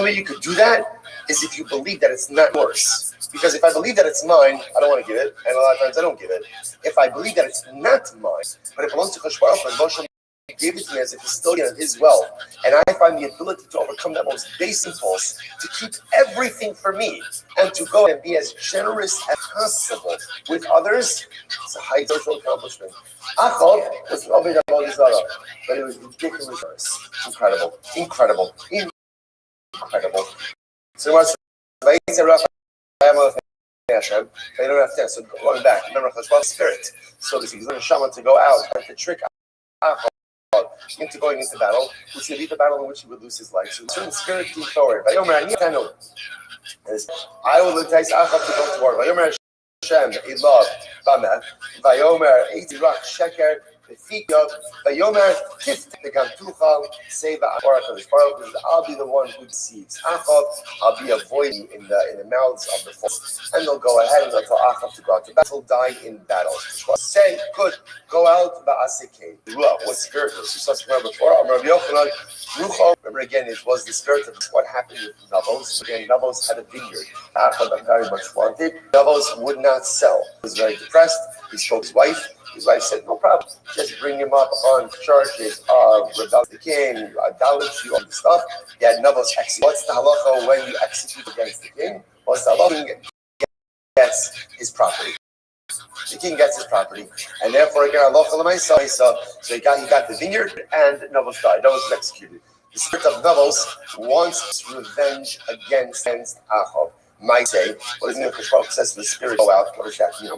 A: way you could do that is if you believe that it's not yours. Because if I believe that it's mine, I don't want to give it, and a lot of times I don't give it. If I believe that it's not mine, but it belongs to Chosh Baruch Hu, and Moshe gave it to me as a custodian of his wealth, and I find the ability to overcome that most base impulse to keep everything for me and to go and be as generous as possible with others, it's a high social accomplishment. Achov was loving about his Zara, but it was ridiculous. Incredible. So what's Hashem, they don't have to. So going back, remember Chashbal's spirit. So this is Shaman to go out and to trick Achov into going into battle, which would be the battle in which he would lose his life. So certain spirit came forward. I will entice Achov to go to war. Vayomer Hashem, Elov, Bameh, Vayomer, Eitirach, Sheker, Vayomer, Tift, the Gantuchal, Seva, I'll be the one who deceives Achov. I'll be a voice in the mouths of the foes, and they'll go ahead and they'll tell Achov to go out to battle, die in battle. Say, good, go out, Ba'asike. What spirit was? You saw somewhere before. Remember again, it was the spirit of what happened with Navos. Again, Navos had a vineyard. Achov very much wanted. Navos would not sell. He was very depressed. He spoke to his wife. His wife said, no problem. Just bring him up on charges of rebellion the king, idolatry, all this stuff. He had Navos execute. What's the halacha when you execute against the king? What's the halacha? The king gets his property. The king gets his property. And therefore, again, halacha l'maisa. So he got the vineyard, and Navos died. Navos was executed. The spirit of Navos wants revenge against Achov. Might say, what does Nefesh says to the spirit go out? What does that mean?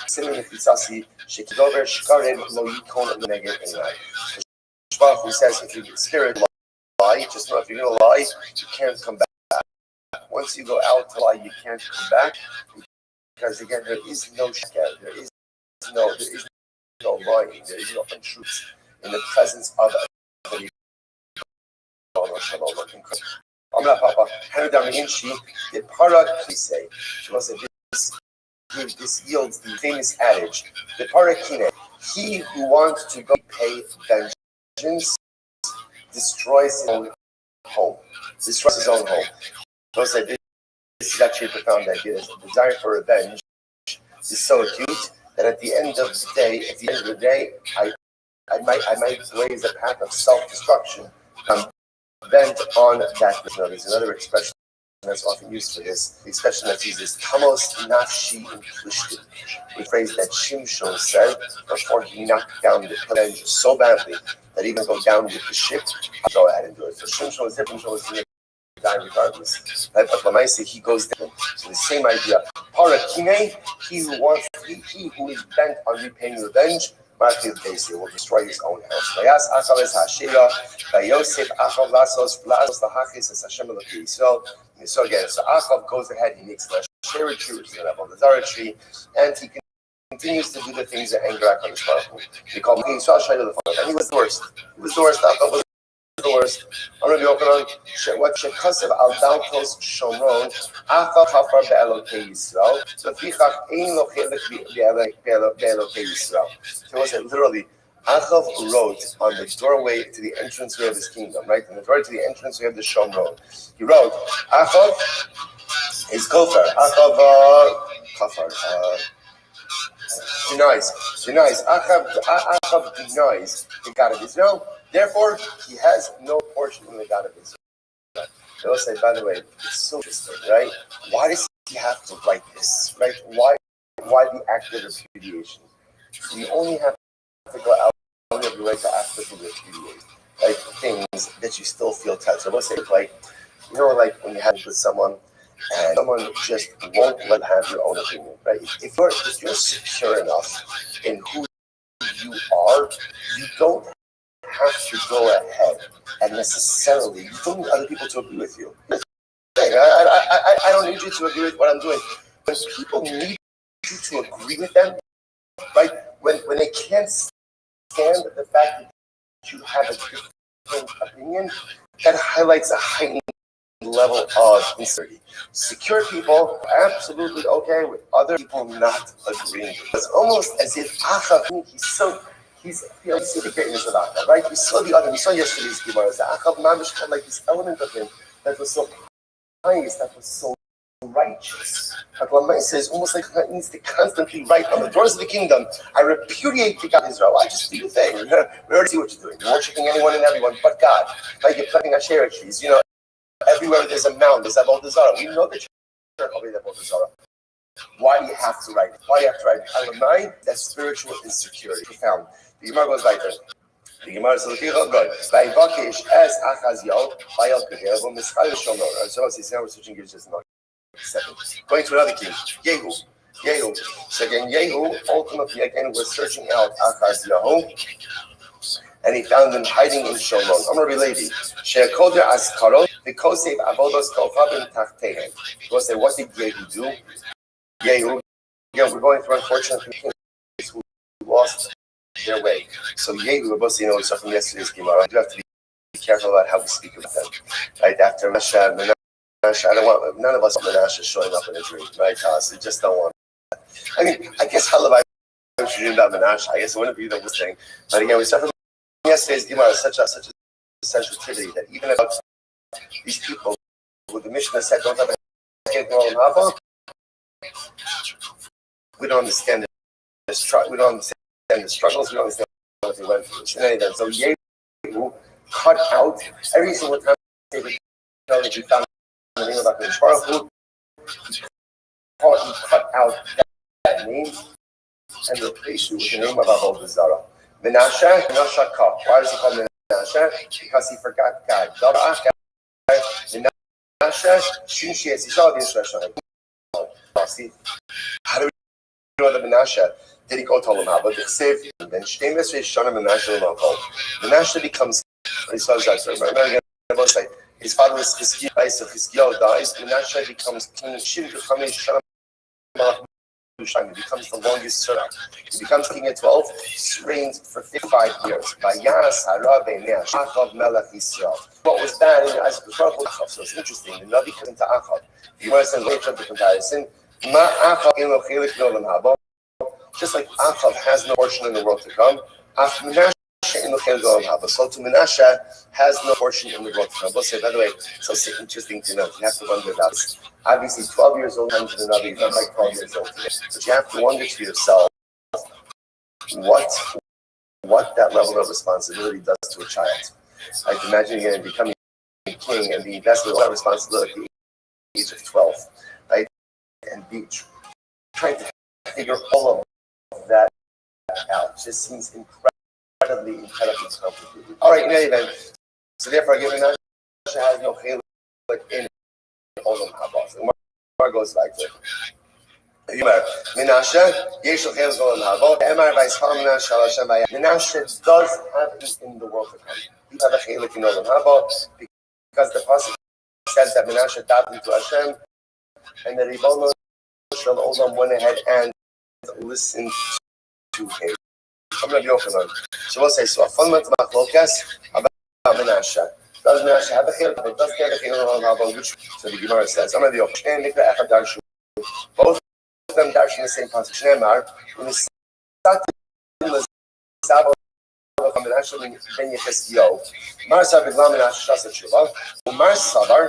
A: Sitting in Fitzasi, Shekidover, Shikarim, Lo Yikon, and Neged, and who says if your spirit lie, just know if you're going to lie, you can't come back. Once you go out to lie, you can't come back. Because again, there is no sheker, there is no lying, there is no untruth in the presence of the Amla Papa, Hanadam Inchi, the Parak say, she was a this yields the famous adage, the Parakine, he who wants to go pay vengeance destroys his own home. So say this is actually a profound idea. The desire for revenge is so acute that at the end of the day, I might raise a path of self-destruction. Bent on that. There's another expression that's often used for this. The expression that's used is Tamos Nafshi Implishti, a phrase that Shimshon said before he knocked down the Pelenger so badly that even go down with the ship, I'll go ahead and do it. So Shimshon was different, Shimshon was going to die regardless. But Lamaisi, he goes down. So the same idea. Parakine, he who is bent on repaying revenge, will destroy his own house. So again, so Achov goes ahead, he makes the Shera tree, which is the level of the Zara tree, and he continues to do the things that anger HaKadosh Baruch Hu. He called him and he was the worst. Achov was the worst. What Shekasev al Daltos Shomron, Achov Hafar be'elokei Yisrael, so Fichach ein lo chelek be'elokei Yisrael. So it was literally, Achov wrote on the doorway to the entranceway of his kingdom, right? On the doorway to the entranceway of the Shomron. He wrote, Achov is Kofar. Achov denies. Achov denies the God of Israel. Therefore, he has no portion in the God of Israel. They will say, by the way, it's so interesting, right? Why does he have to write this, right? Why the act of repudiation? You only have to go out of your way to actively repudiate, like things that you still feel touched. I will say, like, like when you have with someone and someone just won't let have your own opinion, right? If you're secure enough in who you are, you don't have to go ahead and necessarily, you don't need other people to agree with you. I don't need you to agree with what I'm doing. when people need you to agree with them, right? When they can't stand the fact that you have a different opinion, that highlights a heightened level of insecurity. Secure people are absolutely okay with other people not agreeing. It's almost as if Achav, he's the greatness of Achav, right? We saw the other, we saw yesterday's Gemara. Achav Mamish had like this element of him that was so pious, that was so righteous. Like Lamai says, almost like he needs to constantly write on the doors of the kingdom, I repudiate the God of Israel. I just do your thing. We already see what you're doing. You're worshiping anyone and everyone but God. Like you're planting Asherah trees. Everywhere there's a mound, there's Avodah Zarah. We know that you're Avodah Zarah. Why do you have to write it? Why do you have to write it? Alamai, that's spiritual insecurity. Profound. The Gemara goes like this. The Gemara says, Vayvakish es Achaziel, Vayel Kehev, Mischal Shomor. So now we're switching gears just now. Going to another king, Yehu. So again, Yehu, ultimately again, was searching out Achaziel. And he found him hiding in Shomron. I'm a lady. She'akoder askarot, the kosev avodos kochavim tachtehem. We'll say, what did Yehu do? Yehu, we're going through, unfortunately, kings who lost their way. So Yehu, we're both saying, from yesterday's Gemara. You have to be careful about how we speak about them. Right after Menashe, I don't want none of us Menashe showing up in a dream, right? So just don't want that. I mean, I guess Halabai should dream about Menashe. I guess it wouldn't be the worst thing. But again, we suffer. Yesterday's Gemara is such a sensitivity that even about these people who the Mishnah said don't have a Haba, we don't understand the we don't understand the struggles, we don't understand what they went through. So Yehu cut out every single time they that you found the name of HaKadosh Baruch Hu, he cut out that name and replaced it with the name of Avodah Zarah. Menashe, Nashaka. Why is he called Menashe? Because he forgot God. Menashe, Shinshi, see, how do we know that Menashe did he go to Olam Haba? Then Shtemes Shana Menashe Olam Menashe becomes, his father was Chizkiyahu, so Chizkiyahu dies. Menashe becomes king. Shim Shana he becomes the longest term. He becomes king at 12, reigns for 55 years. What was bad in Achav? So it's interesting. The Navi comes into Achav. The Gemara says later the comparison. Just like Achav has no portion in the world to come, so to Menashe has no portion in the world to come. We'll say, by the way, it's also interesting to know. You have to wonder about this. Obviously, 12 years old comes to the Navi, not like 12 years old today. But you have to wonder to yourself what that level of responsibility does to a child. Like imagine again becoming king and being invested with that responsibility at the age of 12, right? And be trying to figure all of that out. It just seems incredibly complicated. All right, in any event, so therefore, given that has no chilek in Olam Haba. So Gemara goes like this. Menashe, Yeshel Chilek Olam Haba. Emar Vayishal Menashe Hashem Vayah. Menashe does have it in the world to come. He has a chilek in Olam Haba because the pasuk says that Menashe davened to Hashem, and the Ribono Shel Olam went ahead and listened to him. I'm going to be open on. So we'll say, so a fundamental machlokas about Menashe. Does Menashe have a chilek? It does get a chilek on Haba, which so the Gemara says. I'm going to be open. Both of them darshan the same passage. Shneimar, when it's Menashe ben Yecheskiyahu, Mar Savar B'Glam Menashe Shasa Tshuva, Umar Savar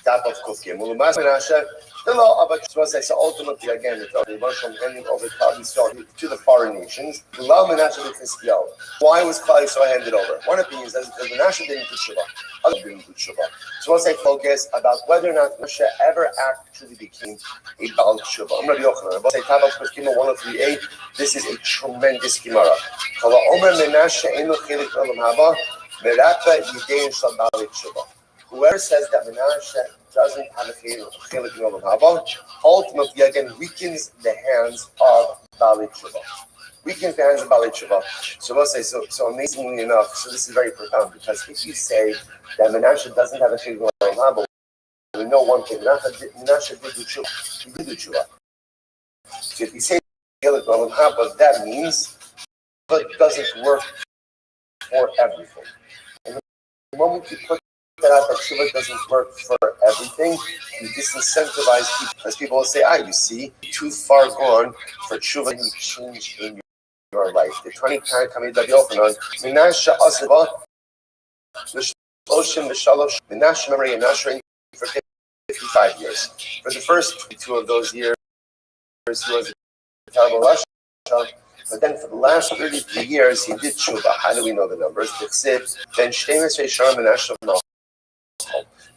A: Tap of Kufkim. Umar Menashe. The law of a so ultimately again the emotional handing over to the foreign nations. The law of Menashe B'Chizkiyahu. Why was Klal Yisrael handed over? One opinion says because Menashe didn't do tshuva, other didn't do tshuva. So we'll say focus about whether or not Menashe ever actually became a Baal tshuva. I'm going to be open. We'll say Tav of Kufkim 1038. This is a tremendous Gemara. Kala Omer Menashe Eno Chilek Olam Haba Merata Yidein Shal Baal tshuva. Whoever says that Menashe doesn't have a chilek in Olam Haba, ultimately again weakens the hands of Baalei Tshuva. Weakens the hands of Baalei Tshuva. So we'll say, so amazingly enough, so this is very profound, because if you say that Menashe doesn't have a chilek in Olam Haba, which to the foreign nations, the law of Menashe ben Yecheskiyahu. Why was Klal Yisrael handed over? One opinion says because Menashe didn't do tshuva, other didn't do tshuva. So we'll say focus about whether or not Menashe ever actually became a Baal tshuva. So we know one thing. Menashe did do tshuva. He did do tshuva. So if you say but that means it doesn't work for everything. And the moment you put that out, that tshuva doesn't work for everything, you disincentivize people. As people will say, you see, too far gone for tshuva and change in your life. The 20 times coming to Yochanan, Menashe Asava, Shloshim V'Shalosh, Menashe memory and Nashrin for 55 years. For the first 2 of those years, he was a terrible Rasha. But then for the last 33 years, he did tshuva. How do we know the numbers? Then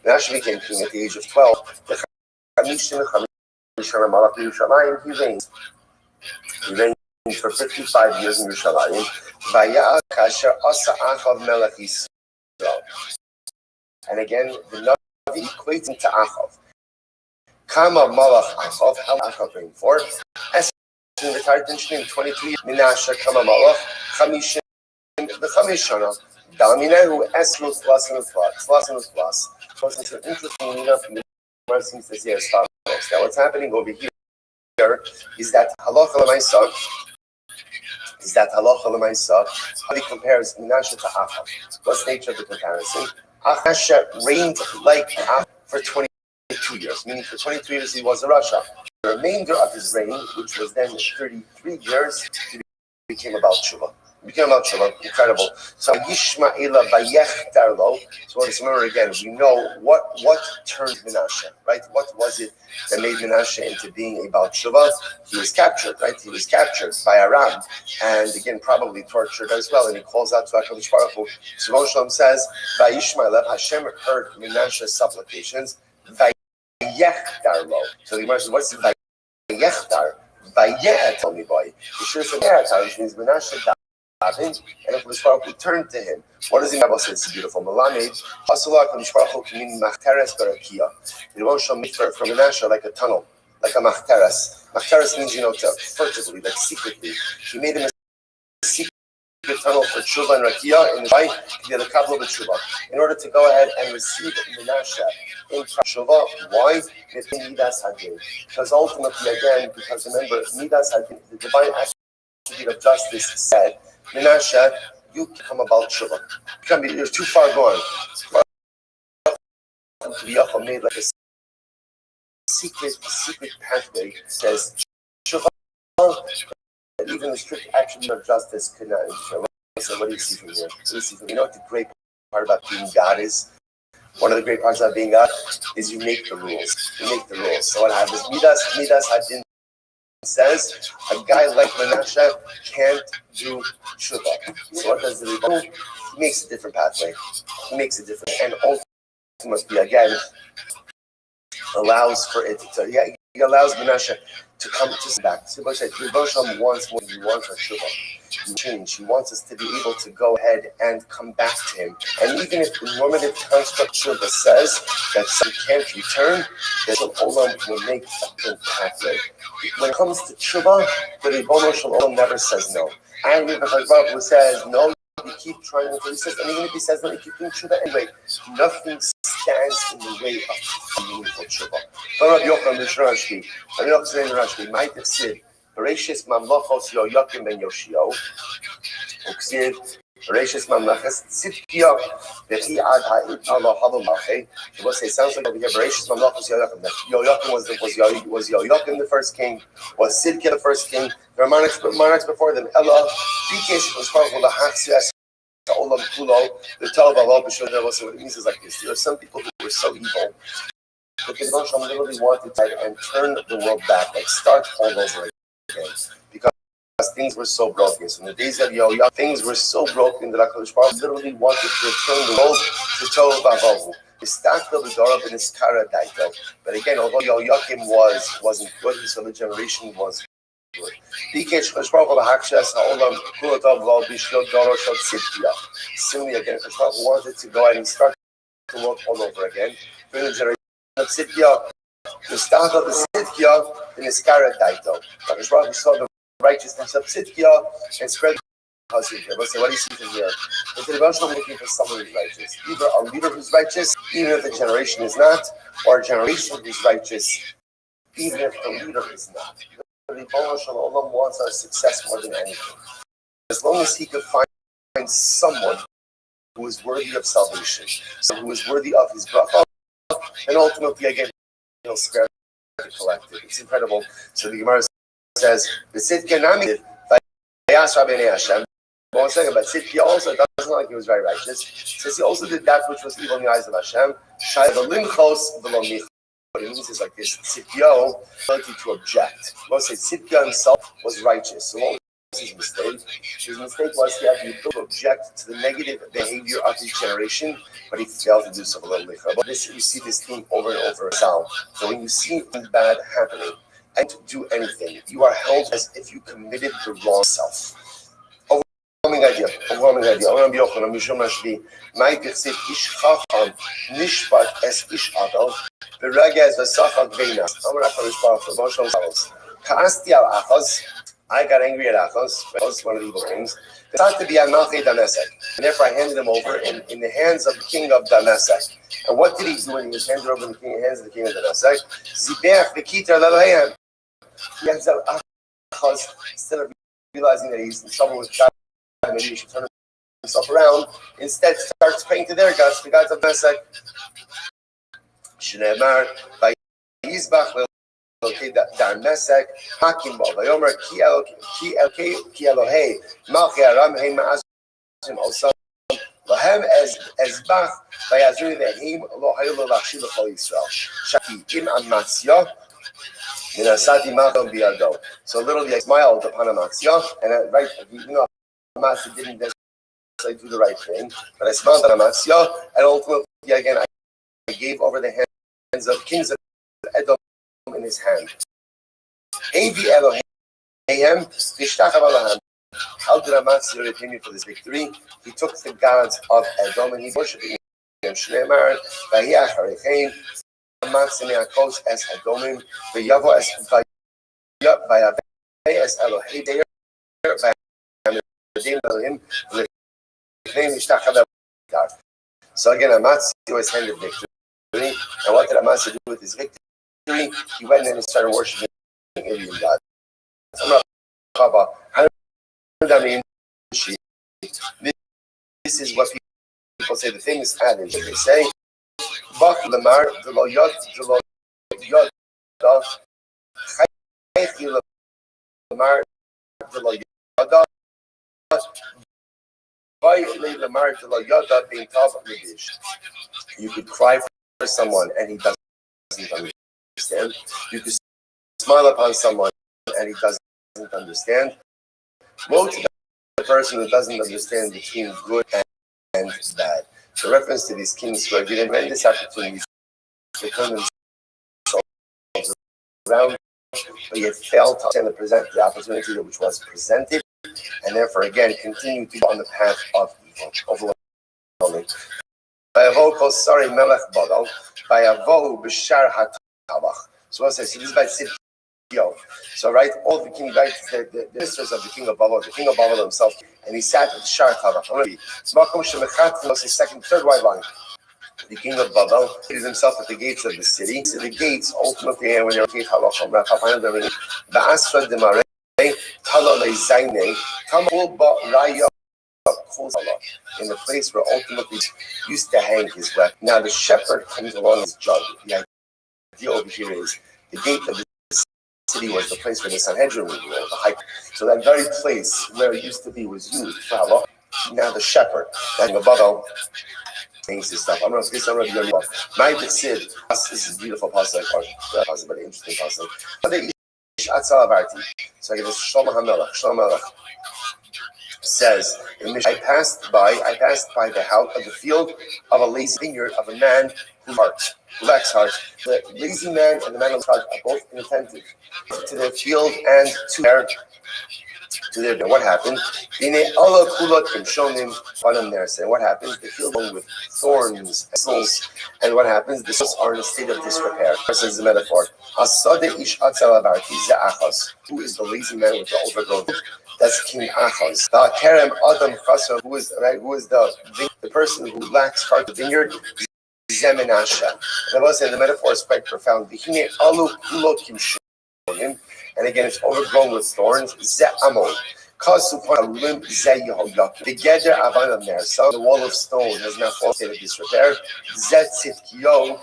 A: Menashe became king at the age of 12. He reigned. He reigned for 55 years in Yerushalayim. And again, the Navi equates him to Achav. Kama Malach Achav, how Achav reigned for? In the Tartan 23, Menashe Kama Malach, Chamishim, the Chamishana, Daminahu, Esmut plus and plus. So it's an interesting enough seems to say as follows. Now, what's happening over here is that halacha l'maisa. How he compares Menashe to Achav. What's the nature of the comparison? Menashe reigned like Achav for 22 years, meaning for 22 years he was a Rasha. The remainder of his reign, which was then 33 years, became about tshuva. Incredible. So Yishma'ela Bayech Darlo. So let's remember again, we know what turned Menashe, right? What was it that made Menashe into being about tshuva? He was captured, right? He was captured by Aram, and again, probably tortured as well. And he calls out to HaKadosh Baruch Hu. So Moshe Shalom says, Vayishma'ela, Hashem heard Menashe's supplications. Vayech Darlo. So the Gemara says, what's Vayech Dar? Vayeh, tell me boy. The Shir said, which means Menashe died. And if Mishpachu turned to him, what does the Bible say? It's beautiful. Malamed, Asalak Mishpachu can mean Machteres Barakia. The Rosh made from Menashe like a tunnel, like a Machteres. Machteres means, to furtively, like secretly. He made him a secret tunnel for Tshuva and Rakia in the Bay, to the Kabbalah of Tshuva, in order to go ahead and receive Menashe in Tshuva. Why? Because ultimately, again, because remember, Midas Hadin, the divine attribute of justice said, Menashe, you come about tshuva. You're too far gone. Yachal made like a secret pathway. Says tshuva, that even the strict attribute of justice could not. So what do you see from here? You know what the great part about being God is? One of the great parts about being God is you make the rules. So what happens? Midas Hadin says a guy like Menashe can't do tshuva. So what does the Rebbe do? He makes a different pathway. And ultimately, again, allows for it to. He allows Menashe to come to back. So Rebbe Shalom wants more than he wants for tshuva. Change. He wants us to be able to go ahead and come back to him. And even if the normative construct tshuva says that some can't return, the Olam will make a different pathway. When it comes to tshuva, the Ribono Shel Olam never says no. And if the says no, you keep trying until he says, and even if he says no, you keep doing tshuva anyway. Nothing stands in the way of meaningful tshuva. Rabbi Yochanan Rashbi might have said, Bereshis Mamlachos Yoyakim ben Yoshio, Uksiv, Bereshis Mamlachos Tzidkiya, Vechi Ad Ha'id Allah Halomacheh. It sounds like over here, Bereshis Mamlachos Yoyakim. Yoyakim was Yoyakim the first king, was Tzidkiya the first king. There were monarchs before them. Ella, Bikesh was called the Haksias. Olam Kulo, the Talabalo, Bishon. What it means is like this. There are some people who were so evil that the Rebbe Shalom literally wanted to and turn the world back, like start all over again. Because things were so broken. So in the days of Yoyakim, things were so broken that HaKadosh Baruch Hu literally wanted to return the world to Tohu Vavohu. But again, although Yoyakim wasn't good, his whole generation was good. Similarly, again, HaKadosh Baruch Hu wanted to go ahead and start the world all over again. For the generation of Tzidkiya, the start of the Tzidkiya in Iskara Daito. HaKadosh Baruch Hu saw the righteousness of Tzidkiya and spread Say, what do you see from here? But the Rebbe Shalom looking for someone who's righteous. Either a leader who's righteous, even if the generation is not, or a generation who's righteous, even if the leader is not. The Rebbe Shalom wants our success more than anything. As long as he could find someone who is worthy of salvation, someone who is worthy of his bracha, and ultimately, again, he'll spare the collective. It's incredible. So the Gemara says, the Tzidkei Nami, Hashem. One second, but Tzidkei also doesn't like he was very righteous. Says he also did that which was evil in the eyes of Hashem. Shai v'limchos v'lo micha. What it means is like this: Tzidkei ability to object. Most say Tzidkei himself was righteous. So what was his mistake? His mistake was he had the ability to object to the negative behavior of his generation, but he failed to do so. But this, you see this theme over and over. So when you see something bad happening and to do anything, you are held as if you committed the wrong self. Overwhelming idea. Rabbi Yochanan Mishum Mashvi, Ma'it Yichsid Ish Chacham Nishpat Es Ish Adol B'Regez V'Sachak Veinas. Amar HaKadosh Baruch Hu Moshe Salos Ka'asti Al Achaz. I got angry at Achaz. That's one of the evil things. It's to be Amalchei Damasek, and therefore I handed him over in the hands of the king of Damasek. And what did he do when he was handed over in the hands of the king of Damasek? Zibech V'Kitar Lelehem. He ends up Achaz, instead of realizing that he's in trouble with God, maybe he should turn himself around. Instead, starts praying to their gods, the gods of Mesek. Shneimar by Yizbach Lelokei Dar Mesek Hakim Bo Vayomer Ki Elohei Malchei Aram Hei Ma'azim Osam Lahem Ezbach Vayazuri Vehim Lo Hayu Lo Lachshi L'Chol Yisrael Shaki Im Amatzia. So literally, I smiled upon Amatzia, and right, Amatzia didn't necessarily do the right thing, but I smiled at Amatzia, and ultimately, again, I gave over the hands of kings of Edom in his hand. Avi Elohim, how did Amatzia repay me for this victory? He took the gods of Edom and he worshipped them. Shneimar, Vayach Harichaim. Maximeakos as Adomim, the Yavo as Vayave as Elohei Deir, Vayadim Elohim, the name Ishtachadav. So again, Amatzia was handed victory. And what did Amatzia do with his victory? He went in and started worshiping Indian gods. This is what people say, the famous adage. They say, Bach Lamar, the Lo Yod, Chaychi Lamar, the Lo Yod, Vay Lamar, the Lo Yod, being Tav Midish. You could cry for someone and he doesn't understand. You could smile upon someone and he doesn't understand. Woe to the person who doesn't understand between good and bad. The reference to these kings who are given tremendous opportunities to turn themselves around, but yet failed to present the opportunity which was presented, and therefore again continue to go on the path of evil. Overwhelming. So I say, so this is by Tzidkei. So right, all the king, right, the ministers of the king of Babel himself, and he sat at the Shar Tavach. Was his second, third white line. The king of Babel seated himself at the gates of the city. So the gates ultimately, when they were gate halachah, Ba'asra Demare, Tala Leizaine, Tamul Ba'raya, in the place where ultimately he used to hang his weapon. Now the shepherd comes along as judge. The idea over here is the gate of the city was the place where the Sanhedrin would be, the high. So that very place where it used to be was used for halachah. Now the shepherd, that Babel, things and stuff. I'm not going to be on my Sid. This is a beautiful passage, very interesting passage. So I guess Shlomo HaMelech says, I passed by the house of the field of a lazy vineyard of a man who lacks heart. The lazy man and the man of heart are both inattentive to their field and to their what happened? In a Allah Kulat shown him on there. Saying what happens? They field with thorns and thistles, and what happens? The thistles are in a state of disrepair. This is the metaphor. Who is the lazy man with the overgrown? That's King Achaz. The Kerem Adam Chasra, who is the person who lacks heart of the vineyard, Zemenasha. And I will say the metaphor is quite profound. And again, it's overgrown with thorns. Ze'amon. Together, the wall of stone has now fallen into disrepair. Zetzitkiyo,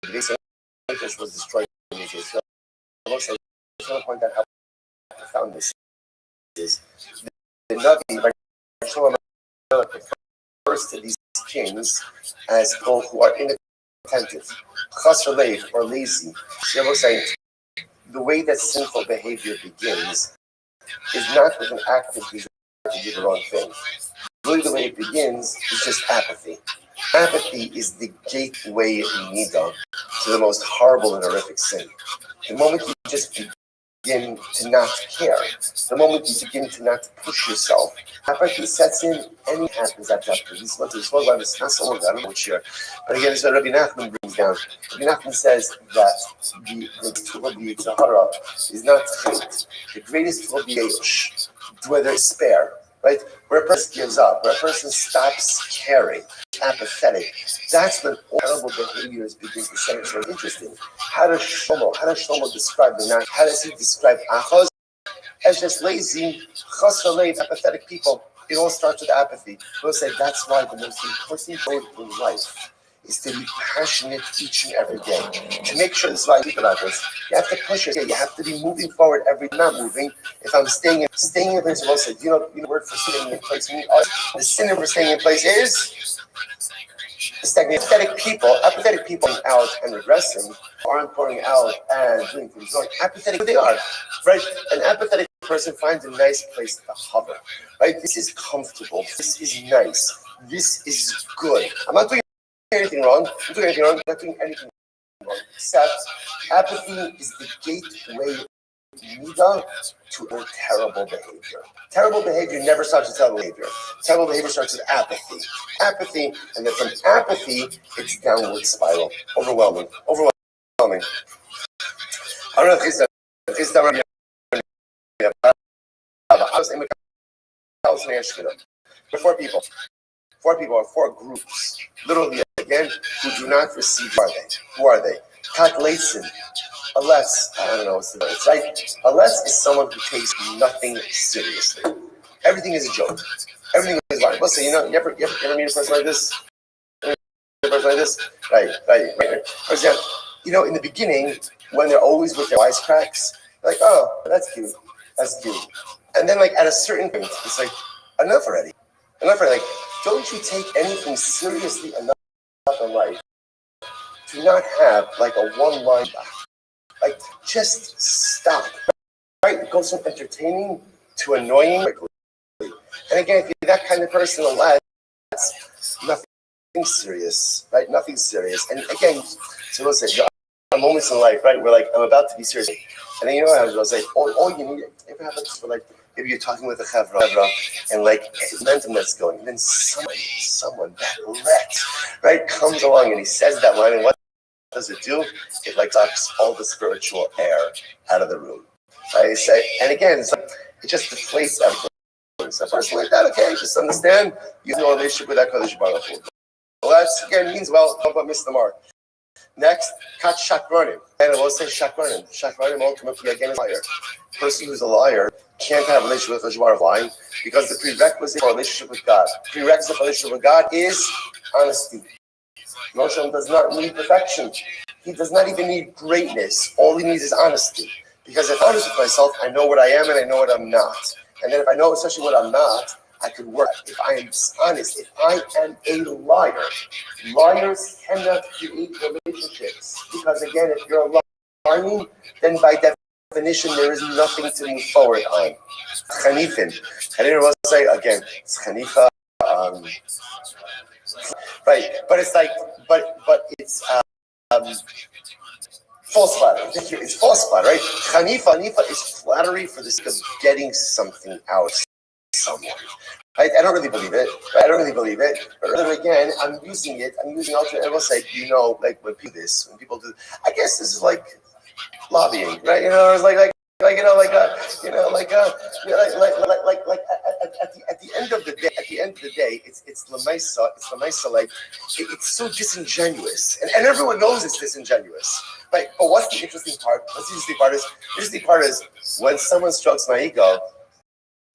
A: the base of was destroyed. I want to point out how profound this is. The Navi refers to these kings as people who are inattentive, chasr or lazy. The way that sinful behavior begins is not with an active desire to do the wrong thing. Really, the way it begins is just apathy. Apathy is the gateway nida to the most horrible and horrific sin. The moment you just begin to not care, the moment you begin to not push yourself, apathy sets in, and it happens after apathy. This is what it's not so long, I don't know which year. But again, this is what Rabbi Nachman brings down. Rabbi Nachman says that the Tuva B'Yitzhahara is not chait. The greatest Tuva B'Yesh, whether it's despair, right? Where a person gives up, where a person stops caring, apathetic, that's when all terrible behaviors begin to set in. So interesting. How does Shlomo describe the night? How does he describe Achaz? As just lazy, chasr apathetic people. It all starts with apathy. We'll say that's why the most important goal in life is to be passionate each and every day. To make sure this is why I think about this. You have to push it. You have to be moving forward every day. Not moving. If I'm staying in place, we'll say, you know the word for staying in place means the synonym for staying in place is stagnant. Apathetic people out and regressing aren't pouring out and doing things wrong. Apathetic, they are, right? An apathetic person finds a nice place to hover, right? This is comfortable. This is nice. This is good. I'm not doing anything wrong. I'm not doing anything wrong. Except apathy is the gateway nida to a terrible behavior. Terrible behavior never starts with terrible behavior. Terrible behavior starts with apathy. And then from apathy, it's downward spiral. Overwhelming. I don't know if this is four people are four groups, literally again, who do not receive. Who are they? Katleitzin. Unless, I don't know what's the word, right? Unless is someone who takes nothing seriously. Everything is a joke. Everything is fine. Listen, you ever meet a person like this? Right. For example, in the beginning, when they're always with their wisecracks, like, oh, that's cute. And then, like, at a certain point, it's like, enough already. Like, don't you take anything seriously enough in life to not have, like, a one-line back? Like, just stop. Right? It goes from entertaining to annoying quickly. And again, if you're that kind of person, that's nothing serious, right? Nothing serious. And again, so we'll say, there are moments in life, right, where, like, I'm about to be serious. And then you know what happens? I'll say, all you need, it happens for, like, maybe you're talking with a chevra, and, like, momentum that's going. And then someone, that rat, right, comes along and he says that line, and what does it do? It, like, sucks all the spiritual air out of the room. I say, and again, it just deflates everything. So a person like that, okay, just understand, you have no relationship with that Kodesh Baruch Hu. Well, that's, again, means, well, don't miss the mark. Next, kat shakranim. And I will say shakranim. Shakranim ultimately, again, is a liar. A person who's a liar can't have a relationship with Kodesh Baruch Hu lying, because the prerequisite for a relationship with God, is honesty. Moshe does not need perfection. He does not even need greatness. All he needs is honesty. Because if I'm honest with myself, I know what I am and I know what I'm not. And then if I know especially what I'm not, I can work. If I am honest, if I am a liar, liars cannot create relationships. Because again, if you're lying, then by definition, there is nothing to move forward on. Chanifin. I didn't want to say again, it's Chanifa. Right, but it's like, but it's false flattery. It's false flattery, right? Chanifa is flattery for the sake of getting something out of someone. Right? I don't really believe it. But rather, again, I'm using alternate. I will say, like when people do, I guess this is like lobbying, right? It's like like you know, like at the end of the day, it's Lamaisa, like it's so disingenuous, and everyone knows it's disingenuous, right? But what's the interesting part? The interesting part is when someone strokes my ego,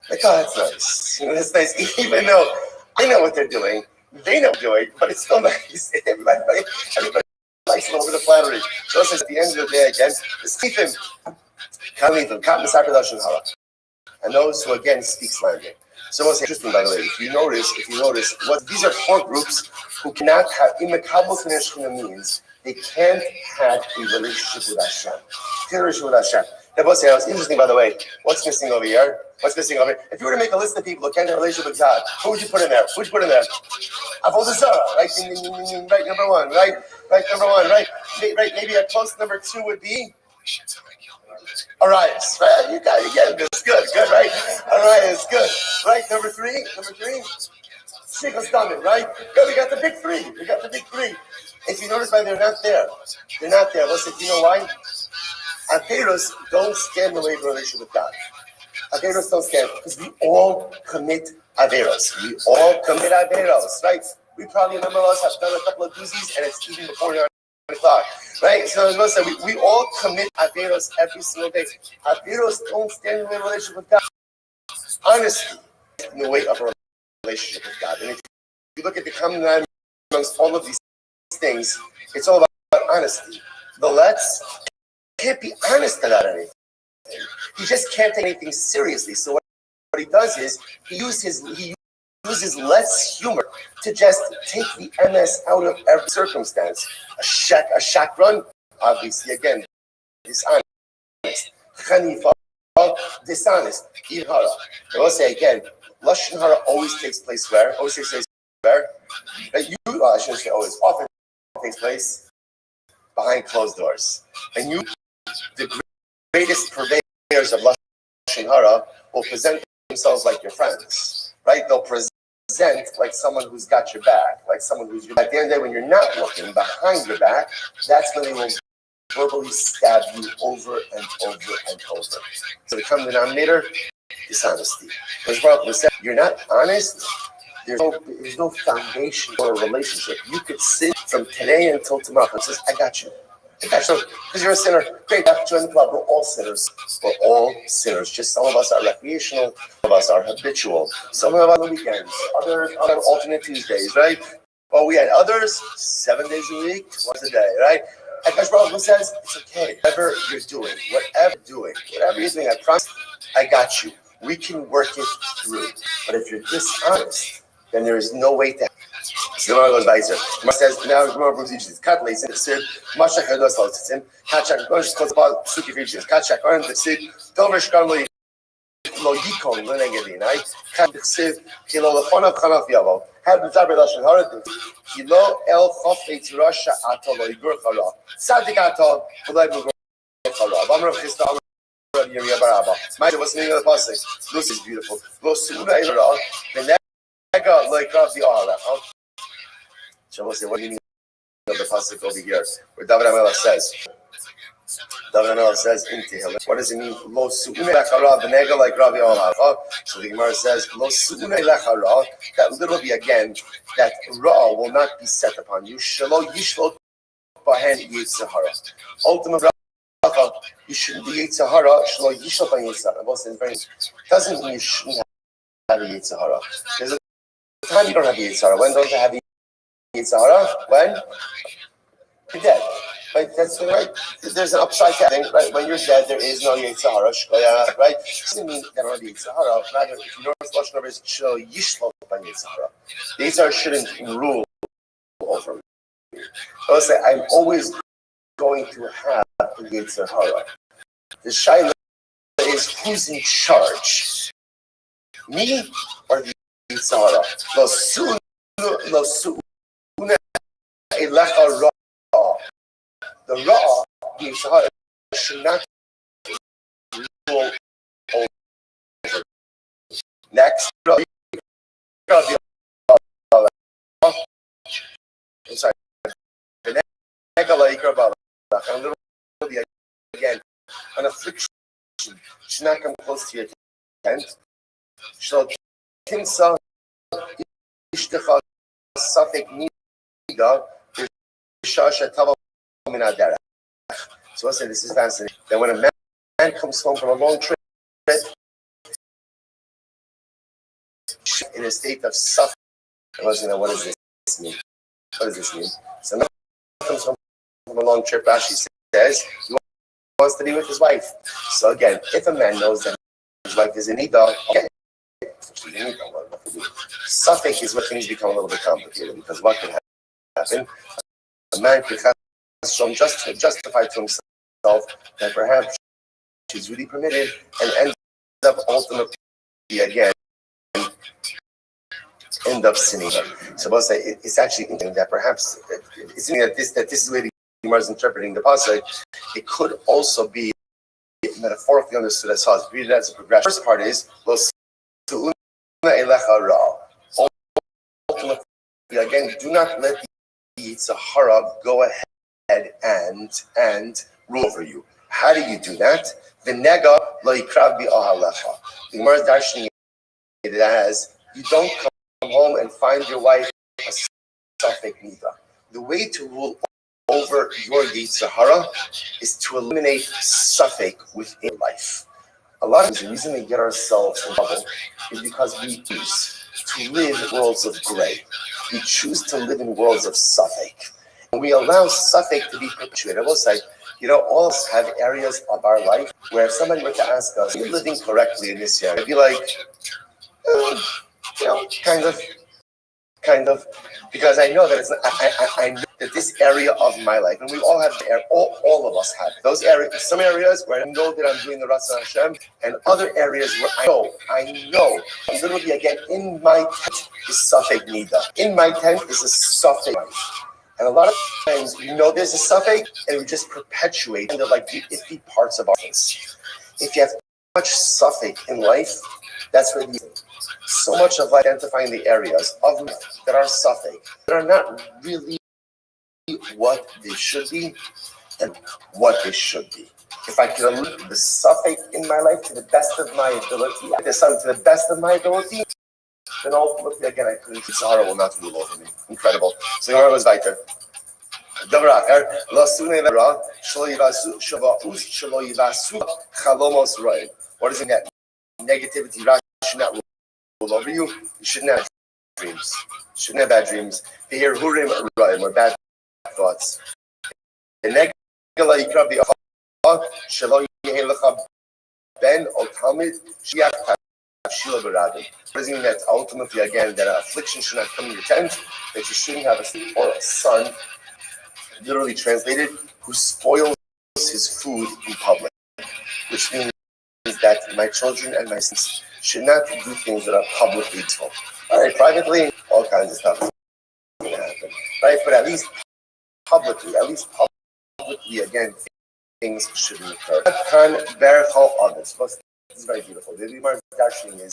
A: like, oh, that's nice, that's nice, even though I know what they're doing, they know what they're doing, but it's still nice. Everybody likes a little bit of flattery. So at the end of the day, again, it's Kifim. And those who again speak slander. So what's interesting, by the way, if you notice, what these are four groups who cannot have immakabel means they can't have a relationship with Hashem. That was interesting, by the way. What's missing over here? If you were to make a list of people who can't have a relationship with God, who would you put in there? Avodah Zarah, right? Right, number one, right? Maybe a close number two would be Arias, right? You got it. It's good, right? Arias, good, right? Number three, Sheikh's done it, right? Good, we got the big three. If you notice why they're not there. Listen, you know why? Averos don't stand in the way of a relationship with God. Averos don't stand because we all commit Averos. Right? We probably, a number of us have done a couple of doozies, and it's even before 9 o'clock. Right? So listen, we all commit Averos every single day. Averos don't stand in the way of a relationship with God. Honesty in the way of a relationship with God. And if you look at the common denominator amongst all of these things, it's all about honesty. The let's can't be honest about anything. He just can't take anything seriously. So what he does is he uses less humor to just take the MS out of every circumstance. A shakran, obviously, again, dishonest. Chanifa, dishonest. Ihara. I will say again, lashon hara always takes place where? I shouldn't say always. Often takes place behind closed doors. And you, the greatest purveyors of lashon hara, will present themselves like your friends, right? They'll present like someone who's got your back, like someone who's your back. At the end of the day, when you're not looking behind your back, that's when they will verbally stab you over and over and over. So the common denominator, dishonesty. Because you're not honest, there's no foundation for a relationship. You could sit from today until tomorrow and says, I got you. Because you're a sinner. Great, join the club. We're all sinners. Just some of us are recreational, some of us are habitual. Some of us on the weekends, others on alternate Tuesdays, right? Well, we had others 7 days a week, once a day, right? And Kadosh Baruch Hu says, it's okay. Whatever you're doing, I promise, I got you. We can work it through. But if you're dishonest, then there is no way to. So the Gemara goes weiter. Gemara says, now Gemara brings each of these. Kat leis in the sid, mashach hados al tzitzim, hatchak gosh calls about suki features. Katchak on the sid, dover shkam lo yikon lo negedin. Kat the sid, kilo lechonav chanav yavo. Had the zaber lashon hara kilo el chofet rasha ato lo yigur chara. Sadik ato v'loi mugur chara. V'amrav chista amrav yiriyah barabah. Ma'aseh, what's the meaning of the pasuk? This is beautiful. Lo su'una eira v'nega lo yikrav the ala. So we'll say, what do you mean of the pasuk over here? Where David HaMelech says in Tehillim, what does it mean? Lo su'une lechara v'nega like Rabbi Olav. So the Gemara says, Lo su'une lechara, that literally again, that ra will not be set upon you. Shelo yishlot bahen yitzhara. Ultimate bracha, you shouldn't be yitzhara. Shelo yishlot bahen yitzhara. Both says very. Doesn't mean you shouldn't have a yitzhara. There's a time you don't have a yitzhara. When don't you have a Yitzhara? When? You're dead. Right? That's right. There's an upside to thing, right? When you're dead, there is no Yitzhara. Right? It doesn't mean that don't have Yitzhara. Rather, if you notice Lashon Hara is Shelo Yishlot Bahen Yitzhara. The Yitzhara shouldn't rule over me. I will say, I'm always going to have the Yitzhara. The Shaila is who's in charge? Me or the Yitzhara? Lo su'u. The raw, the Yitzhara, should not rule over. Next, I'm sorry. Again, an affliction should not come close to your tent. Shall timsa ishtecha safek niga b'shasha tava min haderech. So I say this is fascinating. That when a man comes home from a long trip in a state of suffering, what does this mean? What does this mean? So a man comes home from a long trip, Rashi says, he wants to be with his wife. So again, if a man knows that his wife is in Nida, okay. Suffix is where things become a little bit complicated, because what can happen? A man could have some justify to himself that perhaps she's really permitted and ends up ultimately again end up sinning. So I'll say it's actually interesting that perhaps it's that this is the way the Gemara is interpreting the pasuk. It could also be metaphorically understood as follows. Read it as a progression. The first part is ultimately again, do not let the Yitzhahara go ahead and rule over you. How do you do that? The nega lo yikrav bi ahalecha. The Gemara is darshaning it as you don't come home and find your wife a safek nida. The way to rule over your Yitzhahara is to eliminate safek within life. A lot of the reason we get ourselves in trouble is because we choose to live in worlds of gray. We choose to live in worlds of safek. And we allow safek to be perpetuated. I will say, all of us have areas of our life where if somebody were to ask us, are you living correctly in this area? I'd be like, kind of, because I know that it's. I know that this area of my life, and we all have all of us have those areas. Some areas where I know that I'm doing the Ratzon Hashem, and other areas where I know. Literally, again, in my tent is safek nida. In my tent is a safek life. And a lot of times, there's a suffix, and we just perpetuate the iffy parts of our things. If you have much suffix in life, that's where so much of identifying the areas of life that are suffix, that are not really what they should be and what they should be. If I can eliminate the suffix in my life to the best of my ability, then ultimately, again, I couldn't. Sahara will not rule over me. Incredible. So Sahara was weiter. What is it that negativity should not rule over you? You shouldn't have dreams. You shouldn't have bad dreams. To hear hurim or bad thoughts. What does it mean that ultimately, again, that affliction should not come in your tent, that you shouldn't have a son, literally translated, who spoils his food in public, which means that my children and my sons should not do things that are publicly useful. All right, privately, all kinds of stuff is going to happen, right? But at least publicly, again, things shouldn't occur. This is very beautiful. The Gemara's darshaning is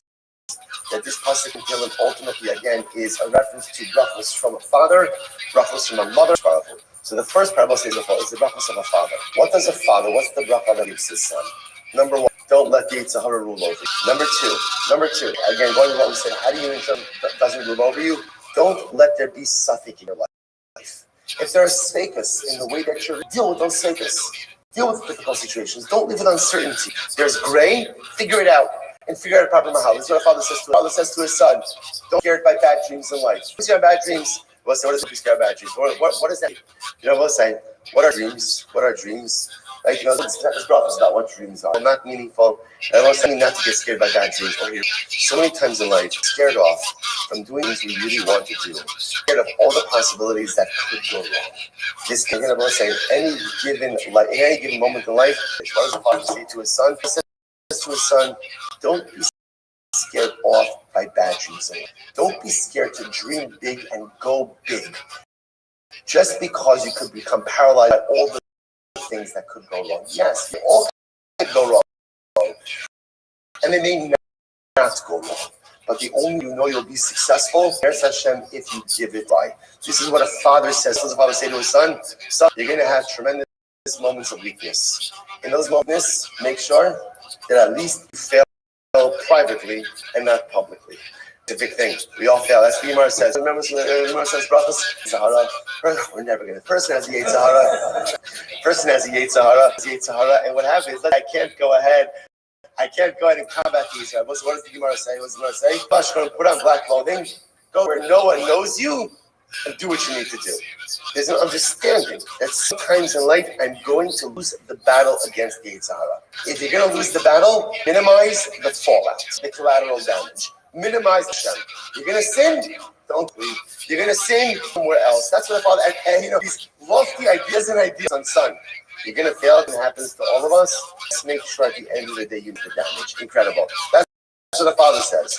A: that this pasuk in Tehillim ultimately again is a reference to brachos from a father, brachos from a mother. So the first parable says is the brachos of a father. What does a father? What's the bracha that gives his son? Number one, don't let the Yitzhahara rule over you. Number two, again going to what we said. How do you ensure that doesn't rule over you? Don't let there be suffix in your life. If there are sfekas in the way that you deal with those sfekas, deal with difficult situations. Don't live with uncertainty. There's gray. Figure it out. And figure out a proper mahal. This is what a father says to his son. Don't get scared by bad dreams in life. If you have bad dreams, what does it scare bad dreams? What is that? We'll say, what are dreams? What are dreams? This bracha is about what dreams are. They're not meaningful. And I'm saying not to get scared by bad dreams. Or here, so many times in life, scared off from doing things we really want to do. Scared of all the possibilities that could go wrong. This can say any given moment in life, what does the father say to his son? He says to his son, don't be scared off by bad dreams. Don't be scared to dream big and go big. Just because you could become paralyzed by all the things that could go wrong. Yes, they all could go wrong. And they may not go wrong. But the only you'll be successful, there's Hashem, if you give it right. This is what a father says. What does a father say to his son? Son, you're going to have tremendous moments of weakness. In those moments, make sure that at least you fail privately and not publicly. It's a big thing. We all fail. That's what Gemara says. Remember, Gemara says, brachas, Sahara. We're never going to. Person has a Yetzer Hara. Person has a Yetzer Hara. And what happens is that I can't go ahead and combat these. What does the Gemara say? What does the Gemara say? Put on black clothing, go where no one knows you, and do what you need to do. There's an understanding that sometimes in life I'm going to lose the battle against the Yetzer Hara. If you're going to lose the battle, minimize the fallout, the collateral damage. Minimize the sin. You're going to sin, don't leave. You're going to sin somewhere else. That's what the Father, and these lofty ideas and ideas on son. You're going to fail. It happens to all of us. Just make sure at the end of the day you do the damage. Incredible. That's what the Father says.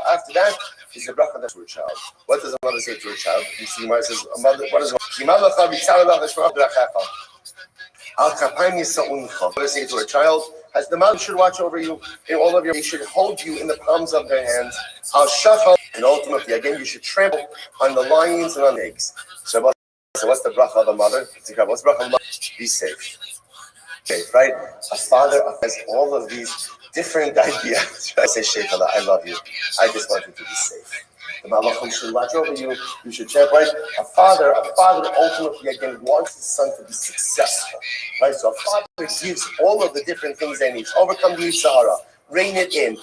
A: After that is the bracha to a child. What does a mother say to a child? You see, Gemara says, a mother, what is it? What does it say to a child? As the mother should watch over you in all of your, they should hold you in the palms of their hands. And ultimately, again, you should trample on the lions and on the eggs. So what's the bracha of the mother? What's the bracha of the mother? Be safe. Okay, right? A father has all of these different ideas. I say, Sheikhallah, I love you. I just want you to be safe. The Malachim should watch over you. You should check, right? A father ultimately again wants his son to be successful, right? So a father gives all of the different things they need. Overcome the Yetzer Hara, rein it in,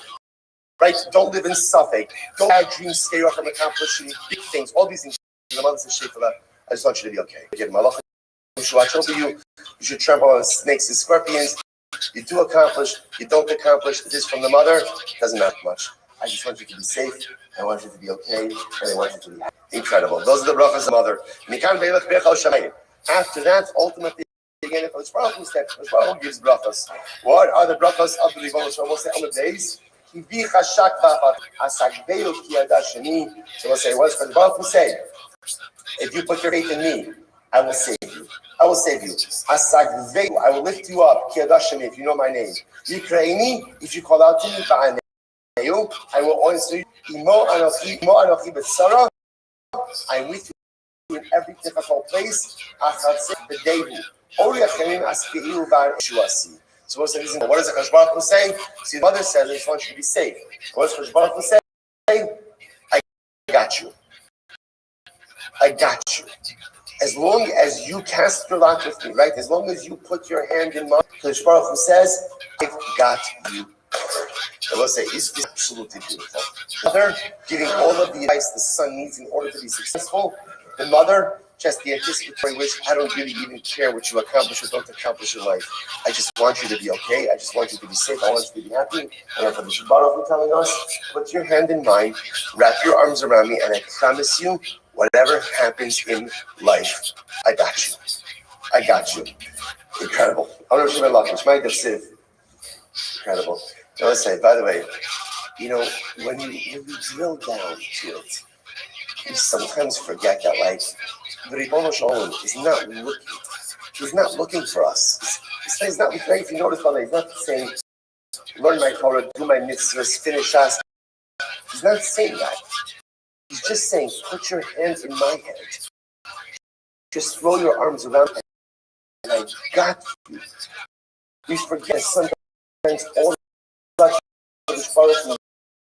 A: right? Don't live in suffix. Don't have dreams scare you off from accomplishing big things. All these things. The mother says, Sheikhallah, I just want you to be okay. Again, Malachim should watch over you. You should trample on snakes and scorpions. You do accomplish, you don't accomplish. It is from the mother. It doesn't matter much. I just want you to be safe. I want you to be okay. And I want you to be happy. Incredible. Those are the brachas of the mother. After that, ultimately, again, if it's brachas, Baruch gives brachas. What are the brachas of the Ribbon Shalom? We'll say on the days. So we'll say, what does Baruch say? If you put your faith in me, I will save you. I will save you. I will lift you up. If you know my name. If you call out to me, I will answer you. I'm with you in every difficult place. So what's the reason? What does the Kadosh Baruch Hu say? See, the mother says, I just want you to be safe. What does Kadosh Baruch Hu say? I got you. I got you. As long as you cast your lot with me, right? As long as you put your hand in mine, Kadosh Baruch Hu says, I've got you. I will say, it's absolutely beautiful. Mother giving all of the advice the son needs in order to be successful. The mother, just the anticipatory wish, I don't really even care what you accomplish or don't accomplish in life. I just want you to be okay. I just want you to be safe. I want you to be happy. And I'm Kadosh Baruch Hu telling us, put your hand in mine, wrap your arms around me, and I promise you, whatever happens in life, I got you. I got you. Incredible. Incredible. So let's say, by the way, when you drill down to it, you sometimes forget that, like, the Ribono Shalom is not looking. He's not looking for us. He's not looking. If you notice, by the way, he's not saying, learn my Torah, do my mitzvahs, finish us. He's not saying that. He's just saying, put your hands in my hand. Just throw your arms around me, and I got you. We forget sometimes all that Baruch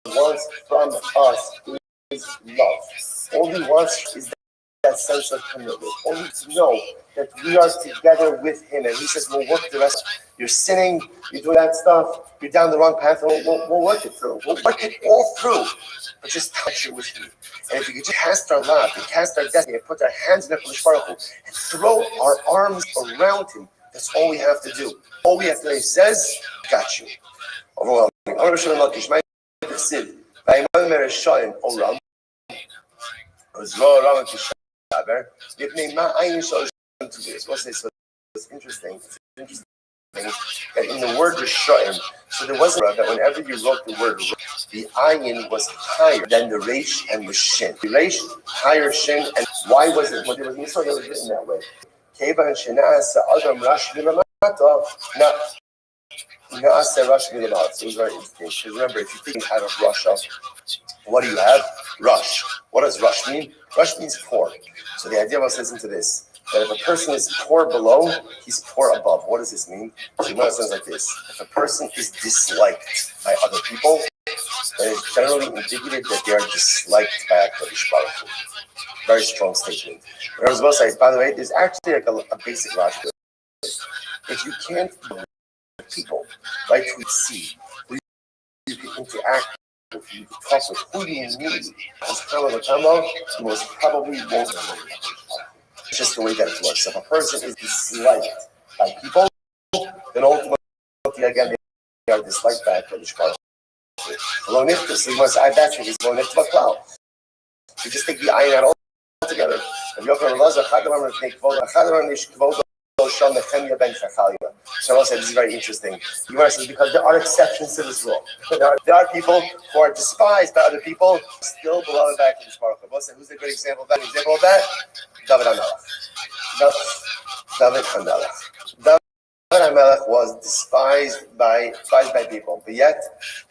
A: wants from us is love. All he wants is that sense of commitment. Only to know that we are together with him. And he says, we'll work the rest. You're sinning, you're doing that stuff, you're down the wrong path, we'll work it through. We'll work it all through. But just touch it with me. And if we could just cast our love and cast our destiny and put our hands in the Kadosh Baruch Hu and throw our arms around him, that's all we have to do. All we have to do, he says, got you. Overwhelming. It's interesting. That in the word Rishayim, so there wasn't that whenever you wrote the word, the ayin was higher than the reish and the shin. The reish, higher shin, and why was it? Well, there was Yisrael that was written that way. Kevan shenasa adam rash vilamata, not naasa rash vilamata. So it was very interesting. Because remember, if you think out of Russia, what do you have? Rush. What does rush mean? Rush means poor. So the idea was, listen to this. that if a person is poor below, he's poor above. What does this mean? So it sounds like this. If a person is disliked by other people, then it's generally indicative that they are disliked by HaKadosh Baruch Hu. Very strong statement. But I was about to say, by the way, there's actually like a basic logic. If you can't with people, right, who you see, who you can interact with, who you can talk with, who you meet, you most probably won't. It's just the way that it works. If a person is disliked by people, then ultimately, again, they are disliked by HaKadosh Baruch Hu. So you must add that to his lo nifta klal. You just take the ayin out altogether. So I said this is very interesting. You want to say because there are exceptions to this rule. There are people who are despised by other people, still beloved by HaKadosh Baruch Hu. Who's a great example of that? Example of that? David HaMelech. David HaMelech was despised by people, but yet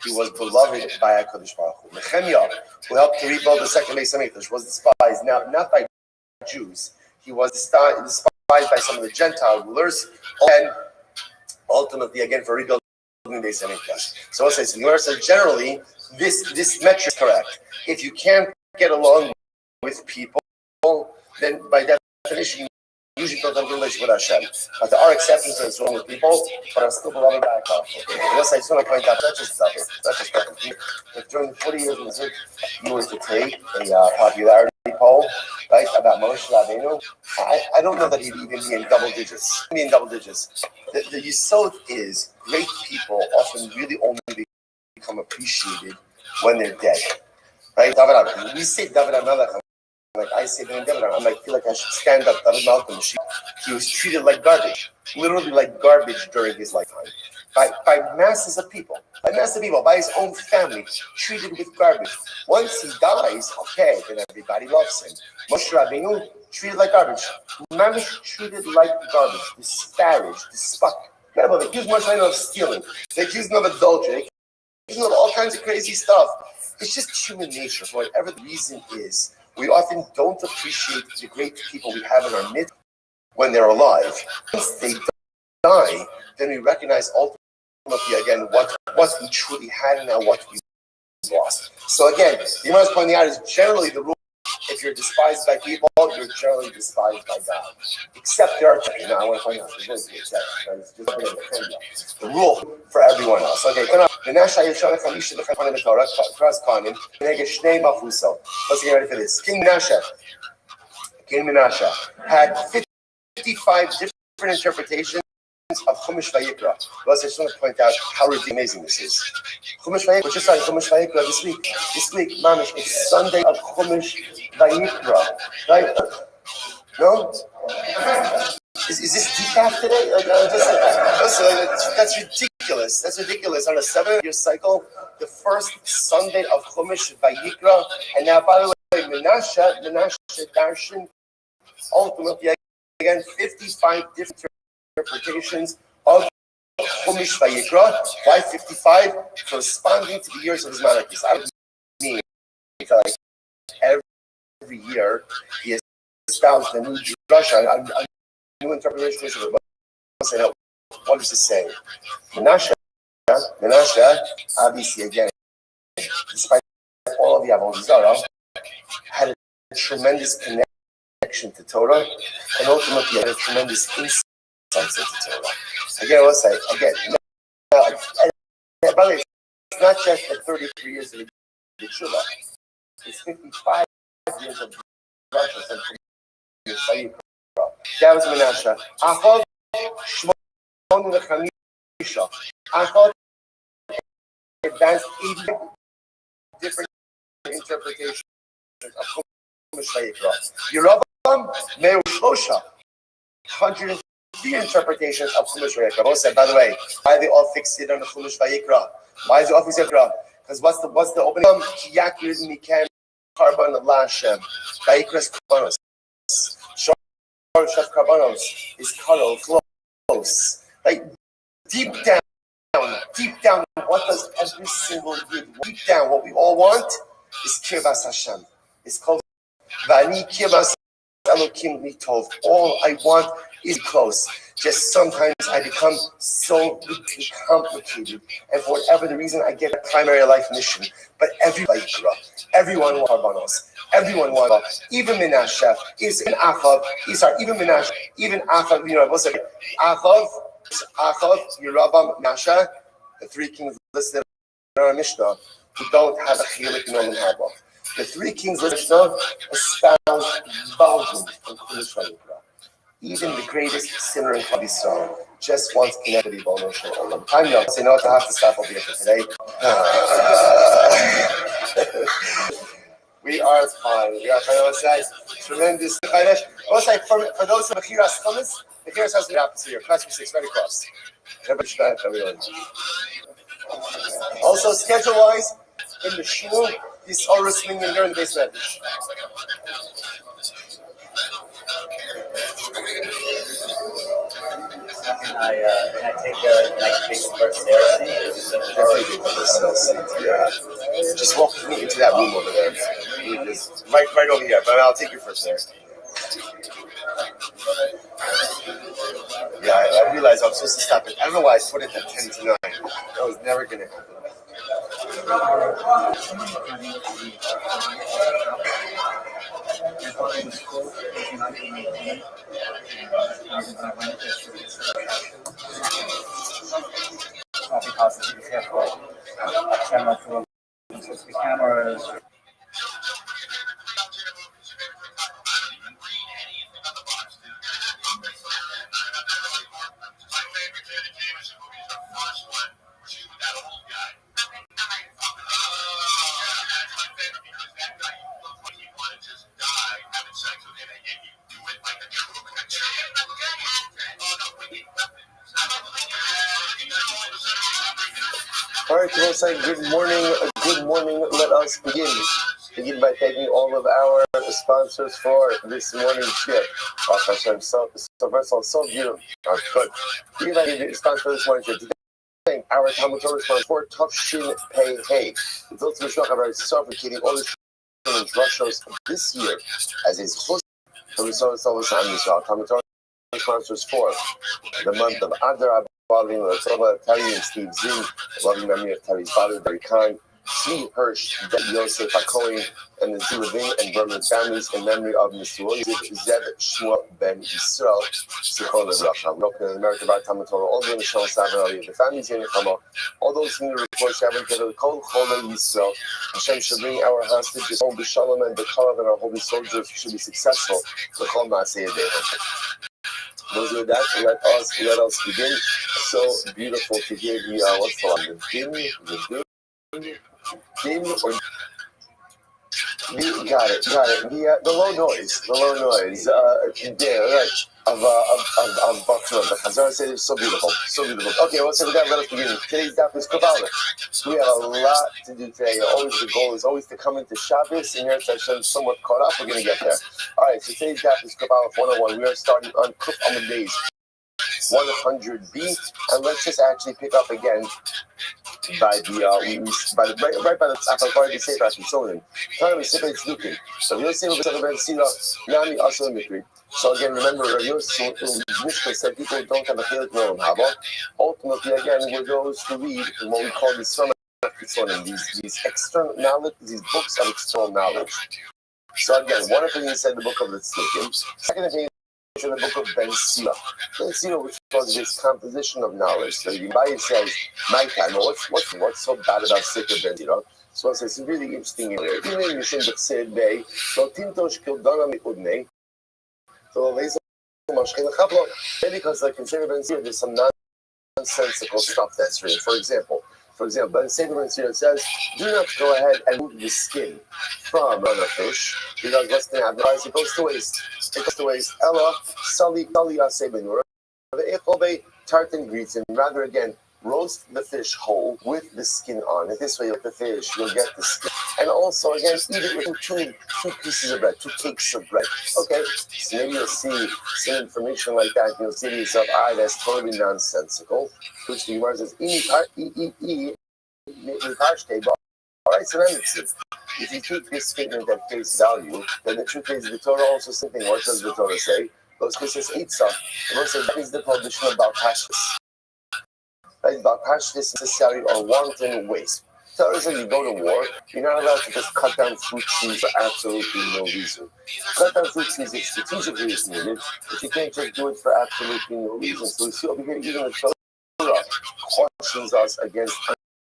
A: he was beloved by HaKadosh Baruch Hu. Nehemiah, who helped to rebuild the second Beis Hamikdash, was despised now not by Jews. He was despised by some of the Gentile rulers, and ultimately, again, for rebuilding Beis Hamikdash. So I'll say, so the says generally, this metric is correct. If you can't get along with people, then by definition, you usually don't have a relationship with Hashem. But there are exceptions to this wrong with people, but I'm still beloved by God. I just want to point out, that's just if during the 40 years in Zuk, you were to take a popularity poll, right, about Moshe Rabbeinu, I don't know that he'd even be in double digits. The yesod is great people often really only become appreciated when they're dead. Right? David, we say David HaMelech, like I say David, I'm like, feel like I should stand up. David Malcolm, he was treated like garbage, literally like garbage during his lifetime. By masses of people, by his own family, treated with garbage. Once he dies, okay, then everybody loves him. Moshe Rabbeinu, treated like garbage. Mamish treated like garbage, disparaged, despised. They accused Moshe Rabbeinu of stealing. They accused him of adultery. They accused him of all kinds of crazy stuff. It's just human nature. For whatever the reason is, we often don't appreciate the great people we have in our midst when they're alive. Once they die, then we recognize ultimately again what we truly had and now what we lost. So again, the Imam is pointing out is generally the rule. If you're despised by people, you're generally despised by God. Except there are now I want to point out there's the exception. The rule for everyone else. Okay, let's get ready for this. King Menashe had 55 different interpretations of Chumash Vayikra. I just want to point out how really amazing this is. Chumash Vayikra, we're just starting Chumash Vayikra this week. This week, Mamish, it's Sunday of Chumash Vayikra, right? No? Is this decaf today? That's ridiculous. That's ridiculous. On a 7-year cycle, the first Sunday of Chumash Vayikra, and now, by the way, Menashe Darshan, ultimately, again, 55 different interpretations of Chumash Vayikra. Why 55? Corresponding to the years of his monarchy. I mean, like every year he espoused a new drasha, a new interpretation of it. What does it say? Menashe, obviously, again, despite all of the Avodah had a tremendous connection to Torah, and ultimately had a tremendous insight into Torah. Again, I want to say, by the way, it's not just the 33 years of the Yeshua, it's 55 years of Russia and that was Menashe. Achod Shmon Lechamisha. Achod advanced 80 different interpretations of Chumash Vayikra. Yerovam Meir Shlosha. 103 interpretations of Chumash Vayikra. By the way, why are they all fixated on the Chumash Vayikra? Why is it all fixated on? Because what's the opening? Kiyakir Mikan Karban Lashem. Vayikras Karbanos. Shaf Karbanos is cuddle close. Like deep down, what does every single yid deep down? What we all want is Kirvas Hashem. It's called Vani Kirvas Elokim Mitov. All I want is close. Just sometimes I become so complicated, and for whatever the reason, I get a primary life mission. But everyone wants Karbanos. Everyone wants, even Menashe, even Achav, even Menashe, even Achav. What's it? Achav, Yerabam, Menashe, the three kings listed in our Mishnah, who don't have a chilik in Olam Haba. The three kings listed espouse volumes of Chumash Vayikra. Even the greatest sinner in Kabisar just wants connectivity with Olam. Time up. So I have to stop over here for today. We are fine. We are fine. Tremendous. For those who are Mechiras Chametz, Mechiras has the opposite here. Class 6, right across. Everyone. Also, schedule-wise, in the shul, these are swinging there in the basement.
E: Can I take a nice big first there?
A: Yeah. Just walk with me into that room over there. Just right over here. But I'll take you first there. Yeah, I realized I was supposed to stop it. I don't know why I put it at 10 to 9. That was never going to happen.
E: Because it's careful. The cameras.
A: All right, we'll say good morning. Good morning. Let us begin. Begin by thanking all of our sponsors for this morning's shift. Hashem, so versatile, so beautiful. Good. Begin by the sponsor this morning's shift. Thank our Talmud Torah sponsor for Tufshin Pei Hey. It's also very suffocating all the Russians this year as is chus. So we saw this all the time. Talmud Torah sponsors for the month of Adar. Following Terry and Steve Zinn, loving memory of Terry's father, very kind. C. Hirsch, Yosef Hakohen, and the Ziluvin and Berman families in memory of Mr. Zeb Shmuel Ben Yisrael, Sichon Levrach. Welcome in America by Talmud Torah, all the Nishon Savin, the families in Chama, all those who report Shavin Kedel, Kol Chole Yisrael. Hashem should bring our hostages home, B'Shalom and B'Karav, and our holy soldiers should be successful. L'chol Ma'aseh Yedeihem. Those with that, let us begin. So beautiful to hear the what's the one? The dim or got it. The low noise. There, right. Of Bakshman. The Chazar said it's so beautiful. Okay, well, so with that, let us begin. Today's daf is Kabbalah. We have a lot to do today. Always the goal is always to come into Shabbos, and here Hashem somewhat caught up. We're going to get there. All right, so today's daf is Kabbalah 101. We are starting on Kuf Amud Beis 100b, and let's just actually pick up again by the right by the Apakari Sefer Hashisonim. Time is Sefer Tzdukim. So Yosef Ben Sina Nami also Mikri. So again, remember, Yosef Mishka said people don't have a chelik Olam Haba. Ultimately, again, we're those who read what we call the Sermon these external knowledge, these books of external knowledge. So again, one opinion said the book of the Tzdukim. Second opinion in the book of Ben Sina, which was this composition of knowledge. So Yimbai says, my time, what's so bad about Sefer Ben Sina? So it says, it's really interesting in there. Even in Yishim B'Tseid Bey, so Tintosh Kildana Mi'udnei, so because like in Sefer Ben Sina, there's some nonsensical stuff that's written. For example, Ben Sefer Ben Sina says, do not go ahead and move the skin from a fish, because what's going to happen? It goes to waste. Ella, Sali Asebenura, the Echobe, tartan greets, and rather again, roast the fish whole with the skin on it. This way, with the fish, you'll get the skin. And also, again, eat it with two pieces of bread, 2 cakes of bread. Okay, so maybe you'll see some information like that. You'll see to yourself, that's totally nonsensical. Which the Gemara says, Alright, so then if you take this statement at face value, then the truth is the Torah also says something. What does the Torah say? Those cases Eitzah. The Torah says that is the prohibition about pashtus. Right? About pashtus necessary or wanton waste. Torah says you go to war, you're not allowed to just cut down fruit trees for absolutely no reason. Cut down fruit trees if strategically is needed, but you can't just do it for absolutely no reason. So we see over here, even the Torah cautions us against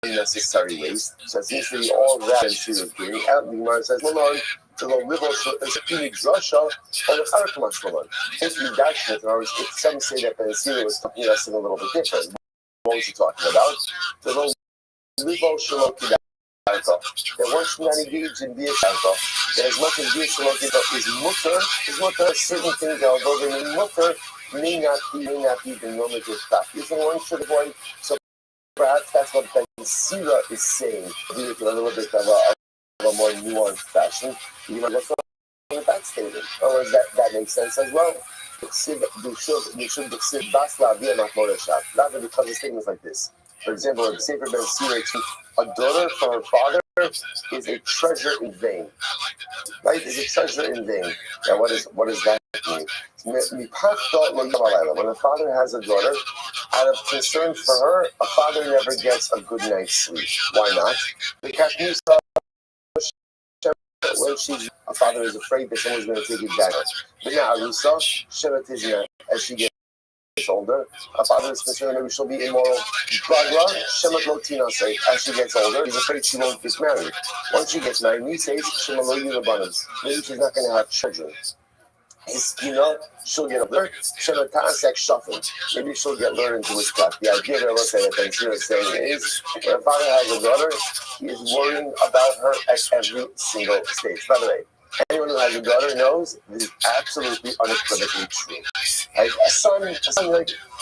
A: unnecessary waste. So it seems to be all that and she was doing. And the Gemara says, no, to go live also as a pini drasha or the Arakamas woman. If you dash it, if some say that Ben Sira was talking about something a little bit different, what was he talking about? To go live also that once you're not engaged in Bia Shanka, that as much as Bia Shanka is mutter, certain things, although they may mutter, may not be the normative fact. Isn't one should avoid? So perhaps that's what Ben Sira is saying. Do it in a little bit of a more nuanced fashion. You might go from that statement. Or that makes sense as well. You should basla be a machmorashat. Rather because of statements like this. For example, in Sefer Ben Sira, a daughter from her father is a treasure in vain. Right? Is a treasure in vain. Now, what does that mean? When a father has a daughter, out of concern for her, a father never gets a good night's sleep. Why not? Because when a father is afraid that someone's going to take it back. But now, Arusa, Shematizna, as she gets older, a father is concerned maybe she'll be immoral. Bagra, Shemat Lotina say, as she gets older, he's afraid she won't get married. Once she gets married, he says, Shemalo Yulabanas. Maybe she's not going to have children. She'll get alert. Shematasek shuffle. Maybe she'll get lured into witchcraft. The idea that let's say that Ben Sira is saying is when a father has a daughter, he is worrying about her at every single stage. By the way, anyone who has a daughter knows this is absolutely unequivocally true. Like a son, like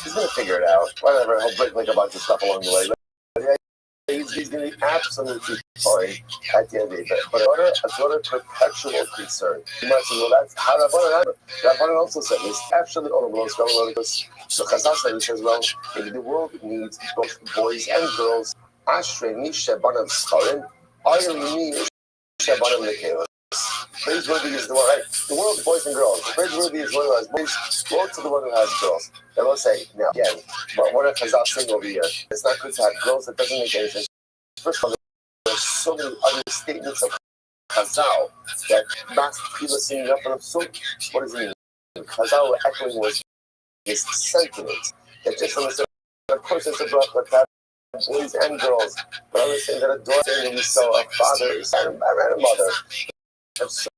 A: he's gonna figure it out. Whatever, he'll break like a bunch of stuff along the way. But he's gonna be absolutely fine at the end of the day. But a daughter perpetual concern. You might say, well, that's how Rabbanan also said this. Actually, all of those scholars. So Chazal says, well, if the world needs both boys and girls, Ashrei Misha Banav Skarim, Ayri Misha Banav Nekeva. Praiseworthy is the one, right? The world's boys and girls. Praiseworthy is one who has boys. Woe to the one who has girls. They will say, now again, what if Chazal saying over here? It's not good to have girls. That doesn't make any sense. First of all, there's so many other statements of Chazal that Max people singing up and up. So, what does it mean? Chazal echoing was this sentiment that just understood. Of course, it's a bracha to have boys and girls, but I was saying that a daughter and so a father is and a mother have so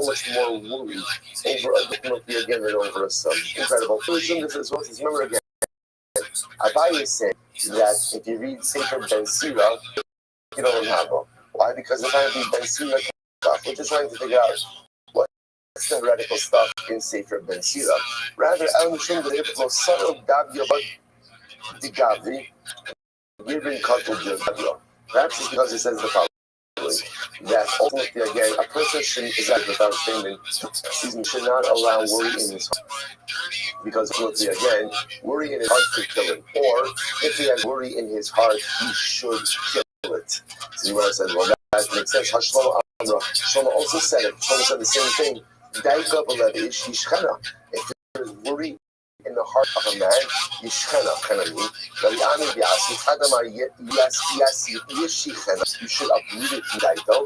A: much more worry over a difficulty again than over a son. Incredible. So this is what remember again. Abaye is saying that if you read Sefer Ben Sira, you don't have them. Why? Because if I read Ben Sira stuff, we're just trying to figure out what's the heretical stuff in Sefer Ben Sira. Rather, I'm sure that it will subtle Davia the Gavi, giving Katul Davia. Perhaps it's because it says the following. That ultimately, again, a person should not allow worry in his heart. Because ultimately, again, worry in his heart could kill him. Or, if he has worry in his heart, he should kill it. So you said, well, that makes sense. Shlomo also said it. Shlomo said the same thing. If there's worry in the heart of a man, you should uproot it from Daito.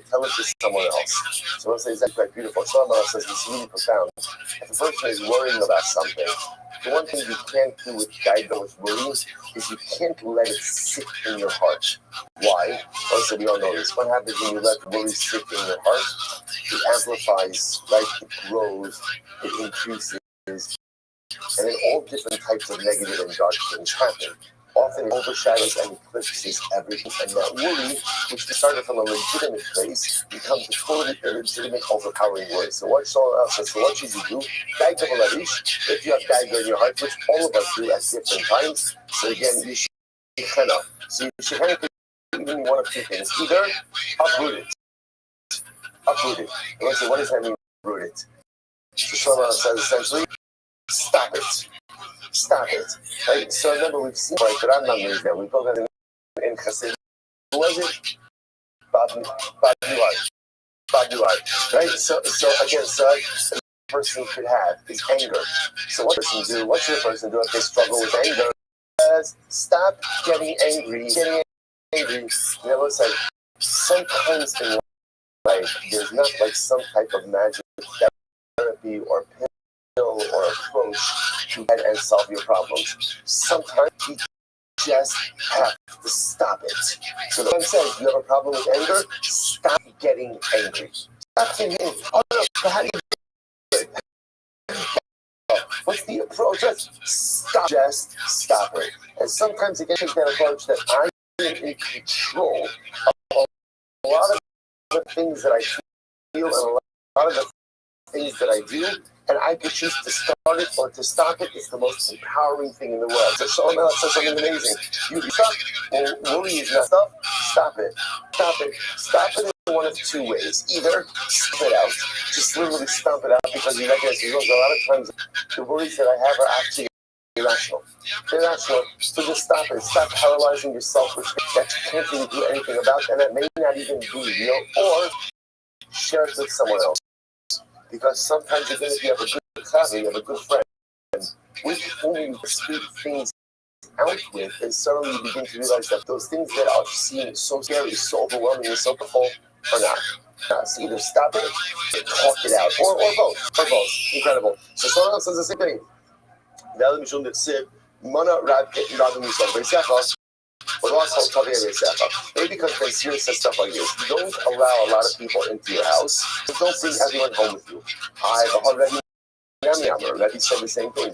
A: Tell it to someone else. So one says that's quite beautiful. Someone says it's really profound. If a person is worrying about something, the one thing you can't do with Daito, with worry, is you can't let it sit in your heart. Why? Also, we all know this. What happens when you let worry sit in your heart? It amplifies, right? It grows, it increases, and then all different types of negative and dark things happen. Often it overshadows and eclipses everything, and that worry, which started from a legitimate place, becomes a totally illegitimate, overpowering worry. So what Shlomo says, so what should you do? If you have dagger in your heart, which all of us do at different times, so again, you should So you should even one of two things. Either uproot it. And let's say, what does that mean, uproot it? So Shlomo says essentially, stop it. Right? So remember, we've seen like Rambam is that we go in Chassid. Who was it? Baduai, right? So again, a person could have is anger. So what should a person do if they struggle with anger? Stop getting angry. You know, it's like sometimes in life, there's not like some type of magic therapy or pill or approach to get and solve your problems. Sometimes you just have to stop it. So the one says, you have a problem with anger? Stop getting angry. Stop getting angry. Oh no, how do you do it? What's the approach? Just stop it. And sometimes you can take that approach that I am in control of a lot of the things that I feel and a lot of the things that I do, and I could choose to start it or to stop it. It's the most empowering thing in the world. So someone else says something amazing. You stop, worry is messed up. Stop it. Stop it in one of two ways. Either stomp it out, just literally stomp it out because you recognize a lot of times the worries that I have are actually irrational. So just stop it. Stop paralyzing yourself with things that you can't really do anything about, and that may not even be real, or share it with someone else. Because sometimes even if you have a good cousin, you have a good friend, with whom you speak things out with, and suddenly you begin to realize that those things that are seen so scary, so overwhelming, and so powerful are not. So either stop it, or talk it out, or both. Incredible. So someone else says the same thing. Maybe because Ben Sira says stuff like this. Don't allow a lot of people into your house. Don't bring everyone home with you. Rebbe said the same thing.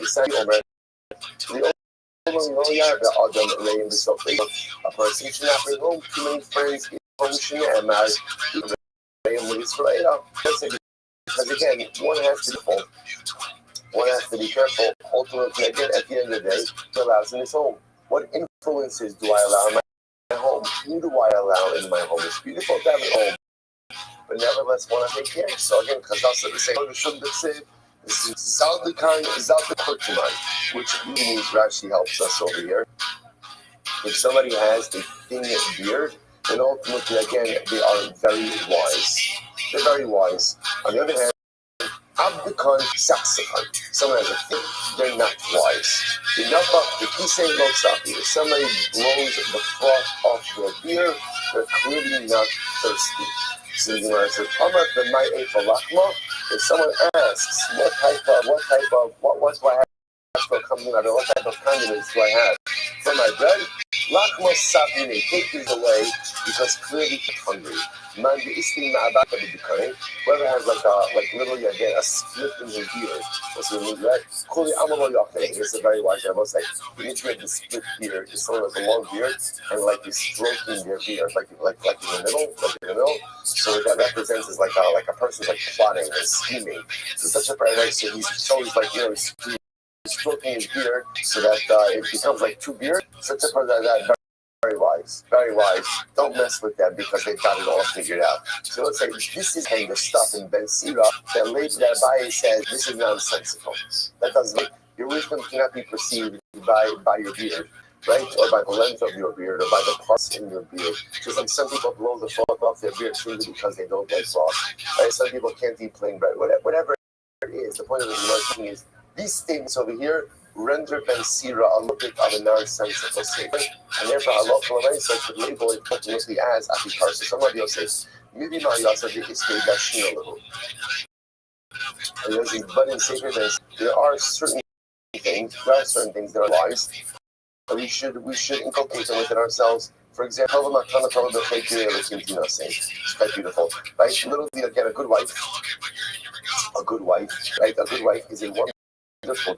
A: A person should not bring home too many friends. Because again, one has to be careful. Ultimately, again, at the end of the day, he allows in his home. What influences do I allow in my home? Who do I allow in my home? It's beautiful to have a home, but nevertheless, want to take care. So again, because also the same this is Zaldikan Zaldikurtuman, which means Rashi helps us over here. If somebody has a thin beard, then ultimately, again, they are very wise. They're very wise. On the other hand, Abdikon Saxikon. Someone has a thing, they're not wise. The Kisei Moksapi. If somebody blows the froth off their beer, they're clearly not thirsty. So you know, it's if someone asks, what do I have for coming out? What type of condiments do I have for my bread? Lachma Sabine, take these away because clearly you're hungry. Whoever has like literally again a split in his beard, what's the mean, right? It's a very wise level. It's like you need to have the split beard. It's someone with a long beard and like he's stroking their beard, like in the middle. So that represents is like a person like plotting and scheming. So such a right. So he's always like he's stroking his beard so that it becomes like two beards. Such a person that. Very wise. Don't mess with them because they've got it all figured out. So let's say this is kind of stuff in Ben Sira that Abaye says this is nonsensical. That doesn't make your wisdom cannot be perceived by your beard, right? Or by the length of your beard, or by the parts in your beard. Just like some people blow the froth off their beard simply because they don't like froth. Right? Some people can't eat plain bread. Whatever it is, the point of the is these statements over here render Ben Sira a little bit of a nonsensical statement, and therefore Allah should label it continuously as Afikar. So somebody else says, maybe my Yasa is a little. But in sacred days, there are certain things that are wise, and we should inculcate them within ourselves. For example, it's quite beautiful, right? Literally, again, a good wife, right? A good wife is a wonderful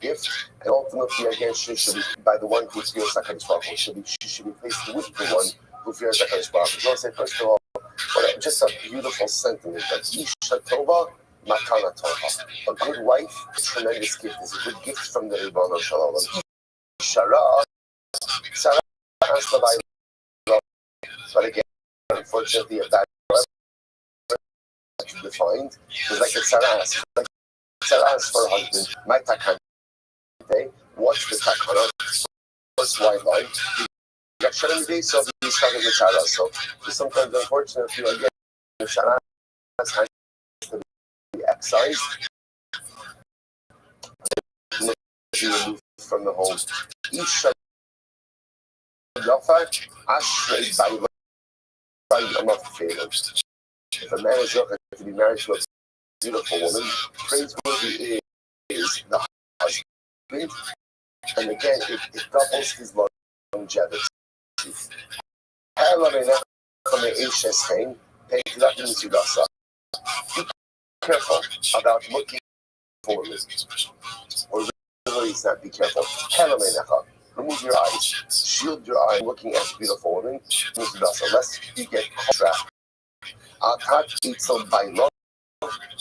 A: gift, and ultimately, again, she should be by the one who fears HaKadosh Baruch Hu. She should be placed with the one who fears HaKadosh Baruch Hu. So I'll say, first of all, just a beautiful sentiment, that Isha Tova, Matana Tova. A good wife, a tremendous gift, is a good gift from the Ribbon of Shalom. Sarah asked the Bible, but again, unfortunately, a bad word defined is like a Sarah. Sarah asked for a husband, my takan. What's the takana? What's white light? Yasharim Day, so he's talking with Sarah. So sometimes, unfortunately, again, Shana has to be excised, be removed from the home. Isha Yafar, Ashrei by Amaf. If a man is looking to be married to a beautiful woman, praiseworthy is the husband, and again, it doubles his longevity. Be careful about looking for women, or really it's not be careful. Remove your eyes, shield your eye looking at beautiful women, lest you get trapped.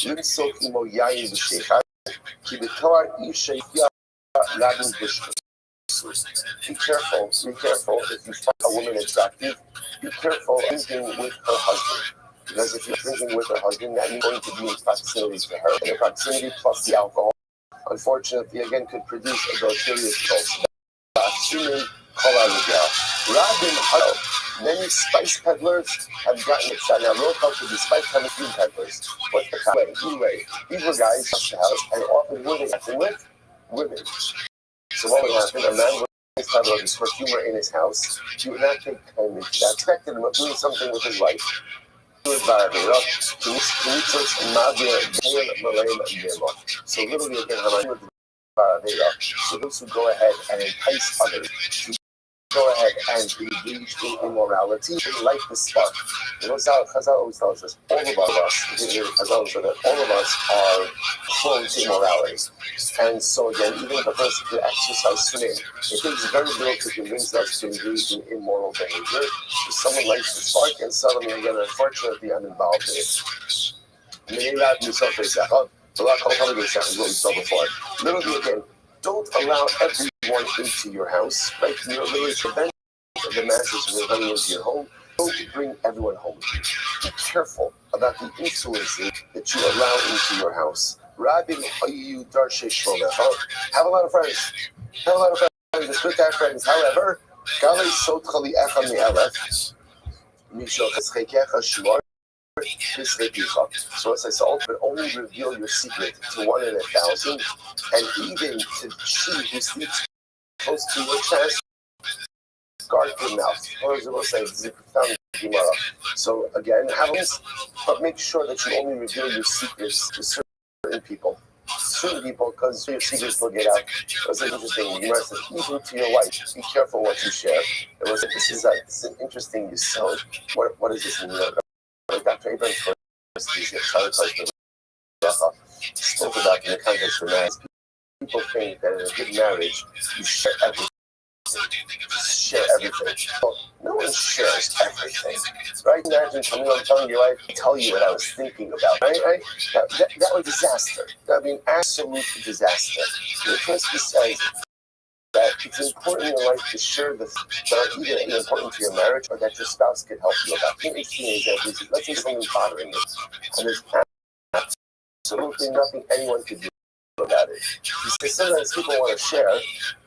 A: לנסוק עמו יין ושחד, כי בתואר איש יפייה להבין בשחד. Be careful if you find a woman attractive, be careful drinking with her husband. Because if you're drinking with her husband, that means going to be in proximity to her. And the proximity plus the alcohol, unfortunately, again, could produce a deleterious result. Many spice peddlers have gotten it. Now, real culture to be spice peddlers. What's the kind? Anyway, these were guys at the house, and often were they acting with women. So what would happen? A man would peddler his perfumer in his house. He would not take kindly to that. Expected him of doing something with his wife. So literally again, so those who go ahead and entice others to go ahead and engage in immorality, light the spark. You know, Chazal always tells us, all of us are prone to immorality. And so again, even if a person could exercise sin, it takes very little to convince us to engage in immoral behavior. If someone lights the spark, and suddenly again, unfortunately, I'm involved in it. Literally again, don't allow everyone into your house, right? You're literally prevent the masses from coming into your home. Don't bring everyone home with you. Be careful about the influences that you allow into your house. Rabin, you darshe shlomo. Have a lot of friends. Have a lot of friends. It's good to have friends. However, galei sotchali echad mi'elef, mishal cheskekecha shmar. So as I said, but only reveal your secret to 1 in 1,000, and even to she who sleeps close to your chest, guard your mouth. So again, have this, but make sure that you only reveal your secrets to certain people. Because your secrets will get out. It was interesting. You must have, even to your wife, be careful what you share. It was this is an interesting. So what is this? Dr. Abrams spoke about in the context of marriage. People think that in a good marriage, you share everything. Share everything. Well, no one shares everything, right? Imagine telling your wife, tell you what I was thinking about, right? That was disaster. That would be an absolute disaster. The Christ says that it's important in your life to share the that are either important to your marriage or that your spouse can help you about. Give me an example. Let's say something's bothering you, and there's absolutely nothing anyone can do about it. Because sometimes people want to share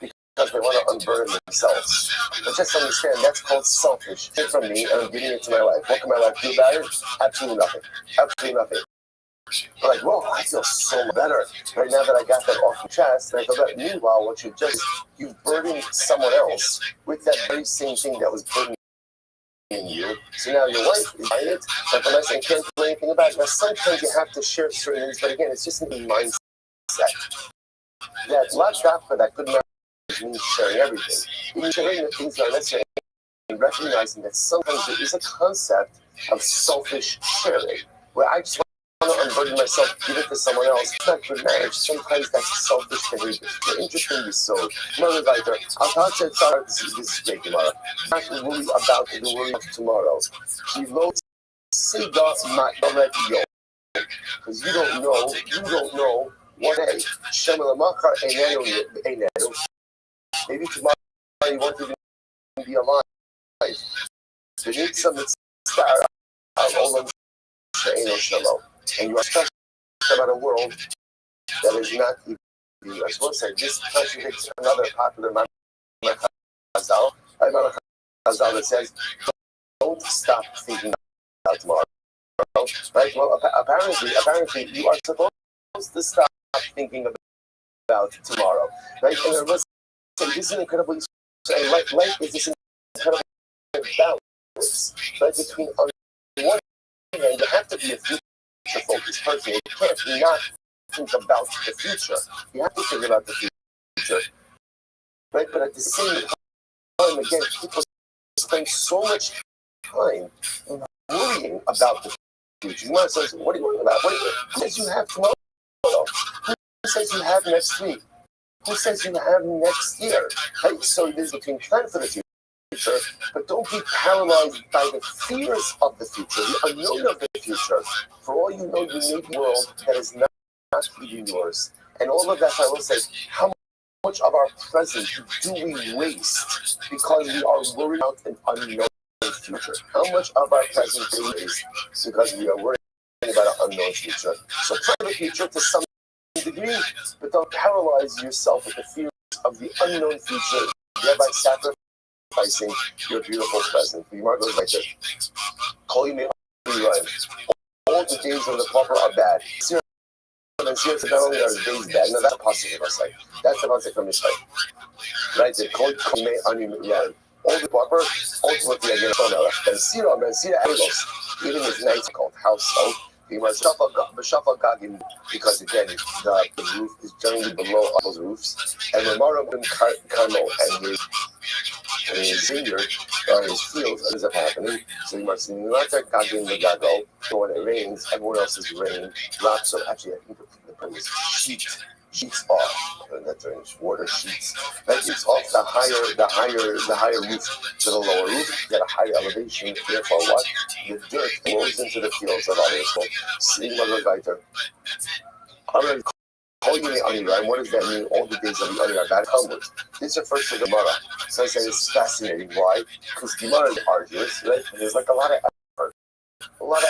A: because they want to unburden themselves. But just understand, that's called selfish. Take from me, and I'm giving it to my wife. What can my wife do about it? Absolutely nothing. Absolutely nothing. But like, whoa, I feel so much better right now that I got that off the chest. And I go, meanwhile, what you've burdened someone else with that very same thing that was burdening you. So now your wife is buying it, and I can't do anything about it. Now, sometimes you have to share certain things, but again, it's just a mindset. That for that good marriage means sharing everything. Even sharing the things that are necessary and recognizing that sometimes there is a concept of selfish sharing, where I just want to unburden myself, give it to someone else. It's not good marriage. Sometimes that's selfish behavior. The interesting is so. Mother writer, I'll talk to Sarah. This is great tomorrow. Not to worry about the worry of tomorrow. Because you don't know what day. Maybe tomorrow you won't even be alive. There needs some star and you are stressed about a world that is not even you. As well say, this contradicts another popular Chazal. Chazal that says, don't stop thinking about tomorrow. Right? Well, apparently, you are supposed to stop thinking about tomorrow. Right? And this is an incredibly life is this incredible balance, right? Between on one hand, you have to be a future-focused person. You can't not think about the future. You have to think about the future, right? But at the same time, again, people spend so much time worrying about the future. You want to say, what are you worrying about? Who says you have tomorrow? Who says you have next week? Who says you have next year? Right? So there's between plan for the future, but don't be paralyzed by the fears of the future, the unknown of the future. For all you know, you need a world that is not even yours. And all of that, I will say, how much of our present do we waste because we are worried about an unknown future? How much of our present do we waste because we are worried about an unknown future? So plan for the future to some degree, but don't paralyze yourself with the fears of the unknown future, thereby sacrificing your beautiful present. The Gemara goes like this: "Call you may run. All the days of the pauper are bad." And seriously, not only are days bad, no, that's possible. That's the concept from Mishnah, right? They call you may run. All the pauper, ultimately again, Ben Sira Agos, even his nights called house. So the B'Shafa Gagim, because again, the roof is generally below all those roofs, and the Maram Carmel and his vineyard or his fields ends up happening. So you must not Gagim the Gago. So when it rains, everyone else's rain drops. So actually, I think the term is sheets off. That term is water sheets. Right? It's off the higher roof to the lower roof. You get a higher elevation. Therefore, what? The dirt flows into the fields of others. So, seeing what weiter. And what does that mean? All the days of the Ani are bad Talmud. This refers to the Gemara. So I said it's fascinating. Why? Because Gemara is arduous, right? There's like a lot of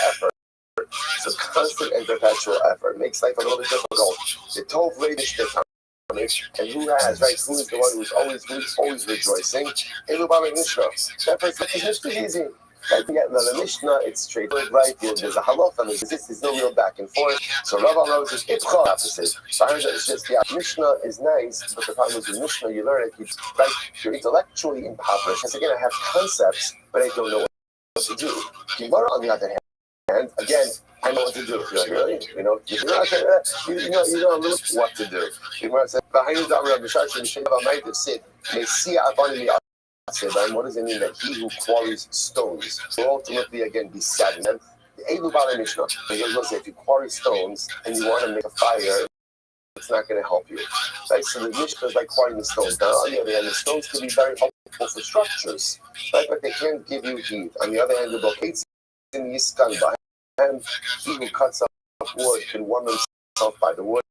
A: effort. So constant and perpetual effort makes life a little bit difficult. The Tov Radish and who has, right? Who is the one who's always rejoicing? Elubal Mishnah. That person is easy. Right? The Mishnah, it's straightforward, right? There's a halacha, there's no real back and forth. So Rav Rose is it's opposite. It's just, Mishnah is nice, but the problem is with Mishnah, you learn it, right? You're intellectually impoverished. Because again, I have concepts, but I don't know what to do. Gemara, on the other hand, again, I know what to do. You're like, really? You know a little what to do. Gemara said, what does it mean that he who quarries stones will ultimately again be saddened? If you quarry stones and you want to make a fire, it's not going to help you. Right? So the Mishnah is like quarrying the stones. Now, on the other hand, the stones can be very helpful for structures, right? But they can't give you heat. On the other hand, the blockades in the Yiskanba, and he who cuts up wood can warm himself by the wood.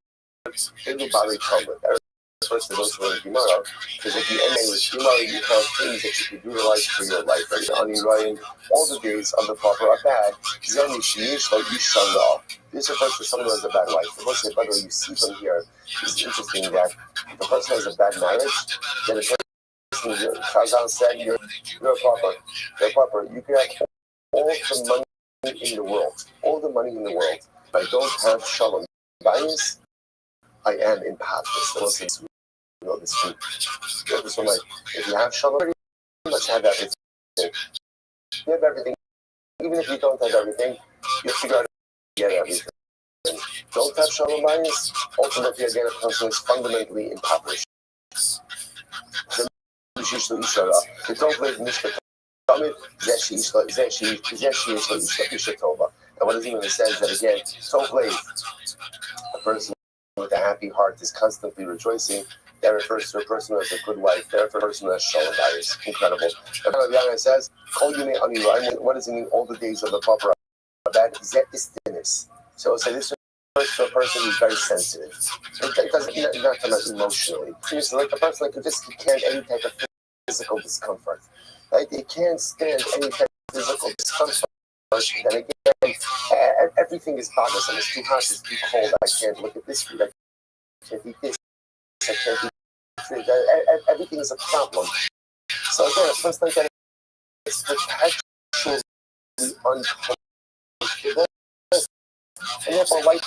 A: First of those who are in Gemara, because at the end of the Gemara, you have things that you can utilize for your life. Right? Writing all the days of the pauper are bad. This refers to someone who has a bad life. The person, by the way, you see from here, it's interesting that if the person has a bad marriage, then the person, Chazal said, you're a pauper. You're a pauper. You can have all the money in the world. All the money in the world. But I don't have shalom. Bias, I am impoverished. You know, this one, like, if you have shalom, you pretty much have everything. You have everything. Even if you don't have everything, you figure out how to get everything. Don't have shalom bias, ultimately, again, a person is fundamentally impoverished. The don't live Mishpat. And what does it mean? It says that again, don't live. A person with a happy heart is constantly rejoicing. That refers to a person who has a good wife. That refers to a person who has shalom bias. Incredible. It says, what does it mean? All the days of the pauper are bad. So this refers to a person who's very sensitive. It doesn't not come out emotionally. It's like a person who just can't any type of physical discomfort. Right? They can't stand any type of physical discomfort. And again, everything is bothersome. It's too hot. It's too cold. I can't look at this food. I can't eat this. I can't eat this. Everything is a problem. So again, a person like that is perpetually uncomfortable, and therefore life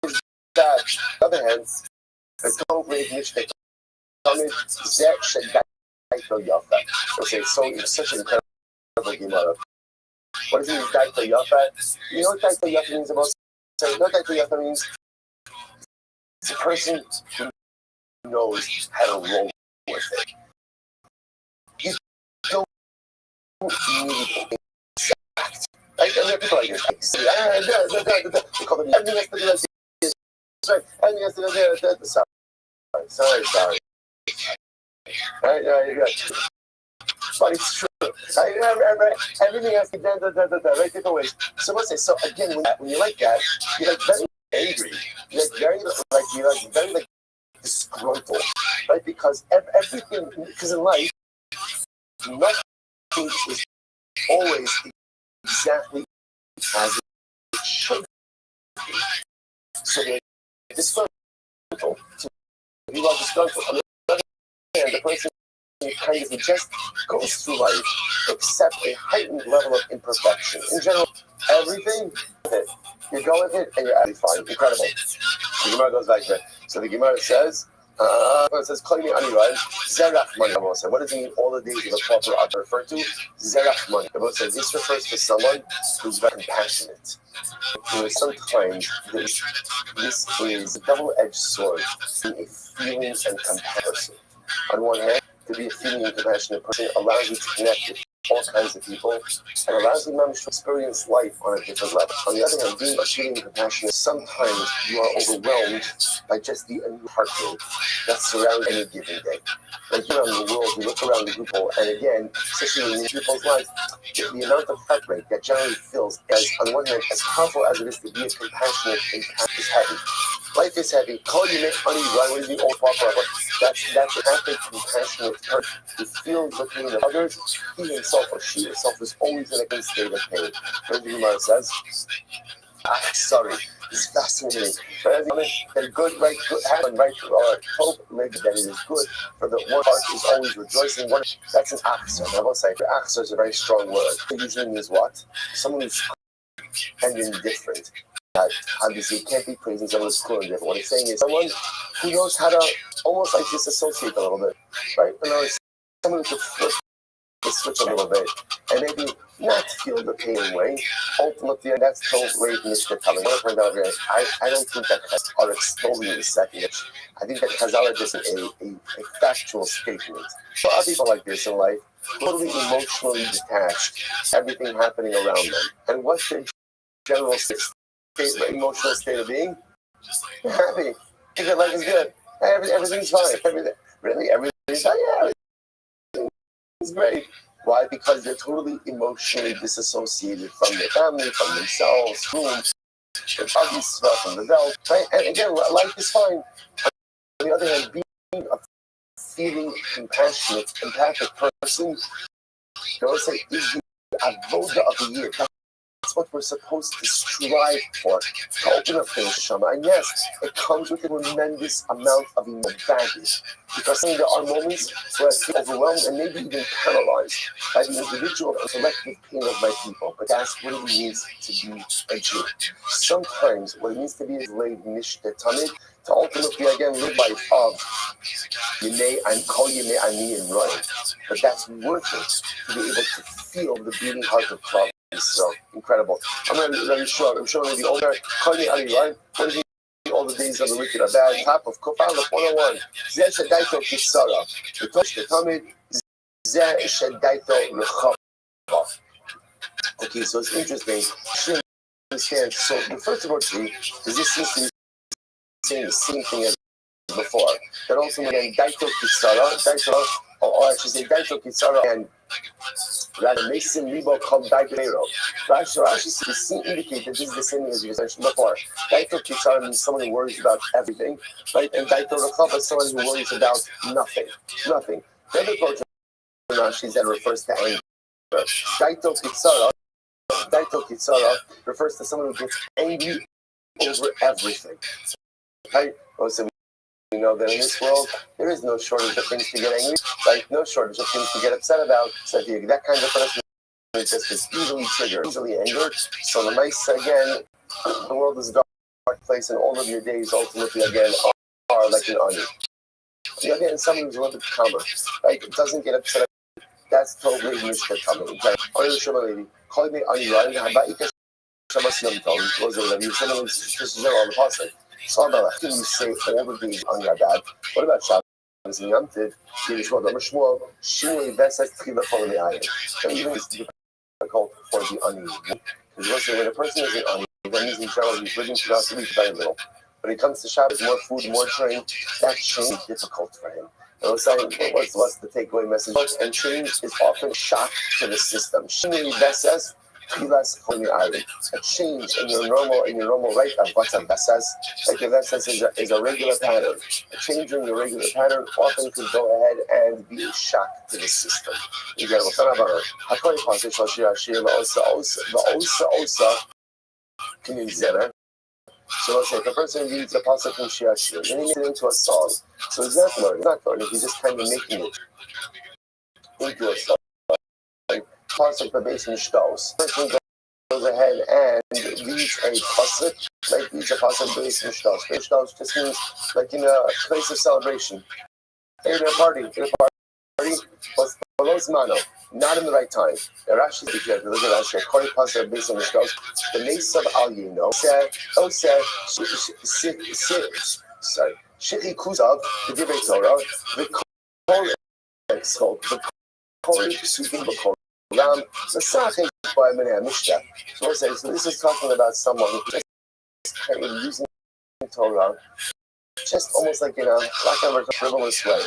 A: is that. On the other hand, the Tov recognition so it's such an incredible Gemara. What does it mean, Daito Yafa? You know what Daito Yafa means about saying? No, Daito Yafa means it's a person who knows how to roll with it. You don't need exact. Like, and there are people like this. They call them everything has to do like this. Right? Everything has to do like this. Sorry. Right. But it's true. Everything has to be done, right? Different ways. So let's say, so again, when you like that, you're like very angry. You're like very disgruntled, right? Because everything, because in life, nothing is always exactly as it should be. So you're disgruntled. You are disgruntled. On the other hand, the person kind of just goes through life, except a heightened level of imperfection. In general, everything with it, you go with it, and you're actually fine. Incredible. The Gemara goes back there. So the Gemara says, it says, "Call me Aniran, Zerach money." What does it mean? All the days of the proper are referred to Zerach money. The Bible says this refers to someone who's very compassionate. Sometimes this is a double-edged sword in a feeling and comparison. On one hand, to be a feeling and compassionate person allows you to connect with all kinds of people and allows you to experience life on a different level. On the other hand, being a feeling and compassionate, sometimes you are overwhelmed by just the heartbreak that surrounds any given day. Like you around the world, you look around the people, and again, especially in people's life, the amount of heartbreak that generally feels, as on one hand, as powerful as it is to be a compassionate and is heavy. Life is heavy. Call you make money, run with the old papa. That's an active, compassionate person who feels the pain of others. He himself or she herself is always in a state of pain. What the Gemara says? Sorry, it's fascinating. But as they're good, right? Good, happen, right? Hope maybe that it is good. For the one part is always rejoicing. That's an achzer. I will say, achzer is a very strong word. It usually means what? Someone who's and indifferent. Obviously, you can't be praising someone who's cool and different. What he's saying is someone who knows how to almost like disassociate a little bit, right? Someone who can switch a little bit and maybe not feel the pain way. Ultimately, that's totally Mr. Coming. I don't think that are extolling the second. I think that Chazal are just a factual statement. So other people like this in life, totally emotionally detached, everything happening around them. And what's their general emotional state of being? They're happy. Their life is good. Everything's fine. Everything's fine. Yeah, everything's great. Why? Because they're totally emotionally disassociated from their family, from themselves, rooms, their body stuff, from the belt. Right? And again, life is fine. On the other hand, being a feeling compassionate, empathic person, they always say, is the avoda of the year. That's what we're supposed to strive for, to open up things, Shama. And yes, it comes with a tremendous amount of baggage. Because there are moments where I feel overwhelmed and maybe even paralyzed by the individual and collective pain of my people. But that's what it means to be a Jew. Sometimes what it means to be is laid nishta tamid, to ultimately again live life of Yimei and call Yimei Ani and Roy. But that's worth it to be able to feel the beating heart of Providence. So incredible. I'm showing you the older Kanye Ali, right? What is all the days of the wicked are bad? Top of Kufal 101. Zeh Shadaito Kisara. The touch the Tamid. Zeh Shadaito Lechava. Okay, so it's interesting. You understand. So the first of all, is this seems to be saying the same thing as before. That also again Daito Kisara, or I should say Daito Kisara and rather Mason Libo called Daito. Rashi indicate that this is the same thing as you mentioned before. Daito Kisara means someone who worries about everything, right? And Daito Rechava is someone who worries about nothing. The other approach of Rashi that refers to anger. Daito Kitsara refers to someone who gets angry over everything. Right? So we know that in this world, there is no shortage of things to get angry, right? No shortage of things to get upset about. So if you're that kind of person, just is easily triggered, easily angered. So the mice, again, the world is a dark place, and all of your days ultimately, again, are like an onion. Again, someone who's a little bit calmer, right? It doesn't get upset. That's totally Mishka coming. Okay? Call me on your Shabbos Yom Tov, those are the Yerushalayim, this is on the pasuk. So can you say all the days on your dad? What about Shabbos and Yom Tov? Yeshua Dama Shmuel, Shinei Vesas Tchila Kol Me'ayin. So even it's difficult for the onion. Because when a person is an onion, that means in general he's living throughout the week very little. When it comes to Shabbos, more food, more drink, that change is difficult for him. And we're saying, what's the takeaway message? And change is often a shock to the system. Shinei Vesas a change in your normal rate of what's a vesas. Like a vesas is a regular pattern. A change in your regular pattern often could go ahead and be a shock to the system. You get what's about it. So let's say if a person reads a pasuk from Shir Hashir, then he makes it into a song. So he's not learning, he's just kind of making it into a song. Pasuk base mishtos. Person goes ahead and reads a pasuk, like reads a pasuk base mishtos. Mishtos just means like in a place of celebration. In a party, but below zmano, not in the right time. The Rashi is here. Look at Rashi. According to pasuk base mishtos, the mace of al yino said, sorry, shikhi kuzav the divrei Torah, the kol psukim b'kol. So this is talking about someone who's just kind of using Torah just almost like in a frivolous way.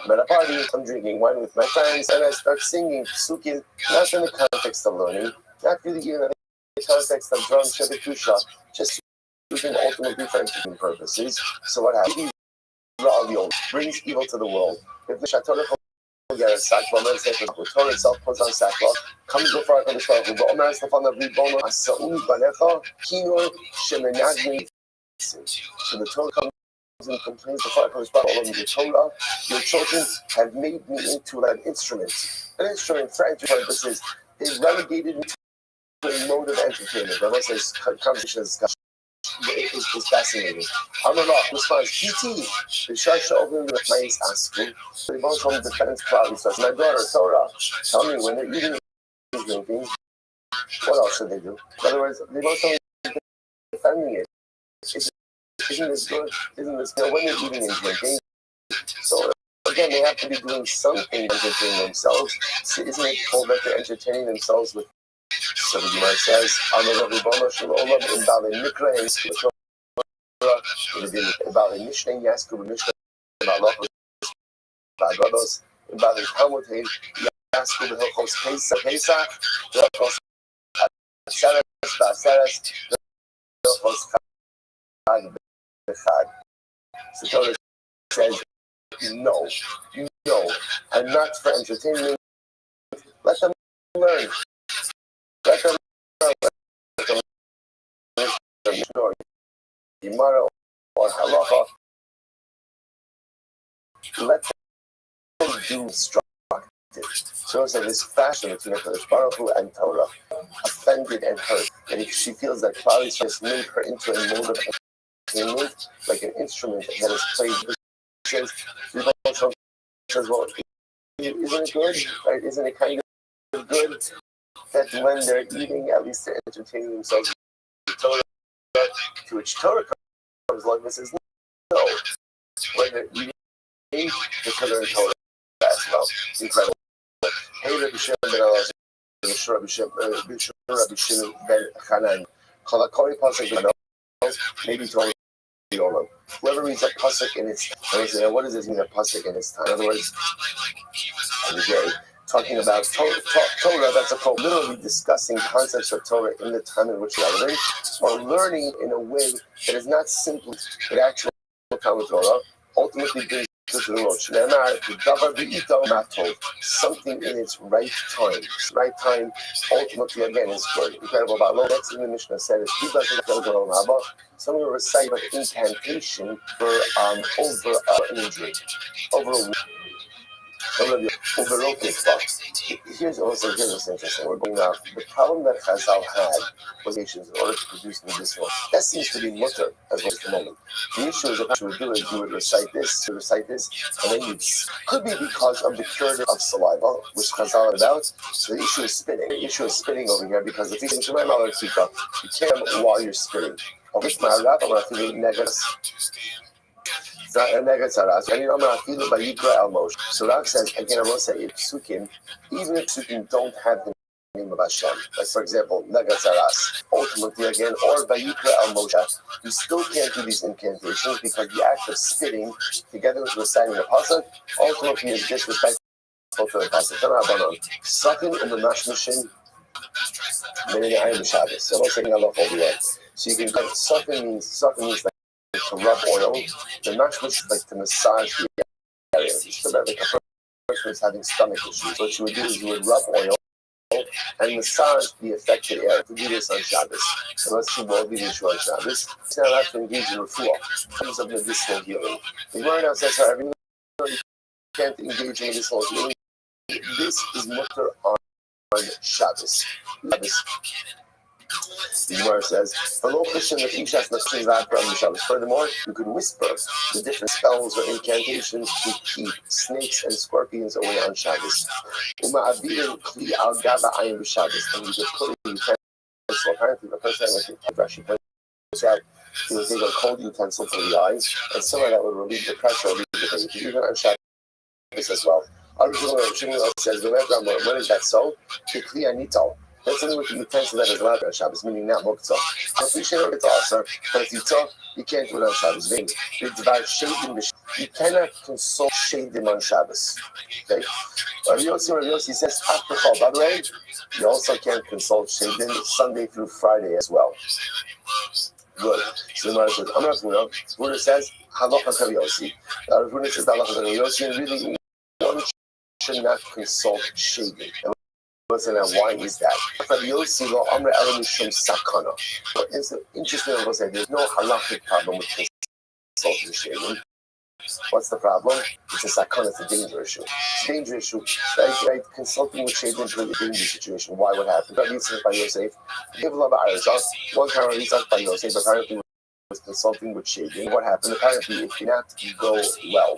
A: I'm at a party, I'm drinking wine with my friends, and I start singing psukim, not in the context of learning, not really in the context of drum shebetusha, just using ultimately for entertainment purposes. So what happens? Brings evil to the world. If the Torah get a sackcloth, let's say the Torah itself puts on sackcloth, comes before HaKadosh Baruch Hu, Ba'omer Estefan Ribono Asa'u Banecha Kino Shemenagni. So the Torah comes and complains before HaKadosh Baruch Hu, the Torah, your children have made me into an instrument for entertainment purposes. They relegated me to a mode of entertainment. That was this conversation discussion. Is fascinating. Amalach responds, PT, the Shasha opened the place asking, they both from defense cloud. Says, my daughter, Torah, tell me when they're eating and drinking, what else should they do? In other words, they both from defending it. Isn't this good? Isn't this good? When they're eating and drinking, so again, they have to be doing something to entertain themselves. So isn't it told that they're entertaining themselves with? So the Gemara says, "Amar Ribono Shel Olam in Bali Mikra in Torah, in Bali Mishnah Yasku Mishnah Balacha Bagados in Bali Talmud Hey Yasku B'Hilchos Pesach B'Hilchos Aseres B'Aseres B'Hilchos Chag B'Chag." So Torah says, "No, and not for entertainment. Let them learn." Let them Gemara or halacha. Let them do instructive. So it's like this fashion between HaKadosh Baruch Hu and Torah, offended and hurt. And if she feels that Klal just made her into a mode of entertainment, like an instrument that is played. Says, well, isn't it good? Right? Isn't it kind of good? That when they're eating, at least they're entertaining themselves. Torah, to which Torah comes along and says, no. When they're eating, because they're in Torah as well. Incredible. Hey, Rabbi Shimon ben Elazar, Rabbi Shimon ben Chanan, Chalakori Pasuk, maybe Torah. Whoever reads a pasuk in its time, what does this mean, a pasuk in its time? In other words, every day, talking about Torah, that's a quote, literally discussing concepts of Torah in the time in which you are living, or learning in a way that is not simply the actual Talmud Torah, ultimately brings to the world. Something in its right time. Right time, ultimately, again, is good. Incredible. That's in the Mishnah said, someone will recite an incantation for over an injury, over a wound. Here's what's interesting. We're going out. The problem that Chazal had was nations in order to produce medicinal. That seems to be mutter as well at the moment. The issue is if you would do it, you would recite this, and then you could be because of the curative of saliva, which Chazal about. So the issue is spitting. The issue is spitting over here because if you can you can't while you're spitting. It's not a negative. And I'm not feeling by Yikra emotion. So Rak says, again, I will say, if Psukim, even if Psukim don't have the name of Hashem, like for example, Negatzaras, ultimately again, or by Yikra Moshe, you still can't do these incantations because the act of spitting together with reciting the pasuk ultimately is disrespectful to the pasuk. Second, in the Mashmashin, meaning I am Shabbos. So I'm not saying Allah all the way. So you can go, sucking means like to rub oil. The Mashmash is like to massage the area. Just about like a person is having stomach issues. What you would do is you would rub oil and massage the affected area. To do this on Shabbos. So let's see what we do on Shabbos. It's not allowed to engage in refuah. In terms of medicinal healing. The Gemara now says, however, you can't engage in medicinal healing. This is mutter on Shabbos. The Gemara says, furthermore, you could whisper the different spells or incantations to keep snakes and scorpions away on Shabbos. And you could put a utensil. Apparently, the person like Rashi points out, he would take a cold utensil to the eyes, and somehow that would relieve the pressure, relieve the pain. You could do that on Shabbos as well. Shimon says, when is that so? That's only with the utensil that is allowed on Shabbos, meaning not muktzah. If we share it also, but if you talk, you can't do it on Shabbos. You cannot consult shadim on Shabbos. Okay? Rav Yossi says, by the way, you also can't consult shadim Sunday through Friday as well. Good. So the Gemara says, I'm not going to. Buddha says, halacha Rav Yossi. Rav Buddha says, halacha Rav Yossi, and really, one should not consult shadim. Listen, why is that? Interesting, I will say, there's no halakhic problem with consulting shadim. What's the problem? It's a sakana, it's a danger issue. It's a danger issue. Right? Consulting with shadim is really a dangerous situation. Why would happen? Rabbi Yitzchak by Yosef, give a lot of Irish. One time Rabbi Yitzchak by Yosef apparently was consulting with shadim. What happened? Apparently it did not go well.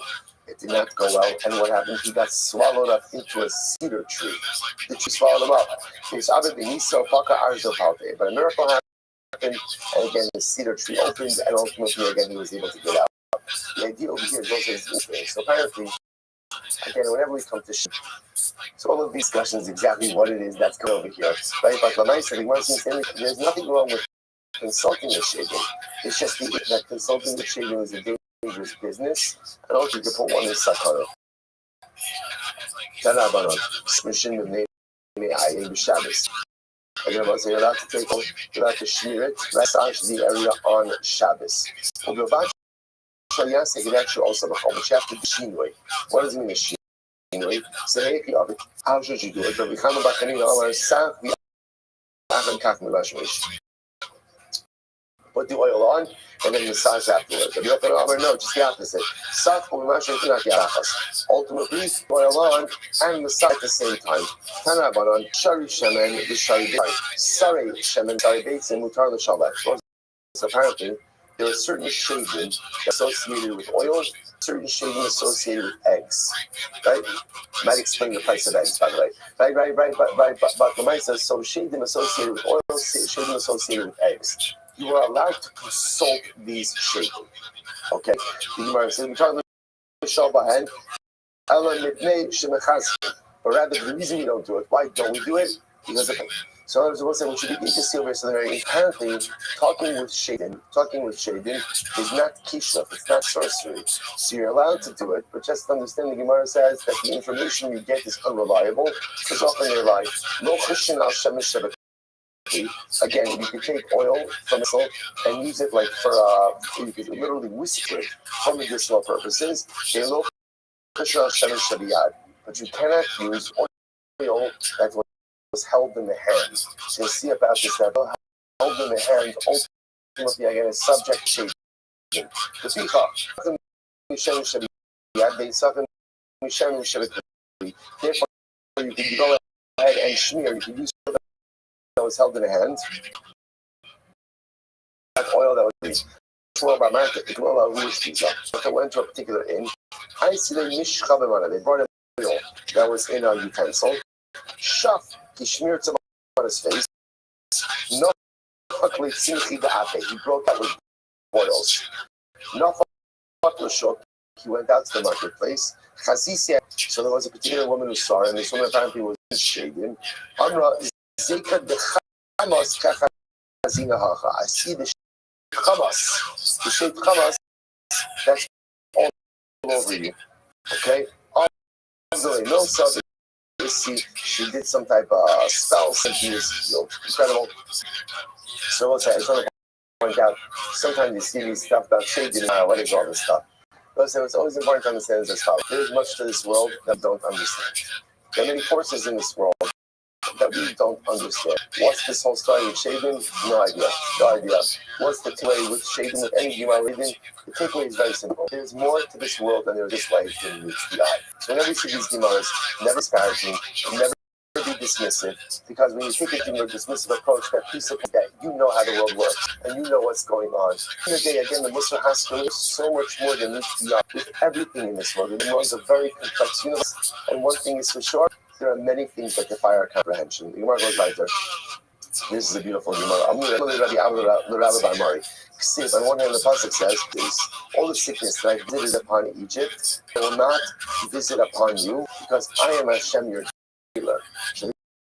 A: It did not go well, and what happened? He got swallowed up into a cedar tree. The tree swallowed him up. But a miracle happened, and again the cedar tree opened, and ultimately again he was able to get out. The idea over here is also interesting. So apparently, again, whenever we come to so all of these discussions exactly what it is that's going over here, right? But there's nothing wrong with consulting with shadim. It's just that consulting with shadim is a dangerous business, and also you can put one in sakana. Mission with name Ayin B'Shabbos. Again, you're allowed to take, you're allowed to shmir it, massage the area on Shabbos. Yes, they can actually also become, but you have to do shinoi. What does it mean, shinoi? So, hey, how should you do it? But we come back and put the oil on and then massage afterwards. But you have to no, just the opposite. Ultimately, oil on and massage at the same time. Tanabanon, Shari Shemen, Shari Sari Shemen, Shari Bates, and Mutar the Shabbat. So apparently, there are certain shadim associated with oil, certain shadim associated with eggs. Right? Might explain the price of eggs, by the way. Right. But the Gemara says, so shadim associated with oil, shadim associated with eggs. You are allowed to consult these shadim. Okay? The Gemara says, but rather, the reason we don't do it, why don't we do it? Because of so I was saying, we should be interested over something. Apparently, talking with shadim is not kishuf, it's not sorcery. So you're allowed to do it, but just understand the Gemara says that the information you get is unreliable, because often they're like, no Christian al shemish. Again, you can take oil from it and use it like for you can literally whisk it for medicinal purposes. But you cannot use oil that was held in the hand. So you'll see about this that held in the hand ultimately again is subject to Therefore, you can go ahead and smear. You can use that was held in a hand. That oil that was oil by market. It if it went to a particular inn, I see they brought in oil that was in a utensil. Shaf, he smeared some on his face. No, he broke out with boils. No, he went out to the marketplace. So there was a particular woman who saw it, and this woman apparently was shaven. Amra, I see the chamas, the shaped chamas, that's all over you. Okay? No, so she did some type of spell, and he was incredible. So I just want to point out, sometimes you see these stuff about shading, what is all this stuff? But so it's always important to understand this stuff. There's much to this world that we don't understand. There are many forces in this world that we don't understand. What's this whole story with shaving? No idea. What's the takeaway with shaving, with any human reading? The takeaway is very simple. There's more to this world than there is life than meets the eye. So whenever you see these gemaras, never disparaging, never be dismissive, because when you take it in your dismissive approach, that piece of that you know how the world works and you know what's going on. In the day, again, the Muslim has to live so much more than meets the eye with everything in this world. The world is a very complex universe, and one thing is for sure. There are many things that defy our comprehension. The Gemara goes right there. This is a beautiful Gemara. On one hand, the pasuk says, all the sickness that I visited upon Egypt, I will not visit upon you, because I am Hashem, your healer. So the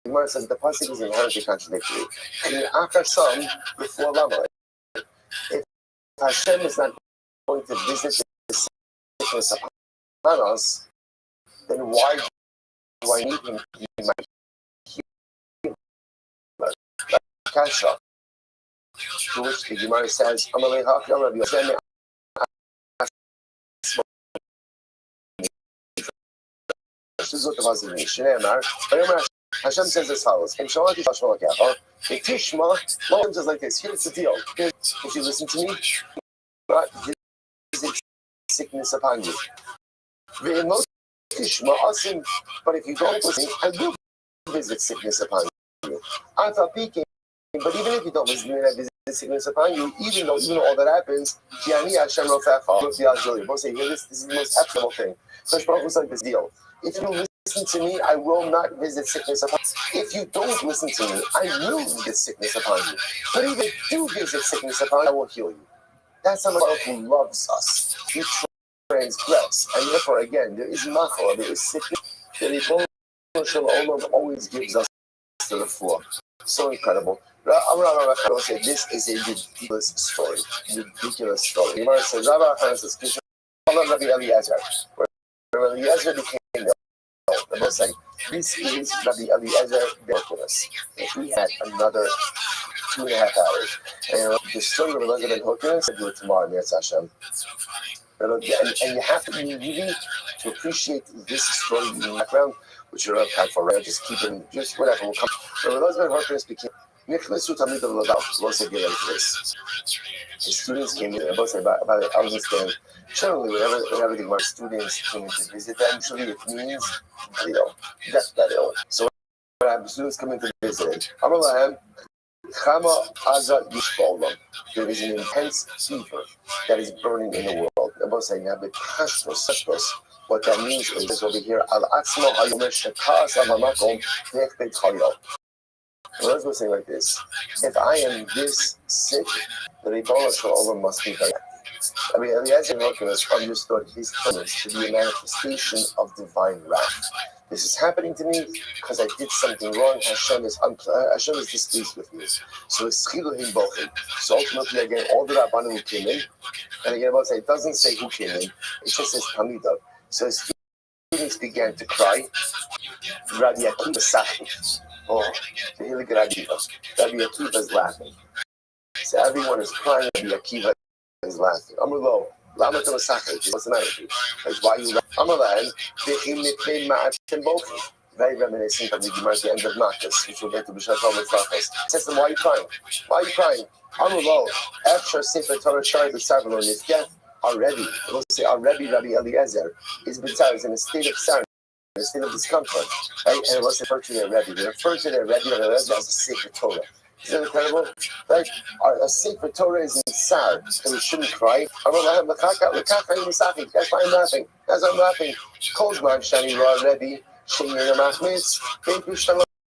A: Gemara says the pasuk is inherently contradictory. And the Akar Sam, before Lama, if Hashem is not going to visit the sickness upon us, then why do I need him to be my healer? Kasha. To which the Gemara says, Hashem says as follows. Hashem says like this. Here's the deal. If you listen to me, not visit sickness upon you. But if you don't listen, I will visit sickness upon you. But even if you don't listen to me, I visit sickness upon you, even though all that happens, both say, this is the most absolute thing. So Baruch Hu like this deal. If you listen to me, I will not visit sickness upon you. If you don't listen to me, I will visit sickness upon you. But even if you do visit sickness upon you, I will heal you. That's how Baruch Hu loves us. He transgress, and therefore again, there is machal, there is sickness. The Rebbe always gives us to the floor. So incredible. Say, this is a ridiculous story. Ridiculous story. The Gemara says, Rabbi Eliezer. Where Eliezer became the most like, this is Rabbi Eliezer Berkunas. If we had another 2.5 hours, and the story of Eliezer Berkunas, I'll do it tomorrow, Mirz Hashem. And you have to be really to appreciate this story in the background, which you're not kind for, right? Just keep it, just whatever will come. So Eliezer Berkunas became Nicholas Utamid of Ladaf, was a good place. The students came in, about I understand. Generally, whenever the Gemara students came in to visit, eventually it means death battle. So when I have students come in to visit, there is an intense fever that is burning in the world. About saying, what that means is over here, the Lord was saying like this: if I am this sick, the Ribono Shel Olam must be bad. I mean, Eliezer Berkunas understood his illness to be a manifestation of divine wrath. This is happening to me because I did something wrong. Hashem is displeased with me. So it's chiluhim bochim. So ultimately, again, all the Rabbanim who came in, and again, it doesn't say who came in. It just says Hamidah. So his students began to cry. Rabbi Akiva Sachit. Oh, the Hilig Rabbi Akiva. Rabbi Akiva is laughing. So everyone is crying. Rabbi Akiva is laughing. Amrlo, lama to Masachet. What's the matter with you? That's why you laugh. Amrlahem, Bechim Nitmein Ma'atim Bochim. Very reminiscent of the Gemara at the end of Marcus, which we'll get to B'Shat Hom and Tzachos. Says them, why are you crying? Why are you crying? Amrlo, after Sefer Torah Shari B'Sarvelo Nifgeh, already, we'll say already Rabbi Eliezer is in a state of sadness. a state of discomfort, right? And it was referred to their Rebbe. They referred to their Rebbe as a sacred Torah. Isn't that incredible? Right? A sacred Torah is in sad, and we shouldn't cry. That's why I'm laughing. As I'm laughing, Kozman Shani Ra Rebbe, Shinir Machmitz, Bein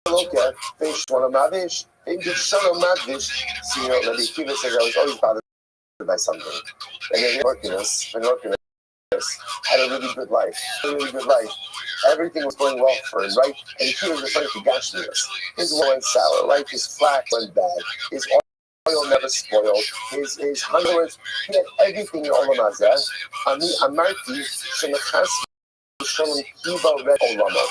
A: Loka, Bein Shwana Mavish, Bein Shwana Mavish. So, Rabbi Akiva says I was always bothered by something. And then Orkinus, had a really good life. Everything was going well for him, right? And he was referring to Gashmias. His wine went sour, right? His flax went bad. His oil never spoiled. His hunger was, he had everything in Olam Hazeh. Amarti, Shemachas, Shalom, Kiva, Red Olamo.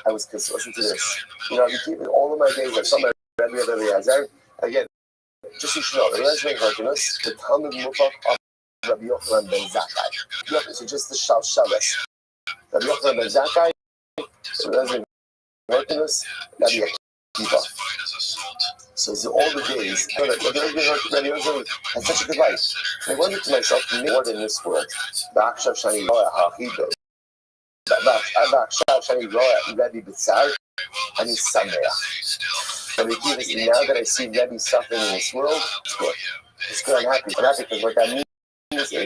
A: I was listen to this. I keep it all of my days. I saw my Rebbe of Eliezer. Again, just so you know, the Eliezer Harkinus, the Talmud Mufak of Rabbi Yochanan ben Zakkai. So just the Shabbos. Rabbi Yochanan ben Zakkai, Eliezer Harkinus, Rabbi Akiva. So it's all the days. Rabbi Yochanan had such a good life. I wondered to myself, more than this world. Ba'akshav shani roa ha'chido. Ba'akshav shani roa Rabbi B'tzar. And he's Sameach. Rabbi Akiva says, now that I see Rebbe suffering in this world, it's good. It's good. I'm happy because what that means is that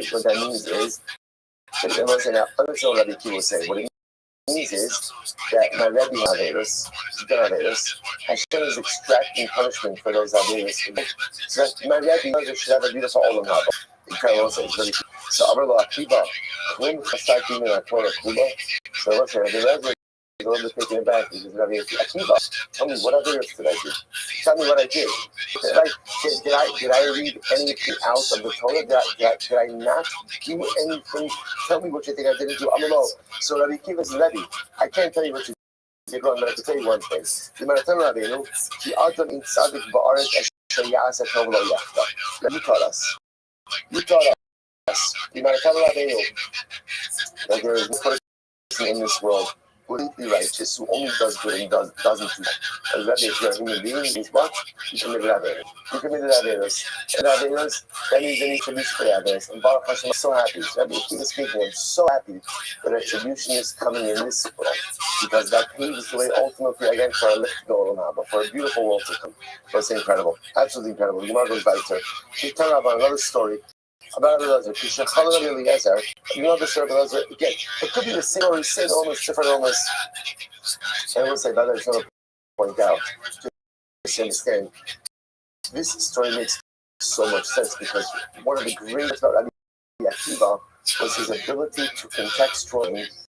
A: understand what Rabbi Akiva was saying. What it means is that my Rebbe Averis, Hashem is extracting punishment for those Averis. So that my Rebbe should have a beautiful Olam Haba. Incredible. So Amar Lo Akiva, when I start doing that Torah Kuba, so listen, the Rebbe is a little bit taken aback because Rabbi Akiva, tell me what other did I do? Tell me what I did. Did I read anything out of the Torah? Did I not do anything? Tell me what you think I didn't do. I'm alone. So Rabbi Akiva is Rebbe. I can't tell you what you did wrong, but I can tell you one thing. The Marathon Rabbeinu, Ki Adam in Tzadik Ba'aret Asher Ya'aseh Tov Lo Yachta. You taught us. The Marathon Rabbeinu, that there is no person in this world completely righteous who only does good and doesn't do bad. Rabbi, if you're a human being, means what? You committed Averis. You committed Averis. And Averis, that means they need to reach for Averis. And Baruch Hashem, I'm so happy. Rabbi, keep speaking. I'm so happy that retribution is coming in this world. Because that paves the way ultimately again for a lift to go on, but for a beautiful world to come. That's incredible. Absolutely incredible. Gemara goes back to she tell about another story. About Eliezer, you know the story of Eliezer. Again, it could be the same or same illness, different illness. And I will say, but I just want to point out, to understand, this story makes so much sense because one of the greatest about Rabbi Akiva was his ability to contextualize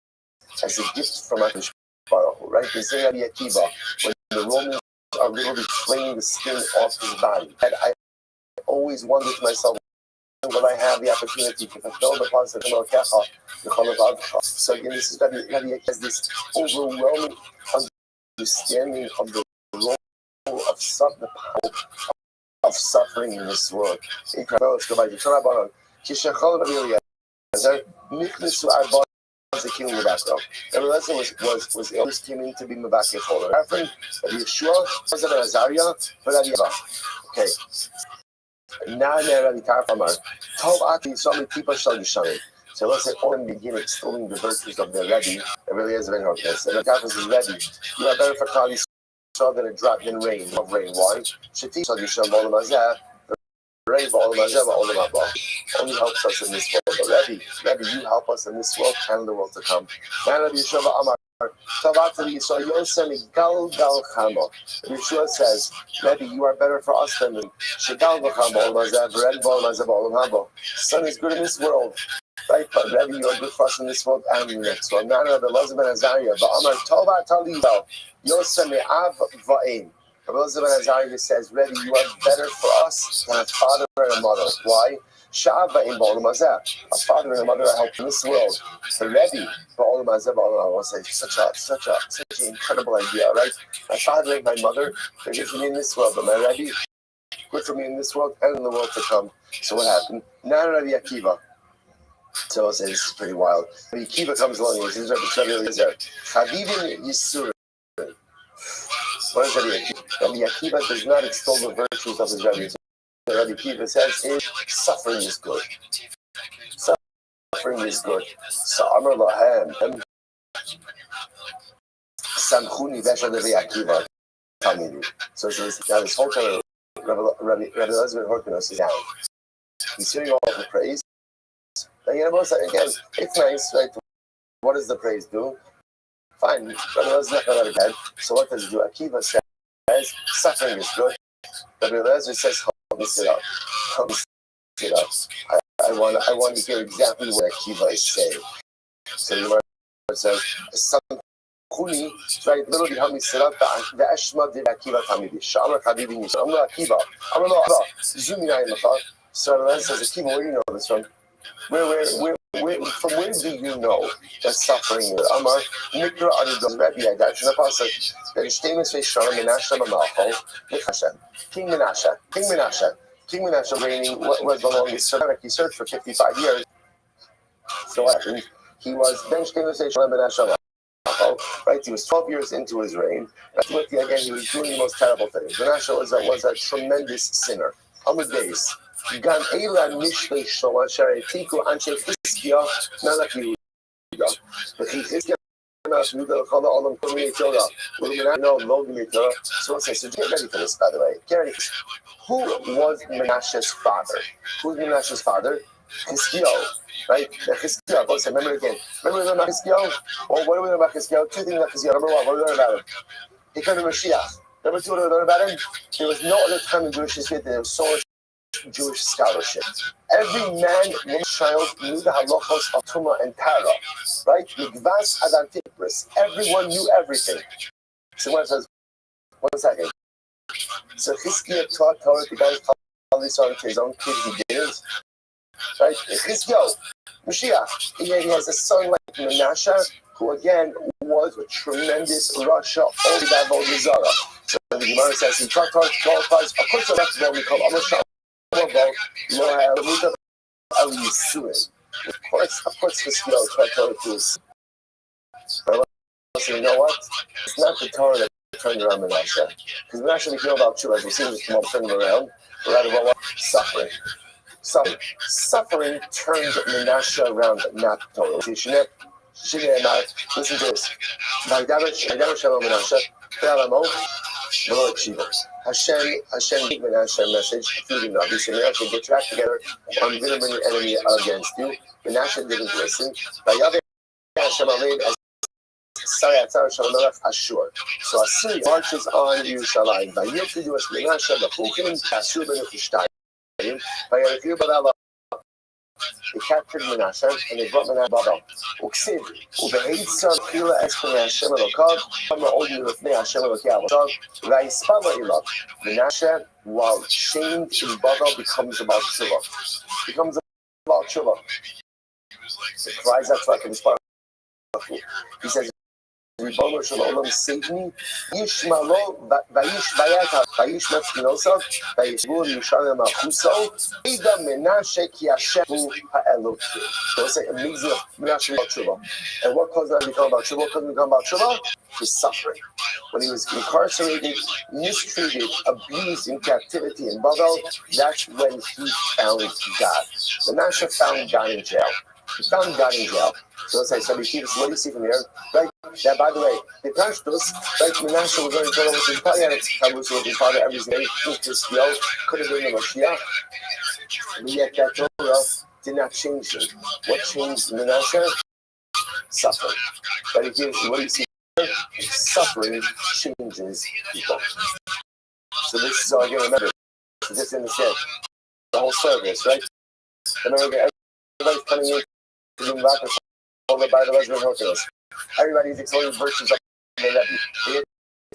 A: as a gift from HaKadosh Baruch Hu, right? Because Rabbi Akiva, when the Romans are literally flaying the skin off his body, and I always wondered to myself, will I have the opportunity to fulfill the promise of the So again, this is Rabbi has this overwhelming understanding of the role of the power of suffering in this world. Incredible. Let's go back to Torah. The king in the background. And the lesson was ill. This came in to be Mabakeh Choler. Referring Yeshua, was it Azariah, but Rabbi. Okay. Now Rabbi Tarfamar. Tov Ati so many people shall be shunning. So let's say all them begin extolling the virtues of their Rebbe. It really is very hard. And the Tarfam says, Rebbe, you are better for Kali so than a drop in rain. Of rain. Why? Shati shall be shun Olam Hazeh. Rain for Olam Hazeh, Olam Haba. Only helps us in this world. But Rebbe, you help us in this world and the world to come. Now Rabbi Yeshua Amar. Yeshua says, Rebbe, you are better for us than me. Son is good in this world, right? But Rebbe, you are good for us in this world and in the next world. Now Rabbi Elazar ben Azariah, Rabbi Elazar ben Azariah says, Rebbe, you are better for us than a father and a mother. Why? A father and a mother are helping this world. The Rebbe, I want to say, such an incredible idea, right? My father and my mother, they're good for me in this world, but my Rebbe, good for me in this world and in the world to come. So what happened? Now Rabbi Akiva. So I'll say this is pretty wild. Rabbi Akiva comes along and he says, Rabbi Eliezer, Chavivin Yisur. What is Rabbi Akiva? Rabbi Akiva does not extol the virtues of his Rebbe. Rabbi Akiva says is suffering is good. Suffering is good. So Amar Lahem, Samchuni Vesha Levi Akiva Talmidi. So now this whole time, Rabbi Elazar Horkinos is down. He's hearing all the praise. And again, it's nice, right? What does the praise do? Fine, Rabbi Elazar is not going to bed. So what does it do? Akiva says, suffering is good. Rabbi Elazar says, help me sit up. Help me sit up. I want to hear exactly what Akiva is saying. So the Gemara says, Samchuni, right? Literally help me sit up. The Eshma did Akiva Tamidi. Shamar Habibi Nisha. Amra Akiva. Amra Akiva. Zumi Nayim. So the says, Akiva, where do you know this from? From where do you know that suffering is? Amar Mikra Adidon Rebbe Yadash Napasat. Then Shtemis Veshar Menashe Mamalcho Hashem. King Menashe reigning was the longest servant. He served for 55 years. So what happened? He was Ben Shtemis Veshar Menashe. Right, he was 12 years into his reign. Again, he was doing the most terrible things. Menashe was a tremendous sinner. Amud Beis. Gan Eila Mishlei Shlomo Asher Etiku Anshe Chizkiah Melech Yehuda. V'chi Chizkiah Melech Yehuda L'chol Ha'olam Kol Torah. No, Lo Gimei Torah. So get ready for this, by the way. Get ready. Who was Menashe's father? Who's Menashe's father? Chizkiah. Right? Chizkiah. Both say, remember again. Remember about Chizkiah? Well, what do we know about Chizkiah? Two things about Chizkiah. Number one, what do we learn about him? He came to Mashiach. Number two, what do we learn about him? There was no other time in Jewish history that there was so much Jewish scholarship. Every man, woman, child knew the halachos of Tumah and Tara, right? Migvas ad Antipris. Everyone knew everything. Someone says, 1 second. So Chizkiah taught Torah to guys probably saw to his own kid. He didn't, right? Chizkiah, Mashiach. He has a son like Menashe, who again was a tremendous Rasha, all that Avodah Zarah. So the Gemara says he taught Torah qualifies. Of course, the rest of them we call Amashah. Of course, Chizkiah taught Torah to us. So you know what? It's not the Torah that turned around Menashe. Because Menashe, we know about Tshuva, as we see this come up, turning around. We're out of what? Suffering. Suffering turned Menashe around, not Torah. Listen to this. Hashem gave Menashe a message through the Nabi. He said, Menashe, get your act together. I'm going to bring your enemy against you. Menashe didn't listen. So Assyria marches on Yerushalayim. They captured Menashe and they brought Menashe Babel. Uksiv, Ubeheitzar Kila Espene Hashem Elokav, Kama Odi Lefnei Hashem Elokav, Vaispama Ilav. Menashe, while chained in Babel, becomes about Tshuva. He cries out to him. He says, Ribono shel olam save me, Yishmalo, Vayish Matzkinosav, Vayishvur Yerushalayim Malchuso, Eda Menashe ki Hashem hu ha'elokim. So it's like amazing Menashe about Tshuva. And what caused that to become about Tshuva? What caused him to become about Tshuva? His suffering. When he was incarcerated, mistreated, abused in captivity in Babel, that's when he found God. Menashe found God in jail. He found God in jail. So let's say, so what do you see from here? Right? That, by the way, the Pashtus, right? Menashe was going to go with his father, and his father every day. Chizkiah could have been the Mashiach. And yet that Torah did not change him. What changed Menashe? Suffering. But it gives, what do you see here? Suffering changes people. So this is all you remember. So just understand the whole service, right? Remember, everybody's coming in to do Miracle followed by the Restream Horkinos. Everybody's explaining virtues of the Rebbe.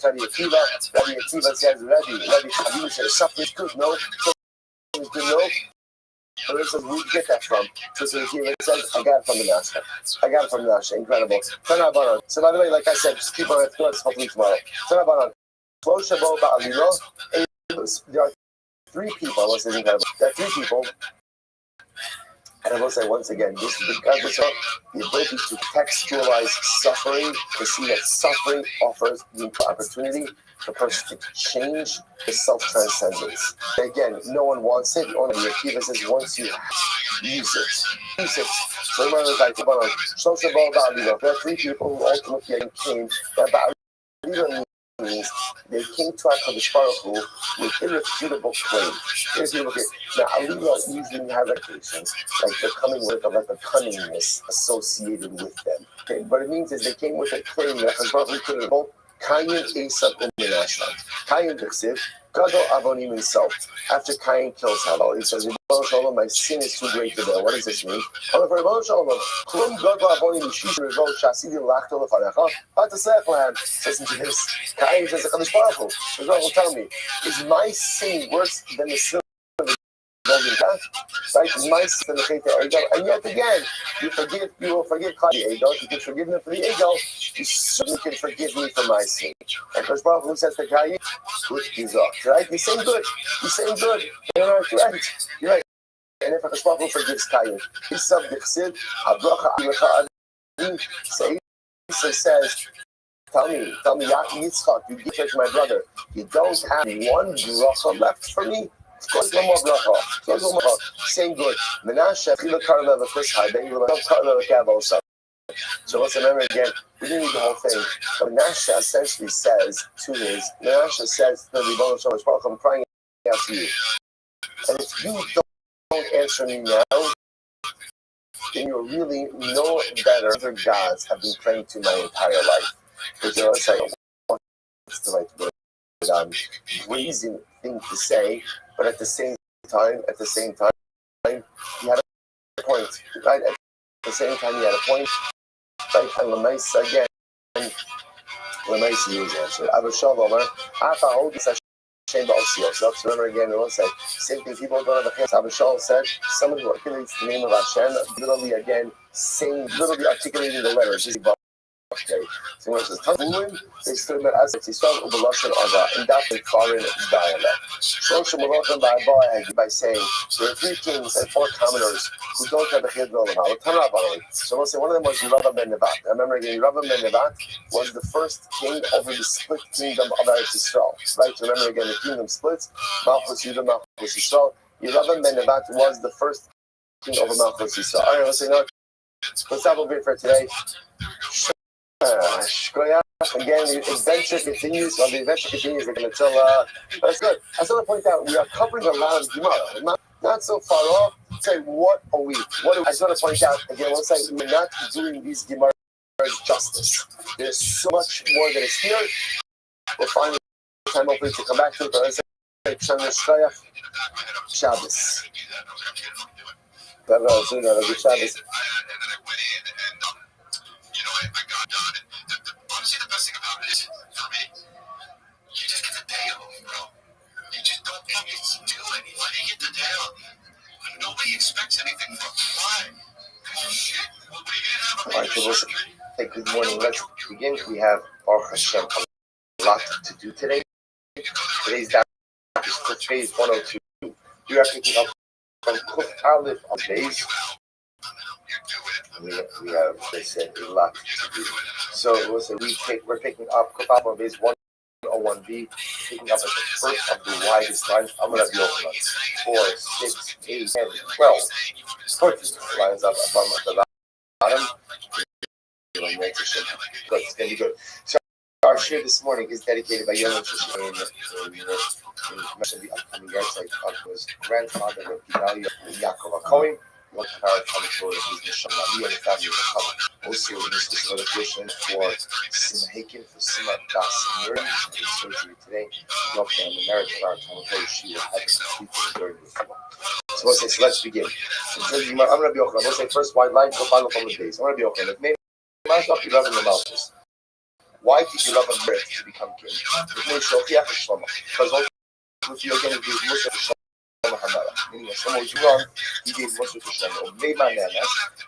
A: Rabbi Akiva says, Rebbe Chaviv says, suffering is good, no? Suffering is good, no? And he says, where did you get that from? So Akiva says, I got it from Menashe. Incredible. So by the way, like I said, just keep on it. Hopefully tomorrow. There are 3 people. What's this incredible? There are 3 people. And I will say once again, this is the ability to textualize suffering, to see that suffering offers the opportunity for a person to change the self-transcendence. Again, no one wants it. Only the Akiva says once you use it. So There are three people who ultimately came. That means they came to HaKadosh Baruch Hu with irrefutable claim. Now, Aliyah usually has a case, like they're coming with like a cunningness associated with them. Okay, what it means is they came with a claim that HaKadosh Baruch Hu created both Cain, Esav, and Menashe. Cain B'chsiv, Gadol Avonim himself. After Cain kills Havel, he says, my sin is too great to bear. What does this mean? Listen to this. Cain says, HaKadosh Baruch Hu, will tell me, is my sin worse than the sin of the golden calf? Right? Is my sin the Chet Egel? And yet again, you will forgive the Egel. You can forgive me for the Egel. You certainly can forgive me for my sin. And HaKadosh Baruch Hu says to Cain, good Jesus. Right? He's saying good. He's saying good. You're right. You're right. And if HaKadosh Baruch Hu forgives Cain, Esav B'chsiv, Habracha Alecha Adim, Esav says, Tell me, Yitzchak, you give it to my brother. You don't have one bracha left for me? Of course, no more bracha. Saying good. Menashe, Chila Karla, the first high, then you will not Karla, the Kav also. So let's remember again, we didn't read the whole thing. But Menashe essentially says to Menashe says to the Rebbe Shalom, I'm crying out to you. And if you don't answer me now, then you're really no better than gods have been praying to my entire life. Because you're saying, what's the right word? Brazen thing to say, but at the same time, he had a point, right? At the same time, he had a point, right? And Lamaisa again, Lamaisa is answered. Abishal Omer, Afa Hodis Hashem Ba'osiyos. So remember again, we will say, same thing, people don't have a chance. Abishal said, someone who articulates the name of Hashem, literally again, literally articulating the letters. Okay, so when it says Tangulim, they stood there as they saw Ubalashon Aga, and that's a foreign dialect. Shlosh Malachim by saying there are three kings and four commoners who don't have a chidron of Allah. So we'll say one of them was Yeravam ben Nevat. I remember again, Yeravam ben Nevat was the first king over the split kingdom of Eretz Yisrael. Right? So remember again, the kingdom splits. Malchus Yudah, Malchus Yisrael. Yeravam ben Nevat was the first king over Malchus Yisrael. All right, let's say no. Let's stop over here for today. Again, the adventure continues. While the adventure continues, we're going to tell. That's good. I just want to point out we are covering a lot of Gemara, not so far off. Say what a week. I just want to point out again. We'll say we're not doing these Gemara justice. There's so much more that is here. We'll find time hopefully to come back to it. But let's say Shabbos. Shabbos.
C: I got done. Honestly, the best thing about it is, for me, you just get the day off, bro. You just don't need to do anything. You get the day off. Nobody expects anything from you. Why? Shit. Well, we didn't have a major surgery.
A: Hey, good morning. Let's begin. We have Baruch Hashem a lot to do today. Today's daf is Kuf Page 102. We are picking up from Kuf Aleph on days. We have, they said, a lot to do. So we'll say we're picking up Kuf on base 101B, picking up at the first of the widest lines. I'm going to be open 4, 6, 8, 10, 12, 14 lines up from the bottom. Good, it's going to be good. So our share this morning is dedicated by Yom Shishim in mentioned the upcoming years like was grandfather of Gedalia Yaakov Cohen. What power coming forward is the Shamali and the family of the Cohen. Also, this is another question for Sima Hakin for Sima Das Murray in surgery today. Doctor and the marriage of our Talmud, she will have it completed during this month. So we'll say, so let's begin. I'm going to be okay. We'll say first white line for final couple of days. I'm going to be okay. Maybe you love in the mountains. Why did you love a birth to become king? Because if you're going to give Moshe to Shlomo HaMelech, meaning that Shlomo was young, he gave Moshe to Shlomo, and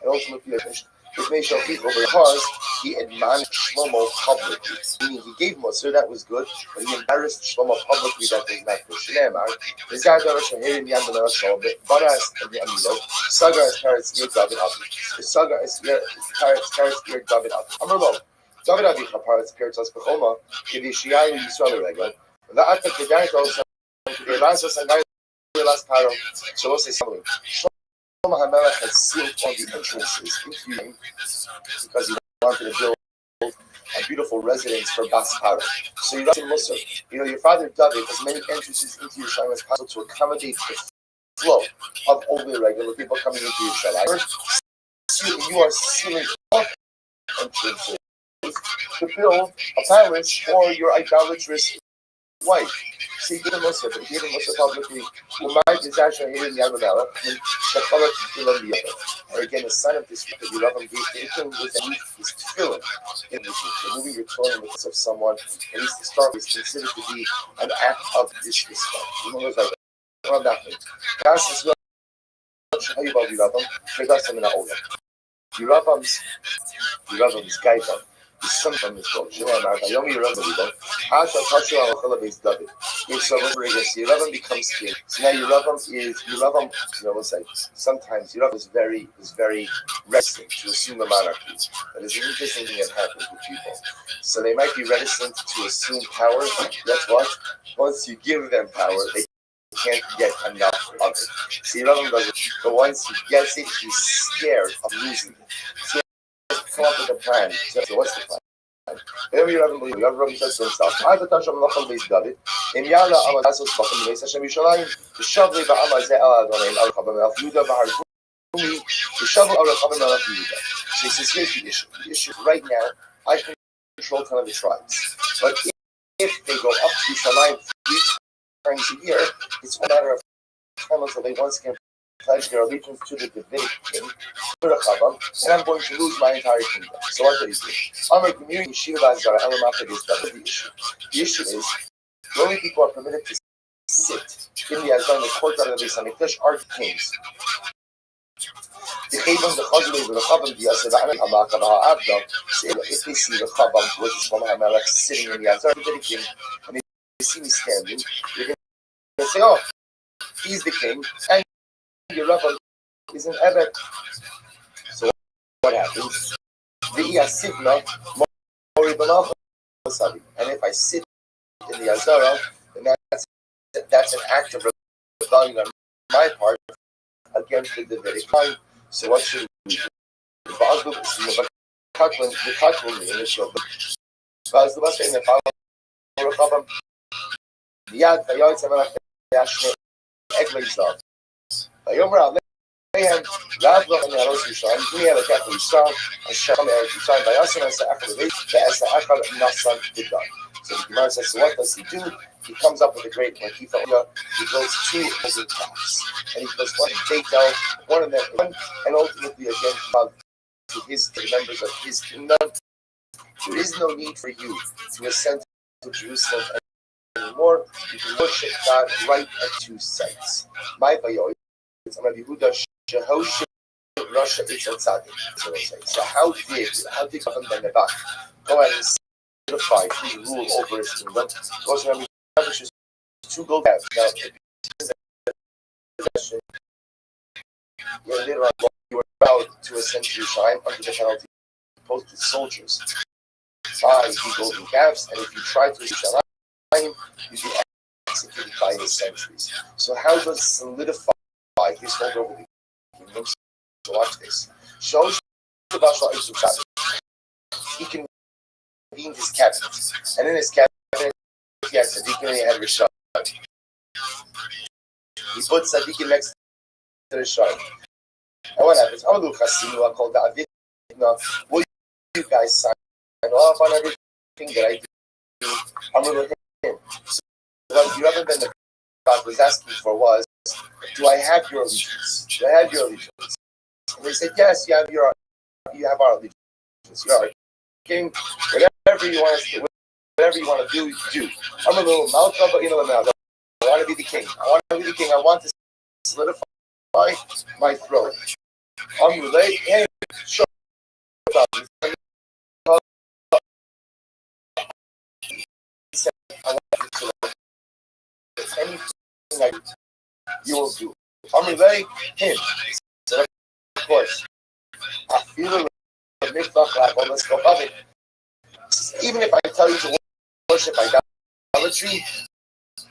A: ultimately because he admonished Shlomo publicly, meaning he gave Moshe, that was good, but he embarrassed Shlomo publicly, that was not good. Shneimar, this guy got us here in the Yandamel Shlomo, but as the Amilo, Saga is Karetz Yir David Abi. Saga is Karetz Yir David Abi. Amrlo. David Avicha Paretz Kertzas Bechoma, Kedishiyai Yisrael Rego. Va'ata Kedai Tosa, Kedai Sangai Las Paro. So we'll say something. HaMelech had sealed all the entrances into Yerushalayim because he wanted to build a beautiful residence for Bas Para. So you write in Musar, your father David has many entrances into Yerushalayim as possible to accommodate the flow of all the regular people coming into Yerushalayim. You are sealing up entrances to build a palace for your idolatrous wife. So he gave him Musar, but he gave him Musar publicly. And again, the son of this because you love him, the king was that he's tefillin in the future. Moving your Torah with of someone, at least to start with, is considered to be an act of disrespect. You know, like well, nothing. Das ist nur Yerubam's Gaita. Some from this book. Yomi Yerubam. Asha Tashu Alachala David. So Yerubam becomes king. So now Yerubam, we'll say sometimes Yerubam is very reticent to assume a monarchy. But there's an interesting thing that happens with people. So they might be reticent to assume power. That's what? Once you give them power, they can't get enough of it. So Yerubam does it. But once he gets it, he's scared of losing it. So come up with a plan. So what's the plan? Yerubam says to himself, David, so he says, here's the issue. The issue right now, I control 10 of the tribes. But if they go up to Yerushalayim 3 times a year, it's a matter of time until they once again pledge their allegiance to the Davidic king, and I'm going to lose my entire kingdom. So what do you do? The issue is, the only people are permitted to sit in the Azan, the courtyard of the Beis HaMikdash, are the kings. If they see the Chabam, which is from HaMelech, sitting in the Azan, the king, and they see me standing, they're going to say, oh, he's the king, and Yerubam is an Ebed. So what happens? And if I sit in the Azara, then that's an act of rebellion on my part against the Davidic line. So what should we do? The Kachlan in Israel. And Rav and Yaros Yishayim, we have a Catholic song, and Shem Eretz Yishayim by us, and as the Echad as the Echad Nasan Didan. So the Gemara says, so what does he do? He comes up with a great Makifa. He builds 2 golden calves, and he does one Beitel, one of them, and ultimately again to the members of his kingdom. There is no need for you to ascend to Jerusalem anymore. You can worship God right at 2 sites. My Bayoy, it's Rabbi Yehuda. Jehoshaphat Russia So how did Chavan ben Nebat go ahead and solidify his rule over his kingdom? Because remember, he establishes 2 gold calves. Now, later on, you were allowed to ascend to Yerushalayim under the penalty of posted soldiers. Buy 2 golden calves, and if you try to Yerushalayim, you'd be executed by his sentries. So how does solidify his hold over the kingdom? So watch this. Shows the Bashal Isuk. He convened his cabinet, and in his cabinet, he had Tzaddikim and he had Rishon. He put Tzaddikim next to Rishon. And what happens? Amalu Chasinu, I called David. Will you guys sign off on everything that I do? Amalu him. So what you haven't been the God was asking for was, do I have your allegiance? Do I have your allegiance? And they said, yes, you have our allegiance. You are king. Whatever you want to do, do. I'm a little malka, but I want to be the king. I want to solidify my throne. I'm related. Hey, sure. I want to anything I do, you will do. I'm related him. So of course, I feel a let's go above it. Even if I tell you to worship idolatry,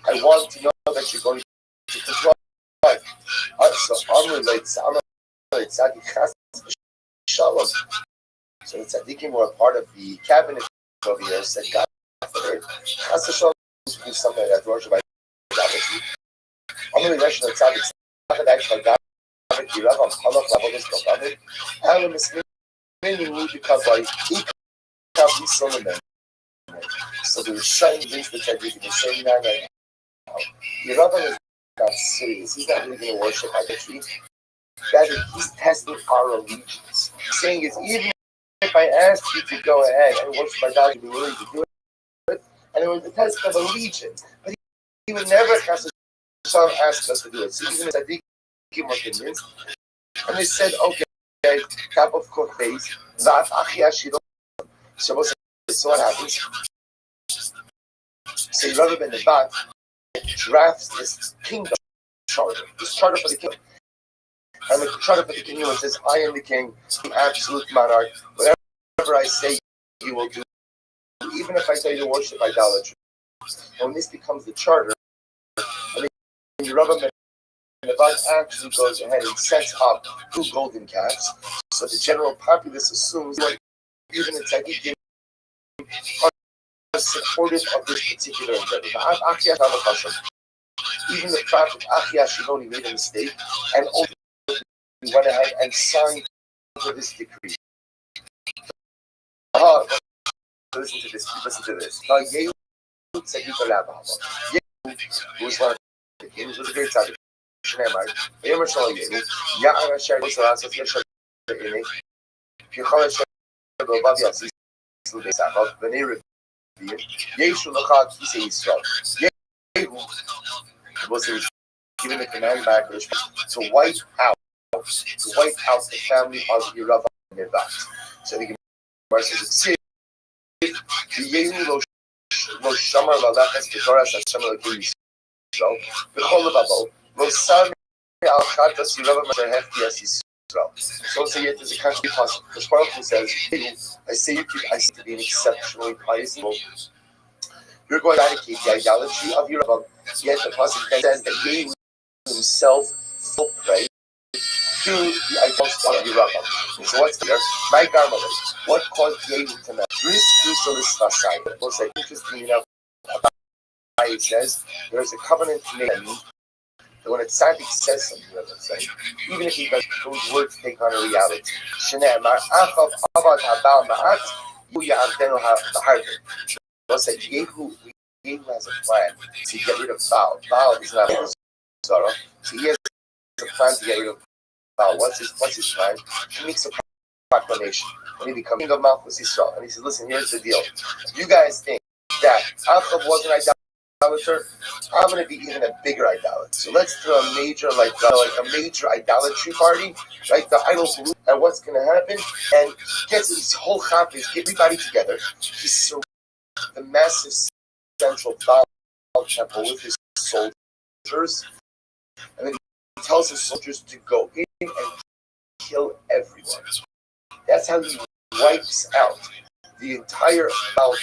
A: I want to know that you're going to control. So I'm related. tzaddik chas shalom. So the tzaddikim were a part of the cabinet over here. Said God forbid, chas shalom do something like that. Worship by idolatry. Only the Russian tzaddik tzaddik God. Yirav halach lavodas kokavid. Alam is mainly because by ikav Solomon. So the Rishonim brings the tzaddik the same man that Yirav is not serious. He's not really going to worship idolatry. He's testing our allegiance. He's saying is even if I ask you to go ahead and worship idolatry, you'd be willing to do it. And it was the test of allegiance. But he would never ask us to do it. So even if tzaddikim were convinced, and they said, okay, top of court base, that Achi Ashiro. So what happens? So Yirav ben Nebat drafts this kingdom charter, this charter for the kingdom. And the charter for the kingdom says, I am the king, the absolute monarch. Whatever I say, you will do. Even if I tell you to worship idolatry. When this becomes the charter, and then Yirav ben Nebat actually goes ahead and sets up 2 golden calves. So the general populace assumes that even the tzaddikim are supportive of this particular endeavor. Even the prophet Achia Shiloni made a mistake and ultimately went ahead and signed for this decree. Listen to this. Now, Yehu tzaddik Olava. Yehu was one of the kings, was a great tzaddik. שנאמר, ויאמר שלום יהיו, יער אשר יצא לעשות ישר בעיני, ככל אשר גלבב יעשיס לבסעיו, בני רביעים, ישו לך כיסא ישראל. Yehu was given the command by God to wipe out the family of Yirav ben Nebat. So the Gemara says, Yehu lo shamar lalachas b'toras Hashem Elokim Yisrael, b'chol levavo. So say it is a country possible. The Sparkle says, I say to be an exceptionally pious people. You're going to eradicate the idolatry of your Yirav. Yet the Pasuk says that Yehu himself fell prey to the idolatry of Yirav. So what's here? My grandmother. What caused Yehu to not? What's interesting enough about it says there's a covenant made. So when a tzaddik says something, even if he does, those words take on a reality. They'll say, Yehu has a plan to get rid of Baal. Baal is not a sorrow. So he has a plan to get rid of Baal. What's his plan? He makes a proclamation. And he becomes king of Malchus Yisrael. And he says, listen, here's the deal. You guys think that Achav was an idolater? I'm going to be even a bigger idolater. So let's throw a major, like a major idolatry party, right? The idols, and what's going to happen? And gets his whole chapter, get everybody together. He surrounds the massive central Baal temple with his soldiers, and then he tells his soldiers to go in and kill everyone. That's how he wipes out the entire Baal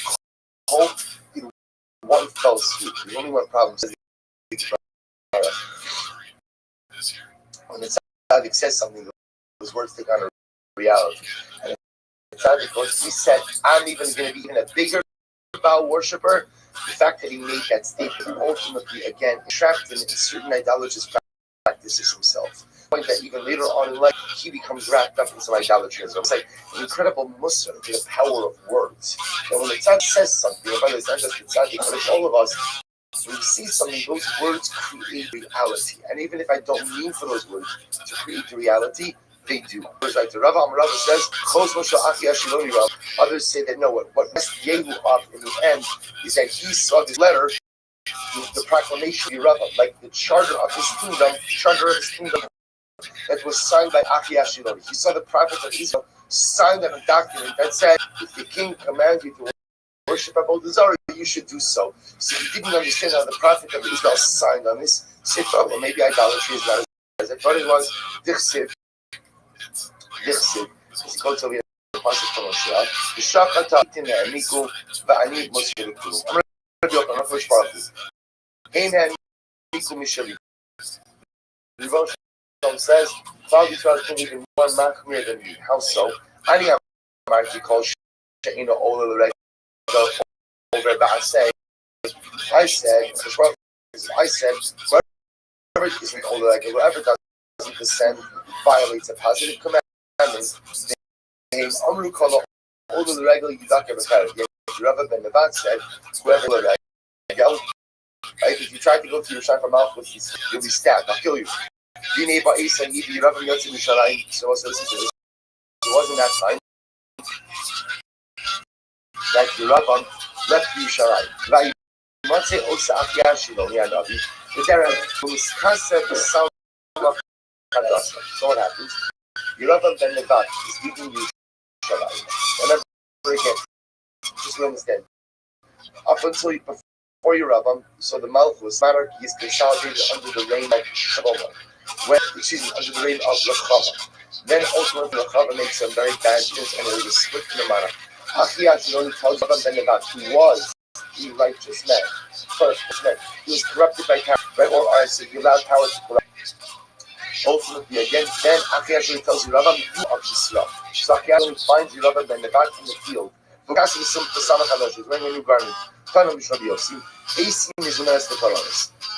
A: cult. One fell swoop. The only one problem is when the tzaddik says something, those words take on a reality. And the tzaddik goes, he said, I'm even going to be even a bigger Baal worshiper. The fact that he made that statement ultimately, again, trapped in certain idolatrous practices himself. Point that even later on in life, he becomes wrapped up in some idolatry as well. It's like an incredible mussar, the power of words. And when the tzaddik says something, about it's not just the tzaddik, but it's all of us, when we see something, those words create reality. And even if I don't mean for those words to create the reality, they do. Like the Rav says, others say that no, what messed Yehu up in the end is that he saw this letter, the proclamation of Yirav, like the charter of his kingdom, that was signed by Achia Shiloni. He saw the prophet of Israel sign that document that said, if the king commands you to worship Avodah Zarah, you should do so. So he didn't understand how the prophet of Israel signed on this. He said, well, maybe idolatry is not as I thought it was. Dichsiv. He goes over here to the passage from Hosea. V'shachata miku v'ani moshe l'kulu. I'm going to be open on the first part of this. Ein miku mishali. says, Cloud Yisrael is even more machmir than me. How so? I have Marky called She'ina Ola L'Regel over Ba'aseh. I said, whoever isn't Ola L'Regel, whoever doesn't descend, violates a positive commandment. Name Amru Kala Ola L'Regel Yudak Evakar. Rabbi Ben Nevat said, whoever L'Regel, right? If you try to go to your Shai for Malchus, you'll be stabbed. I'll kill you. So listen to this. It wasn't that time that the Rabban left Yerushalayim. Vayimotze osa achiyah shelo mi'anavi. There was concept of sound of Chadasha. So what happens? Rabban Ben Nevat is leaving Yerushalayim. Remember again, just to understand. Up until before Yerabam, so the Malchus monarchy is consolidated under the reign of Shlomo. Under the reign of Rechava. Then ultimately Rechava makes some very bad things and there was a split in the monarchy. Achiyah only tells Rabban Ben Nevat who was the righteous man. First, he was corrupted by power, right? Or I said he allowed power to corrupt. Ultimately, again, then Achiyah tells Rabban of Yisrael. So Achiyah finds Rabban Ben Nevat in the field. He's wearing a new garment.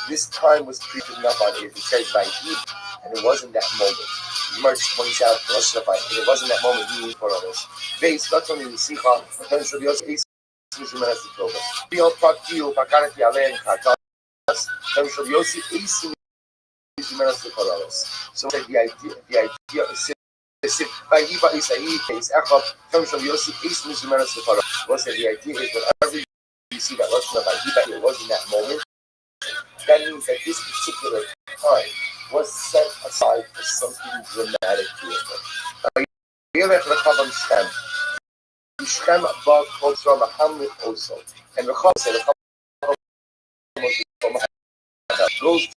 A: This time was treated enough on it. It says by heat, and it wasn't that moment. March points out for us and it wasn't that moment he for us. Based not only the Sikha, then should be also Ace Minutes to Toba. Feel Pakil, Pakanati Ale and Kartas, then should be also Ace Minutes to Toba. So the idea is by Iba Isai is Echab, comes from Yossi, Ace Minutes to Toba. What's the idea is whenever you see that Russian by Iba, it wasn't that moment. That means that this particular time was set aside for something dramatic to occur. Here we have Rechavam Shem. Shem above comes from a hamlet also. And Rechavam said, Rechavam goes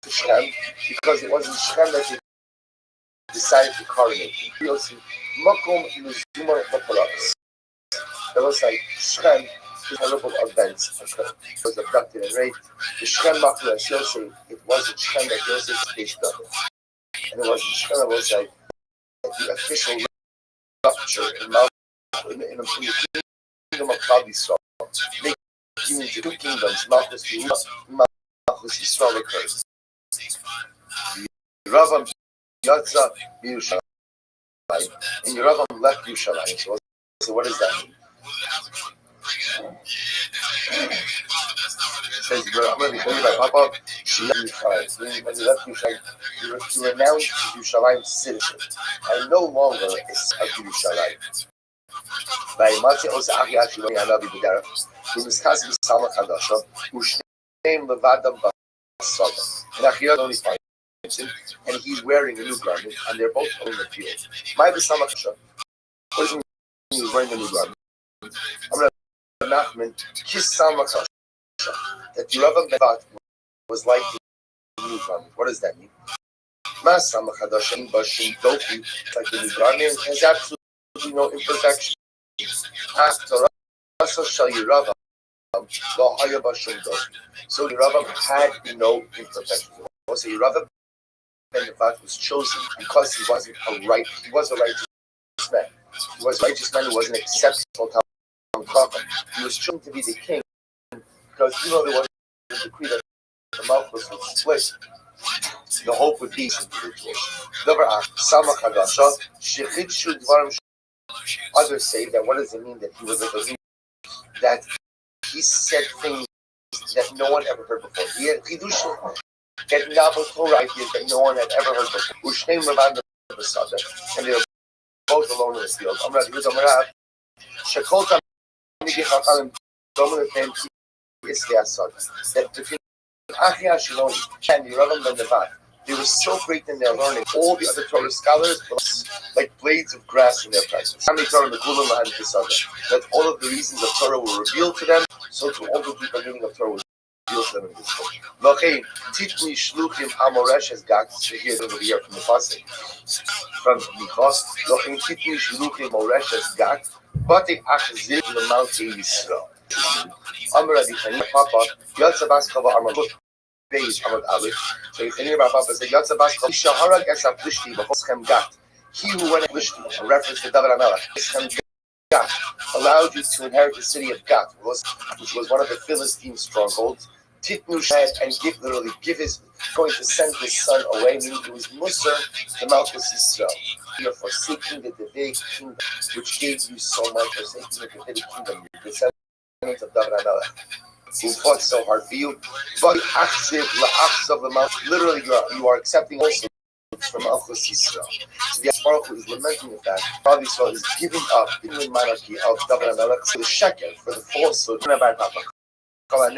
A: to Shem because it wasn't Shem that they decided to coronate. We also Makom Luzuma Vapalax. That was like Shem. Terrible events occurred. He was abducted and raped. The Shem Makla Yosef, it wasn't Shem that Yosef's case done. And it wasn't Shem, it was like the official rupture in the kingdom of Klal Yisrael. Making into two kingdoms, Malchus Yisrael occurs. Yeravam Yatza Yerushalayim. And Yeravam left Yerushalayim. So what does that mean? Says, I'm going to be told by Papa, she left Yerushalayim. When you left Yerushalayim, you renounced Yerushalayim's citizenship. And no longer is of Yerushalayim. By Matze Osa Achiyah Shelo Yanavi B'derech, who discussed with Salma Chadasha, who shneim levadam b'asada. And Achiyah only finds him, and he's wearing a new garment, and they're both on the field. My Salma Chadasha, what does it mean he's wearing a new garment? I'm going to Nachman, kiss Salma Chadasha. That Rabban Ben Nevat was like the new garment. What does that mean? Mas Salma Chadasha in Bashim Doki, like the new garment, has absolutely no imperfection. After Rasa Shal Yeravam, Lo Haya Bashim Doki. So Yeravam had no imperfection. Also, Yeravam Ben Nevat was chosen because he was a righteous man. He was a righteous man who was an exceptional Talmud. He was chosen to be the king because there was a decree that the Malchus would split. The hope would be others say that what does it mean that he was like a that he said things that no one ever heard before. He had chidushim that novel Torah ideas that no one had ever heard before. Ushneim Ravanda and they were both alone in the field. That between Achiyah Shiloni and Yeravam Ben Nevat, they were so great in their learning. All the other Torah scholars were like blades of grass in their presence. That all of the reasons of Torah were revealed to them, so to all the deeper meaning of Torah was revealed to them in this book. Titni Shluchim Amoresh has got to hear over here from the Pasuk. From Michos, Titni Shluchim Amoresh has got, but the Achzir in the Mount Yisrael. Amr Adi Chani Papa, Yatza Baskava Amar. Beis Amud Aleph. So you can hear about Papa say Yatzabas Shaharag Esap Lishti B'Choschem Gat. He who went Lishti, a reference to David HaMelech, Choschem Gat, allowed you to inherit the city of Gat, which was one of the Philistine strongholds. Titnu Shad and literally give his going to send his son away, meaning it was Musar the Malchus Yisrael. You are forsaking the Davidic kingdom, which gave you so much, forsaking the Davidic kingdom, the descendants of David HaMelech, who fought so hard for you. But literally, you are accepting also from Malchus Yisrael. So the Baruch is lamenting the fact God Yisrael is giving up the monarchy of David HaMelech for the shekel, for the falsehood. We'll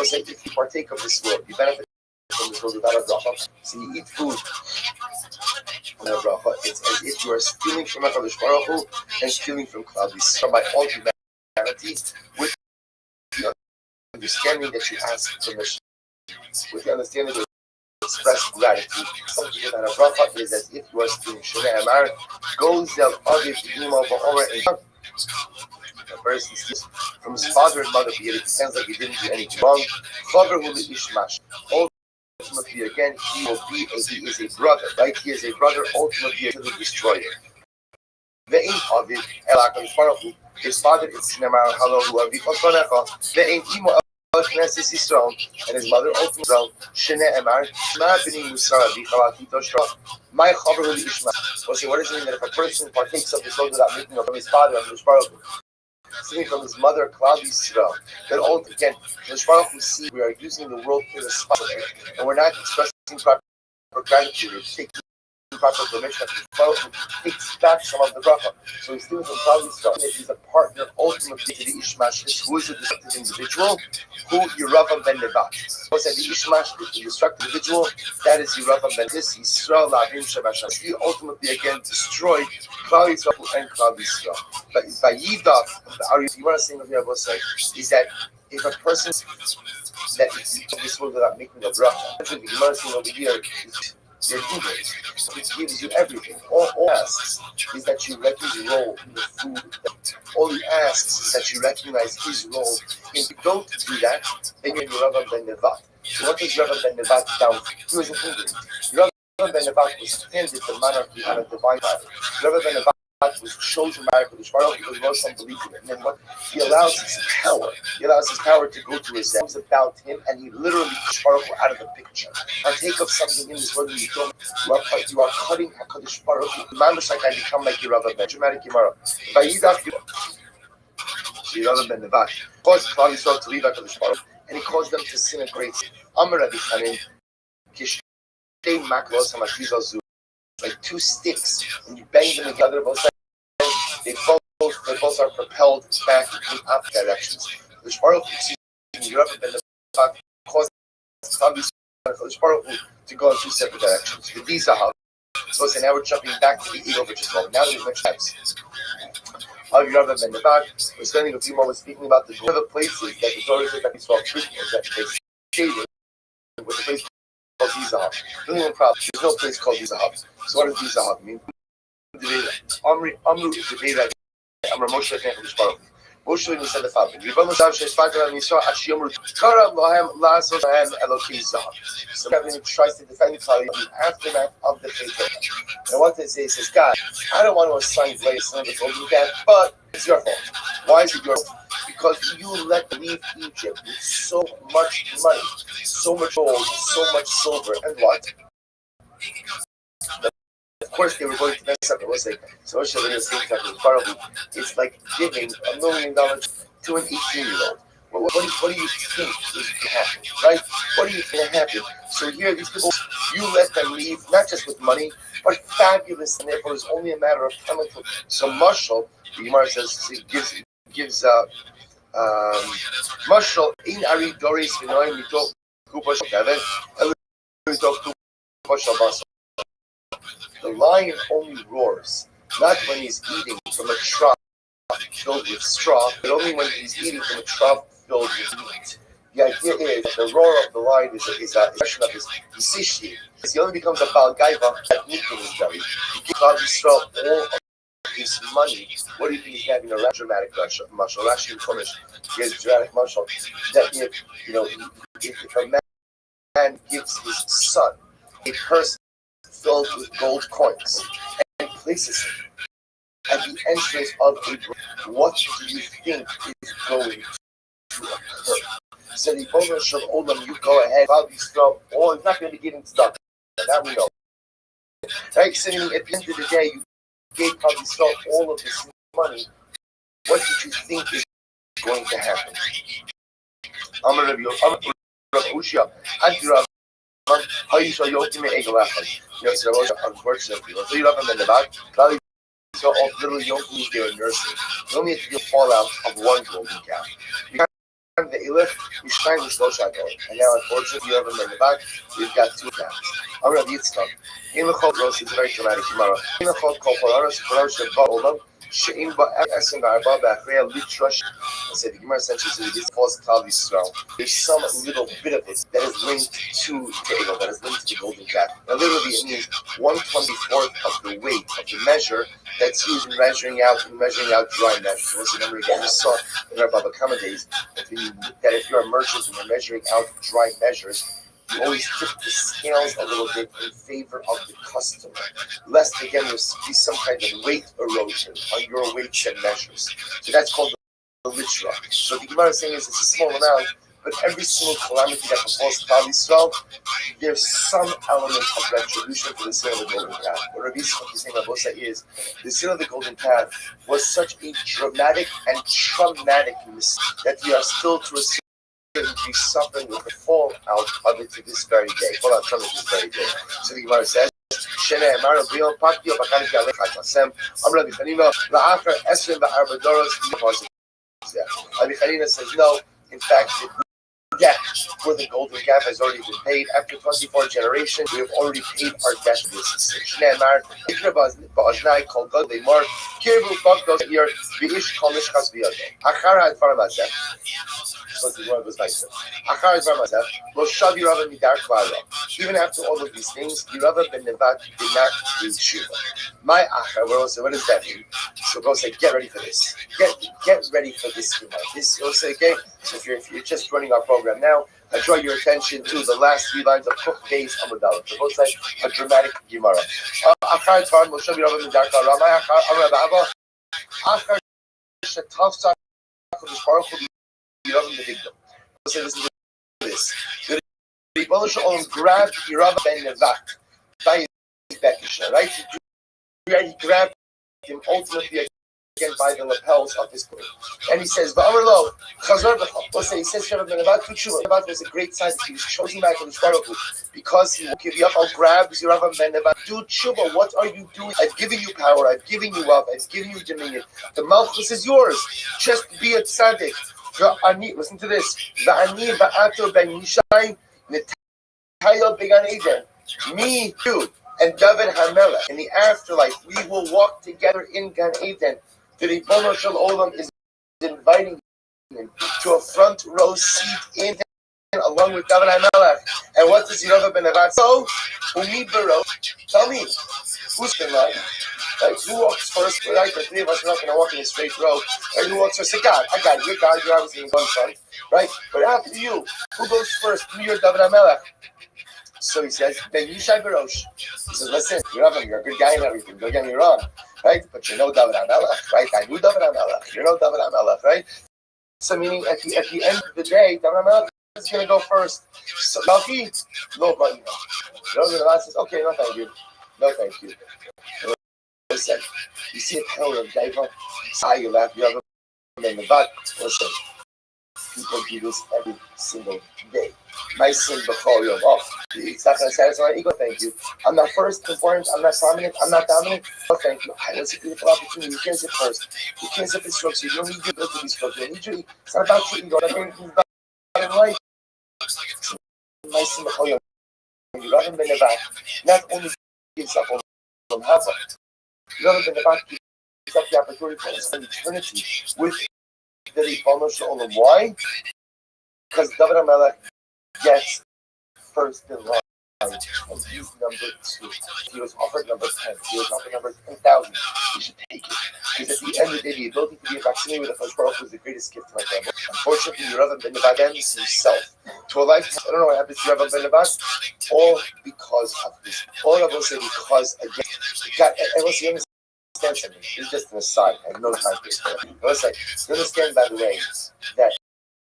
A: say if you partake of this world, you benefit from this world without a bracha. So you eat food without a bracha. It's as if you are stealing from HaKadosh Baruch Hu and stealing from Klal Yisrael by all humanity, with the understanding that you ask permission, with the understanding that you express gratitude. Something without a bracha is as if you are stealing. Shoneh Amar goes down Aviv Yima Ba'ora and a person steals from his father and mother, yet it pretends like he didn't do anything wrong. Father will be Ishmash. Ultimately, again, he is a brother, right? He is a brother, ultimately to the destroyer. Ve'in Aviv El HaKadosh, his father is Nemar Halalu Aviv Otonecha. Ve'in Imo El Knesset Yisrael, and his mother ultimately Shnei Emar Ma B'nei Musar Aviv Chalakito Shra. My Chaver will be Ishmash. Well, see, what does it mean that if a person partakes of the soul without making up from his father, sitting from his mother, Klal Yisrael, that all again, we see we are using the world irresponsibly, and we're not expressing proper gratitude or taking proper permission. Takes back some of the bracha. So he's stealing from Klal Yisrael. He's a partner ultimately to the Ishmash, who is a destructive individual, who Yeravam ben Nevat. Who said the Ishmash is the destructive individual, that is Yeravam ben this Yisrael Lavim Shabashah. He ultimately again destroyed Klal Yisrael and Klal Yisrael. But by Yidah, you want to say what you have say is that if a person that is this world without making a bracha, the Gemara saying over here is your Hebrews. It gives you everything. All asks is that you recognize his role in the food. All he asks is that you recognize his role. If you don't do that, then you're Yeravam ben Nevat. So what is Yeravam ben Nevat down? He was an English. Yeravam ben Nevat was handed the monarchy on a divine father. Yeravam ben Nevat was chosen by HaKadosh Baruch Hu because Moshe believed in it. And then what? He allows his power to go to his hands about him, and he literally pushed Baruch Hu out of the picture. Partake of something in this world you don't. You are cutting HaKadosh Baruch Hu. Mamish like I become like Yeravam ben. Dramatic Gemara. Vayidach Yeravam ben Nevat caused Klal Yisrael to leave HaKadosh Baruch Hu, and he caused them to sin a great sin. Amar Rabbi Chanin Kishtei Maklos HaMashviz Azu. Like two sticks, and you bang them together both sides, they both are propelled back in opposite directions. The Baruch Yeravam ben Nevat caused Baruch to go in two separate directions. With these Zahav, so now we're jumping back to the eagle which is long. Now that we've mentioned types of Yeravam ben Nevat, we're spending a few moments speaking about the other places that the Torah says that we saw treatment that they stated with the place called Zahav. There's no place called Zahav. So what does Zahav mean? Amru Devei Amar Moshe HaKadosh Baruch Hu. Moshe Rabbeinu said the following: So Rabbeinu tries to defend Klal in the aftermath of the faith. And what they say is, God, I don't want to assign blame to the golden calf, but it's your fault. Why is it your fault? Because you let them leave Egypt with so much money, so much gold, so much silver, and what? Of course, they were going to mess up. It was like, so it's like giving $1 million to an 18-year-old. What do you think is going to happen, right? What do you think will happen? So here, these people, you let them leave, not just with money, but fabulous, and therefore it's only a matter of coming to some mashal. The Gemara says, gives mashal in Ari Doris Vinoim Mito Kupash Kevin The lion only roars, not when he's eating from a trough filled with straw, but only when he's eating from a trough filled with meat. The idea is that the roar of the lion is a expression of his sishti. He only becomes a Baal Gaiva at meat in his belly. He gives God Yisrael all of this money, what do you think he's having a dramatic mashal? Rashi and Chumash gives dramatic mashal that if a man gives his son a purse filled with gold coins and places it at the entrance of a grave, what do you think is going to occur? So the owner of Olam, you go ahead, probably throw, or it's not going to be giving stuff. That we know. Right? So at the end of the day, you gave probably throw all of this money. What did you think is going to happen? I'm going to be Ushia. How you saw your ultimate egg laughing. So unfortunately, so you have them in the back. Probably so all little young there in nursery. You only have to get fallout of one golden calf. You got the Elif, you shine the slow shot going. And now, unfortunately, you have them in the back. You've got two calves. I'm going to eat stuff. In the Chol Rosh, it's very dramatic tomorrow. In the Chol Kofaranos, Parash, Ba'olam, She'im Ba'esim Ba'arba Ba'achreya Litrash. I said, the Gemara essentially says this false Klal Yisrael. There's some little bit of it that is linked to Tegel, that is linked to the golden calf. Now, literally, it means 1/24th of the weight of the measure that's used in measuring out dry measures. Once remember again, we saw in our Baba Kama days that if you're a merchant and you're measuring out dry measures, you always tip the scales a little bit in favor of the customer, lest again there be some kind of weight erosion on your weights and measures. So that's called the litra. So the Gemara is saying is it's a small amount, but every single calamity that befalls Klal Yisrael, there's some element of retribution for the sin of the golden calf. What Rabbi Yisrael is saying, Rabosa, is the sin of the golden calf was such a dramatic and traumatic mistake that we are still to a be suffering with the fallout of it to this very day. Fallout from it this very day. So the Gemara says, Rabbi Chanina says no. In fact, the debt for the golden calf has already been paid. After 24 generations, we have already paid our debt to this. Even after all of these things, Yerava ben Nevat did not do tshuva. My achar, what does that mean? So go say, get ready for this. Get ready for this. This will say, okay. So if you're just running our program now, I draw your attention to the last 3 lines of Kuf Beis Amudal. So both say a dramatic Gemara. Achar Tvar Moshe Yerava ben Darka Ramai Achar Amar Abba Achar Shetavsa Kodesh Baruch Hu Yerava ben Digdom. So listen to this. The Rebbe Shalom grabbed Yerava ben Nevat by his back, right? He grabbed him ultimately again by the lapels of his clothing. And he says, V'amarlo, Chazor b'cha. He says, Yerava ben Nevat Kutshuva. Nevat was a great sign that he was chosen by Kodesh Baruch Hu because he will give you up. I'll grab Yerava ben Nevat. Do tshuva. What are you doing? I've given you power. I've given you up. I've given you dominion. The Malchus is yours. Just be a tzaddik. Listen to this. V'ani v'ato ben Yishai Netayo began Eden. Me, you, and David HaMelech in the afterlife, we will walk together in Gan Eden. The Ribono Shel Olam is inviting him to a front row seat in along with David HaMelech. And what does Yerava ben Nevat? So, Umi Baro, tell me, who's in line? Right? Who walks first? Right? The three of us are not going to walk in a straight row. Right? Who walks first? Say, God, I got you. God, you're obviously in one front. Right? But after you, who goes first? Me or David HaMelech? So he says, Ben Yishai Barosh. He says, listen, you're a good guy and everything. Don't get me wrong. Right? But you know David HaMelech, right? I knew David HaMelech. You know David HaMelech, right? So meaning at the end of the day, David HaMelech is going to go first. So Malki, no, but you know. The last says, okay, no thank you. No thank you. Listen, you see a power of Daiva? You laugh, you have a in the butt. Listen, people do this every single day. My sin before you. Oh, it's not going to satisfy my ego. Thank you. I'm not first, important. I'm not prominent. I'm not dominant. Oh, thank you. That's a beautiful opportunity. You can't sit first. You can't sit this structure. You don't need your ego to be structured. You don't need your. It's not about your ego. Everything's about in life. My sin before you. You haven't been about. Not only gives up on heaven. You haven't been about. Gives up the opportunity to spend eternity with the Ribono Shel Olam. Why? Because David HaMelech gets first in line. and he's number 2. He was offered number 10. He was offered number 10,000. You should take it. Because at the end of the day, the ability to be a vaccinated with the first Baruch was the greatest gift to my family. Unfortunately, Rav Ben Nevat ends himself to a life. I don't know what happens to Rav Ben Nevat. All because of this. All I will say because, again, God, and listen, you understand something. This is just an aside. I have no time for this. Listen, you understand, by the way, that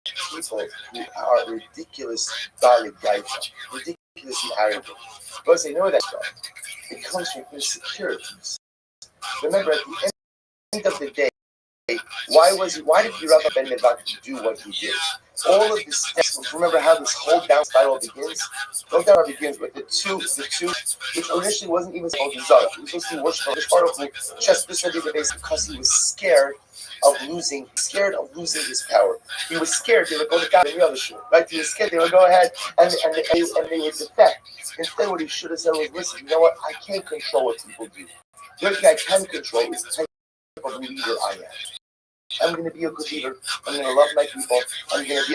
A: people who are ridiculous, ridiculously arrogant. Because they know that stuff. It comes from insecurities. Remember, at the end of the day, why did Rav Ben Nevat do what he did? All of this steps, remember how this whole down spiral begins? Whole down begins with the two, which initially wasn't even supposed to be Zara. He was supposed to be worshipful, just this the base because he was scared of losing his power. He was scared they would go to God and the other shit. Right? He was scared they would go ahead and they would defect. Instead, what he should have said was, listen, you know what? I can't control what people do. The only thing I can control is the type of leader I am. I'm going to be a good leader. I'm going to love my people. I'm going to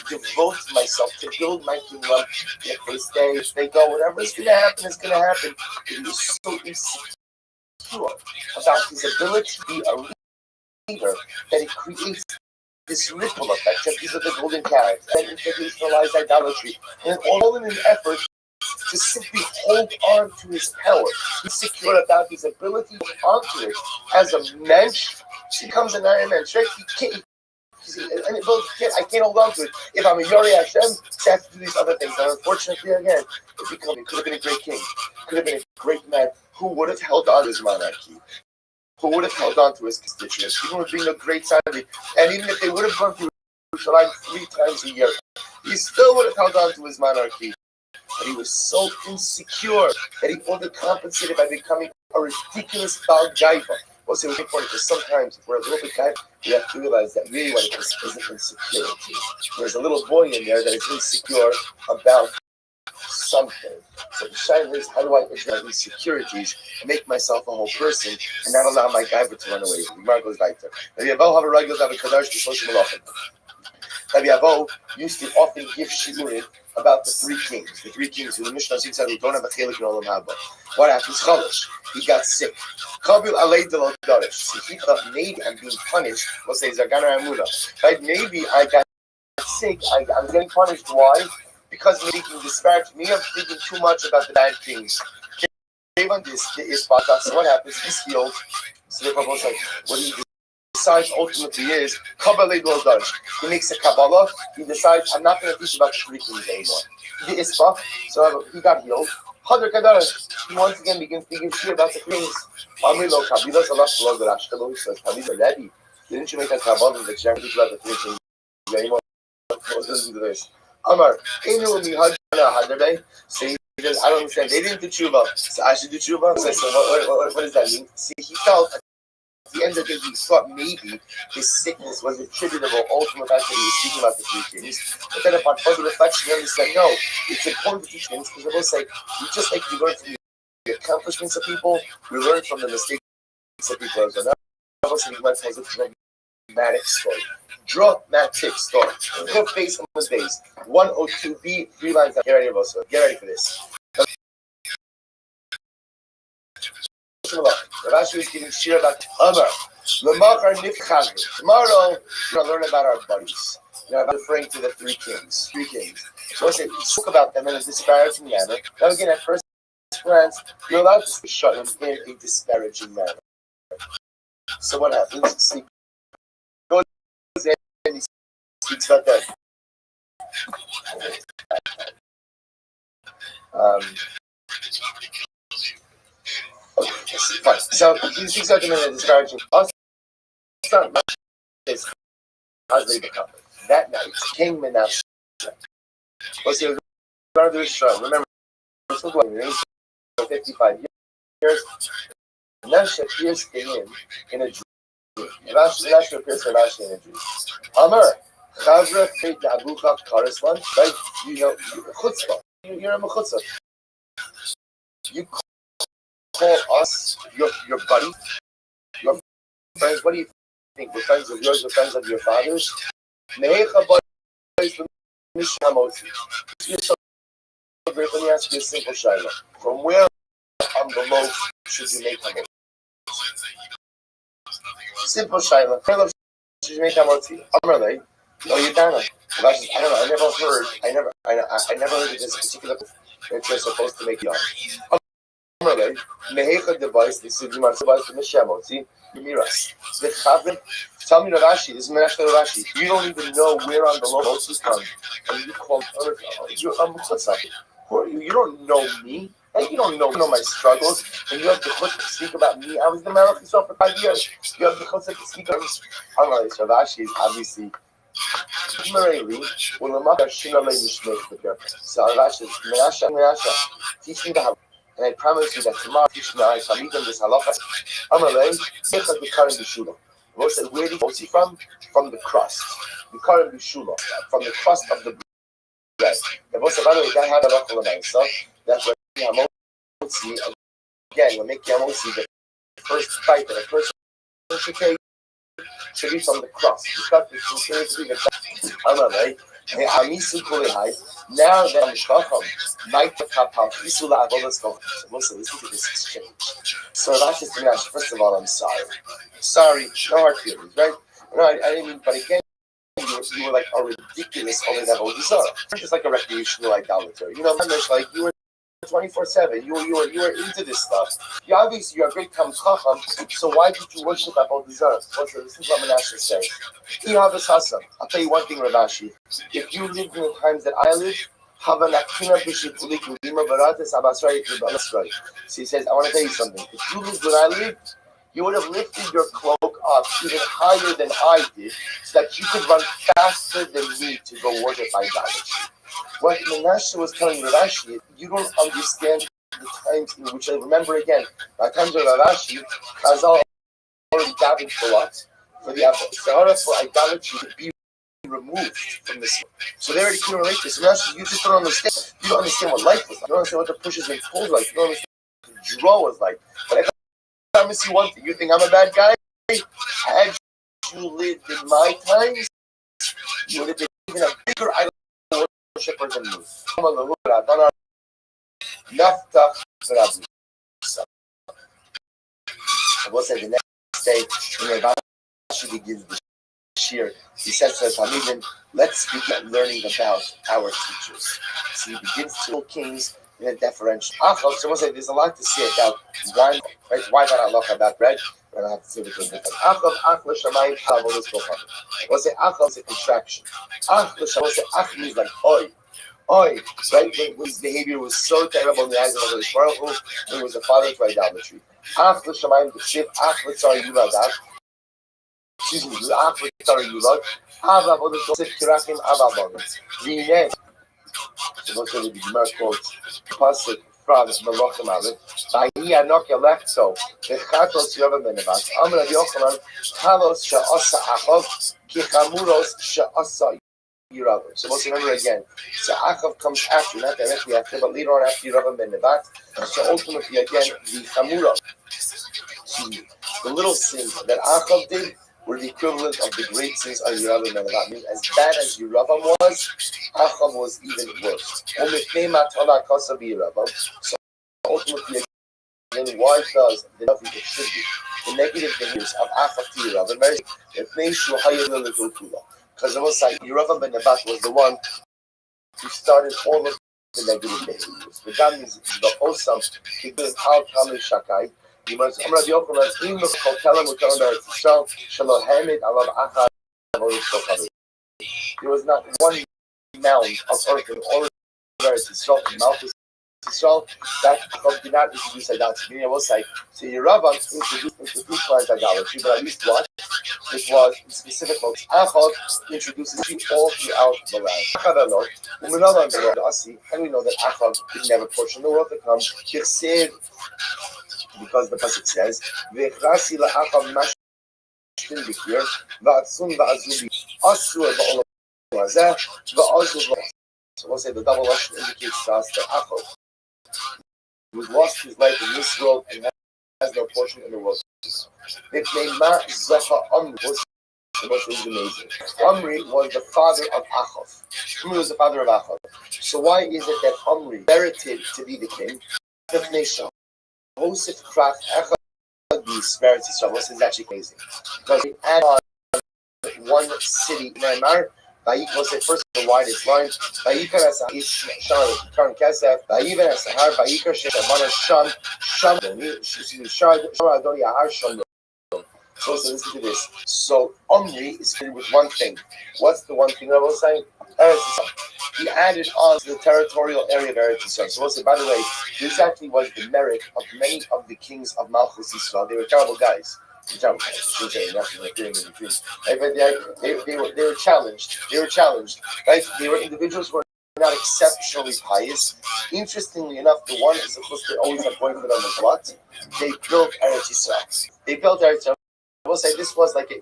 A: devote myself to build my kingdom. If they stay, if they go, whatever's going to happen is going to happen. He was so insecure about his ability to be a leader that it creates this ripple effect. These are the golden carrots. And institutionalized idolatry. And all in an effort to simply hold on to his power. He's secure about his ability to hold on to it as a mensch. She becomes an Iron Man, right? I can't hold on to it. If I'm a Yori Hashem, I have to do these other things. And unfortunately, again, it could have been a great king. Could have been a great man who would have held on to his monarchy. Who would have held on to his constituents. Even with being a great family. And even if they would have gone through Yerushalayim 3 times a year, he still would have held on to his monarchy. But he was so insecure that he overcompensated by becoming a ridiculous Baal Gaiva. Also, it's important because sometimes if we're a little bit kind, we have to realize that really what it is insecurity. There's a little boy in there that is insecure about something. So the shayla is, how do I address insecurities and make myself a whole person and not allow my gaiva to run away? The Gemara goes like that. Rabbi Avo used to often give shiurim about the 3 kings. The 3 kings who the Mishnah said who don't have a chelik in Olam Haba. What happened? Chalash. He got sick. Kabil alei delot darish. So he thought maybe I'm being punished. We'll say Zagana Amuna. Right? Maybe I got sick. I'm getting punished. Why? Because maybe he disparaged me. I'm thinking too much about the bad things. So what happens? He's healed. So the Prophet was like, what do you do? Decides ultimately is Kabbalah Dol Darish. He makes a Kabbalah. He decides I'm not going to teach about the 3 kings anymore. The Ispa, so he got healed. Hadar Kadarish. He once again begins to give shit about the kings. Amrilo Kabbalah Salah Below the Rashkalo says Kabbalah Rebbe. Didn't you make a Kabbalah that you have to teach about the 3 kings anymore? Listen to this. Amar Inu Mihadana Hadarbe. Say I don't understand. They didn't do tshuva, so I should do tshuva. So I said, what does that mean? See, he felt. At the end of the day, he thought maybe his sickness was attributable ultimately to that he was speaking about the 3 kings. But then upon further reflection, he understood, no, it's important to teach things because it was like, just like you learn from the accomplishments of people, we learn from the mistakes of people. So now, obviously, he tells a dramatic story. Dramatic story. Go face on the base. 102b, 3 lines. Get ready, also. Get ready for this. Rashi is giving shir about Amar. Tomorrow, we're going to learn about our buddies. We're referring to the 3 kings. 3 kings. So let's say we spoke about them in a disparaging manner. Now again, at first glance, you're allowed to shut him in a disparaging manner. So what happens? He goes in and he speaks about that. Okay, fine. So he speaks about them in a disparaging. That night, King Menashe was here. Remember, we're still going for 55 years. Menashe appears to him in a dream. Menashe appears to Menashe in a dream. Amar, Chavra Feit Abucha Karisman, right? You know, chutzpah. You're a chutzpah. You call us your buddy, your friends. What do you think? We're friends of yours. We're friends of your fathers. You're so Let me ask you a simple shaila. From where on the loaf should you make hamotzi? Simple shaila. Where should you make hamotzi? Amrlei, no yidana. I don't know. I never heard of this particular that you're supposed to make yarn. Amrlei, mehecha device. This is my device to mishamotzi. Miras. The chavim. Tell me the Rashi. This is Menashe Rashi. You don't even know where on the loaf is from, and you call you're who are you? You don't know me. And you don't know my struggles. And you have the chut to speak about me. I was the man of yourself for 5 years. You have the chut to speak about me. I don't know. So Rashi is obviously. So Rashi is Menashe. Teach me the halakha. And I promise you that tomorrow teach me I shall meet them this halakha. Amalei, take the current b'shula. We'll say, where do you see from? From the crust. The current b'shula. From the crust of the bread. And we'll say, by the way, that had a halakha l'maisa. That's what yamotzi. Again, we'll make yamotzi the first bite that a person should take should be from the crust. The crust is considered to be the Amalei. Now that I'm Shacham, Mike the Kapal, Isula Avodas Kocham. So listen to this exchange. So that's just the Rashi. First of all, I'm sorry. Sorry, no hard feelings, right? No, I didn't mean, but again, you were like a ridiculous only level desire. Just like a recreational idolater. You know, like you were 24/7. You were into this stuff. You obviously you're a great Talmid Chacham. So why did you worship Avodah Zarah? This is what Menashe says. I'll tell you one thing, Ravashi. If you lived in the times that I lived, so he says, I want to tell you something. If you lived when I lived, you would have lifted your cloak up even higher than I did, so that you could run faster than me to go worship idolatry. What Menashe was telling Ravashi, you don't understand the times in which I remember again. By the times of Ravashi, Chazal already davened for us, for the Sahara for idolatry to be removed from this. So they already couldn't relate to this. Menashe, you just don't understand. You don't understand what life was like. You don't understand what the pushes and pulls like. You don't understand what the draw was like. But I promise you one thing. You think I'm a bad guy? Had you lived in my times, you would have been even a bigger idol worshiper than me. I will say the next day when Rashi begins the shir, he says to the Talmidim, let's begin learning about our teachers. So he begins to kill kings in a deferential. So we'll say there's a lot to say about why that halacha about bread. And I have to say between different. We'll say achal is a contraction. We'll say ach means like oi. Oi, right? When his behavior was so terrible in the eyes of the Baruch Hu, he was a father to idolatry. Ach l'shamayim b'shiv, ach l'tzar yulad, excuse me, ach l'tzar yulad, av avodah tosef kirakim av avodah. V'ineh, so what's going to be Gemara quotes, pasuk from Malachim Aleph, v'ahi anok yalechto, v'chatos yovam benevat, amar Rabbi Yochanan, halos she'asa achav, ki chamuros she'asa so let's remember again. So Achav comes after, not directly after, but later on after Yeravam ben Nevat. So ultimately again, the Chamura, the little sins that Achav did were the equivalent of the great sins of Yeravam ben Nevat. I mean, as bad as Yeravam was, Achav was even worse. So ultimately again, why does the Navi attribute the negative behaviors of Achav to Yeravam? It makes you higher than the Tultula. Because it was like Yeravam ben Nebat was the one who started all of the negative behaviors. The Gam is the Osam, he did Al Kamil Shakai. He was Amr Yochanan, in the Kotelam Utam Eretz Yisrael, Shalom Hamed Alav Achad Avodah Shokavim. There was not one mound of earth in all of Eretz Yisrael, in Malchus Yisrael, that did not introduce idolatry. I will say, so Yeravam introduced idolatry, but at least what? It was in specific folks. Achad introduces it all throughout the land. How do we know that Achad didn't have a portion of the world to come? Because the pasuk says, "V'echrasi la'achav mashkin b'kir v'atzum v'azubi asur ba'olam hazeh v'azuv." So we'll say the double lashon indicates to us that Achad who lost his life in this world and has no portion in the world. So Moshe is amazing. Omri was the father of Achav. Omri was the father of Achav. So why is it that Omri merited to be the king? Joseph Kraft Echad disparity. So this is actually crazy because we add on one city. Neymar. Vayikol said first the widest line. Vayikol as Ish Shan Karn Kesef. Vayiven as Sahar. Vayikol Shemana Shan Shan. Shar Adoni Ahar Shan. So listen to this. So Omri is filled with one thing. What's the one thing I will say? He added on to the territorial area of Eretz Yisrael. So we'll say, by the way, this actually was the merit of many of the kings of Malchus Yisrael. They were terrible guys. They were challenged. They were challenged. Right? They were individuals who were not exceptionally pious. Interestingly enough, the one is supposed to always have boyfriend on the what? They built Eretz Yisrael. They built Eretz Yisrael. We'll say this was like a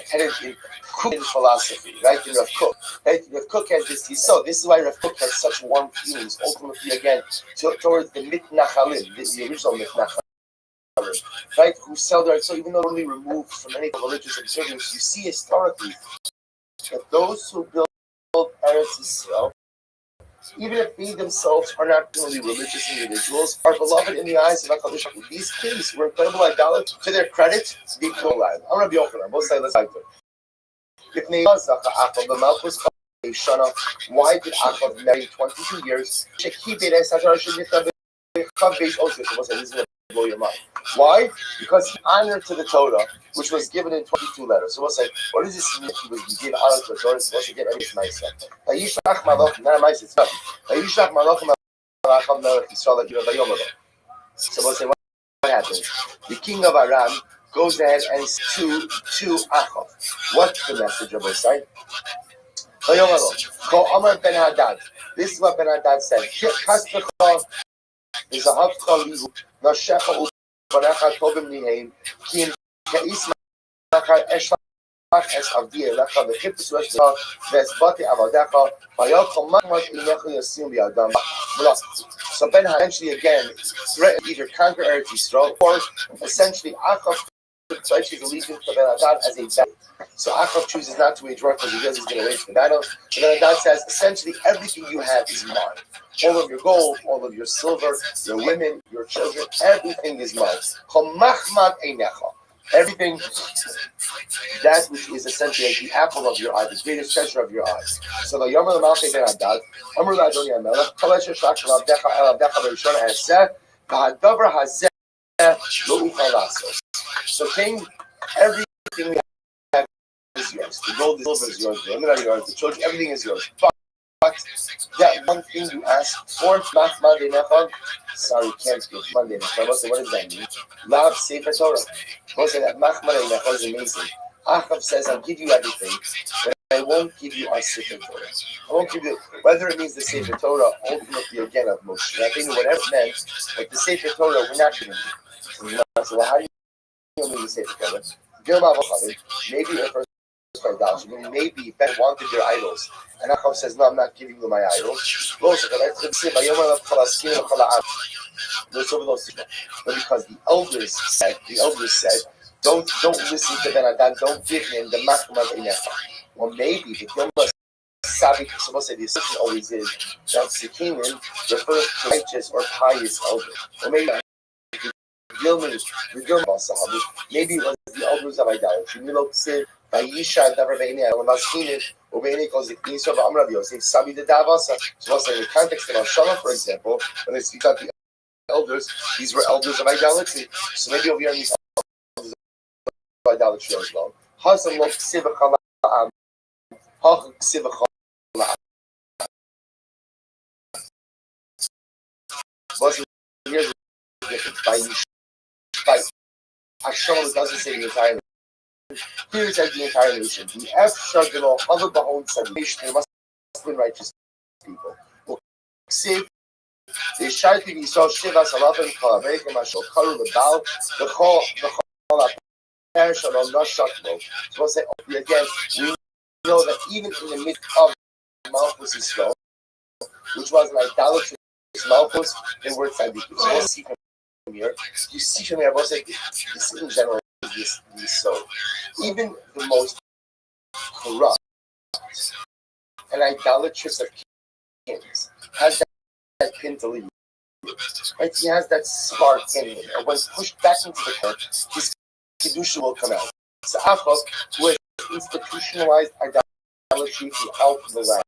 A: tenant in Cook's philosophy, right? In Rav Kook, right? Rav Kook has this. So this is why Rav Kook has such warm feelings. Ultimately, again, towards the mitnachalim, the original mitnachalim, right? Who sell their so even though only removed from any religious observance, you see historically that those who build Eretz Yisrael, even if they themselves are not really religious individuals, are beloved in the eyes of HaKadosh Baruch Hu. These kings were incredible idolaters. To their credit, they go alive. I'm Rabbi Yochanan. Both sides let's fight. If the Malchus Shana, why did Achav marry 22 years? This is going to blow your mind. Why? Because he honored to the Torah, which was given in 22 letters. So we'll say, what does this mean? He was given honor to the Torah. It's supposed to get everything nice. Vayishlach malachim, not nice. It's nothing. Vayishlach malachim alacham melech Yisrael like Yom. So we'll say, what happens? The king of Aram goes ahead and to Achav. What's the message of this side? Call Amar ben Hadad. This is what Ben Hadad said. Is a hafchalihu nashecha u'panecha tovim niheim ki im ke'is machar eshlach es avdiya lecha v'chipus v'eshlecha v'esbati avadecha v'yalchom machmat inecha yasim b'yadam. So Ben Hadad eventually again threatened either conquer Eretz Yisrael or essentially Achav pledged his allegiance to Ben Hadad as a battle. So Achav chooses not to wage war because he knows he's going to wage the battle. Ben Hadad says essentially everything you have is mine. All of your gold, all of your silver, your women, your children, everything is mine. Everything, that which is essentially like the apple of your eye, the greatest treasure of your eyes. So the Yom HaMalchei Ben Hadad, Amar LaAdoni HaMelech, Kalesh Shach L'Avdecha El Avdecha B'Rishon Ha'aseh, V'Hadavar Hazeh Lo Ucha Lasos. So king, everything we have is yours. The gold, the silver is yours, the women are yours, the children, everything is yours. But that one thing you asked for, Monday Nechon, sorry, can't give Monday Nechon. What does that mean? Love, Sefer Torah. Most of that Monday Nechon is amazing. Achav says, I'll give you everything, but I won't give you our Sefer Torah. I won't give you, whether it means the Sefer Torah, ultimately again of Moshe. I think whatever it meant, but the Sefer Torah, we're not giving you. So how do you mean the Sefer Torah? Maybe the first maybe Ben wanted their idols, and Achav says, "No, I'm not giving you my idols." But because the elders said, don't listen to Ben Hadad, don't give him the machmad einecha. Or maybe the Gilma Sabi, supposed to say the assumption always is that Sikinim refers to righteous or pious elders. Or maybe maybe it was the elders of idolatry. Vayisha davar ve'inei alamaskin uve'inei kol zikni so v'amrav Yosef sabi de davasa. So in the context of Hashanah, for example, when they speak about the elders, these were elders of idolatry. So maybe over here in these elders of idolatry as well. Hasam lo ksivach ha'am, hach ksivach ha'am. But here's the difference. Hashanah doesn't say the entire. Here it says the entire nation. The F Shagalo, other Bahon salvation, they must have been righteous people. Save the Shaiti Yisrael Shiva Salafim Kalavek Mashal Karu the Baal, the Chol Perish on Nashakmo. So I'll say again, we know that even in the midst of Malchus Yisrael, which was an idolatrous Malchus, they were tzaddikim. So we'll see from here. You see from here, I will say this in general. This so even the most corrupt and idolatrous of kings has that pin to leave. Right? He has that spark in him. And when pushed back into the corner, his kedusha will come out. So Achab, who has institutionalized idolatry throughout the land.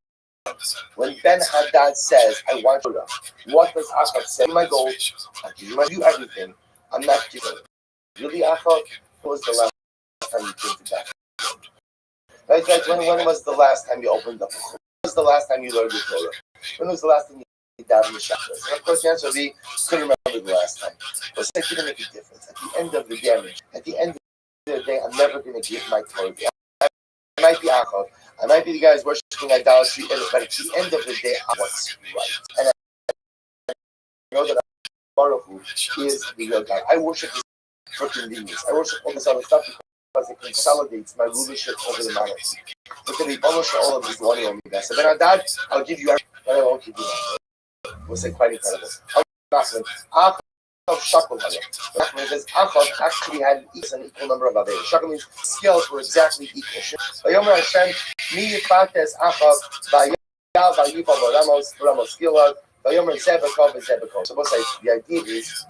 A: When Ben Hadad says, I want Judah, what does Achab say? My gold, I do everything. I'm not giving it. Really, Achab? When was the last time you came to that? Right? When was the last time you opened up? When was the last time you learned the Torah? When was the last time you davened the Shabbos? And of course, the answer would be, couldn't remember the last time. But it didn't make a difference. At the end of the damage, at the end of the day, I'm never going to give my Torah. I might be Achab. I might be the guys worshiping idolatry, but at the end of the day, I what's right. And I know that Baruch Hu is the real God. I worship this for convenience. I worship all this other stuff because it consolidates my rulership over the mountains. But the Ribbon all of this money on me. So then Dad, I'll give you everything, but I won't give you that. It was quite incredible. Achab Shakel Haya. It says Achab actually had an equal number of Averos. Shakel means skills were exactly equal. Vayomer Hashem, mi yifates Achab, vayav vayipa v'ramos skilad, vayomer zebekov v'zebekov. So the idea is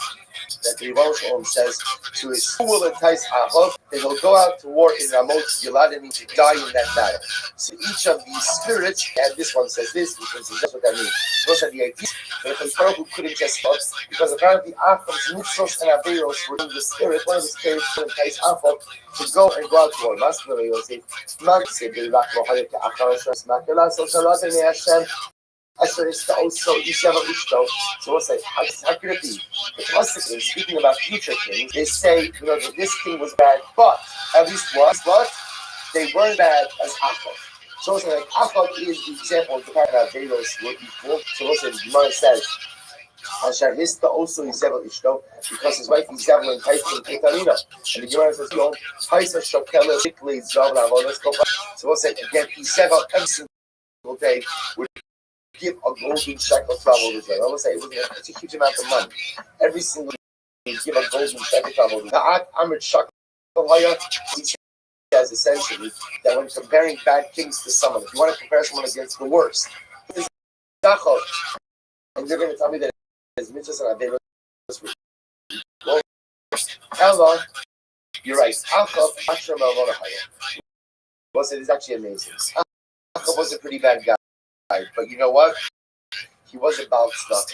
A: that the Ribbon Shalom says to his who will entice Achab, they will go out to war in Ramot Gilad and to die in that battle. So each of these spirits, and this one says this, this one says that's what that means. Those are the ideas that the Pharaoh who couldn't just stop, because apparently Achab's mitzvos and averos were in the spirit. One of the spirits would entice Achab to go and go out to war. Master Yosef, Magse Bilak Mohayek Acharash Makela, so Salat Hashem. So what's that? How could it be? The classically speaking about future kings, they say, that this king was bad, but at least what? They weren't bad as Achab. So what's like Achab is the example of the kind of Averos were equal. So what's the Gemara says? Asher Hista also Izebel Ishto, because his wife Izebel enticed him to Tarina. And the Gemara says, no, Haisa Shokela Shikli Zabla Vodaskopa. So what's that? Again, Izebel every single day would give a golden shekel travel to Israel. I will say it's a huge amount of money. Every single day, give a golden shekel travel to Israel. He says essentially that when comparing bad kings to someone, if you want to compare someone against the worst, and you're going to tell me that his mitzvahs and averos were Ella, you're right. Achab Hashem Elvonahaya. Well, it is actually amazing. Achab was a pretty bad guy. But you know what? He was about stuck.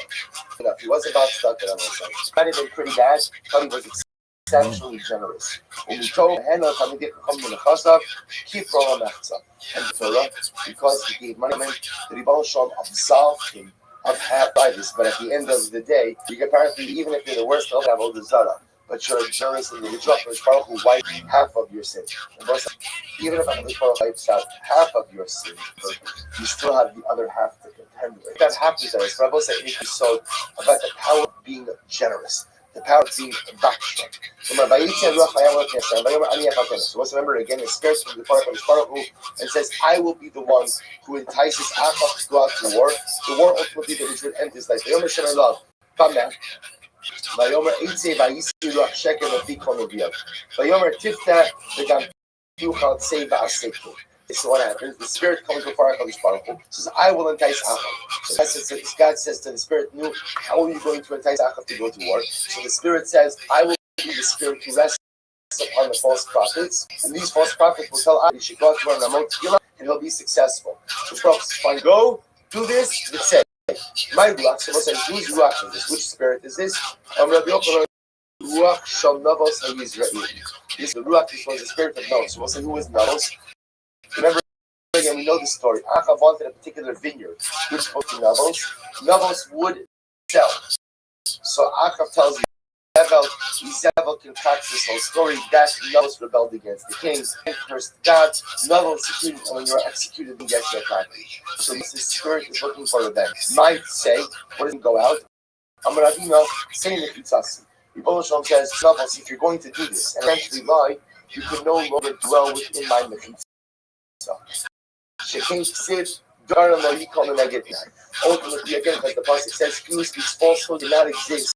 A: He was about stuck. He might have been pretty bad, but he was exceptionally generous. When we told him, keep rolling and the Torah, because he gave money, the Ribbon Shalom absolved him of half by this. But at the end of the day, you can apparently, even if you're the worst, they'll have all the Zara. But you're a generous individual, which Baruch Hu wiped half of your sin. Even if Baruch Hu wipes out half of your sin, you still have the other half to contend with. That happens, as Rabbi said, so about the power of being generous, the power of being backstrong. So let's remember again, it starts from the part of Baruch Hu and says, I will be the one who entices Achab to go out to war. The war ultimately that which would end his life. Vayomer Eitze Vayisi Ruach Sheker Lefikon Leviyav. Vayomer Tifta V'Gam Yuchal Tzei V'Aseku. This is what happens. The spirit comes before HaKadosh Baruch Hu. Says, I will entice Achab. So God says to the spirit, "No, how are you going to entice Achab to go to war?" So the spirit says, I will be the spirit who rests upon the false prophets, and these false prophets will tell Achab, he should go out to war and he'll be successful. So the prophet says, fine, go, do this, it's it. My ruach, so what's whose ruach is this? Which spirit is this? Ruach shall Navos HaYizrael. This is the ruach. This was the spirit of Navos. So we'll say who was Navos. Remember again, we know the story. Achab wanted a particular vineyard, which spoke to Navos. Navos would sell. So Achab tells you, Izebel concocts this whole story that Navos rebelled against the king and cursed God. Navos executed, and when you are executed, you get your property. So this spirit is looking for revenge. Might say, what doesn't go out? Amaradina saying the Kitzasi. Ribbon Shalom says, Navos, if you're going to do this and eventually lie, you can no longer dwell within my Mechitza. Shekin Ksiv, Dara Lo Yikon Neged. Ultimately, again, because the Pasuk says, he who speaks falsehood did not exist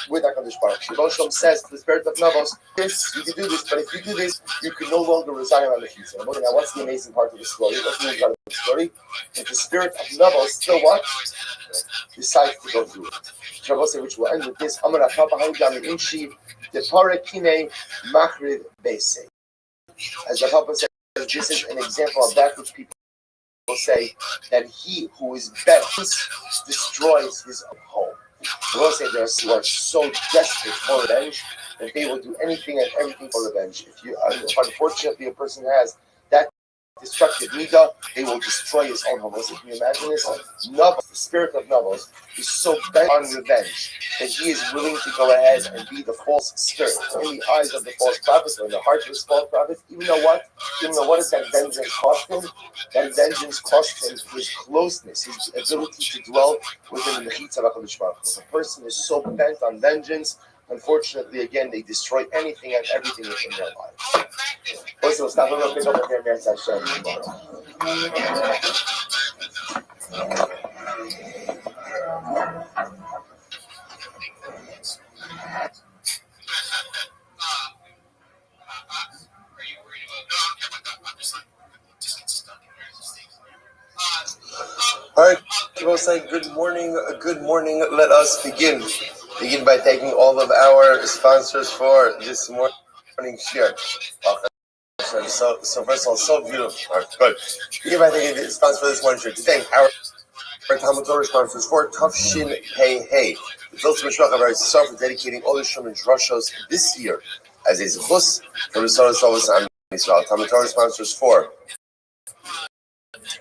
A: with HaKadosh Baruch Hu. Shalom says to the spirit of Navos, this, you can do this, but if you do this, you can no longer reside on the Chitza. Now, what's the amazing part of the story? What's the amazing part of the story? That the spirit of Navos still what? Decides to go through it. Shabbos, which will end with this, Amar Achab Ha'udam Inshi, the Parakine Machrid Bese. As the Papa says, this is an example of that which people will say that he who is bent destroys his own home. We will say there are who are so desperate for revenge that they will do anything and everything for revenge. If unfortunately a person has that destructive midah, they will destroy his own home. Can you imagine this? Navos, the spirit of Navos, is so bent on revenge that he is willing to go ahead and be the false spirit in the eyes of the false prophets or in the heart of the false prophets. Even though what does that vengeance cost him? That vengeance cost him his closeness, his ability to dwell within the Mechitza of HaKadosh Baruch Hu. If a person is so bent on vengeance, unfortunately, again, they destroy anything and everything within their lives. Listen, we'll stop. We're going to pick up with Mary Hashem tomorrow. All right, people say good morning. Good morning. Let us begin. Begin by thanking all of our sponsors for this morning share. So first of all, so beautiful. All right, good. Begin by thanking the sponsors for this morning share. To thank our Talmud Torah sponsors for Tafshin Hey Hey. The Filter Mishpach of our Yisrael for dedicating all the Shulman Drushos this year as a zechus for the Soros Sovos and Israel. Talmud Torah sponsors for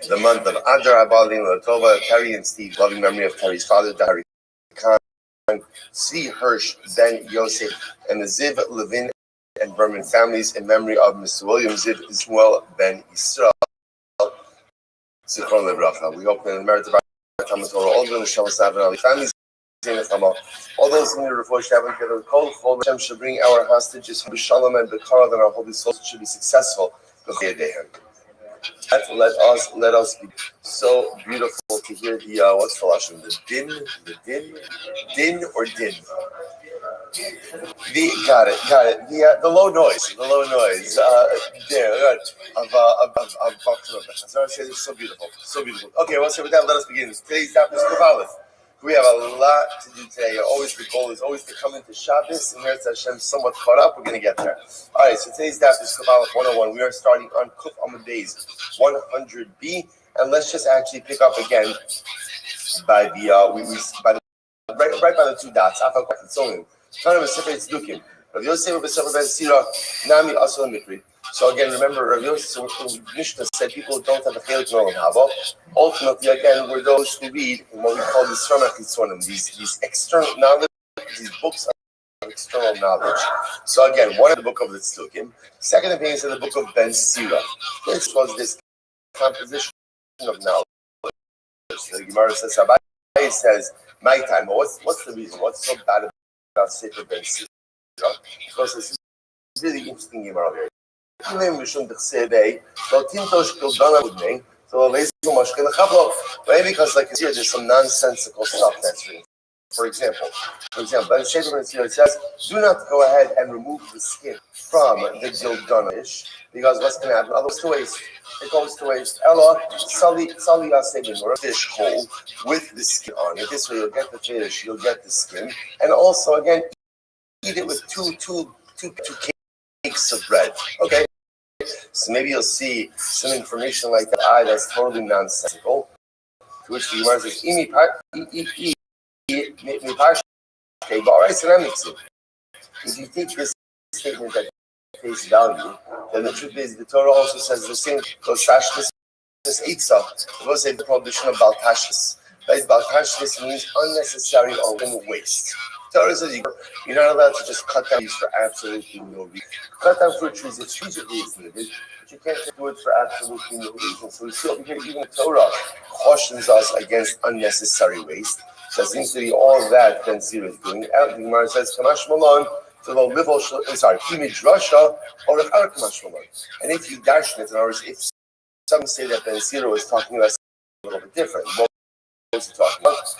A: the month of Adar Abalim Latova, Terry and Steve, loving memory of Terry's father, Dari Khan, Tzvi Hirsch, Ben Yosef, and the Ziv Levin and Berman families in memory of Mr. William Ziv Ismael Ben Yisrael. Zichron Lebracha. We hope in the merit of our Talmud Torah, all the Neshama Sav Ali families, all those in the Refuah Shabbat together with Kol Chol Hashem should bring our hostages from Shalom and Bekara, that our holy souls should be successful. Let us be so beautiful to hear the what's the lashon? The din, or din. Got it. The low noise. There. Of Bakra. It's so beautiful. Okay, well, so with that, let us begin. Today's daf is Kav. We have a lot to do today. The goal is always to come into Shabbos, and Meretz Hashem somewhat caught up. We're going to get there. All right, so today's daf is Kav 101. We are starting on Kuf Amud Beis 100b, and let's just actually pick up again by the right by the two dots. Afal Kvatzon. Kind of a separate tzdukim. Rav Yosef b'Sefer Ben Sira Nami Asol Mikri. So again, remember, Rav Yosef Mishnah said people don't have a chelik in Olam Haba. Ultimately, again, we're those who read in what we call the Sramach Yitzonim, these external knowledge, these books of external knowledge. So again, one of the book of the Tzdukim. Second opinion is in the book of Ben Sira. This was this composition of knowledge. The Gemara says, Abai says, my time. But what's the reason? What's so bad about Sefer Ben Sira? Because it's really interesting Gemara here. Maybe because like here there's some nonsensical stuff that's written. For example, Ben Sira says, do not go ahead and remove the skin from the gildanish, because what's going to happen? It goes to waste. Ella sali asebin, or a fish whole with the skin on it. This way you'll get the fish, you'll get the skin, and also again eat it with two cakes of bread. Okay. So maybe you'll see some information like that. That's totally nonsensical. To which the Gemara says, all right, so that makes it. If you take this statement at face value, then the truth is the Torah also says the same. Those tashlis eitzah. It will say the prohibition of baltashlis. Right? Baltashlis means unnecessary or waste. The Torah says you're not allowed to just cut down trees for absolutely no reason. Cut down fruit trees if strategically it's needed, but you can't do it for absolutely no reason. So we see over here, even the Torah cautions us against unnecessary waste. So it seems to be all that Ben Sira is doing. The Gemara says, Kamash Malon, to the livel, Image Russia, or Kamash Malon. And if you dash it, in other words, if some say that Ben Sira was talking about something a little bit different, what was he talking about?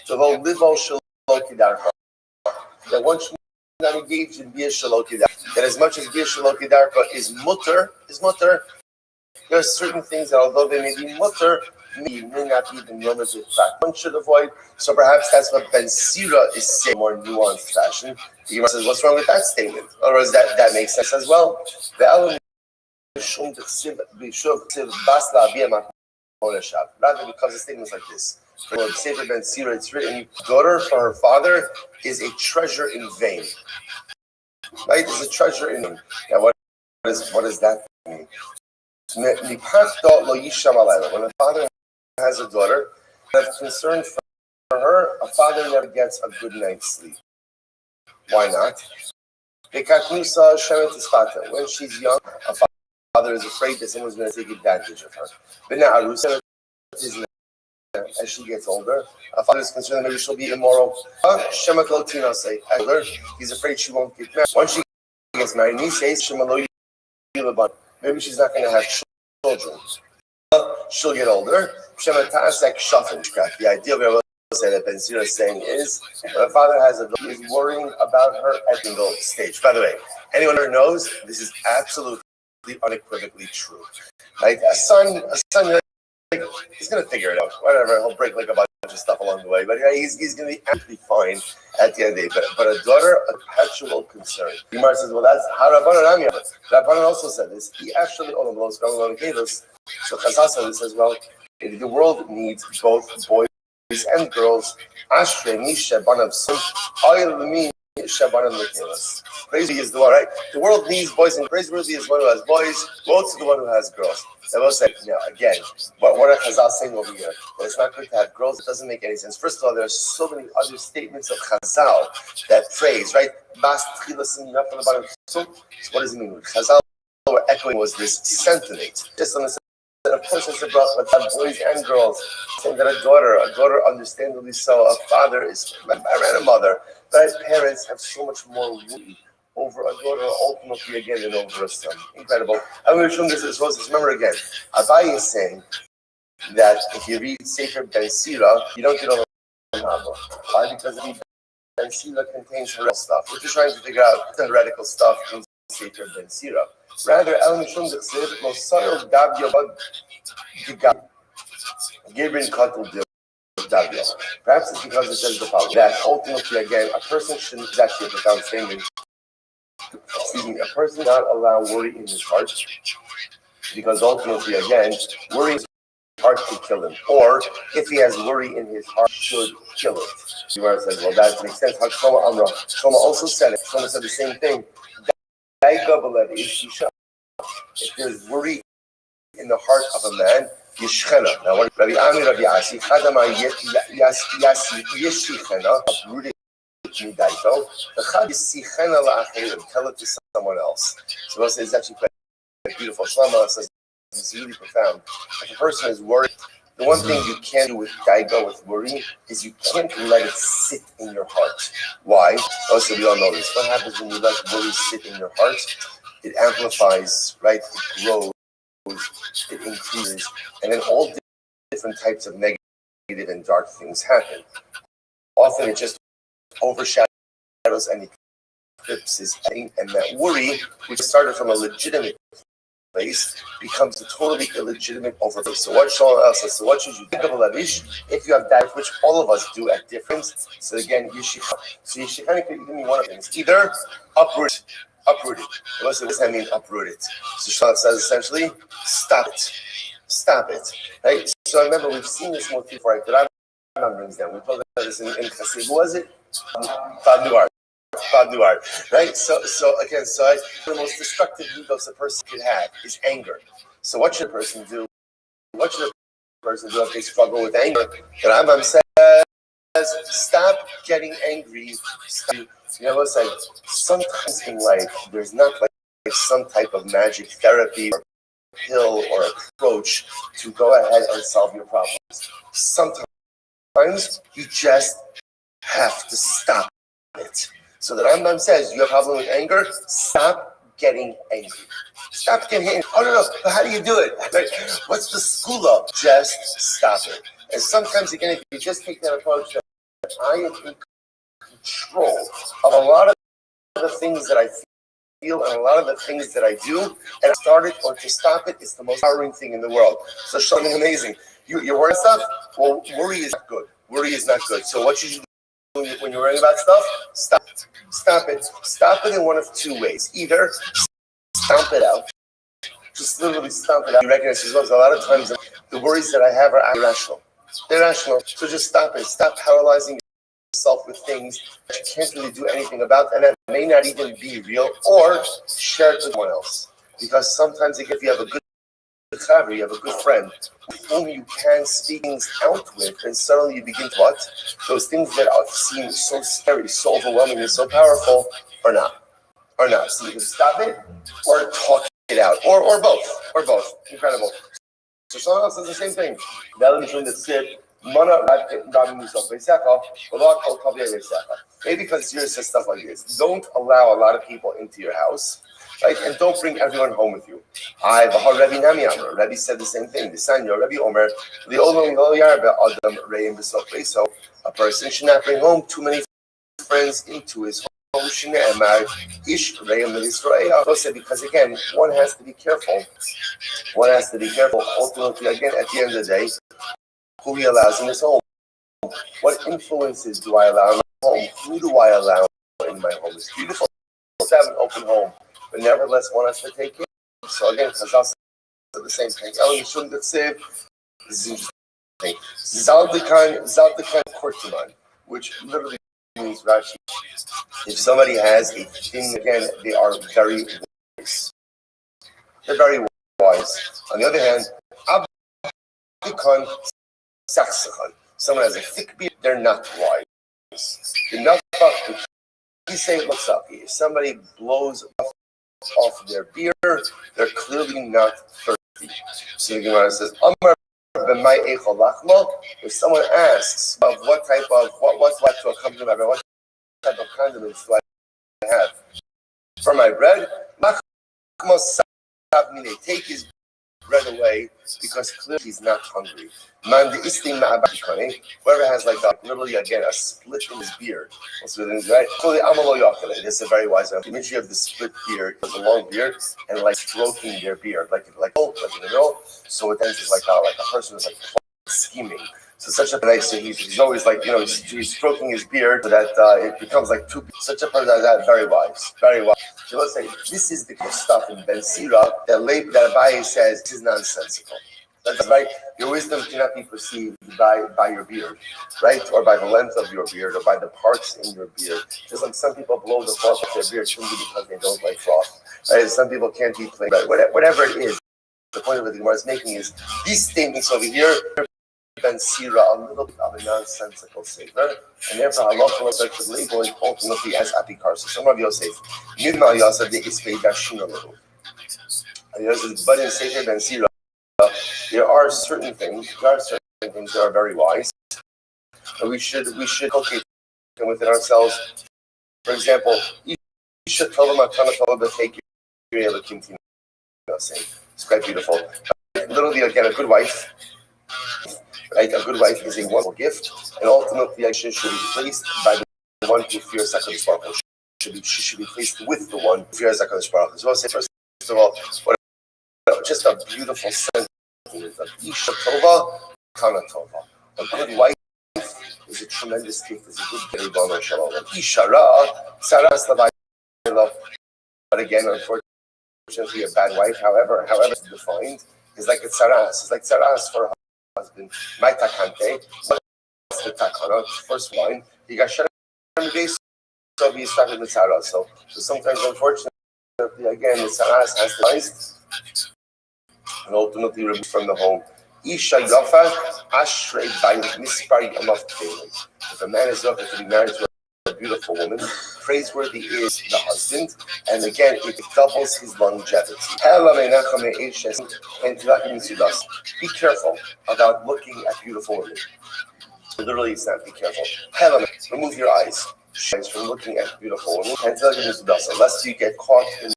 A: To the livel, that one should not engage in Bia Shalokidar. That as much as Bia Shalokidarka is mutter, there are certain things that although they may be mutter, may not be the normative practice one should avoid. So perhaps that's what Ben Sira is saying in more nuanced fashion. The Gemara says, what's wrong with that statement? Otherwise, that makes sense as well. Rather, because the statement is like this. For Sefer Ben Sira, it's written, daughter for her father is a treasure in vain. Right? It's a treasure in vain. Now, what does that mean? When a father has a daughter, that's concerned for her, a father never gets a good night's sleep. Why not? When she's young, a father is afraid that someone's going to take advantage of her. But now, as she gets older, a father is concerned that maybe she'll be immoral. He's afraid she won't get married. Once she gets married, he says, maybe she's not going to have children. She'll get older. The idea we will say that Ben Sira is saying is when a father has a daughter, he is worrying about her at the middle stage. By the way, anyone who knows this is absolutely unequivocally true. Like a son, he's gonna figure it out. Whatever, he'll break like a bunch of stuff along the way, but he's gonna be absolutely fine at the end of the day. But a daughter, a perpetual concern. Gemara says, well, that's how Rabbanan Amir. Rabbanan also said this. He actually gave us. So Chazal says, well, if the world needs both boys and girls, Ashrei Misha Banav Sim, Ayel Shabanim Lekelas. Crazy is the one, right? The world needs boys, and praiseworthy is one who has boys, woe to the one who has girls. I will say, again, what are Chazal saying over here? That it's not good to have girls, it doesn't make any sense. First of all, there are so many other statements of Chazal that praise, right? So what does it mean? Chazal were echoing was this sentiment. Just on the that a person should have boys and girls, saying that a daughter understandably so, a father is and a mother, but parents have so much more worry over a daughter ultimately again than over a son. Incredible. I'm going to show this as well. Remember again, Abai is saying that if you read Sefer Ben Sira, you don't get all the Naba. Why? Because Ben Sira contains heretical stuff. We're just trying to figure out the heretical stuff in Sefer Ben Sira. Rather, perhaps it's because it says the following, that ultimately, again, a person shouldn't, actually a profound statement, a person not allow worry in his heart, because ultimately, again, worry in his heart could kill him, or if he has worry in his heart, should kill him. Gemara says, well, that makes sense. Shlomo also said it. Shlomo said the same thing. If there's worry in the heart of a man, Yishchena. Now, what Rabbi Ami, Rabbi Asi, Chadama Yishchena, uprooted Midaito, the Chad Yisichena la'acherim, tell it to someone else. So it's actually quite beautiful. Shlomo says it's really profound. If a person is worried, the one thing you can't do with daiga, with worry, is you can't let it sit in your heart. Why? Also, we all know this. What happens when you let worry sit in your heart? It amplifies, right? It grows, it increases, and then all different types of negative and dark things happen. Often it just overshadows and eclipses, and that worry, which started from a legitimate place, becomes a totally illegitimate overplay. So what Shlomo says, so what should you do? If you have that, which all of us do at different, so again, Yeshicha. So Yeshicha can give me one of things. Either uprooted. What does that mean, uprooted? So Shlomo says essentially, stop it. Right? So remember, we've seen this motif before. Right? The Rambam brings down. We talked about this in Chassid. Who was it? Faduar. Right? So again, the most destructive egos a person could have is anger. So what should a person do? What should a person do if they struggle with anger? The Rambam says, stop getting angry. It's like sometimes in life, there's not like some type of magic therapy or pill or approach to go ahead and solve your problems. Sometimes you just have to stop it. So the Rambam says, you have a problem with anger? Stop getting angry. Stop getting angry. Oh, no. But how do you do it? Right? What's the school of? Just stop it. And sometimes, again, if you just take that approach that I am in control of a lot of the things that I feel and a lot of the things that I do, and start it or to stop it is the most empowering thing in the world. So something amazing. You're worrying stuff? Well, worry is not good. Worry is not good. So what you should do when you're worrying about stuff, stop it. Stop it. Stop it in one of two ways. Either stomp it out. Just literally stomp it out. You recognize yourself. A lot of times the worries that I have are irrational. They're irrational. So just stop it. Stop paralyzing yourself with things that you can't really do anything about, and that may not even be real, or share it with someone else. Because sometimes if you have a good chaver, you have a good friend with whom you can speak things out with, and suddenly you begin to what? Those things that seem so scary, so overwhelming, and so powerful, or not. Or not. So you can stop it or talk it out. Or both. Or both. Incredible. So someone else does the same thing. Maybe consider stuff like this. Don't allow a lot of people into your house, right? And don't bring everyone home with you. Rebbe said the same thing. So a person should not bring home too many friends into his home. Because again, one has to be careful. One has to be careful. Ultimately, again, at the end of the day, who he allows in his home. What influences do I allow in my home? Who do I allow in my home? It's beautiful to have an open home, but nevertheless, one has to take it. So again, Chazal said the same thing. This is interesting. Zaldikan Kortiman, which literally means Rashi. If somebody has a thing, again, they are very wise. They're very wise. On the other hand, Abdikan Saksachan. Someone has a thick beard, they're not wise. Enough of he say looks up. If somebody blows off their beard, they're clearly not thirsty. So the Gemara says, if someone asks of what type of what's to accompany my bread, what type of condiments do I have for my bread? Take his bread away because clearly he's not hungry. Whoever has literally again a split in his beard, right? This is a very wise one. Imagine you have the split beard, there's a long beard, and stroking their beard, so it ends as like a person who's scheming. So such a place, he's always he's stroking his beard so that it becomes like two. Such a person like that, very wise, very wise. So let's say this is the stuff in Ben Sira that Abaye says this is nonsensical. That's right. Your wisdom cannot be perceived by your beard, right, or by the length of your beard, or by the parts in your beard. Just like some people blow the froth off their beard simply because they don't like froth. Right? Some people can't eat plain bread. Whatever it is, the point of what the Gemara is making is these statements over here. Ben Sira, a little bit of a nonsensical savor, and therefore halacha should label it ultimately as apikar. So some of Yosef, Midma Yosef, the Ispei Dashin a little. But in Sefer Ben Sira, there are certain things that are very wise, and we should okay within ourselves. For example, it's quite beautiful. Literally, again, a good wife. Right, a good wife is a wonderful gift, and ultimately, she should be placed by the one who fears HaKadosh Baruch Hu. She should be placed with the one who fears HaKadosh Baruch Hu. So I'll say first of all, just a beautiful sentence of Isha Tova, Kana Tova. A good wife is a tremendous gift. It's a good Rebbeinu Shalom. Isha Ra, Saras Labayla. But again, unfortunately, a bad wife, however it's defined, is like a Saras. It's like Saras for a husband. My takante. What's the takana? First line. You got shut on the base, so be stuck in the Saras. So sometimes, unfortunately, again, the Saras has to rise and ultimately removed from the home. Isha Yafa Ashrei Bayit Mispari Amaf Tefilin. If a man is lucky to be married to a beautiful woman, praiseworthy is the husband, and again, it doubles his longevity. Be careful about looking at beautiful women. Literally, it's not be careful. Remove your eyes from looking at beautiful women, lest you get caught in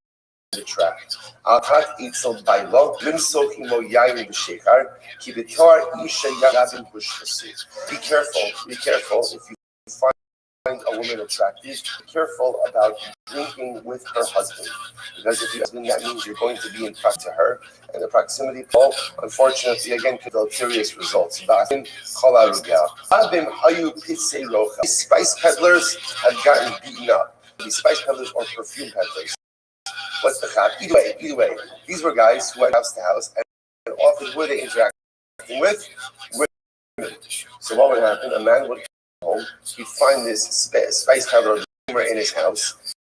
A: the trap. Be careful if you find find a woman attractive, be careful about drinking with her husband. Because if you husband, that means you're going to be in proximity to her, and the proximity, unfortunately, again, could deleterious results. These spice peddlers have gotten beaten up. These spice peddlers or perfume peddlers. What's the chap? Either way, these were guys who went house to house, and often who were they interacting with? Women. So what would happen? A man would come home, he'd find this spice peddler in his house.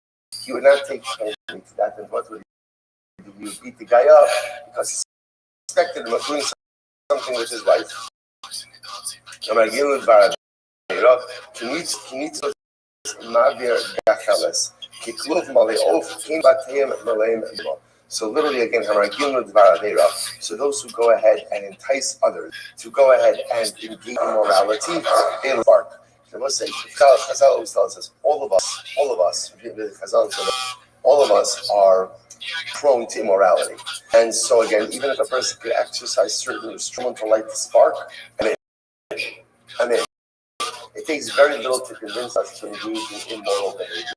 A: He would not take shame to that, and what would he do? He would beat the guy up because he suspected him of doing something with his wife. So literally again, so those who go ahead and entice others to go ahead and engage in morality, they embark. Chazal always tells us, all of us are prone to immorality. And so again, even if a person could exercise certain restraint to light the spark, it takes very little to convince us to engage in immoral behavior.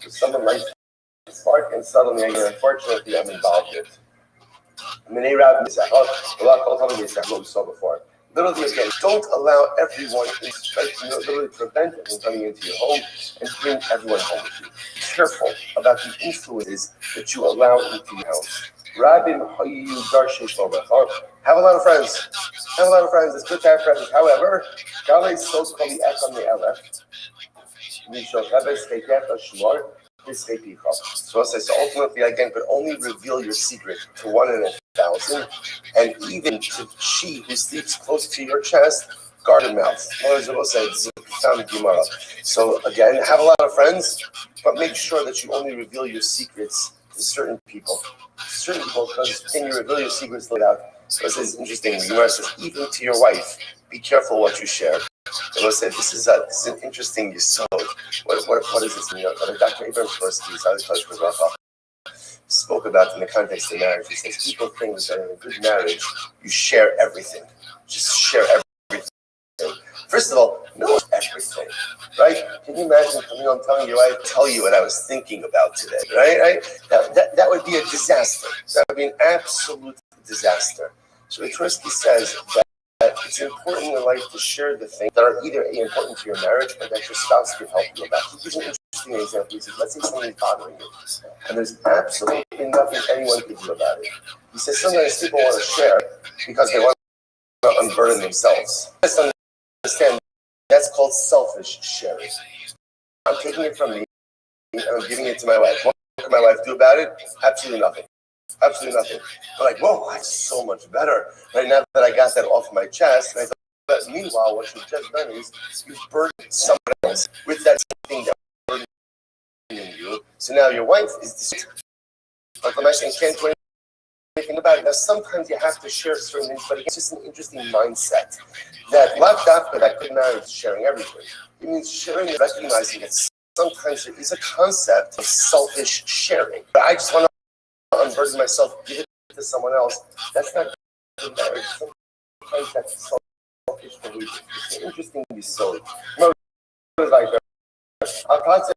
A: If someone lights the spark and suddenly, unfortunately, I'm involved in it. What we saw before. Literally again, don't allow everyone, literally prevent them from coming into your home and bring everyone home with you. Be careful about the influences that you allow into your house. Have a lot of friends. It's good to have friends. However, so ultimately, again, but only reveal your secret to 1 in 1,000, and even to she who sleeps close to your chest, guard her mouth. So again, have a lot of friends, but make sure that you only reveal your secrets to certain people. Because then you reveal your secrets laid out. So this is interesting. The Gemara says, even to your wife, be careful what you share. The Lord said, this is an interesting yesod. What is this? Dr. Abraham Tversky spoke about in the context of marriage. He says, people think that in a good marriage, you share everything. Just share everything. First of all, no everything, right? Can you imagine coming on telling your wife, tell you what I was thinking about today, right? That would be a disaster. That would be an absolute disaster. So Tversky says that it's important in life to share the things that are either important to your marriage or that your spouse can help you about. He gives an interesting example. He says, let's say something is bothering you, and there's absolutely nothing anyone can do about it. He says sometimes people want to share because they want to unburden themselves. Let's understand, that's called selfish sharing. I'm taking it from me, and I'm giving it to my wife. What can my wife do about it? Absolutely nothing. Absolutely nothing. They're like, whoa, that's so much better. Right now that I got that off my chest, and I thought, but meanwhile, what you've just done is you've burdened someone else with that same thing that burdened you. So now your wife is distracted. Like I'm saying, can't do anything about it. Now, sometimes you have to share certain things, but it's just an interesting mindset that that good marriage is sharing everything. It means sharing and recognizing that sometimes there is a concept of selfish sharing. But I just want to unburden myself, give it to someone else. That's not good marriage. Sometimes that's selfish belief. It's an interesting yesod. Like I'll consider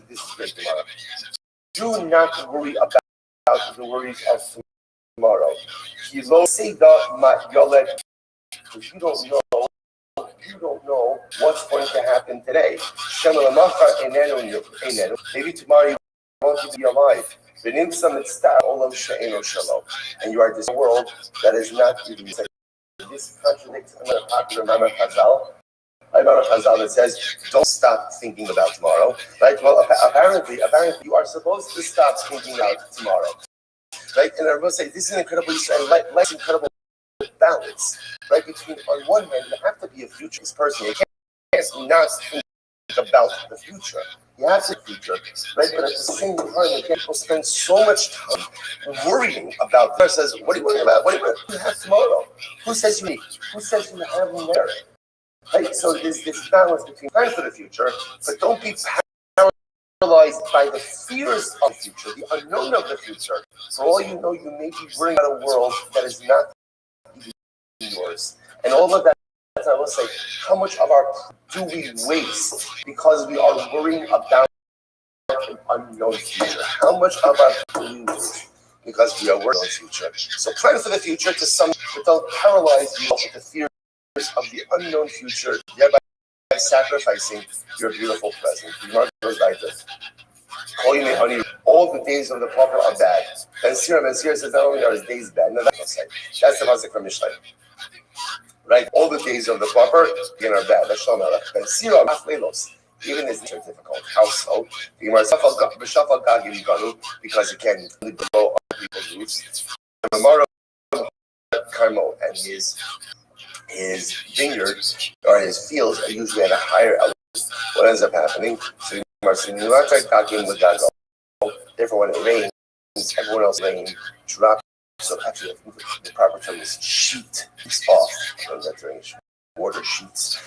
A: this is great tomorrow. Do not worry about the worries of tomorrow. Because you don't know what's going to happen today. Maybe tomorrow you want to be alive. And you are this world that is not even. This contradicts another popular Mama Chazal. Mama Chazal that says, don't stop thinking about tomorrow. Right? Well, apparently you are supposed to stop thinking about tomorrow. Right? And I will say, this is an incredible, life's incredible balance. Right? Between, on one hand, you have to be a futurist person. You can't not think about the future. You have to future, right? But at the same time, people spend so much time worrying about. The person says, "What are you worrying about? What do you have tomorrow? Who says you need? Who says you have them there?" Right? So there's this balance between plan for the future, but don't be paralyzed by the fears of the future, the unknown of the future. For all you know, you may be worrying about a world that is not yours, and all of that I will say, how much of our do we waste because we are worrying about an unknown future? How much of our do we waste because we are worried about the future? So plan for the future to some, but don't paralyze you with the fears of the unknown future, thereby sacrificing your beautiful present. All the days of the proper are bad. Ben Sira says not only are his days bad, no, that's the pasuk from Mishlei. Right? All the days of the proper again are bad. That's Shalom Aleichem. Ben Sira even his days are difficult. How so? Because he can live below other people's roofs. Carmel and his vineyards or his fields are usually at a higher elevation. What ends up happening? So therefore, when it rains, everyone else rain drops. So actually, the proper term is sheet off. That's range. Water sheets.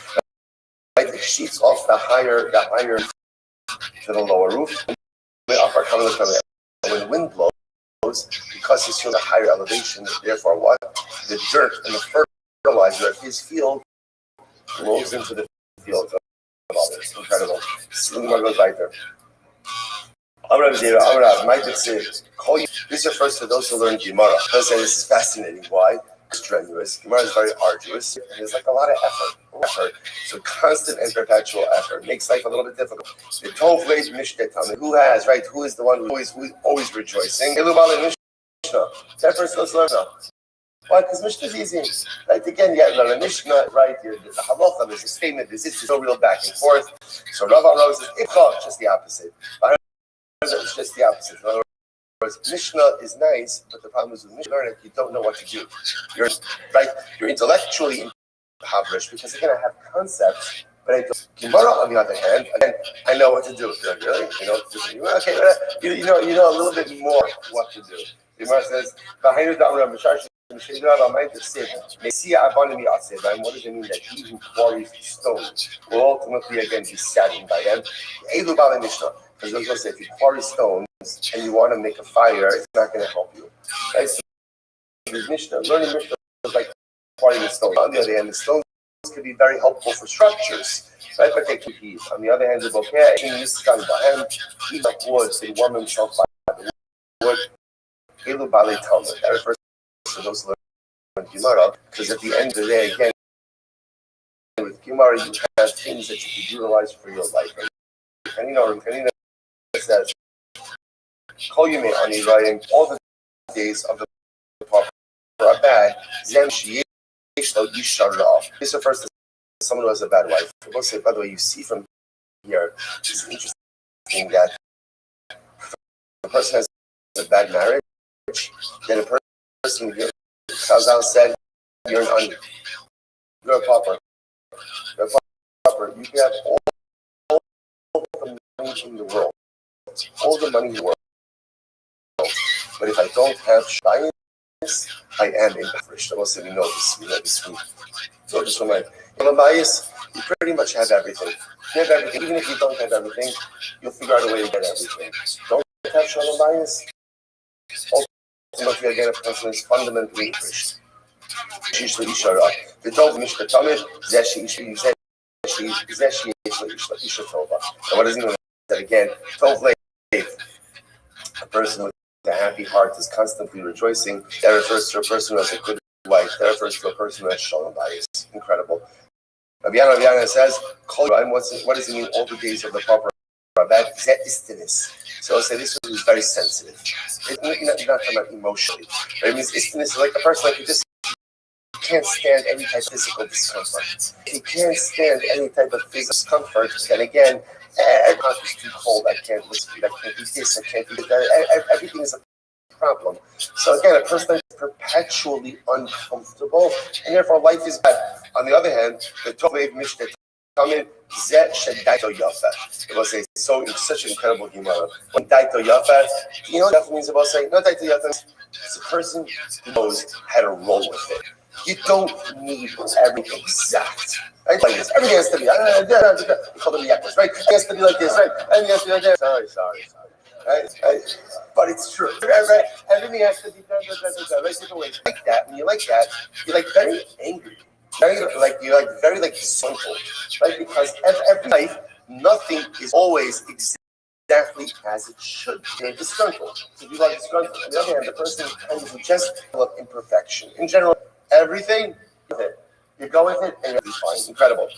A: Right? It sheets off the higher to the lower roof. When the wind blows, because he's from a higher elevation, therefore what? The dirt and the fertilizer of his field blows into the field of others. Incredible. Slingma goes right there. This refers to those who learn Gemara. This is fascinating. Why? It's strenuous. Gemara is very arduous. And there's like a lot of effort. So constant and perpetual effort makes life a little bit difficult. The Tov Leid Mishketam. Who has, right? Who is the one who is always rejoicing? That person goes learn now. Why? Because Mishnah is easy. Right? Again, you learn a Mishnah, right? There's a halacha, there's a statement, there's no real back and forth. So Rav Rose says, it's just the opposite. It's just the opposite. In other words, Mishnah is nice, but the problem is with Mishnah, you don't know what to do. You're intellectually impoverished because again, I have concepts, but I don't. Gemara, on the other hand, again, I know what to do. You're like, really? You know what to do? Okay, you know a little bit more what to do. Gemara says, what does it mean that he who quarries stones will ultimately again be saddened by them? Because those guys say if you quarry stones and you want to make a fire, it's not going to help you. Right? So learning Mishnah is like quarrying stones. On the other hand, the stones can be very helpful for structures. Right? But they can heat. On the other hand, the bouquet, heat up wood, so he warm himself by the wood. That refers to those who learn Gemara, because at the end of the day, again, with Gemara, you have things that you can utilize for your life. And says, call you me on Israel, all the days of the proper are bad. This refers to someone who has a bad wife. I will say, by the way, you see from here, it's interesting that the person has a bad marriage, then a person here, Chazal said, you're an onion. You're a pauper. You're a pauper. You can have all the money in the world. All the money in the world. But if I don't have shayins, I am impoverished. I will say, we know this week. So just remind you pretty much have everything. You have everything. Even if you don't have everything, you'll figure out a way to get everything. Don't have shalom bayis. Ultimately, again, a person is fundamentally impoverished. The Tov Mishka Tamid, Zeshi Isha Tova. And what does he mean that again? Tov Lev, a person with a happy heart is constantly rejoicing. That refers to a person who has a good wife. That refers to a person who has shalom bayis. Incredible. Rabbi Yana says, what does it mean all the days of the proper that istiness. So I'll say this one is very sensitive. You're not talking about emotionally. But it means istiness is like a person like you just can't stand any type of physical discomfort. If you can't stand any type of physical discomfort, then again, it's too cold, I can't listen, I can't do this, I can't do that. Everything is a problem. So again, a person is perpetually uncomfortable, and therefore life is bad. On the other hand, the Tov Mishnah It will say so. It's such an incredible Gemara. When Daito Yafa, you know what that means about saying no Daito Yafa? It's a person who knows how to roll with it. You don't need everything exact. Right? Like this. Everything has to be. We call them yakas, right? It has to be like this, right? Everything has to be like this. Sorry. Right? But it's true. Right? Everything has to be done. Right? Like that. When you like that, you're like very angry. very simple, right? Because every life, nothing is always exactly as it should be. Disgruntled. So people are disgruntled. On the other hand, the person kind of just develop imperfection. In general, everything with it. You go with it and you'll be fine. Incredible.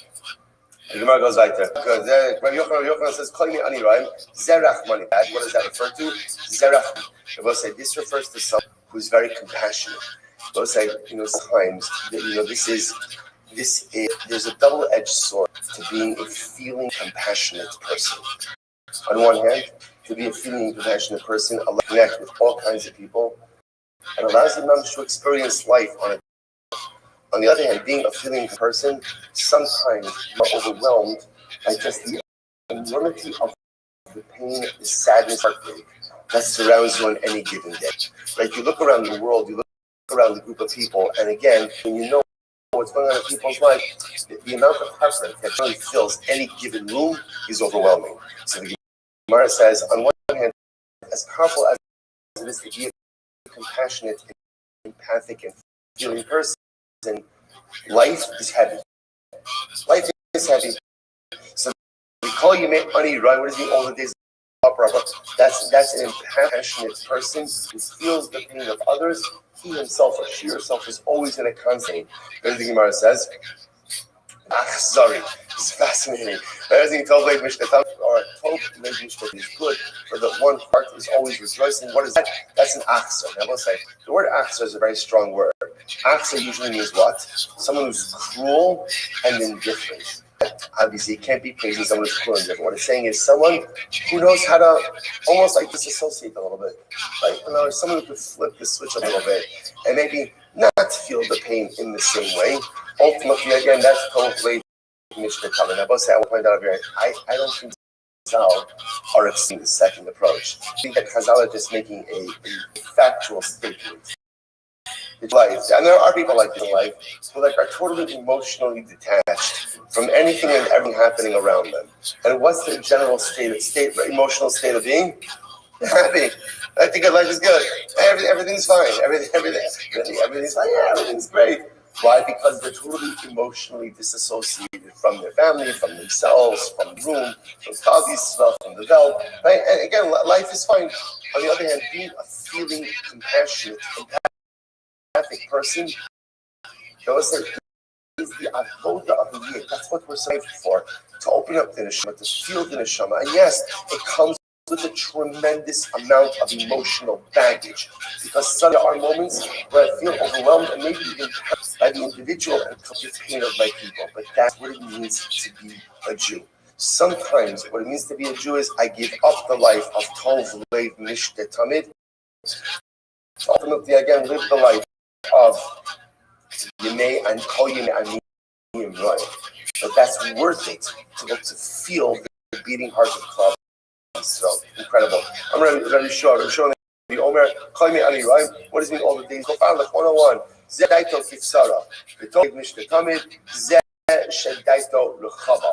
A: The Gemara goes like that. Because Rabbi Yochanan says, "Kol ani ra'im zerach mani." What does that refer to? Zerach. They both say this refers to someone who's very compassionate. They both say, sometimes, there's a double-edged sword to being a feeling compassionate person. On one hand, to be a feeling compassionate person, allows you to connect with all kinds of people, and allows them to experience life on a. On the other hand, being a feeling person, sometimes you're overwhelmed by just the enormity of the pain, the sadness, heartbreak that surrounds you on any given day. Right? You look around the world, you look around the group of people, and again, when you know what's going on in people's life, the amount of heartbreak that really fills any given room is overwhelming. So the Gemara says, on one hand, as powerful as it is to be a compassionate, empathic, and feeling person, life is heavy. Life is heavy. So we call you money, right? What does it mean? All the days of opera. That's an impassionate person who feels the pain of others. He himself or she herself is always in a constant. As the Gemara says, sorry, it's fascinating. Everything told late Mishnah or told late Mishnah is good, for the one heart is always rejoicing. What is that? That's an achzor. Now we'll say the word achzor is a very strong word. Achzor usually means what? Someone who's cruel and indifferent. Obviously, it can't be praising someone who's cruel and indifferent. What it's saying is someone who knows how to almost disassociate a little bit. Someone who could flip the switch a little bit and maybe not feel the pain in the same way. Ultimately, again, that's totally Mishnah coming. I will point out here, I don't think Chazal are accepting the second approach. I think that Chazal are just making a factual statement. Life, and there are people like this in life who are totally emotionally detached from anything and everything happening around them. And what's the general emotional state of being? Happy. I think life is good. Everything's fine. Everything's fine. Yeah, everything's great. Why? Because they're totally emotionally disassociated from their family, from themselves, from the room, from Kavi's stuff, from the Welt. Right? And again, life is fine. On the other hand, being a feeling compassionate, empathic person, those is the avoda of the year. That's what we're saved for. To open up the neshama, to feel the neshama. And yes, it comes with a tremendous amount of emotional baggage, because there are moments where I feel overwhelmed and maybe even by the individual and collective pain of my people. But that's what it means to be a Jew. Sometimes what it means to be a Jew is I give up the life of Tov Lev Mishte Tamid. Ultimately, again, live the life of Yemei and Kol Yemei Aniyim Roy. But that's worth it to feel the beating heart of Klal. So incredible. I'm ready to show the Omer. Call me Ali, right? What does it mean all the things? Go find like 101. Zedaito Kitsara. V'tov Mishte Tamid. Ze Shedaito L'chava.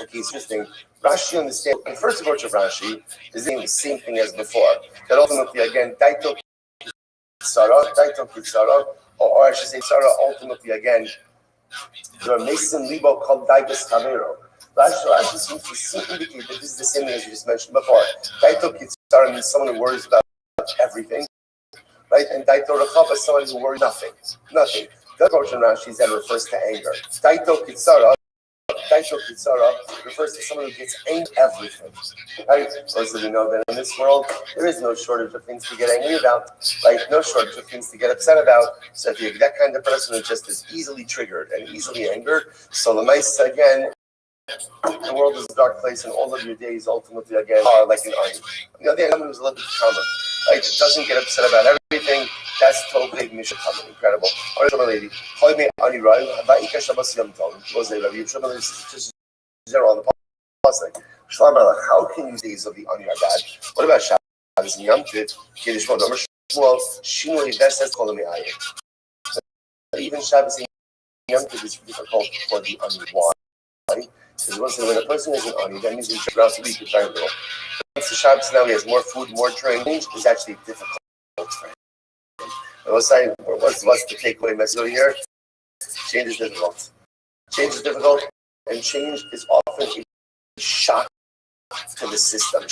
A: Okay, it's interesting. Rashi understands. The first approach of Rashi is saying the same thing as before. That ultimately, again, Daito Kitsara, or I should say, Sarah, ultimately, again, the Mason Libo called Daigus Chavero. Rashi seems to indicate that this is the same thing as you just mentioned before. Daito Kitsara means someone who worries about everything, right? And Daito Rechava is someone who worries nothing. The approach in Rashi is that refers to anger. Daito Kitsara refers to someone who gets angry at everything. Right? Also, we know that in this world, there is no shortage of things to get angry about, right? No shortage of things to get upset about. So if you're that kind of person who just is easily triggered and easily angered, so the mice, again, the world is a dark place, and all of your days ultimately, again, are like an onion. On the other hand, someone who's a little bit calmer, right? Doesn't get upset about everything. That's totally Mishnah coming. Incredible. All right, lady. Call me Ani Rai. Va'ika Shabbos Yom Tov. Was there? You should just zero on the pasuk. How can you say days of the Ani are bad? What about Shabbos and Yom Tov? Kiddush Moed Omer Shmuel Shinui Veses Kol Me'ayim. Even Shabbos and Yom Tov is difficult for the Ani. Why? Because when a person is an Ani, that means throughout the week it's very little. Once the Shabbos now he has more food, more drink, is actually difficult for him. What's the takeaway message here? Change is difficult. Change is difficult, and change is often a shock to the system. A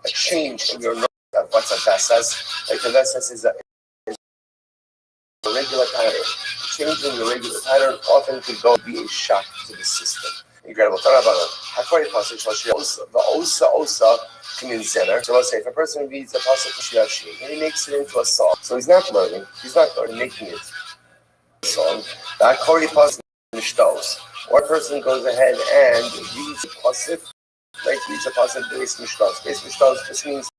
A: change in your nerve. What's a vesas? Like the vesas is a regular pattern. Changing the regular pattern often could go be a shock to the system. Incredible. The osa center. So let's say if a person reads a pasuk and he makes it into a song, so he's not learning, making it a song. That kori pasuk mishtos. Or a person goes ahead and reads a pasuk, like reads a pasuk base mishtos. Base mishtos just means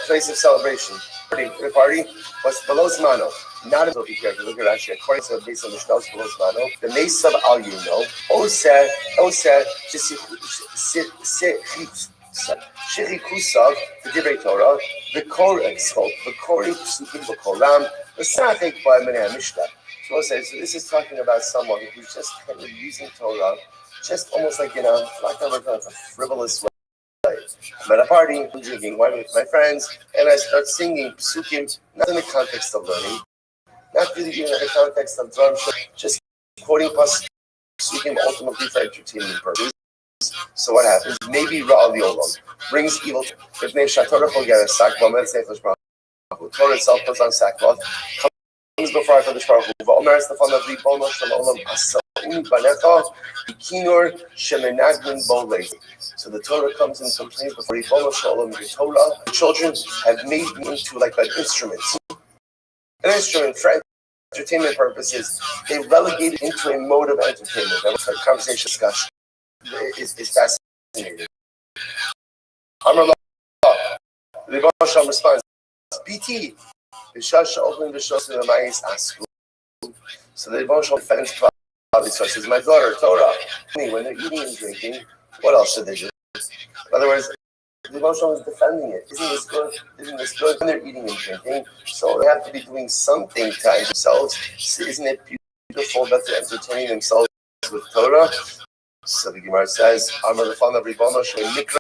A: place of celebration. The party was below Zmano. Not as be careful. Look at Rashi. According to the base of Mishnos below Zmano, the Mesa of Al Yuno, Oser, Shechikusav, the Divrei Torah, the Korexchok, the Kori Psukim, the Koram, the Sachek by Meneh Mishnah. So this is talking about someone who's just kind of using Torah, just almost like, like a frivolous way. I'm at a party, I'm drinking wine with my friends, and I start singing psukim, not in the context of learning, not really even in the context of drum, just quoting psukim ultimately for entertainment purposes. So what happens? Maybe Ra'al Yolam brings evil. If Torah itself puts on sackcloth, comes before HaKadosh Baruch Hu, V'omer Estefan of Ribono Shel Olam Asa'uni Banecha B'kinor Shemenagmin Bo Levi. So the Torah comes and complains before Ribono Shel Olam, the Torah. The children have made me into like an instrument. An instrument for entertainment purposes. They relegate it into a mode of entertainment. That was like conversation discussion. Is fascinating. Amar La, Ribono Shel Olam responds, BT. So the emotional defense probably says, my daughter, Torah, when they're eating and drinking, what else should they do? In other words, the emotional is defending it. Isn't this good? Isn't this good? When they're eating and drinking, so they have to be doing something to themselves. So isn't it beautiful that they're entertaining themselves with Torah? So the Gemara says, Amar Lefana Ribono Shel Mikra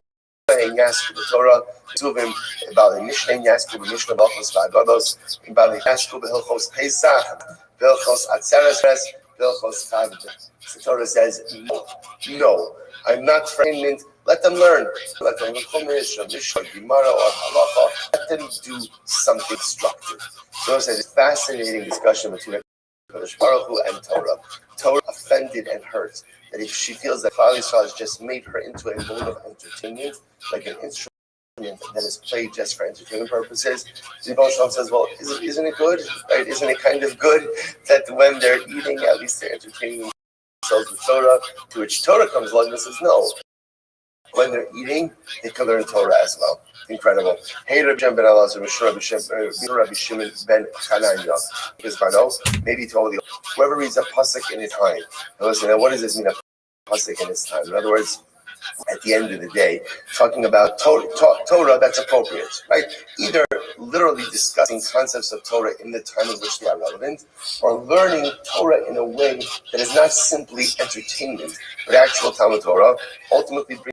A: and Yasku the Torah, two of them about the Mishnah and Yasku, the Mishnah Balchos Vagados, about the Yasku, the Hilchos Pesach, Hilchos Atzeres, Hilchos Chag. The Torah says, no, I'm not frightened. Let them learn. Let them look for Mishnah, Gemara, or Halacha. Let them do something constructive. So it's a fascinating discussion between Kadosh Baruch Hu and Torah. Torah offended and hurt that if she feels that Klal Yisrael has just made her into a mode of entertainment, like an instrument that is played just for entertainment purposes, the Shalom says, well, isn't it good? Right? Isn't it kind of good that when they're eating, at least they're entertaining themselves with Torah? To which Torah comes along and says, no. When they're eating, they can learn Torah as well. Incredible. Hey, Rabbi Shem ben Elazar, Rabbi Shimon ben Chananya. Maybe to all the whoever reads a pasuk in his time. Now listen, now what does this mean, a pasuk in his time? In other words, at the end of the day, talking about Torah that's appropriate, right? Either literally discussing concepts of Torah in the time in which they are relevant, or learning Torah in a way that is not simply entertainment, but actual Talmud Torah, ultimately brings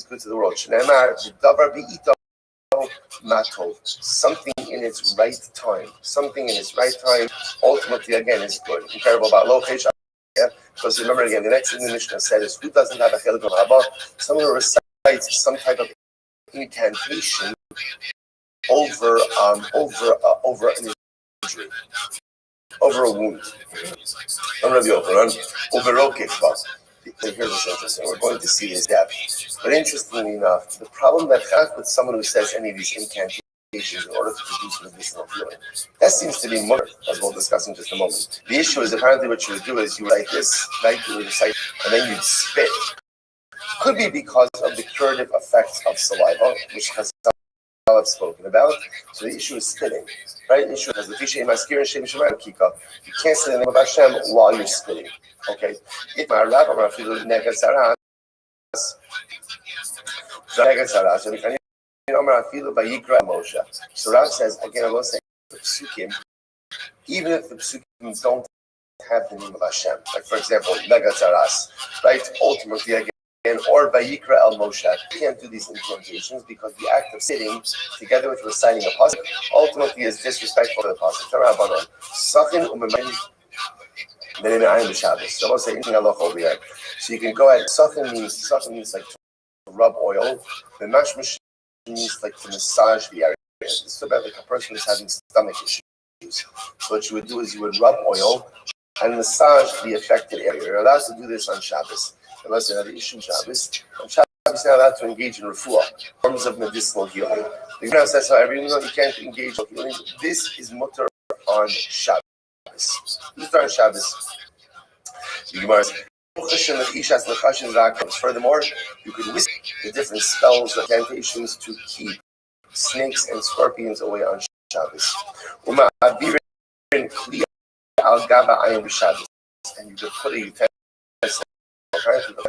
A: good to the world. Something in its right time. Something in its right time, ultimately, again, is good. Incredible about Lochesh. Because remember again, the next thing the Mishnah said is who doesn't have a chelik of Haba? Someone who recites some type of incantation over an injury, over a wound. Here's what's interesting. We're going to see his depth. But interestingly enough, the problem that has with someone who says any of these incantations in order to produce medicinal healing, that seems to be more, as we'll discuss in just a moment. The issue is apparently what you would do is you would like this, like you would recite, and then you'd spit. Could be because of the curative effects of saliva, which has I've spoken about. So the issue is spitting, right? The issue is the fishy maskir shem shemaim kika. You can't say the name of Hashem while you're spitting. Okay. If my rabbi rafilu negasaras, negasaras, and if any rafilu vayikra Moshe. So Rav says again, I will say the psukim, even if the psukim don't have the name of Hashem, like for example, negasaras, right? Ultimately, again, or Vayikra El Moshe. You can't do these incantations because the act of sitting together with reciting a pasuk ultimately is disrespectful to the pasuk. Sachin u'memayim menene ayin b'Shabbos. Don't say anything halacha over here. So you can go ahead. Sachin means like to rub oil. The mashmash means like to massage the area. It's about like a person who's having stomach issues. So what you would do is you would rub oil and massage the affected area. You're allowed to do this on Shabbos. Unless you have an issue on Shabbos. On Shabbos, you're allowed to engage in refuah, forms of medicinal healing. The Gemara says, however, even though you can't engage in healing, this is mutter on Shabbos. Mutter on Shabbos. The Gemara says, furthermore, you could whisper the different spells, incantations to keep snakes and scorpions away on Shabbos. And you could put a utensil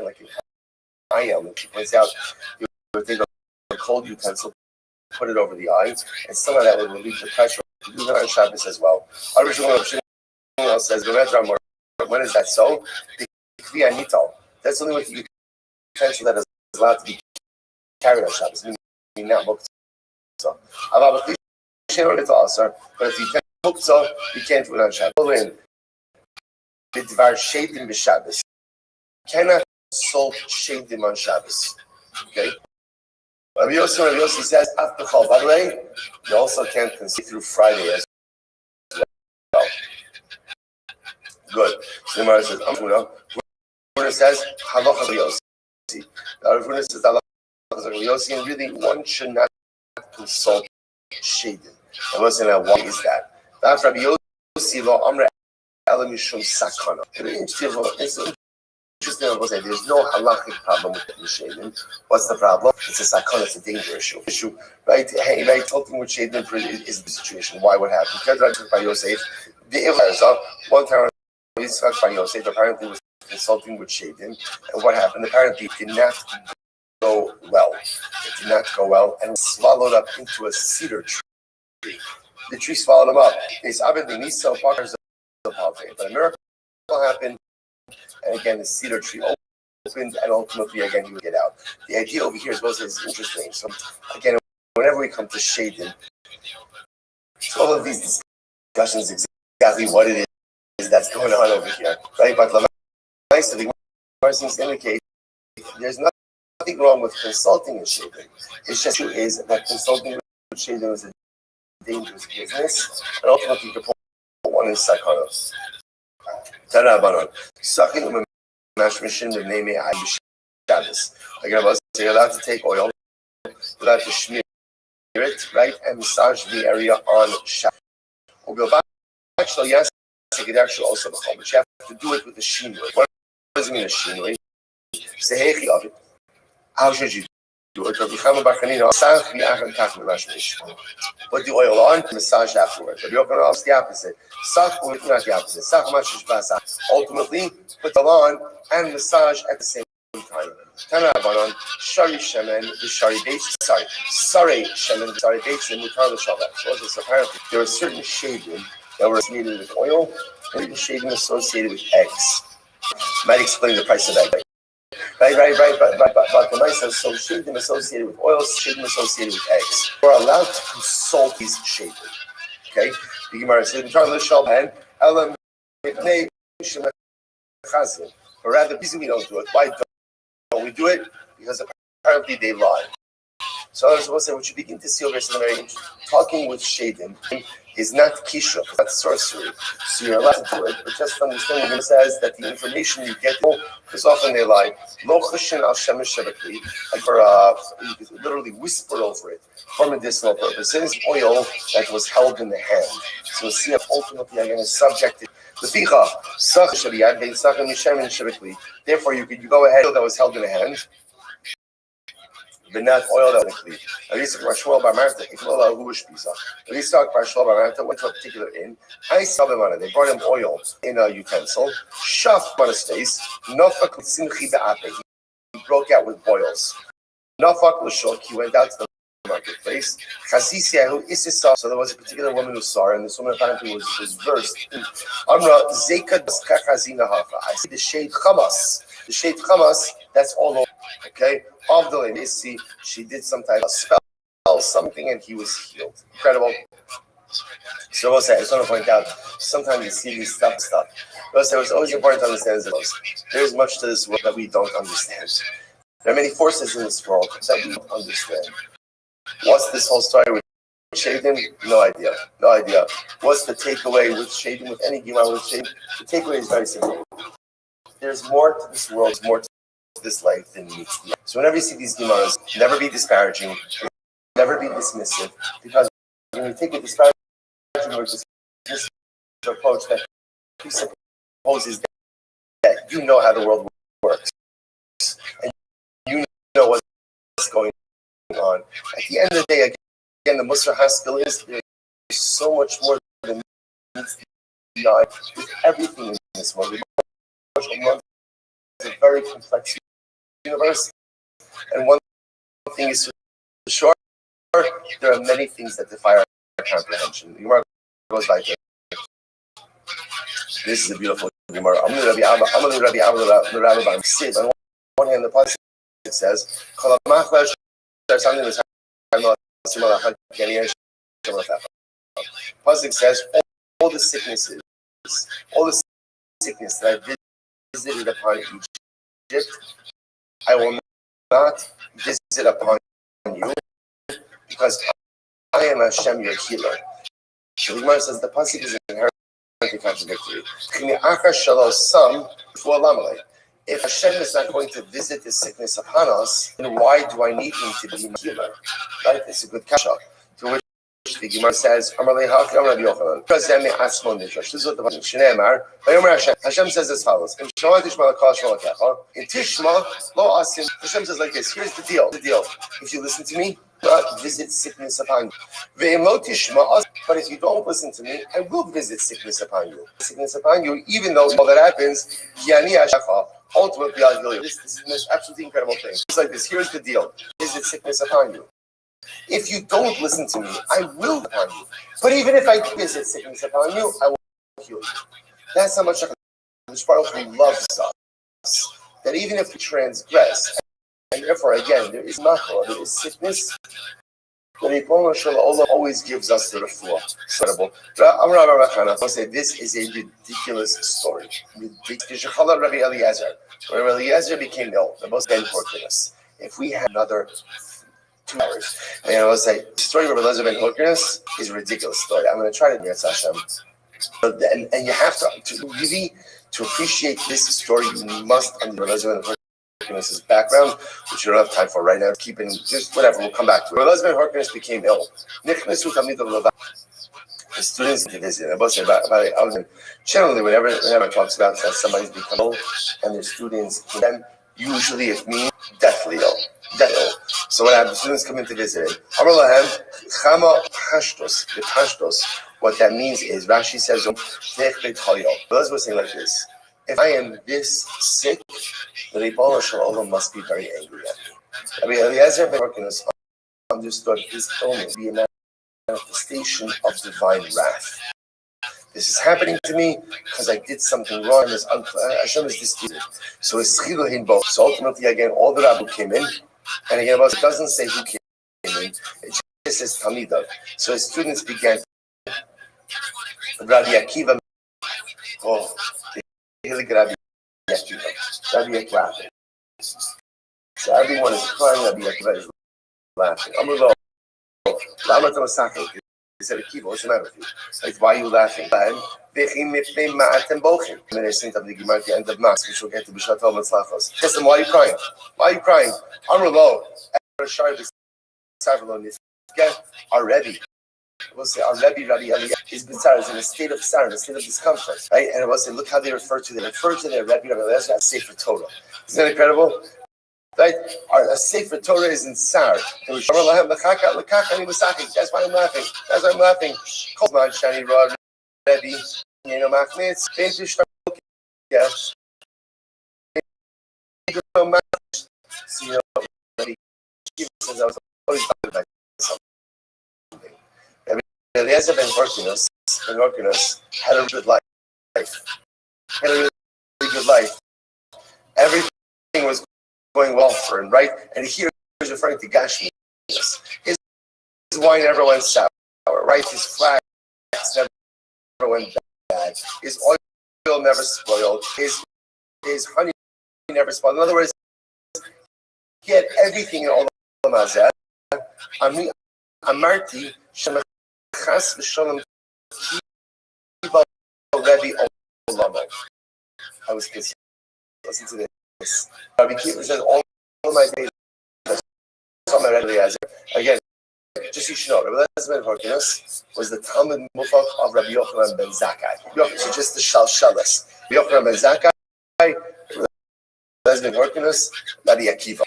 A: like an ayam, and she points out you would take a cold utensil, put it over the eye, and some of that would relieve the pressure. You do that on Shabbos as well. Original says, when is that so? That's only with the utensil that is allowed to be carried on Shabbos. Now, so, but if you can't so you can't do it on Shabbos. Bidvar Shadim b'Shabbos. Cannot salt Shadim on Shabbos. Okay? Rabbi Yossi says, after Chol. By the way, you also can't conceive through Friday as well. Good. So the Gemara says, Rabbi says, Halacha Rabbi Yossi. Rabbi says, Halacha Rabbi Yossi, and really one should not consult Shadim. And listen, why is that? That's Rabbi Yossi, lo Amre Elamishum Sakana. It's interesting, I will say, there's no halachic problem with the Shadim. What's the problem? It's a sakana, it's a danger issue. Right? Hey, right, talking with Shadim is the situation. Why would happen? Because I took by Yosef, one time Yitzchak by Yosef apparently was consulting with Shadim, and what happened? Apparently it did not go well. It did not go well, and swallowed up into a cedar tree. The tree swallowed him up. It's obviously Nisa Parker's but a miracle happened, and again the cedar tree opened, and ultimately again he would get out. The idea over here is interesting. So again, whenever we come to Shadim, all of these discussions exactly what it is that's going on over here, right? But the Gemara seems to indicate there's nothing wrong with consulting in Shadim. It's just is that consulting with Shadim is a dangerous business, and ultimately you can put one in Sakanos. Tarabanon. Sakin Mashmishin the name Shabbos. Again, you're allowed to take oil, you're allowed to smear it, right, and massage the area on Shabbos. Actually, yes, you could actually also but you have to do it with the shinui. What does it mean a shinui? Sehechi of it. How should you do it? Put the oil on, massage afterwards. But you're going to ask the opposite. Not the opposite. Ultimately, put it on and massage at the same time. Tanabanon, Shari Shemen, the Shari Bates, Sorry Shemen, the Shari Bates, and Mutar the Shabbat. So apparently, there are certain shadim that were associated with oil and certain shadim associated with eggs. Might explain the price of egg. Right. But the mice says, so shadim associated with oil, shadim associated with eggs. We're allowed to consult these shadim. Okay? The Gemara says, but rather, the reason we don't do it, why don't we do it? Because apparently they lie. So I was going to say, what you begin to see over here, talking with shadim is not kishuv, it's not sorcery. So you're allowed to do it, but just understand it says that the information you get, because often they lie, lo chushin al shemesh shebekli, like you could literally whisper over it for medicinal purposes, oil that was held in the hand. So we'll see if ultimately again is subjected. Therefore, you go ahead that was held in the hand, but not oil that was clean. Went to a particular inn. They brought him oil in a utensil. Shaf on his face. He broke out with boils. He went out to the marketplace. So there was a particular woman who saw her, and this woman apparently was versed in Amra Zekad. I see the shade Chamas. The shade Chamas That's all over. Okay? Avdol Isi, she did some type of spell, something, and he was healed. Incredible. So I just want to point out, sometimes you see these stuff. But it's always important to understand this. There's much to this world that we don't understand. There are many forces in this world that we don't understand. What's this whole story with Shadim? No idea. No idea. What's the takeaway with Shadim, with any Gemara with Shadim? The takeaway is very simple. There's more to this world, more to this life than meets the eye. So whenever you see these Gemaras, never be disparaging, never be dismissive, because when you take a disparaging or dismissive approach that presupposes that you know how the world works, and you know what's going on. At the end of the day, again, the Musar Haskell is there's so much more than meets the eye with everything in this world. It's a very complex universe, and one thing is for sure, there are many things that defy our comprehension. The Gemara goes like this. This is a beautiful Gemara. I'm going to Rabbi Abba Sid. On one hand, the pasuk says, pasuk says, all the sicknesses, all the sickness that I visited upon Egypt, I will not visit upon you, because I am Hashem, your healer. So the Gemara says the pasuk is inherently contradictory. If Hashem is not going to visit this sickness upon us, then why do I need him to be my healer? Right? It's a good kasha. To which the Gemara says, this is what the Hashem says as follows. In Tishma, Hashem says like this. Here's the deal. If you listen to me, not visit sickness upon you. But if you don't listen to me, I will visit sickness upon you. Even though all that happens, ultimately I'll heal you. This is the most absolutely incredible thing. It's like this. Here's the deal. Visit sickness upon you. If you don't listen to me, I will upon you. But even if I visit sickness upon you, I will heal you. That's how much HaKadosh Baruch Hu loves us. That even if we transgress, and therefore, again, there is machla, there is sickness, the Ribono Shel Olam always gives us the refuah. Incredible. I say this is a ridiculous story. Ridiculous. Rabbi Eliezer. Rabbi Eliezer became ill. The most Ben Horkinus. If we had another 2 hours, and I will say the story of Rabbi Eliezer Ben Horkinus is a ridiculous story. I'm going to try to get Hashem. And you have to really to appreciate this story. You must understand Rabbi Eliezer Ben Horkinus. His background, which you don't have time for right now. Keeping just whatever, we'll come back to it. Rabbi Eliezer ben Horkinus became ill. The students to visit. I was generally whenever it talks about that somebody's become ill and their students, then usually it means deathly ill. So when I have the students come in to visit it, what that means is Rashi says, Eliezer was saying like this. If I am this sick, the Ribono Shel Olam must be very angry at me. Rabbi Eliezer ben Horkinus understood his illness to be a manifestation of divine wrath. This is happening to me because I did something wrong. Hashem is disputed. So it's chiluhin both. So ultimately, again, all the rabbi came in, and again, it doesn't say who came in. It just says Talmidav. So his students began. Rabbi Akiva. Rabbi Akiva. So everyone is crying. Rabbi Akiva is laughing. He said, Akiva, what's the matter with you? Like, why are you laughing? And they sent up the Gemara at the end of Mass, which we'll get to B'Shat Tov Mitzlachos. Ask them, why are you crying? Why are you crying? Amrlo, our Rebbe. We'll say our Rebbe, Rabbi Eliezer, is bizarre, is in a state of sorrow, in a state of discomfort. Right? And we'll say, look how they refer to them. They refer to their Rebbe, Rabbi Eliezer, as Sefer Torah. Isn't that incredible? Right? A Sefer Torah is in Sar. That's why I'm laughing. Kolman Shani Rod Rebbe, Machmitz, yes. Says I was always bothered by something. Eliezer ben Horkinus had a good life. Everything was going well for him, right? And here he's referring to Gashmi. His wine never went sour, right? His flax never went bad. His oil never spoiled. His honey never spoiled. In other words, he had everything in all the mazeh. Ami Amarti Shemachas V'Shalom Kiva Rebbe Olamo. I was concerned. Listen to this. Rabbi Kiva says, all of my days, my Rebbe Eliezer. Again, just so you should know, Rabbi Eliezer ben Horkinus was the Talmud Mufak of Rabbi Yochanan ben Zakkai. So just the Shalshalas. Rabbi Yochanan ben Zakkai, Rabbi Eliezer ben Horkinus, Rabbi Akiva.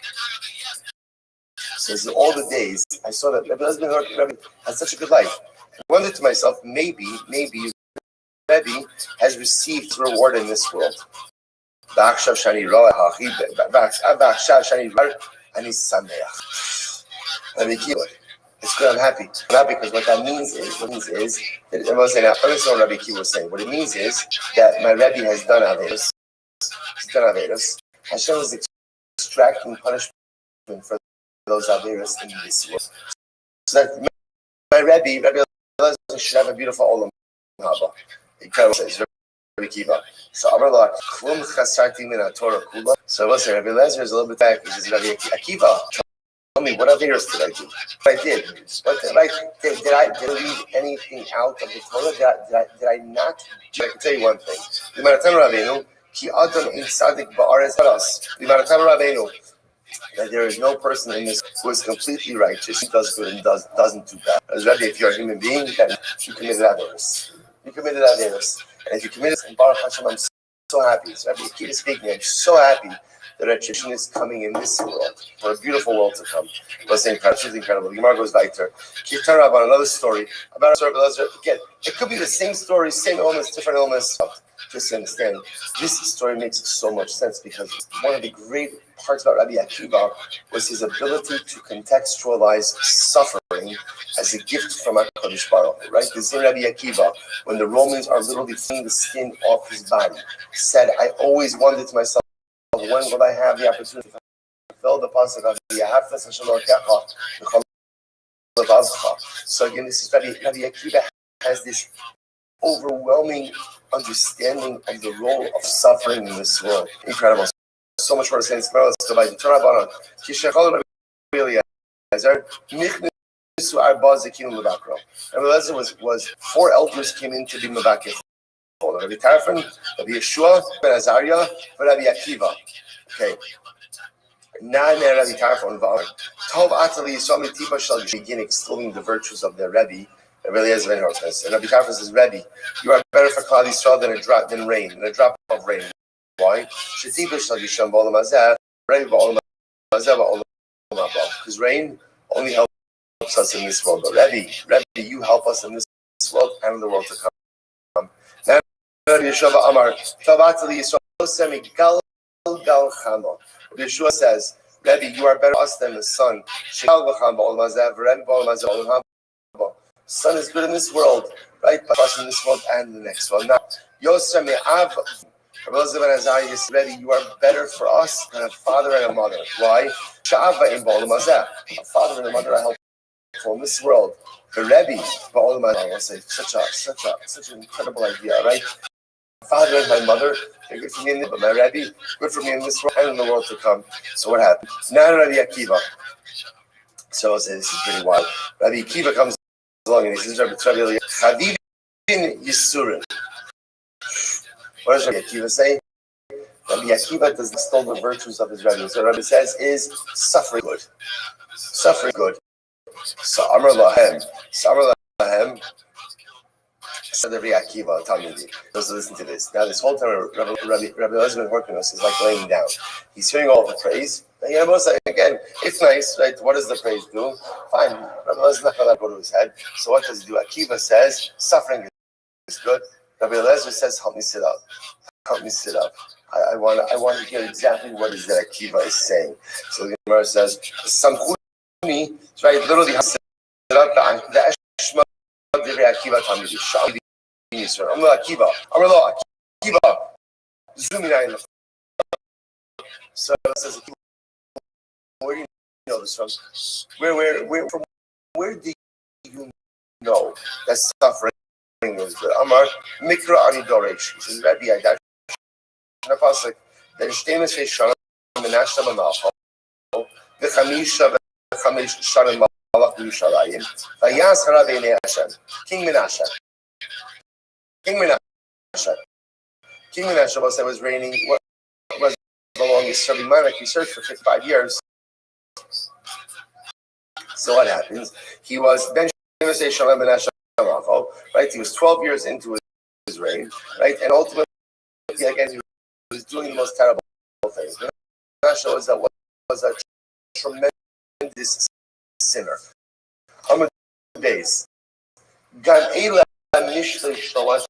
A: So this is all the days I saw that Rabbi Eliezer ben Horkinus had such a good life. I wondered to myself, maybe Rebbe has received reward in this world. And he's sameach. It's good. I'm happy. I'm happy because what that means is that I'm saying what Rabbi Kiva was saying. What it means is that my Rebbe has done averus. He's done averus. Hashem is extracting punishment for those averus in this world. So that my Rebbe should have a beautiful olam haba. He kind of says Rabbi Kiva. So Amar Klum Chasarti Min HaTorah Kula. So listen, Rabbi Eliezer is a little bit back. He says, Rabbi Akiva, tell me, what averus did I do? What I did? Did I leave anything out of the Torah? Did I not? I can tell you one thing. L'maratan Rabbeinu, Ki Adam in Sadik Ba'aretz Haras. L'maratan Rabbeinu, that there is no person in this who is completely righteous, who does good and doesn't do bad. As Rabbi, if you're a human being, then you committed averus. You committed averus. And if you committed, and Baruch Hashem, I'm so happy. So Rabbi Akiva speaking, I'm so happy that retribution is coming in this world, for a beautiful world to come. It's incredible. The Gemara goes weiter. Kitar about another story about a story of Eliezer. Again, it could be the same story, same illness, different illness. Just to understand, this story makes so much sense because one of the great parts about Rabbi Akiva was his ability to contextualize suffering as a gift from HaKadosh Baruch Hu, right? Because in Rabbi Akiva, when the Romans are literally freeing the skin off his body, said, I always wondered to myself, when will I have the opportunity to fulfill the pasuk of Yahavtas Hashem Elokecha v'chol levavcha. So again, this is Rabbi Akiva has this overwhelming understanding of the role of suffering in this world. Incredible. So much more to say. Let's go by the Torah Banan. Kishachol Rabbi Eliezer nichnisu arba zekim levakro. Rabbi Eliezer was 4 elders came in to be mevakech. Rabbi Tarfon, Rabbi Yeshua, Ben Azariah, Rabbi Akiva. Okay. Now Rabbi Tarfon Tov Atali Yisrael Tipa shall begin extolling the virtues of their Rebbe. Rabbi Eliezer ben Horkinus. And Rabbi Tarfon says, Rebbe, you are better for Klal Yisrael than a drop of rain. Why? Shetipa shall Yisham b'olam hazeh, Rebbe b'olam hazeh b'olam haba. Because rain only helps us in this world. But Rebbe, you help us in this world and in the world to come. Now Yeshua Amar, Tavatali Yisrael Semi Gal Chama. Yeshua says, Rebbe, you are better us than the sun. Sun is good in this world, right? But us in this world and the next one. Now, Yosem Av, Rebbe, you are better for us than a father and a mother. Why? A father and a mother are helpful in this world. The Rebbe, I will say, such an incredible idea, right? My father and my mother, they're good for me in this, but my Rebbe, good for me in this world and in the world to come. So what happened? Now Rabbi Akiva. So this is pretty wild. Rabbi Akiva comes along and he says, Rabbi Eliezer, Chavivin Yisurin. What does Rabbi Akiva say? Rabbi Akiva does extol the virtues of his Rebbe. So Rabbi says is suffering good. Suffering good. So Amar Lahem. Said Rabbi Akiva, Talmudi. Let's listen to this. Now this whole time Rabbi Eliezer ben Horkinus is like laying down. He's hearing all the praise. And again, it's nice, right? What does the praise do? Fine. Rabbi Eliezer is not going to go to his head. So what does he do? Akiva says, suffering is good. Rabbi Eliezer says, help me sit up. Help me sit up. I want to hear exactly what is that Akiva is saying. So the Gemara says, Samchuni, right? Literally, sit up. The Eshma of Akiva Talmudi. Akiva. Zoom in. So it says, where do you know this from? Where do you know that suffering is good? Amar Mikra Ani Doresh. He says, Rabbi, I dash in the pasuk that Shtemes Shana Menashe Manacho, the Chamisha Shana Malach Yerushalayim, Vayas Harabei Hashem, King Menashe. King Menashe was reigning. What was the longest serving monarch? He served for 55 years. So what happens? He was Ben Shemesei Shalem Menashe Malacho, right? He was 12 years into his reign, right? And ultimately, again, he was doing the most terrible things. Menashe was a tremendous sinner. On the days, Gan Eila Nishli Shalat